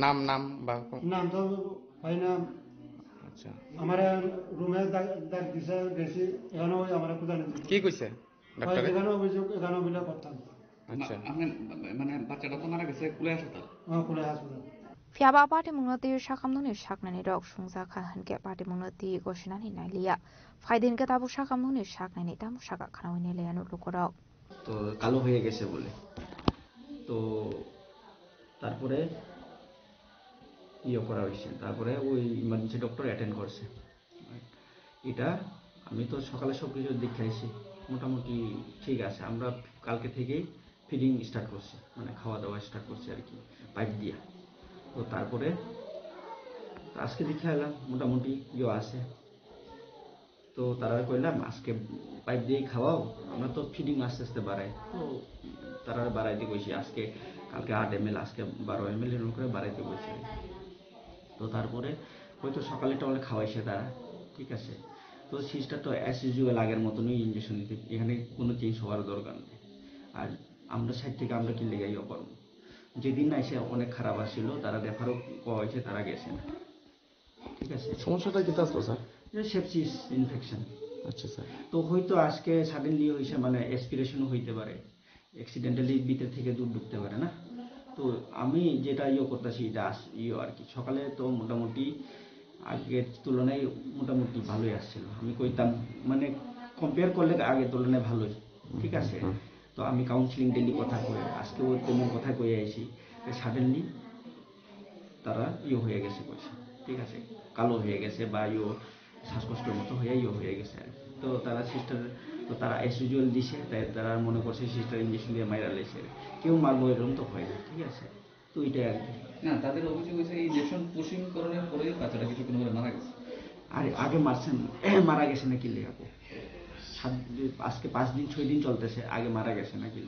S17: নাম বা নাম তো ভাই না আচ্ছা আমার রুমে ডাক দিছে গেছি এখানে ওই আমার প্রধান কি কইছে ডাক্তার এখানে অভিযোগ এখানে বলে করতাম আচ্ছা মানে বাচ্চাটা তো মারা গেছে কুলে হাসপাতাল হ্যাঁ কুলে হাসপাতাল
S19: Fiaba party munati shakamnuni shaknani rok shungza khanke party munati goshinani nailia faidin ke tabu shakamnuni shaknani tamu shaka khanawini leanu lukorok
S9: তো কালো হয়ে গেছে বলে তো তারপরে করা হয়েছে তারপরে ওই ইমার্জেন্সি ডক্টর অ্যাটেন্ড করছে এটা আমি তো সকালে সব কিছু দেখাইছি মোটামুটি ঠিক আছে আমরা কালকে থেকেই ফিডিং স্টার্ট করছি মানে খাওয়া দাওয়া স্টার্ট করছি আর কি পাইপ দিয়া তো তারপরে আজকে দেখে এলাম মোটামুটি আছে তো তারা কইলাম আজকে পাইপ দিয়ে খাওয়াও আমরা তো ফিডিং আস্তে আস্তে বাড়াই তো তারা বাড়াইতে কইছি আজকে কালকে 8 ml আজকে 12 ml এর করে বাড়াইতে কইছি তো তারপরে হয়তো সকালে টলে খাওয়াইছে তারা ঠিক আছে তো সিস্টার তো অ্যাজ ইউজুয়াল আগের মতনই ইনজেকশন দিতে এখানে কোনো চেঞ্জ হওয়ার দরকার নেই আর আমরা সাইড থেকে আমরা কি লেগাইও করবো যেদিন না এসে অনেক খারাপ আসছিল তারা রেফারও পাওয়া হয়েছে তারা গেছে না ঠিক আছে সমস্যাটা কি আসলো স্যার সেপসিস ইনফেকশন আচ্ছা স্যার তো হয়তো আজকে সাডেনলি হয়েছে মানে এক্সপিরেশনও হইতে পারে অ্যাক্সিডেন্টালি ভিতর থেকে দুধ ঢুকতে পারে না তো আমি যেটা করতেছি এটা আর কি সকালে তো মোটামুটি আগের তুলনায় মোটামুটি ভালোই আসছিল আমি কইতাম মানে কম্পেয়ার করলে আগের তুলনায় ভালোই ঠিক আছে তো আমি কাউন্সিলিং ডেলি কথা কই আজকেও তেমন কথা কই আইছি সাডেনলি তারা হয়ে গেছে কইছে ঠিক আছে কালো হয়ে গেছে বা শ্বাসকষ্টের মতো হয়ে গেছে তো তারা সিস্টার তো তারা অ্যাজ ইউজুয়াল দিছে তাই তারা মনে করছে সিস্টার ইনজেকশন দিয়ে মাইরা লেছে কেউ মারবো এরকম তো হয় না ঠিক আছে তো এটাই আর কি না তাদের অভিযোগ হয়েছে এই ইনজেকশন পুশিং করার পরে বাচ্চাটা কিছুক্ষণ পরে মারা গেছে আর আগে মারা গেছে নাকি লেখাবো আজকে 5 দিন 6 দিন চলতেছে আগে মারা গেছে নাকি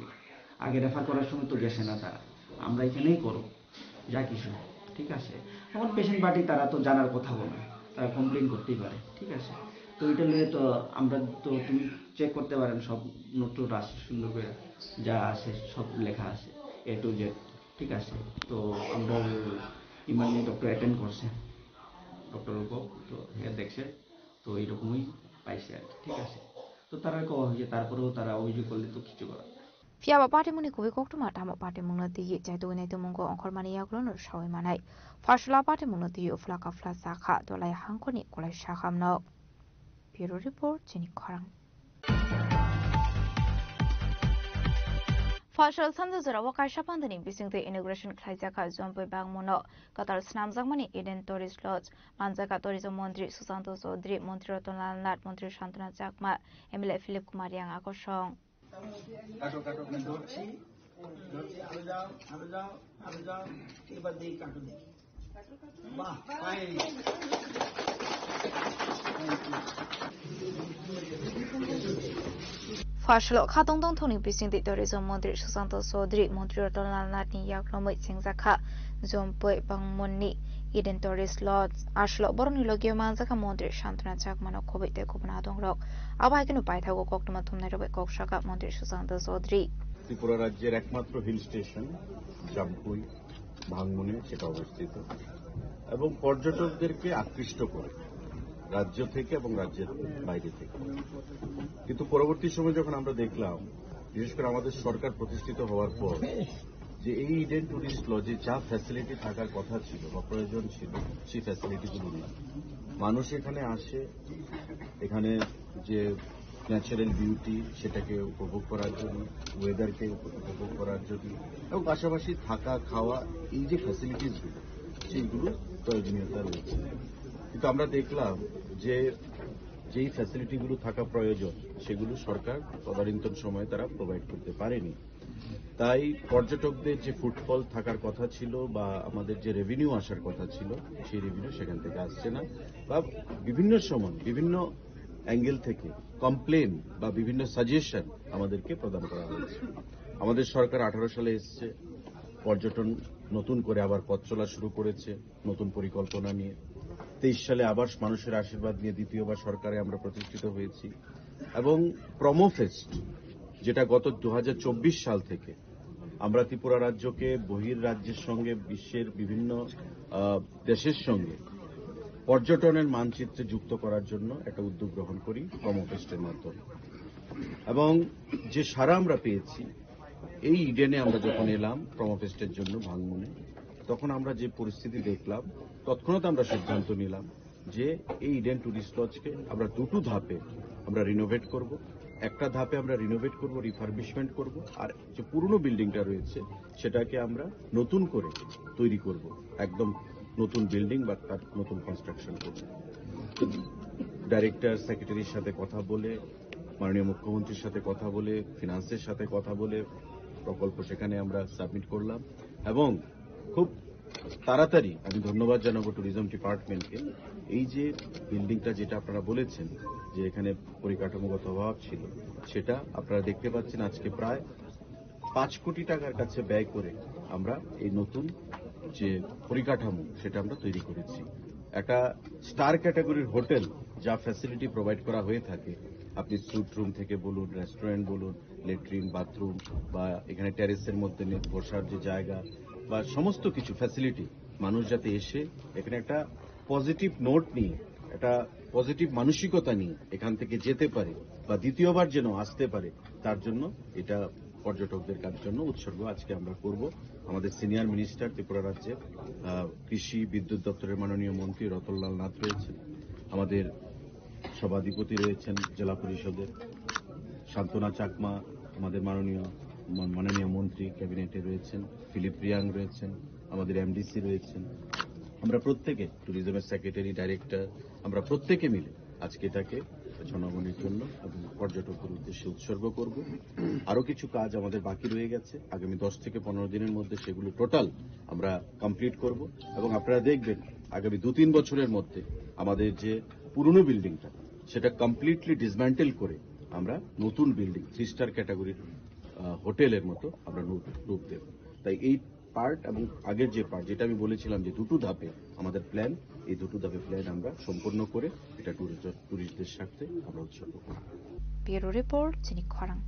S9: আগে রেফার করার সময় তো গেছে না তারা আমরা এখানেই করো যা কিছু ঠিক আছে আমার পেশেন্ট পার্টি তারা তো জানার কথা বলে তারা কমপ্লেন করতেই পারে ঠিক আছে তো এটা নিয়ে তো আমরা তো তুমি চেক করতে পারেন সব নোট আছে সুন্দর করে যা আছে সব লেখা আছে A to Z ঠিক আছে তো আমরা ইমার্জেন্সি ডক্টর অ্যাটেন্ড করছে ডক্টর উপর তো দেখছে তো এইরকমই পাইছে আর ঠিক আছে তো তারা কওয়া হয়েছে তারপরেও তারা অভিযোগ করলে তো কিছু করার
S19: Fiaba party muni kubi koktuma tamo party munati jaitu ne to mungo onkor mani yaglonor shawi manai fashla party munati uflaka flasa kha dolai hankoni kolai shakamno Bureau report jini khorang Fashal samda zara wakai shapandani bisingte inauguration khlaijaka zompoi bangmono qatar snamjakmani Eden Tourist Lodge manjaka tourism mantri Susanto Chaudhary mantri Ratanlal Nath mantri Shantana Chakma MLA Philip Kumar yang akosong
S13: কাটো ধরছি আরো যাও এবার দেই কাটো দেখি বাহ fine
S19: Khwashlo Khatong Tong Thoni Bising the Tourism Mantri Susanto Sodri Mantri Ratan Natni Yakromoi Singzakha Zompoi Bangmoni Eden Tourist Lodge Ashlo Borni Logio Manzaka Mantri Shantana Chakmano Kobite Kopnadong Rock Abakinu Paithago Koktumatum Nairobi Kokshaka Mantri Susanto Sodri
S8: Tripura রাজ্যের একমাত্র hill station Jampui ভাঙ্গমনে সেটা অবস্থিত এবং পর্যটকদেরকে আকৃষ্ট করে রাজ্য থেকে এবং রাজ্যের বাইরে থেকে। কিন্তু পরবর্তী সময় যখন আমরা দেখলাম বিশেষ করে আমাদের সরকার প্রতিষ্ঠিত হওয়ার পর যে এই ইডেন টুরিস্ট লজে যা ফ্যাসিলিটি থাকার কথা ছিল বা প্রয়োজন ছিল সেই ফ্যাসিলিটিগুলো নেই। মানুষ এখানে আসে, এখানে যে ন্যাচারাল বিউটি সেটাকে উপভোগ করার জন্য, ওয়েদারকে উপভোগ করার জন্য এবং পাশাপাশি থাকা খাওয়া এই যে ফ্যাসিলিটিসগুলো সেইগুলো প্রয়োজনীয়তা রয়েছে। কিন্তু আমরা দেখলাম যে যেই ফ্যাসিলিটিগুলো থাকা প্রয়োজন সেগুলো সরকার তদানীন্তন সময়ে তারা প্রোভাইড করতে পারেনি। তাই পর্যটকদের যে ফুটফল থাকার কথা ছিল বা আমাদের যে রেভিনিউ আসার কথা ছিল সেই রেভিনিউ সেখান থেকে আসছে না বা বিভিন্ন সময় বিভিন্ন অ্যাঙ্গেল থেকে কমপ্লেন বা বিভিন্ন সাজেশন আমাদেরকে প্রদান করা হয়েছে। আমাদের সরকার 18 সালে এসছে, পর্যটন নতুন করে আবার পথ চলা শুরু করেছে নতুন পরিকল্পনা নিয়ে। 23 সালে আবার মানুষের আশীর্বাদ নিয়ে দ্বিতীয়বার সরকারে আমরা প্রতিষ্ঠিত হয়েছি এবং প্রমোফেস্ট যেটা গত 2024 সাল থেকে আমরা ত্রিপুরা রাজ্যকে বহির্রাজ্যের সঙ্গে বিশ্বের বিভিন্ন দেশের সঙ্গে পর্যটনের মানচিত্রে যুক্ত করার জন্য একটা উদ্যোগ গ্রহণ করি প্রমোফেস্টের মাধ্যমে। এবং যে সারা আমরা পেয়েছি এই ইডেনে আমরা যখন এলাম প্রমোফেস্টের জন্য ভাঙ্গমনে, তখন আমরা যে পরিস্থিতি দেখলাম তৎক্ষণাৎ আমরা সিদ্ধান্ত নিলাম যে এই ইডেন টুরিস্ট লজকে আমরা দুটো ধাপে আমরা রিনোভেট করব। একটা ধাপে আমরা রিনোভেট করব, রিফারবিশমেন্ট করব, আর যে পুরনো বিল্ডিংটা রয়েছে সেটাকে আমরা নতুন করে তৈরি করব, একদম নতুন বিল্ডিং বা তার নতুন কনস্ট্রাকশন করব। ডাইরেক্টর সেক্রেটারির সাথে কথা বলে, মাননীয় মুখ্যমন্ত্রীর সাথে কথা বলে, ফিনান্সের সাথে কথা বলে প্রকল্প সেখানে আমরা সাবমিট করলাম এবং খুব তাড়াতাড়ি আমি ধন্যবাদ জানাবো ট্যুরিজম ডিপার্টমেন্টকে। এই যে বিল্ডিংটা যেটা আপনারা বলেছেন যে এখানে পরিকাঠামোগত অভাব ছিল, সেটা আপনারা দেখতে পাচ্ছেন আজকে প্রায় 5 কোটি টাকার কাছে ব্যয় করে আমরা এই নতুন যে পরিকাঠামো সেটা আমরা তৈরি করেছি। একটা স্টার ক্যাটাগরির হোটেল যা ফ্যাসিলিটি প্রোভাইড করা হয়ে থাকে, আপনি স্যুট রুম থেকে বলুন, রেস্টুরেন্ট বলুন, লেট্রিন, বাথরুম বা এখানে টেরেসের মধ্যে বসার যে জায়গা বা সমস্ত কিছু ফ্যাসিলিটি, মানুষ যাতে এসে এখানে একটা পজিটিভ নোট নিয়ে, একটা পজিটিভ মানসিকতা নিয়ে এখান থেকে যেতে পারে বা দ্বিতীয়বার যেন আসতে পারে, তার জন্য এটা পর্যটকদের কাজের জন্য উৎসর্গ আজকে আমরা করব। আমাদের সিনিয়র মিনিস্টার ত্রিপুরা রাজ্যের কৃষি বিদ্যুৎ দপ্তরের মাননীয় মন্ত্রী রতনলাল নাথ রয়েছেন, আমাদের সভাধিপতি রয়েছেন জেলা পরিষদের শান্তনা চাকমা, আমাদের মাননীয় মন্ত্রী ক্যাবিনেটে রয়েছেন ফিলিপ রিয়াং রয়েছেন, আমাদের এমডিসি রয়েছেন। আমরা প্রত্যেকে ট্যুরিজমের সেক্রেটারি, ডাইরেক্টর, আমরা প্রত্যেকে মিলে আজকে এটাকে জনগণের জন্য এবং পর্যটকদের উদ্দেশ্যে উৎসর্গ করব। আরো কিছু কাজ আমাদের বাকি রয়ে গেছে, আগামী 10 থেকে 15 দিনের মধ্যে সেগুলো টোটাল আমরা কমপ্লিট করব এবং আপনারা দেখবেন আগামী 2-3 বছরের মধ্যে আমাদের যে পুরনো বিল্ডিংটা সেটা কমপ্লিটলি ডিসম্যান্টেল করে আমরা নতুন বিল্ডিং 3 স্টার ক্যাটাগরির হোটেলের মতো আমরা রূপ দেব। তাই এই পার্ট এবং আগের যে পার্ট যেটা আমি বলেছিলাম যে দুটো ধাপে আমাদের প্ল্যান, এই দুটো ধাপে প্ল্যান আমরা সম্পূর্ণ করে এটা টুরিস্টদের স্বার্থে আমরা উৎসর্গ করব।
S19: ব্যুরো রিপোর্ট চিনি খরাং।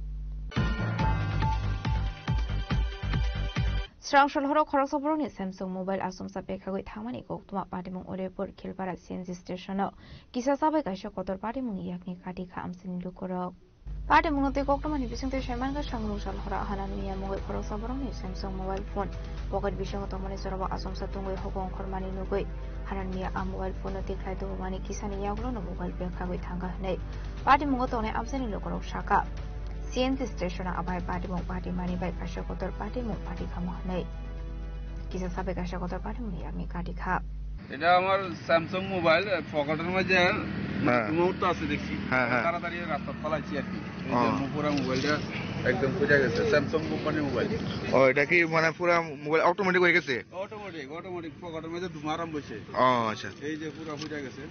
S19: স্রাংশল হরক খরক সবরনি স্যামসাং মোবাইল আসুমসা পেখাগৈ থামানি গক্তমা পাটিমুং উদয়পুর খিলপাড়া সিএনজি স্টেশনাव কিসা সাবাই কাইসা কতর পাটিমুং ইয়াকনি কাটিখা আমসিনি লুকরক পাটিমুংতে গক্তমানি বিসংতে সেমানগা সংরুশাল হরা হানান মিয়া মগৈ খরক সবরনি স্যামসাং মোবাইল ফোন পকেট বিসংগ তমনি জরবা আসুমসা তুঙ্গৈ হগং খরমানি নুগৈ হানান মিয়া আ মোবাইল ফোন দেখাই দমানি কিসানি ইয়াগলনো মোবাইল পেখাগৈ থাঙ্গা হनै পাটিমুং তনে আমসিনি লুকরক শাখা সিএনজি স্টেশনা আবাই পাটিমুং পাটি মানি বাই কাইসা কতর পাটিমুং পাটিখা মহनै কিসা সাবাই কাইসা কতর পাটিমুং ইয়াকনি কাটিখা।
S10: এটা আমার স্যামসাং মোবাইল পকেটের মধ্যে মুহূর্ত আছে দেখছি, তাড়াতাড়ি রাস্তা ফলাইছি আর কি। পুরো মোবাইলটা একদম খুঁজে গেছে, স্যামসাং কোম্পানির মোবাইল।
S23: ও এটা কি মানে পুরো মোবাইল অটোমেটিক হয়ে গেছে?
S10: অটোমেটিক পকেটের মধ্যে ধুমারাম বসে।
S23: ও আচ্ছা,
S10: এই যে পুরো খুঁজে গেছে।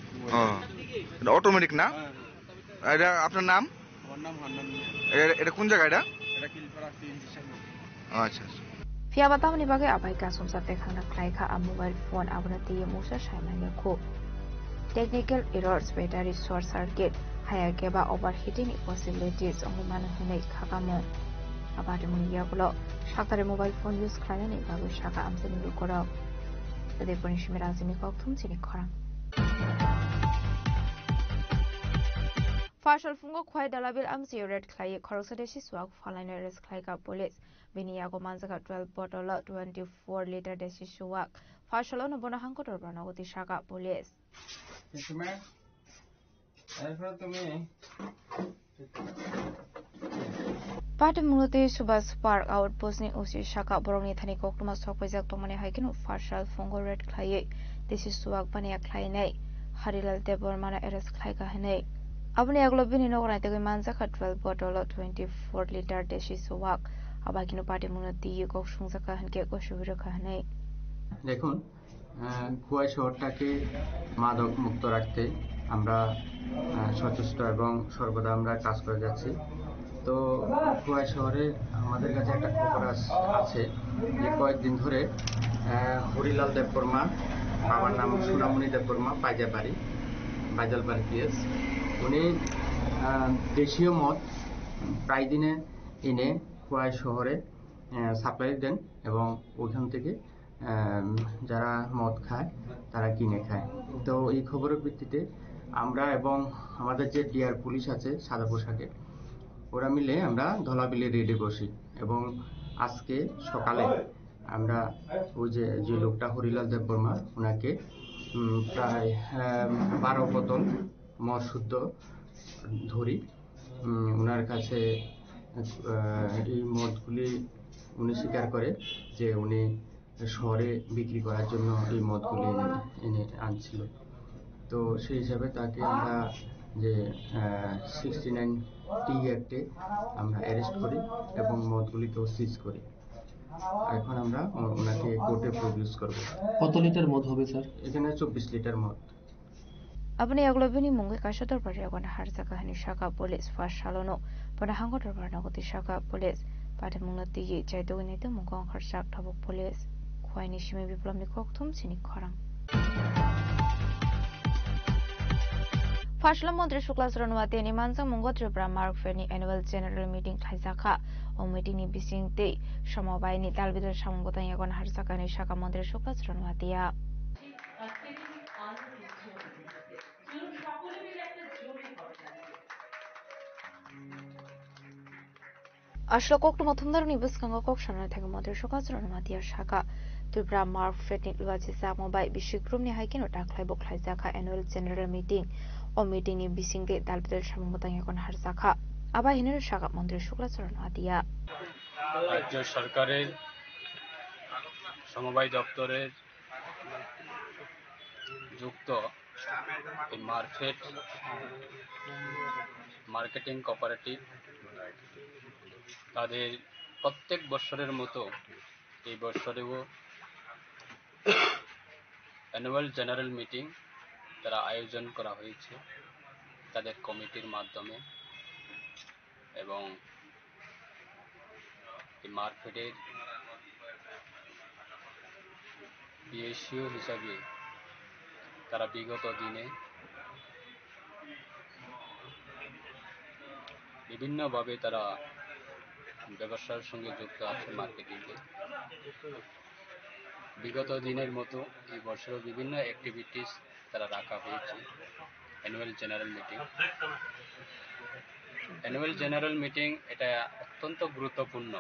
S23: এটা অটোমেটিক না? এটা আপনার নাম?
S10: ওর নাম হান্নান মিয়া।
S23: এটা কোন জায়গা এটা?
S10: এটা কিলপাড়া সিএনজি সামনে।
S23: আচ্ছা আচ্ছা।
S19: Fiaba tamni bagai abai ka somsa tekhana klaika a mobile phone abnati musa shaimanya ko. Technical errors, battery short circuit, higher keba overheating possibilities onguman hunai khakamo. Abati muniya gulo shaktare mobile phone use khlainani bagu shaka amsani lukoro. Tade punishmi razini kokthum chini khorang. Fashal fungo khwai dalabil amsi red khlai khoroksadeshi swak falaina res khlai ka police. Biniyago manjaka 12 bottle 24 liter deshi suwak. Fashalo no bona hangkotor banagoti shaka police. Pati mulute subas park outpost ni usi shaka borongni thani kokluma sokpajak tomane haikinu fashal fungo red khlai deshi suwak bania khlai nei. Harilal debormana res khlai ka hanei. Abni aglo bini nograi tege manjaka 12 bottle 24 liter deshi suwak. আবাকিনো party মুনতি কক সংজাকা হানকে কসুবির খাহানে
S9: দেখুন খোয়াই শহরটাকে মাদক মুক্ত রাখতে আমরা সচেষ্ট এবং সর্বদা আমরা কাজ করে যাচ্ছি। তো খোয়াই শহরে আমাদের কাছে একটা খবর আছে যে কয়েকদিন ধরে হরিলাল দেববর্মা, বাবার নাম সোনামণি দেববর্মা, বাইজালবাড়ি পিএস, উনি দেশীয় মদ প্রায় দিনে এনে খোয়াই শহরে সাপ্লাই দেন এবং ওখান থেকে যারা মদ খায় তারা কিনে খায়। তো এই খবরের ভিত্তিতে আমরা এবং আমাদের যে ডিআর পুলিশ আছে সাদা পোশাকে, ওরা মিলে আমরা ধলাবিলে রেডে বসি এবং আজকে সকালে আমরা ওই যে লোকটা হরিলাল দেববর্মা ওনাকে প্রায় 12 বোতল মদ শুদ্ধ ধরি। ওনার কাছে এই মদগুলি উনি স্বীকার করে যে উনি শহরে বিক্রি করার জন্য এই মদগুলি এনে আনছিল। তো সেই হিসাবে তাকে আমরা যে 69 টি অ্যাক্টে আমরা অ্যারেস্ট করি এবং মদগুলিকেও সিজ করি। এখন আমরা ওনাকে কোর্টে প্রডিউস করব।
S25: কত লিটার মদ হবে স্যার?
S9: এখানে 24 লিটার মদ।
S19: Abni aglobini mungi kashotor paryagon harsa kahani shaka police fashalono pada hangkotor parnagoti shaka police pada mungnati ye jaidogini te mungkong kharsak thabok police khwaini shimi biplomni kokthum chini khorang Fashlam Mantri Shukla Saranwati ni Mansang Mungo Tripura Mark Ferni Annual General Meeting Thaisakha o meeting ni bising te Shamabai ni Talbidar Shamgotan Yagon Harsaka ni Shaka Mantri Shukla Saranwati ya Ashlo kokto mathumdar ni biskanga kok shamna thang Mantri Shukla Saranwati ya Shaka Tripura Mark Ferni Lwachi sa Mumbai Bishikrum ni Haikin Taklai Bok Thaisakha Annual General Meeting o meeting ni bising te Talbidar Shamgotan Yagon Harsaka Aba Hiner Shaka Mantri Shukla Saranwati ya
S12: রাজ্য সরকারের সমবায় দপ্তরের যুক্ত market marketing cooperative তাদের প্রত্যেক বছরের মতো এই বছরেও অ্যানুয়াল জেনারেল মিটিং তারা আয়োজন করা হয়েছে তাদের কমিটির মাধ্যমে এবং এই মার্কেটের বিএসইউ হিসাবে তারা বিগত দিনে বিভিন্নভাবে তারা ব্যবসার সঙ্গে যুক্ত আছে মার্কেটিংয়ে বিগত দিনের মতো এই বছরও বিভিন্ন অ্যাক্টিভিটিস তারা রাখা হয়েছে অ্যানুয়াল জেনারেল মিটিং এটা অত্যন্ত গুরুত্বপূর্ণ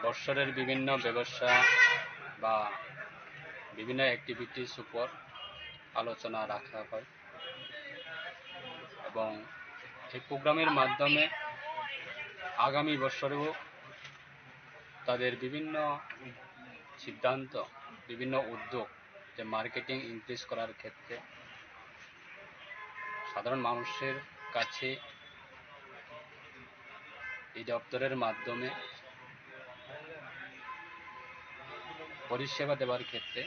S12: বছরের বিভিন্ন ব্যবসা বা বিভিন্ন অ্যাক্টিভিটিস উপর আলোচনা রাখা হয় এবং এই প্রোগ্রামের মাধ্যমে আগামী বছরেও তাদের বিভিন্ন সিদ্ধান্ত বিভিন্ন উদ্যোগ যে মার্কেটিং ইনক্রিজ করার ক্ষেত্রে সাধারণ মানুষের কাছে এই দপ্তরের মাধ্যমে পরিষেবা দেওয়ার ক্ষেত্রে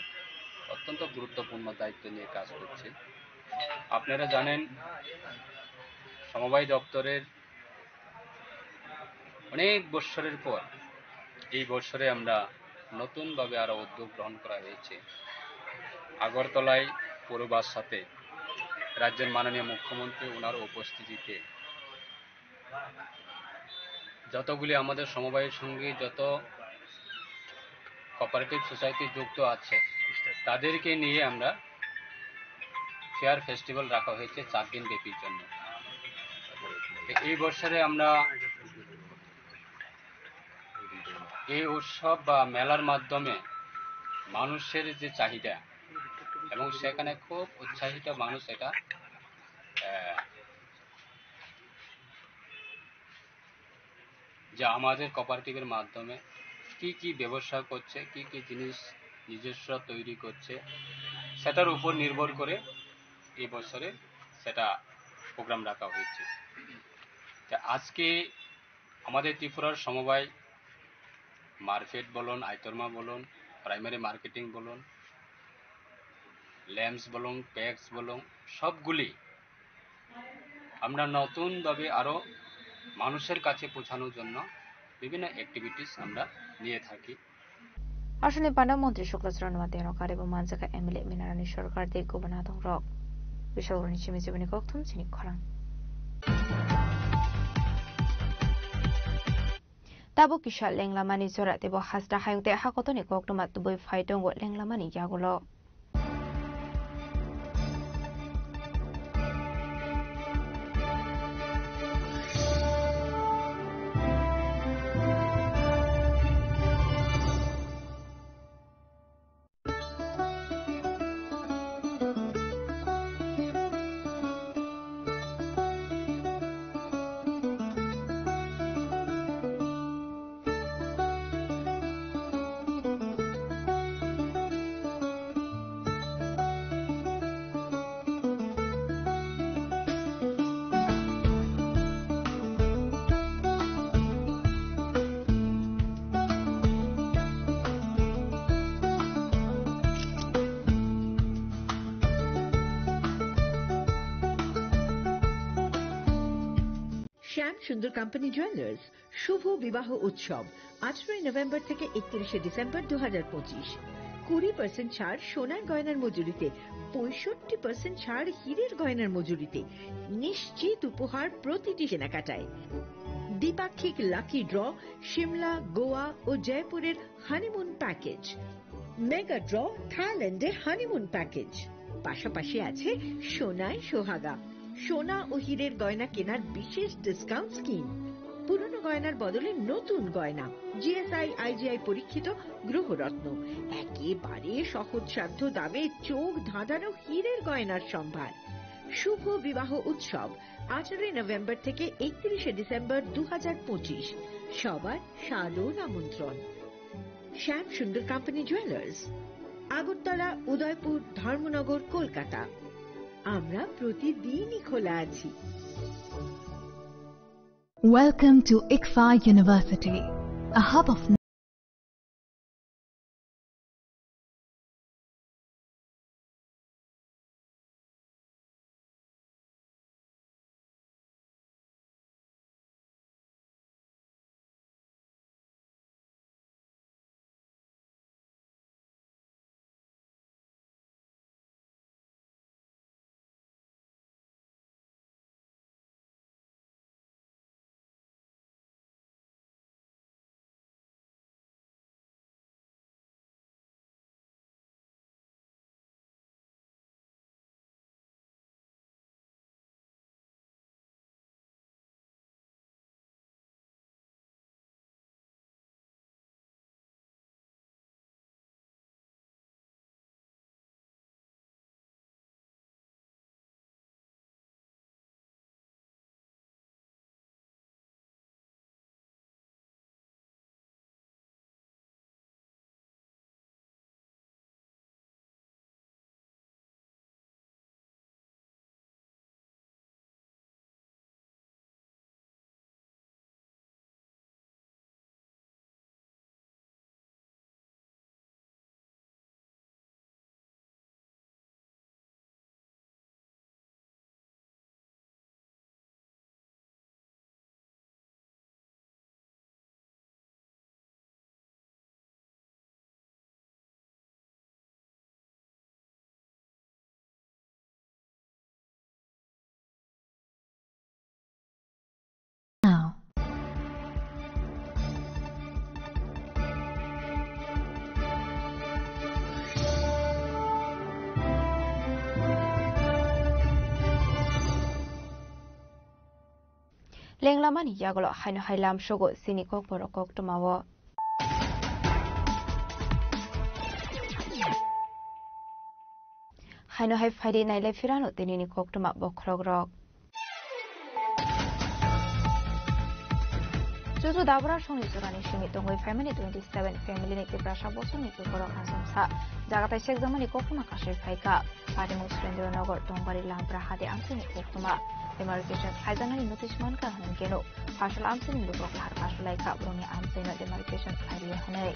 S12: অত্যন্ত গুরুত্বপূর্ণ দায়িত্ব নিয়ে কাজ করছে। আপনারা জানেন সমবায় দপ্তরের অনেক বৎসরের পর এই বছরে আমরা নতুনভাবে আরো উদ্যোগ গ্রহণ করা হয়েছে। আগরতলায় পৌরবার সাথে রাজ্যের মাননীয় মুখ্যমন্ত্রী ওনার উপস্থিতিতে যতগুলি আমাদের সমবায়ের সঙ্গে যত কোঅপারেটিভ সোসাইটি যুক্ত আছে তাদেরকে নিয়ে আমরা ফেয়ার ফেস্টিভ্যাল রাখা হয়েছে 4 দিন ব্যাপীর জন্য। এই বছরে আমরা এই উৎসব বা মেলার মাধ্যমে মানুষের যে চাহিদা এবং সেখানে খুব উৎসাহিত মানুষ এটা যে আমাদের কোঅপারেটিভের মাধ্যমে কি কি ব্যবসা করছে, কি কি জিনিস নিজস্ব তৈরি করছে, সেটার উপর নির্ভর করে এই বছরে সেটা প্রোগ্রাম রাখা হয়েছে। আজকে আমাদের ত্রিপুরার সমবায় মার্কেট বলুন, আইতরমা বলুন, প্রাইমারি মার্কেটিং বলুন, ল্যাম্পস বলুন, প্যাক্স বলুন, সবগুলি আমরা নতুনভাবে আরো মানুষের কাছে পৌঁছানোর জন্য বিভিন্ন অ্যাক্টিভিটিস আমরা নিয়ে থাকি।
S19: আসলে পান্ডামন্ত্রী শুক্লচরণ মাতেনকার এবং মানজাকা এমএলএ মিনারানী সরকার দেখ গোবনাথং রক বিশালগড়নি চিমিচিমিনি কক্থম চিনি খরাং Tabo kisha lenglamani zora tebo hasda hayungte hakotoni koknoma tuboi faitong lenglamani yagulo.
S1: শ্যাম সুন্দর কোম্পানি জুয়েলার্স শুভ বিবাহ উৎসব 18 নভেম্বর থেকে 31 ডিসেম্বর 2025। 20% ছাড় সোনার গয়নার মজুরিতে, 65% ছাড় হীরের গয়নার মজুরিতে, নিশ্চিত উপহার প্রতিটি কেনাকাটায়। দ্বিপাক্ষিক লাকি ড্র, সিমলা, গোয়া ও জয়পুরের হানিমুন প্যাকেজ, মেগা ড্র থাইল্যান্ডে হানিমুন প্যাকেজ, পাশাপাশি আছে সোনায় সোহাগা, সোনা ও হীরের গয়না কেনার বিশেষ ডিসকাউন্ট স্কিম, পুরনো গয়নার বদলে নতুন গয়না, জিএসআই আইজিআই পরীক্ষিত গ্রহরত্ন, একেবারে সহজসাধ্য দামে চোখ ধাঁধানো হীরের গয়নার সম্ভার। শুভ বিবাহ উৎসব 18 নভেম্বর থেকে 31 ডিসেম্বর 2025। সবার সাদর আমন্ত্রণ। শ্যাম সুন্দর কোম্পানি জুয়েলার্স, আগরতলা, উদয়পুর, ধর্মনগর, কলকাতা। আমরা প্রতিদিনই খোলা আছি।
S15: Welcome to ICFA University, a hub of
S19: Lenglamani yagolo haino hailam shogo sini kok borok kok tumawo. Haino hai Friday naile firano tenini kok tuma bokrogrok. Juju dabra shoni jurani shini tongoi family 27 family ni tibrasha bosun ni borok asumsa. Jagata shek zamani kok tuma kashe phaika. Pari Muslendrinagar Tongbari Lampra hade amsini kokuma. Demarcation Haizanani notice manka hankeno. Partial amsini lubok lahar kasulai ka broni amsina demarcation hariya hanai.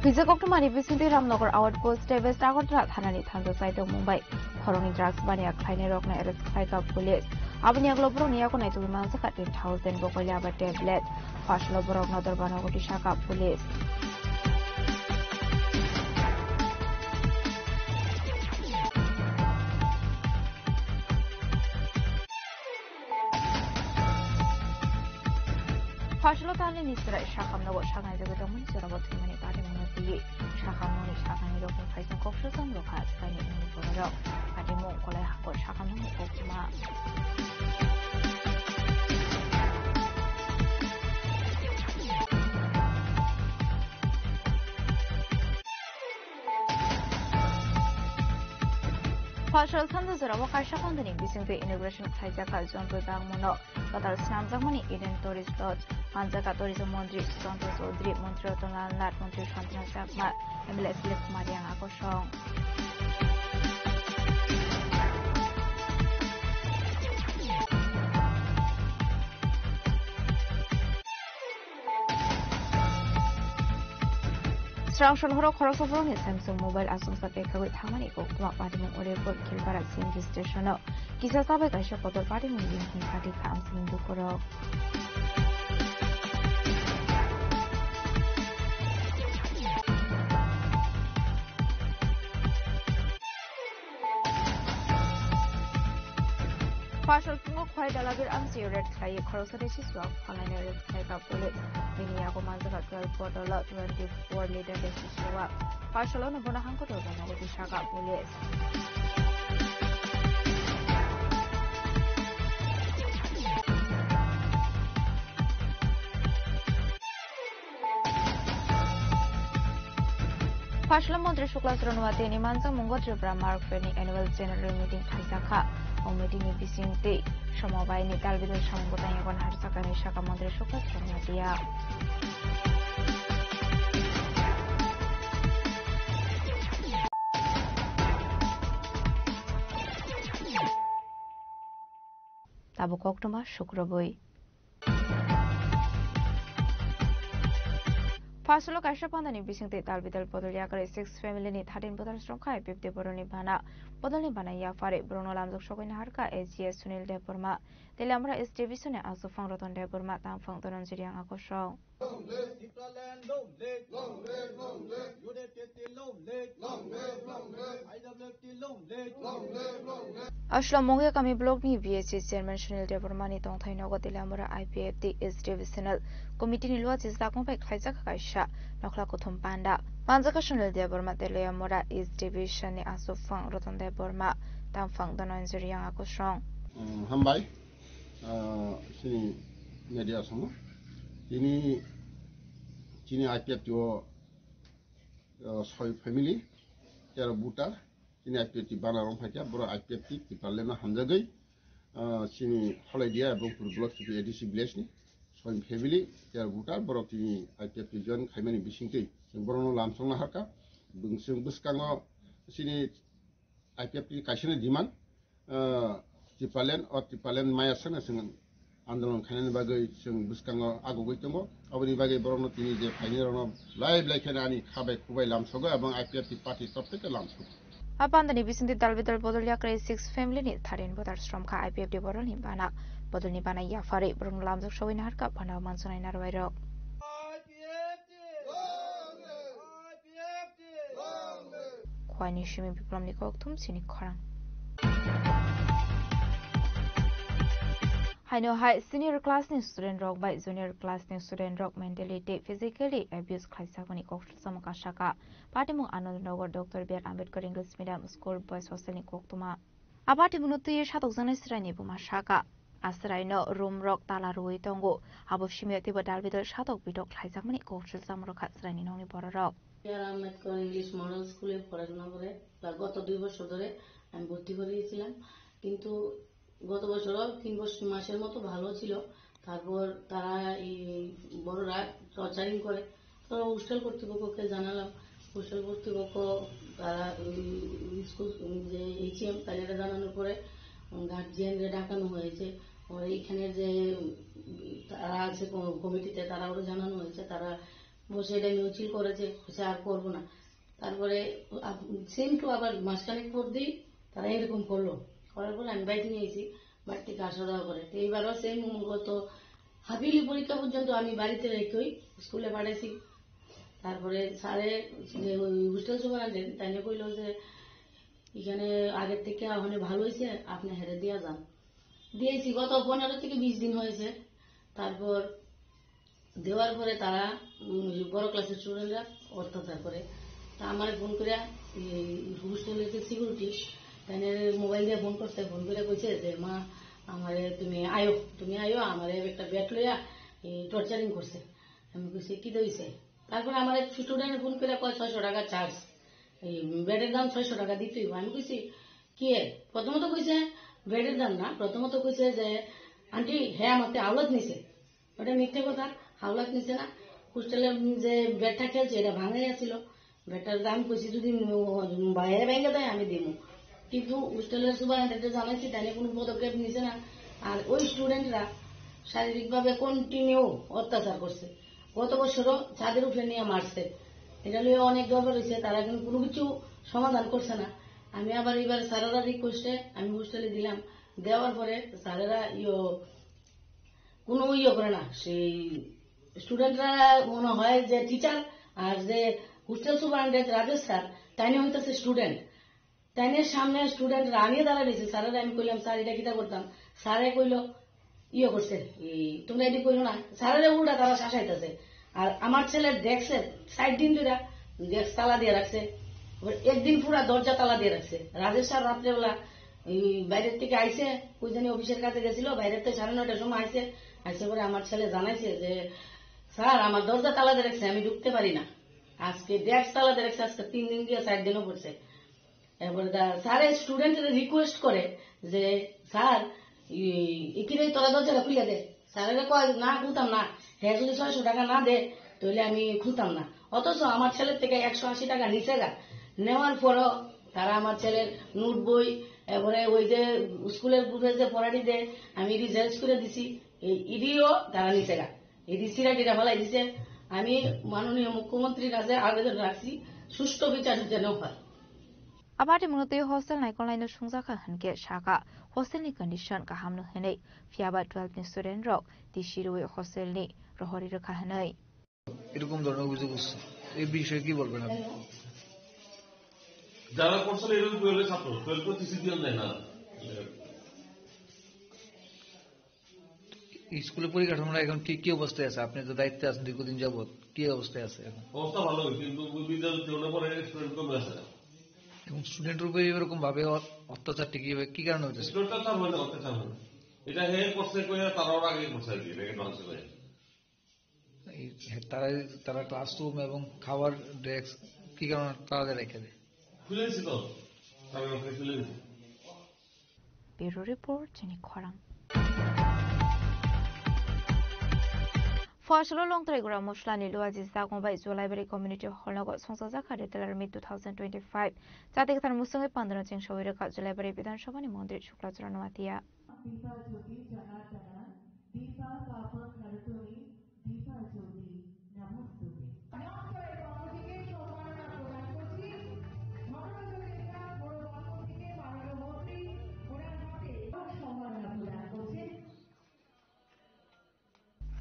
S19: Visa Koktumani Vicente Ramnagar Outpost West Agartala Thanani Thanza site of Mumbai. Koroni drugs bania Kleine Rockna arrest Kaika police. Abania Globronia Konaitu Manzaka 10,000 Bokolia tablet. Fashlo Borok Nother Banagoti Shaka police. Fashlo Tani Nisra Shakam no Shaka the Domin Serabot Mani Party Monoti. Shakam Moni Shaka Niro Faisal Coxus and Lokas by Nini Borado. Adimo Kola or Shakam Okuma. Partial Sanders are Wakashakan the Nibising the integration of Haizaka John Bang Mono, but our Snamzamani Eden Tourist Lodge, Manzaka Tourism Mondri, Santos Odri, Montreal Tonal, Montreal Shantana Sakma, MLS Lip Marian Akoshong. Strangshon Horo Korosovron is Samsung Mobile Asumsa Peka with Hamani Kokuma Padimu Oreport Kilbarat CNG Station. Kisa Sabe Gasha Kotor Padimu Yinkin Padi comes in Dukoro. Partial Fungo quite a labir amsi red clay corrosadeshi swap online red clay police. Miniago Manzaka 12 bottle 24 liter show up. Partial on a Bonahanko to the Shaka police. Partial Montreal Shuklas Ronwateni Manza Mungo Tribra Mark Fernie annual general meeting Kaisaka. Meeting in Vicente, Shomobai, Nital with the Shambotan Harsaka, Shaka Montreal Shuklas Ronwatia. Tabukoktuma Shukrabui. Pasolo Kashapan and Vicente Talbidal Podoliaka 6 family need 13 bottles from Kai, 50 Boroni Bana, Bodoli Banaya Fare, Bruno Lamzo Shokin Harka, AGS Sunil de Burma, the Lambra is division also found Roton de Burma, and found on Zirian Akosho. Ashla Monga Kami blog ni VHS Chairman Sunil de Burmani Tontainogo de Lambra IPFT is divisional. Committee Nilwat is the compact Kaisaka Kaisha, Noklakotum Panda. Manzaka Sunil de Burma de Leamora is division also found Roton de Burma, then found on Zirian Akosho.
S7: Hambai, Sini Media Sumo, Tini IPF to Soy family, Terabuta, Tini IPF Banarong Haka, Bro IPF, Tipalena Hamzagay, Sini Holiday, Bunkur Block to the ADC Blessing, Soy family, Terabuta, Bro Tini IPF John Kaimani Bishinki, Bruno Lamsong Haka, Bungsung Buskano, Sini IPF Kashina Diman, Tipalen or Tipalen Mayasan, Andron Canon Bagay, Buskango, Agogitongo, Avani Bagay Brono, the pioneer of live like any Habe Kubai Lamsoga among IPF party topic Lamso.
S19: Upon the Vicente Dalvidal Bodolia 6 family need 13 bottles from Ka IPF de Borolibana, Bodolibana Yafari, Bruno Lamzo showing Harka, Pana Manson in Arvero. Kwani Shimi from the Koktum Sinikorang. Haino hai senior class ni student rok by junior class ni student rok mentally physically abuse khaisakoni kokthal samaka shaka patimung Anandnagar Dr. B.R. Ambedkar English Medium School Boys Hostel ni koktuma apatimung tuye shatok srani buma shaka asraino room rok tala rui tongo abo shime tiba dalbidor shatok bidok khaisakmani kokthal samrokha srani noni bororok
S2: B.R. Ambedkar English Model School এ পড়াশোনা করে গত 2 বছর ধরে আমি ভর্তি করিয়েছিলাম কিন্তু গত বছর 3 মাসের মতো ভালো ছিল তারপর তারা এই বড়রা টর্চারিং করে তো হোস্টেল কর্তৃপক্ষকে জানালাম হোস্টেল কর্তৃপক্ষ তারা স্কুল যে এইচএম তাদের জানানোর পরে গার্জিয়ানরে ডাকানো হয়েছে আর এখানে যে তারা আছে কমিটিতে তারাও জানানো হয়েছে তারা বসে এটা মিউচুয়াল করেছে সে আর করবো না তারপরে সেম টু আবার মাসখানেক পর দিই তারা এরকম করলো করার পর আমি বাইক নিয়েছি বাড়ি থেকে আসা যাওয়া করে তো এইবারও সেম গত হাফিলি পরীক্ষা পর্যন্ত আমি বাড়িতে রেখেই স্কুলে পাঠাইছি তারপরে স্যারে যে ওই হোস্টেল সুপারিনটেন্ডেন্ট তাই কইল যে এখানে আগের থেকে ওখানে ভালো হয়েছে আপনি হেরে দিয়া যান দিয়েছি গত 15 থেকে 20 দিন হয়েছে তারপর দেওয়ার পরে তারা বড় ক্লাসের স্টুডেন্টরা অত্যাচার করে তা আমার ফোন করে হোস্টেলের যে সিকিউরিটি তাই মোবাইল দিয়ে ফোন করছে ফোন করে কইছে যে মা আমারে তুমি আয়ো আমারে একটা ব্যাট লইয়া টর্চারিং করছে আমি কইছি কি দইছে তারপর আমার এক স্টুডেন্ট ফোন করে কয় 600 টাকা চার্জ এই ব্যাটের দাম 600 টাকা দিতে হইব আমি কইছি কি প্রথমত কইছে ব্যাটের দাম না প্রথমত কইছে যে আন্টি হ্যাঁ আমাকে আওলাদ নিছে ওটা মিথ্যে কথা হাওলাত নিছে না হোস্টেলের যে ব্যাটটা খেলছে এটা ভাঙাই আছিল ব্যাটটার দাম কইছি যদি বাইরে ভেঙে দেয় আমি দিব কিন্তু হোস্টেলের সুপারিনটেন্ডেন্ট জানাইছি তাই কোনো পদক্ষেপ নিছে না আর ওই স্টুডেন্টরা শারীরিকভাবে কন্টিনিউ অত্যাচার করছে গত বছরও ছাদের উপরে নিয়ে মারছে এটা নিয়ে অনেক দরবার হয়েছে তারা কিন্তু কোনো কিছু সমাধান করছে না আমি আবার এবার স্যারেরা রিকোয়েস্টে আমি হোস্টেলে দিলাম দেওয়ার পরে স্যারেরা কোনো করে না সেই স্টুডেন্টরা মনে হয় যে টিচার আর যে হোস্টেল সুপারিনটেন্ডেন্ট রাজেশ স্যার তাইনে হইতেছে স্টুডেন্ট তাইনের সামনে স্টুডেন্টরা আনিয়ে দাঁড়া দিয়েছে স্যারেরা আমি কইলাম স্যার এটা কিটা করতাম স্যারে কইল করছে তোমরা এটি কইলো না স্যারেরা উল্টা তারা শাসাইতেছে আর আমার ছেলের ডেস্কের 60 দিন ধরে ডেস্ক তালা দিয়ে রাখছে একদিন পুরা দরজা তালা দিয়ে রাখছে রাজেশ স্যার রাত্রেবেলা বাইরের থেকে আইসে কই জানি অফিসের কাছে গেছিল বাইরের থেকে 9:30টার সময় আইসে পরে আমার ছেলে জানাইছে যে স্যার আমার দরজা তালা দিয়ে রাখছে আমি ঢুকতে পারি না আজকে ডেস্ক তালা দিয়ে রাখছে আজকে 3 দিন দিয়ে 60 দিনও পড়ছে এরপরে স্যারে স্টুডেন্টের রিকোয়েস্ট করে যে স্যার এখানে তোরা দরজাটা খুলে দে স্যারেরা কয় না খুলতাম না হ্যাঁ যদি 600 টাকা না দে তাহলে আমি খুলতাম না অথচ আমার ছেলের থেকে 180 টাকা নিচে গা নেওয়ার পরও তারা আমার ছেলের নোট বই এরপরে ওই যে স্কুলের গ্রুপে যে পড়াটি দেয় আমি রিজাল্ট করে দিছি ইডিও তারা নিচে গা ইডি সিরাটিটা ফেলাই দিছে আমি মাননীয় মুখ্যমন্ত্রীর কাছে আবেদন রাখছি সুষ্ঠু বিচার যেন হয়
S19: Abadi munuti hostel naikon laino sungzaka hanke shaka hostel ni condition ka hamnu henei fiaba 12 ni student rok dishiruwe hostel ni rohori rakha henei
S16: এরকম ধরনের অভিযোগ হচ্ছে এই বিষয়ে কি বলবেন আপনি
S18: যারা করছে এরকম 12 ছাত্র 12 তো টিসি দিয়ে দেয় না
S16: স্কুলের পরিকাঠামোটা এখন কি অবস্থায় আছে আপনি তো দায়িত্বে আছেন দীর্ঘদিন যাবত কি অবস্থায় আছে এখন
S18: অবস্থা ভালো কিন্তু বিদ্যালয় জন্য পরে স্টুডেন্ট কমে আছে
S16: এবং স্টুডেন্টের উপরে এরকম ভাবে অত্যাচারটি কি কারণে হচ্ছে
S18: অত্যাচার হয় না এটা হে করছে কইয়া তারাও আগে করছে আর কি এটাকে নষ্ট করে
S16: তারা ক্লাসরুম এবং খাবার ডেস্ক কি কারণে তারা রেখে দেয়
S18: খুলে দিছি তো তারা খুলে দিছি
S19: ব্যুরো রিপোর্ট চিনি খরাং Fashalo long traigura mosla ni lua jis da gombai zo library community hall no songsa jakhare telar mid 2025 jate kathar musunge 15 ching shawire ka library bidan sabha ni mondir shukla churano atia
S22: Dipa Jyoti Janardan Dipa कापर खरतोनी दीपा ज्योति नमस्ते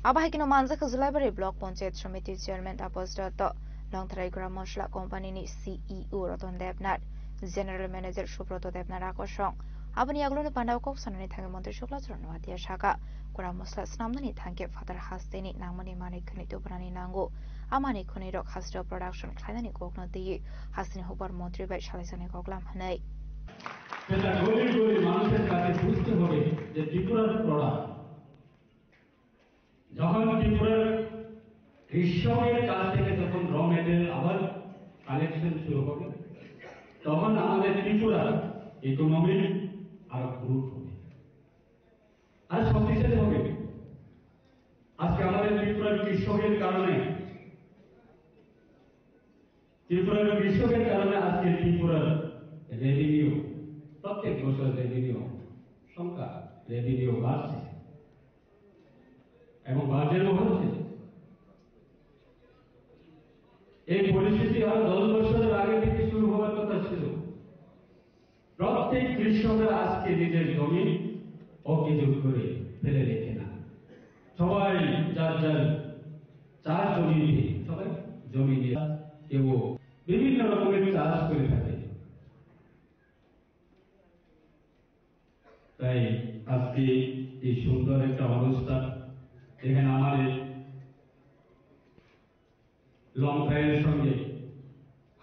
S19: Abahikino manjaka library block panchayat samiti chairman Tapas Datta Longtharaigura Mosla company ni CEO Ratan Devnath general manager Subrata Devnath Akosong Abani Aglone Pandao Sanani Tangamonte Shuklatron Matia Shaka, Kura Musla Snamani Tanke, Father Hasteni, Namani Mani Kunito Brani Nango, Amani Kunidok Hastel Production, Klani Gogno the Hastin Hobart Montri by Shalisani Goglam Hanay.
S4: যখন ত্রিপুরার কৃষকের কাছ থেকে যখন র material আবার collection শুরু হবে তখন আমাদের ত্রিপুরার ইকোনমি আরো গ্রোথ হবে আর শক্তিশালী হবে। আজকে আমাদের ত্রিপুরার কৃষকের কারণে আজকে ত্রিপুরার রেভিনিউ প্রত্যেক বছর রেভিনিউ সংখ্যা রেভিনিউ বাড়ছে এবং বাজেটও হচ্ছে। এই পরিস্থিতি আরো 10 বছরের আগে থেকে শুরু হওয়ার কথা ছিল। প্রত্যেক কৃষকরা আজকে নিজের জমি অকেজু করে ফেলে রেখে না, সবাই যার যার চাষ জমি দিয়ে কেউ বিভিন্ন রকমের চাষ করে থাকে। তাই আজকে এই সুন্দর একটা অবস্থা এখানে আমাদের লং ড্রাইভের সঙ্গে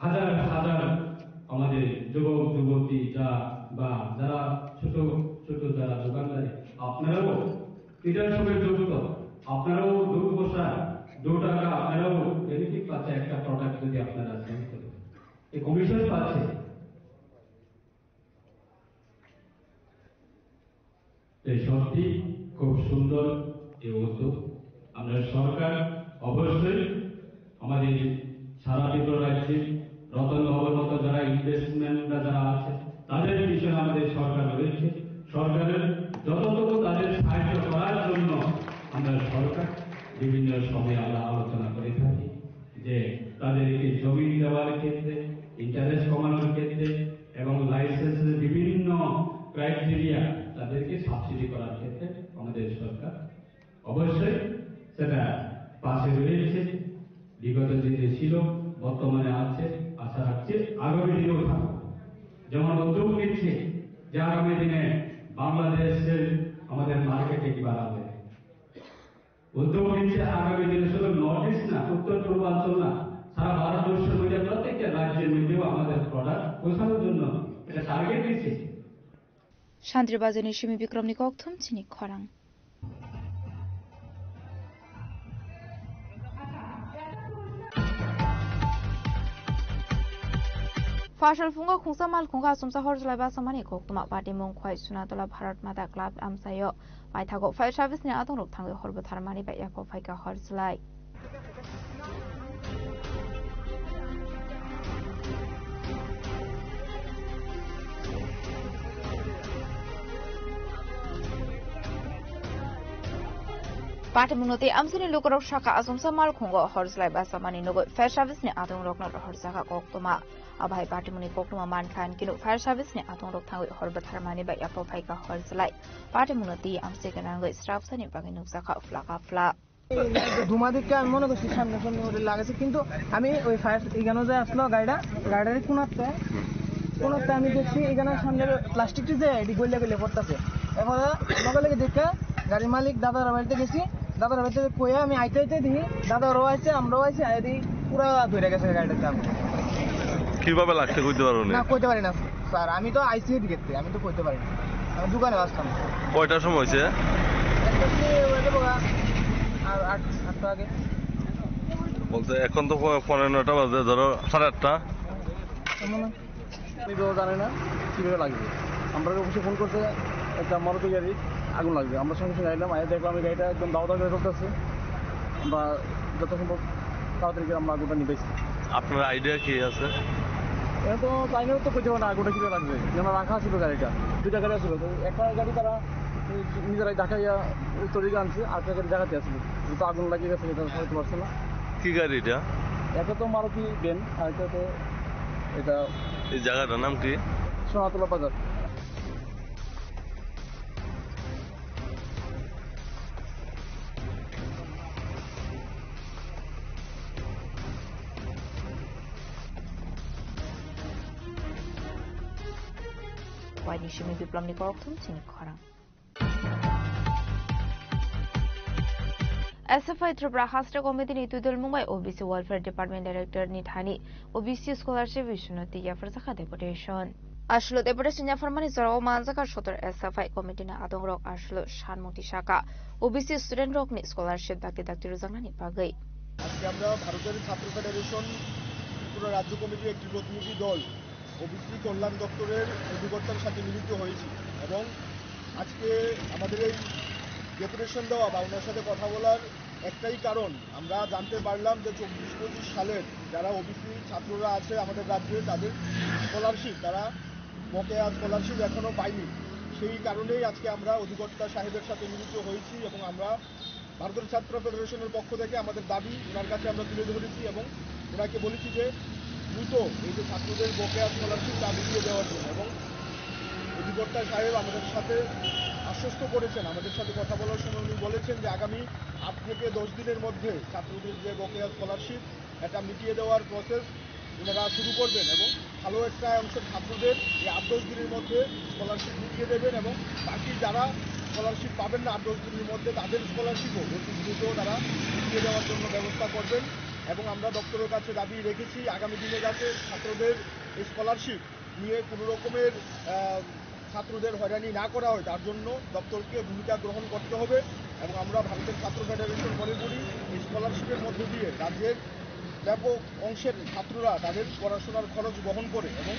S4: হাজার হাজার আমাদের যুবক যুবতী বা যারা ছোট ছোট যারা দোকানদারি, আপনারাও এটার সঙ্গে যুক্ত, আপনারাও 2 পয়সা 2 টাকা আপনারাও বেনিফিট পাচ্ছে একটা প্রোডাক্ট যদি আপনারা সেল করেন, এই কমিশন পাচ্ছে। এই সত্যি খুব সুন্দর এই উদ্যোগ। আমরা সরকার অবশ্যই আমাদের সারা ত্রিপুরা রাজ্যে রতন ভবন মতো যারা ইনভেস্টমেন্টরা যারা আছে তাদের পিছনে আমাদের সরকার রয়েছে। সরকারের যতটুকু তাদের সাহায্য করার জন্য আমরা সরকার বিভিন্ন সময়ে আমরা আলোচনা করে থাকি যে তাদেরকে জমি দেওয়ার ক্ষেত্রে, ইন্টারেস্ট কমানোর ক্ষেত্রে এবং লাইসেন্সের বিভিন্ন ক্রাইটেরিয়া তাদেরকে সাবসিডি করার ক্ষেত্রে আমাদের সরকার অবশ্যই সেটা পাশে রয়েছে। বিগত দিনে ছিল, বর্তমানে আছে, আশা রাখছে আগামী দিনেও থাকবে। যেমন উদ্যোগ নিচ্ছে যে আগামী দিনে বাংলাদেশের আমাদের মার্কেটে কি বাড়াবে, উদ্যোগ নিচ্ছে আগামী দিনে শুধু নর্থ ইস্ট না, উত্তর পূর্বাঞ্চল না, সারা ভারতবর্ষের মধ্যে প্রত্যেকটা রাজ্যের মধ্যেও আমাদের প্রোডাক্ট পৌঁছানোর জন্য এটা টার্গেট দিচ্ছে।
S19: শান্তিবাজারের সিমি বিক্রম নিকথম চিনি খরাং। Fashal funga khungsa mal khungka sumsa horjlai ba samani koktuma party mong khwai sunatola Bharat Mata Club amsayo paithago fire service ni atong rok thangwe horbo tharmani ba yako phaika horjlai Party munoti amsini lukorok shaka asumsa mal khungo horjlai ba samani nogo fire service ni atong rok na horjaka koktuma Abhay party muni koktuma man khan kinu fire service ni atong rok thangwe horbo tharmani ba yapo phaika horjlai party munoti amse kanangoi staff sani bagin nuksaka fla
S11: ধুমা দিকে আমি মনে করছি সামনে সামনে ওদের লাগাছে, কিন্তু আমি ওই ফায়ার এখানে যে আসলো গাড়ির কোনাতে আমি দেখছি এখানে সামনে প্লাস্টিকটি যে এটি গলে পড়তেছে। এরপরে লগে লগে দেখে গাড়ির মালিক দাদার বাড়িতে গেছি, দাদার বাড়িতে কয়ে আমি আইতে দিই দাদারও আছে আমরাও আছে আইদি পুরা ধরে গেছে গাড়িটাতে। আমি
S18: কিভাবে লাগছে কইতে পারো না?
S11: কইতে পারি না স্যার, আমি তো আইসি দিকে আমি তো কইতে পারি না, আমি দোকানে আসতাম।
S18: কয়টার সময় হয়েছে?
S11: আর 8টা আগে
S18: বলতে এখন তো 9:15 বাজে, ধরো 8:30।
S11: জানে না কিভাবে লাগবে, আমরা অবশ্যই ফোন করতে একটা মারুতি গাড়ি আগুন লাগবে, আমরা সঙ্গে সঙ্গে আইলাম, আগে দেখলাম এই গাড়িটা একদম দাওয়া করে করতেছে, আমরা যত সম্ভব তাড়াতাড়ি আমরা আগুনটা নিবেছি।
S18: আপনার আইডিয়া কি আছে?
S11: এটা তো চাইলেও তো করতে পারে না আগুনটা কীভাবে লাগবে, যেন রাখা ছিল গাড়িটা, 2টা গাড়ি আসলো, একটা গাড়ি তারা নিজেরাই ঢাকাইয়া উত্তর দিকে আনছে, আর একটা গাড়ি জায়গাতে আসলো, তো আগুন লাগিয়ে গেছে, এটা হইতে পারছে না।
S18: কি গাড়ি এটা?
S11: একটা তো মারুতি ভ্যান, আর একটা তো এটা।
S18: এই জায়গাটার নাম কি?
S11: সোনাতলা বাজার।
S19: SFI Shimi Biplomni Koroktum Chini Khora. SFI Tripura Hasta Committee ni Tudul Mumbai OBC Welfare Department Director Nithani OBC Scholarship Vishnuti Yafarsaka Deputation. Ashlo Deputation Yafarmani Zoro Manzaka Shotor SFI Committee na Adongrok Ashlo Shanmuti Shaka OBC Student Rock ni Scholarship Dr. Ruzangani Pagai.
S3: আজকে আমরা ভারতের ছাত্র federation Tripura রাজ্য কমিটির একটি প্রতিনিধি দল OBC কল্যাণ দপ্তরের অধিকর্তার সাথে মিলিত হয়েছি এবং আজকে আমাদের এই ডেপুটেশন দেওয়া বা ওনার সাথে কথা বলার একটাই কারণ আমরা জানতে পারলাম যে 24-25 সালের যারা ওবিসি ছাত্ররা আছে আমাদের রাজ্যে তাদের স্কলারশিপ তারা বকেয়া স্কলারশিপ এখনও পায়নি সেই কারণেই আজকে আমরা অধিকর্তা সাহেবের সাথে মিলিত হয়েছি এবং আমরা ভারতের ছাত্র ফেডারেশনের পক্ষ থেকে আমাদের দাবি ওনার কাছে আমরা তুলে ধরেছি এবং ওনাকে বলেছি যে দ্রুত এই যে ছাত্রদের বকেয়া স্কলারশিপ তা মিটিয়ে দেওয়ার জন্য এবং অধিকর্তা সাহেব আমাদের সাথে আশ্বস্ত করেছেন আমাদের সাথে কথা বলার সময় উনি বলেছেন যে আগামী 8 থেকে 10 দিনের মধ্যে ছাত্রদের যে বকেয়া স্কলারশিপ এটা মিটিয়ে দেওয়ার প্রসেস ওনারা শুরু করবেন এবং ভালো একটা অংশের ছাত্রদের এই 8-10 দিনের মধ্যে স্কলারশিপ মিটিয়ে দেবেন এবং বাকি যারা স্কলারশিপ পাবেন না 8-10 দিনের মধ্যে তাদের স্কলারশিপও অতি দ্রুত তারা মিটিয়ে দেওয়ার জন্য ব্যবস্থা করবেন এবং আমরা দপ্তরের কাছে দাবি রেখেছি আগামী দিনে যাতে ছাত্রদের এই স্কলারশিপ নিয়ে কোনো রকমের ছাত্রদের হয়রানি না করা হয় তার জন্য দপ্তরকে ভূমিকা গ্রহণ করতে হবে এবং আমরা ভারতের ছাত্র ফেডারেশন মনে করি এই স্কলারশিপের মধ্যে দিয়ে রাজ্যের ব্যাপক অংশের ছাত্ররা তাদের পড়াশোনার খরচ বহন করে এবং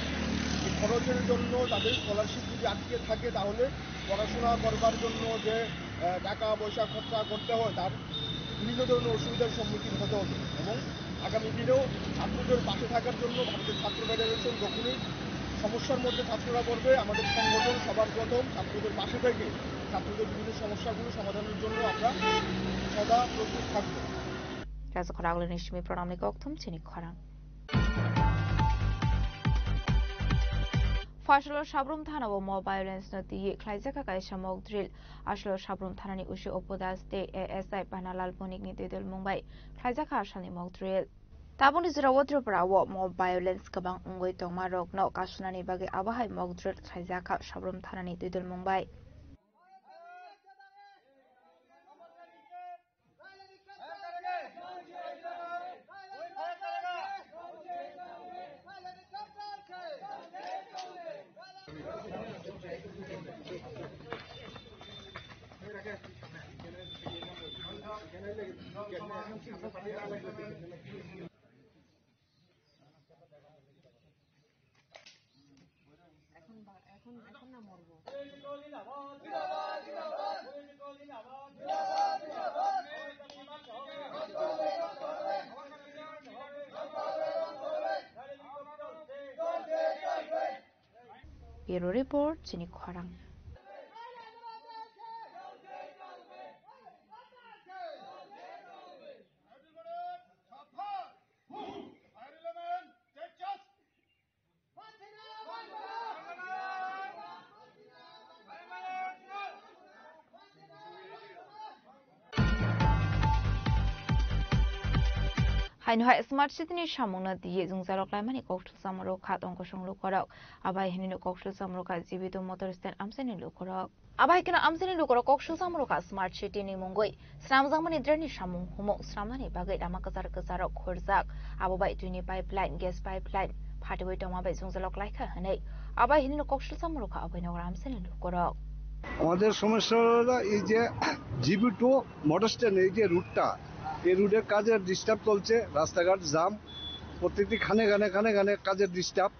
S3: এই খরচের জন্য তাদের স্কলারশিপ যদি আটকে থাকে তাহলে পড়াশোনা করবার জন্য যে টাকা পয়সা খরচা করতে হয় তার বিভিন্ন ধরনের অসুবিধার সম্মুখীন হতে হবে এবং আগামী দিনেও ছাত্রদের পাশে থাকার জন্য ভারতের ছাত্র ফেডারেশন যখনই সমস্যার মধ্যে ছাত্ররা পড়বে আমাদের সংগঠন সবার প্রথম ছাত্রদের পাশে থেকে ছাত্রদের বিভিন্ন সমস্যাগুলো সমাধানের জন্য আমরা সদা প্রস্তুত থাকব।
S19: Nishmi Pranamni Koktum Chini Khora. Fashlo Shabrum Thana wo more violence not the Klaizaka Kaisha Mok drill. Ashlo Shabrum Thanani Ushi Opodas de ASI Panalal Ponik ni Didel Mumbai. Klaizaka Shani Mok drill. Tabon is Rawatro Brawo more violence Kabang Ungwe Tomarok no Kashunani Bagi Abahai Mok drill Klaizaka Shabrum Thanani Didel Mumbai. Bureau Report, Chini Khwarang. Hainha Smart City ni Shamuna di Zungzarok Lamani Koktul Samaro Kat on Koshong Lukorok, Abai Henino Koktul Samroka Zibito Motor Stand Amseni Lukorok. Abai Kana Amseni Lukorok Kokshul Samroka Smart City ni Mungoi, Sramzamani Dreni Shamu, Humo, Sramani Bagay Amakazar Kazarok Kurzak, Abai Tuni Pipeline, Gas Pipeline, Partiway Tomabe Zungzarok like her, Hane, Abai Henino Kokshul Samroka, Abai no Amseni Lukorok.
S14: আমাদের সমস্যাটা এই যে GB two motor stand এই যে রুটটা এই রুটের কাজের ডিস্টার্ব চলছে রাস্তাঘাট জাম প্রত্যেকটি খানে খানে কাজের ডিস্টার্ব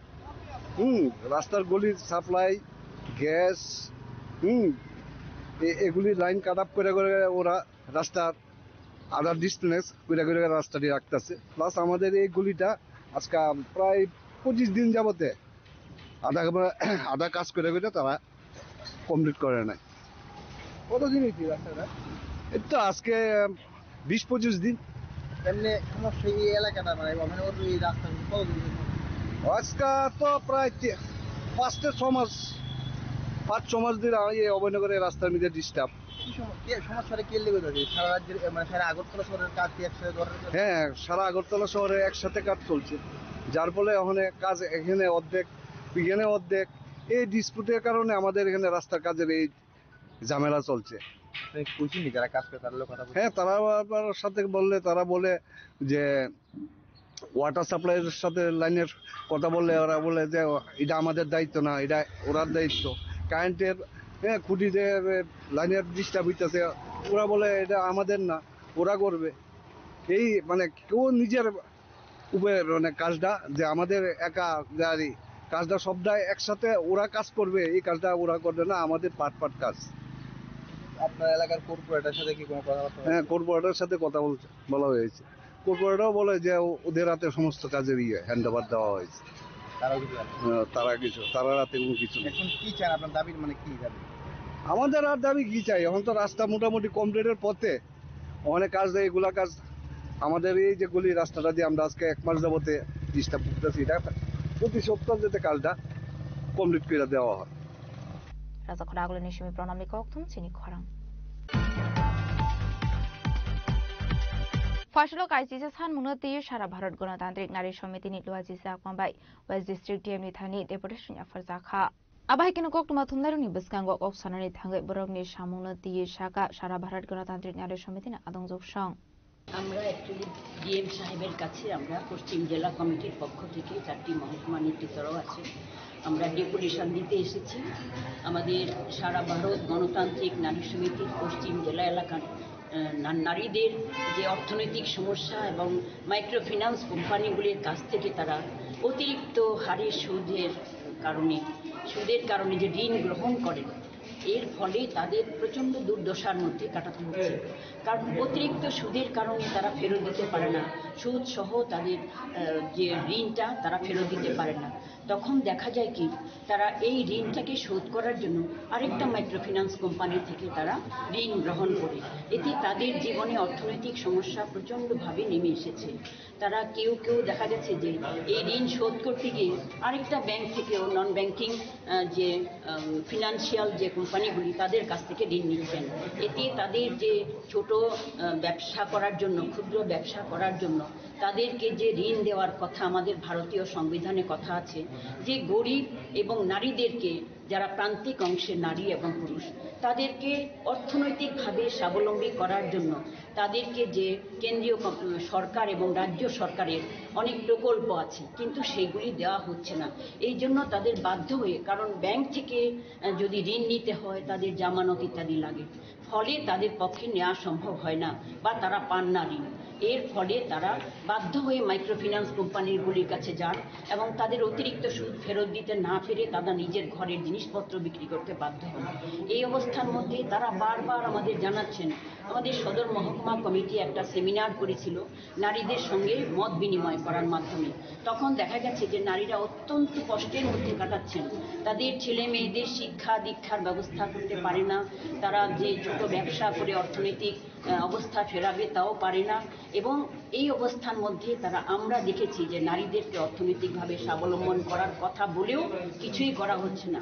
S14: রাস্তার গলির সাপ্লাই গ্যাস এগুলি লাইন কাট আপ করে ওরা রাস্তার আদার ডিস্টেন্স করে রাস্তাটি রাখতেছে প্লাস আমাদের এই গলিটা আজকে প্রায় 25 দিন যাবতে আধা কাজ করে তারা কমপ্লিট করে নাই।
S3: কতদিন হয়েছে রাস্তাটা?
S14: এই তো আজকে 20-25 দিন।
S3: এমনি সমস্যা এই এলাকাটা মানে এই রাস্তা কতদিন?
S14: আজকে তো প্রায় 5-6 মাস দিন এই অভয়নগরের রাস্তার মধ্যে ডিস্টার্ব।
S3: সমস্যাটা কি লেগে যাচ্ছে? সারা রাজ্যের মানে সারা আগরতলা শহরের কাজ কি একসাথে ধরে?
S14: হ্যাঁ, সারা আগরতলা শহরে একসাথে কাজ চলছে, যার ফলে ওখানে কাজ এখানে অর্ধেক, এখানে অর্ধেক, এই ডিসপুটের কারণে আমাদের এখানে রাস্তার কাজের এই ঝামেলা চলছে।
S5: যারা কাজ করে তাদের কথা
S14: হ্যাঁ, তারা সাথে বললে তারা বলে যে ওয়াটার সাপ্লাইয়ের সাথে লাইনের কথা বললে ওরা বলে যে এটা আমাদের দায়িত্ব না, এটা ওরার দায়িত্ব। কারেন্টের খুঁটিতে লাইনের ডিস্টার্ব হইতেছে, ওরা বলে এটা আমাদের না, ওরা করবে। এই মানে কেউ নিজের উপরে মানে কাজটা যে আমাদের একা গাড়ি কাজটা সবটাই একসাথে ওরা কাজ করবে, এই কাজটা ওরা করবে না, আমাদের পাট কাজ।
S5: আপনার এলাকার কর্পোরেটরের সাথে কি কোনো কথাবার্তা?
S14: হ্যাঁ, কর্পোরেটরের সাথে কথা বলা হয়েছে। কর্পোরেটরও বলে যে ওদের হাতে সমস্ত কাজের হ্যান্ড ওভার দেওয়া হয়েছে। তারা রাতে কোনো কিছু নেই।
S5: এখন কি চান আপনার দাবি, মানে কি দাবি?
S14: আমাদের আর দাবি কি চাই, এখন তো রাস্তা মোটামুটি কমপ্লিটের পথে, অনেক কাজ দেয় এগুলা কাজ। আমাদের এই যে গলি রাস্তাটা দিয়ে আমরা আজকে 1 মাস যাবতে ডিস্টার্ব করতেছি, এটা প্রতি সপ্তাহ যাতে কাজটা কমপ্লিট করে দেওয়া হয়।
S19: রাজাখোলা আগলে নিশমি প্রণামী কক্তুম চিনি খরাং ফসল কাইজিসে सान मुनती सारा भारत गणतांत्रिक नारी समिति नि लुआजिसे आकमाबाय वेस्ट डिस्ट्रिक्ट टीएम नि थानि डेपुटेशन याफरजाखा आबाय केनो कक्तमा थुमदारु नि बसकांगो कक्सनानि थांगै बरगनि सामुनती शाखा सारा भारत गणतांत्रिक नारी समिति नि आदंजोगसं
S6: আমরা অ্যাকচুয়ালি ডিএম সাহেবের কাছে আমরা পশ্চিম জেলা কমিটির পক্ষ থেকে 4টি মহকুমা নেতৃত্বরাও আছে, আমরা ডেপুটেশন দিতে এসেছি। আমাদের সারা ভারত গণতান্ত্রিক নারী সমিতির পশ্চিম জেলা এলাকার নারীদের যে অর্থনৈতিক সমস্যা এবং মাইক্রো ফিন্যান্স কোম্পানিগুলির কাছ থেকে তারা অতিরিক্ত হারে সুদের কারণে যে ঋণ গ্রহণ করেন, এর ফলে তাদের প্রচণ্ড দুর্দশার মধ্যে কাটাতে হচ্ছে। কারণ অতিরিক্ত সুদের কারণে তারা ফেরত দিতে পারে না, সুদ সহ তাদের যে ঋণটা তারা ফেরত দিতে পারে না। তখন দেখা যায় কি তারা এই ঋণটাকে শোধ করার জন্য আরেকটা মাইক্রোফিন্যান্স কোম্পানি থেকে তারা ঋণ গ্রহণ করে। এতে তাদের জীবনে অর্থনৈতিক সমস্যা প্রচণ্ডভাবে নেমে এসেছে। তারা কেউ দেখা যাচ্ছে যে এই ঋণ শোধ করতে গিয়ে আরেকটা ব্যাংক থেকেও নন ব্যাংকিং যে ফিনান্সিয়াল যে কোম্পানিগুলি তাদের কাছ থেকে ঋণ নিচ্ছেন। এতে তাদের যে ছোট ব্যবসা করার জন্য, ক্ষুদ্র ব্যবসা করার জন্য তাদেরকে যে ঋণ দেওয়ার কথা আমাদের ভারতীয় সংবিধানে কথা আছে, যে গরিব এবং নারীদেরকে, যারা প্রান্তিক অংশের নারী এবং পুরুষ, তাদেরকে অর্থনৈতিকভাবে স্বাবলম্বী করার জন্য তাদেরকে যে কেন্দ্রীয় সরকার এবং রাজ্য সরকারের অনেক প্রকল্প আছে, কিন্তু সেইগুলি দেওয়া হচ্ছে না। এই জন্য তাদের বাধ্য হয়ে, কারণ ব্যাংক থেকে যদি ঋণ নিতে হয় তাদের জামানত ইত্যাদি লাগে, ফলে তাদের পক্ষে নেওয়া সম্ভব হয় না বা তারা পান না ঋণ। এর ফলে তারা বাধ্য হয়ে মাইক্রোফিন্যান্স কোম্পানিগুলির কাছে যান এবং তাদের অতিরিক্ত সুদ ফেরত দিতে না পেরে তারা নিজের ঘরের জিনিসপত্র বিক্রি করতে বাধ্য হন। এই অবস্থার মধ্যে তারা বারবার আমাদের জানাচ্ছেন। আমাদের সদর মহকুমা কমিটি একটা সেমিনার করেছিল নারীদের সঙ্গে মত বিনিময় করার মাধ্যমে। তখন দেখা গেছে যে নারীরা অত্যন্ত কষ্টের মধ্যে কাটাচ্ছেন, তাদের ছেলে মেয়েদের শিক্ষা দীক্ষার ব্যবস্থা করতে পারে না, তারা যে ছোট ব্যবসা করে অর্থনৈতিক অবস্থা ফেরাবে তাও পারে না। এবং এই অবস্থার মধ্যে আমরা দেখেছি যে নারীদেরকে অর্থনৈতিকভাবে স্বাবলম্বন করার কথা বলেও কিছুই করা হচ্ছে না।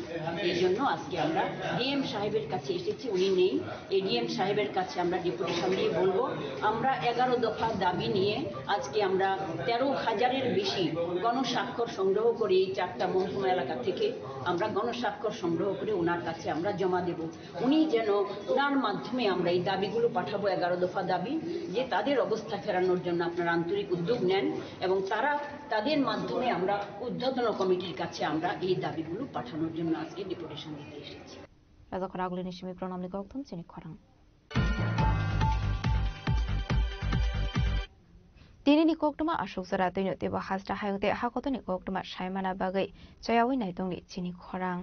S6: এই জন্য আজকে আমরা ডিএম সাহেবের কাছে এসেছি, উনি নেই। এই ডিএম সাহেবের কাছে আমরা ডেপুটেশন দিয়ে বলবো, আমরা 11 দফা দাবি নিয়ে আজকে আমরা 13,000-এর বেশি গণস্বাক্ষর সংগ্রহ করে এই 4টা মহকুমা এলাকা থেকে আমরা গণস্বাক্ষর সংগ্রহ করে ওনার কাছে আমরা জমা দেব। উনি যেন ওনার মাধ্যমে আমরা এই দাবিগুলো পাঠাবো, 11 দফা দাবি, যে তাদের অবস্থা ফেরানোর জন্য আপনারা আন্তরিক উদ্যোগ নেন এবং তাদের মাধ্যমে আমরা ঊর্ধ্বতন কমিটির কাছে আমরা এই দাবিগুলো পাঠানোর জন্য আজকে ডেপুটেশন দিতে এসেছি।
S19: রাজাখোলা আগলে নিশমি প্রণামী কক্তম চিনি খরাং दिनैनि कक्टमा आशोक जरा दैनो देबो हाजरा हायते हाकतनि कक्टमा सायमाना बागै जयावै नायदंनि चिनि खरां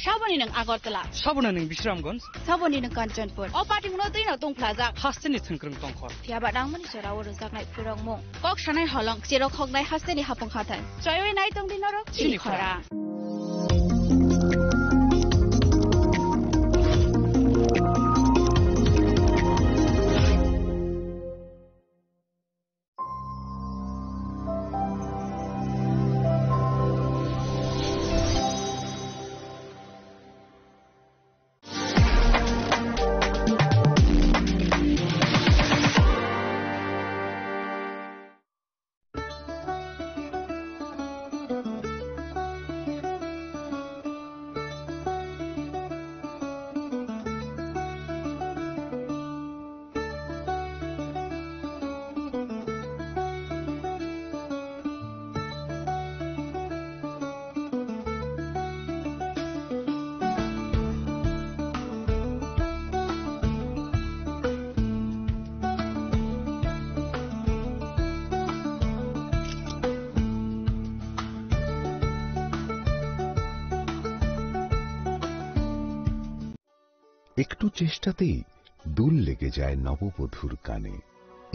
S13: Saboni ng Agartala.
S17: Sabona ng Bisramganj.
S13: Saboni ng Kanchanpur. O party mo na din na tong plaza.
S17: Hasteni thangkrang tongkhor.
S13: Fiaba dang mani sora oro zaknai purong mo. Kok shanai holong siro khognai hasteni hapong khatan. Choyoi nai tong din oro chili khora.
S20: একটু চেষ্টাতেই দুল লেগে যায় নববধূর কানে,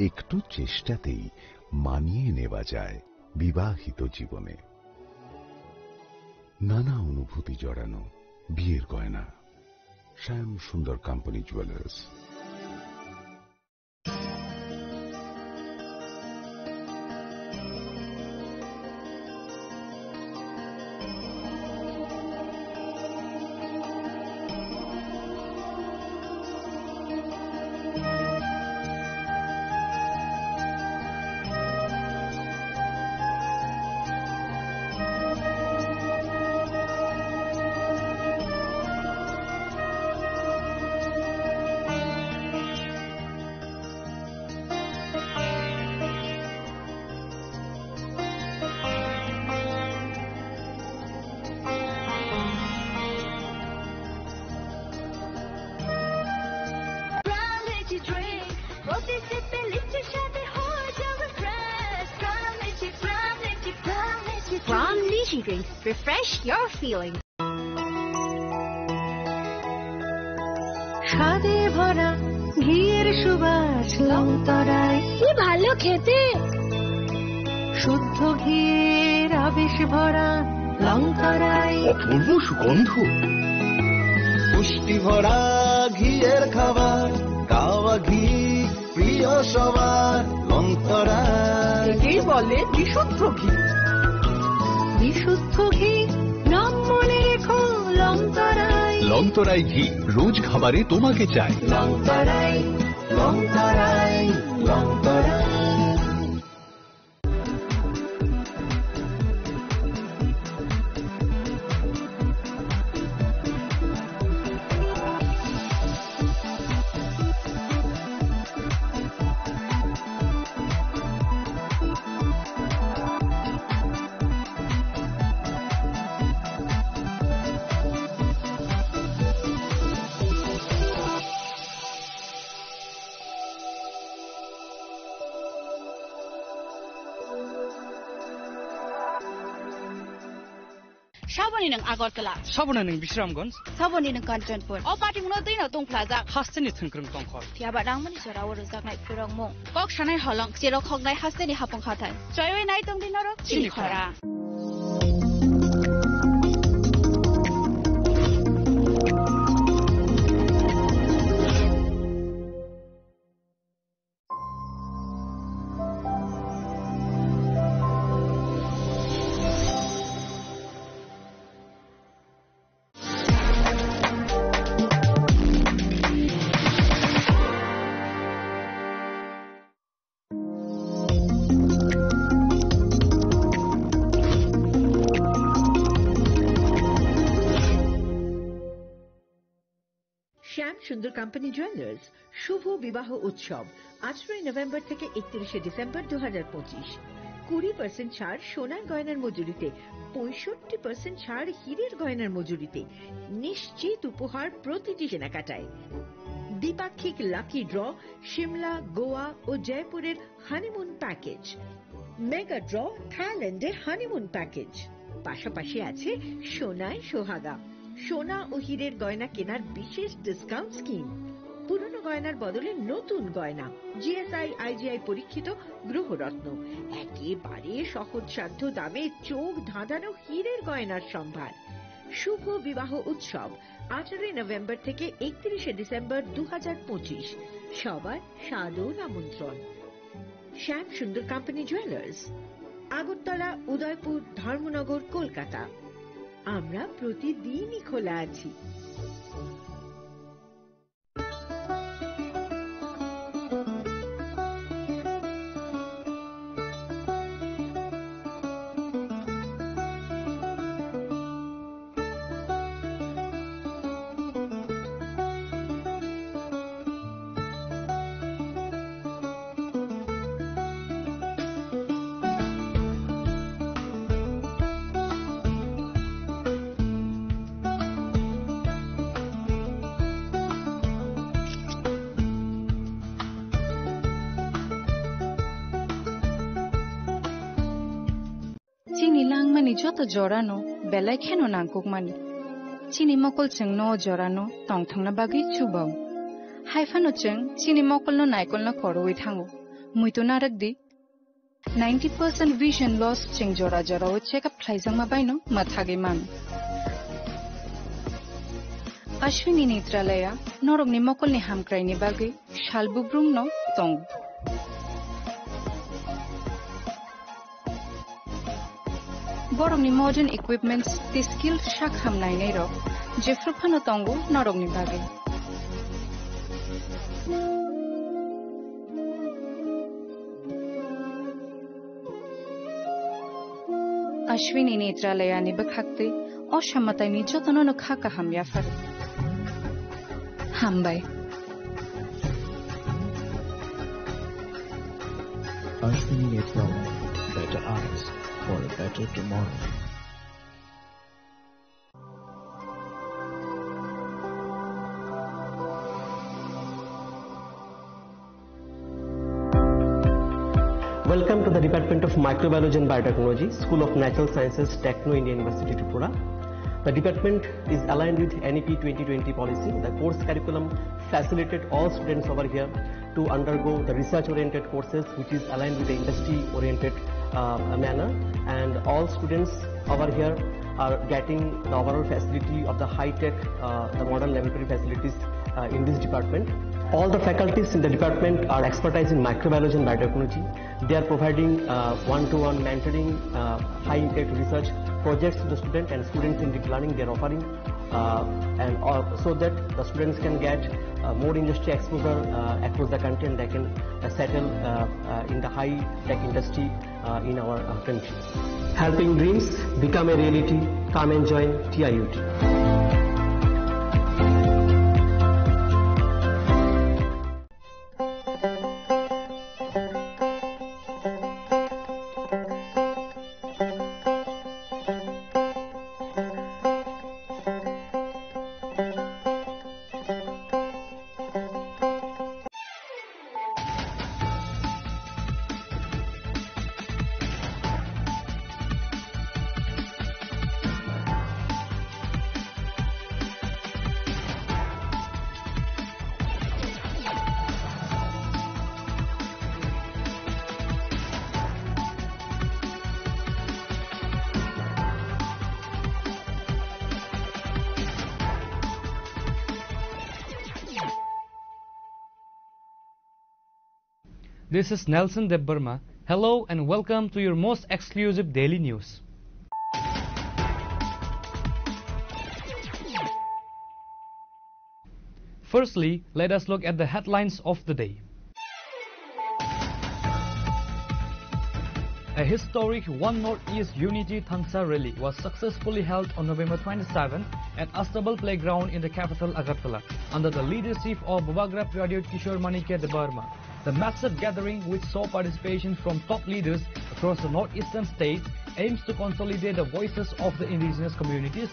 S20: একটু চেষ্টাতেই মানিয়ে নেওয়া যায় বিবাহিত জীবনে। নানা অনুভূতি জড়ানো বিয়ের গয়না। শ্যাম সুন্দর company jewellers.
S21: From Lychee Drinks, refresh your feelings.
S22: স্বাদে ভরা ঘিয়ের সুবাস লংতরায়
S21: কি ভালো খেতে,
S22: শুদ্ধ ঘিয়ের আবেশ ভরা লংতরায়
S20: অপূর্ব সুগন্ধ,
S24: পুষ্টি ভরা ঘিয়ের খাবার, গাওয়া ঘি প্রিয় সবার লংতরায়।
S22: একেই বলে বিশুদ্ধ ঘি। বিশুদ্ধ ঘি নাম মনে রেখো লংতরায়।
S20: লংতরাই ঘি রোজ খাবারে তোমাকে চাই।
S24: লংতরাই লংতরাই লংতরাই।
S13: Saboni ng Agartala.
S17: Sabona ng Bisramganj.
S13: Saboni ng Kanchanpur. O party mo na din na tong plaza.
S17: Hasteni thangkrang tongkhor.
S13: Fiaba dang mani sora oro zaknai purong mo. Kok shanai holong siro khognai hasteni hapong khatan. Choyoi nai tong din oro chili khora.
S1: শ্যাম সুন্দর company jewellers শুভ বিবাহ উৎসব 18 November থেকে 31 December 2025। 20% ছাড় সোনার গয়নার মজুরিতে, 65% ছাড় হীরের গয়নার মজুরিতে, নিশ্চিত উপহার প্রতিটি কেনাকাটায়। দ্বিপাক্ষিক লাকি ড্র, সিমলা, গোয়া ও জয়পুরের হানিমুন প্যাকেজ, মেগা ড্র থাইল্যান্ডে হানিমুন প্যাকেজ, পাশাপাশি আছে সোনায় সোহাগা। সোনা ও হীরের গয়না কেনার বিশেষ ডিসকাউন্ট স্কিম, পুরনো গয়নার বদলে নতুন গয়না, জিএসআই আইজিআই পরীক্ষিত গ্রহরত্ন, একেবারে সহজসাধ্য দামে চোখ ধাঁধানো হীরের গয়নার সম্ভার। শুভ বিবাহ উৎসব 18 নভেম্বর থেকে 31 ডিসেম্বর 2025। সবার সাদর আমন্ত্রণ। শ্যাম সুন্দর কোম্পানি জুয়েলার্স, আগরতলা, উদয়পুর, ধর্মনগর, কলকাতা। আমরা প্রতিদিনই খোলা আছি।
S8: Chini langmani joto jorano belai kheno nangkukmani. Chini mokol cheng no jorano tongthangna bagi chubau. Haifano cheng chini mokol no naikol no koroi thango. Muito naragdi 90% vision loss cheng jora jora o check-up thaijang ma baino mathage man. Ashwini Netralaya norog ni mokol ni hamkrai ni bagi shalbubrum no tong. Borong ni modern equipments the skill shak hamnai nei ro jefru phano tongo norong ni bage. Ashwini Netralaya ni bakhakte oshammatai ni jotono no khaka hamya far. Hambai.
S9: Ashwini Netralaya, better eyes for a better tomorrow.
S10: Welcome to the Department of Microbiology and Biotechnology, School of Natural Sciences, Techno India University, Tripura. The department is aligned with NEP 2020 policy. The course curriculum facilitated all students over here to undergo the research-oriented courses, which is aligned with the industry-oriented manner, and all students over here are getting the overall facility of the high-tech, the modern laboratory facilities in this department. All the faculties in the department are expertise in microbiology and biotechnology. They are providing one-to-one mentoring, high-impact research projects to the student, and students in deep learning they are offering, so that the students can get more industry exposure across the country, and they can settle in the high-tech industry in our country. Helping dreams become a reality. Come and join TIUT.
S17: This is Nelson Debbarma. Hello and welcome to your most exclusive daily news. Firstly, let us look at the headlines of the day. A historic One Northeast Unity Thangsa rally was successfully held on November 27 at Astabal Playground in the capital Agartala under the leadership of Babagra Pradiyot Kishore Manikya Debbarma. The massive gathering, which saw participation from top leaders across the northeastern states, aims to consolidate the voices of the indigenous communities.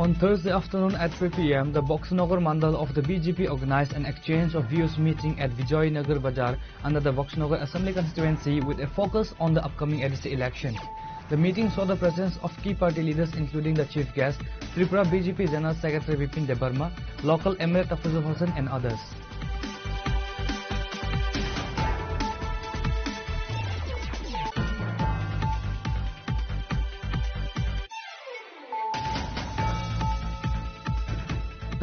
S17: On Thursday afternoon at 3 p.m., the Boxnagar Mandal of the BJP organized an exchange of views meeting at Vijay Nagar Bazaar under the Boxnagar Assembly constituency with a focus on the upcoming ADC elections. The meeting saw the presence of key party leaders including the chief guest, Tripura BJP General Secretary Vipin Debarma, local MLA Tafizul Hossain and others.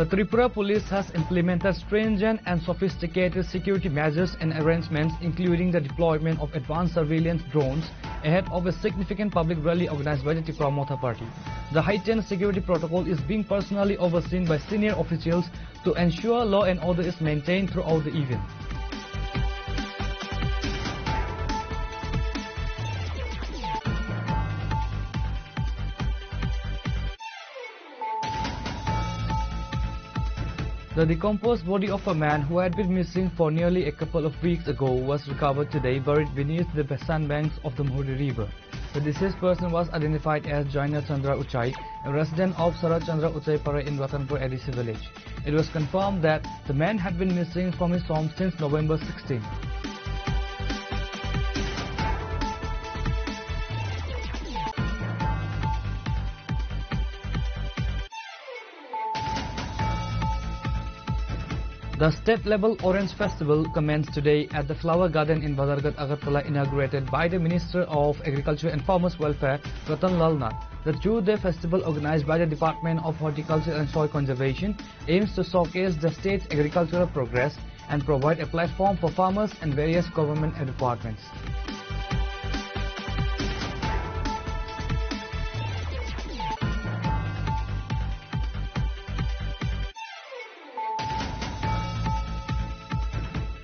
S17: The Tripura police has implemented stringent and sophisticated security measures and arrangements, including the deployment of advanced surveillance drones ahead of a significant public rally organized by the Tripura Motha Party. The heightened security protocol is being personally overseen by senior officials to ensure law and order is maintained throughout the event. The decomposed body of a man who had been missing for nearly a couple of weeks ago was recovered today, buried beneath the sandbanks of the Muhuri River. The deceased person was identified as Jaina Chandra Uchai, a resident of Sarat Chandra Uchai Para in Ratanpur ADC village. It was confirmed that the man had been missing from his home since November 16. The state-level Orange Festival commenced today at the Flower Garden in Badargat, Agartala, inaugurated by the Minister of Agriculture and Farmers Welfare, Ratan Lal Nath. The two-day festival, organized by the Department of Horticulture and Soil Conservation, aims to showcase the state's agricultural progress and provide a platform for farmers and various government departments.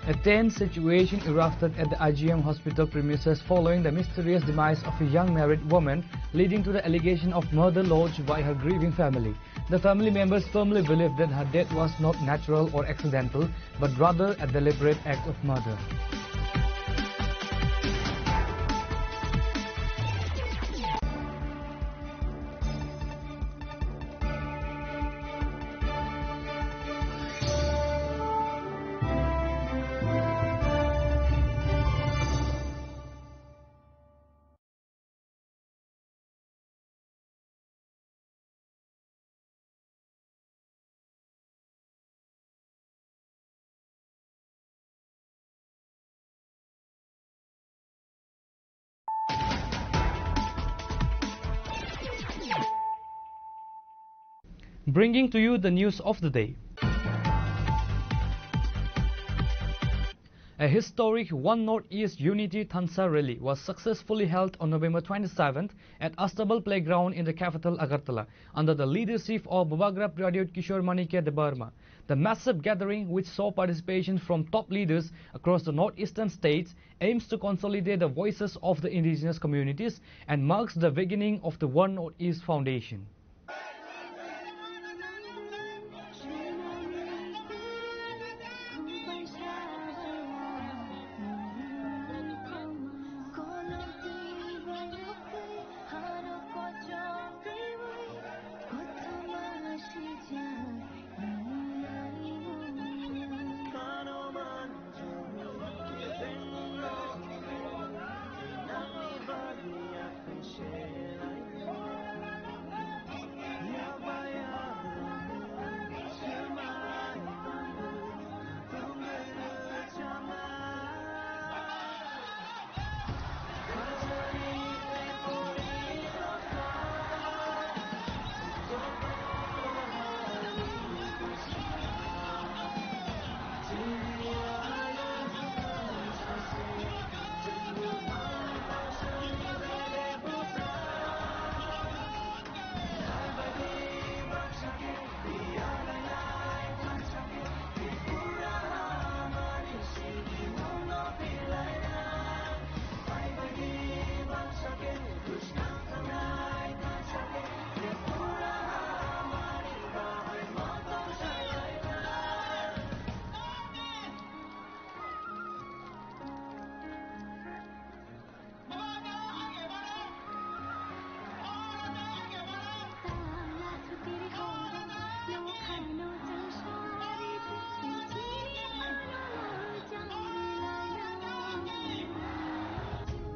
S17: A tense situation erupted at the IGM hospital premises following the mysterious demise of a young married woman, leading to the allegation of murder lodged by her grieving family. The family members firmly believe that her death was not natural or accidental, but rather a deliberate act of murder. Bringing to you the news of the day. A historic One Northeast Unity Thansa rally was successfully held on November 27th at Astable Playground in the capital Agartala under the leadership of Babagrap Graduate Kishore Manike Debarma. The massive gathering, which saw participation from top leaders across the northeastern states, aims to consolidate the voices of the indigenous communities and marks the beginning of the One Northeast Foundation.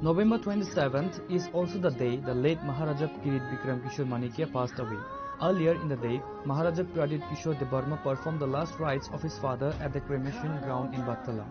S17: November 27th is also the day the late Maharaja Kirit Bikram Kishore Manikya passed away. Earlier in the day, Maharaja Pradit Kishore Debarma performed the last rites of his father at the cremation ground in Battala.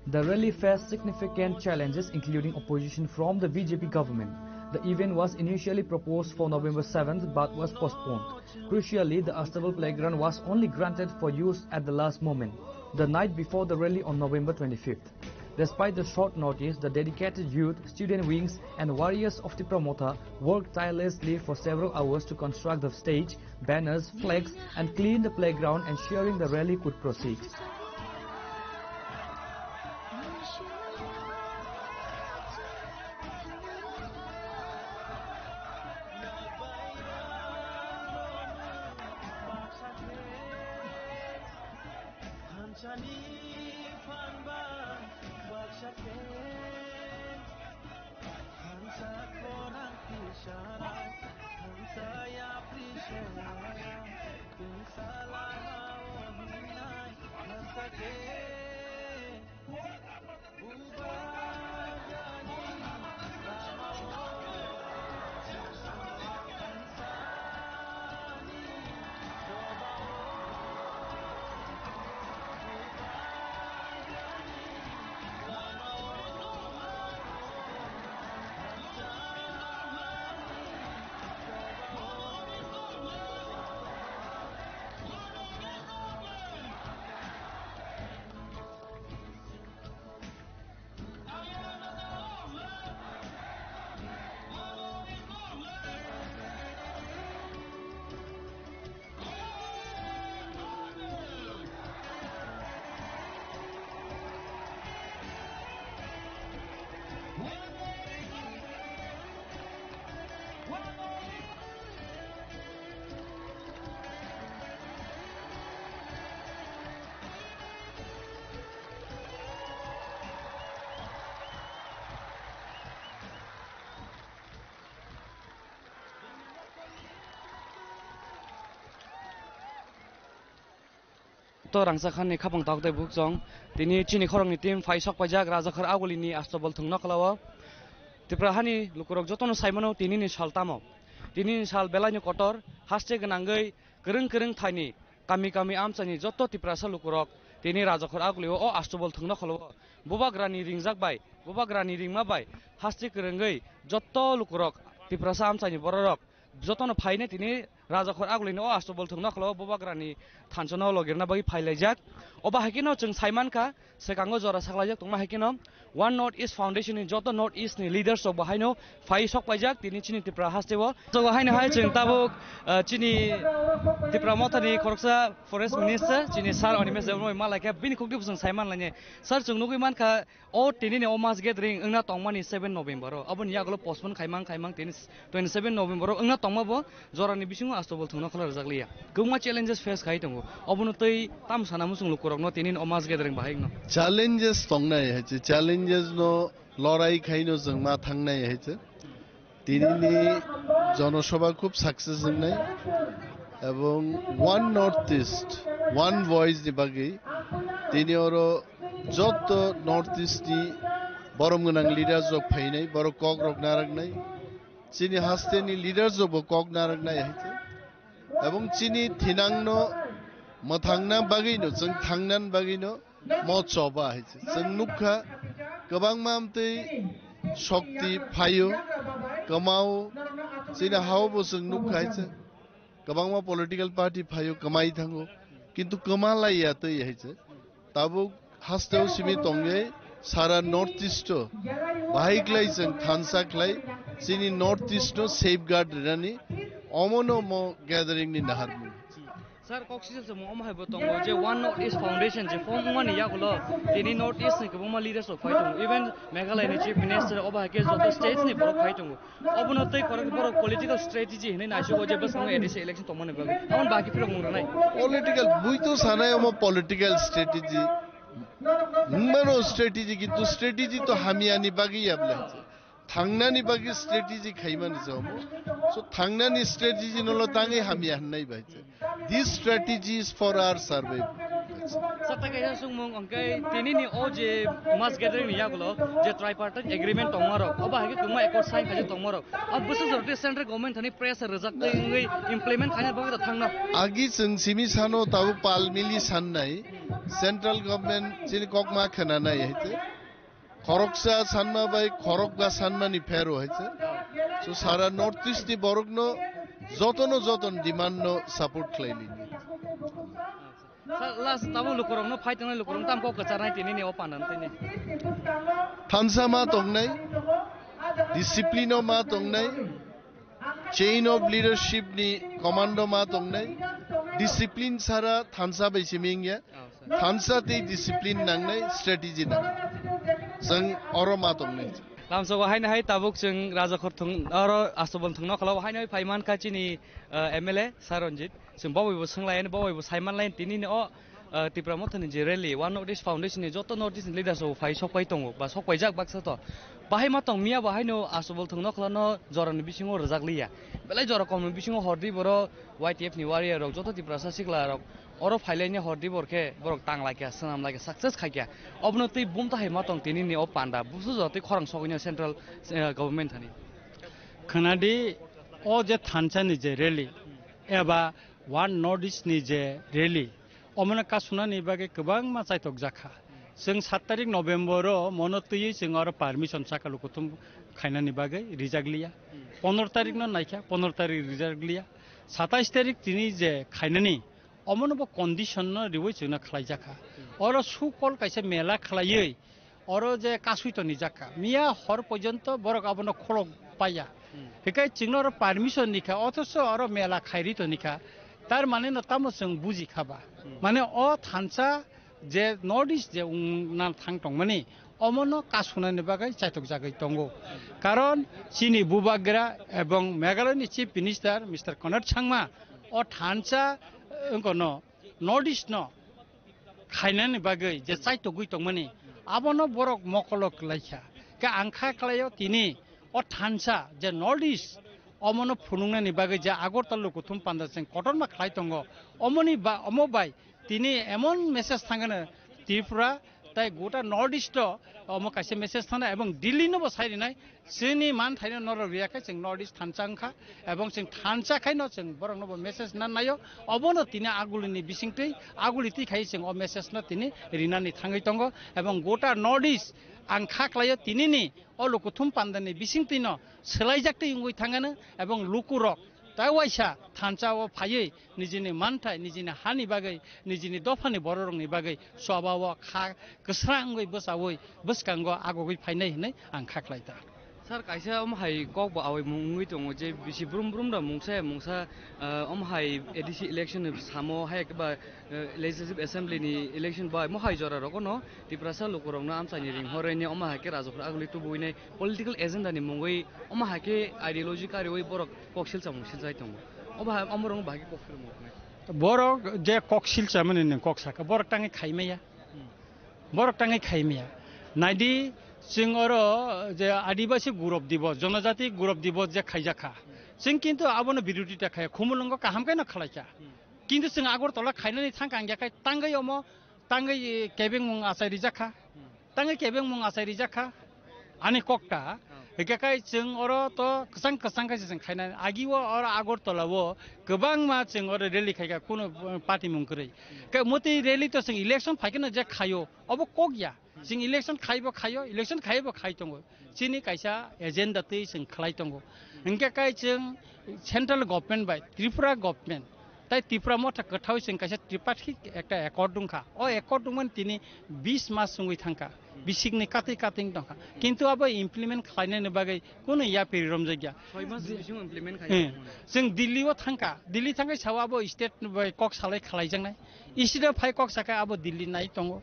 S17: The rally faced significant challenges, including opposition from the BJP government. The event was initially proposed for November 7th but was postponed. Crucially, the Astable Playground was only granted for use at the last moment, the night before the rally on November 25th. Despite the short notice, the dedicated youth, student wings and warriors of the promoter worked tirelessly for several hours to construct the stage, banners, flags and clean the playground, ensuring the rally could proceed. To rangsakan ni kapang tawag tayo buksong, tini chini korong ni tim fai sok pajak raja khar aguli ni astobal thungna kalawa. Tiprahani lukurok jotono saimano tini ni sal tamo, tini ni sal belanya kotor, haste genanggai kereng thani, kami amsani joto tiprasa lukurok, tini raja khar aguli o astobal thungna kalawa. Boba grani ringjak bai, boba grani ringma bai, haste kerenggai joto lukurok tiprasa amsani bororok. Jotono faine tini raja khor agulini o astobol thungna khalo boba grani thanchona logirna bagi phailajak oba hakino chung saimanka sekango jora saklajak tongma hakino One North East Foundation in joto North East ni leaders of bahaino fai sok pajak tini chini tipra hastewo so bahaino hai chung tabuk chini tipra motani koroksa forest minister chini sar onimes demoi malaka bini khokdi busung saiman lanye sar chung nugui manka o tini ni o mass gathering engna tongmani 7 November ro abon yaglo postpone khaimang tini 27 November ro engna tongmabo jorani bisingo astobol thungna khala rjakliya guma challenges face khai tongo obono tei tam sana musung lukurokno tini o mass gathering bahaigno
S7: challenges tongnai hache challenges no lorai khaino jengma thangnai hache tini ni জনসভা খুব success নাই এবং one north east one voice দিবাগে তিনি ওর যত north ইস্টনি বরম গোনাং লিডার জব ফাইনাই বড় কক রক নারাগনাই চিনি হাস্তেনি লিডার জব কক নারাগনাই হাইছে এবং চিনি থিনাংন মথাংনা বাগিनो जों थांनान बागिनो मचबा हाइছে जों नुखा गोबां मामतै शक्ति फायो कमाओ चिना हावबो जों नुखा हाइছে गोबां मा पलिटिकल पार्टी फायो कमाई थांगो किंतु कमालाया तै हाइছে ताबो हास्तेव सिमि तंगे सारा नॉर्थ ईस्ट बाहायक्लाय जों थानसाक्लाय चिनि नॉर्थ ईस्ट सेफगार्ड रानि अमनो म गैदरिंग नि नाहारमु
S17: Sir, Coxis is a mom have a tongue, one North East Foundation, the form one Yakulo, the North East Nikoma leaders of fighting, even Meghalaya Chief Minister of Hakes of the states in the fighting. Open up the political strategy in Ashoka election to Monaco. I want back from Muranai.
S7: Political Buito Sanayama political strategy. Mano strategy to strategy to Hamiani Bagi Abla. Tangnani Bagi strategy Kaiman is so Tangnani strategy no Tangi Hamian Naibaite. This strategy is for our survival.
S17: Satakaya Sumong, okay, Tinini OJ mass gathering Yagulo, the tripartite agreement tomorrow. Oba Hakuma Eco sign tomorrow. A business of the central government and press resulting implement Hanaba the Tanga.
S7: Agis and Simisano Tau Palmili Sanai, central government Sinikok Makanana. Koroksa Sanma by Korokga Sanmani Pero. So Sara Northeast Borogno. Zotono Zoton demand no support clearly.
S17: Last Tamu Lukurum, no fighting Lukurum, Tamko Katarite in any open and
S7: Tansama Tongnai, Discipline of Matongnai, Chain of Leadership ni Commando Matongnai, Discipline Sara, Tansa by Siminga, Tansa the discipline Nangnai, strategy Nang, Sang Oro Matongnai.
S17: Lamso Haina Tabuk Chung Raza Kortung or Asobon Tunokala, Haina Paiman Kachini MLA Saronjit, Simbawi was Sangline, Boy was Simon Line, Tinin or Tipramotan in Jirelli, one of this foundation is Joto Notice leaders of Fai Sokaitongo, but Sokaijak Baxato. Bahimatong Mia Bahino, Asobol Tunokala, Zoran Bishing or Zaglia. But I Jora Bishing or Hordiboro, YTF Warrior, Joto Tiprasa Sigla. Or of Highline Hordiborke, Borok Tang like a son like a success Kaka. Obnoti Bumta Himatong Tinini or Panda, Busus of the Korang Sovinia central government.
S2: Kanadi, all the Tansan is a rally. Eba, one Nordic is a rally. Omanakasuna Nibake Kubang Masaitok Zaka. Since Satarik November, Monotui sing or permission Sakalukutum, Kainanibage, Rizaglia. Ponortarik no Naika, Ponortari Rizaglia. Satasterik Tini is a Kainani. অমনব condition রিওই চুনা খালাই জাকা or সুকল কাইছে মেলা খালাইই or যে কাসুইতো নি জাকা মিয়া হর পর্যন্ত বড় গাবন খলক পাইয়া হেকাই চিংনর পারমিশন নিখা অথচ অর মেলা খাইরিতো নিখা তার মানে ন তামো जों বুজি খাবা মানে অ থানসা যে নর্থ ইস্ট যে না থাংটং মানে অমন কাসুনানি বাগাই চাইতক জাগাই দঙ্গো কারণ চিনি বুবাগ্রা এবং মেঘালয়নি chief minister mister Conrad Sangma অ থানসা no Nordish no Kainan bagay, the site of Guito money. Abono borok mokolok lacha. Ka Anka Klayo Tini or Tansa, the Nordish Omono Pununani bagaja Agortalukutum Pandas and Cotton Maclaitongo Omoni ba Omobai Tini Emon Messas Tangana Tifra Tai Gota Nordish to Omokase Messas Tana among Dilino was hiding I Sini man Thailand nor Riaka and Nordish Tansanka among Sing Tansa Kainos and Boronobo Messas Nanayo Obono Tina Agulini Bisingte Aguliti Kaising or Messas Natini Rinani Tangitongo among Gota Nordish Angka Klaya Tinini or Lukutum Pandani Bisingtino Selaijakti Ingui Tangana among Lukurok Tawaisha, Tansawa Paye, Nijini Manta, Nijini Hani Bagay, Nijini Dofani Borong Bagay, Swabawa, Kasrangway Busaway, Buskango, Agoi Pine, and Kaklaita.
S17: Sir, Kaisa High Gog away Mungitung, Bishi Brum Brum, Mungsa, High EDC election of Samo Hike by Legislative Assembly election by Mohai Jora Rogono, the Prasa Lukurona, Amsaniring, Horenia, Omahake, of Ugly to Buine, political agenda in Mungay, Omahake, ideological way, Borok, Coxils and Mushizaitum. Oba Omorong Bagi Coxil.
S2: Borok, Jack Coxil Salmon in Coxaka, Boroktangi Kaimea. Boroktangi Kaimea. Nadi. Singoro, the Adibasi Gurub Divo, Jonazati Gurub Divo, the Kajaka. Sing into Abona Birutita, Kumulongo, Hamkana Kalacha. Kindu sing Agortola, Kainani Tank and Yaka, Tangayomo, tangai kebeng mung asai rijaka tangai kebeng mung asai rijaka ani kokta Kai Chung or to Sanka Sang Kaina, Agiwa or Agortolawo, Gabangma Chung or Reli Kaka Kuno Party Munkuri. Kamuti Reli to sing election Pakana Jack Kayo, Obo Kogya, sing election Kaibo Kayo, election Kaibo Kaitongo, Chini Kaisa, agenda tis and Klaitongo. And Kakai Chung central government by Tripura government. তাই ত্রিপুরা মত কথাও जों কাছে ত্রিপাঠি একটা accord দंखा ও accord দंमोन তিনি 20 মাস সঙ্গই থাঙ্কা বিসিকনি কাতে কাতিং দंखा কিন্তু আবার ইমপ্লিমেন্ট খাইনাयनि बागै কোন ইয়া पेरिरम जायगा 6 मास बिसिम इमप्लिमेंट खाय जों दिल्लीआव थांका दिल्ली थांगाय सावाबो स्टेट कक सालाय खालायजांनाय इसिदा फाय कक साका आबो दिल्ली नाय दंगो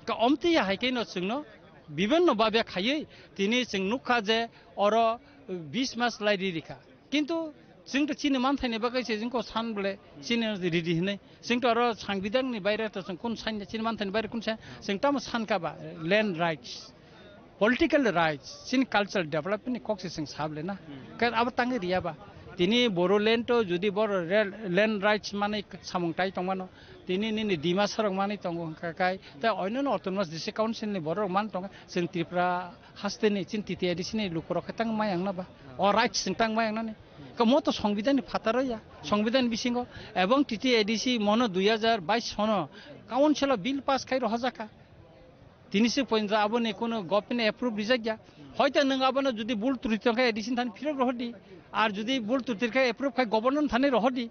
S2: का अमतिया हायकेनो जोंनो বিভিন্ন ভাবে খাইयै তিনি जों नुखा जे अर 20 मास लायरि रिखा কিন্তু जों तो चीन मानथायनि बागै जोंखौ सानब्ले चीन रेडि होनै जों तो आरो सांबिधाननि बायरे तो जों कोन साइन चीन मानथायनि बायरे कोन जों ता सानकाबा लैंड राइट्स पॉलिटिकल राइट्स चीन कल्चरल डेवलपमेंट कक्से जों साबलेना का अब तांगे रियाबा तिनी बोरोलैंड तो जुदि बर लैंड राइट्स माने सामुंटाय तंमानो तिनी निनि दिमा सरक माने तंगो काकाय ता अन्य अटोनमास डिस्ट्रिक्ट काउन्सिलनि बर मान तंग जों त्रिपुरा हास्तेनि चिन तितियादिसिनि लुकरख तां मायांगनाबा अ राइट्स जों तां मायांगनानि कमोतो संविधाननि फातारया संविधान बिसिंगो एवं टीटीएडीसी मनो 2022 सनो काउन्सिल बिल पास खाइ रहजाका तिनिसो पइन्ट आबोनि कोनो गभर्नमेन्ट एप्रुभ रिजाग्या हयतो नों आबोनो जुदि बुल तुरितंखा एडिशन थानि फिरक रहदि आर जुदि बुल तुरितंखा एप्रुभ खाइ गभर्नमेन्ट थानि रहदि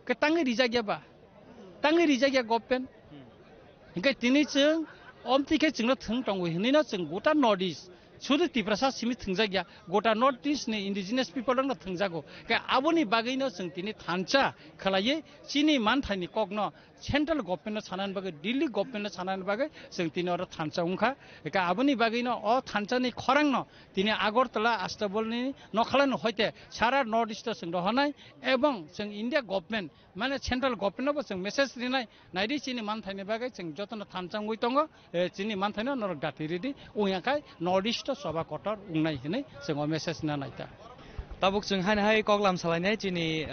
S2: के तांगे रिजाग्याबा तांगे रिजाग्या गभर्नमेन्ट इनके तिनिसो अमतिखे जोंनो थों दंगो हिनिनो जों गोटा नर्थ इस्ट सुदु तिप्रासा सिमि थंजाग्या गोटा नर्थ इस्ट नि इंडिजिनियस पिपल दंनो थंजागो के आबोनि बागैनो जों तिनि थानचा खलायै चिनि मानथायनि कगनो सेंट्रल गभर्नमेन्ट सानानि बागै दिल्ली गभर्नमेन्ट सानानि बागै जों तिनि अर थानचा उंखा के आबोनि बागैनो अ थानचानि खरांनो तिनि आगरतला आस्ताबलनि नखलानो हयते सारा नर्थ इस्ट जों रहनाय एवं जों इंडिया गभर्नमेन्ट माने सेंट्रल गभर्नमेन्टबो जों मेसेज रिनाय नायदि चिनि मानथायनि बागै जों जतन थानचांगै दङ चिनि मानथायनो नरक दातिरिदि उयाखाय नर्थ इस्ट सभा कटर उंनाय हिनै जों मेसेज ना Nayta
S17: tabuk chung hai koklam salai chini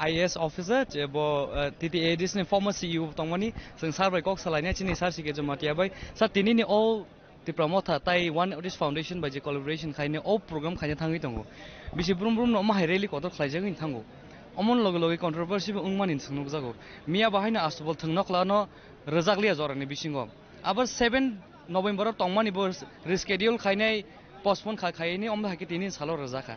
S17: IAS officer bo TTADs ni former CEO tongmani chung sarbai kok salai chini sar sike jamatia bai sa tini ni all the promoter tai one of this foundation by collaboration khaine all program khaine thangi tongo bisi brum no ma haireli kotor khlaijang in thango amon loge loge controversy bu ungmanin sungnu jago miya bahaina astobol thungno khlano rajaglia jorani bisingo abar 7 November tongmani bo reschedule khaine postpone khaini omda haki tini salo rajaka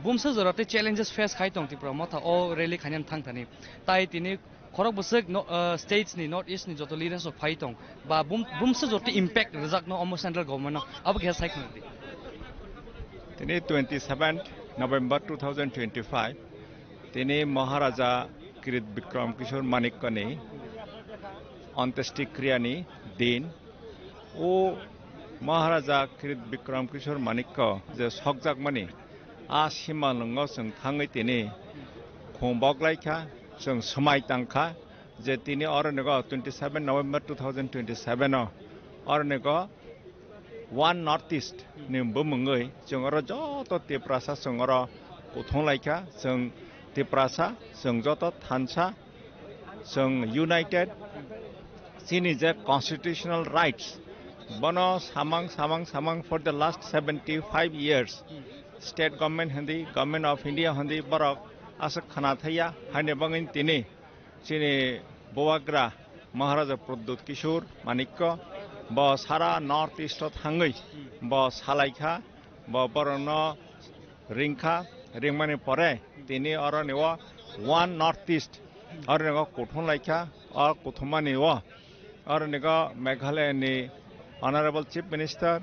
S17: bumsa jorate challenges face khai tong tipra motha o rally khainan thangthani tai tini khorok busek states ni north east ni joto leaders of phaitong ba bumsa jorte impact rajak no omo central government no ab ge sai khni
S12: tini 27 November 2025 tini Maharaja Kirit Bikram Kishore Manikkani অন্ত্যেষ্টিক্রিয়ানি দিন ও মহারাজা কিরিত বিক্রম কিশোর মানিক্য যে সকজাকমানি आ सीमा लंगो जों थाङै तिनि खुंबगलायखा जों समायतांखा जे तिनि अरनेगो 27 November 2027 अरनेगो one north east नि बमङै जों अर जत तिप्रासा जों अर गथंलायखा जों तिप्रासा जों जत थानसा जों यूनाइटेड सिनि जे कन्स्टिट्यूशनल राइट्स बनो सामां for the last 75 years state government हंदी गवर्नमेंट ऑफ इंडिया हंदी बरक आस खाना थैया हाने बंगिन तिनि चिनि बोवाग्रा महाराजा प्रद्युत किशोर मानिक्य ब सारा नॉर्थ ईस्ट थाङै ब सालायखा ब बरन रिंखा रिंमाने परे तिनि अरनेव वन नॉर्थ ईस्ट अरनेग कोठनलायखा अ कोथमानि व अरनेग मेघालयनि honourable chief minister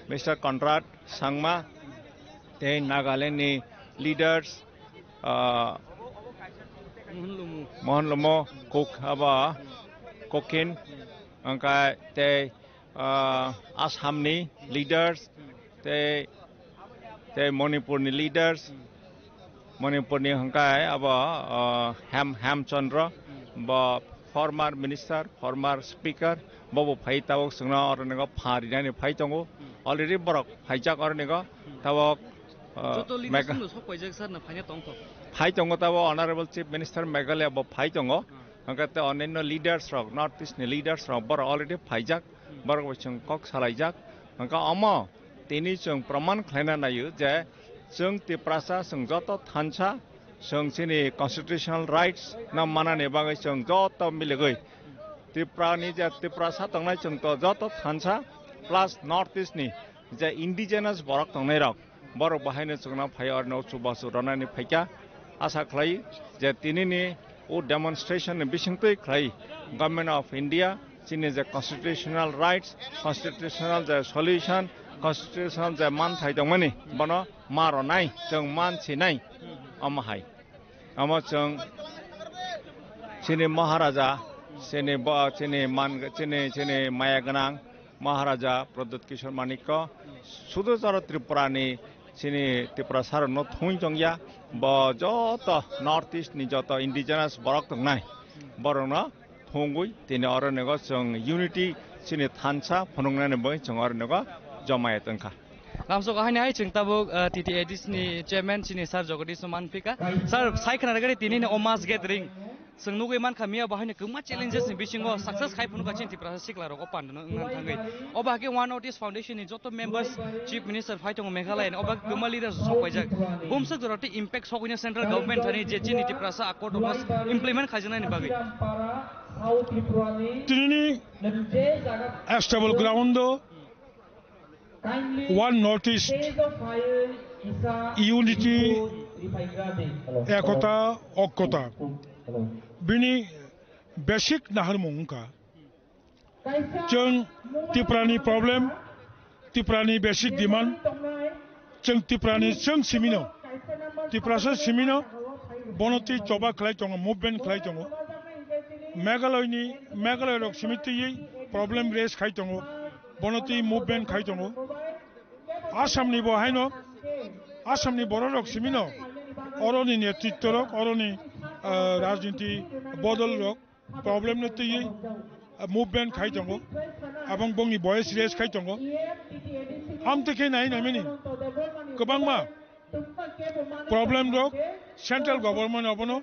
S12: mister Conrad Sangma ते नागालैंड लीडर्स मोहन लुमो कोकिन अंका ते आसामनी लीडर्स ते मणिपुरनी लीडर्स मणिपुरनी हंका अब हेमचंद्र ब फॉर्मर मिनिस्टर फॉर्मर स्पीकर बबो फाइताव संना अरनेगो फारिनानि फाइतंगो अलरेडी बरक फाइजाक अरनेगो तावक फाइतंगो ताव ऑनरेबल चीफ मिनिस्टर मेघालय ब फाइतंगो hangkate onenno leaders rok North East ni leaders rok bor already phaijak bor chung kok salaijak hangka amo tini chung praman khlaina nayo je chung Tiprasa chung joto thansa chung chini constitutional rights nam manane bagai chung joto milegoi Tiprani je Tiprasa tongnai chung to joto thansa plus North East ni je indigenous borok tongnai rok borok bahaina chungna phai arno chubasu ranani phaika asa khlai je tinini o demonstration ni bisingtoi khlai government of India chini je constitutional rights constitutional je solution constitutional je man thai dongmani bono maro nai chung man chi nai amahai amo chung chini maharaja chini maya ganang Maharaja Pradut Kishore Manikko Sudhara Tripurani chini Tripura sar no thung jongya ba joto North East ni joto indigenous borok tongnai borona thungui tini oranego chung unity chini thansa phonongnane bai chung oranego jamaet angkha
S17: lamso kahani ai chung tabuk TTADs ni chairman chini sar jogadi suman pika sar sai khana gari tini ne omas gathering sengnugai man khamia bahane kuma challenges ni bisingo success khai phunu kachin Tripura sikla ro opan no ngan thangai obake One Notice Foundation ni joto members chief minister fighting Meghalaya ni obake kuma leaders sokwaijak bumsa doroti impact sokuina central government thani je chini Tripura sa accord of implement khajana ni bagai
S4: tini stable ground One Notice unity ekota okkota bini basic nahar mungka chung Tiprani problem Tiprani basic demand chung Tiprani chung simino Tiprasa simino bonoti choba khlai tongo movement khlai tongo Meghalaya rok simiti problem raise khai tongo bonoti movement khai tongo Assam ni bo haino Assam ni borok simino oroni netritto rok oroni রাজনীতি বদল rock problem নতে movement খাই দङ এবং বংनि ভয়েस race खाइ दङ আমতেকে নাই নামিনি गोबांमा प्रॉब्लम रक सेंट्रल गवर्नमेंट अबनो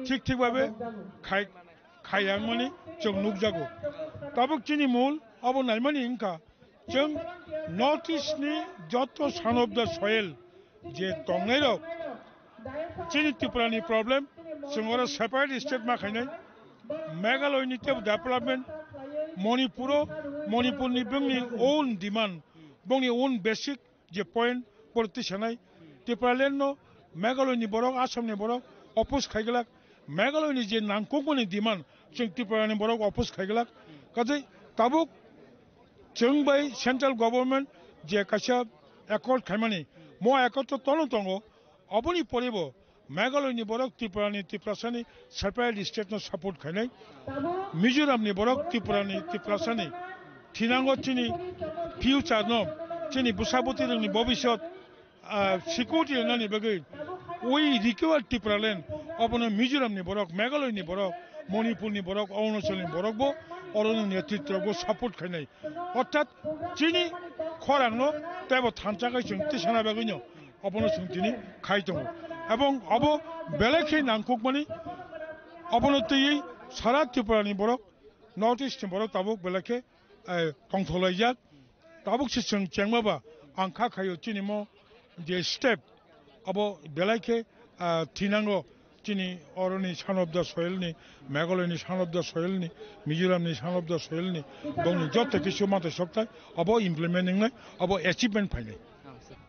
S4: ठीक भाबे खायामनि जों नुकजागो ताबुक चिनि मूल अब नाइमानि इंका जों नॉर्थ ईस्ट नि जत सन ऑफ द सॉइल जे दंनाय रक चिनि त्रिपुरानि प्रॉब्लम जोंरा सेपारेट स्टेट मा खायनाय मेघालयनि टेप डेवलपमेंट मणिपुरनि बंनि ओन डिमांड बंनि ओन बेसिक जे पॉइंट पॉलिटिशियनाय त्रिपुरालैंड नो मेघालयनि बरक आसामनि बरक अपोज खायगलाक मेघालयनि जे नांगौमानि डिमांड जों त्रिपुरानि बरक अपोज खायगलाक काजै ताबुक जों बै सेंट्रल गवर्नमेंट जे कासा एकॉर्ड खायमानि मो एकॉर्ड तो तनो तंगो अबनि परिबो मेघालयनि बरक त्रिपुरासानि सेपारेट स्टेट नो सपोर्ट खायनाय मिजोरामनि बरक त्रिपुरासानि थिनांगोथिनि फ्यूचर नो चिनि बुसाबती जोंनि भबिष्यत सिक्योरिटी होनानै बगै वी रिक्वायर त्रिपुरालैंड अपनो मिजोरामनि बरक मेघालयनि बरक मणिपुरनि बरक अरुणाचलनि बरकबो अरनि नेतृत्वबो सपोर्ट खायनाय अर्थात चिनि खरांनो तेबो थानचाखै जों तिसाना बगैनो अपनो जोंथिनि खाय दङ এবং अब बेलेखे नांगौमानि अबनति सारा त्रिपुरानि बरक नॉर्थ ईस्ट बरक ताबुक बेलेखे कंथलायजाक ताबुक सिसं चेंमाबा आंखा खायो चिनिमो जे स्टेप अब बेलेखे थिनांगो चिनि अरनि सान ऑफ द सॉइलनि मेघालयनि सान ऑफ द सॉइलनि मिजोरामनि सान ऑफ द सॉइलनि बंनि जत किसु माते सकताय अब इमप्लिमेंटिंग नै अब achievement फाइनाय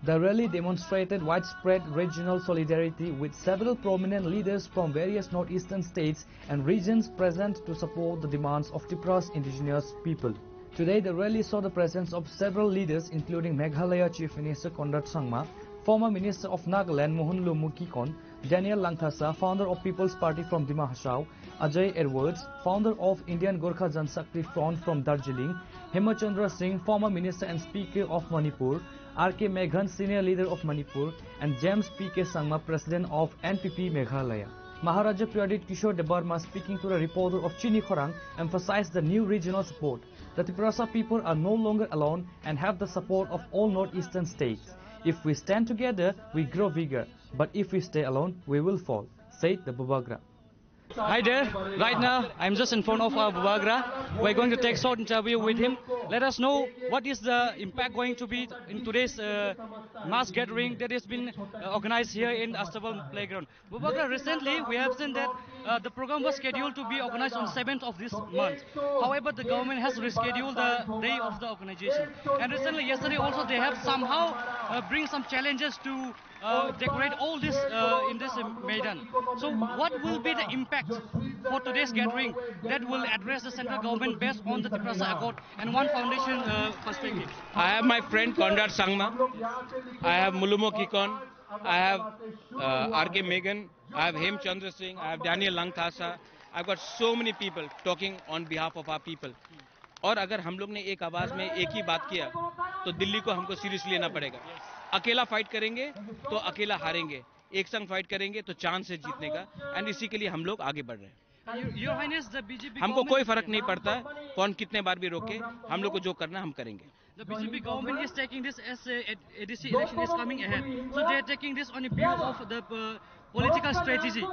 S17: The rally demonstrated widespread regional solidarity with several prominent leaders from various northeastern states and regions present to support the demands of Tripura's indigenous people. Today, the rally saw the presence of several leaders including Meghalaya Chief Minister Conrad Sangma, former Minister of Nagaland Mohanlu Mukikon, Daniel Langthasa, founder of People's Party from Dima Hasao, Ajay Edwards, founder of Indian Gorkha Janshakti Front from Darjeeling, Hemachandra Singh, former Minister and Speaker of Manipur, R.K. Meghan, senior leader of Manipur, and James P.K. Sangma, president of NPP Meghalaya. Maharaja Pradit Kishore Debarma, speaking to a reporter of Chini Khorang, emphasized the new regional support. The Tripura people are no longer alone and have the support of all northeastern states. If we stand together, we grow bigger, but if we stay alone, we will fall, said the Bubagra.
S15: Hi there. Right now, I'm just in front of Bubagra. We're going to take a short interview with him. Let us know what is the impact going to be in today's mass gathering that has been organized here in Astebal Playground. Bubagra, recently we have seen that the program was scheduled to be organized on 7th of this month. However, the government has rescheduled the day of the organization. And recently, yesterday also, they have somehow bring some challenges to decorate all this in this Maidan. So what will be the impact for today's gathering that will address the central government based on the Tiprasa Accord and One Foundation perspective?
S16: I have my friend Conrad Sangma, I have Mulumo Kikon, I have R.K. Megan, I have Hem Chandra Singh, I have Daniel Langthasa. I've got so many people talking on behalf of our people. और अगर हम लोग ने एक आवाज में एक ही बात किया तो दिल्ली को हमको सीरियसली लेना पड़ेगा. अकेला फाइट करेंगे तो अकेला हारेंगे, एक संग फाइट करेंगे तो चांस है जीतने का. एंड इसी के लिए हम लोग आगे बढ़ रहे हैं. हमको कोई फर्क नहीं पड़ता कौन कितने बार भी रोके, हम लोग को जो करना हम करेंगे.
S15: The BJP government is taking this as ADC election is coming ahead, so they are taking this on the view of the political strategy.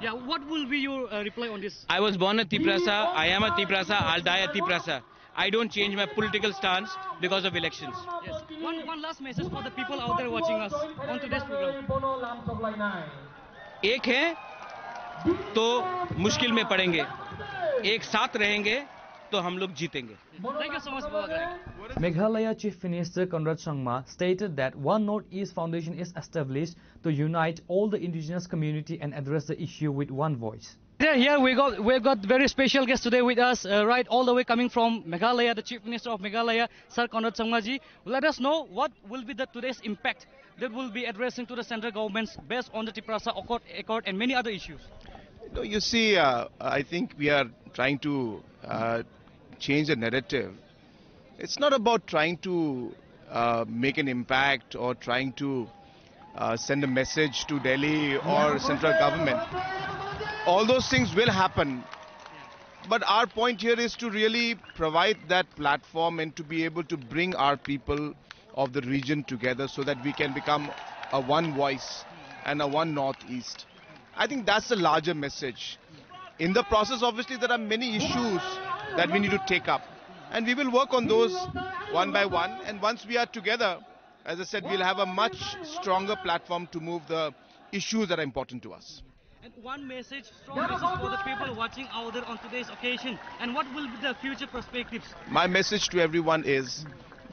S15: Yeah, what will be your reply on this?
S16: I was born a Tiprasa, I am a Tiprasa, I'll die a Tiprasa. I don't change my political stance because of elections.
S15: Yes. One last message for the people out there watching us on today's program.
S16: एक है तो मुश्किल में पड़ेंगे, एक साथ रहेंगे तो हम लोग जीतेंगे.
S15: Thank you so much, Bubagra.
S17: Meghalaya Chief Minister Conrad Sangma stated that One North-East Foundation is established to unite all the indigenous community and address the issue with one voice.
S15: Here we've got very special guest today with us, right all the way coming from Meghalaya, the Chief Minister of Meghalaya, Sir Conrad Sangma ji. Let us know what will be the today's impact that will be addressing to the central governments based on the Tiprasa Accord and many other issues.
S18: No, you see, I think we are trying to change the narrative. It's not about trying to make an impact or trying to send a message to Delhi or central government. All those things will happen, but our point here is to really provide that platform and to be able to bring our people of the region together so that we can become a one voice and a one Northeast. I think that's the larger message. In the process, obviously, there are many issues that we need to take up, and we will work on those one by one, and once we are together, as I said, we'll have a much stronger platform to move the issues that are important to us.
S15: And one message, strong message for the people watching out there on today's occasion, and what will be the future perspectives?
S18: My message to everyone is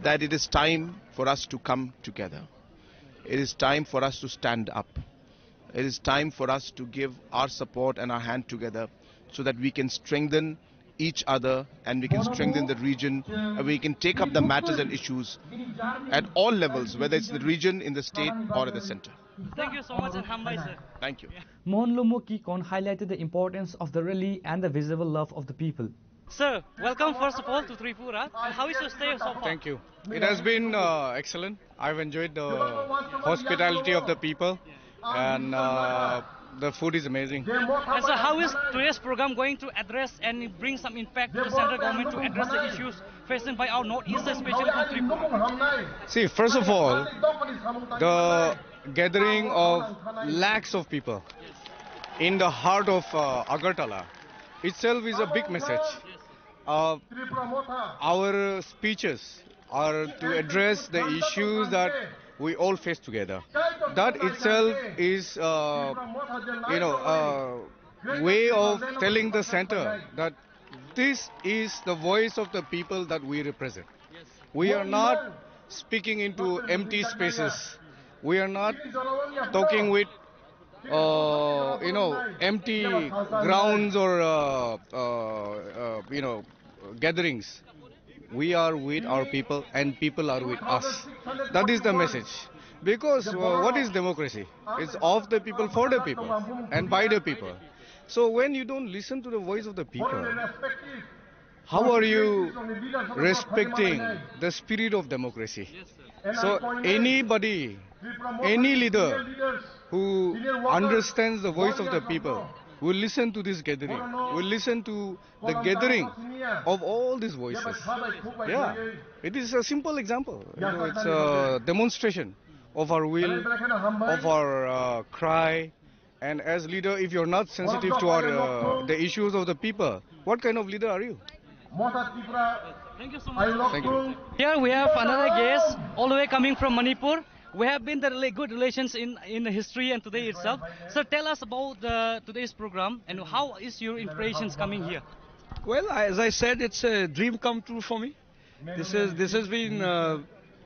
S18: that it is time for us to come together. It is time for us to stand up. It is time for us to give our support and our hand together so that we can strengthen each other and we can strengthen the region and we can take up the matters and issues at all levels, whether it's the region, in the state or at the center.
S15: Thank you so much and Hambai sir.
S18: Thank you.
S17: Mohanlumo Kikon highlighted the importance of the rally and the visible love of the people.
S15: Sir, welcome first of all to Tripura. How is your stay so far?
S23: Thank you. It has been excellent. I've enjoyed the hospitality of the people and the food is amazing.
S15: And so how is today's program going to address and bring some impact to the central government to address the issues faced by our Northeast, especially from Tripura?
S23: See, first of all, the gathering of lakhs of people in the heart of Agartala itself is a big message. Our speeches are to address the issues that we all face together. That itself is, a way of telling the center that this is the voice of the people that we represent. We are not speaking into empty spaces. We are not talking with, empty grounds or, gatherings. We are with our people and people are with us. That is the message. Because what is democracy? It's of the people, for the people and by the people. So when you don't listen to the voice of the people, how are you respecting the spirit of democracy? So anybody, any leader who understands the voice of the people will listen to this gathering, will listen to the gathering of all these voices. Yeah, it is a simple example. It's a demonstration of our will, of our cry, And as leader, if you're not sensitive to the issues of the people, what kind of leader are you?
S15: Thank you so much.
S23: Thank you.
S15: Here we have another guest, all the way coming from Manipur. We have been the good relations in the history and today itself. Sir, tell us about today's program and how is your impressions coming here?
S3: Well, as I said, it's a dream come true for me. This has been a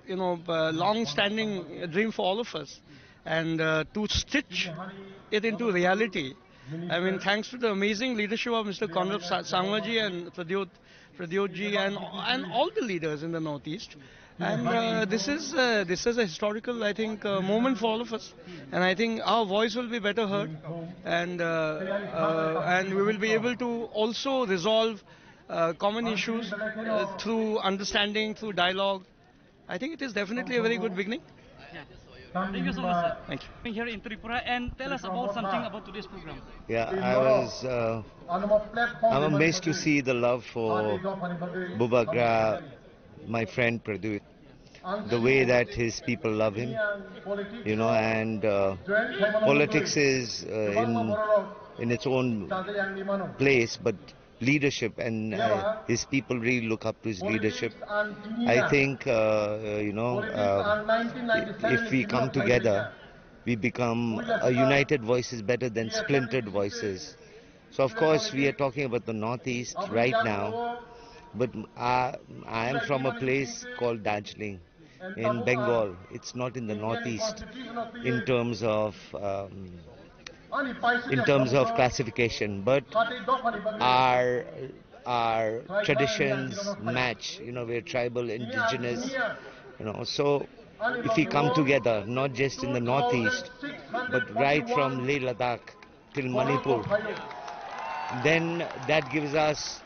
S3: long-standing dream for all of us, and to stitch it into reality. I mean, thanks to the amazing leadership of Mr. Conrad Sangmaji and Pradyotji and all the leaders in the Northeast. And this is a historical, I think, moment for all of us. And I think our voice will be better heard, and we will be able to also resolve common issues through understanding, through dialogue. I think it is definitely a very good beginning.
S15: Thank you so much, sir.
S3: Thank you.
S15: Being here in Tripura, and tell us about something about today's program.
S5: Yeah, I'm amazed to see the love for Bubagra, my friend Pradyut, the way that his people love him, and politics is in its own place, but leadership and his people really look up to his leadership. I think, if we come together, we become a united voice is better than splintered voices. So of course we are talking about the Northeast right now, but I am from a place called Darjeeling in Bengal. It's not in the Northeast in terms of classification, but our traditions match. We're tribal, indigenous, so if we come together, not just in the Northeast, but right from Leh Ladakh till Manipur, then that gives us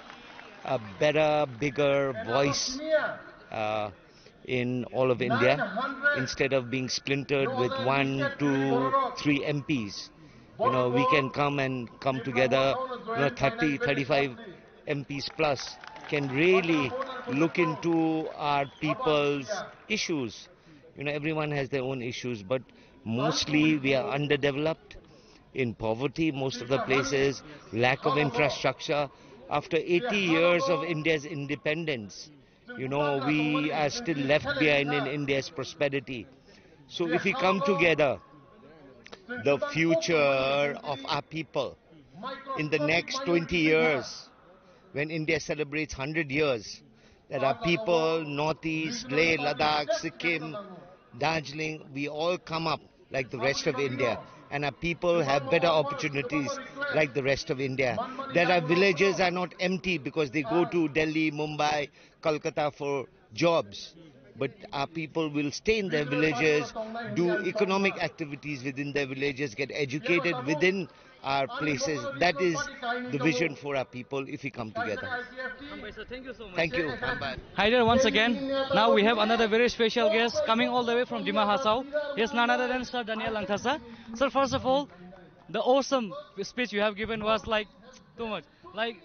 S5: a better, bigger voice in all of India, instead of being splintered with 1, 2, 3 MPs. We can come together, 30, 35 MPs plus can really look into our people's issues. Everyone has their own issues, but mostly we are underdeveloped in poverty, most of the places, lack of infrastructure. After 80 years of India's independence, we are still left behind in India's prosperity. So if we come together, the future of our people in the next 20 years, when India celebrates 100 years, that our people, Northeast, Leh, Ladakh, Sikkim, Darjeeling, we all come up like the rest of India, and our people have better opportunities like the rest of India. That our villages are not empty because they go to Delhi, Mumbai, Kolkata for jobs. But our people will stay in their villages, do economic activities within their villages, get educated within our places. That is the vision for our people if we come together.
S15: Thank you so much.
S5: Thank you.
S15: Hi there once again. Now we have another very special guest coming all the way from Dima Hasao. He is none other than Sir Daniel Langthasa. Sir, first of all, the awesome speech you have given was like too much. Like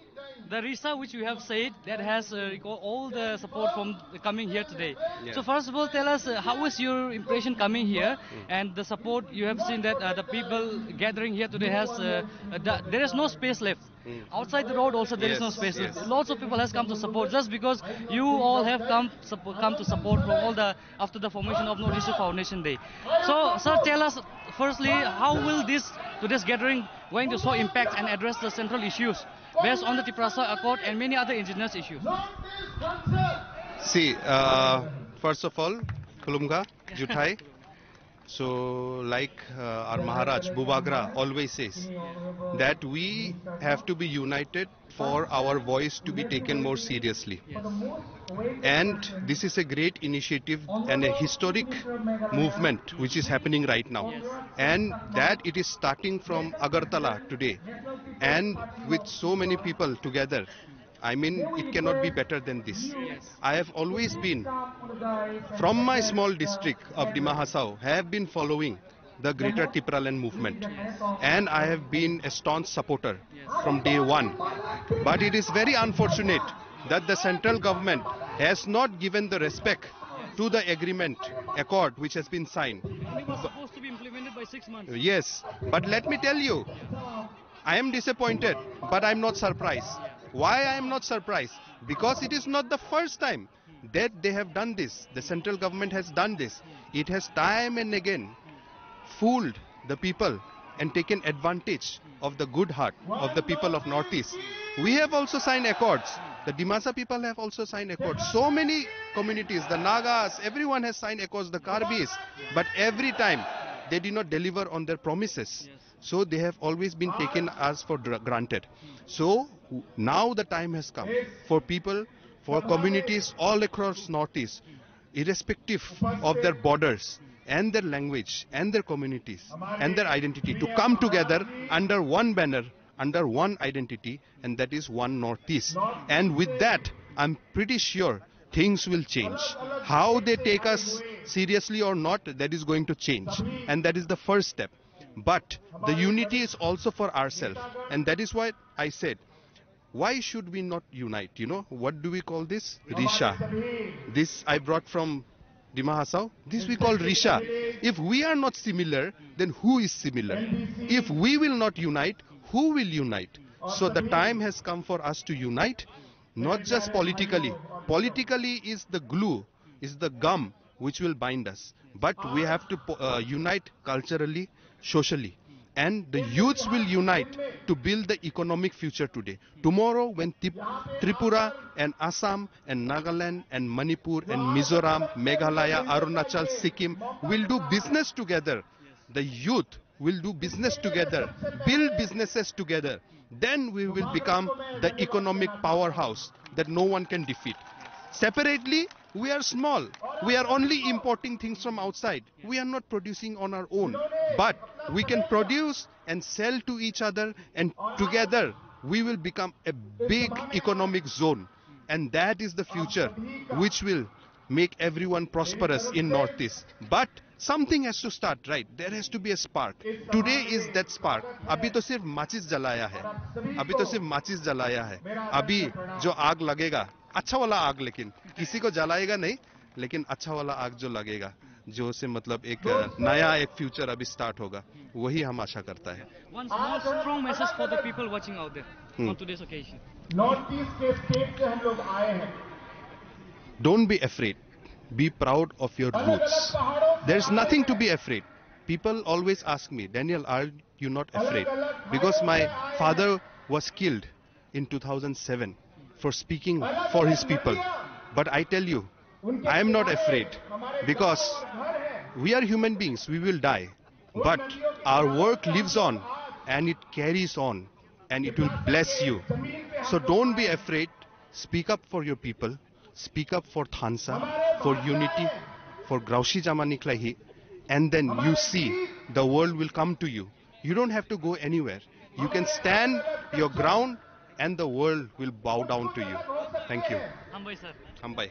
S15: the Risa which you have said, that has all the support from coming here today.
S23: Yeah.
S15: So first of all, tell us how is your impression coming here and the support you have seen that the people gathering here today has, there is no space left. Outside the road also there is no space.
S23: Yes.
S15: Lots of people has come to support just because you all have come to support from all the after the formation of North East Foundation Day. So sir, tell us firstly, how will today's gathering going to show impact and address the central issues based on the Tiprasa Accord and many other indigenous issues?
S11: See, first of all, Kulumga, Juthai. So, like our Maharaj Bubagra always says, that we have to be united for our voice to be taken more seriously. And this is a great initiative and a historic movement which is happening right now. And that it is starting from Agartala today. And with so many people together, I mean, it cannot be better than this. I have always been, from my small district of Dima Hasao, have been following the Greater Tipraland movement. And I have been a staunch supporter from day one. But it is very unfortunate that the central government has not given the respect to the accord which has been signed.
S15: It was supposed to be implemented by 6 months.
S11: Yes, but let me tell you, I am disappointed, but I'm not surprised. Why I am not surprised? Because it is not the first time that they have done this. The central government has done this. It has time and again fooled the people and taken advantage of the good heart of the people of Northeast. We have also signed accords. The Dimasa people have also signed accords. So many communities, the Nagas, everyone has signed accords, the Karbis. But every time they did not deliver on their promises. So they have always been taken as for granted. So now the time has come for people, for communities all across Northeast, irrespective of their borders and their language and their communities and their identity, to come together under one banner, under one identity, and that is One Northeast. And with that, I'm pretty sure things will change. How they take us seriously or not, that is going to change. And that is the first step. But the unity is also for ourselves. And that is why I said, why should we not unite? You know, what do we call this? Risha. This I brought from Dima Hasao. This we call Risha. If we are not similar, then who is similar? If we will not unite, who will unite? So the time has come for us to unite, not just politically. Politically is the glue, is the gum which will bind us. But we have to unite culturally, socially. And the youths will unite to build the economic future today. Tomorrow, when Tripura and Assam and Nagaland and Manipur and Mizoram, Meghalaya, Arunachal, Sikkim will do business together, the youth will do business together, build businesses together, then we will become the economic powerhouse that no one can defeat. Separately, we are small. We are only importing things from outside. We are not producing on our own. But we can produce and sell to each other, and together we will become a big economic zone. And that is the future which will make everyone prosperous in Northeast. But something has to start, right? There has to be a spark. Today is that spark. अभी तो सिर्फ माचिस जलाया है. अभी तो सिर्फ माचिस जलाया है. अभी जो आग लगेगा, अच्छा वाला आग, लेकिन किसी को जलाएगा नहीं, लेकिन अच्छा वाला आग जो लगेगा, जो से मतलब एक नया एक फ्यूचर अभी स्टार्ट होगा, वही हम आशा करता है.
S15: One small strong message for the people watching out there on today's occasion.
S6: North-East के स्टेट से हम लोग आए हैं.
S11: Don't be afraid. Be proud of your roots. There is nothing to be afraid. People always ask me, Daniel, are you not afraid? Because my father was killed in 2007 for speaking for his people. But I tell you, I am not afraid, because we are human beings, we will die. But our work lives on, and it carries on, and it will bless you. So don't be afraid. Speak up for your people. Speak up for Thansa, for unity, for Graushi Jamaniklahi, and then you see the world will come to you. You don't have to go anywhere. You can stand your ground and the world will bow down to you. Thank you.
S15: Hambai, sir.
S11: Hambai.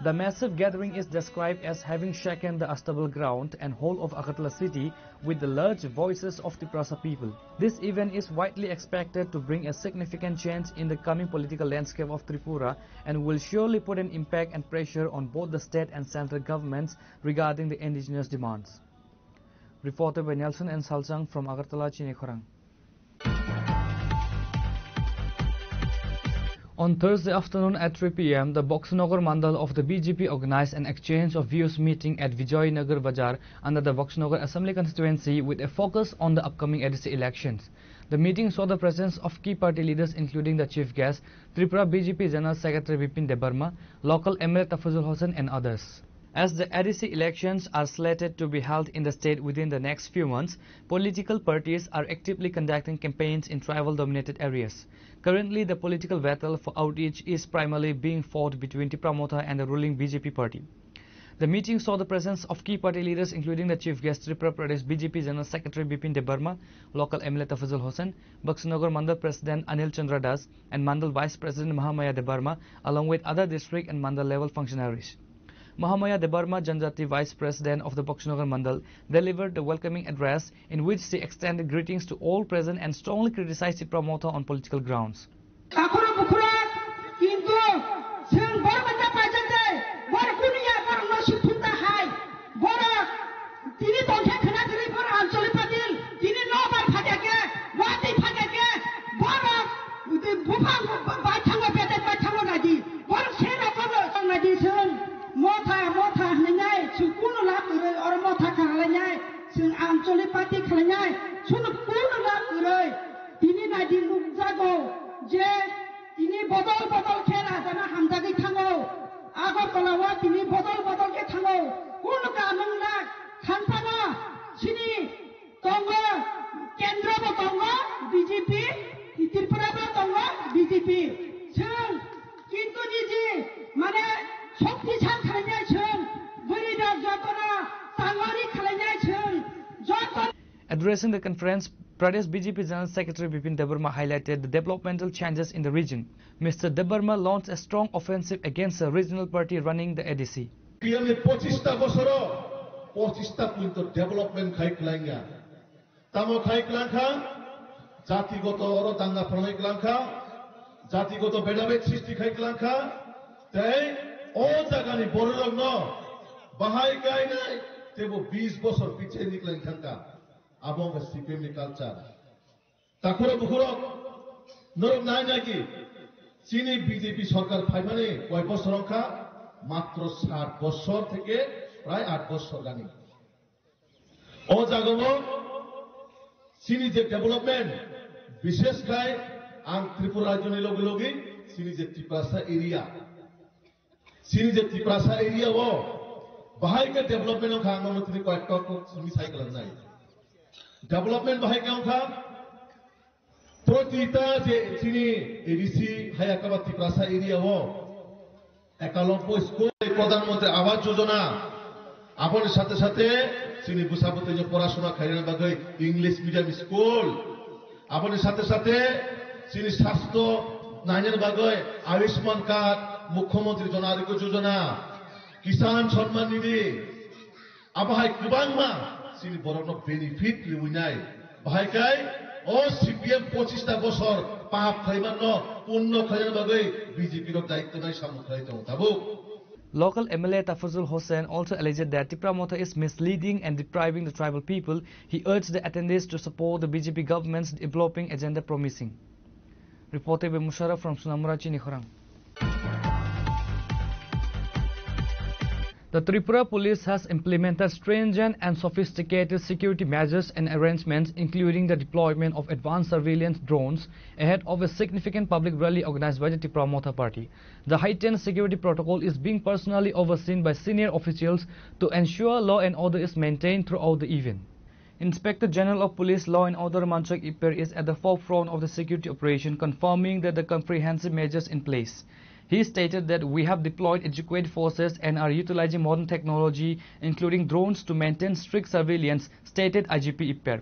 S17: The massive gathering is described as having shaken the unstable ground and whole of Agartala city with the large voices of the Prasa people. This event is widely expected to bring a significant change in the coming political landscape of Tripura and will surely put an impact and pressure on both the state and central governments regarding the indigenous demands. Reported by Nelson and Salsang from Agartala, Chinekhorang. On Thursday afternoon at 3 p.m., the Boxnagar Mandal of the BJP organized an exchange of views meeting at Vijaynagar Bazaar under the Boxnagar Assembly constituency with a focus on the upcoming ADC elections. The meeting saw the presence of key party leaders including the chief guest, Tripura BJP General Secretary Vipin Debarma, local MLA Tafazul Hossain and others. As the ADC elections are slated to be held in the state within the next few months, political parties are actively conducting campaigns in tribal-dominated areas. Currently, the political battle for outreach is primarily being fought between Tipramotha and the ruling BJP party. The meeting saw the presence of key party leaders including the chief guest Tripura Pradesh BJP General Secretary Bipin Debarma, local MLA Tafazul Hossain, Boxnagar Mandal President Anil Chandra Das and Mandal Vice President Mahamaya Debarma, along with other district and Mandal level functionaries. Mahamaya Debarma, Janjati Vice President of the Boxnagar Mandal, delivered the welcoming address in which she extended greetings to all present and strongly criticized Tipramotha on political grounds.
S6: তিনি
S14: आंचलिक party खालामनाय सुनु कुनु ना उरै दिनै नायदि नुजागौ जे दिनै बदल बदल खे राजाना हामजागै थांगौ आगरतलावा दिनै बदल बदल खे थांगौ कुनु कामना खानफाना सिनि दङ केन्द्रबो दङ बीजेपी त्रिपुराबो दङ बीजेपी जों किन्तु निजि माने शक्तिशाल खालामनाय जों बोरैदा जतना सांगारि खालामनाय जों जतन.
S17: Addressing the conference, Pradesh BJP General Secretary Bipin Debarma highlighted the developmental changes in the region. Mr. Debarma launched a strong offensive against the regional party running the ADC.
S19: development tamo jatigoto oro danga pranay jatigoto bedabet sisti tay o jagani borolog no bahai gai nai tebo 20 bosor piche niklang thanka abong CPM ni culture takuro bukhuro norok nai naki chini BJP সরকার ফাইমানে কয় বছর রক্ষা মাত্র 60 বছর থেকে প্রায় 8 বছর গানি ও জাগমো চিনি যে ডেভেলপমেন্ট বিশেষ করে আং ত্রিপুরা রাজ্যনি লগি চিনি যে ত্রিপ্রাসা এরিয়া ও বাহাইকে ডেভেলপমেন্ট খা মন্ত্রী কয়েকটা চিনি সাইকেল নাই ডেভেলপমেন্ট বাহাইকে খা প্রতিটা যে চিনি এডিসি হায়াকাবা ত্রিপ্রাসা এরিয়া ও 91 স্কুল প্রধানমন্ত্রী আবাস যোজনা আপনার সাথে সাথে চিনি বুসাবতে যে পড়াশোনা খাইনের বাগে ইংলিশ মিডিয়াম স্কুল আপনার সাথে সাথে চিনি স্বাস্থ্য নাইনের বাগে আয়ুষ্মান কার্ড মুখ্যমন্ত্রী জন আরোগ্য যোজনা কিষান সম্মান নিধি আবহাই গোबांमा চিনি বড় বেনিফিট লিউনাই বাহাইকাই ও সিপিএম 25টা বছর পাপ খাইমান পূর্ণ খাইনের বাগে বিজেপির দায়িত্ব নাই সামুখাই তাবো.
S17: Local MLA Tafazul Hossain also alleged that Tripura Motha is misleading and depriving the tribal people. He urged the attendees to support the BJP government's developing agenda promising. Reported by Musharraf from Sunamura, Chinikhorang. The Tripura police has implemented stringent and sophisticated security measures and arrangements, including the deployment of advanced surveillance drones ahead of a significant public rally organized by the Tripura Motha party. The heightened security protocol is being personally overseen by senior officials to ensure law and order is maintained throughout the event. Inspector General of Police Law and Order Manchak Ipper is at the forefront of the security operation, confirming that the comprehensive measures in place. He stated that we have deployed adequate forces and are utilizing modern technology, including drones, to maintain strict surveillance, stated IGP Ipper.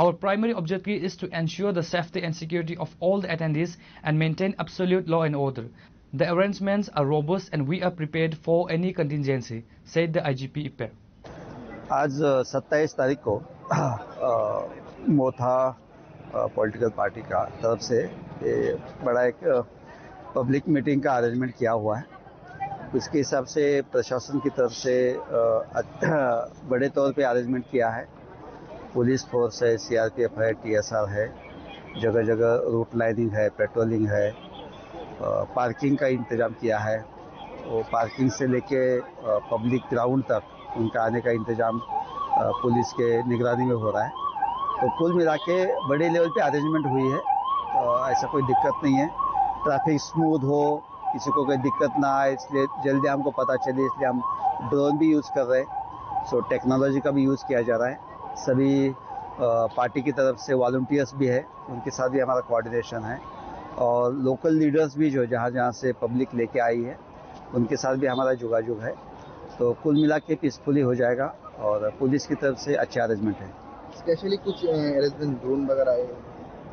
S17: Our primary objective is to ensure the safety and security of all the attendees and maintain absolute law and order. The arrangements are robust and we are prepared for any contingency, said the IGP Ipper.
S21: आज 27 तारीख को मोथा political party का तरफ से बड़ा एक public meeting का arrangement किया हुआ है. उसके हिसाब से प्रशासन की तरफ से बड़े तौर पे अरेंजमेंट किया है. पुलिस फोर्स है, सीआरपीएफ है, टीएसआर है, जगह जगह रूट लाइनिंग है, पेट्रोलिंग है, पार्किंग का इंतजाम किया है. वो पार्किंग से लेके पब्लिक ग्राउंड तक उनका आने का इंतजाम पुलिस के निगरानी में हो रहा है. तो कुल मिला के बड़े लेवल पे अरेंजमेंट हुई है. ऐसा कोई दिक्कत नहीं है. ट्रैफिक स्मूथ हो, किसी को कोई दिक्कत ना आए, इसलिए जल्दी हमको पता चले, इसलिए हम ड्रोन भी यूज़ कर रहे हैं. सो टेक्नोलॉजी का भी यूज़ किया जा रहा है. सभी पार्टी की तरफ से वॉलंटियर्स भी है, उनके साथ भी हमारा कोऑर्डिनेशन है. और लोकल लीडर्स भी जो जहाँ जहाँ से पब्लिक लेके आई है उनके साथ भी हमारा जोगाजोग है. तो कुल मिला के पीसफुली हो जाएगा और पुलिस की तरफ से अच्छा अरेंजमेंट है.
S22: स्पेशली कुछ अरेंजमेंट ड्रोन वगैरह आए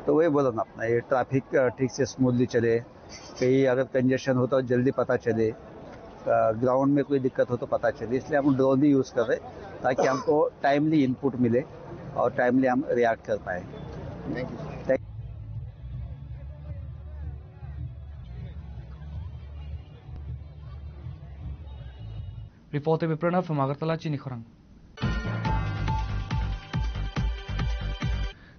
S21: तो वही बोला ना अपना, ये ट्रैफिक ठीक से स्मूथली चले, कहीं अगर कंजेशन हो तो जल्दी पता चले, ग्राउंड में कोई दिक्कत हो तो पता चले. इसलिए हम ड्रोन भी यूज़ कर रहे ताकि हमको टाइमली इनपुट मिले और टाइमली हम रिएक्ट कर पाए.
S22: Thank you.
S17: Reported by Pranav from Agartala, Chinikhorang.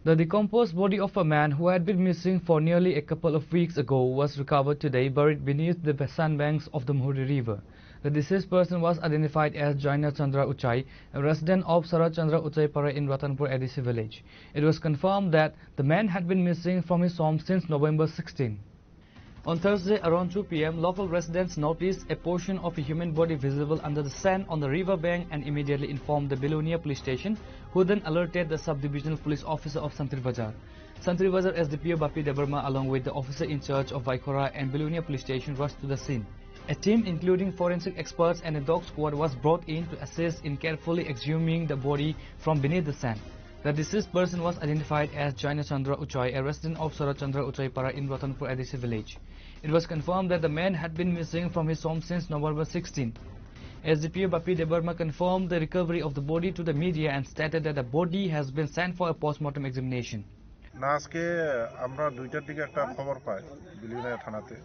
S17: The decomposed body of a man who had been missing for nearly a couple of weeks ago was recovered today, buried beneath the sandbanks of the Muhuri River. The deceased person was identified as Jaina Chandra Uchai, a resident of Sarat Chandra Uchai Para in Ratanpur ADC village. It was confirmed that the man had been missing from his home since November 16. On Thursday around 2 p.m., local residents noticed a portion of a human body visible under the sand on the river bank and immediately informed the Belonia police station, who then alerted the sub-divisional police officer of Santri Bazar. Santri Bazar SDPO Bapi Debarma, along with the officer in charge of Vaikora and Belonia police station, rushed to the scene. A team including forensic experts and a dog squad was brought in to assist in carefully exhuming the body from beneath the sand. The deceased person was identified as Jaina Chandra Uchai, a resident of Sarat Chandra Uchai Para in Ratanpur ADC village. It was confirmed that the man had been missing from his home since November 16. SDPO Bapi Debarma confirmed the recovery of the body to the media and stated that the body has been sent for a post-mortem examination.
S1: আজকে আমরা 2টার দিকে একটা খবর পাই বিলিউনিয়া থানাতে,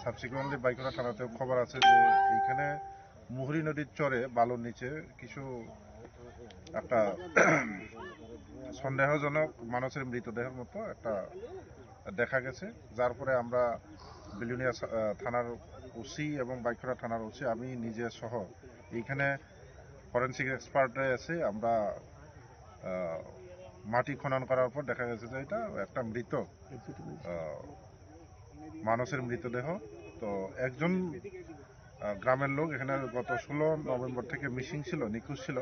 S1: subsequently বাইকরা থানাতেও খবর আছে যে এইখানে মুহুরী নদীর চরে বালুর নিচে কিছু একটা সন্দেহজনক মানুষের মৃতদেহের মতো একটা দেখা গেছে, যার পরে আমরা বিলিউনিয়া থানার ওসি এবং বাইকরা থানার ওসি আমি নিজে সহ এইখানে ফরেনসিক এক্সপার্টে এসে আমরা মাটি খনন করার পর দেখা গেছে যে এটা একটা মৃত মানুষের মৃতদেহ। তো একজন গ্রামের লোক এখানে গত 16 নভেম্বর থেকে মিসিং ছিল, নিখোঁজ ছিল।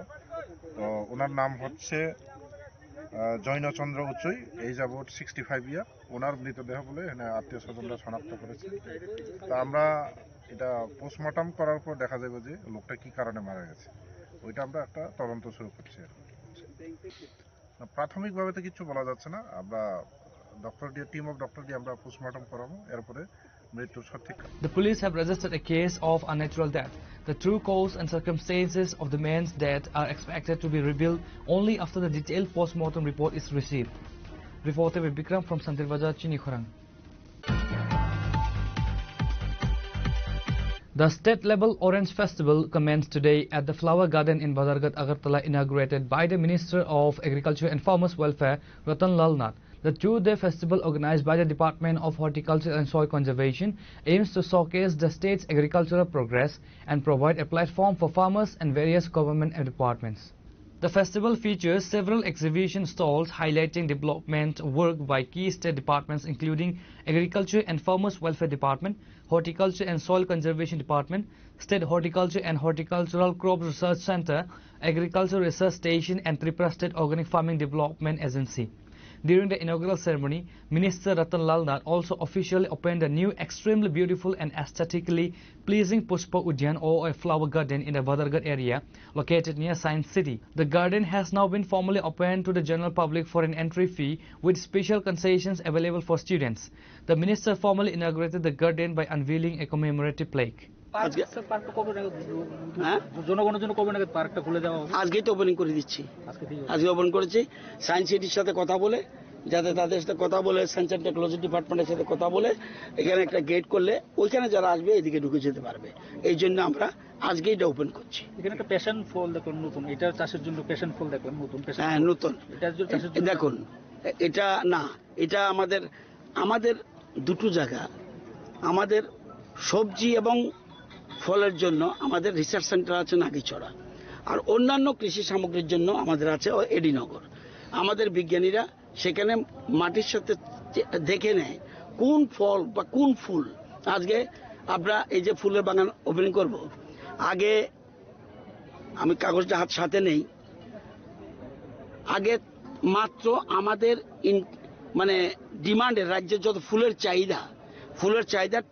S1: তো ওনার নাম হচ্ছে জৈনা চন্দ্র উচ্চই, এই যাবৎ 65 ইয়ার। ওনার মৃতদেহ বলে এখানে আত্মীয় স্বজনরা শনাক্ত করেছে। তা আমরা এটা পোস্টমর্টম করার পর দেখা যাবে যে লোকটা কি কারণে মারা গেছে, ওইটা আমরা একটা তদন্ত শুরু করছি। প্রাথমিকভাবে তো কিছু বলা যাচ্ছে না, আমরা ডক্টর দিয়ে টিম অফ ডক্টর দিয়ে আমরা পোস্টমর্টম করাবো, এরপরে মৃত্যুর সঠিক।
S17: The police have registered a case of unnatural death. The true cause and circumstances of the man's death are expected to be revealed only after the detailed post-mortem report is received. Reporter with Bikram from Santri Bazar, Chini Khorang. The state-level Orange Festival commenced today at the Flower Garden in Bazargat, Agartala, inaugurated by the Minister of Agriculture and Farmers Welfare, Ratan Lal Nath. The two-day festival, organized by the Department of Horticulture and Soil Conservation, aims to showcase the state's agricultural progress and provide a platform for farmers and various government departments. The festival features several exhibition stalls highlighting development work by key state departments including Agriculture and Farmers Welfare Department, Horticulture and Soil Conservation Department, State Horticulture and Horticultural Crop Research Center, Agriculture Research Station and Tripura State Organic Farming Development Agency. During the inaugural ceremony, Minister Ratan Lal Nath also officially opened a new extremely beautiful and aesthetically pleasing Pushpa Udyan, or a flower garden, in the Badargat area located near Science City. The garden has now been formally opened to the general public for an entry fee with special concessions available for students. The minister formally inaugurated the garden by unveiling a commemorative plaque.
S13: আজকেই তো opening করে দিচ্ছি, আজকে open করেছি। Science সিটির সাথে কথা বলে, যাতে তাদের সাথে কথা বলে, সায়েন্স অ্যান্ড টেকনোলজি ডিপার্টমেন্টের সাথে কথা বলে এখানে একটা গেট করলে ওইখানে যারা আসবে এদিকে ঢুকে যেতে পারবে। এই জন্য আমরা আজকেই এটা ওপেন করছি।
S20: এখানে একটা প্যাশন ফল দেখুন নতুন, এটা চাষের জন্য প্যাশন ফল দেখুন নতুন।
S13: হ্যাঁ নতুন, দেখুন এটা না, এটা আমাদের দুটো জায়গা, আমাদের সবজি এবং ফলের জন্য আমাদের রিসার্চ সেন্টার আছে নাগিছড়া, আর অন্যান্য কৃষি সামগ্রীর জন্য আমাদের আছে এডিনগর। আমাদের বিজ্ঞানীরা সেখানে মাটির সাথে দেখে নেয় কোন ফল বা কোন ফুল। আজকে আমরা এই যে ফুলের বাগান ওপেনিং করব, আগে আমি কাগজটা সাথে নেই, আগে মাত্র আমাদের মানে ডিমান্ডের রাজ্যের যত ফুলের চাহিদা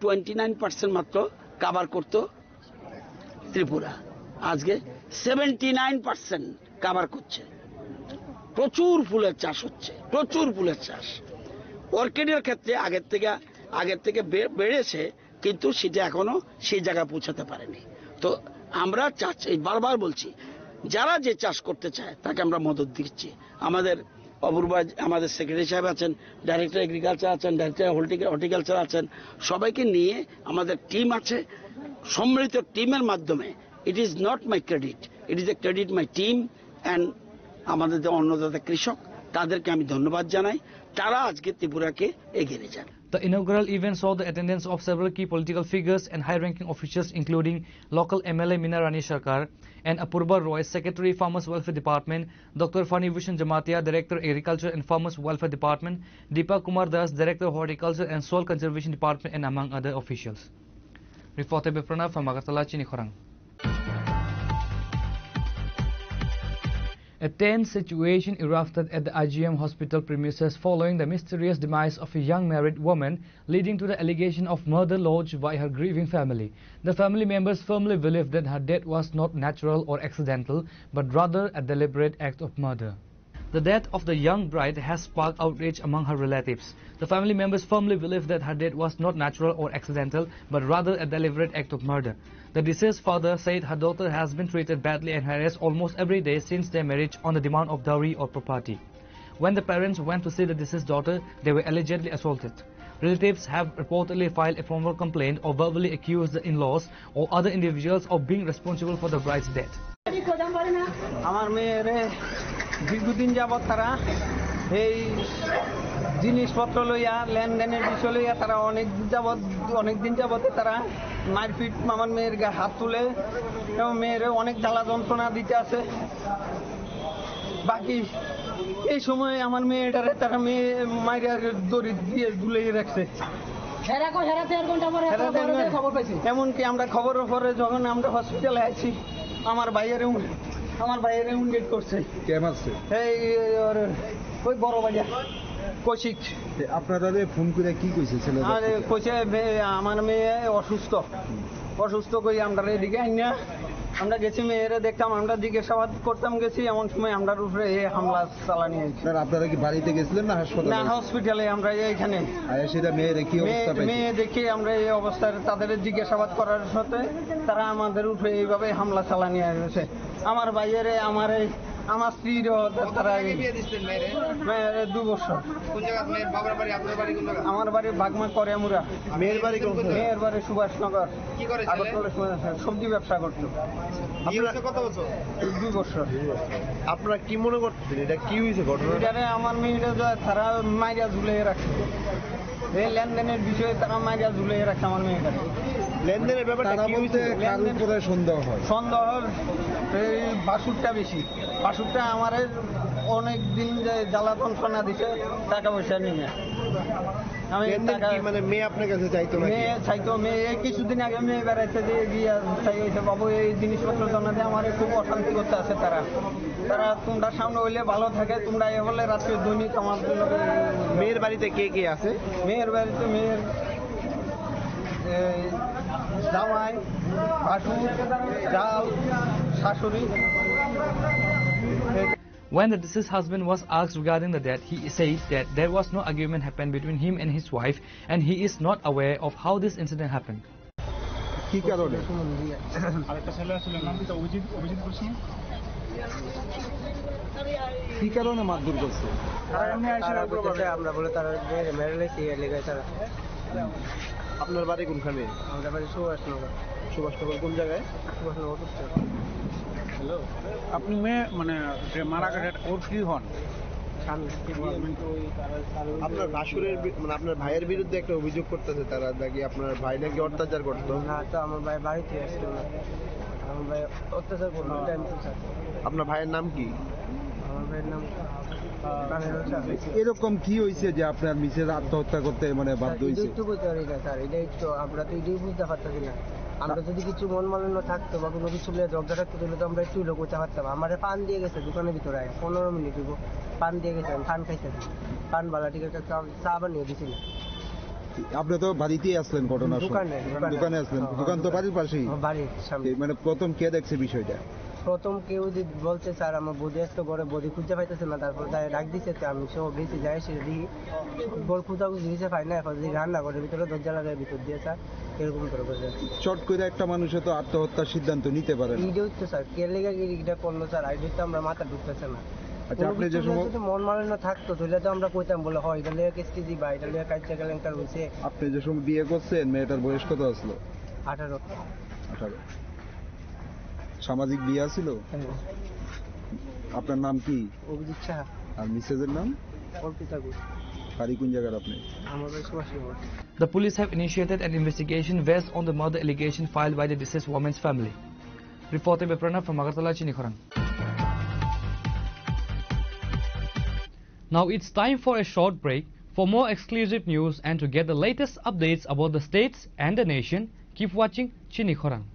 S13: 29% মাত্র কাভার করত ত্রিপুরা, আজকে 79% কাভার করছে। প্রচুর ফুলের চাষ হচ্ছে, প্রচুর ফুলের চাষ। অর্কিডের ক্ষেত্রে আগের থেকে বেড়েছে, কিন্তু সেটা এখনো সেই জায়গায় পৌঁছাতে পারেনি। তো আমরা বারবার বলছি, যারা যে চাষ করতে চায় তাকে আমরা মদত দিচ্ছি। আমাদের অপূর্বা আমাদের সেক্রেটারি সাহেব আছেন, ডাইরেক্টর এগ্রিকালচার আছেন, ডাইরেক্টর হর্টিকালচার আছেন, সবাইকে নিয়ে আমাদের টিম আছে। সম্মিলিত টিমের মাধ্যমে, it is not my credit, it is a credit my team and আমাদের যে অন্নদাতা কৃষক, তাদেরকে আমি ধন্যবাদ জানাই। তারা আজকে ত্রিপুরাকে এগিয়ে নিয়ে যান।
S17: The inaugural event saw the attendance of several key political figures and high-ranking officials including local MLA Meena Rani Sarkar and Apurba Roy, Secretary Farmers Welfare Department, Dr. Fani Bhushan Jamatia, Director Agriculture and Farmers Welfare Department, Deepa Kumar Das, Director Horticulture and Soil Conservation Department, and among other officials. Reported by Pranav from Agartala, Chinikhorang. A tense situation erupted at the IGM hospital premises following the mysterious demise of a young married woman, leading to the allegation of murder lodged by her grieving family. The family members firmly believe that her death was not natural or accidental, but rather a deliberate act of murder. The death of the young bride has sparked outrage among her relatives. The family members firmly believe that her death was not natural or accidental, but rather a deliberate act of murder. The deceased father said her daughter has been treated badly and harassed almost every day since their marriage on the demand of dowry or property. When the parents went to see the deceased daughter, they were allegedly assaulted. Relatives have reportedly filed a formal complaint or verbally accused the in-laws or other individuals of being responsible for the bride's death.
S3: আমার মেয়েরে দীর্ঘদিন যাবৎ তারা এই জিনিসপত্র লইয়া লেনদেনের বিষয় লইয়া তারা অনেক দিন যাবৎ তারা মারপিট আমার মেয়ের গায়ে হাত তুলে এবং মেয়েরে অনেক জ্বালা যন্ত্রণা দিতে আছে। বাকি এই সময় আমার মেয়েটারে তারা মেয়ে মাইরার দড়ি দিয়ে ঝুলিয়ে রাখছে। এমনকি আমরা খবরের পরে যখন আমরা হসপিটালে আছি আমার ভাইয়ের উন্ডেট করছে। এই ওই বড় বাজার কৌশিক।
S8: আপনারা ফোন করে কি কইছে ছেলে?
S3: কইছে আমার মেয়ে অসুস্থ কই আমরা এদিকে আইনা আমরা গেছি মেয়েরে দেখতাম, আমরা জিজ্ঞাসাবাদ করতাম গেছি, এমন সময় আমরা উপরে হামলা চালানি হয়েছে।
S8: আপনারা কি বাড়িতে গেছিলেন না হাসপাতালে?
S3: না, হসপিটালে আমরা এইখানে মেয়ে দেখে আমরা এই অবস্থায় তাদের জিজ্ঞাসাবাদ করার সাথে তারা আমাদের উপরে এইভাবে হামলা চালানি হয়েছে। আমার ভাইয়েরে আমার স্ত্রীর তারা মেয়ের 2 বছর। আমার বাড়ি বাগমা করিয়ামুরা। মেয়ের বাড়ি সুভাষনগর। সবজি ব্যবসা করতো।
S7: কত বছর?
S3: 2 বছর।
S7: আপনারা কি মনে করতেছেন এটা কি হয়েছে ঘটনা?
S3: আমার মেয়েটা তারা মাইরা ঝুলিয়ে রাখছে। এই লেনদেনের বিষয়ে তারা মাইরা ঝুলিয়ে রাখছে আমার মেয়েটা।
S7: লেনদেনের ব্যাপারটা কি হয়েছে?
S8: সন্দেহ
S3: এই বাসুরটা বেশি। বাসুরটা আমার অনেক দিন জ্বালা যন্ত্রণা দিছে, টাকা পয়সা নিয়ে। আমি
S7: মানে মেয়ে আপনার কাছে চাইতো না?
S3: মেয়ে চাইতো। মেয়ে কিছুদিন আগে মেয়ে বেড়াইছে যে গিয়া চাইছে বাবু এই জিনিসপত্র জন্য দিয়ে আমার খুব অশান্তি করতে আছে। তারা তোমরা সামনে হইলে ভালো থাকে, তোমরা এ হলে রাত্রে দৈনিক আমার।
S7: মেয়ের বাড়িতে কে কে আছে?
S3: মেয়ের বাড়িতে মেয়ের জামাই, ভাসুর, জাল, শাশুড়ি।
S17: When the deceased husband was asked regarding the death, he said that there was no argument happened between him and his wife, and he is not aware of how this incident happened.
S8: কি কারণে? কি কারণে মারধর করছে?
S3: আমরা বলে তারা মেরে লেগেছে লেগে তারা।
S7: আপনার বাড়ি কোনখানে?
S3: আমাদের বাড়ি সুভাষনগর।
S7: সুভাষনগর কোন জায়গায়?
S3: সুভাষনগর।
S20: হ্যালো, আপনি মেয়ে মানে মারা গেছে ওর কি হন?
S7: আপনার ভাসুরের মানে আপনার ভাইয়ের বিরুদ্ধে একটা অভিযোগ করতেছে তারা, নাকি আপনার ভাই নাকি অত্যাচার করতো?
S3: না, তো আমার ভাই বাড়িতে আসছিল না, আমার ভাই অত্যাচার করতো।
S7: আপনার ভাইয়ের নাম কি?
S3: আমার ভাইয়ের নাম
S8: এরকম কি হয়েছে যে আপনার মিসেস আত্মহত্যা করতে মানে বাধ্য হয়েছে?
S3: আমরা তো এটাই বুঝতে পারতেছি না। আমরা যদি কিছু মন মালিন্য থাকতো বা কোনো কিছু ঝগড়া থাকতো তাহলে তো আমরা একটু লোক করতে পারতাম। আমার পান দিয়ে গেছে দোকানের ভিতরে 15 মিনিট পান দিয়ে গেছে, আমি পান খাইতেছি। পান বালা ঠিক আছে, চা বানিয়ে দিছি না।
S8: আপনি তো বাড়িতেই আসলেন ঘটনার
S3: দোকানে
S8: আসলেন? দোকান তো বাড়ির পাশেই?
S3: বাড়ির সামনে।
S8: মানে প্রথম কে দেখছে বিষয়টা?
S3: প্রথম কেউ বলছে স্যার আমার বদি আসতো ঘরে, বদি খুঁজতে পাইতেছে না, তারপর ডাক দিচ্ছে। আমি সব গেছি, যাই সে দেখি বল খুঁজাখুঁজি দিয়েছে, পাই না। এখন যদি রান্না করে ভিতরে দরজা লাগায় ভিতর দিয়ে স্যার এরকম করে
S8: চট করে একটা মানুষে তো আত্মহত্যার সিদ্ধান্ত নিতে পারে।
S3: এইটা হচ্ছে স্যার কে লেগে এটা করলো স্যার, আইডিয়া তো আমরা মাথা ঢুকতেছে না।
S8: আচ্ছা, আপনি যে সময়
S3: মন মালিন্য থাকতো তাহলে তো আমরা কইতাম বলে হয় এটা লেগে কেসটি দিবা, এটা লেগে কাজটা গেলেনকার হয়েছে।
S8: আপনি যে সময় বিয়ে করছেন মেয়েটার বয়স কত আসলো?
S3: 18।
S8: সামাজিক বিয়ে ছিল? আপনার নাম কি?
S3: অভিজিৎ সাহা।
S8: আর মিসেজের নাম?
S3: অর্পিতা ঘোষ।
S8: বাড়ি কোন জায়গার আপনি?
S17: The police have initiated an investigation based on the murder allegation filed by the deceased woman's family. Reporter by Pranav from Agartala, Chinikhorang. Now it's time for a short break. For more exclusive news and to get the latest updates about the states and the nation, keep watching Chinikhorang.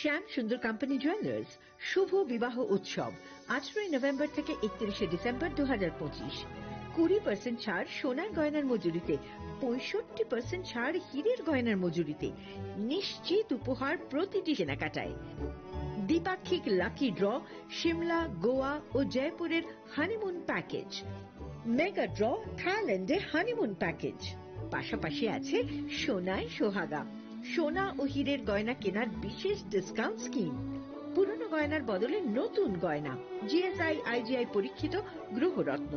S2: শ্যাম সুন্দর company jewellers শুভ বিবাহ উৎসব 18 November থেকে 31 December 2025। 20% ছাড় সোনার গয়নার মজুরিতে, 65% ছাড় হীরের গয়নার মজুরিতে, নিশ্চিত উপহার প্রতিটি কেনাকাটায়। দ্বিপাক্ষিক লাকি ড্র, শিমলা, গোয়া ও জয়পুরের হানিমুন প্যাকেজ, মেগা ড্র থাইল্যান্ডে হানিমুন প্যাকেজ। পাশাপাশি আছে সোনায় সোহাগা, সোনা ও হীরের গয়না কেনার বিশেষ ডিসকাউন্ট স্কিম। পুরনো গয়নার বদলে নতুন গয়না, জিএসআই আইজিআই পরীক্ষিত গ্রহরত্ন,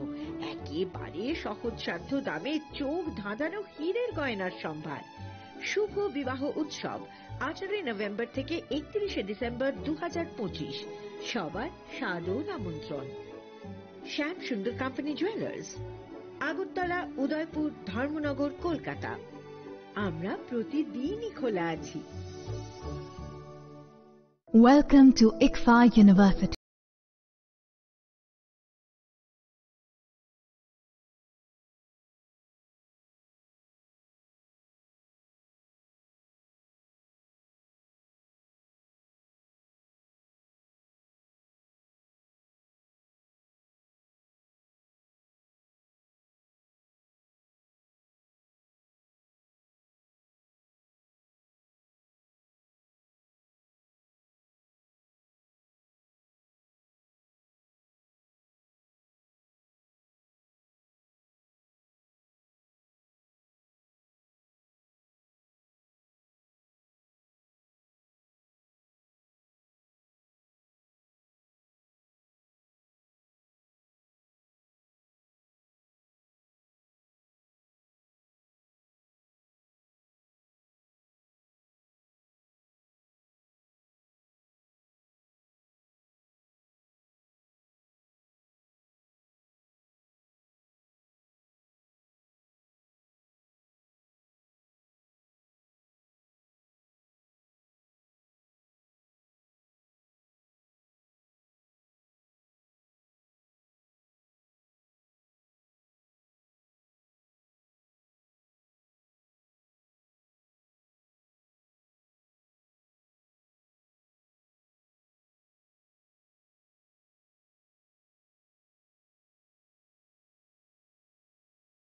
S2: একেবারে সহজসাধ্য দামে চোখ ধাঁধানো হীরের গয়নার সম্ভার। শুভ বিবাহ উৎসব 18 নভেম্বর থেকে 31 ডিসেম্বর 2025। সবার সাদর আমন্ত্রণ। শ্যাম সুন্দর কোম্পানি জুয়েলার্স, আগরতলা, উদয়পুর, ধর্মনগর, কলকাতা। আমরা প্রতিদিনই খোলা আছি।
S9: Welcome to ICFA University.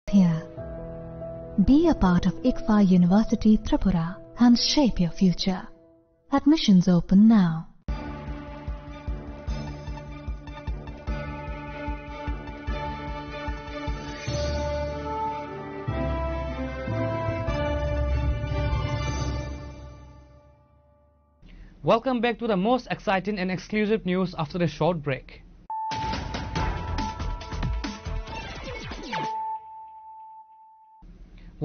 S9: Here. Be a part of ICFA University Tripura and shape your future. Admissions open now.
S17: Welcome back to the most exciting and exclusive news after a short break.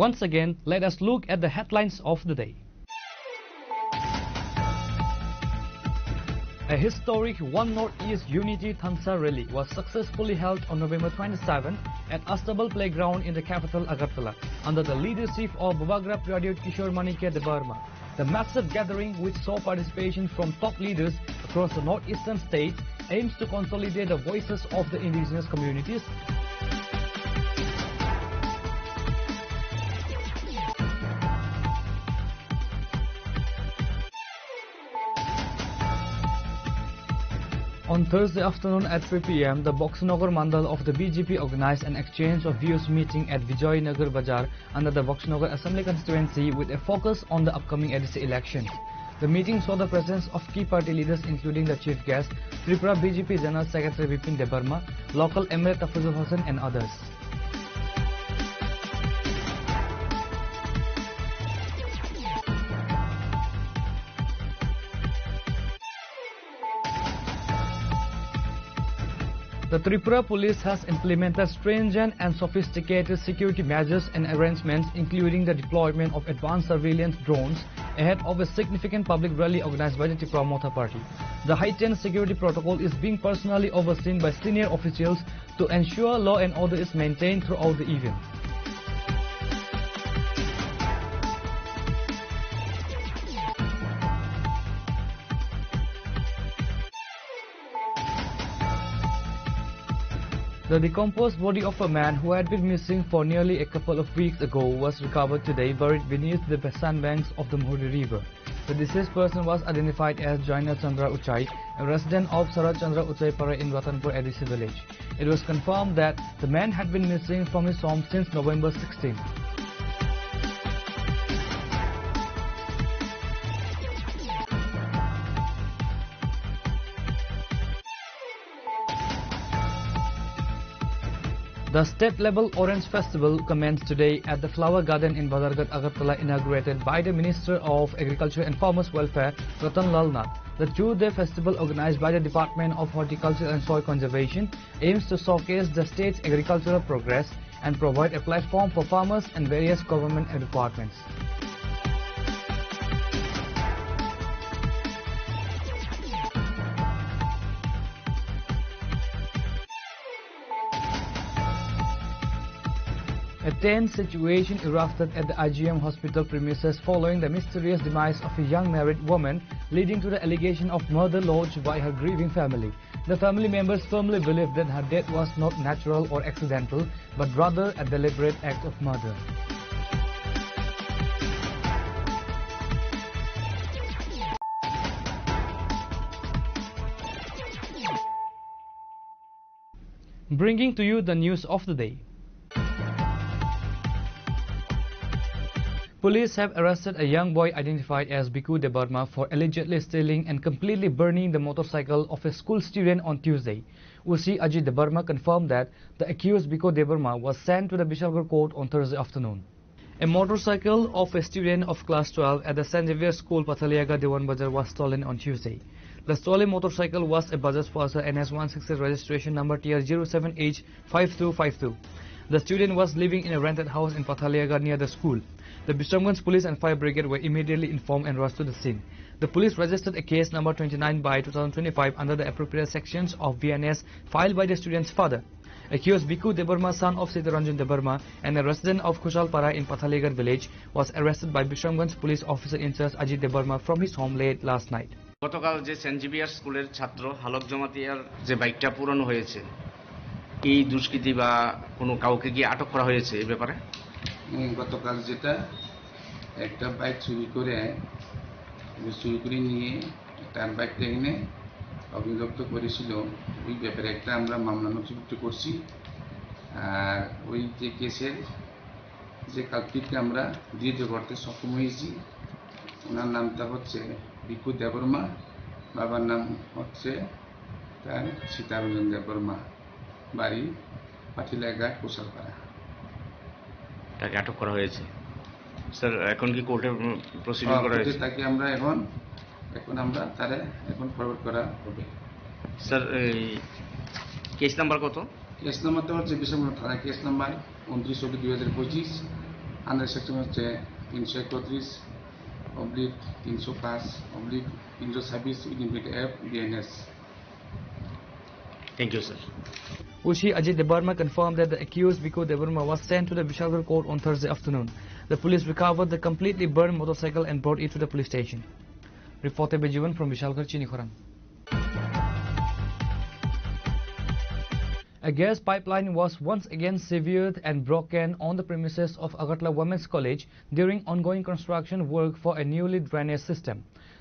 S17: Once again, let us look at the headlines of the day. A historic One Northeast Unity Thamsa rally was successfully held on November 27 at Astable Playground in the capital Agartala under the leadership of Bubagra Pradyut Kishore Manikya Debarma. The massive gathering, which saw participation from top leaders across the northeastern states, aims to consolidate the voices of the indigenous communities. On Thursday afternoon at 3 p.m., the Boxnagar Mandal of the BJP organized an exchange of views meeting at Vijaynagar Bazaar under the Boxnagar Assembly constituency with a focus on the upcoming ADC elections. The meeting saw the presence of key party leaders including the chief guest, Tripura BJP General Secretary Bipin Debarma, local MLA Tafizul Hossain and others. The Tripura police has implemented stringent and sophisticated security measures and arrangements, including the deployment of advanced surveillance drones ahead of a significant public rally organized by the Tripura Motha Party. The heightened security protocol is being personally overseen by senior officials to ensure law and order is maintained throughout the event. The decomposed body of a man who had been missing for nearly a couple of weeks ago was recovered today, buried beneath the sandbanks of the Muhuri River. The deceased person was identified as Joyna Chandra Uchai, a resident of Sarat Chandra Uchai Para in Ratanpur ADC village. It was confirmed that the man had been missing from his home since November 16. The state-level Orange Festival commenced today at the Flower Garden in Badargat, Agartala, inaugurated by the Minister of Agriculture and Farmers Welfare, Ratan Lal Nath. The two-day festival, organized by the Department of Horticulture and Soil Conservation, aims to showcase the state's agricultural progress and provide a platform for farmers and various government departments. A tense situation erupted at the IGM hospital premises following the mysterious demise of a young married woman, leading to the allegation of murder lodged by her grieving family. The family members firmly believe that her death was not natural or accidental, but rather a deliberate act of murder. Bringing to you the news of the day. Police have arrested a young boy identified as Biku Debarma for allegedly stealing and completely burning the motorcycle of a school student on Tuesday. Usi Ajit Debarma confirmed that the accused Biku Debarma was sent to the Bishalgarh court on Thursday afternoon. A motorcycle of a student of class 12 at the St. Xavier's School Pathaliaga Dewan Bazar was stolen on Tuesday. The stolen motorcycle was a Bajaj Pulsar NS160 registration number TR07H5252. The student was living in a rented house in Pathaliaga near the school. The Bishamganj Police and Fire Brigade were immediately informed and rushed to the scene. The police registered a case number 29/2025 under the appropriate sections of VNS filed by the student's father. Accused Biku Debarma, son of Sitaranjan Debarma and a resident of Kushalpara in Pathaliagar village, was arrested by Bishamganj Police Officer in charge Ajit Debarma from his home late last night.
S4: গতকাল যে Saint Xavier স্কুলের ছাত্র Hulk জমাতিয়ার যে বাইকটা পুরানো হয়েছে, এই দুষ্কৃতী বা কোনো কাউকে কি আটক করা হয়েছে এই ব্যাপারে?
S10: গতকাল যেটা একটা বাইক চুরি করে নিয়ে তার বাইকটা এনে অগ্নিদগ্ধ করেছিল, ওই ব্যাপারে একটা আমরা মামলা নথিভুক্ত করছি। আর ওই যে কেসের যে কালপিটকে আমরা ধৃত করতে সক্ষম হয়েছি, ওনার নামটা হচ্ছে বিকু দেববর্মা, বাবার নাম হচ্ছে তার সীতারঞ্জন দেববর্মা, বাড়ি পাঠিলাঘাট কুশালপাড়া।
S4: তাকে আটক করা হয়েছে স্যার। এখন কি কোর্টে প্রসিডিং করা হয়েছে?
S10: তাকে আমরা এখন আমরা তারে এখন ফরওয়ার্ড করা হবে।
S4: স্যার এই কেস নাম্বার কত?
S10: কেস নাম্বারটা হচ্ছে বিশাল থানা কেস নাম্বার 29/2025, আন্ডার সেকশন হচ্ছে 331/305/326 BNS।
S4: Thank you, sir.
S17: Ushi Ajit Debarma confirmed that the accused Biku Debarma was sent to the Bishalgarh court on Thursday afternoon. The police recovered the completely burned motorcycle and brought it to the police station. Reported by Jivan from Bishalgarh, Chinikhoran. A gas pipeline was once again severed and broken on the premises of Agartala Women's College during ongoing construction work for a newly drainage system.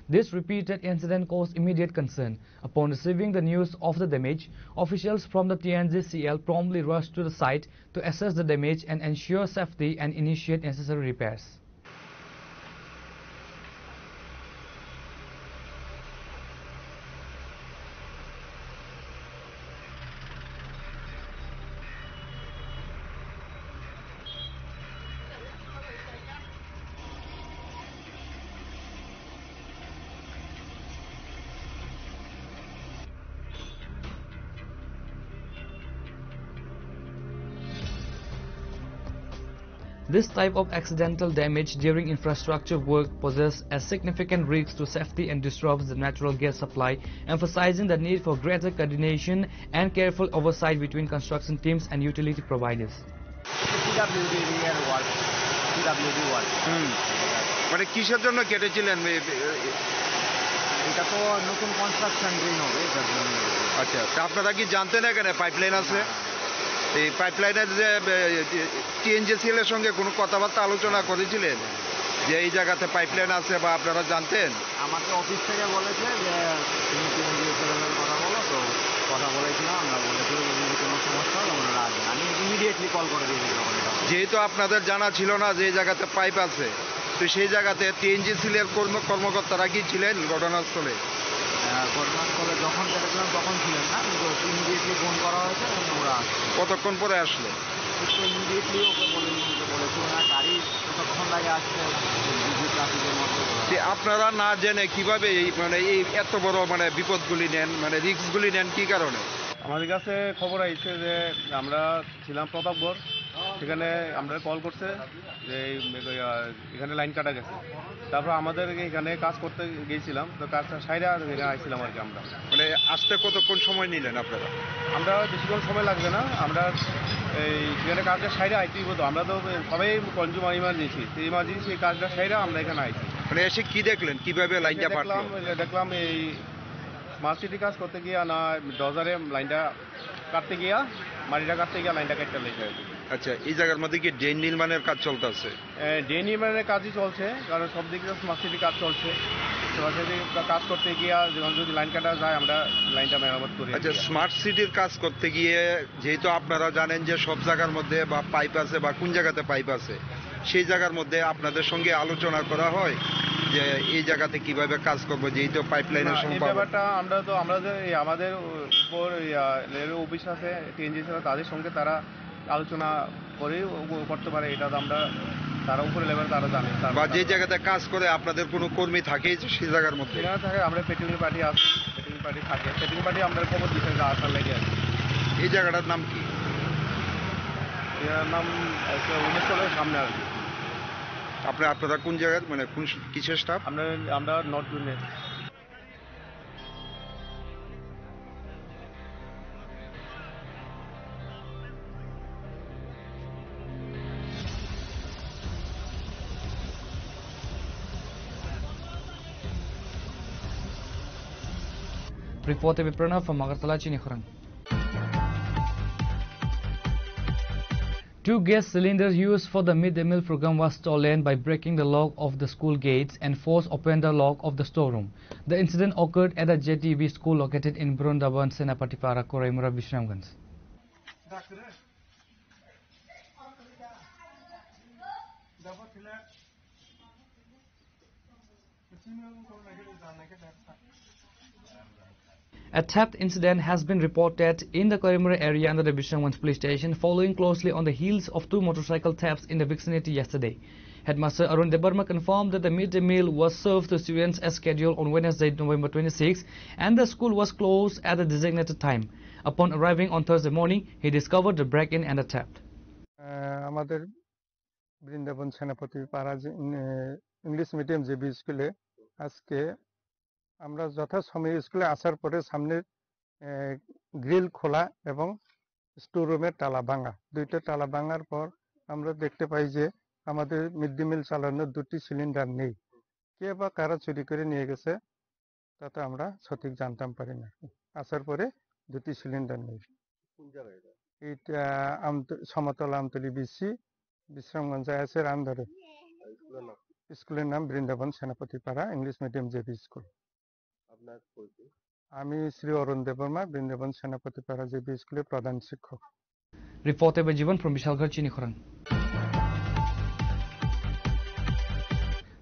S17: This repeated incident caused immediate concern. Upon receiving the news of the damage, officials from the TNGCL promptly rushed to the site to assess the damage and ensure safety and initiate necessary repairs. This type of accidental damage during infrastructure work poses a significant risk to safety and disrupts the natural gas supply, emphasizing the need for greater coordination and careful oversight between construction teams and utility providers.
S12: মানে কিসের জন্য কেটেছিলেন?
S16: এটা তো নতুন construction drain হবে এটার জন্য।
S12: আচ্ছা, তা আপনারা কি জানতেন এখানে পাইপলাইন আছে? এই পাইপলাইনের যে TNGCL এর সঙ্গে কোনো কথাবার্তা আলোচনা করেছিলেন যে এই জায়গাতে পাইপলাইন আছে বা আপনারা জানতেন?
S16: আমাকে অফিস থেকে বলেছে যে তুমি TNGCL এর কথা বলো, তো কথা বলেছিলাম, আমরা বলেছিলাম যদি কোনো সমস্যা হয় ওনারা আসবেন। আমি ইমিডিয়েটলি কল করে দিয়েছি যখন এটা।
S12: যেহেতু আপনাদের জানা ছিল না যে এই জায়গাতে পাইপ আছে, তো সেই জায়গাতে TNGCL এর কর্মকর্তারা কি ছিলেন ঘটনাস্থলে?
S16: ঘটনাস্থলে যখন কেটেছিলাম তখন ছিলেন না, কিন্তু ইমিডিয়েটলি ফোন করা হয়েছে এবং ওরা আসছে।
S12: কতক্ষণ পরে আসলো?
S16: ইমিডিয়েটলি ওকে বলেছিল না, গাড়ি কতক্ষণ লাগে আসছে বিজি ট্রাফিকের মধ্যে।
S12: আপনারা না জেনে কিভাবে মানে এই এত বড় মানে বিপদগুলি নেন, মানে রিস্কগুলি নেন কি কারণে?
S18: আমাদের কাছে খবর আইছে যে আমরা ছিলাম প্রতাপগড়, সেখানে আমরা কল করছে যে এখানে লাইন কাটা গেছে। তারপর আমাদের এখানে কাজ করতে গিয়েছিলাম, তো কাজটা সাইরা আইছিলাম আর কি। আমরা
S12: মানে আসতে কতক্ষণ সময় নিলেন আপনারা?
S18: আমরা বেশিক্ষণ সময় লাগবে না, আমরা এই সেখানে কাজটা সাইরা আইতেই হতো। আমরা তো সবাই কনজিউমার ইমার্জেন্সি, সেই ইমার্জেন্সি কাজটা সাইরা আমরা এখানে আইছি।
S12: মানে এসে কি দেখলেন, কিভাবে লাইনটা ফাটলো?
S18: দেখলাম এই স্মার্ট সিটি কাজ করতে গিয়া না ডজারে লাইনটা কাটতে গিয়া, মাটিটা কাটতে গিয়া লাইনটা কেটে লেগে গেছে।
S12: আচ্ছা, এই জায়গার মধ্যে কি ড্রেন নির্মাণের কাজ চলতেছে?
S18: ড্রেন নির্মাণের কাজই চলছে, কারণ সব দিকে স্মার্ট সিটি কাজ চলছে। স্মার্ট সিটি কাজ করতে গিয়া যখন যদি লাইন কাটা যায় আমরা লাইনটা মেরামত করি।
S12: আচ্ছা, স্মার্ট সিটির কাজ করতে গিয়ে যেহেতু আপনারা জানেন যে সব জায়গার মধ্যে বা পাইপ আছে বা কোন জায়গাতে পাইপ আছে, সেই জায়গার মধ্যে আপনাদের সঙ্গে আলোচনা করা হয় যে এই জায়গাতে কিভাবে কাজ করবো, যেহেতু পাইপলাইনের
S18: এই ব্যাপারটা আমরা যে আমাদের উপর রেলওয়ে অফিস আছে TNGCL, তাদের সঙ্গে তারা আলোচনা করে করতে পারে, এটা তো আমরা তারা উপরে লেভেল তারা জানে।
S12: বা যে জায়গাতে কাজ করে আপনাদের কোনো কর্মী থাকে সেই জায়গার মধ্যে?
S18: সেখানে থাকে, আমরা পেট্রোলিং পার্টি আছে, পেট্রোলিং পার্টি থাকে, পেট্রোলিং পার্টি আমরা খবর দিতে আসার লেগে আছে।
S12: এই জায়গাটার নাম কি?
S18: এর নাম উমেশতলের সামনে আর কি।
S12: আপনারা কোন জায়গার, মানে কোন কিসের স্টাফ?
S18: আমরা north union.
S17: Reported by Pranav from Agartala, Chinikhurang. 2 gas cylinders used for the midday meal program was stolen by breaking the lock of the school gates and forced open the lock of the storeroom. The incident occurred at a JTB school located in Brundaban, Senapatipara, Koraimura, Vishramganj. A theft incident has been reported in the Koraimura area under the Vishramganj police station, following closely on the heels of 2 motorcycle thefts in the vicinity yesterday. Headmaster Arun Debarma confirmed that the midday meal was served to students as scheduled on Wednesday, November 26, and the school was closed at the designated time. Upon arriving on Thursday morning, he discovered the break-in and the theft.
S24: আমাদের বৃন্দাবন সেনাপতি পাড়া English medium JB স্কুলে আজকে আমরা যথাসময়ে স্কুলে আসার পরে সামনের গ্রিল খোলা এবং স্টোর রুমের তালা ভাঙা, 2টা তালা ভাঙার পর আমরা দেখতে পাই যে আমাদের মিড ডে মিল চালানোর 2টি সিলিন্ডার নেই। কে বা কারা চুরি করে নিয়ে গেছে তা তো আমরা সঠিক জানতাম পারি না। আসার পরে 2টি সিলিন্ডার নেই। এটা সমতলা আমতলি বিসি বিশ্রামগঞ্জ আছে রামধরে। স্কুলের নাম Brindaban Senapatipara English medium JB school.
S22: আপনার পরিচয়?
S24: আমি শ্রী অরুণ দেববর্মা, বৃন্দাবন সেনাপতিপাড়া জেবি স্কুলের প্রধান শিক্ষক।
S17: Reported by Jivan from Vishalgarh, Chinikhorang.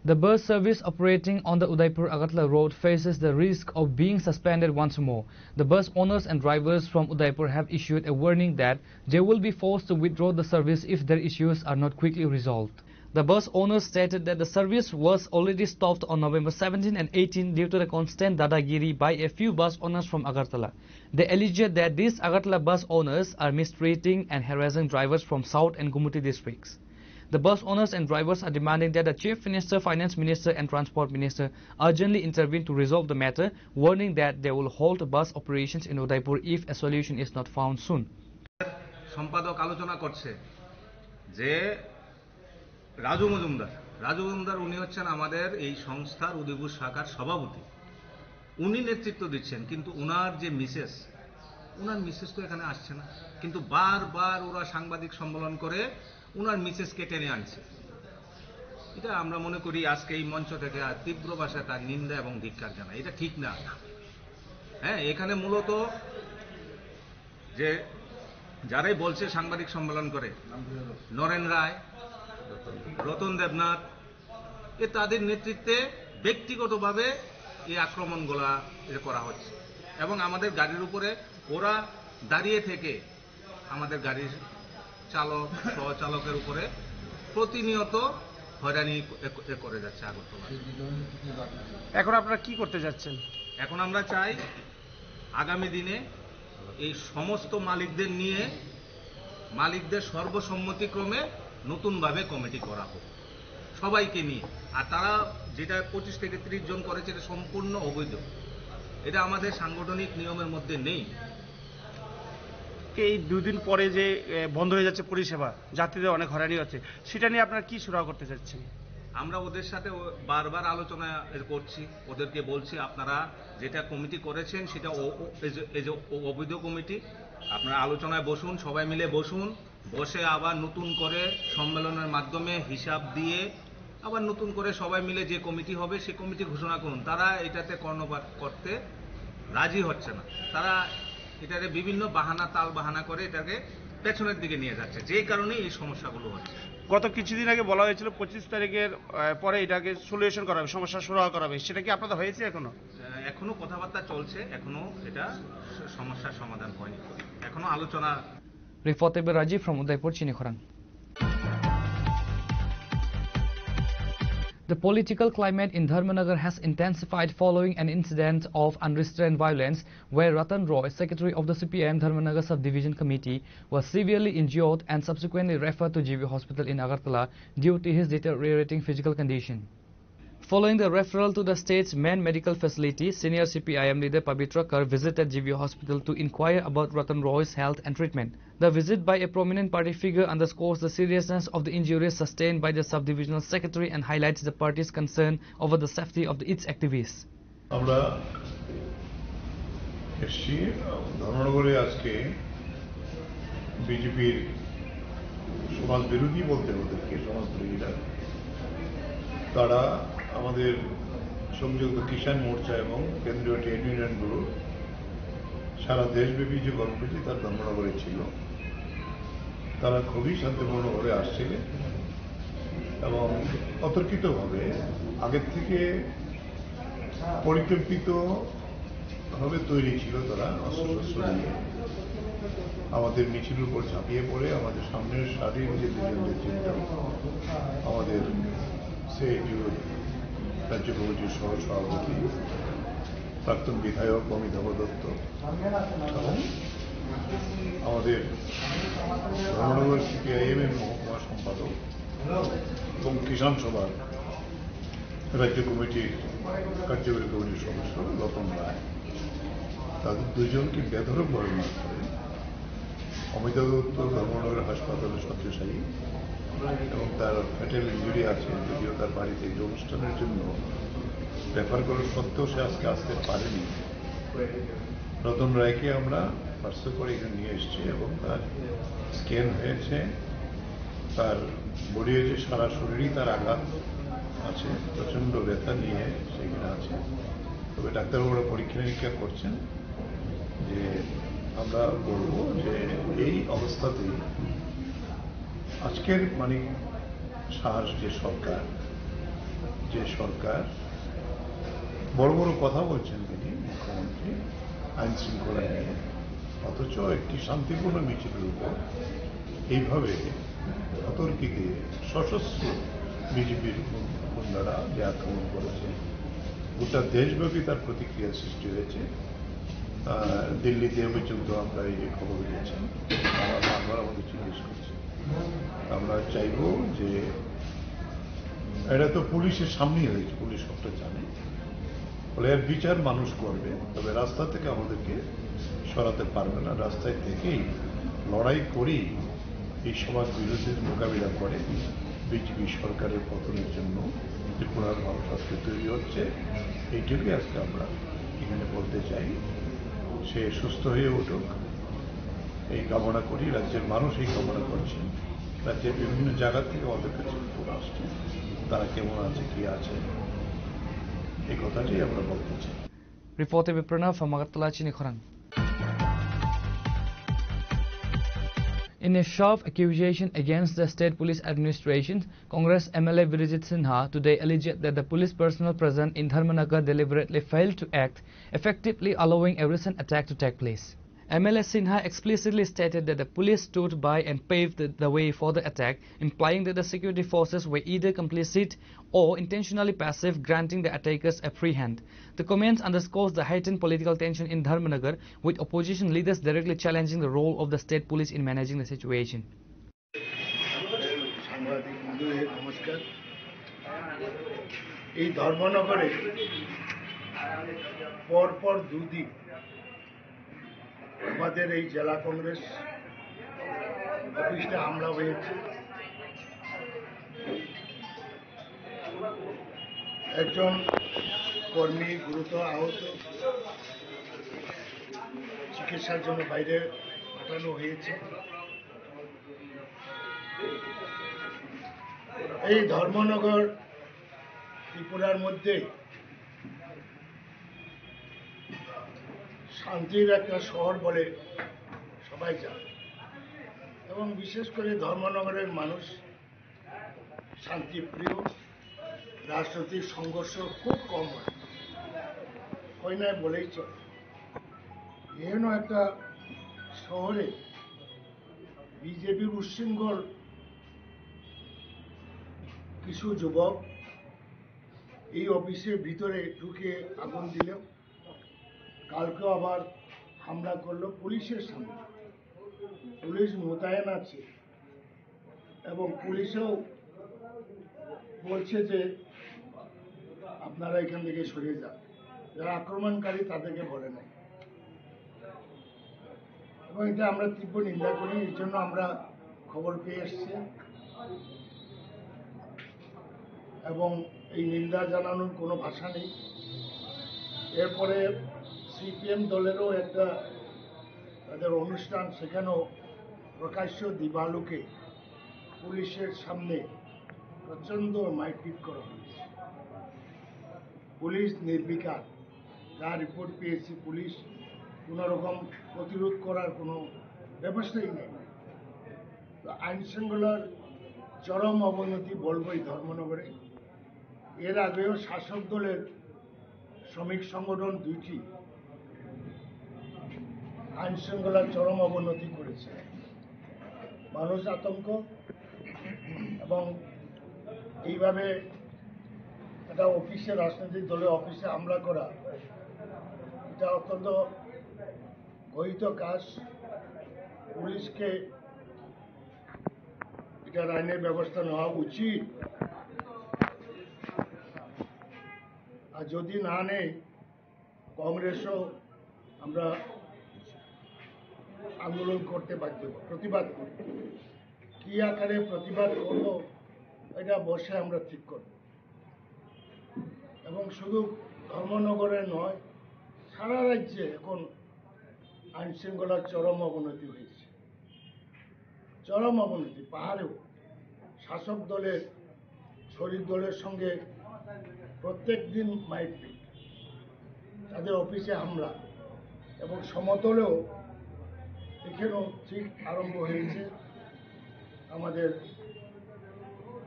S17: The bus service operating on the Udaipur-Agartala road faces the risk of being suspended once more. The bus owners and drivers from Udaipur have issued a warning that they will be forced to withdraw the service if their issues are not quickly resolved. The bus owners stated that the service was already stopped on November 17 and 18 due to the constant dadagiri by a few bus owners from Agartala. They alleged that these Agartala bus owners are mistreating and harassing drivers from South and Gumuti districts. The bus owners and drivers are demanding that the Chief Minister, Finance Minister and Transport Minister urgently intervene to resolve the matter, warning that they will halt bus operations in Udaipur if a solution is not found soon.
S5: সম্পাদক আলোচনা করছে যে রাজু মজুমদার উনি হচ্ছেন আমাদের এই সংস্থার উদয়পুর শাখার সভাপতি। উনি নেতৃত্ব দিচ্ছেন, কিন্তু ওনার যে ওনার মিসেস তো এখানে আসছে না, কিন্তু বারবার ওরা সাংবাদিক সম্মেলন করে ওনার মিসেসকে টেনে আনছে। এটা আমরা মনে করি আজকে এই মঞ্চ থেকে তীব্র ভাষায় তার নিন্দা এবং ধিক্কার জানাই। এটা ঠিক না। হ্যাঁ, এখানে মূলত যে যারাই বলছে সাংবাদিক সম্মেলন করে, নরেন রায়, রতন দেবনাথ, তাদের নেতৃত্বে ব্যক্তিগতভাবে এই আক্রমণগুলা করা হচ্ছে এবং আমাদের গাড়ির উপরে ওরা দাঁড়িয়ে থেকে আমাদের গাড়ির চালক সহচালকের উপরে প্রতিনিয়ত হয়রানি করে যাচ্ছে আগরতলা।
S20: এখন আপনারা কি করতে যাচ্ছেন?
S5: এখন আমরা চাই আগামী দিনে এই সমস্ত মালিকদের নিয়ে মালিকদের সর্বসম্মতিক্রমে নতুনভাবে কমিটি করা হোক, সবাইকে নিয়ে। আর তারা যেটা 25 থেকে 30 জন করেছে এটা সম্পূর্ণ অবৈধ, এটা আমাদের সাংগঠনিক নিয়মের মধ্যে নেই।
S20: এই দুদিন পরে যে বন্ধ হয়ে যাচ্ছে পরিষেবা, যাত্রীদের অনেক হয়রানি হচ্ছে, সেটা নিয়ে আপনারা কি সুরাহা করতে চাচ্ছেন?
S5: আমরা ওদের সাথে বারবার আলোচনা করছি, ওদেরকে বলছি আপনারা যেটা কমিটি করেছেন সেটা অবৈধ কমিটি, আপনারা আলোচনায় বসুন, সবাই মিলে বসুন, বসে আবার নতুন করে সম্মেলনের মাধ্যমে হিসাব দিয়ে আবার নতুন করে সবাই মিলে যে কমিটি হবে সেই কমিটি ঘোষণা করুন। তারা এটাতে কর্ণপাত করতে রাজি হচ্ছে না, তারা এটাকে বিভিন্ন তাল বাহানা করে এটাকে পেছনের দিকে নিয়ে যাচ্ছে, যেই কারণে এই সমস্যাগুলো হচ্ছে।
S20: গত কিছুদিন আগে বলা হয়েছিল 25 তারিখের পরে এটাকে সলিউশন করা হবে, সমস্যা সুরাহা করা হবে, সেটা কি আপনাদের হয়েছে?
S5: এখনো কথাবার্তা চলছে, এখনো এটা সমস্যার সমাধান হয়নি, এখনো আলোচনা।
S17: Reported by Rajiv from Udaipur, Chinikhorang. The political climate in Dharmanagar has intensified following an incident of unrestrained violence where Ratan Roy, secretary of the CPM Dharmanagar Subdivision Committee, was severely injured and subsequently referred to GV Hospital in Agartala due to his deteriorating physical condition. Following the referral to the state's main medical facility, senior CPIM leader Pavitra Kar visited GV Hospital to inquire about Ratan Roy's health and treatment. The visit by a prominent party figure underscores the seriousness of the injuries sustained by the subdivisional secretary and highlights the party's concern over the safety of its activists.
S11: আমরা এসছি ধর্মনগরে আজকে বিজেপির সমাজ বিরোধী বলতে ওদেরকে সমাজ বিরোধীরা, তারা আমাদের সংযুক্ত কিষাণ মোর্চা এবং কেন্দ্রীয় ট্রেড ইউনিয়নগুলো সারা দেশব্যাপী যে কর্মসূচি তার ধর্মনগরে ছিল, তারা খুবই শান্তিপূর্ণভাবে আসছিলেন এবং অতর্কিতভাবে আগের থেকে পরিকল্পিতভাবে তৈরি ছিল, তারা অস্ত্রশস্ত্র নিয়ে আমাদের মিছিলের উপর ঝাঁপিয়ে পড়ে আমাদের সামনের সারির যে দুজন নেতৃত্ব, আমাদের সিআইটিউ রাজ্য কমিটির সহ সভাপতি প্রাক্তন বিধায়ক অমিতাভ দত্ত এবং আমাদের ধর্মনগর সিপিআইএম এর মহকুমা সম্পাদক এবং কিষাণ সভার রাজ্য কমিটির কার্যকরী কমিটির সদস্য রতন রায়, তাদের দুজনকে বেধড়কভাবে মার করে অমিতাভ দত্ত ধর্মনগর হাসপাতালে শয্যাশায়ী এবং তার ফ্যাটাল ইঞ্জুরি আছে, যদিও তার বাড়িতে একটি অনুষ্ঠানের জন্য রেফার করার সত্ত্বেও সে আজকে আসতে পারেনি। রতন রায়কে আমরা পার্সেল করে এখানে নিয়ে এসেছি এবং তার স্ক্যান হয়েছে, তার বডি হয়েছে, সারা শরীরই তার আঘাত, আর আছে, প্রচণ্ড ব্যথা নিয়ে সেখানে আছে। তবে ডাক্তারবাবুরা পরীক্ষা নিরীক্ষা করছেন যে আমরা বলবো যে এই অবস্থাতেই আজকের মানে সাহস যে সরকার বড় বড় কথা বলছেন তিনি মুখ্যমন্ত্রী আইন শৃঙ্খলা নিয়ে, অথচ একটি শান্তিপূর্ণ মিছিলের উপর এইভাবে অতর্কিতে সশস্ত্র বিজেপির গুন্ডারা যে আক্রমণ করেছে, গোটা দেশব্যাপী তার প্রতিক্রিয়া সৃষ্টি হয়েছে। দিল্লিতে পর্যন্ত আমরা এই যে খবর পেয়েছেন, আমরা আমাদের জিজ্ঞেস করছি। আমরা চাইব যে এটা তো পুলিশের সামনেই হয়েছে, পুলিশ সবটা জানে, ফলে এর বিচার মানুষ করবে। তবে রাস্তা থেকে আমাদেরকে সরাতে পারবে না, রাস্তায় থেকেই লড়াই করেই এই সমাজ বিরোধীর মোকাবিলা করে বিজেপি সরকারের পতনের জন্য ত্রিপুরার মানুষ আজকে তৈরি হচ্ছে। এইটুকুই আজকে আমরা এখানে বলতে চাই। সে সুস্থ হয়ে উঠুক এই কামনা করি, রাজ্যের মানুষ এই কামনা করছেন। রাজ্যের বিভিন্ন জায়গা থেকে আমাদের কাছে ফোন আসছে, তারা কেমন আছে, কি আছে, এই কথাটাই আমরা বলতে চাই।
S17: Reported by Pranav from Agartala, Chinikhorang. In a sharp accusation against the state police administration, Congress MLA Virijit Sinha today alleged that the police personnel present in Dharmanagar deliberately failed to act effectively, allowing a recent attack to take place. MLA Sinha explicitly stated that the police stood by and paved the way for the attack, implying that the security forces were either complicit or intentionally passive, granting the attackers a free hand. The comments underscores the heightened political tension in Dharmanagar, with opposition leaders directly challenging the role of the state police in managing the situation.
S6: নমস্কার। এই ধর্মনগরে পরপর দুদিন আমাদের এই জেলা কংগ্রেস অফিসে হামলা হয়েছে। একজন কর্মী গুরুতর আহত, চিকিৎসার জন্য বাইরে পাঠানো হয়েছে। এই ধর্মনগর ত্রিপুরার মধ্যে শান্তির একটা শহর বলে সবাই জানে, এবং বিশেষ করে ধর্মনগরের মানুষ শান্তিপ্রিয়, রাজনৈতিক সংঘর্ষ খুব কম হয় না বলেই চলে। এহেন একটা শহরে বিজেপির উচ্ছৃঙ্খল কিছু যুবক এই অফিসের ভিতরে ঢুকে আগুন দিল, কালকেও আবার হামলা করলো পুলিশের সামনে। পুলিশ মোতায়েন আছে এবং পুলিশও বলছে যে আপনারা এখান থেকে সরিয়ে যান, যারা আক্রমণকারী তাদেরকে বলে নাই। এবং এটা আমরা তীব্র নিন্দা করি। এর জন্য আমরা খবর পেয়ে এসছি এবং এই নিন্দা জানানোর কোনো ভাষা নেই। এরপরে সিপিএম দলেরও একটা তাদের অনুষ্ঠান, সেখানেও প্রকাশ্য দিবালোকে পুলিশের সামনে প্রচণ্ড মারপিট করা হয়েছে। পুলিশ নির্বিকার, যা রিপোর্ট পেয়েছি, পুলিশ কোনো রকম প্রতিরোধ করার কোনো ব্যবস্থাই নেই। তো আইন শৃঙ্খলার চরম অবনতি বলবো এই ধর্মনগরে। এর আগেও শাসক দলের শ্রমিক সংগঠন দুইটি আইন শৃঙ্খলার চরম অবনতি করেছে। মানুষ আতঙ্ক, এবং এইভাবে একটা অফিসে, রাজনৈতিক দলের অফিসে হামলা করা, এটা অত্যন্ত গহিত কাজ। পুলিশকে এটার আইনের ব্যবস্থা নেওয়া উচিত, আর যদি না নেই কংগ্রেসও আমরা আন্দোলন করতে বাধ্য, প্রতিবাদ করব। কি আকারে প্রতিবাদ করব এটা বসে আমরা ঠিক করব। এবং শুধু ধর্মনগরে নয়, সারা রাজ্যে এখন আইন শৃঙ্খলার চরম অবনতি হয়েছে। চরম অবনতি। পাহাড়েও শাসক দলের শরিক দলের সঙ্গে প্রত্যেক দিন মাইকপিট, তাদের অফিসে হামলা এবং সমতলেও এখানেও ঠিক আরম্ভ হয়েছে আমাদের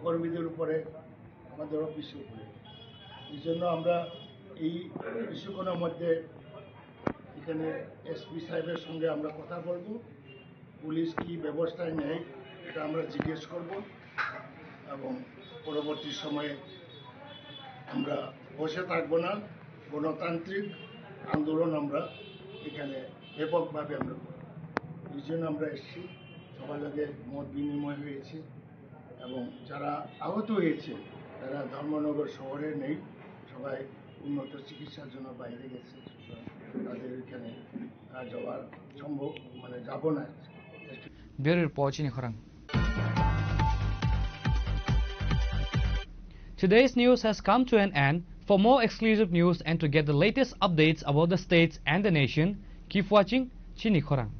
S6: কর্মীদের উপরে, আমাদের অফিসের উপরে। এই জন্য আমরা এই কিছুক্ষণের মধ্যে এখানে এসপি সাহেবের সঙ্গে আমরা কথা বলবো, পুলিশ কি ব্যবস্থায় নেয় এটা আমরা জিজ্ঞেস করব এবং পরবর্তী সময়ে আমরা বসে থাকবো না, গণতান্ত্রিক আন্দোলন আমরা এখানে ব্যাপকভাবে আমরা করব। এই জন্য আমরা এসেছি, সবার সাথে মত বিনিময় হয়েছে এবং যারা আহত হয়েছে তারা ধর্মনগর শহরে নেই, সবাই উন্নত চিকিৎসার জন্য বাইরে গেছে, তাদের এখানে যাওয়ার সম্ভব যাব না।
S17: Bureau Report Chini Khorang. Today's news has come to an end. For more exclusive news and to get the latest updates about the states and the nation, keep watching Chini Khorang.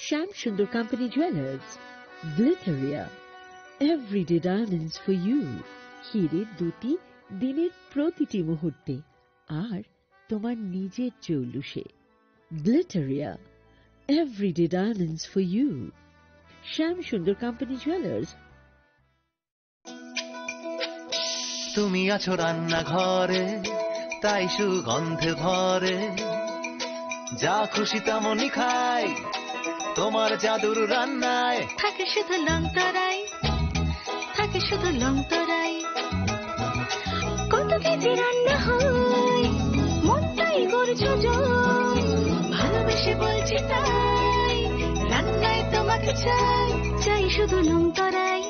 S2: Sham Sundar Company Jewelers, Glitteria, everyday diamonds for you. হিরের দুটি দিনের প্রতিটি মুহূর্তে আর তোমার নিজের জৌলুসে। Glitteria, everyday diamonds for you. Sham Sundar Company Jewelers.
S14: তুমি আছো রান্না ঘরে, তাই সুগন্ধে ভরে, যা খুশি তেমনই খাই তোমার জাদুর রান্নায়।
S15: থাকে শুধু লংতরাই, থাকে শুধু লংতরাই, কত কেজি রান্না হয় মনটাই করছো জয়, ভালোবেসে বলছি তাই রান্নায় তোমাকে চাই, চাই শুধু লংতরাই,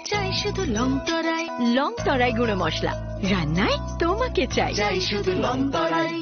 S15: চাই শুধু লংতরাই। লংতরাই গুঁড়ো মশলা, রান্নায় তোমাকে চাই, চাই শুধু লংতরাই।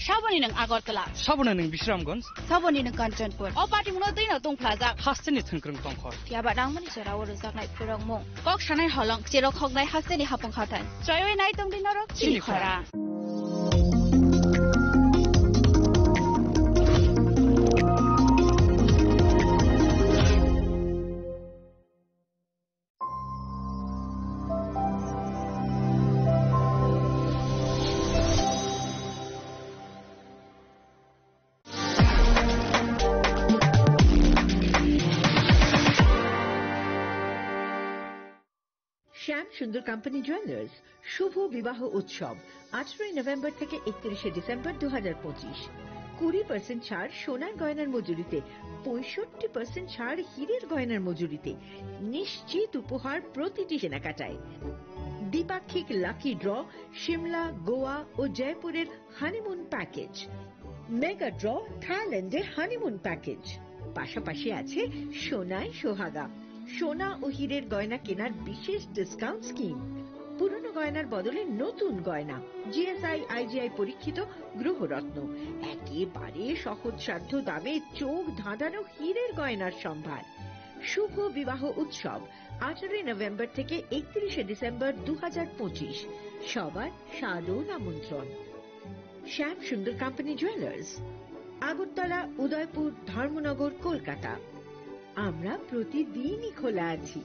S19: Saboni ng Agartala,
S17: Sabona ng Bishramganj,
S19: Saboni ng Kanchanpur, O party mo din na tong plaza.
S17: Hasteni Thangkrung Tongkhor.
S19: Kaya ba nang mani sira wala sa nai purong mo. Kok sanay holong siro khog nai hasteni hapong khatan. Trayoy nai tong dinarok chini khora.
S2: শ্যাম সুন্দর company jewellers শুভ বিবাহ উৎসব 18 November থেকে 31 December 2025। 20% ছাড় সোনার গয়নার মজুরিতে, 65% ছাড় হীরের গয়নার মজুরিতে, নিশ্চিত উপহার প্রতিটি কেনাকাটায়। দ্বিপাক্ষিক লাকি ড্র, শিমলা, গোয়া ও জয়পুরের হানিমুন প্যাকেজ, মেগা ড্র, থাইল্যান্ডে হানিমুন প্যাকেজ। পাশাপাশি আছে সোনায় সোহাগা, সোনা ও হীরের গয়না কেনার বিশেষ ডিসকাউন্ট স্কিম। পুরনো গয়নার বদলে নতুন গয়না, জিএসআই আইজিআই পরীক্ষিত গ্রহরত্ন, একেবারে সহজসাধ্য দামে চোখ ধাঁধানো হীরের গয়নার সম্ভার। শুভ বিবাহ উৎসব 18 নভেম্বর থেকে 31 ডিসেম্বর 2025। সবার সাদর আমন্ত্রণ। শ্যাম সুন্দর কোম্পানি জুয়েলার্স, আগরতলা, উদয়পুর, ধর্মনগর, কলকাতা। আমরা প্রতিদিনই খোলা আছি।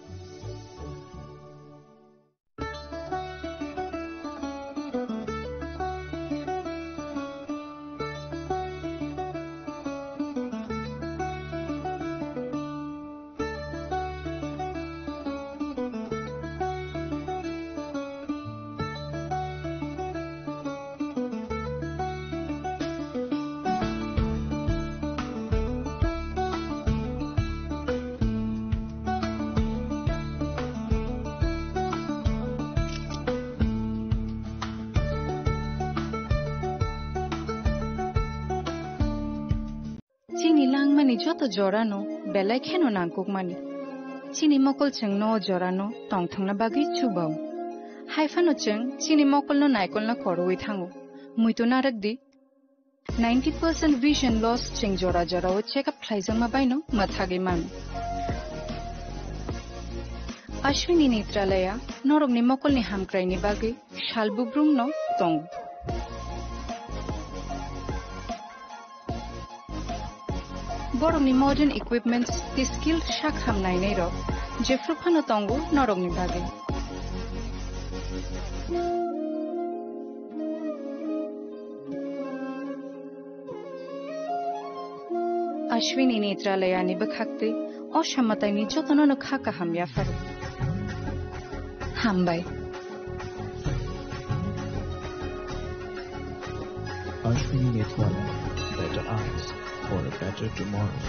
S1: Chini langmani joto jorano belai kheno nangkukmani. Chini mokol cheng no jorano tongthangna bagi chubau. Haifano cheng chini mokol no naikol na koroi thango. Muito narakdi 90% vision loss cheng jora o check up thlaijang ma baino mathagi man. Ashwini Netralaya norog ni mokol ni hamkrai ni bagi shalbubrum no tong. Borongni modern equipments the skilled shakham nainai ro jefru phano tongo norongni bage Ashwini Netralaya ni bakhakte oshamatay ni jotono no khaka hamya faru hambai
S13: Ashwini Netralaya, better eyes for a better tomorrow.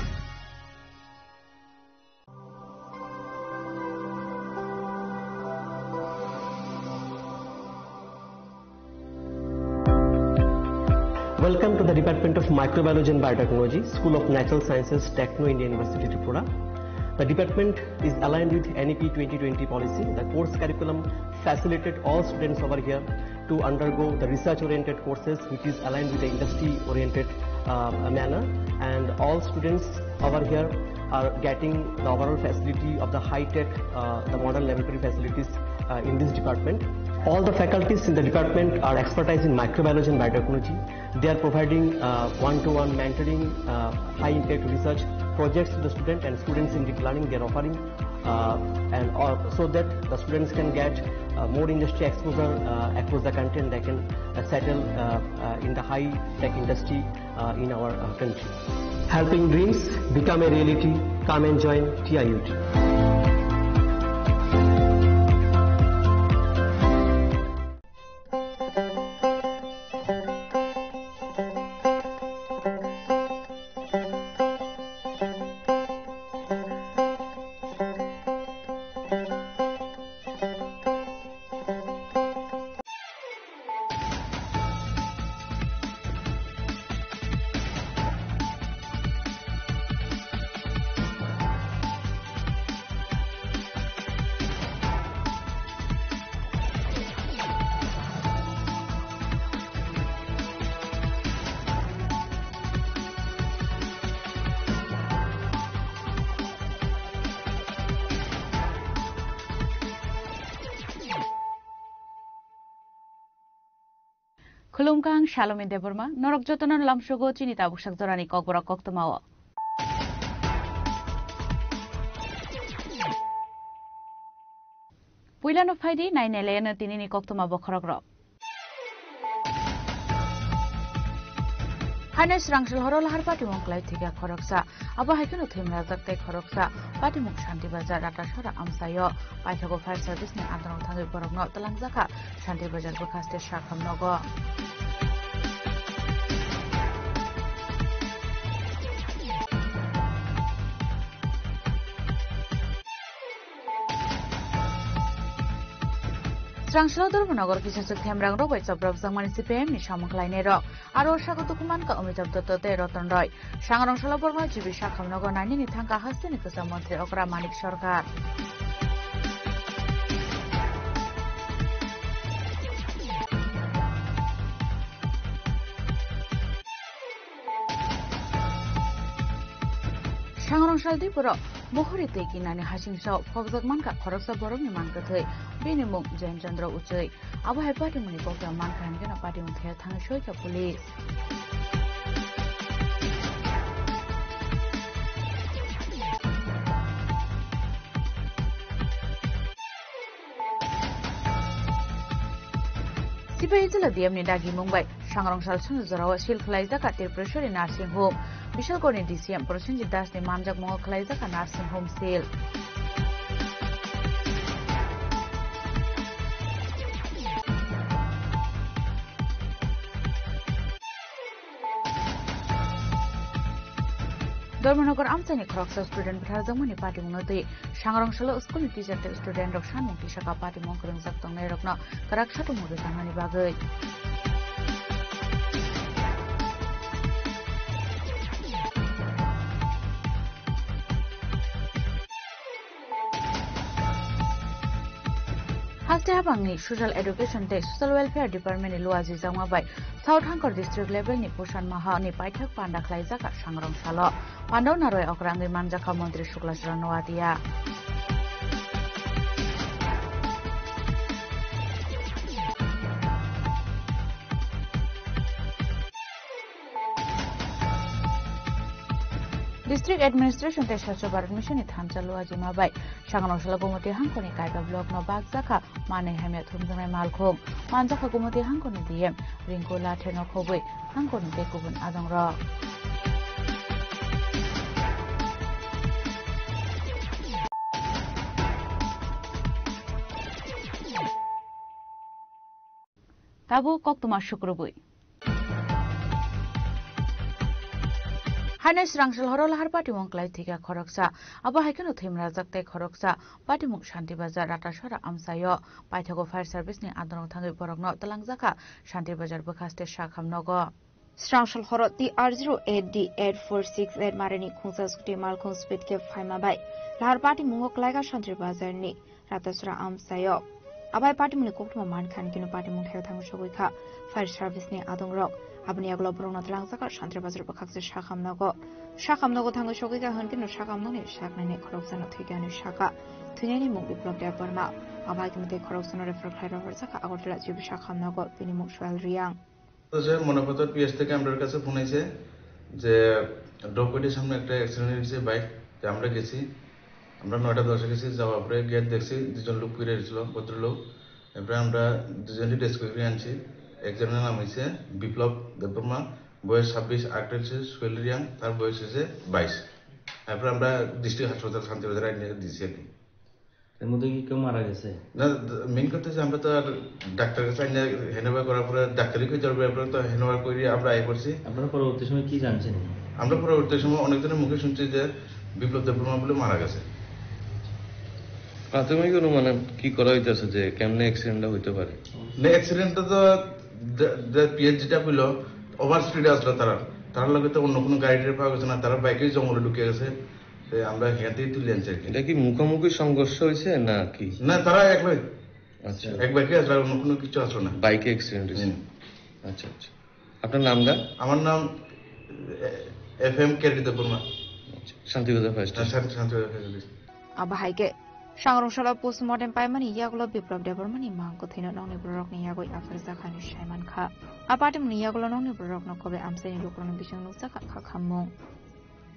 S21: Welcome to the Department of Microbiology and Biotechnology, School of Natural Sciences, Techno India University, Tripura. The department is aligned with NEP 2020 policy. The course curriculum facilitated all students over here to undergo the research-oriented courses, which is aligned with the industry-oriented manner, and all students over here are getting the overall facility of the high-tech, the modern laboratory facilities in this department. All the faculties in the department are expertise in microbiology and biotechnology. They are providing one-to-one mentoring, high-impact research projects to the student, and students in deep learning they are offering, so that the students can get more industry exposure across the country, and they can settle in the high-tech industry in our country. Helping dreams become a reality. Come and join TIUT.
S23: Khulumkang Shalom Deborma, Norok Jotonon Lamshogo, Chinita Bushak Zorani Kokbora Koktomawa. Puilano Faidi, 9 Elena Tinini Koktoma Bokorogro. Hanes Rangshal Horol Harpati Monklai Tiga Koroksa, Aba Haikuno Timra Zakte Koroksa, Patimuk Shanti Bajar Ratashara Amsayo, Paitago Fire Service ni Andron Tangu Borogno Talangzaka, Shanti Bajar Bokaste Shakam Nogo. Srangshlodur Nogor Kisasuk Temrang Robert Sobrov Zamani CPM ni Shamuklaine Rock, Aro Shakutukuman ka Umitab Dotote Roton Roy, Shangrong Shalaborma Jibi Shakam Nogo Nani ni Tanka Hasini Kusamonte Okra Manik Shorkar. Sangrong Shaldi Puro Bukhari Teki Nani Hashingshaw Fogzak Manka Koroksa Borong Mankathai Binimung Jen Chandra Uchai Abu Party Muni Bokta Manka and Gana Party Muthia Tangashoika Police. Sipahizala Diamni Dagi Mumbai, Sangrong Shalsun Zarawa Sil Klaizaka Tir Pressure in Nursing Home. Vishal Koni DCM Prosenji Das de Manjak Moho Klaizaka Nursing Home Sale. Dormanagar Amsani Kroksa student Brazamuni Party Munoti, Sangrong Shala School teacher student of Shanmung Tishaka Party Monkurung Zaktong Nerokna, Karakshatu Mudusangani Bagai. Hastabangni Social Education Day Social Welfare Department Luazi Zamabai South Hankor District Level ni Pushan Maha ni Paithak Panda Klaizaka Sangrong Shala Pandau Naroi Okrangi Manjaka Montri Shukla Shranwatia District Administration te Shachobar Admission ni Thamcha Luaji Mabai Sangrong Shala Gomoti Hankoni Kaika Block no Bagzaka Mane Hamia Thumjame Malkhom Manjaka Gomoti Hankoni DM Rinko Lathe no Khobui Hankoni Tekubun Adongra Tabu Koktuma Shukrubui Hanes Rangshal Horol Har Party Monklai Tika Koroksa, Aba Haikano Thimra Zakte Koroksa, Party Muk Shanti Bazar Ratashora Amsayo, Paithago Fire Service ni Adonong Thangi Borokno Talangzaka, Shanti Bazar Bakaste Shakham Nogo.
S3: Strangshal Horot the R08D8468 Marani Kunsa Skuti Malkun Speed Ke Faima Bai, Lahar Party Mungok Laga Shanti Bazar ni Ratasura Amsayo. Abai Party Munikokma Man Khan Kino Party Munkhe Thangshogika, Fire Service ni Adong Rock. Abni aglo borong Talangzaka Shanti Bazar Bakakse Shakham Nogo Thango Shogika Hankino Shakam Noni Shaknani Koroksan Tigani Shaka Tunani Mugi Block de Burma Abakim de Koroksan Refer Zaka Agotla Jib Shakam Nogo Pinimuk Shwal Riang
S7: মনোপতর PS থেকে আমাদের কাছে phone আইছে যে ডকোডের সামনে একটা accident হয়েছে bike আমরা গেছি আমরা 9টা 10 গেছি যাওয়ার পরে গেট দেখছি দুজন লোক পড়ে ছিল ভদ্রলোক এরপর আমরা দুজনই রেস্কিউ করে আনছি একজনের নাম হইছে বিপ্লব দেববর্মা বয়স 26 আরেকটা হচ্ছে সোহেল রিয়াং তার বয়স হচ্ছে 22 এরপর আমরা ডিস্ট্রিক্ট হাসপাতাল শান্তিবাজার নিয়ে দিয়েছি আর কি
S8: এর মধ্যে কি কেউ মারা গেছে
S7: না মেইন কথা হচ্ছে আমরা তো আর ডাক্তার কাছে হ্যান্ডওভার করার পরে ডাক্তারি কই যাওয়ার পরে তো হ্যান্ডওভার করে আমরা আই করছি
S8: আপনারা পরবর্তী সময় কি জানছেন
S7: আমরা পরবর্তী সময় অনেকজনের মুখে শুনছি যে বিপ্লব দেববর্মা বলে মারা গেছে
S8: প্রাথমিক অনুমান কি করা হইতাছে যে কেমনে অ্যাক্সিডেন্টটা হইতে পারে
S7: না অ্যাক্সিডেন্টটা তো পিএস যেটা হইলো ওভার স্পিডে আসলো তার লগে তো অন্য কোনো গাড়িতে পাওয়া গেছে না তারা বাইকে জঙ্গলে ঢুকে গেছে আমরা হেঁটেই তুলে আনছি আর কি
S8: এটা কি মুখোমুখি সংঘর্ষ হয়েছে না কি
S7: না তারা একলাই
S8: আচ্ছা
S7: এক বাইকে আসলে অন্য কোনো কিছু আসলো না
S8: বাইকে অ্যাক্সিডেন্ট হয়েছে আচ্ছা আচ্ছা আপনার নামটা
S7: আমার নাম FM KD Debbarma
S8: Shantibazar first
S7: Shantibazar first
S3: Aba Haike Sangrong Shala Postmortem Paimani Yaglo Biplab Debormani Manko Thino Noni Brok ni Yago Afrza Khani Shaiman Kha Apatim ni Yaglo Noni Brok no Kobe Amseni Lokron Bishang Nusaka Khamong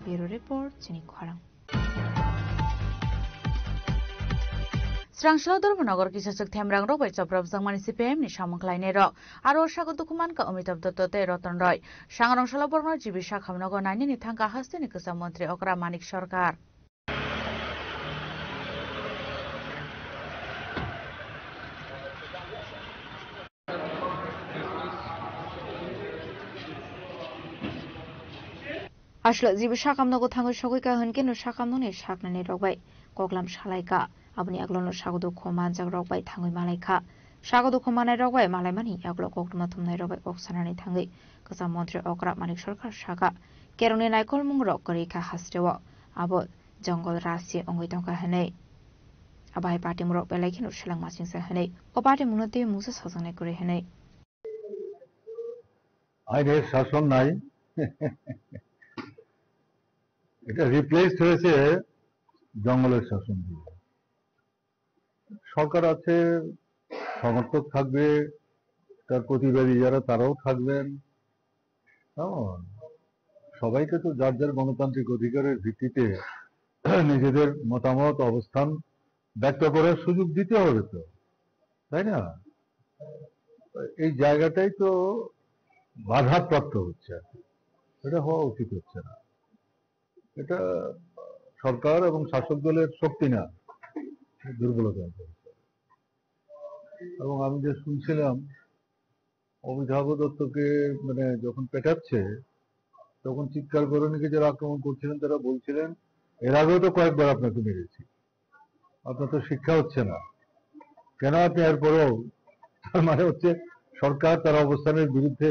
S3: Bureau Report Chini Khwarang Strangshal Dormanagar Kisachak Themrang Robai Chaprab Zangmani CPM ni Shamangklai Nero Aro Shago Dokuman Ka Amitabh Dottote Rotan Roy Sangrong Shala Borno Jibi Shakhamnagar Nani ni Thangka Hasteni Kusa Montri Okra Manik Sarkar Ashlo Zibi Shakamnago Tango Shogika Hankino Shakamnoni Shaknani Robai Goglam Shalaika Abni Aglono Shagodo Koman Zagrobai Tango Malaika Shagodo Komana Robai Malamani Aglo Gogmatum Nairobi Oksanani Tangi Kasa Montri Okra Manik Sarkar Shaka Keroni Naikol Mungro Korika Hastewa Abo Jungle Rasi Ongitonka Hane Abai Party Murok Belakino Shalang Masing Sahane O Party Munati Musa Sosane Kuri Hane
S9: I did Sason Nai
S4: এটা replace হয়েছে জঙ্গলের শাসন দিয়ে। সরকার আছে, সমর্থক থাকবে, তার প্রতিবাদী যারা তারাও থাকবেন। সবাইকে তো যার যার গণতান্ত্রিক অধিকারের ভিত্তিতে নিজেদের মতামত অবস্থান ব্যক্ত করার সুযোগ দিতে হবে তো, তাই না? এই জায়গাটাই তো বাধাপ্রাপ্ত হচ্ছে, এটা হওয়া উচিত হচ্ছে না। এটা সরকার এবং শাসক দলের শক্তি না, দুর্বলতা। এবং আমি যে শুনছিলাম অমিতাভ দত্তকে মানে যখন পেটাচ্ছে তখন চিৎকার করে নাকি যারা আক্রমণ করছিলেন তারা বলছিলেন এর আগেও তো কয়েকবার আপনাকে মেরেছি, আপনার তো শিক্ষা হচ্ছে না, কেন আপনি এরপরেও? তার মানে হচ্ছে সরকার তার অবস্থানের বিরুদ্ধে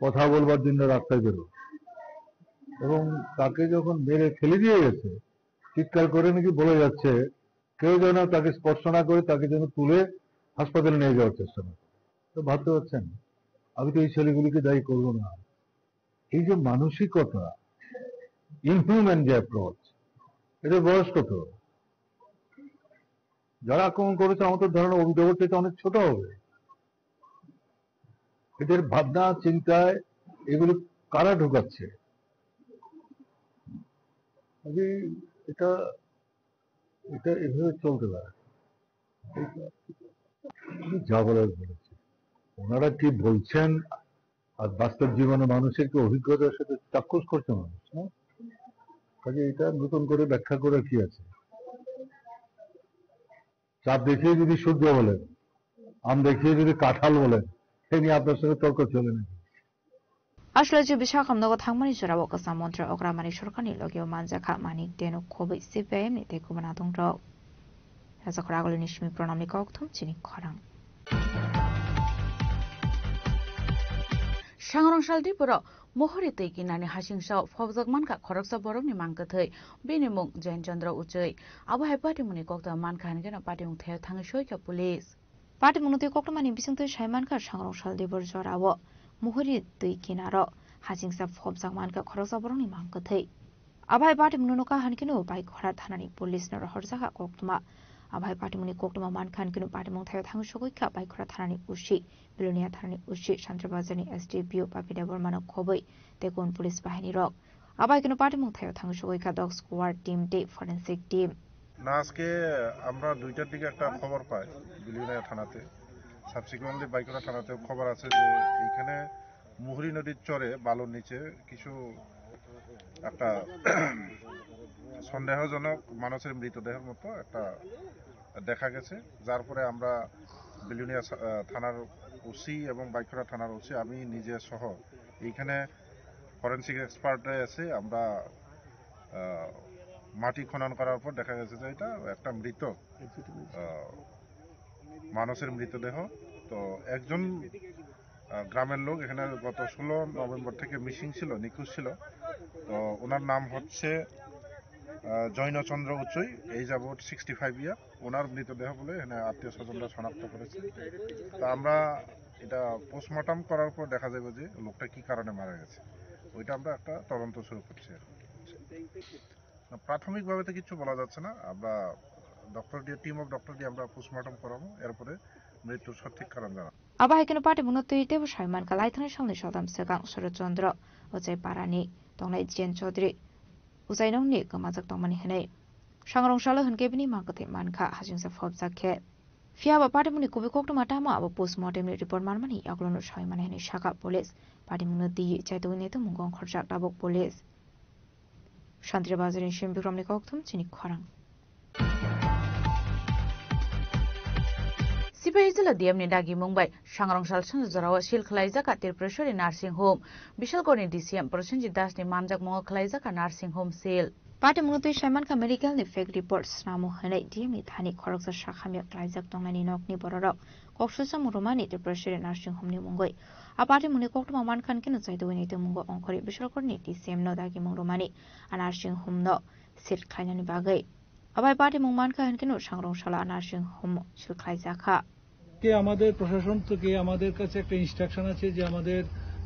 S4: কথা বলবার জন্য রাস্তায় বেরো, এবং তাকে যখন মেরে ফেলে দিয়ে গেছে চিৎকার করে নাকি বলে যাচ্ছে কেউ যেন তাকে স্পর্শ না করে তাকে যেন তুলে হাসপাতালে নিয়ে যাওয়ার চেষ্টা করে। তো ভাবতে পারছেন, আমি তো এই ছেলেগুলিকে দায়ী করবো না। এই যে মানসিকতা, ইনহিউম্যান যে অ্যাপ্রোচ, এদের বয়স কত? যারা আক্রমণ করেছে আমাদের ধারণা অভিযোগের থেকে অনেক ছোট হবে। এদের ভাবনা চিন্তায় এগুলো কারা ঢুকাচ্ছে? এটা এটা এভাবে চলতে পারে? যা বলার বলেছে, ওনারা কি বলছেন আর বাস্তব জীবনে মানুষের কি অভিজ্ঞতার সাথে চাক্ষুষ করছে মানুষ, না? কাজে এটা নতুন করে ব্যাখ্যা করার কি আছে? চাপ দেখিয়ে যদি সূর্য বলেন, আম দেখিয়ে যদি কাঁঠাল বলেন, সে নিয়ে আপনার সঙ্গে তর্ক চলে না।
S3: আসলে যে বিশাখামনগর থাংমানি জোরাবো কাসাম মন্ত্রী অগ্রামানি সরকারনি লগেও মানজাখা মানিক দেনো খবই সিপিআইএম নি তেকুমানা দংরক রাজাখর আগলনি সিমি প্রণামনি ককথম চিনি খরাং
S23: सांग्रां सालदिपुराव महरी तैकिनानि हासिंसाव फबजाकमानका खरकसा बरमनि मांकथै बेनिमुं जैन चंद्र उचै आबहाय पार्टीमुनि कक्ता मानखा हानगेना पार्टीमुं थायाव थाङै सयका पुलिस
S3: पार्टीमुं तै कक्तमानि बिसंतै सायमानका सांग्रां सालदिपुर जराव महरी तैकिनार हासिंसा फबजाकमानका खरकसा बरमनि मांकथै आबहाय पार्टीमुं नका हानगेनो बाइक खरा थानानि पुलिस नर हरजाका कक्तमा आबहाय पार्टीमुनि कक्तमा मानखा हानगेनो पार्टीमुं थायाव थाङै सयका बाइक खरा थानानि उसी बिलुनिया थानानि उसी शान्तिबाजारनि एसडिपिओ पापिदा बर्मानो खबै तेकुन पुलिस बाहिनी रक आबाइकनो पार्टीमुं थायाव थाङै सयका डग स्क्वाड टीम डे फरेंसिक टीम
S11: না আজকে আমরা 2টার দিকে একটা খবর পাই বিলুনিয়া থানাতে, সাবসিকুয়েন্টলি বাইকরা থানাতেও খবর আছে যে এখানে মুহুরী নদীর চরে বালুর নিচে কিছু একটা সন্দেহজনক মানুষের মৃতদেহের মতো একটা দেখা গেছে, যার পরে আমরা বিলুনিয়া থানার ওসি এবং বাইকরা থানার ওসি আমি নিজে সহ এইখানে ফরেন্সিক এক্সপার্টে এসে আমরা মাটি খনন করার পর দেখা গেছে যে এটা একটা মৃত মানুষের মৃতদেহ। তো একজন গ্রামের লোক এখানে গত 16 নভেম্বর থেকে মিসিং ছিল, নিখোঁজ ছিল। তো ওনার নাম হচ্ছে জৈনচন্দ্র উচই, এই যাবৎ 65 ইয়ার। ওনার মৃতদেহ বলে এখানে আত্মীয় স্বজনরা শনাক্ত করেছে। তা আমরা এটা পোস্টমর্টম করার পর দেখা যাবে যে লোকটা কি কারণে মারা গেছে, ওইটা আমরা একটা তদন্ত শুরু করছি। প্রাথমিকভাবে তো কিছু বলা যাচ্ছে না, আমরা ডক্টর দিয়ে টিম অফ ডক্টর দিয়ে আমরা পোস্টমর্টম করাবো, এরপরে মৃত্যুর সঠিক কারণ জানাবো।
S3: আবাহাইকেনো পার্টিमुं तैते सायमान का लाइथांनि सामने सदाम सेगां शरदचंद्र उचाय पारानि तंनाय जेन चौधरी उचायनंनि गोमाजक तंमानि हनै सांग्रांसालो होनकेबिनि मागथै मानखा हाजिंसा फबजाखे फियाबा पार्टीमुनि कुबि कक्टमा टामा अब पोस्टमर्टमनि रिपोर्ट मानमानि याग्लोनो सायमानि हनै शाखा पुलिस पार्टीमुं दी चाइतोनिते मुंगं खरजाक दाबक पुलिस शान्ति बाजारनि सिम बिक्रमनि कक्टम चिनि खरां सिपाही जिल्ला डिएमनि दागि मुंबाई सांग्रांसाल सनजराव सिल खलाइजाका त्रिपुरेश्वरी नार्सिं होम विशालगढ़नि डिसिएम प्रसेनजित दासनि मानजाक मुंग खलाइजाका नार्सिं होम सेल पार्टीमुं तै सायमानका मेडिकलनि फेक रिपोर्ट नामु हनै डिएमनि थानि खरकसा शाखामिया खलाइजाक तंनानि नकनि बररक कक्ससा मुरुमानि त्रिपुरेश्वरी नार्सिं होमनि मुंगै आ पार्टीमुनि कक्टमा मानखान केनो चाइदोनि ते मुंग अंखरि विशालगढ़नि डिसिएम न दागि मुरुमानि आ नार्सिं होम न सिल खलाइनानि बागै আবাই পার্টিमुं मानखा हनकेनो सांग्रांसाला नार्सिं होम सिल खलाइजाखा
S9: আমাদের প্রশাসন থেকে আমাদের কাছে একটা ইনস্ট্রাকশন আছে যে আমাদের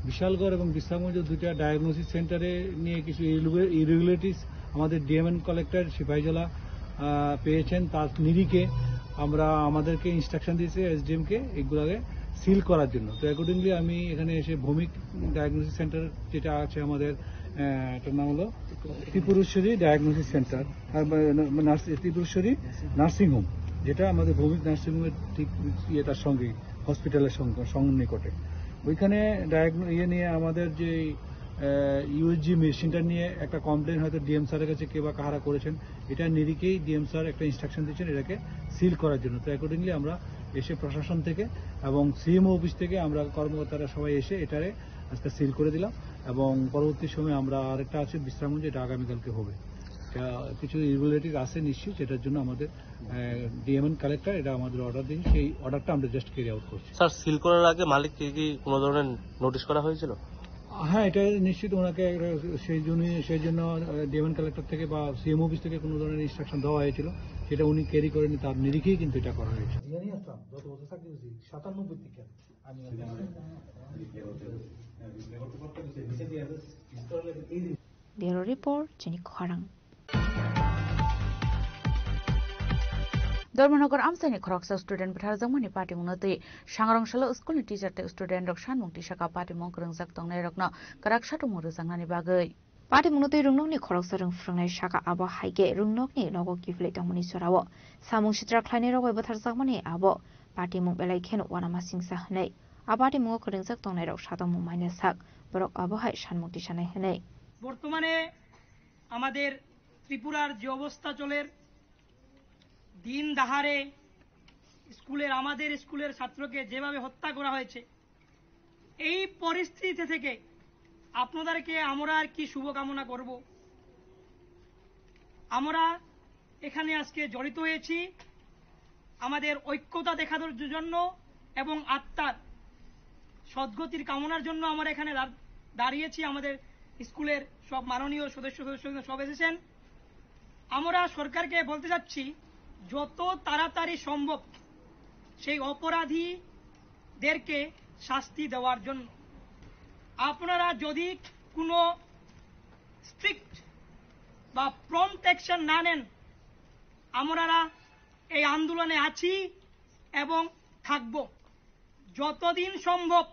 S9: বিশালগড় এবং বিশ্রামগঞ্জ দুইটা ডায়াগনোসিস সেন্টারে নিয়ে কিছু ইরেগুলারিটিস আমাদের ডিএমএন কালেক্টর সিপাহীজলা পেয়েছেন, তার নিরিখে আমরা আমাদেরকে ইনস্ট্রাকশন দিয়েছে এসডিএম কে এগুলোকে সিল করার জন্য। তো অ্যাকর্ডিংলি আমি এখানে এসে ভৌমিক ডায়াগনোসিস সেন্টার যেটা আছে আমাদের, এটার নাম হলো Tripureshwari diagnosis centre, Tripureshwari nursing home, যেটা আমাদের ভৌমিক নার্সিং হোমের ঠিক তার সঙ্গে হসপিটালের নিকটে। ওইখানে নিয়ে আমাদের যে ইউএসজি মেশিনটা নিয়ে একটা কমপ্লেন হয়তো ডিএম স্যারের কাছে কে বা কাহারা করেছেন, এটা নিরিখেই ডিএম স্যার একটা ইনস্ট্রাকশন দিচ্ছেন এটাকে সিল করার জন্য। তো অ্যাকর্ডিংলি আমরা এসে প্রশাসন থেকে এবং সিএমও অফিস থেকে আমরা কর্মকর্তারা সবাই এসে এটারে আজকে সিল করে দিলাম, এবং পরবর্তী সময়ে আমরা আরেকটা আছে বিশ্রামগঞ্জ, এটা আগামীকালকে হবে। কিছু ইরেগুলারিটি আছে নিশ্চয়ই, সেটার জন্য আমাদের ডিএমএন কালেক্টর এটা আমাদের অর্ডার দিন, সেই অর্ডারটা আমরা জাস্ট ক্যারি আউট করছি।
S10: স্যার, সিল করার আগে মালিককে কি কোনো ধরনের নোটিশ করা হয়েছিল?
S9: হ্যাঁ, এটা নিশ্চিত ওনাকে সেই জন্য ডিএমএন কালেক্টর থেকে বা সিএম অফিস থেকে কোনো ধরনের ইনস্ট্রাকশন দেওয়া হয়েছিল, সেটা উনি ক্যারি করেনি, তার নিরিখেই কিন্তু এটা করা হয়েছে।
S3: ব্যুরো রিপোর্ট চিনি খরাং।
S23: ধর্মনগর আমসাইনি খরকসা স্টুডেন্ট বিথারজमनि पार्टी मुनति सांग्रांसालो स्कुलनि टिचारते स्टुडेन्ट रक सानमुं टिसाका पार्टी मुं रोंजाक तंनाय रकनो गराकसा दङ रोजांनानि बागै
S3: पार्टी मुनति रुंनकनि खरकसा रोंफ्रांनाय साका आबो हाइगे रुंनकनि नगो किफ्ले तंमनि सरावो सामुं सित्रा ख्लायनि रगै बोथारजाकमनि आबो पार्टी मुं बेलायखेन वानामा सिंसा हनै आ पार्टी मुं रोंजाक तंनाय रक सादमुं माइने साक बरक आबो हाय सानमुं टिसानाय हनै।
S12: বর্তমানে আমাদের ত্রিপুরার যে অবস্থা চলে, দিন দাহারে আমাদের স্কুলের ছাত্রকে যেভাবে হত্যা করা হয়েছে, এই পরিস্থিতি থেকে আপনাদেরকে আমরা আর কি শুভকামনা করব। আমরা এখানে আজকে জড়িত হয়েছি আমাদের ঐক্যতা দেখানোর জন্য এবং আত্মার সদ্গতির কামনার জন্য আমরা এখানে দাঁড়িয়েছি। আমাদের স্কুলের সব মাননীয় সদস্য সব এসেছেন। আমরা সরকারকে বলতে চাচ্ছি, যত তাড়াতাড়ি সম্ভব সেই অপরাধীদেরকে শাস্তি দেওয়ার জন্য আপনারা যদি কোনো স্ট্রিক্ট বা প্রম্পট অ্যাকশন না নেন, আমরা এই আন্দোলনে আছি এবং থাকব। যতদিন সম্ভব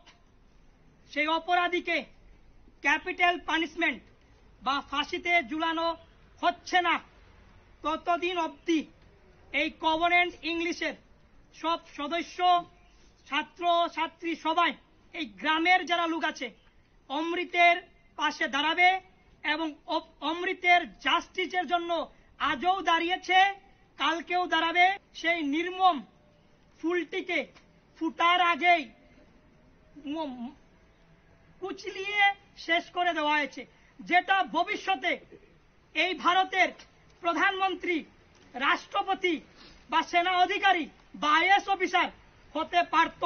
S12: সেই অপরাধীকে ক্যাপিটাল পানিশমেন্ট বা ফাঁসিতে ঝুলানো হচ্ছে না, ততদিন অবধি এই কভেনেন্ট ইংলিশের সব সদস্য, ছাত্র ছাত্রী সবাই, এই গ্রামের যারা লোক আছে, অমৃতের পাশে দাঁড়াবে এবং অমৃতের জাস্টিসের জন্য আজও দাঁড়িয়েছে, কালকেও দাঁড়াবে। সেই নির্মম ফুলটিকে ফুটার আগেই কুচলিয়ে শেষ করে দেওয়া হয়েছে, যেটা ভবিষ্যতে এই ভারতের প্রধানমন্ত্রী, রাষ্ট্রপতি বা সেনা অধিকারী বা আইএএস অফিসার হতে পারত।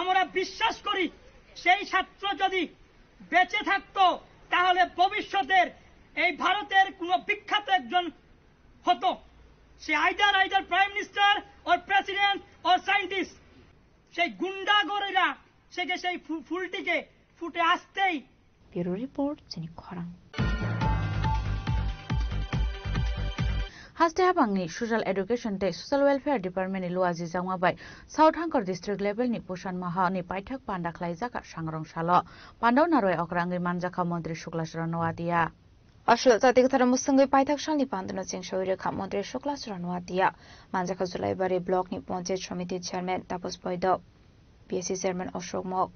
S12: আমরা বিশ্বাস করি সেই ছাত্র যদি বেঁচে থাকতো তাহলে ভবিষ্যতের এই ভারতের কোন বিখ্যাত একজন হতো, সে আইদার প্রাইম মিনিস্টার ওর প্রেসিডেন্ট ওর সায়েন্টিস্ট। সেই গুন্ডাগরেরা সেই ফুলটিকে ফুটে আসতেই।
S3: ব্যুরো রিপোর্ট চিনি খরাং।
S23: हास्टे हाबांगनि ससियेल एडुकेशन ते ससियेल वेलफेयर डिपार्टमेन्टनि लुआजि जांमाबाय साउथ हांकर डिस्ट्रिक्ट लेभेलनि पोषण माहानि पाइथाक पान्डा ख्लायजाका सांग्रांसालो पान्डाव नारय अग्रांगि मानजाखा मन्त्रि शुक्लाचरण नवादिया
S3: असलो जातिक धर्म मुसंगै पाइथाक सालनि पान्दन चिंसौ रेखा मन्त्रि शुक्लाचरण नवादिया मानजाखा जुलाइबारि ब्लकनि पञ्चायत समिति चेयरमैन तापस बैद, पिएससी चेयरमैन अशोक मक,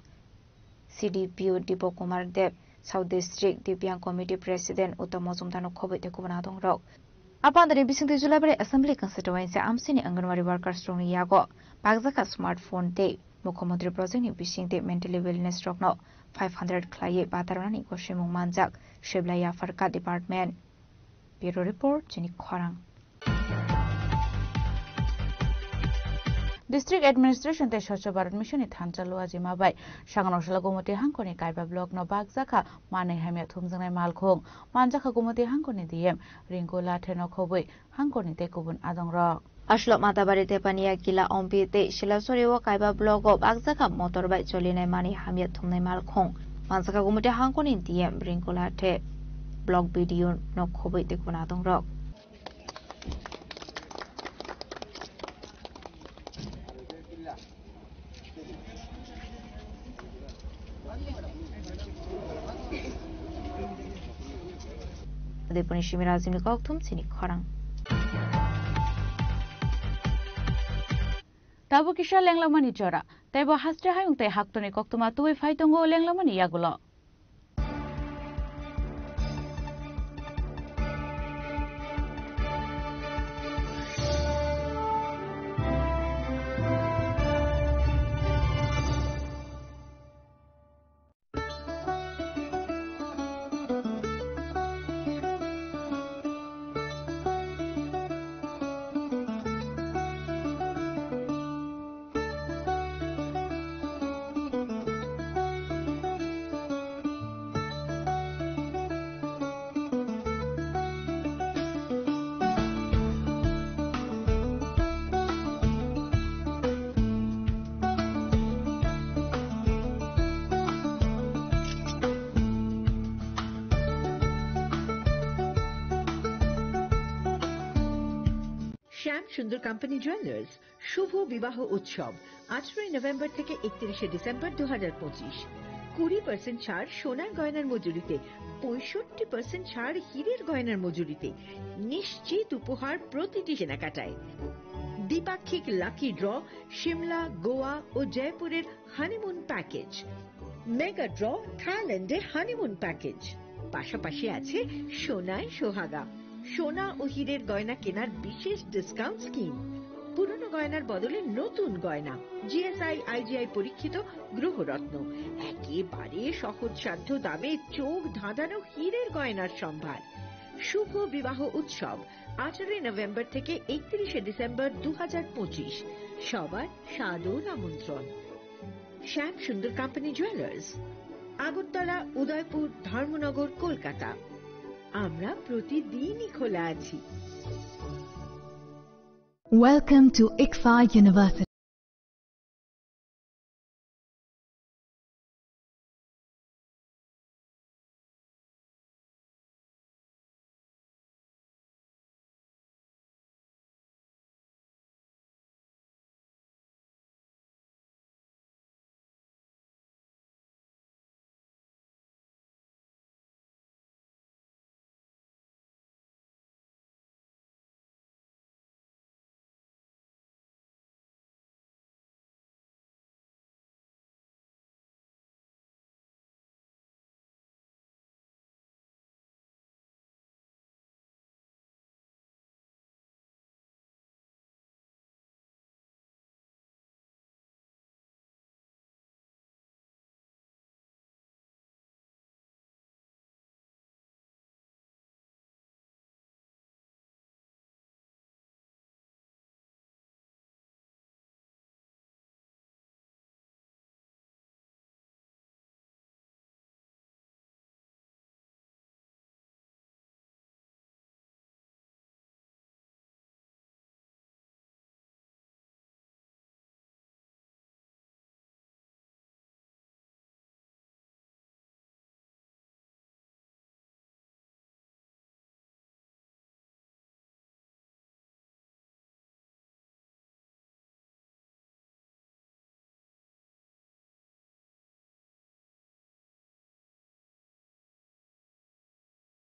S3: सीडीपीओ दीपक कुमार देव, साउथ डिस्ट्रिक्ट दिव्यांग कमिटि प्रेसिडेंट उत्तम Majumdar खबैते कुबना दंरौ Apandari bising Julabari Assembly Constituency Amsini Anganwadi Workers Strong Yago, Bagzaka Smartphone Day, Mukhomatri Project Bising Day Mentally Wellness Strogno, 500 Klaye Batarani Koshimu Manjak, Shiblaya Farka Department. Bureau Report, Jenny Korang.
S23: District Administration te Swachh Bharat Mission Thanchalu Ajimabai Sangrangshalo Gomoti Hangkoni Kaiba Block no Bagzaka Mane Hamya Thumjangnai Malkhung Manjaka Gomoti Hangkoni DM Ringo Latheno Khobui Hangkoni te Kubun Adongrok
S3: Ashlo Matabari te Pania Gila Ompi te Shilasori wo Kaiba Block of Bagzaka Motorbike Cholinai Mani Hamya Thumnai Malkhung Manjaka Gomoti Hangkoni DM Ringo Lathe blog video নখবই দেখুনা দং রক Depuni Shimirazim Koktum Sini Korang.
S23: Tabu kisha lenglamani jora. Tebo hastra hayung te haktoni koktuma tuwe faitongo lenglamani yagulo.
S2: শ্যাম সুন্দর company jewellers শুভ বিবাহ উৎসব 18 November থেকে 31 December 2025 20% ছাড় সোনার গয়নার মজুরিতে 65% ছাড় হীরের গয়নার মজুরিতে নিশ্চিত উপহার প্রতিটি কেনাকাটায় দ্বিপাক্ষিক লাকি ড্র শিমলা গোয়া ও জয়পুরের হানিমুন প্যাকেজ মেগা ড্র থাইল্যান্ডে হানিমুন প্যাকেজ পাশাপাশি আছে সোনায় সোহাগা সোনা ও হীরের গয়না কেনার বিশেষ ডিসকাউন্ট স্কিম পুরনো গয়নার বদলে নতুন গয়না জিএসআই আইজিআই পরীক্ষিত গ্রহরত্ন একেবারে সহজসাধ্য দামে চোখ ধাঁধানো হীরের গয়নার সম্ভার শুভ বিবাহ উৎসব 18 নভেম্বর থেকে 31 ডিসেম্বর 2025 সবার সাদর আমন্ত্রণ শ্যাম সুন্দর কোম্পানি জুয়েলার্স আগরতলা উদয়পুর ধর্মনগর কলকাতা আমরা প্রতিদিনই খোলা আছি
S16: Welcome to ICFA University.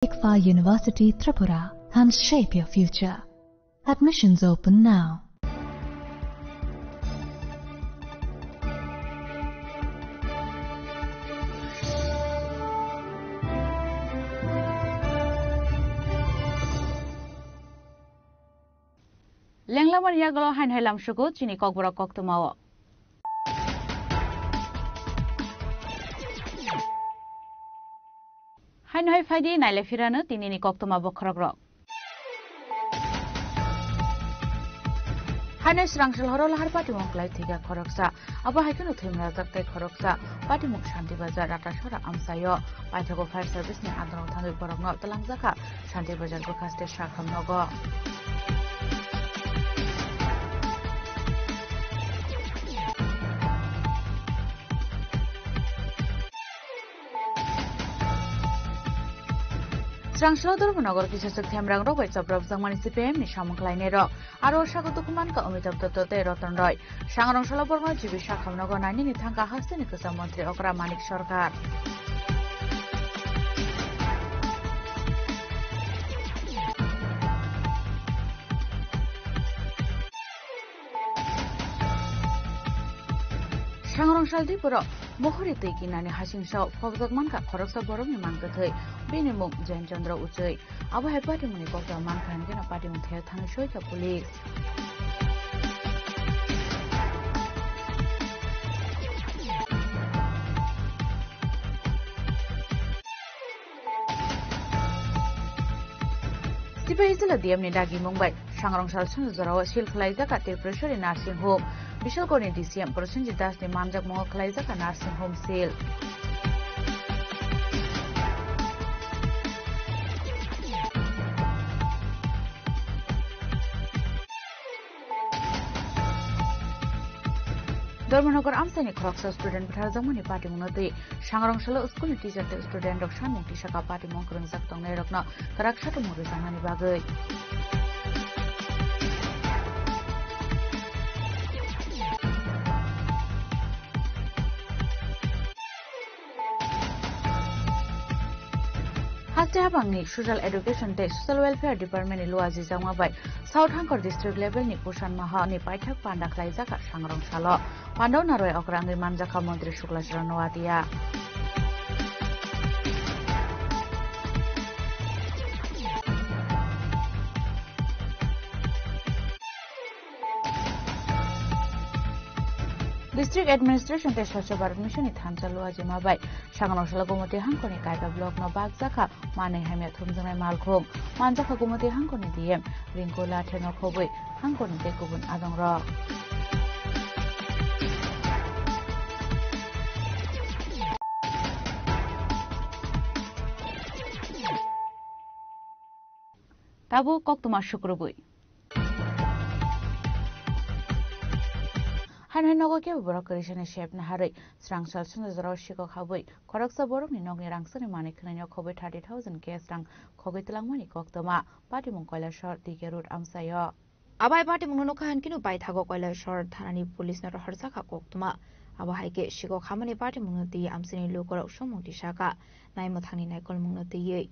S16: ICFA University Tripura and shape your future. Admissions open now.
S23: Lenglaman yagalo hain hailam shugo chini kokbora koktumawo. Hain hai faidi naile firano tinini koktuma bokhrogrok. Hain srangshal horo lahar pati monklai thiga khoroksa abo haikunu thimna jaktai khoroksa pati muk shanti bazar rata shora amsayo paithago fire service ni andro thanoi borokno talangjaka shanti bazar bokhaste shakham nogo. Srangshala Durbanogor Kisasuk Themrang Robai Sabrab Zangmani CPM ni Shamangklaine ro aro Shagotukuman ka Amitabh Dottote Rotan Roy Sangrongshalo Borma Jibi Shakhamnogor Nani ni Thangka Hastini Kusa Mantri Okra Manik Sarkar Sangrongshal Dipuro Mohori Teikinani Hashingshaw Fogdagmanka Koroksa Borong ni Mangathai Binimuk Jain Chandra Uchai Abo Hepati Muni Kokta Mankan Gena Pati Muthaya Thangshoy ka Police Sipahizala DM ni Dagi Mumbai Sangrongshal Sunzarawa Sil Khlaiza ka Tirpreshwari Nursing Home Bishalkoni DCM Prosenjit Das ni Manjak Moho Khlaiza ka Nursing Home Sale Dormanogor Amsani Kroksa student Bharazamani Party Munati Sangrongshalo School teacher student of Shanmung Tishaka Party Monkrung Zaktong Nerokna Karakshatu Murizamani Bagai Haste Habangni Social Education Day Social Welfare Department Ilu Azizangwa by South Hangkor District Level ni Pushan Maha ni Paithak Panda Khlaijaka Sangrongshalo Pandau Naroi Okrangi Manjaka Mantri Shuklasra Noatia District Administration te Swachh Bharat Mission ni Thamchalu Ajima bai Sangrongshalo Gomoti Hangkoni Kaita Block no Bagzaka Mane Hamya Thumjangai Malkhom Manjaka Gomoti Hangkoni DM Ringkola Theno Khoboi Hangkoni te Kubun Adongra Tabu Koktuma Shukrubui Hanhanogo ke Brokerishan Shep Nahari, Srangsal Sunazaro Shiko Habui, Koroksa Borong ni Nogi Rangsani Manikano Kobe 30,000 Kesrang, Kogitlamani Koktoma, Party Munkola Short, Dike Root Amsayo.
S3: Abai Party Munukan Kinu by Tago Kola Short, Tanani Police Not Harsaka Koktoma, Abahike Shiko Hamani Party Munuti, Amsini Local Shomuti Shaka, Naimotani Nakol Munuti.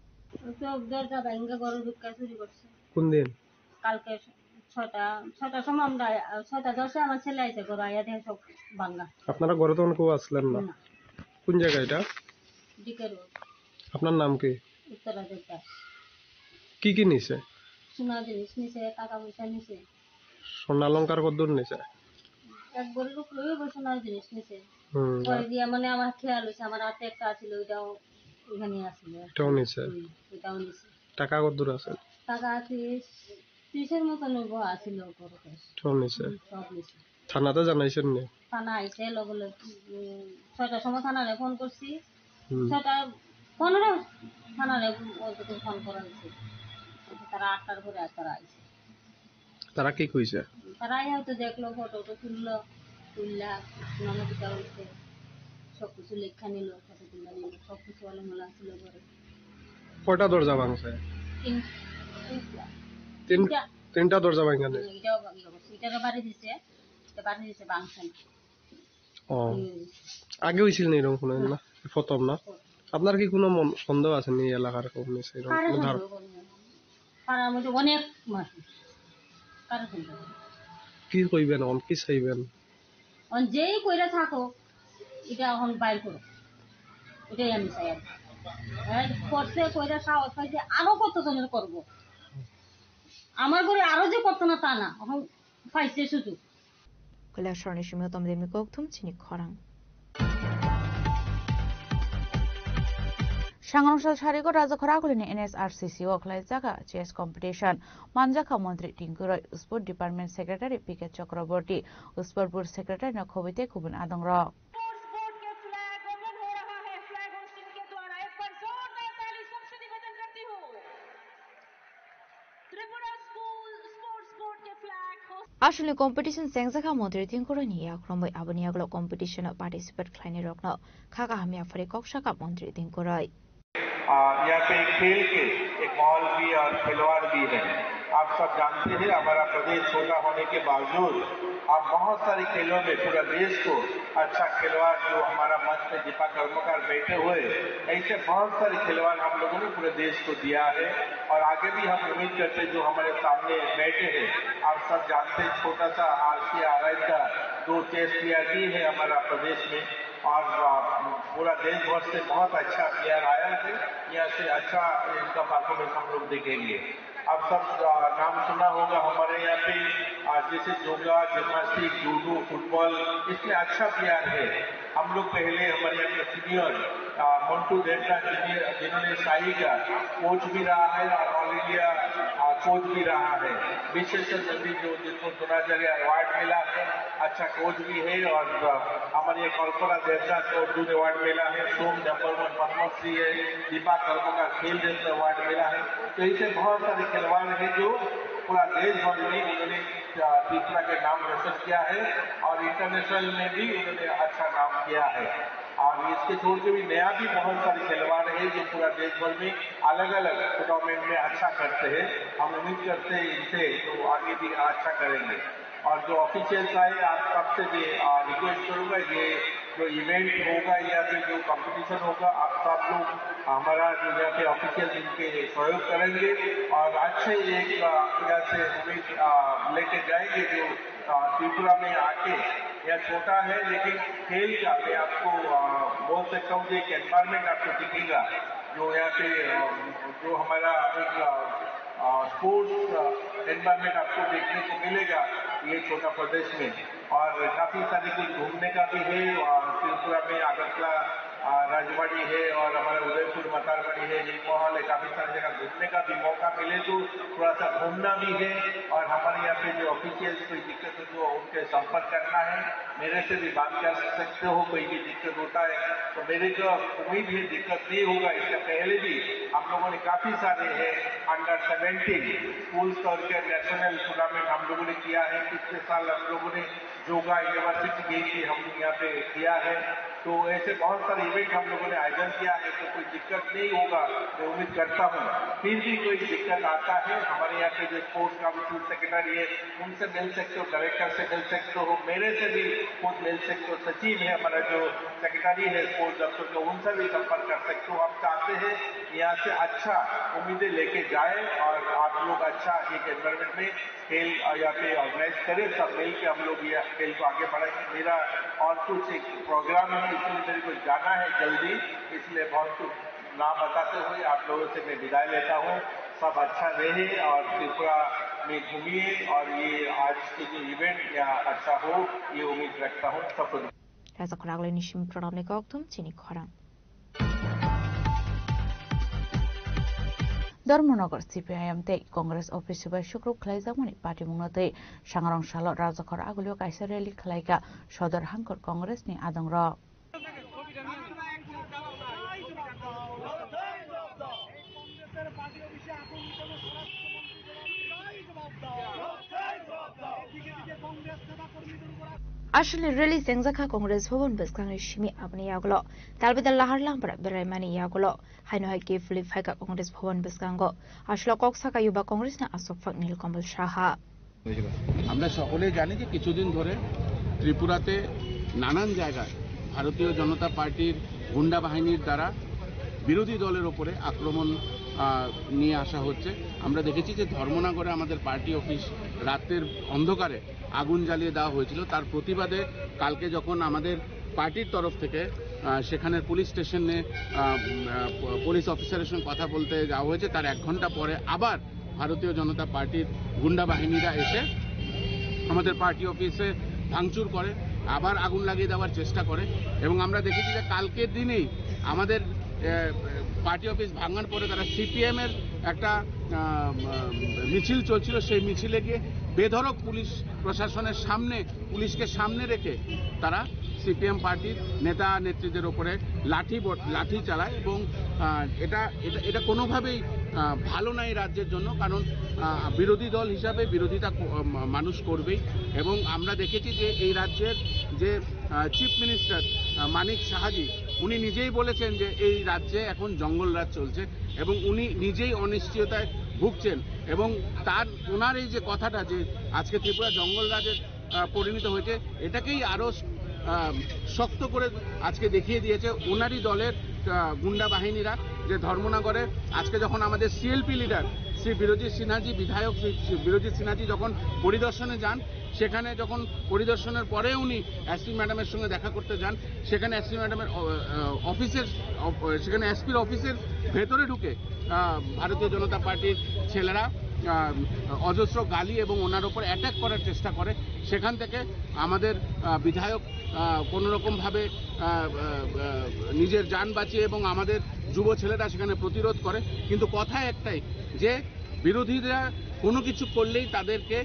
S18: Kundin
S20: Kalkesh. ছটা সময় আমরা 6:10 আমার ছেলে আইছে ঘর আইয়া দেখে সব ভাঙা
S18: আপনারা ঘরে তখন কেউ আসলেন না কোন জায়গা এটা
S20: ডিকের
S18: আপনার নাম কি
S20: উত্তরাধিক দাস
S18: কি নিছে
S20: সোনা জিনিস নিছে টাকা পয়সা নিছে
S18: সোনা অলংকার কতদূর নিছে
S20: এক বড়ির উপরে সোনা জিনিস নিছে পরে দিয়া মানে আমার খেয়াল হইছে আমার হাতে একটা ছিল ওইটাও এখানে আছিল
S18: এটাও নিছে টাকা কতদূর আছে
S20: টাকা আছে 30 এর মতো নব আছিল করতে
S18: সব নিছে থানাতে জানাইছেন নি
S20: থানা আইছে লগলে 6টার সময় থানারে ফোন করছি 6:15 থানারে ফোন করা হইছে তারা 8টার পরে তারা আইছে
S18: তারা কি কইছে
S20: তারা আইয়া তো দেখলো ফটো তুললো নানা দিকা হইছে সব কিছু লেখা নিল ফটো তুললো সব কিছু আলমালা ছিল ঘরে
S18: কয়টা দরজা ভাঙছে তিনটা দরজা ভাঙা নেই
S20: এটার বাড়ি দিছে ভাঙছে
S18: আগে হইছিল না এরকম কোনো না প্রথম না আপনার কি কোনো সন্দেহ আছে নি এলাকার কোন
S20: পাড়ার মধ্যে অনেক মাছ
S18: কি কইবেন কি চাইবেন
S20: যেই কইরা থাকো এটা এখন বাইর করো এটাই আমি চাই আর করছে কইরা সাহস পাইছে আরো কত জনের করবো আমার ঘরে আরো যে করতো না তা না এখন পাইছে সুযোগ
S3: কইলা স্বর্ণের সময় তোমাদের আমি কোকথুম চিনি খরাং
S23: Sangrongshal Shariko Raja Khorakulini NSRCC Oklai Jaga chess competition Manjaka Mantri Tinkuroi Sport Department Secretary PK Chakraborty Usporpur Secretary Nakhobite Kubun Adongra
S3: আসলে কম্পিটিশন সেংজাখা মন্ত্রী তিনকরনি আক্রমই আবনিয়াগলো কম্পিটিশন পার্টিসিপেট খাইনে রকনো খাকা হামিয়া ফরে ককশাকা মন্ত্রী তিনকরই
S5: यहाँ पे खेल के एक माहौल भी और खिलवाड़ भी है। आप सब जानते हैं हमारा प्रदेश छोटा होने के बावजूद आप बहुत सारे खेलों में पूरा देश को अच्छा खिलवाड़, जो हमारा मंच में दीपा कर्मकार बैठे हुए, ऐसे बहुत सारे खिलवाड़ हम लोगों ने पूरे देश को दिया है और आगे भी हम उम्मीद करते हैं जो हमारे सामने बैठे हैं। आप सब जानते हैं छोटा सा RCRI का 2 चेस प्लेयर भी है हमारा प्रदेश में और पूरा देश भर से बहुत अच्छा प्लेयर आया है। यहाँ से अच्छा इनका परफॉर्मेंस हम लोग देखेंगे। आप सब नाम सुना होगा हमारे यहाँ पे जैसे योगा, जिम्नास्टिक, जूडो, फुटबॉल, इसमें अच्छा प्लेयर है। हम लोग पहले हमारे यहाँ पे सीनियर मंटू देवरा जिन्होंने शाही का कोच भी रहा है और ऑल इंडिया कोच भी रहा है। विशेषण नंदी जो जिनको द्रोणाचार्य अवार्ड मिला है, अच्छा कोच भी है और हमारे यहाँ कल्पना देवरा को अर्जुन अवार्ड मिला है। सोम नंबर 1 पद्मश्री है। दीपा कर्मकार खेल रत्न अवार्ड मिला है। तो ऐसे बहुत सारे खिलवाड़ है जो पूरा देश भर में उन्होंने त्रिपुरा के नाम रोशन किया है और इंटरनेशनल में भी उन्होंने अच्छा नाम किया है। और इसके छोड़ के भी नया भी बहुत सारे खिलवाड़ है जो पूरा देश भर में अलग अलग टूर्नामेंट में अच्छा करते हैं। हम उम्मीद करते हैं इनसे तो आगे भी अच्छा करेंगे। और जो ऑफिशियल्स आए, आप सबसे भी रिक्वेस्ट करूँगा, ये जो इवेंट होगा या फिर जो कंपटीशन होगा, आप सब लोग हमारा जो यहाँ पे ऑफिशियल इनके सहयोग करेंगे और अच्छे एक यहाँ से उम्मीद लेके जाएंगे जो त्रिपुरा में आके, यह छोटा है लेकिन खेल का मैं आपको बोल सकता हूँ एक एनवायरमेंट आपको दिखेगा जो यहाँ पे जो हमारा एक स्पोर्ट्स एनवायरमेंट आपको देखने को मिलेगा ये छोटा प्रदेश में। और काफ़ी सारे कुछ घूमने का भी है और त्रिपुरा में अगरतला राजवाड़ी है और हमारा उदयपुर मतारवाड़ी है, नीलमहल है, काफ़ी सारी जगह घूमने का भी मौका मिले तो थोड़ा सा घूमना भी है। और हमारे यहाँ पे जो ऑफिशियल्स कोई दिक्कत हो तो उनके संपर्क करना है, मेरे से भी बात कर सकते हो। कोई भी दिक्कत होता है तो मेरे को उम्मीद है दिक्कत नहीं होगा। इससे पहले भी हम लोगों ने काफ़ी सारे है अंडर 17 स्कूल स्तर के नेशनल टूर्नामेंट हम लोगों ने किया है। पिछले साल हम लोगों ने योगा यूनिवर्सिटी गेम भी हम यहाँ पे किया है। तो ऐसे बहुत सारे इवेंट हम लोगों ने आयोजन किया है तो कोई दिक्कत नहीं होगा, मैं उम्मीद करता हूँ। फिर भी कोई दिक्कत आता है, हमारे यहाँ पे जो स्पोर्ट्स काउंसिल सेक्रेटरी है उनसे मिल सकते हो, डायरेक्टर से मिल सकते हो, मेरे से भी खुद मिल सकते हो, सचिव है हमारा जो सेक्रेटरी है स्पोर्ट्स दफ्तर का, उनसे भी संपर्क कर सकते हो। हम चाहते हैं यहाँ से अच्छा उम्मीदें लेके जाए और आप लोग अच्छा एक एनवायरमेंट में खेल यहाँ पे ऑर्गेनाइज करें, सब मिल के हम लोग ये खेल को आगे बढ़ाएंगे। मेरा और कुछ एक प्रोग्राम है इसलिए मेरे को जाना है जल्दी, इसलिए बहुत कुछ ना बताते हुए आप लोगों से मैं विदाई लेता हूँ। सब अच्छा रहे और त्रिपुरा में घूमिए और ये आज के जो इवेंट या अच्छा हो ये उम्मीद रखता हूँ। सबको
S23: धर्मनगर CPIM ते कांग्रेस ऑफिस से शुक्रु खलाइजामनि पार्टी मुंगनते सांग्रां साल राजखर आगुलियो काइसा रैली खलाइगा सदर हांकर कांग्रेसनि आदंग र Ashley rally sengzakha Congress Bhavan Beskangi Shimi Abni Yagulo, Talbida Lahar Lampra, Beremani Yagulo, Haino Haki Philip Haka Congress Bhavan Beskango, Ashlo Koksaka Yuba Congress na Asofak Nil Kamal Shaha.
S6: আমরা সকলে জানি যে কিছুদিন ধরে ত্রিপুরাতে নানান জায়গায় ভারতীয় জনতা পার্টির গুন্ডা বাহিনীর দ্বারা বিরোধী দলের উপরে আক্রমণ নিয়ে আসা হচ্ছে। আমরা দেখেছি যে ধর্মনগরে আমাদের পার্টি অফিস রাতের অন্ধকারে আগুন জ্বালিয়ে দেওয়া হয়েছিল। তার প্রতিবাদে কালকে যখন আমাদের পার্টির তরফ থেকে সেখানের পুলিশ স্টেশনে পুলিশ অফিসারের সঙ্গে কথা বলতে যাওয়া হয়েছে, তার 1 ঘন্টা পরে আবার ভারতীয় জনতা পার্টির গুন্ডা বাহিনীরা এসে আমাদের পার্টি অফিসে ভাঙচুর করে, আবার আগুন লাগিয়ে দেওয়ার চেষ্টা করে। এবং আমরা দেখেছি যে কালকের দিনেই আমাদের পার্টি অফিস ভাঙার পরে তারা CPM এর একটা মিছিল চলছিল, সেই মিছিলে গিয়ে বেধড়ক পুলিশ প্রশাসনের সামনে পুলিশকে সামনে রেখে তারা CPM পার্টির নেতা নেত্রীদের উপরে লাঠি চালায়। এবং এটা কোনোভাবেই ভালো না এই রাজ্যের জন্য, কারণ বিরোধী দল হিসাবে বিরোধিতা মানুষ করবেই। এবং আমরা দেখেছি যে এই রাজ্যের যে চিফ মিনিস্টার মানিক সাহাজি উনি নিজেই বলেছেন যে এই রাজ্যে এখন জঙ্গল রাজ চলছে এবং উনি নিজেই অনিশ্চয়তায় ভুগছেন এবং ওনার এই যে কথাটা যে আজকে ত্রিপুরা জঙ্গল রাজের পরিণত হয়েছে এটাকেই আরো শক্ত করে আজকে দেখিয়ে দিয়েছে ওনারই দলের গুন্ডা বাহিনীরা যে ধর্মনগরে আজকে যখন আমাদের সিএলপি লিডার শ্রী বিরোজিৎ সিনহাজি বিধায়ক বিরোজিৎ সিনহাজি যখন পরিদর্শনে যান সেখানে যখন পরিদর্শনের পরে উনি এসপি ম্যাডামের সঙ্গে দেখা করতে যান সেখানে এসপি ম্যাডামের সেখানে এসপির অফিসের ভেতরে ঢুকে ভারতীয় জনতা পার্টির ছেলেরা অজস্র গালি এবং ওনার ওপর অ্যাটাক করার চেষ্টা করে সেখান থেকে আমাদের বিধায়ক কোনোরকমভাবে নিজের যান বাঁচিয়ে এবং আমাদের যুব ছেলেরা সেখানে প্রতিরোধ করে কিন্তু কথা একটাই যে বিরোধীরা কোনো কিছু করলেই তাদেরকে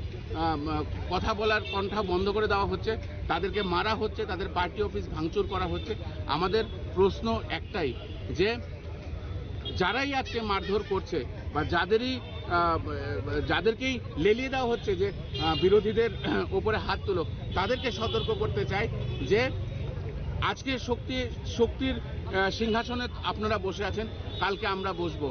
S6: কথা বলার কণ্ঠা বন্ধ করে দেওয়া হচ্ছে তাদেরকে মারা হচ্ছে তাদের পার্টি অফিস ভাঙচুর করা হচ্ছে আমাদের প্রশ্ন একটাই যে যারাই আজকে মারধর করছে বা যাদেরকেই লেলিয়ে দেওয়া হচ্ছে যে বিরোধীদের ওপরে হাত তুলো তাদেরকে সতর্ক করতে চাই যে আজকে শক্তির সিংহাসনে আপনারা বসে আছেন কালকে আমরা বসবো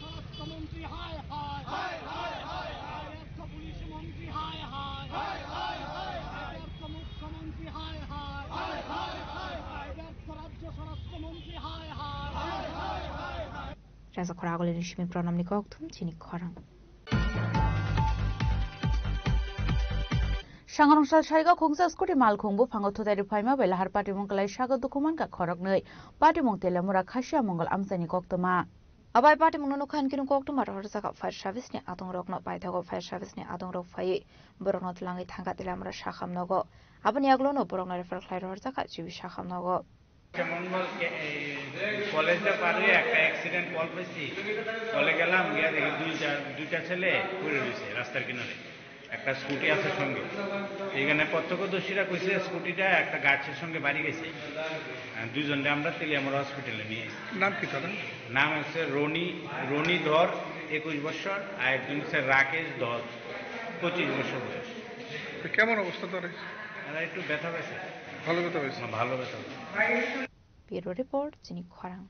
S14: স্বরাষ্ট্রমন্ত্রী হায় হায় হায় হায় হায় হায় পুলিশ মন্ত্রী হায় হায় হায় হায় হায় হায় মুখ্যমন্ত্রী হায় হায় হায় হায় হায় হায় রাজ্য স্বরাষ্ট্রমন্ত্রী হায় হায় হায় হায় হায় হায়
S3: Rasa koragolin shimi pronamni koktum chini khorang.
S23: Sangarungsal Shariga Khungsa Skuti Malkhungbu Phangot Thudari Phaima Belahar Party Mongkalai Shaga Dukuman ka Khorok Nei Party Mongtela Mura Khashia Mongol Amsani Koktoma Abai Party Mongno Khan Kinu Koktoma Rorsaka Fire Service ni Adong Rok no Paithago Fire Service ni Adong Rok Phai Bornot Langi Thanga Tilamra Shakham Nogo Abani Aglo no Borong Refer Khai Rorsaka Chibi Shakham Nogo
S15: মঙ্গল কলেজটা পার হয়ে একটা accident call পেয়েছি কলে গেলাম গিয়ে দেখি দুইটা ছেলে পড়ে রয়েছে রাস্তার কিনারে একটা স্কুটি আছে সঙ্গে এখানে প্রত্যক্ষদর্শীরা কইছে স্কুটিটা একটা গাছের সঙ্গে বাড়ি গেছে দুজনকে আমরা তেলিয়ামরা হসপিটালে নিয়ে এসেছি
S18: নাম কি তার
S15: নাম হচ্ছে রনি ধর 21 বছর আর একজন হচ্ছে রাকেশ ধর 25 বছর বয়স
S18: কেমন অবস্থা তার
S15: একটু ব্যথা পেয়েছে
S18: ভালো ব্যথা পেয়েছে
S15: ভালো ব্যথা
S3: Bureau Report Chini Khorang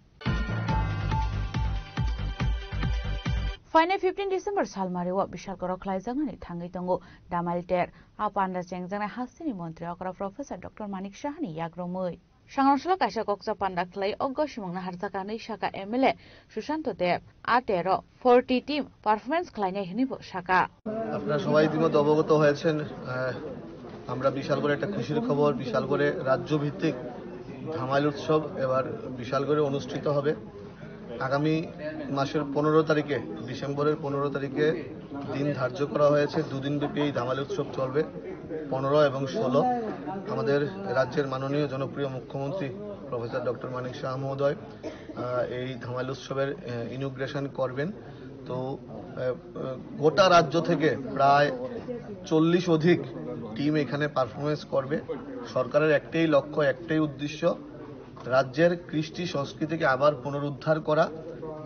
S23: Final 15 December Salmari wa Bishal Korok Laizangani Thangi Tongo Damalter Apanda Chengjana Hasini Montri Okra Professor Dr. Manik Shahani Yagromoi Sangarsala Kaisa Koksa Panda Clay Ogoshimong Harzakani Shaka MLA Shushanto Dev Atero 40 team performance Kleine Hinibo Shaka
S22: আপনারা সবাই ইতিমধ্যে অবগত হয়েছেন আমরা বিশাল করে একটা খুশির খবর বিশাল করে রাজ্যভিত্তিক ধামাইল উৎসব এবার বিশাল করে অনুষ্ঠিত হবে আগামী মাসের 15 তারিখে ডিসেম্বরের 15 তারিখে দিন ধার্য করা হয়েছে দুদিন ব্যাপী এই ধামাইল উৎসব চলবে 15 এবং 16 আমাদের রাজ্যের মাননীয় জনপ্রিয় মুখ্যমন্ত্রী প্রফেসর ডক্টর মানিক শাহ মহোদয় এই ধামাইল উৎসবের ইনগ্রেশন করবেন তো গোটা রাজ্য থেকে প্রায় 40 অধিক টিম এখানে পারফরমেন্স করবে সরকারের একটাই লক্ষ্য একটাই উদ্দেশ্য রাজ্যের কৃষ্টি সংস্কৃতিকে আবার পুনরুদ্ধার করা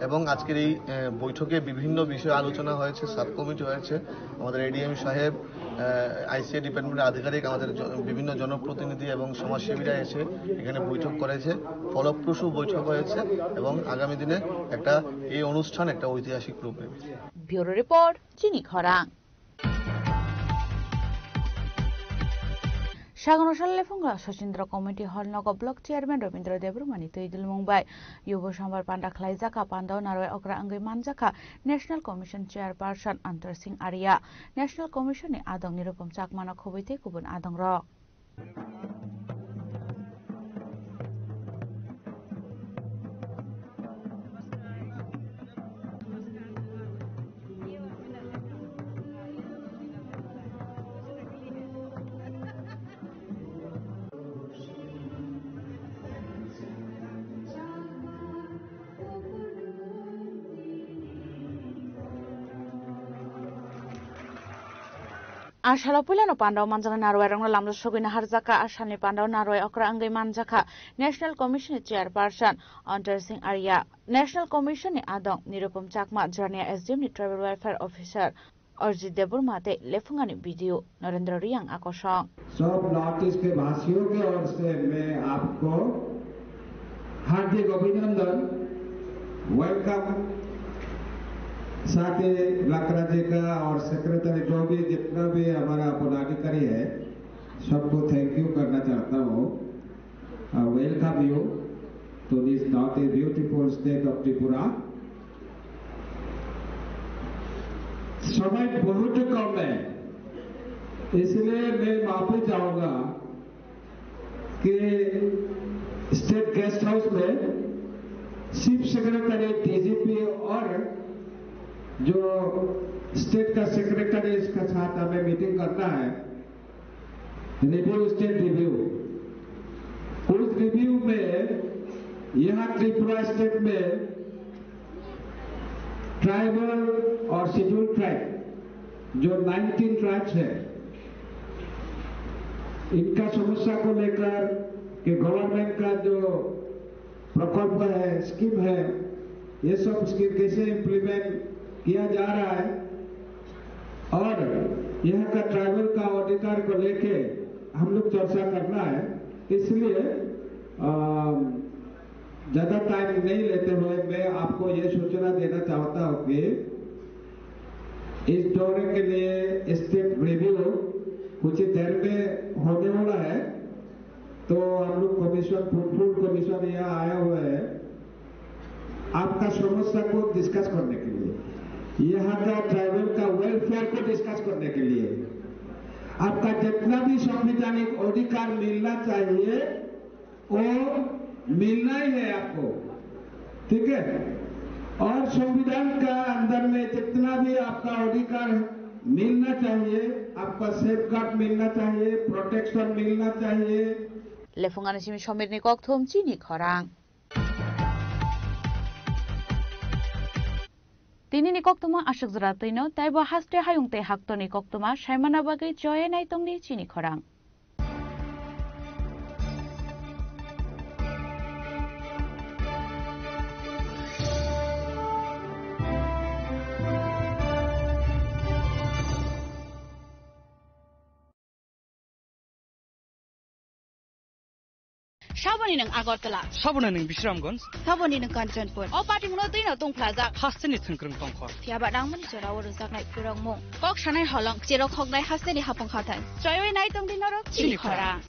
S22: এবং আজকের এই বৈঠকে বিভিন্ন বিষয়ে আলোচনা হয়েছে সাব কমিটি হয়েছে আমাদের এডিএম সাহেব আইসিএ ডিপার্টমেন্টের আধিকারিক আমাদের বিভিন্ন জনপ্রতিনিধি এবং সমাজসেবীরা এসে এখানে বৈঠক করেছে ফলপ্রসূ বৈঠক হয়েছে এবং আগামী দিনে একটা এই অনুষ্ঠান একটা ঐতিহাসিক রূপ নেবে
S23: ব্যুরো রিপোর্ট চিনি খরাং Shagonosal Lefunga Shachindra Committee Hall Nogo Block Chairman Rabindra Debrumani Tuidul Mumbai Yugo Shambar Panda Klaizaka Pandao Narwe Okra Angai Manjaka National Commission Chairperson Antar Singh Arya National Commission ni Adong Nirupam Chakmana Khobite Kubun Adong Rock Ashala Pulano Panda Manzana Narway Lamla Shogina Harzaka Ashani Panda Narway Okra Angai Manjaka National Commission Chairperson Antar Singh Arya National Commission Adong Nirupam Chakma Jania SDM Tribal Welfare Officer Arjit Deburmate Lefungani video Narendra Riang Akoshong
S1: सब north east के भाषियों के ओर से मैं आपको हार्दिक अभिनंदन welcome साथ ही लाकरा जी का और सेक्रेटरी जो भी जितना भी हमारा पदाधिकारी है सबको थैंक यू करना चाहता हूँ welcome you to this not a beautiful state of Tripura समय बहुत कम है इसलिए मैं माफी चाहूंगा कि स्टेट गेस्ट हाउस में चीफ सेक्रेटरी डीजीपी और जो स्टेट का सेक्रेटरी इसका साथ हमें मीटिंग करना है रिव्यू स्टेट रिव्यू उस रिव्यू में यहाँ त्रिपुरा स्टेट में ट्राइबल और शेड्यूल ट्राइब जो 19 ट्राइब्स है इनका समस्या को लेकर कि गवर्नमेंट का जो प्रकल्प है स्कीम है ये सब स्कीम कैसे इम्प्लीमेंट किया जा रहा है और यहाँ का ट्राइबल का अधिकार को लेके हम लोग चर्चा करना है इसलिए ज्यादा टाइम नहीं लेते हुए मैं आपको ये सूचना देना चाहता हूँ कि इस दौरे के लिए स्टेट रिव्यू कुछ देर में होने वाला है तो हम लोग कमीशन फूड कमीशन यहाँ आया हुआ है आपका समस्या को डिस्कस करने के लिए यहाँ का ट्राइबल का वेलफेयर को डिस्कस करने के लिए आपका जितना भी संवैधानिक अधिकार मिलना चाहिए वो मिलना ही है आपको ठीक है और संविधान का अंदर में जितना भी आपका अधिकार मिलना चाहिए आपका सेफगार्ड मिलना चाहिए प्रोटेक्शन मिलना चाहिए
S23: Lefungani Simi Shomir Nikok Thum Chini Khorang Tini Nikok Tuma Ashok Zratino Taibo Haste Hayungte Hakto Nikok Tuma Shaimana Bagai Joy Naitongdi Chini Khorang
S17: Shabani ng Agartala.
S19: Sabuna ng Bisramgons.
S17: Sabani ng Kanchanpur. O pati mo na din atong plaza.
S19: Hastani tungkrung tongkor.
S17: Tiaba nang man sura wala sa nai purang mo. Kok shanay halong siro khog nai hastani hapong khatan. Joy nai tong din norok chini khora.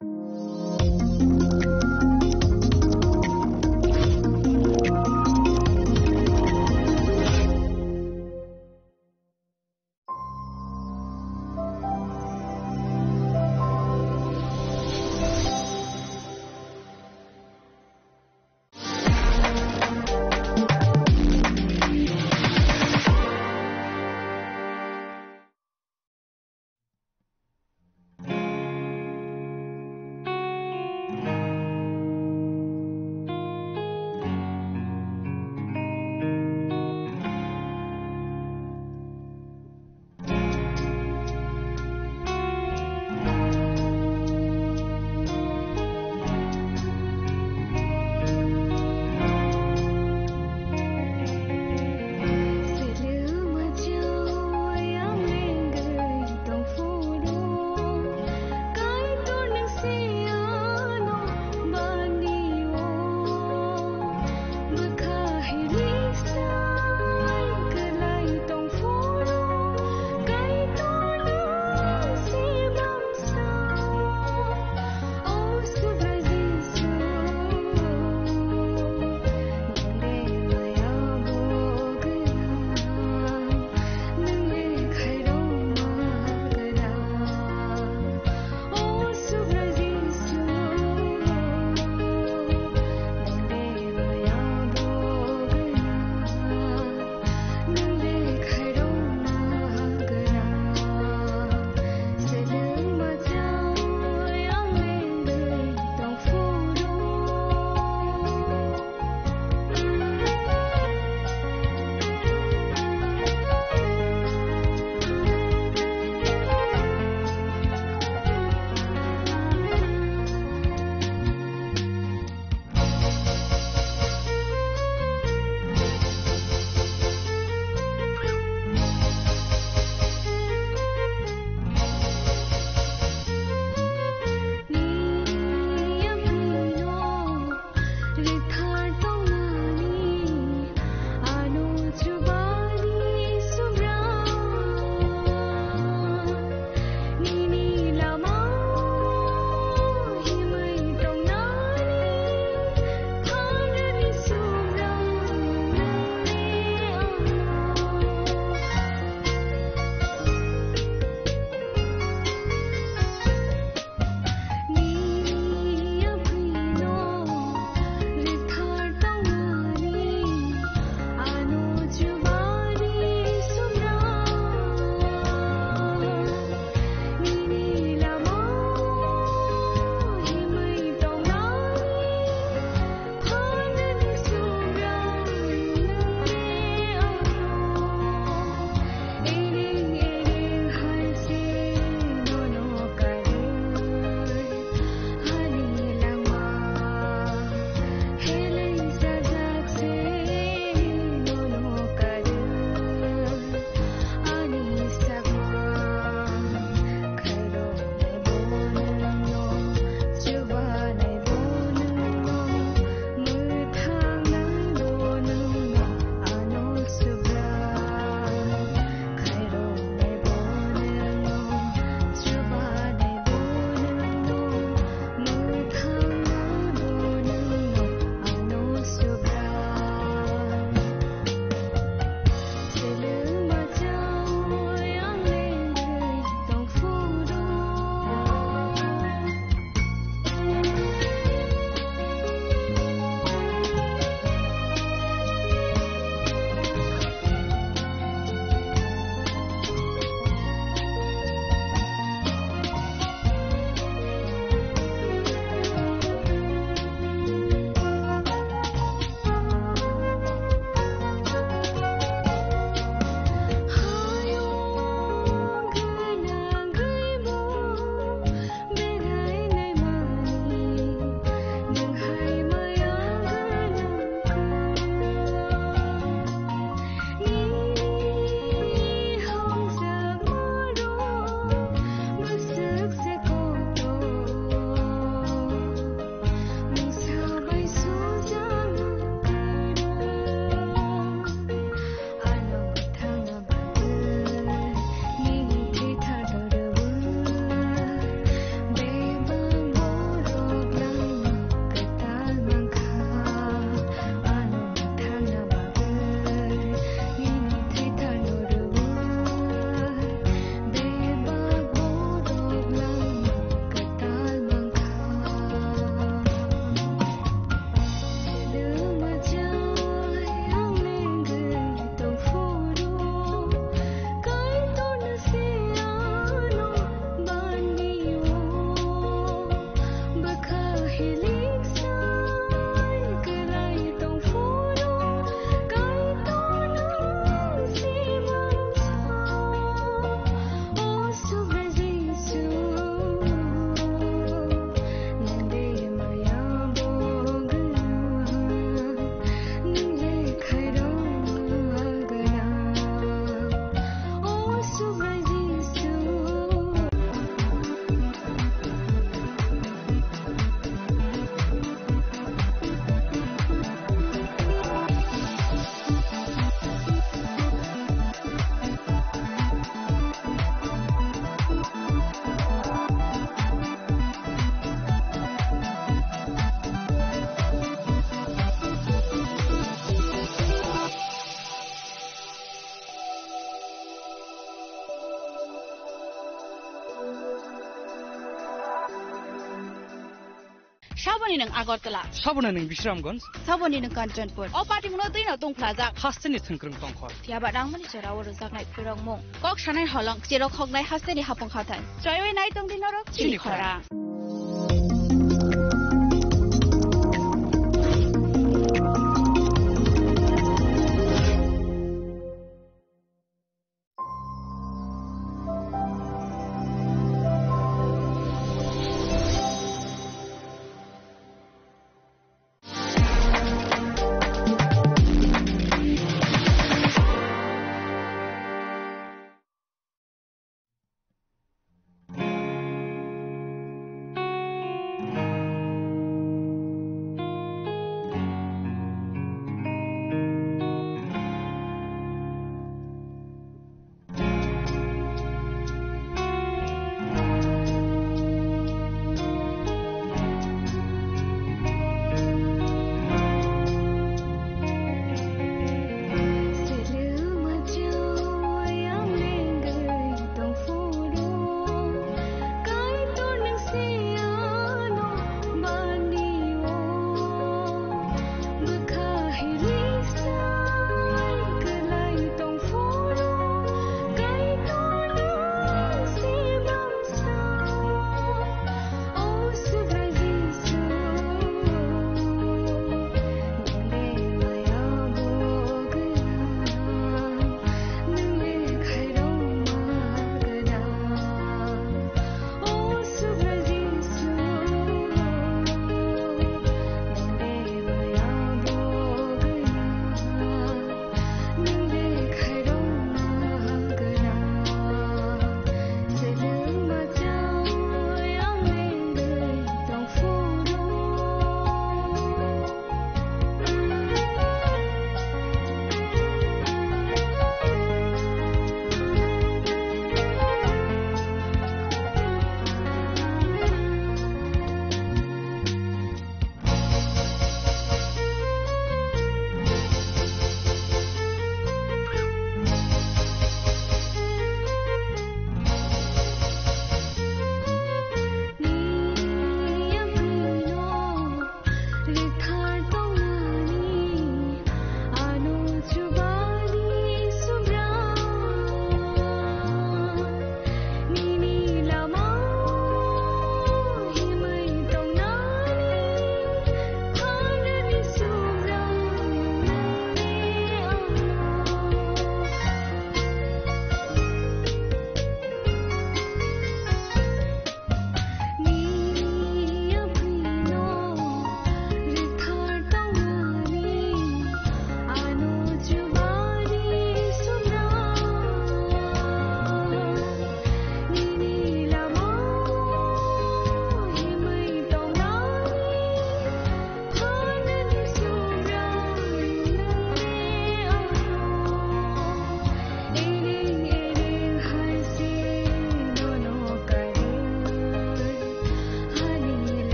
S17: Saboni nang Agartala.
S19: Sabona ning Bishramganj.
S17: Saboni nang Kanchanpur. O party muno tuina tong plaza.
S19: Hasteni thengkrung tongkhor.
S17: Tiaba rangmani cherawo rojaknai phirong mung. Kok sanai holong chero khognai hasteni hapong khatan. Choyoi nai tong dinoro chini khora.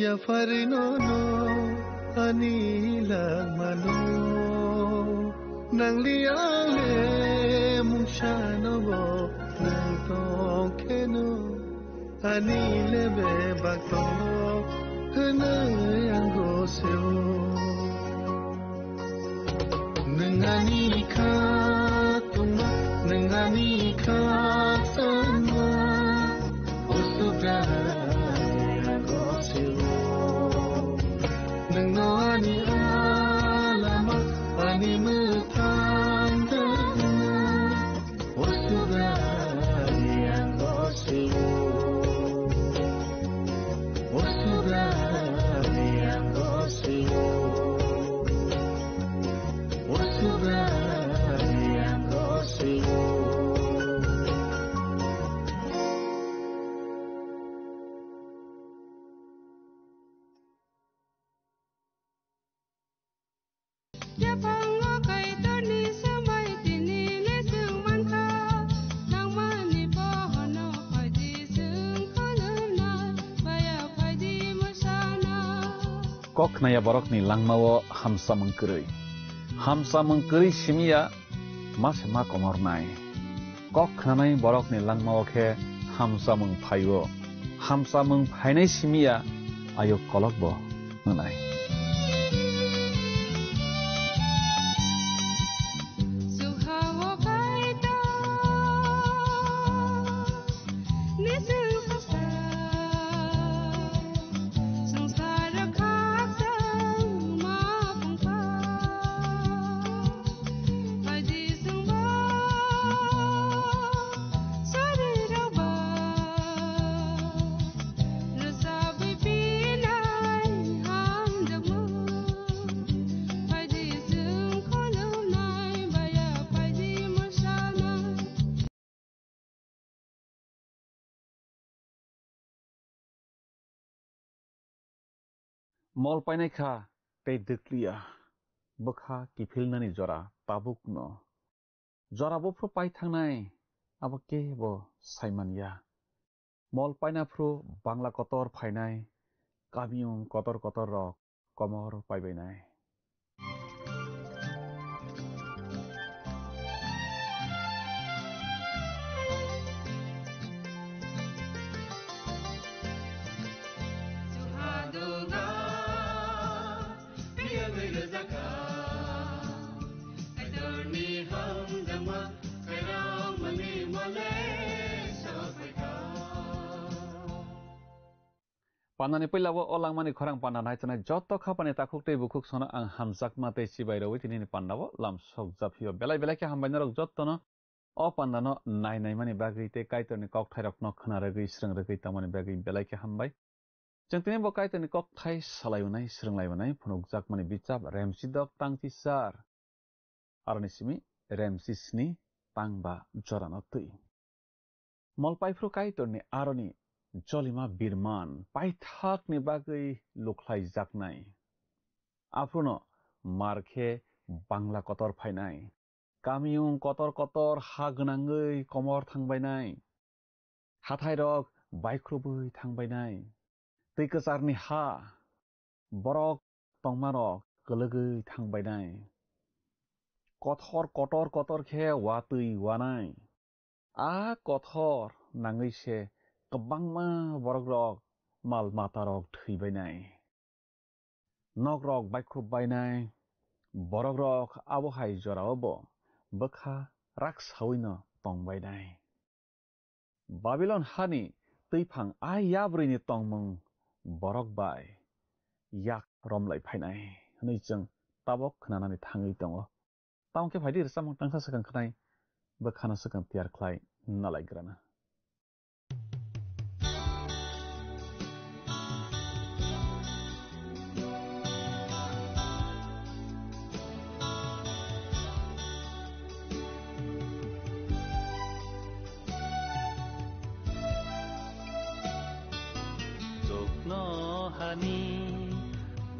S8: Ya farinono anila mano nang liale mushano bo nang tongkeno anile be bakto hana yango seo nangani ka tuma nangani ka sama usubra Nangani alama ani mutandana wasudani angosiu wasudani angosiu wasudani angosiu
S13: Kok naya borok ni langmawo hamsa mengkeri simia mas ma komor nai kok nanai borok ni langmawo ke hamsa mengphainai simia ayo kolok bo nanai Mol painai kha tei deklia bokha kifilnani jora tabukno jora bofro pai thangnai abo ke bo saimania mol paina fru bangla kotor phainai kamiung kotor rok komor paibainai Panani pelawo olang mani khorang pandan hai chana joto khapani takuk tei bukuk sono ang hamjak mate sibai rawi tinini pandawo lam sok japhiyo belai ke hambai narok joto no o pandano nai mani bagri te kaitoni kok thai rok no khana ragui srang ragui tamani bagri belai ke hambai jeng tini bo kaitoni kok thai salayunai srang layunai phunukjak mani bichap remsidok tangti sar arani simi remsisni tangba jorano tui मलपाइफ्रु काइतरनि आरनि जलिमा बिरमान पाइथाकनि बागै लुख्लाय जाकनाय आफ्रुनो मारखे Bangla Qatar फायनाय कामियुं Qatar Qatar हा गोनाङै कमर थांबायनाय हाथाय रग बायख्रुबै थांबायनाय दै गोजारनि हा बरक तंमारक गोलोगै थांबायनाय कथर Qatar Qatar खे वातै वानाय आ कथर नाङैसे गोबांमा बरक रग माल माता रग थैबायनाय नग रग बायख्रुबबायनाय बरक रग आबहाय जरावबो बखा रागसावैनो तंबायनाय बाबिलन हानि तैफां आयाब्रैनि तंमं बरक बाय याक रमलाय फायनाय हनै जों ताबक खोनानानै थाङै दङ तावके फायदि रसामं तांसा सगं खनाय बखाना सगं तियार ख्लाय नालायग्राना
S8: Hani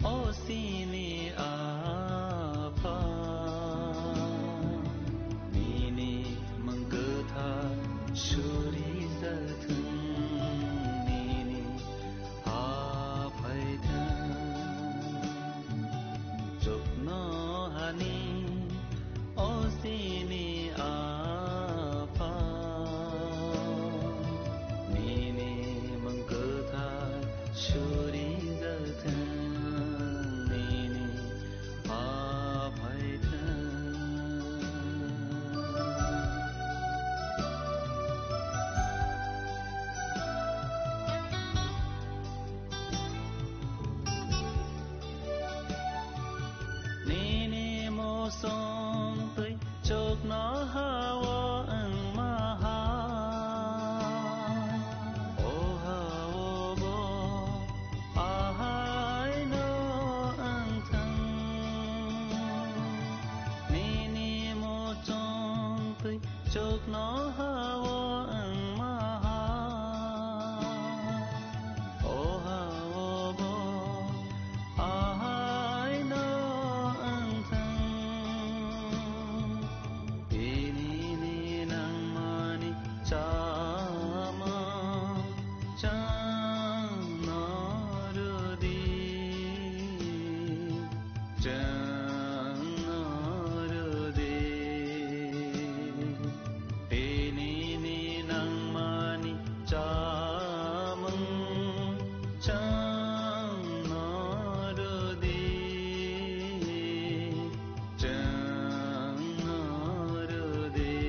S8: osini apa nini menggetha suri zatun nini apaitan jokno hani osini apa nini menggetha suri zatun nini apaitan nini mosong tui chok no hawa ang maha chok no hawa ang maha oh hawa bo ahai no ang thang ini ni nang mani chama chang no rudi chang no rudi chamang chang narudi chang narudi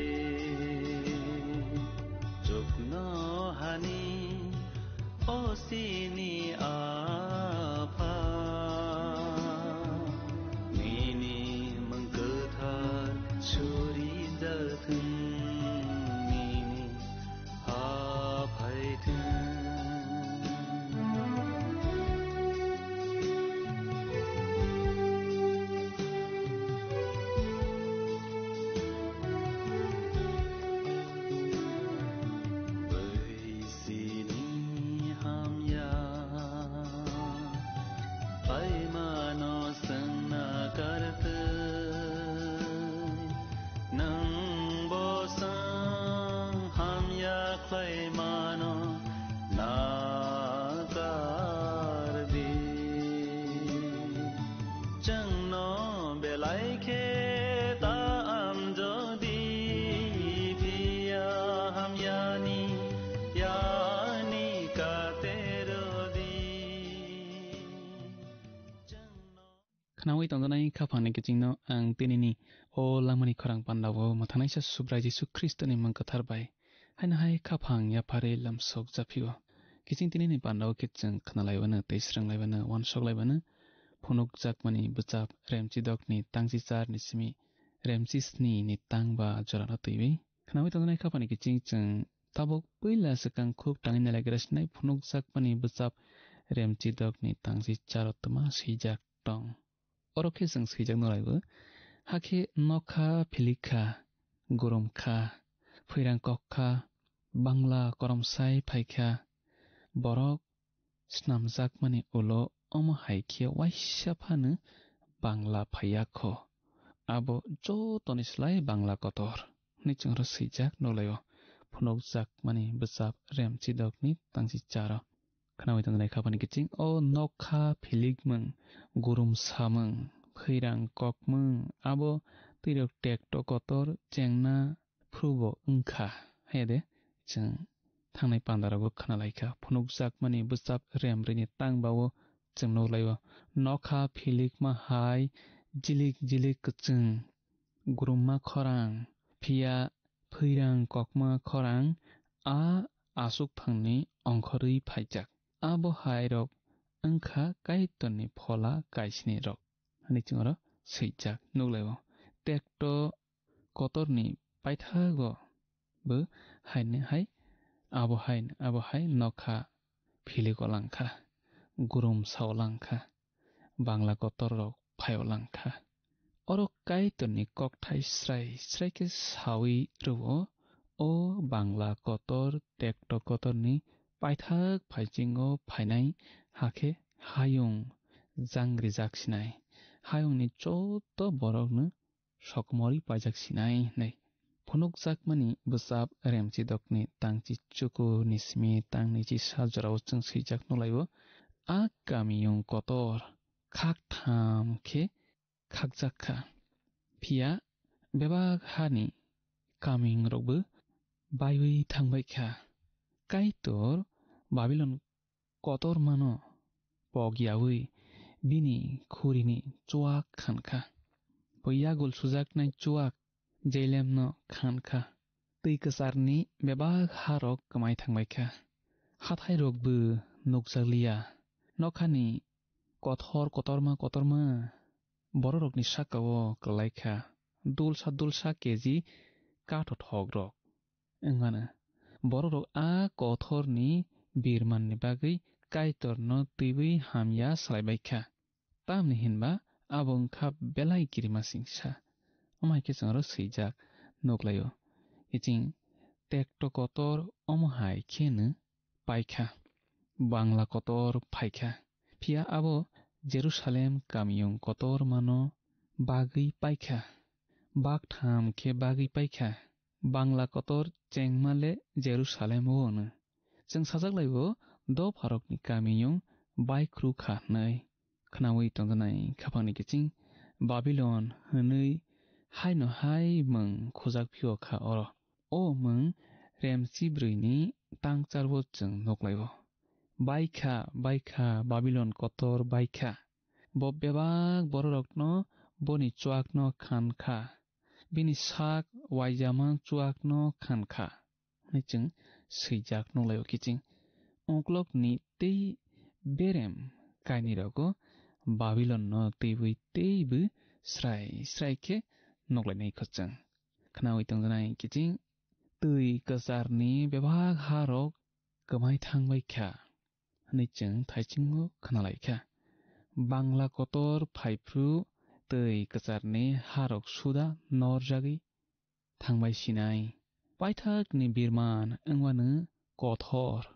S8: jokno hani osini apa nini menggetar suri zatun
S19: Knawi tongdanai khapangni kicingno ang tinini o langmani khorang pandawo mathanaisa subrai Jesu Kristo ni mangkatharbai haina hai khapang ya phare lamsok japhiwo kicing tinini pandawo kicing khnalaibana teisranglaibaina wansoklaibana phunuk jakmani buchap remchidokni tangchichar ni simi remchisni ni tangba jorana teibe knawi tongdanai khapangni kicing chung tabok puila sakang khub tangina lagrasnai phunuk jakmani buchap remchidokni tangchichar tuma sijak tong Oroke sang sijak noraibo hake nokha philikha goromkha phoirang kokha Bangla करमसाय फाइखा बरक स्नामजाक माने उलो अम हाइखे वाइसा फानो बांला फायाख आबो जो तनिस्लाय Bangla Qatar निचंर सैजाक नलायो फुनक जाक माने बजाब रेमची दकनि तांसि चार खनावै तंगनाय खापानि किचिं ओ नखा फिलिगमों गुरुम सामों फैरां ककमों आबो तिरक टेक्ट Qatar चेंना फ्रुबो उंखा हेदे जों थांनाय पान्दाराबो खोनालायखा फुनुक जाक माने बजाब रेमब्रैनि तांबावो जों नलायो नखा फिलिगमा हाय जिलिक जिलिक कचों गुरुमा खरां फिया फैरां ककमा खरां आ आसुक फांनि अंखरै फाइजाक आबो हायरक अंखा काइतनि फला काइसनि रक निचंर सैजाक नलायो टेक्ट कतरनि पाइथागो बो हायने हाय आबो हाय नखा फिलिगलांखा गुरुम सावलांखा बांला कतर रक फायलांखा अरो काइतनि ककथाय स्राय स्रायके सावै रवो ओ बांला कतर टेक्ट कतरनि पाइथाग फाइजिंगो फाइनाय हाखे हायुं जांग्रि जाक्सिनाय हायुंनि चोत बरकनो सकमरि पाइजाक्सिनाय नै फुनुक जाकमानि बजाब रेमची दकनि तांची चुकु निस्मि तांनिची साजराव जों सैजाक नलायो आ गामियुं कतर खाकथाम खे खाकजाखा फिया बेबाग हानि कामिं रबो बायबै थांबायखा काइतर बाबिलन कतर मानो पगियावै बिनि खुरिनि चुवाक खानखा बैया गुल सुजाकनाय चुवाक जेलेमनो खानखा तै कसारनि बेबाग हारक कमाय थांबायखा हाथाय रकबो नुकजालिया नखानि कथर कतरमा बर रकनि साकावो कलायखा दुलसा केजि काठ थग रक एंगानो बर रक आ कथरनि बिरमाननि बागै काइतरनो तैबै हामिया सालायबायखा तामनि हिनबा आबंखा बेलाय गिरिमा सिंसा अमायके संरो सैजाक नगलायो इचिं टेक्ट कतर अमहाय खेनो पाइखा बांला कतर फाइखा फिया आबो जेरुसालेम कामियुं कतर मानो बागै पाइखा बागथाम खे बागै पाइखा बांला कतर चेंगमाले जेरुसालेम होनो जों साजाकलायो द फारकनि कामियुं बायख्रुखा नै खनावै तंगनाय खाफांनि किचिं बाबिलन हनै हायनो हाय मों खुजाक फिवखा ओ मों रेमची ब्रैनि तांचारबो जों नगलायो बायखा बाबिलन कतर बायखा बेबाग बर रकनो बनि चुवाकनो खानखा बिनि साक वाइजामा चुवाकनो खानखा निचों सैजाक नगलायो किचिं अंक्लकनि तै बेरेम कायनि रगो बाबिलन न तैबो स्राय के नगलायनाय खचों खनावै तंगनाय किचिं तै कसारनि बेबाग हारक कमाय थांबायखा निचों थाइचिंगो खनालायखा बांला कतर फाइफ्रु तै कसारनि हारक सुदा नरजागै थांबाय सिनाय पाइथाकनि बिरमान अंवानो कथर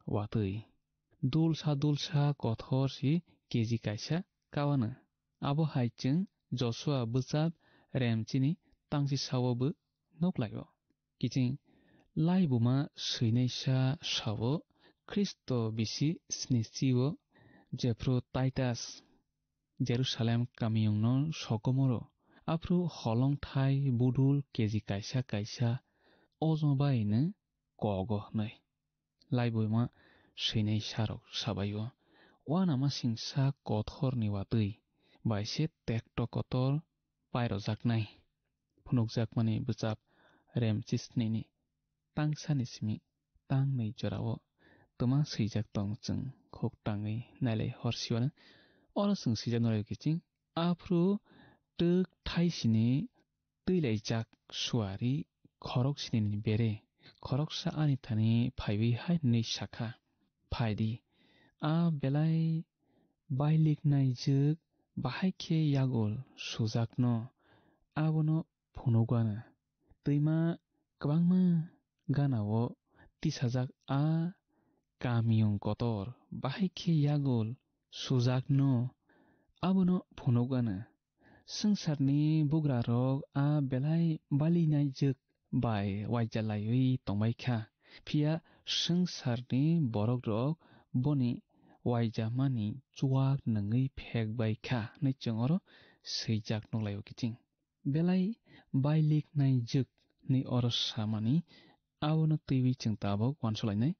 S19: वातै दुलसा कथर सि केजि कायसा कावानो आबो हायचों जसुआ बजाब रेमचीनि तांसि सावबो नगलायो किचिं लाइबुमा सैनायसा सावो ख्रिस्ट बिसि स्निचिवो जेफ्रु टाइटास जेरुसालेम कामियुंनो सकमरो आफ्रु हलंथाय बुदुल केजि कायसा अजबायनो कगो नै लाइबुमा सैनाय सारक साबायो वानामा सिंसा कथरनि वातै बायसे टेक्ट कतर पायरजाकनाय फुनुकजाक माने बजाब रेमचिसनि तांसानिसिमि तांनै जरावो तमा सैजाक दं जों खोक ताङै नायलाय हरसिवानो अरसों सैजाक नरायो किचिं आफ्रु तोक थाइसिनि तैलायजाक सुवारि खरक सिनि बेरे खरकसा आनिथानि फाइबै हाय नै साखा फायदि आ बेलाय बायलिकनाय जोग बाहायखे यागल सुजाकनो आबनो फुनुगानो दैमा गोबांमा गानावो tisajak a kamiyong kotor bahike yagol sujak no abono phunogana sangsarni bugra rok a belai balinai jek bai waijalai tongbaikha phia sangsarni borok rok boni waijamani chuak nangai phekbaikha nei chongoro seijak nolayo kiching belai bailik nai jek ni oros samani abono tv chingtabok wansolainai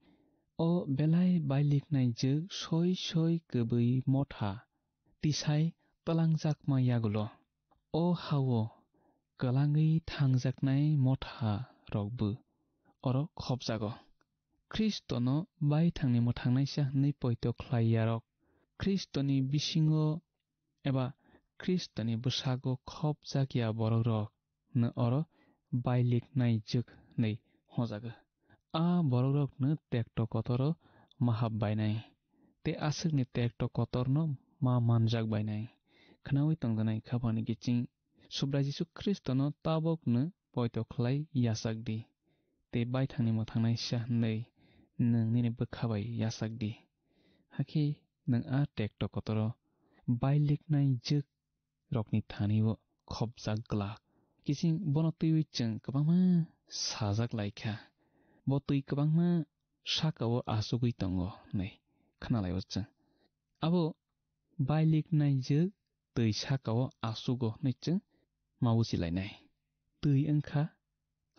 S19: o belai bailik nai jek soi soi kebui motha tisai talangjak ma yagulo o hawo kalangai thangjaknai motha rokbu oro khopjago Kristono bai thangni mothangnaisa nei poito khlaiyarok Kristoni bisingo eba Kristoni busago khopjakya borokrok no oro bailik nai juk nei hojago a borokrok no tekto kotoro mahab bainai te asukni tekto kotorno ma manjak bainai khnawi tongdanai khapani giching subra Jisu Kristono tabok no poito khlai yasakdi te bai thangni mothangnaisa nei nangni bukhabai yasakdi haki nang a tekto kotoro bailik nai juk rokni thaniwo khopjak glak kising bono tui chang kabama sajak laikha bo tui kabama sakawo asugui tongo nei khnalayo chang abo bailik nai juk tui sakawo asugo nei chang mawusi lainai tui angkha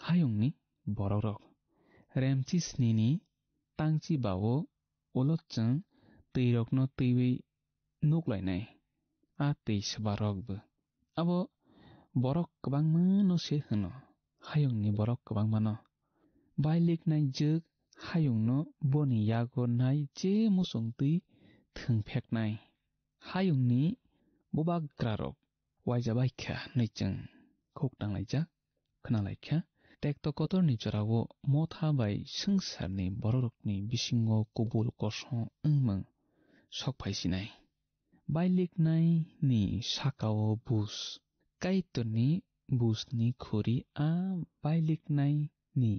S19: hayongni borok remchi snini tangchi bawo olot chang tui rokno tui nuklainai a tui sbarokbu abo borok kabangma no se hno hayongni borok kabangma no bailik nai juk hayongno boni yago nai je musong tui thungpheknai hayongni bobagrarok waijabaikha neichang khoktanglaijak khnalaikha tekto kotorni jorawo motha bai sangsarni borokni bisingo kubul koso ungmang sokphaisinai bailik nai ni sakao bus kaitoni busni khuri a bailik nai ni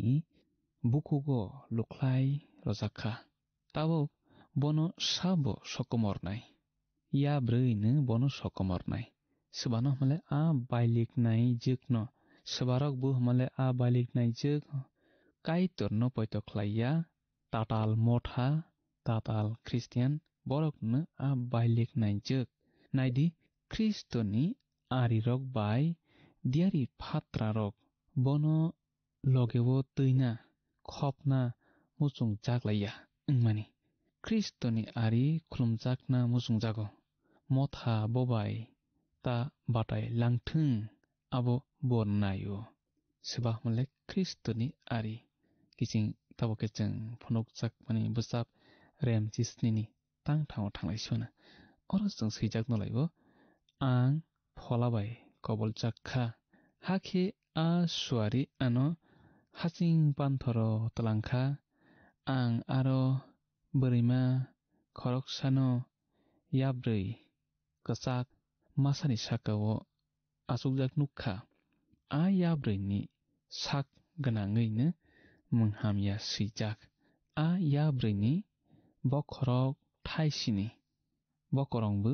S19: bukugo luklai rojakha tabo bono sabo sokomornai ya breine bono sokomornai subano male a bailik nai jikno subarok bu male a bailik nai jik kaitorno poito khlaiya tatal motha tatal Christian borokno a bailik nai jik naidi Kristoni ari rok bai diari phatra rok bono logewo tuina khopna musung jaglaiya ingmani Kristoni ari khulumjakna musung jago motha bobai ta batai langthung abo bornayo seba male Kristoni ari kiching taboke chang phonokjak mani busap rem chisnini tang thang thanglaisona oros jang seijak nolaibo ang pholabai kobol jakha hakhe a suari ano haching panthoro talangkha ang aro berima khoroksano yabrei kachak masani sakao asukjak nukha a yabreini sak ganangeino munghamya sijak a yabreini bokhorok thaisini bokorongbu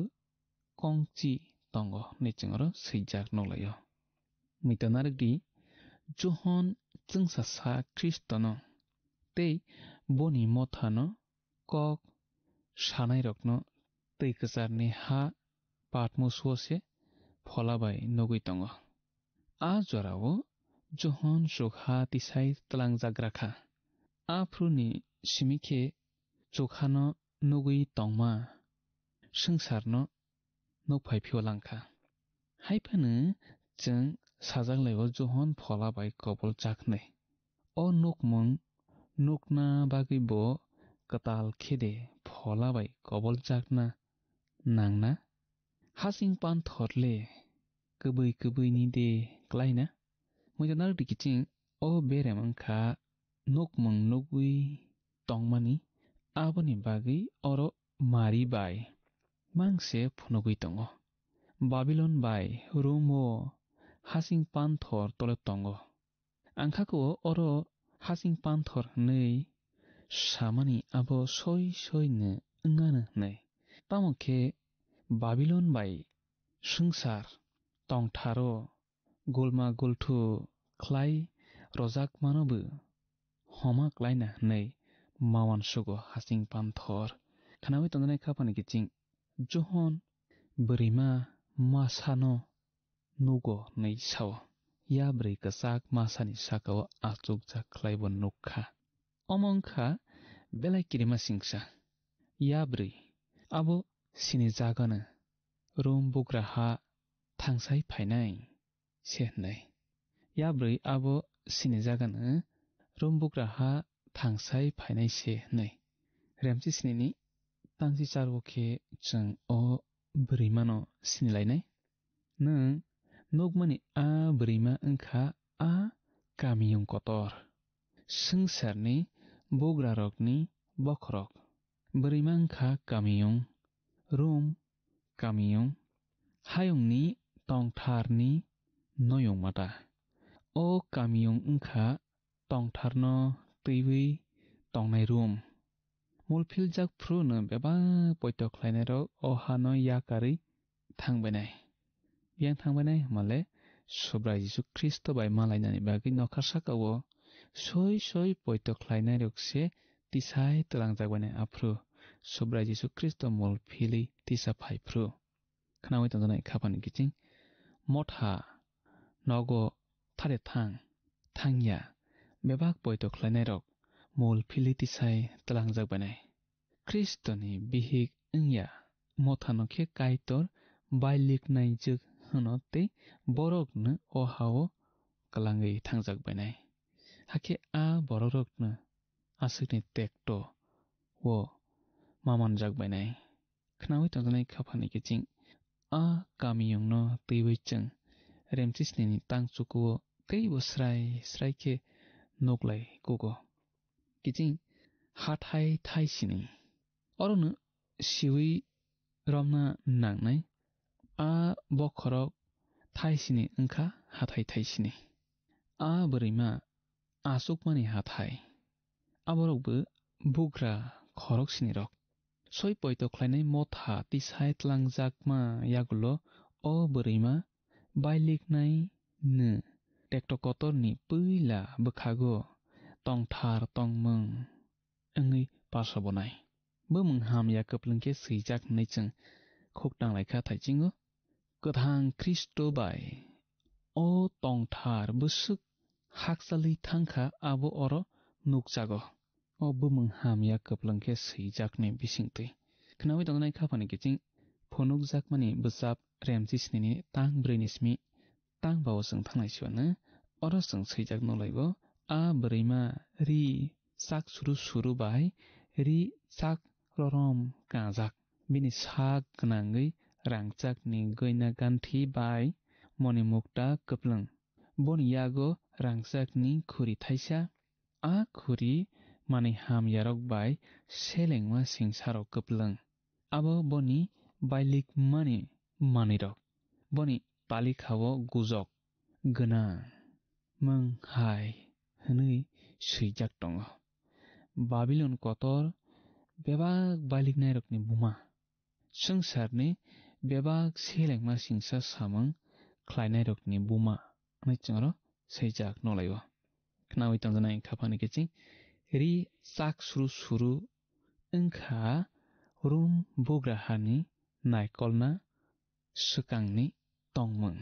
S19: kongchi tongo nechingoro sijak nolayo mitonardi John chungsasa Kristono tei boni mothano kok sanai rokno tei kacharni ha patmuswose pholabai nogui tongo a jorao John sokha tisai talangjakrakha a fruni simikhe chokhano nogui tongma sangsarno nokphai phiolangkha haifanu chang sajaklaibo John pholabai kobol jakhnai o nokmung nokna bagibo katal khede pholabai kobol jakna nangna hasing pan thorle kubui ni de klaina mojanar dikiching o beremangkha nokmung nogui tongmani aboni bagi oro mari bai mangse phunogui tongo Babylon bai Romo hasing panthor tole tongo angkhako oro hasing panthor nei samani abo soi ne ngana nei tamokhe Babylon bai sungsar tongtharo golma golthu khlai rojak manobu homa klaina nei mawan sugo hasing panthor khanawi tongnai khapani kiching johon berima masano nugo nei saw ya brei kasak masani sakao achuk jak khlaibon nukha omongkha belai kirima singsa ya brei abo sini jagana room bugra ha thangsai phainai se nei ya brei abo sini jagana room bugra ha thangsai phainai se nei remchi sinini tangsi charwokhe chung o berimano sinilainai nang nogmani a berima engkha a kamiyung kotor sungsarni bograrokni bokrok berima engkha kamiyung rum kamiyung hayungni tongtharni noyung mata o kamiyung engkha tongtharno teiwi tongnai rum mulphil jak phruno beba poitok khlainarok o hano yakari thangbenai yang thangbenai male sobrai Jesu Kristo bai malainani bagi nokharsakao soi poitok khlainarok se tisai tlangjagbenai aphru sobrai Jesu Kristo mulphili tisa phaiphru khanawi tonjanai khapani kiching motha nogo thare thangya bebak poitok khlainarok mulphili tisai tlangjagbenai Kristoni bihik engya mothano khe kaitor bailik naijuk honote borokno o hao kalangai thangjagbenai hake a borokno asukni tekto wo maman jagbenai khnawi tonjanai khapani kiching a kamiyungno teiwi chung remchisni tangchuko keibo srai khe noklai kugo kiching hathai thaisini orono siwi romna nangnai a bokhorok thaisini engkha hathai thaisini a berima asukmani hathai aborokbo bugra khorok sinirok soi poitok khlainai motha tisai tlangjakma yagulo o berima bailiknai ne tektokotorni puila bukhago tongthar tongmung engui pasabonai bumung ham ya kaplungke swijak naichung khokdang laikha thaichingo kathang Kristo bai o tongthar busuk haksali thangkha abo oro nukjago o bumung ham ya kaplungke swijak ne bisingtui khnawi tongnai khapani kiching phonukjak mani bwchap remchi snini tang breinismi tang bawo sung thangnai siwana oro sung swijak nolaibo a berima ri sak suru bai ri sak rorom kajak bini sak gnangui rangchak ni goina ganthi bai moni mukta kaplung boni yago rangchak ni khuri thaisa a khuri mani ham yarok bai selengma singsarok kaplung abo boni bailik mani manirok boni talikhawo gujok gna mung hai hnui swijak tongo Babylon kotor bebak bailik nairokni buma sungsarni bebak selengma singsa samung khlainairokni buma naichungro swijak nolaibo khnawi tongjanai khapani kiching ri sak suru engkha rum bugrahani naikolna sukangni tongmung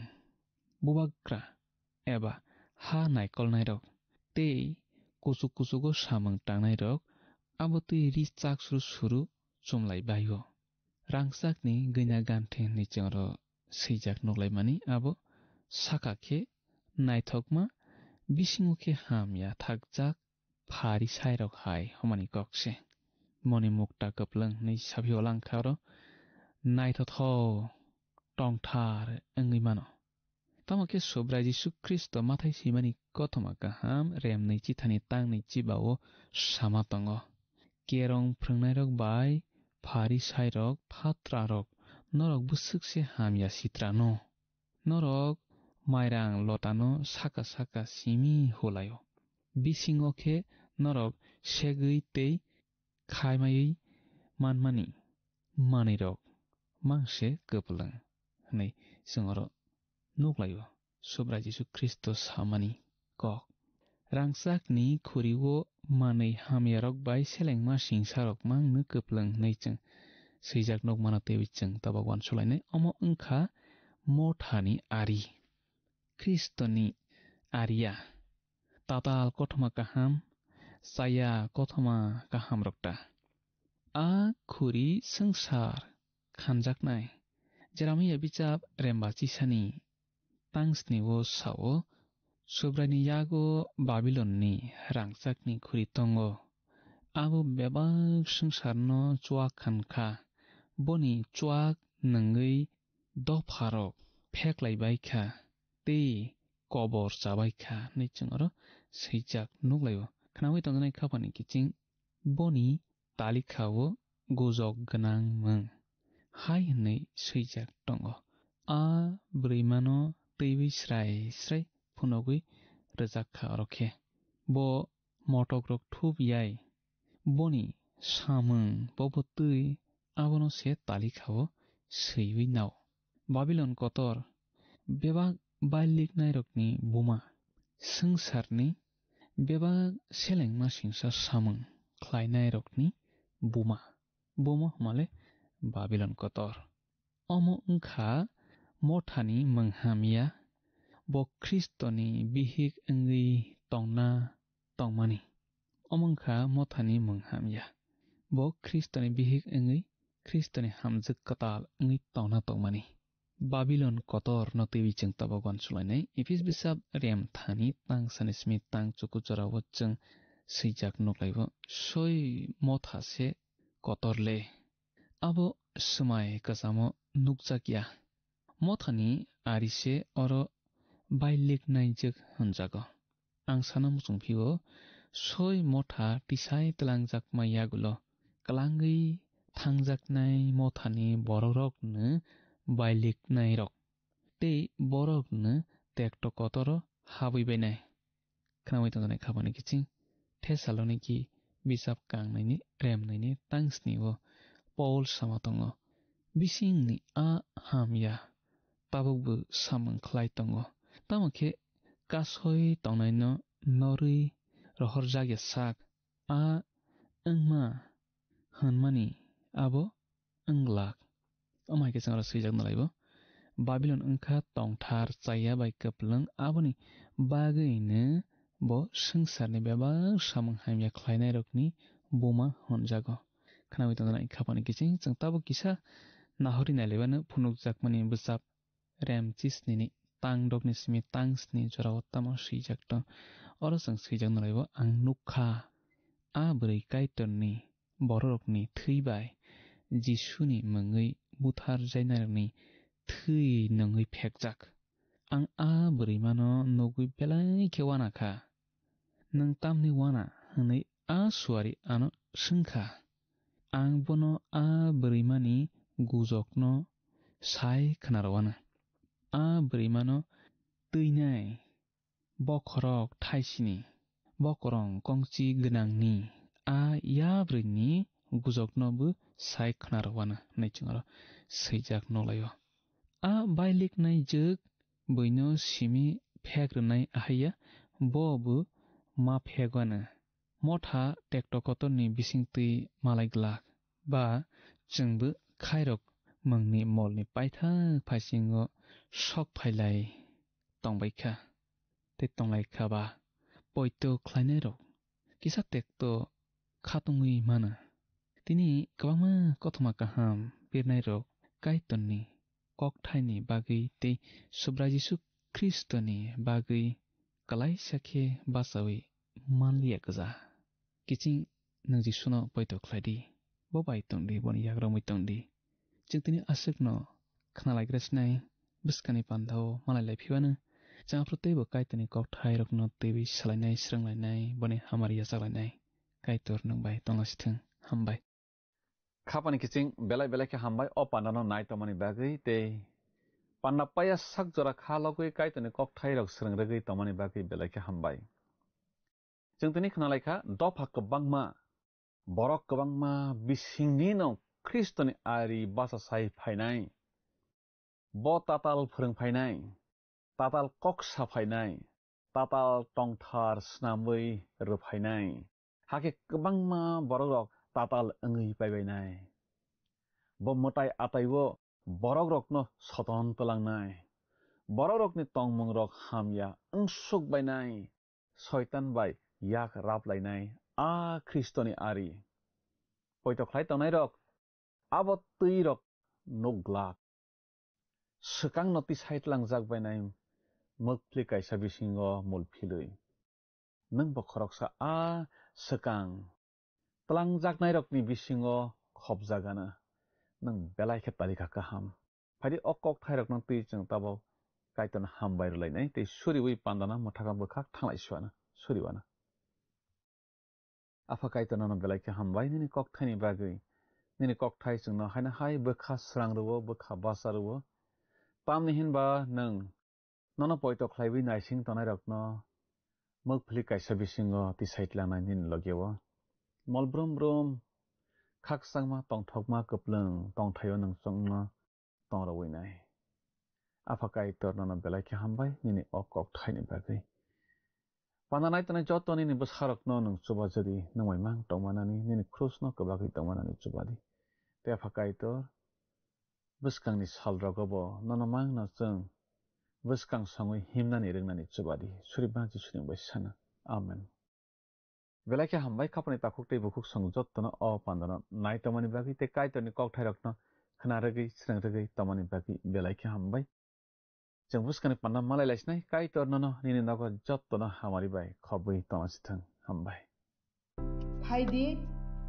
S19: bubakra eba ha naikolnairok tei kuchugo samung tangnairok abo tui ri chak suru chumlai bayo rangchakni gina ganthe ni chingro swijak noglaimani abo sakakhe naithokma bisingokhe hamya thakjak phari sairok hai homani kokse moni mukta kaplung ni sabio langkharo naithotho tongthar engui mano tamake sobrai Jesu Kristo mathai simani kothoma kaham remnei chithani tangnei chibao samatongo kerong phrangnai bai phari sairok phatrarok norok busukse hamya sitrano norok mairang lotano saka simi holayo bisingokhe norok segui tei khaimai manmani manirok mangse koplang nei singoro nuklayo subra Jesu Christos hamani kok rangsakni khuriwo manei hamyarok bai selengma singsarok mangno koplang nei cheng seijak nok mana tewi cheng tabagwan sulainai omo wngkha mothani ari Kristoni aria tatal kothoma kaham saya kothoma kaham rokta a khuri sangsar khanjaknai jeramiya bichap rembachi sani tangsni wo sao subrani yago Babilonni rangchakni khuri tongo abo bebak sangsarno chuak khankha boni chuak nangui dopharok pheklaibaikha tei kobor chabaikha nei chungoro seijak nuglayo khnawi tongnai khapani kiching boni talikhawo gojok gnang mung hai nei seijak tongo a brimano teiwi srai srai phunogui rejakha rokhe bo motok rok thup yai boni samung bobo tui abono se talikhawo seiwi nau Babylon kotor bebak bailik nairokni buma sangsarni bebak selengma singsa samung khlainairokni buma male Babylon kotor omo wngkha mothani manghamya bo Kristoni bihik wngwi tongna tongmani omo wngkha mothani manghamya bo Kristoni bihik wngwi Kristoni hamjuk katal wngwi tongna tongmani Babylon kotor no tewi cheng tabagwan sulainai Ephes bisap rem thani tang sanismi tang chukujara wacheng seijak nuklaibo soi motha se kotorle abo smai kasamo nukjakya mothani arise oro bailik naijak hunjago ang sanam chungphio soi motha tisai tlangjak mayagulo klangwi thangjaknai mothani bororokno bailik nairok tei borokno tekto kotoro habibainai khnawi tongnai khapani kiching Thessaloniki bisap kangnaini remnaini tangsni wo Paul samatongo bisingni a hamya tabukbu samung khlai tongo tamokhe kasoi tongnaino norui rohorjagya sak a wngma hunmani abo wngglak amaike changra seijak nalaibo Babylon wngkha tongthar chaya bai koplang aboni bagwino bo sangsarni bebak samung hamya khlainairokni buma honjago khnawi tongnai khapani kiching chang tabo kisa nahori nailebano phunukjakmani bwchap rem chisnini tangdokni simi tangsni jorao tamo seijak tong oro chang seijak nalaibo ang nukha a bwrwi kaitonni bororokni theibai Jisuni mungwi buthar jainarni thui nangwi phekjak ang a bwrwimano nugwi belai khe wanakha nang tamni wana hwnwi a suwari ano sungkha ang bono a bwrwimani gujokno sai khnarowana a bwrwimano teinai bokhorok thaisini bokorong kongchi gwnangni a yabrwini gujoknobu sai khnarowana nei chungaro seijak nolayo a bailik naijak buino simi phegrwnai ahaya bobu ma phegwana motha tektokotorni bisingtwi malaiglak ba chungbu khairok mungni molni paithak phaisingo sok phailai tongbaikha te tonglaikha ba poito khlainairok kisa tekto khatungwi mana tini kwbangma kothoma kaham birnairok kaitonni kokthaini bagwi tei subra Jesu Kristoni bagwi kalaisa khe basawi manliya gja kiching nang Jesuno poito khlaidi bo bai tongdi boni yagromwi tongdi chingtini asukno khnalaigrasnai bwskani pandao malai laiphiwano changprotei bo kaitoni kokthairokno tewi salainai sranglainai boni hamariya chaklainai kaitor nungbai tongasithung hambai
S13: khapani kiching belai belai khe hambai o pandano nai tomani bagwi tei panna paya sakjora khalogwi kaitoni kokthairok srangregwi tomani bagwi belai khe hambai जों दिनै खोनालायखा दफा गोबांमा बरक गोबांमा बिसिंनि नं ख्रिस्टनि आरि बासा साय फायनाय ब ताताल फोरोंफायनाय ताताल कक साफायनाय ताताल टंथार स्नामै रोफायनाय हाके गोबांमा बरक रक ताताल ओङै पायबायनाय ब मोताय आतायबो बरक रकनो सतन तलांनाय बरक रकनि तंमं रक हामया ओंसुक बायनाय शयतान बाय याक राबलायनाय आ ख्रिस्टनि आरि पयतख्लाय तनाय रक आबो तै रक नग्लाक सकां नति साइट लांजाक बायनाय मोक्फलि कायसा बिसिंगो मुलफिलै नों बखरकसा आ सकां तलांजाकनाय रकनि बिसिंगो खबजागाना नों बेलायखे तालिका काहाम फायदि अकक थायरक नों तै जों ताबो कायतन हामबाय रलायनाय तै सुरिवै पान्दाना मथाका बखाक थांलायसुवाना सुरिवाना आफा कायतन बेलायखे हामबाय निनि कक थायनि बागै निनि कक थाय जोंनो हायना हाय बखा स्रांरवो बखा बासारवो तामनि हिनबा नों ननो पयतख्लायबै नायसिं तनाय रकनो मोक्फलि कायसा बिसिंगो ति साइट लांनाय निनि लगेवो मलब्रुम ब्रुम खाकसांमा तंथकमा कप्लों तंथायो नों संनो तंरवैनाय आफा कायतर ननो बेलायखे हामबाय निनि अकक थायनि बागै पानानाय तनाय जत निनि बसारकनो नों चुबा जदि नंवाय मां तंमानानि निनि क्रुसनो कबागै तंमानानि चुबादि ते आफा कायतर बसकांनि सालरगबो ननो मां न जों बसकां सङै हिमनानि रोंनानि चुबादि सुरिबा जिसुनि बैसाना आमेन बेलायखे हामबाय खापनि ताकुक तै बुकुक सं जत्तनो अ पान्दनो नाय तमानि बागै ते कायतरनि कक थायरकनो खनारगै स्रंरगै तमानि बागै बेलायखे हामबाय जों बुसकानि पान्ना मालायलायसनाय कायतर ननो निनि नगो जत्तनो हामारि बाय खबै तमासिथों हामबाय
S4: फायदि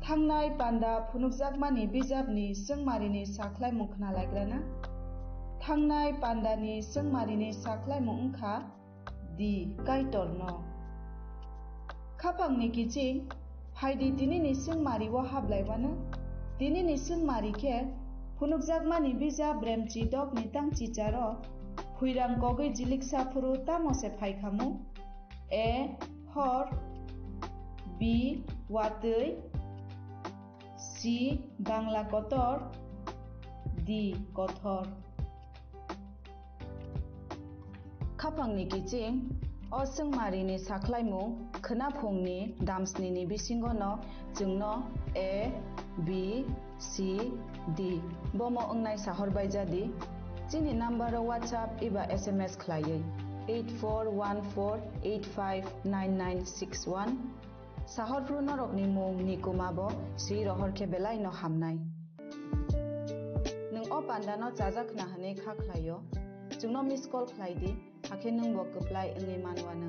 S4: थांनाय पान्दा फुनुकजाकमानि बिजाबनि सोंमारिनि साख्लाय मुखना लायग्राना थांनाय पान्दानि सोंमारिनि साख्लाय मुंखा दि कायतर न खापांनि किचिं फायदि दिनैनि सोंमारिव हाबलायवानो दिनैनि सोंमारिखे फुनुकजाकमानि बिजाब ब्रेमचि दकनि तांचिचार हुइरां कगै जिलिकसा फुरु तामसे फायखामु ए हर बि वातै सि बांला कतर दि कथर खापांनि किचिं असंमारिनि साख्लायमु खोनाफुंनि दामस्निनि बिसिंगनो जोंनो ए बि सि डि बमो ओंनाय साहरबाय जादि जिनि नाम्बाराव व्हाट्सएप एबा SMS खलायै 8414859961 साहरफ्रु नरकनि मुं निकुमाबो श्री रहरखे बेलाय न हामनाय नों अ पान्दानो जाजाखना हने खाख्लायो जोंनो मिस कल खलायदि हाखे नों बकप्लाय ओंनि मानवानो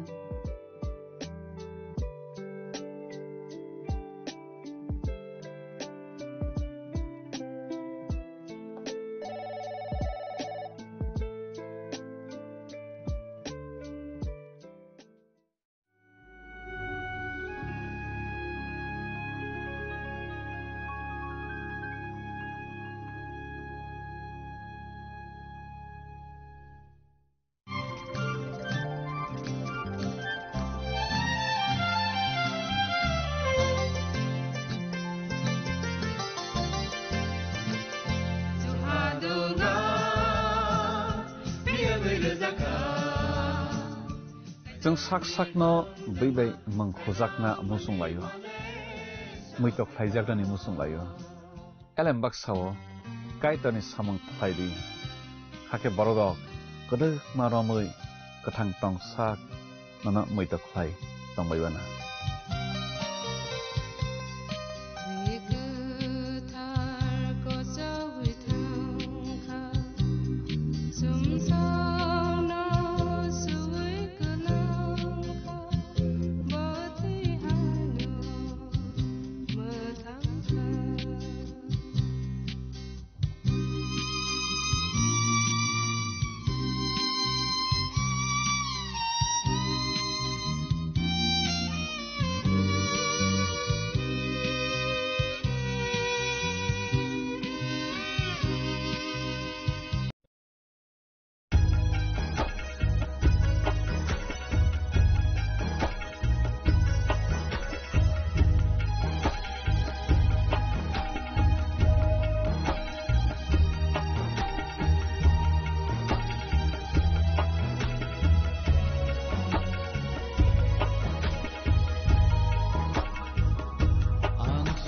S13: जों साक साकनो बैबाय मंखजाकना मुसुं लायो मैतक थाइजाकनि मुसुं लायो एलेम बाक्साओ कायतरनि सामं थाइदि हाके बरदक गोदो मारमै गोथां टं साक ननो मैतक Thai तंबायबाना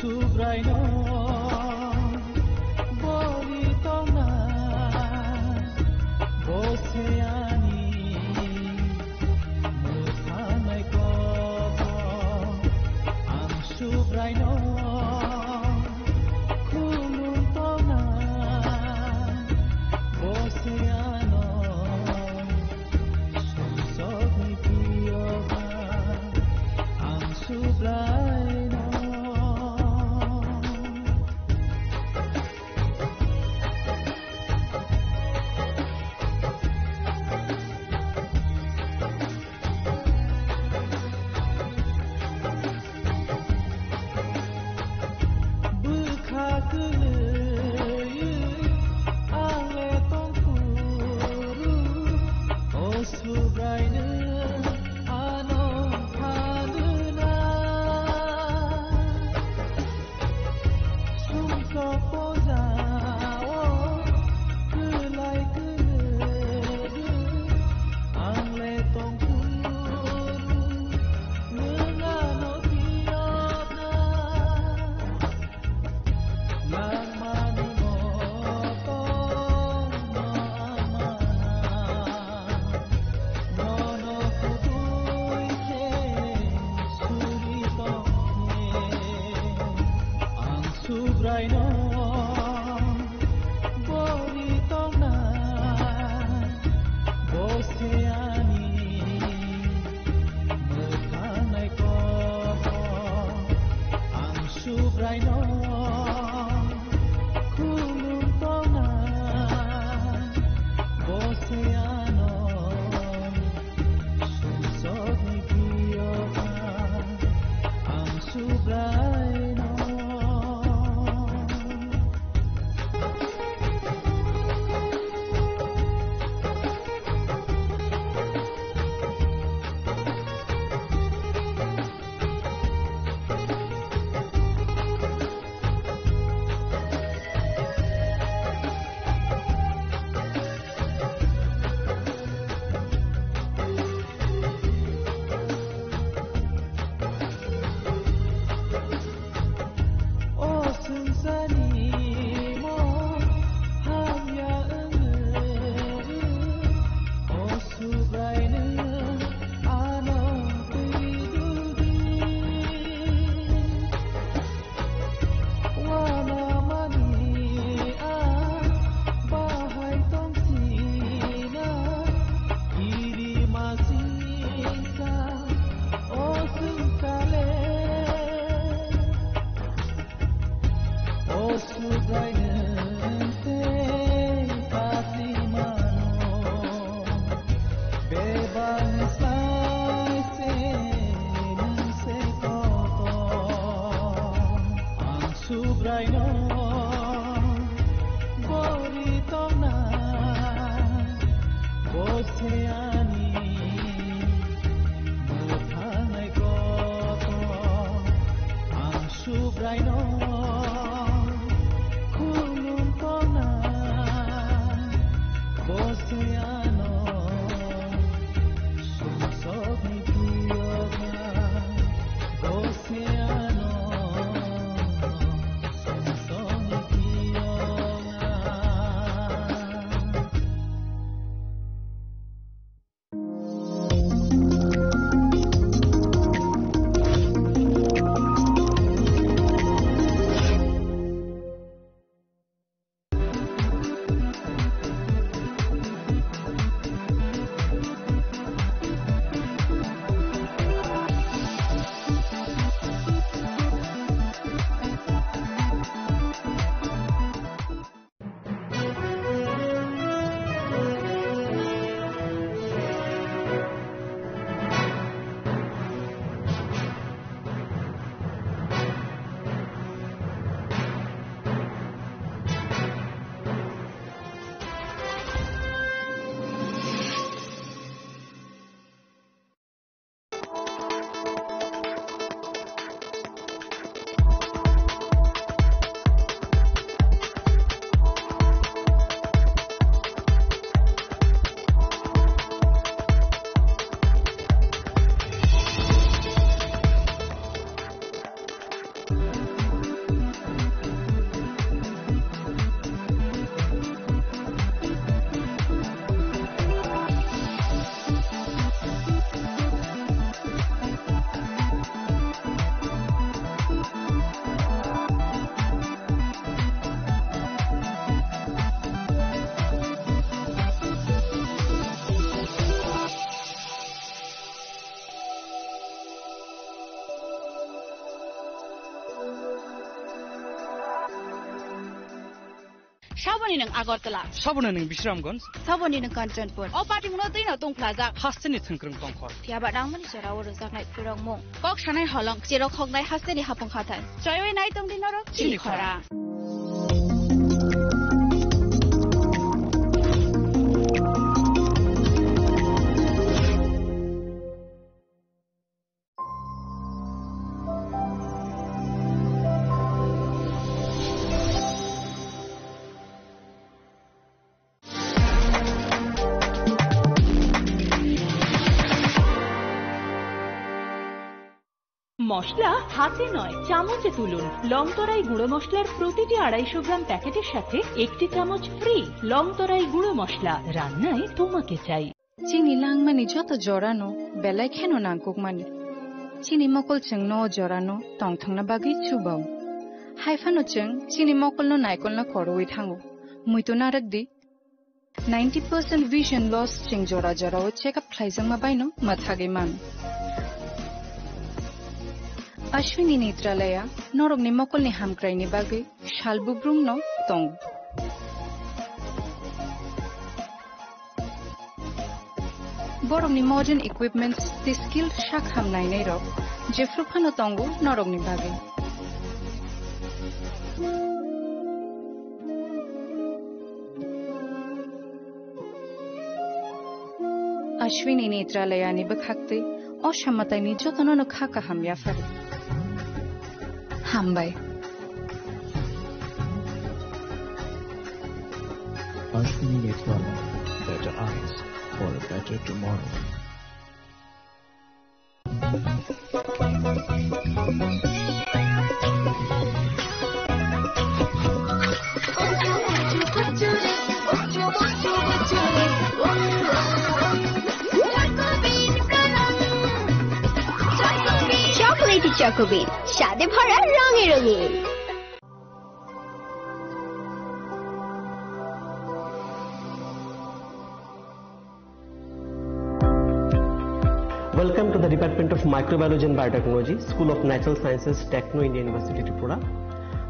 S8: subraino bolitona boseani mutanai ko ang subraino kulutona boseano susok ni piyoga ang subraino.
S17: Saboni nang Agartala.
S7: Saboni nang Bishramganj.
S17: Saboni nang Kanchanpur. O party muna tino tong plaza.
S7: Hasteni thengkrong tongkhor.
S17: Tiaba dangmani sorawo rozaknai purong mong. Kok sanai holong jerok hognai hasteni hapong khatan. Joyoi nai tong dinoro chili khora.
S11: মশলা হাতে নয় চামচে তুলুন লংতরাই গুঁড়ো মশলার প্রতিটি 250 গ্রাম প্যাকেটের সাথে একটি চামচ ফ্রি লংতরাই গুঁড়ো মশলা রান্নায় তোমাকে চাই
S21: চিনি লাংমানি যত জরানো বেলায় খেন নাংকুকমানি চিনি মকল চং ন জরানো টংথাংনা বাগি চুবাও হাইফানো চং চিনি মকল ন নাইকল না খরওই থাঙ্গো মুইতো নারক দি 90% vision loss ching jora jora o check up khlaijang ma baino mathage man Ashwini Netralaya, Norogni Mokolni Hamkraini Bagi, Shalbubrung no Tong. Borogni modern equipments, the skilled Shakham Nainero, Jeffrupano Tongo, Norogni Bagi. Ashwini Netralaya ni Bakhakte, Oshamata ni Jotono Kaka Hamyafar. Hambai.
S24: Ashwini Netrala, better eyes for a better tomorrow.
S25: Chocolaty চকোবিট স্বাদে ভরা রঙে রঙিন
S26: Welcome to the Department of Microbiology and Biotechnology, School of Natural Sciences, Techno India University, Tripura.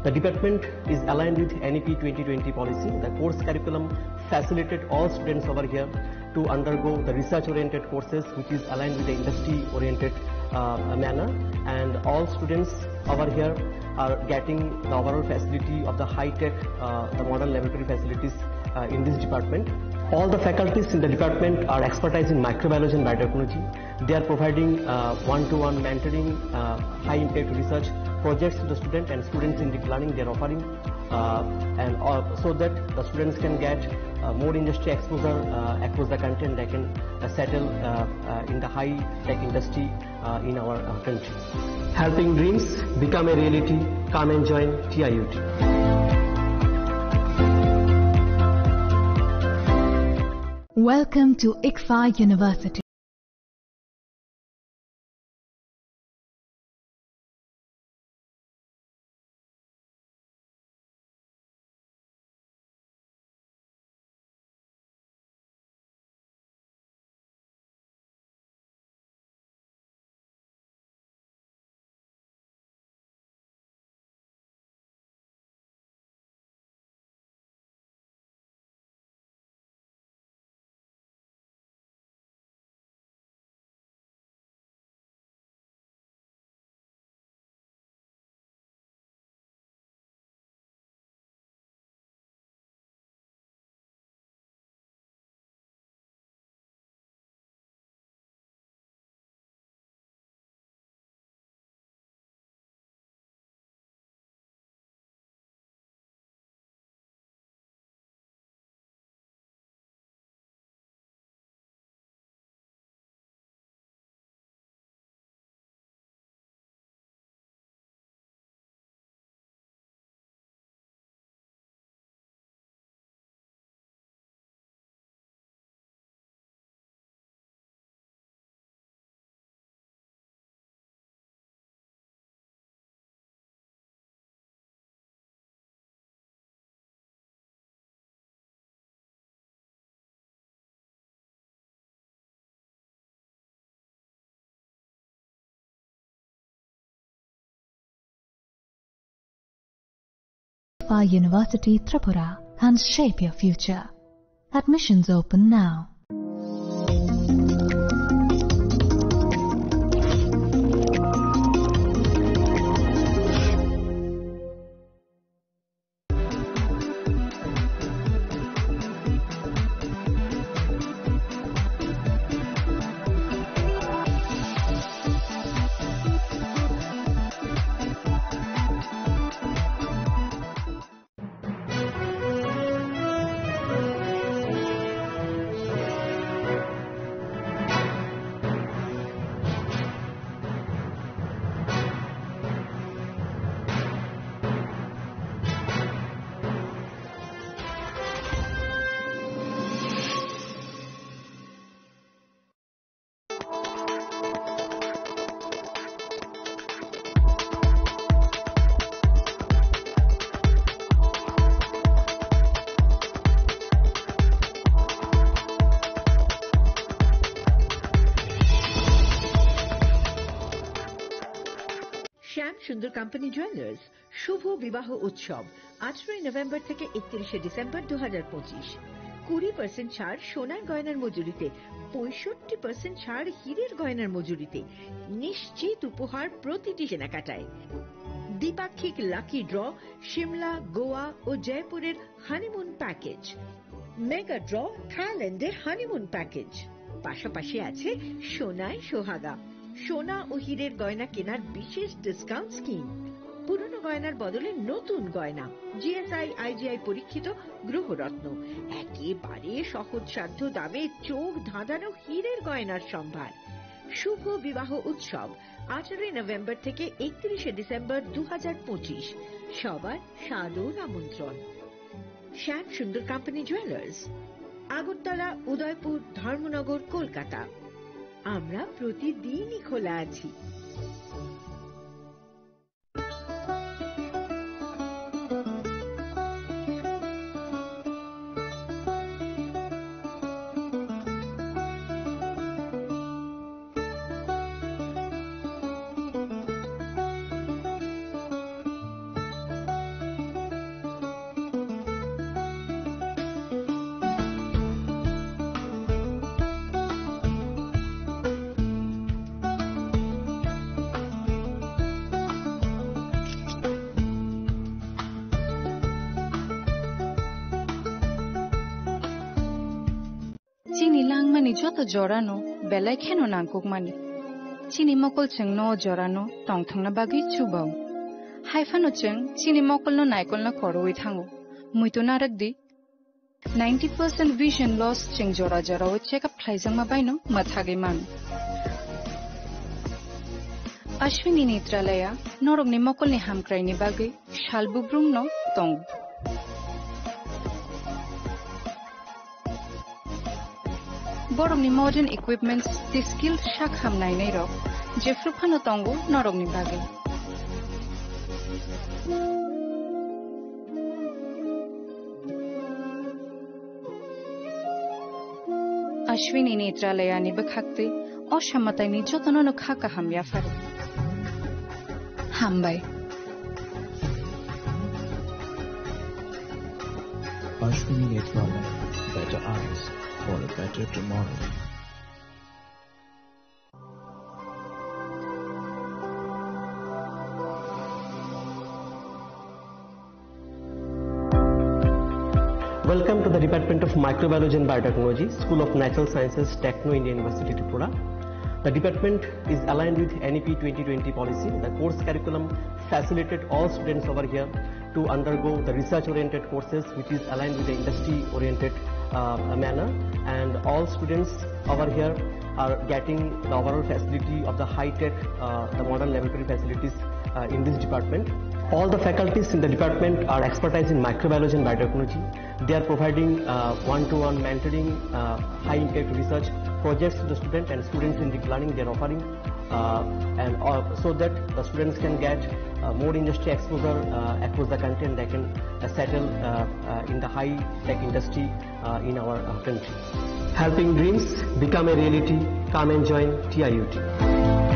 S26: The department is aligned with NEP 2020 policy. The course curriculum facilitated all students over here to undergo the research-oriented courses, which is aligned with the industry-oriented manner, and all students over here are getting the overall facility of the high-tech, the modern laboratory facilities in this department. All the faculties in the department are expertise in microbiology and biotechnology. They are providing one-to-one mentoring, high-impact research projects to the student, and students in deep learning they are offering, and so that the students can get more industry exposure across the country, and they can settle in the high-tech industry in our country. Helping dreams become a reality. Come and join TIUT.
S16: Welcome to ICFA University. ICFA University, Tripura. and shape your future. Admissions open now.
S2: শ্যাম সুন্দর company jewellers শুভ বিবাহ উৎসব 18 November থেকে 31 December 2025। 20% ছাড় সোনার গয়নার মজুরিতে, 65% ছাড় হীরের গয়নার মজুরিতে, নিশ্চিত উপহার প্রতিটি কেনাকাটায়। দ্বিপাক্ষিক লাকি ড্র, শিমলা, গোয়া ও জয়পুরের হানিমুন প্যাকেজ, মেগা ড্র থাইল্যান্ডের হানিমুন প্যাকেজ, পাশাপাশি আছে সোনায় সোহাগা, সোনা ও হীরের গয়না কেনার বিশেষ ডিসকাউন্ট স্কিম, পুরনো গয়নার বদলে নতুন গয়না, জিএসআই আইজিআই পরীক্ষিত গ্রহরত্ন, একেবারে সহজসাধ্য দামে চোখ ধাঁধানো হীরের গয়নার সম্ভার। শুভ বিবাহ উৎসব 18 নভেম্বর থেকে 31 ডিসেম্বর 2025। সবার সাদর আমন্ত্রণ। শ্যাম সুন্দর কোম্পানি জুয়েলার্স, আগরতলা, উদয়পুর, ধর্মনগর, কলকাতা। আমরা প্রতিদিনই খোলা আছি।
S21: চিনি লাংমানি যত জরানো বেলায় খেনো নাংকুকমানি চিনি মকল চেং ন জরানো টংথংনা বাগি চুবাও হাইফানো চেং চিনি মকল ন নাইকল না করওই থাঙ্গো মুইতো নারকদি 90% vision loss চেং জরা জরাও চেকআপ খাইজাং মাবাইনো মাথাগে মান अश्विनी नेत्रालया नरकनि मकलनि हामक्रायनि बागै शालबुब्रुम न तं बरकनि मॉडर्न इक्विपमेंट्स दि स्किल शाक हामनायनै रक जेफ्रुफानो तंगु नरकनि बागै अश्विनी नेत्रालयानि बखाक्ते असामतायनि जतननो खाका हामया फारो हामबाय
S24: Ashwini Netralaya, better eyes for a better tomorrow.
S26: Welcome to the Department of Microbiology and Biotechnology, School of Natural Sciences, Techno India University, Tripura. The department is aligned with NEP 2020 policy. The course curriculum facilitated all students over here to undergo the research-oriented courses, which is aligned with the industry-oriented manner. And all students over here are getting the overall facility of the high-tech, the modern laboratory facilities in this department. All the faculties in the department are expertise in microbiology and biotechnology. They are providing one-to-one mentoring, high-impact research projects to the student and students in deep learning they are offering, and so that the students can get more industry exposure across the country and they can settle in the high-tech industry in our country. Helping dreams become a reality. Come and join TIUT.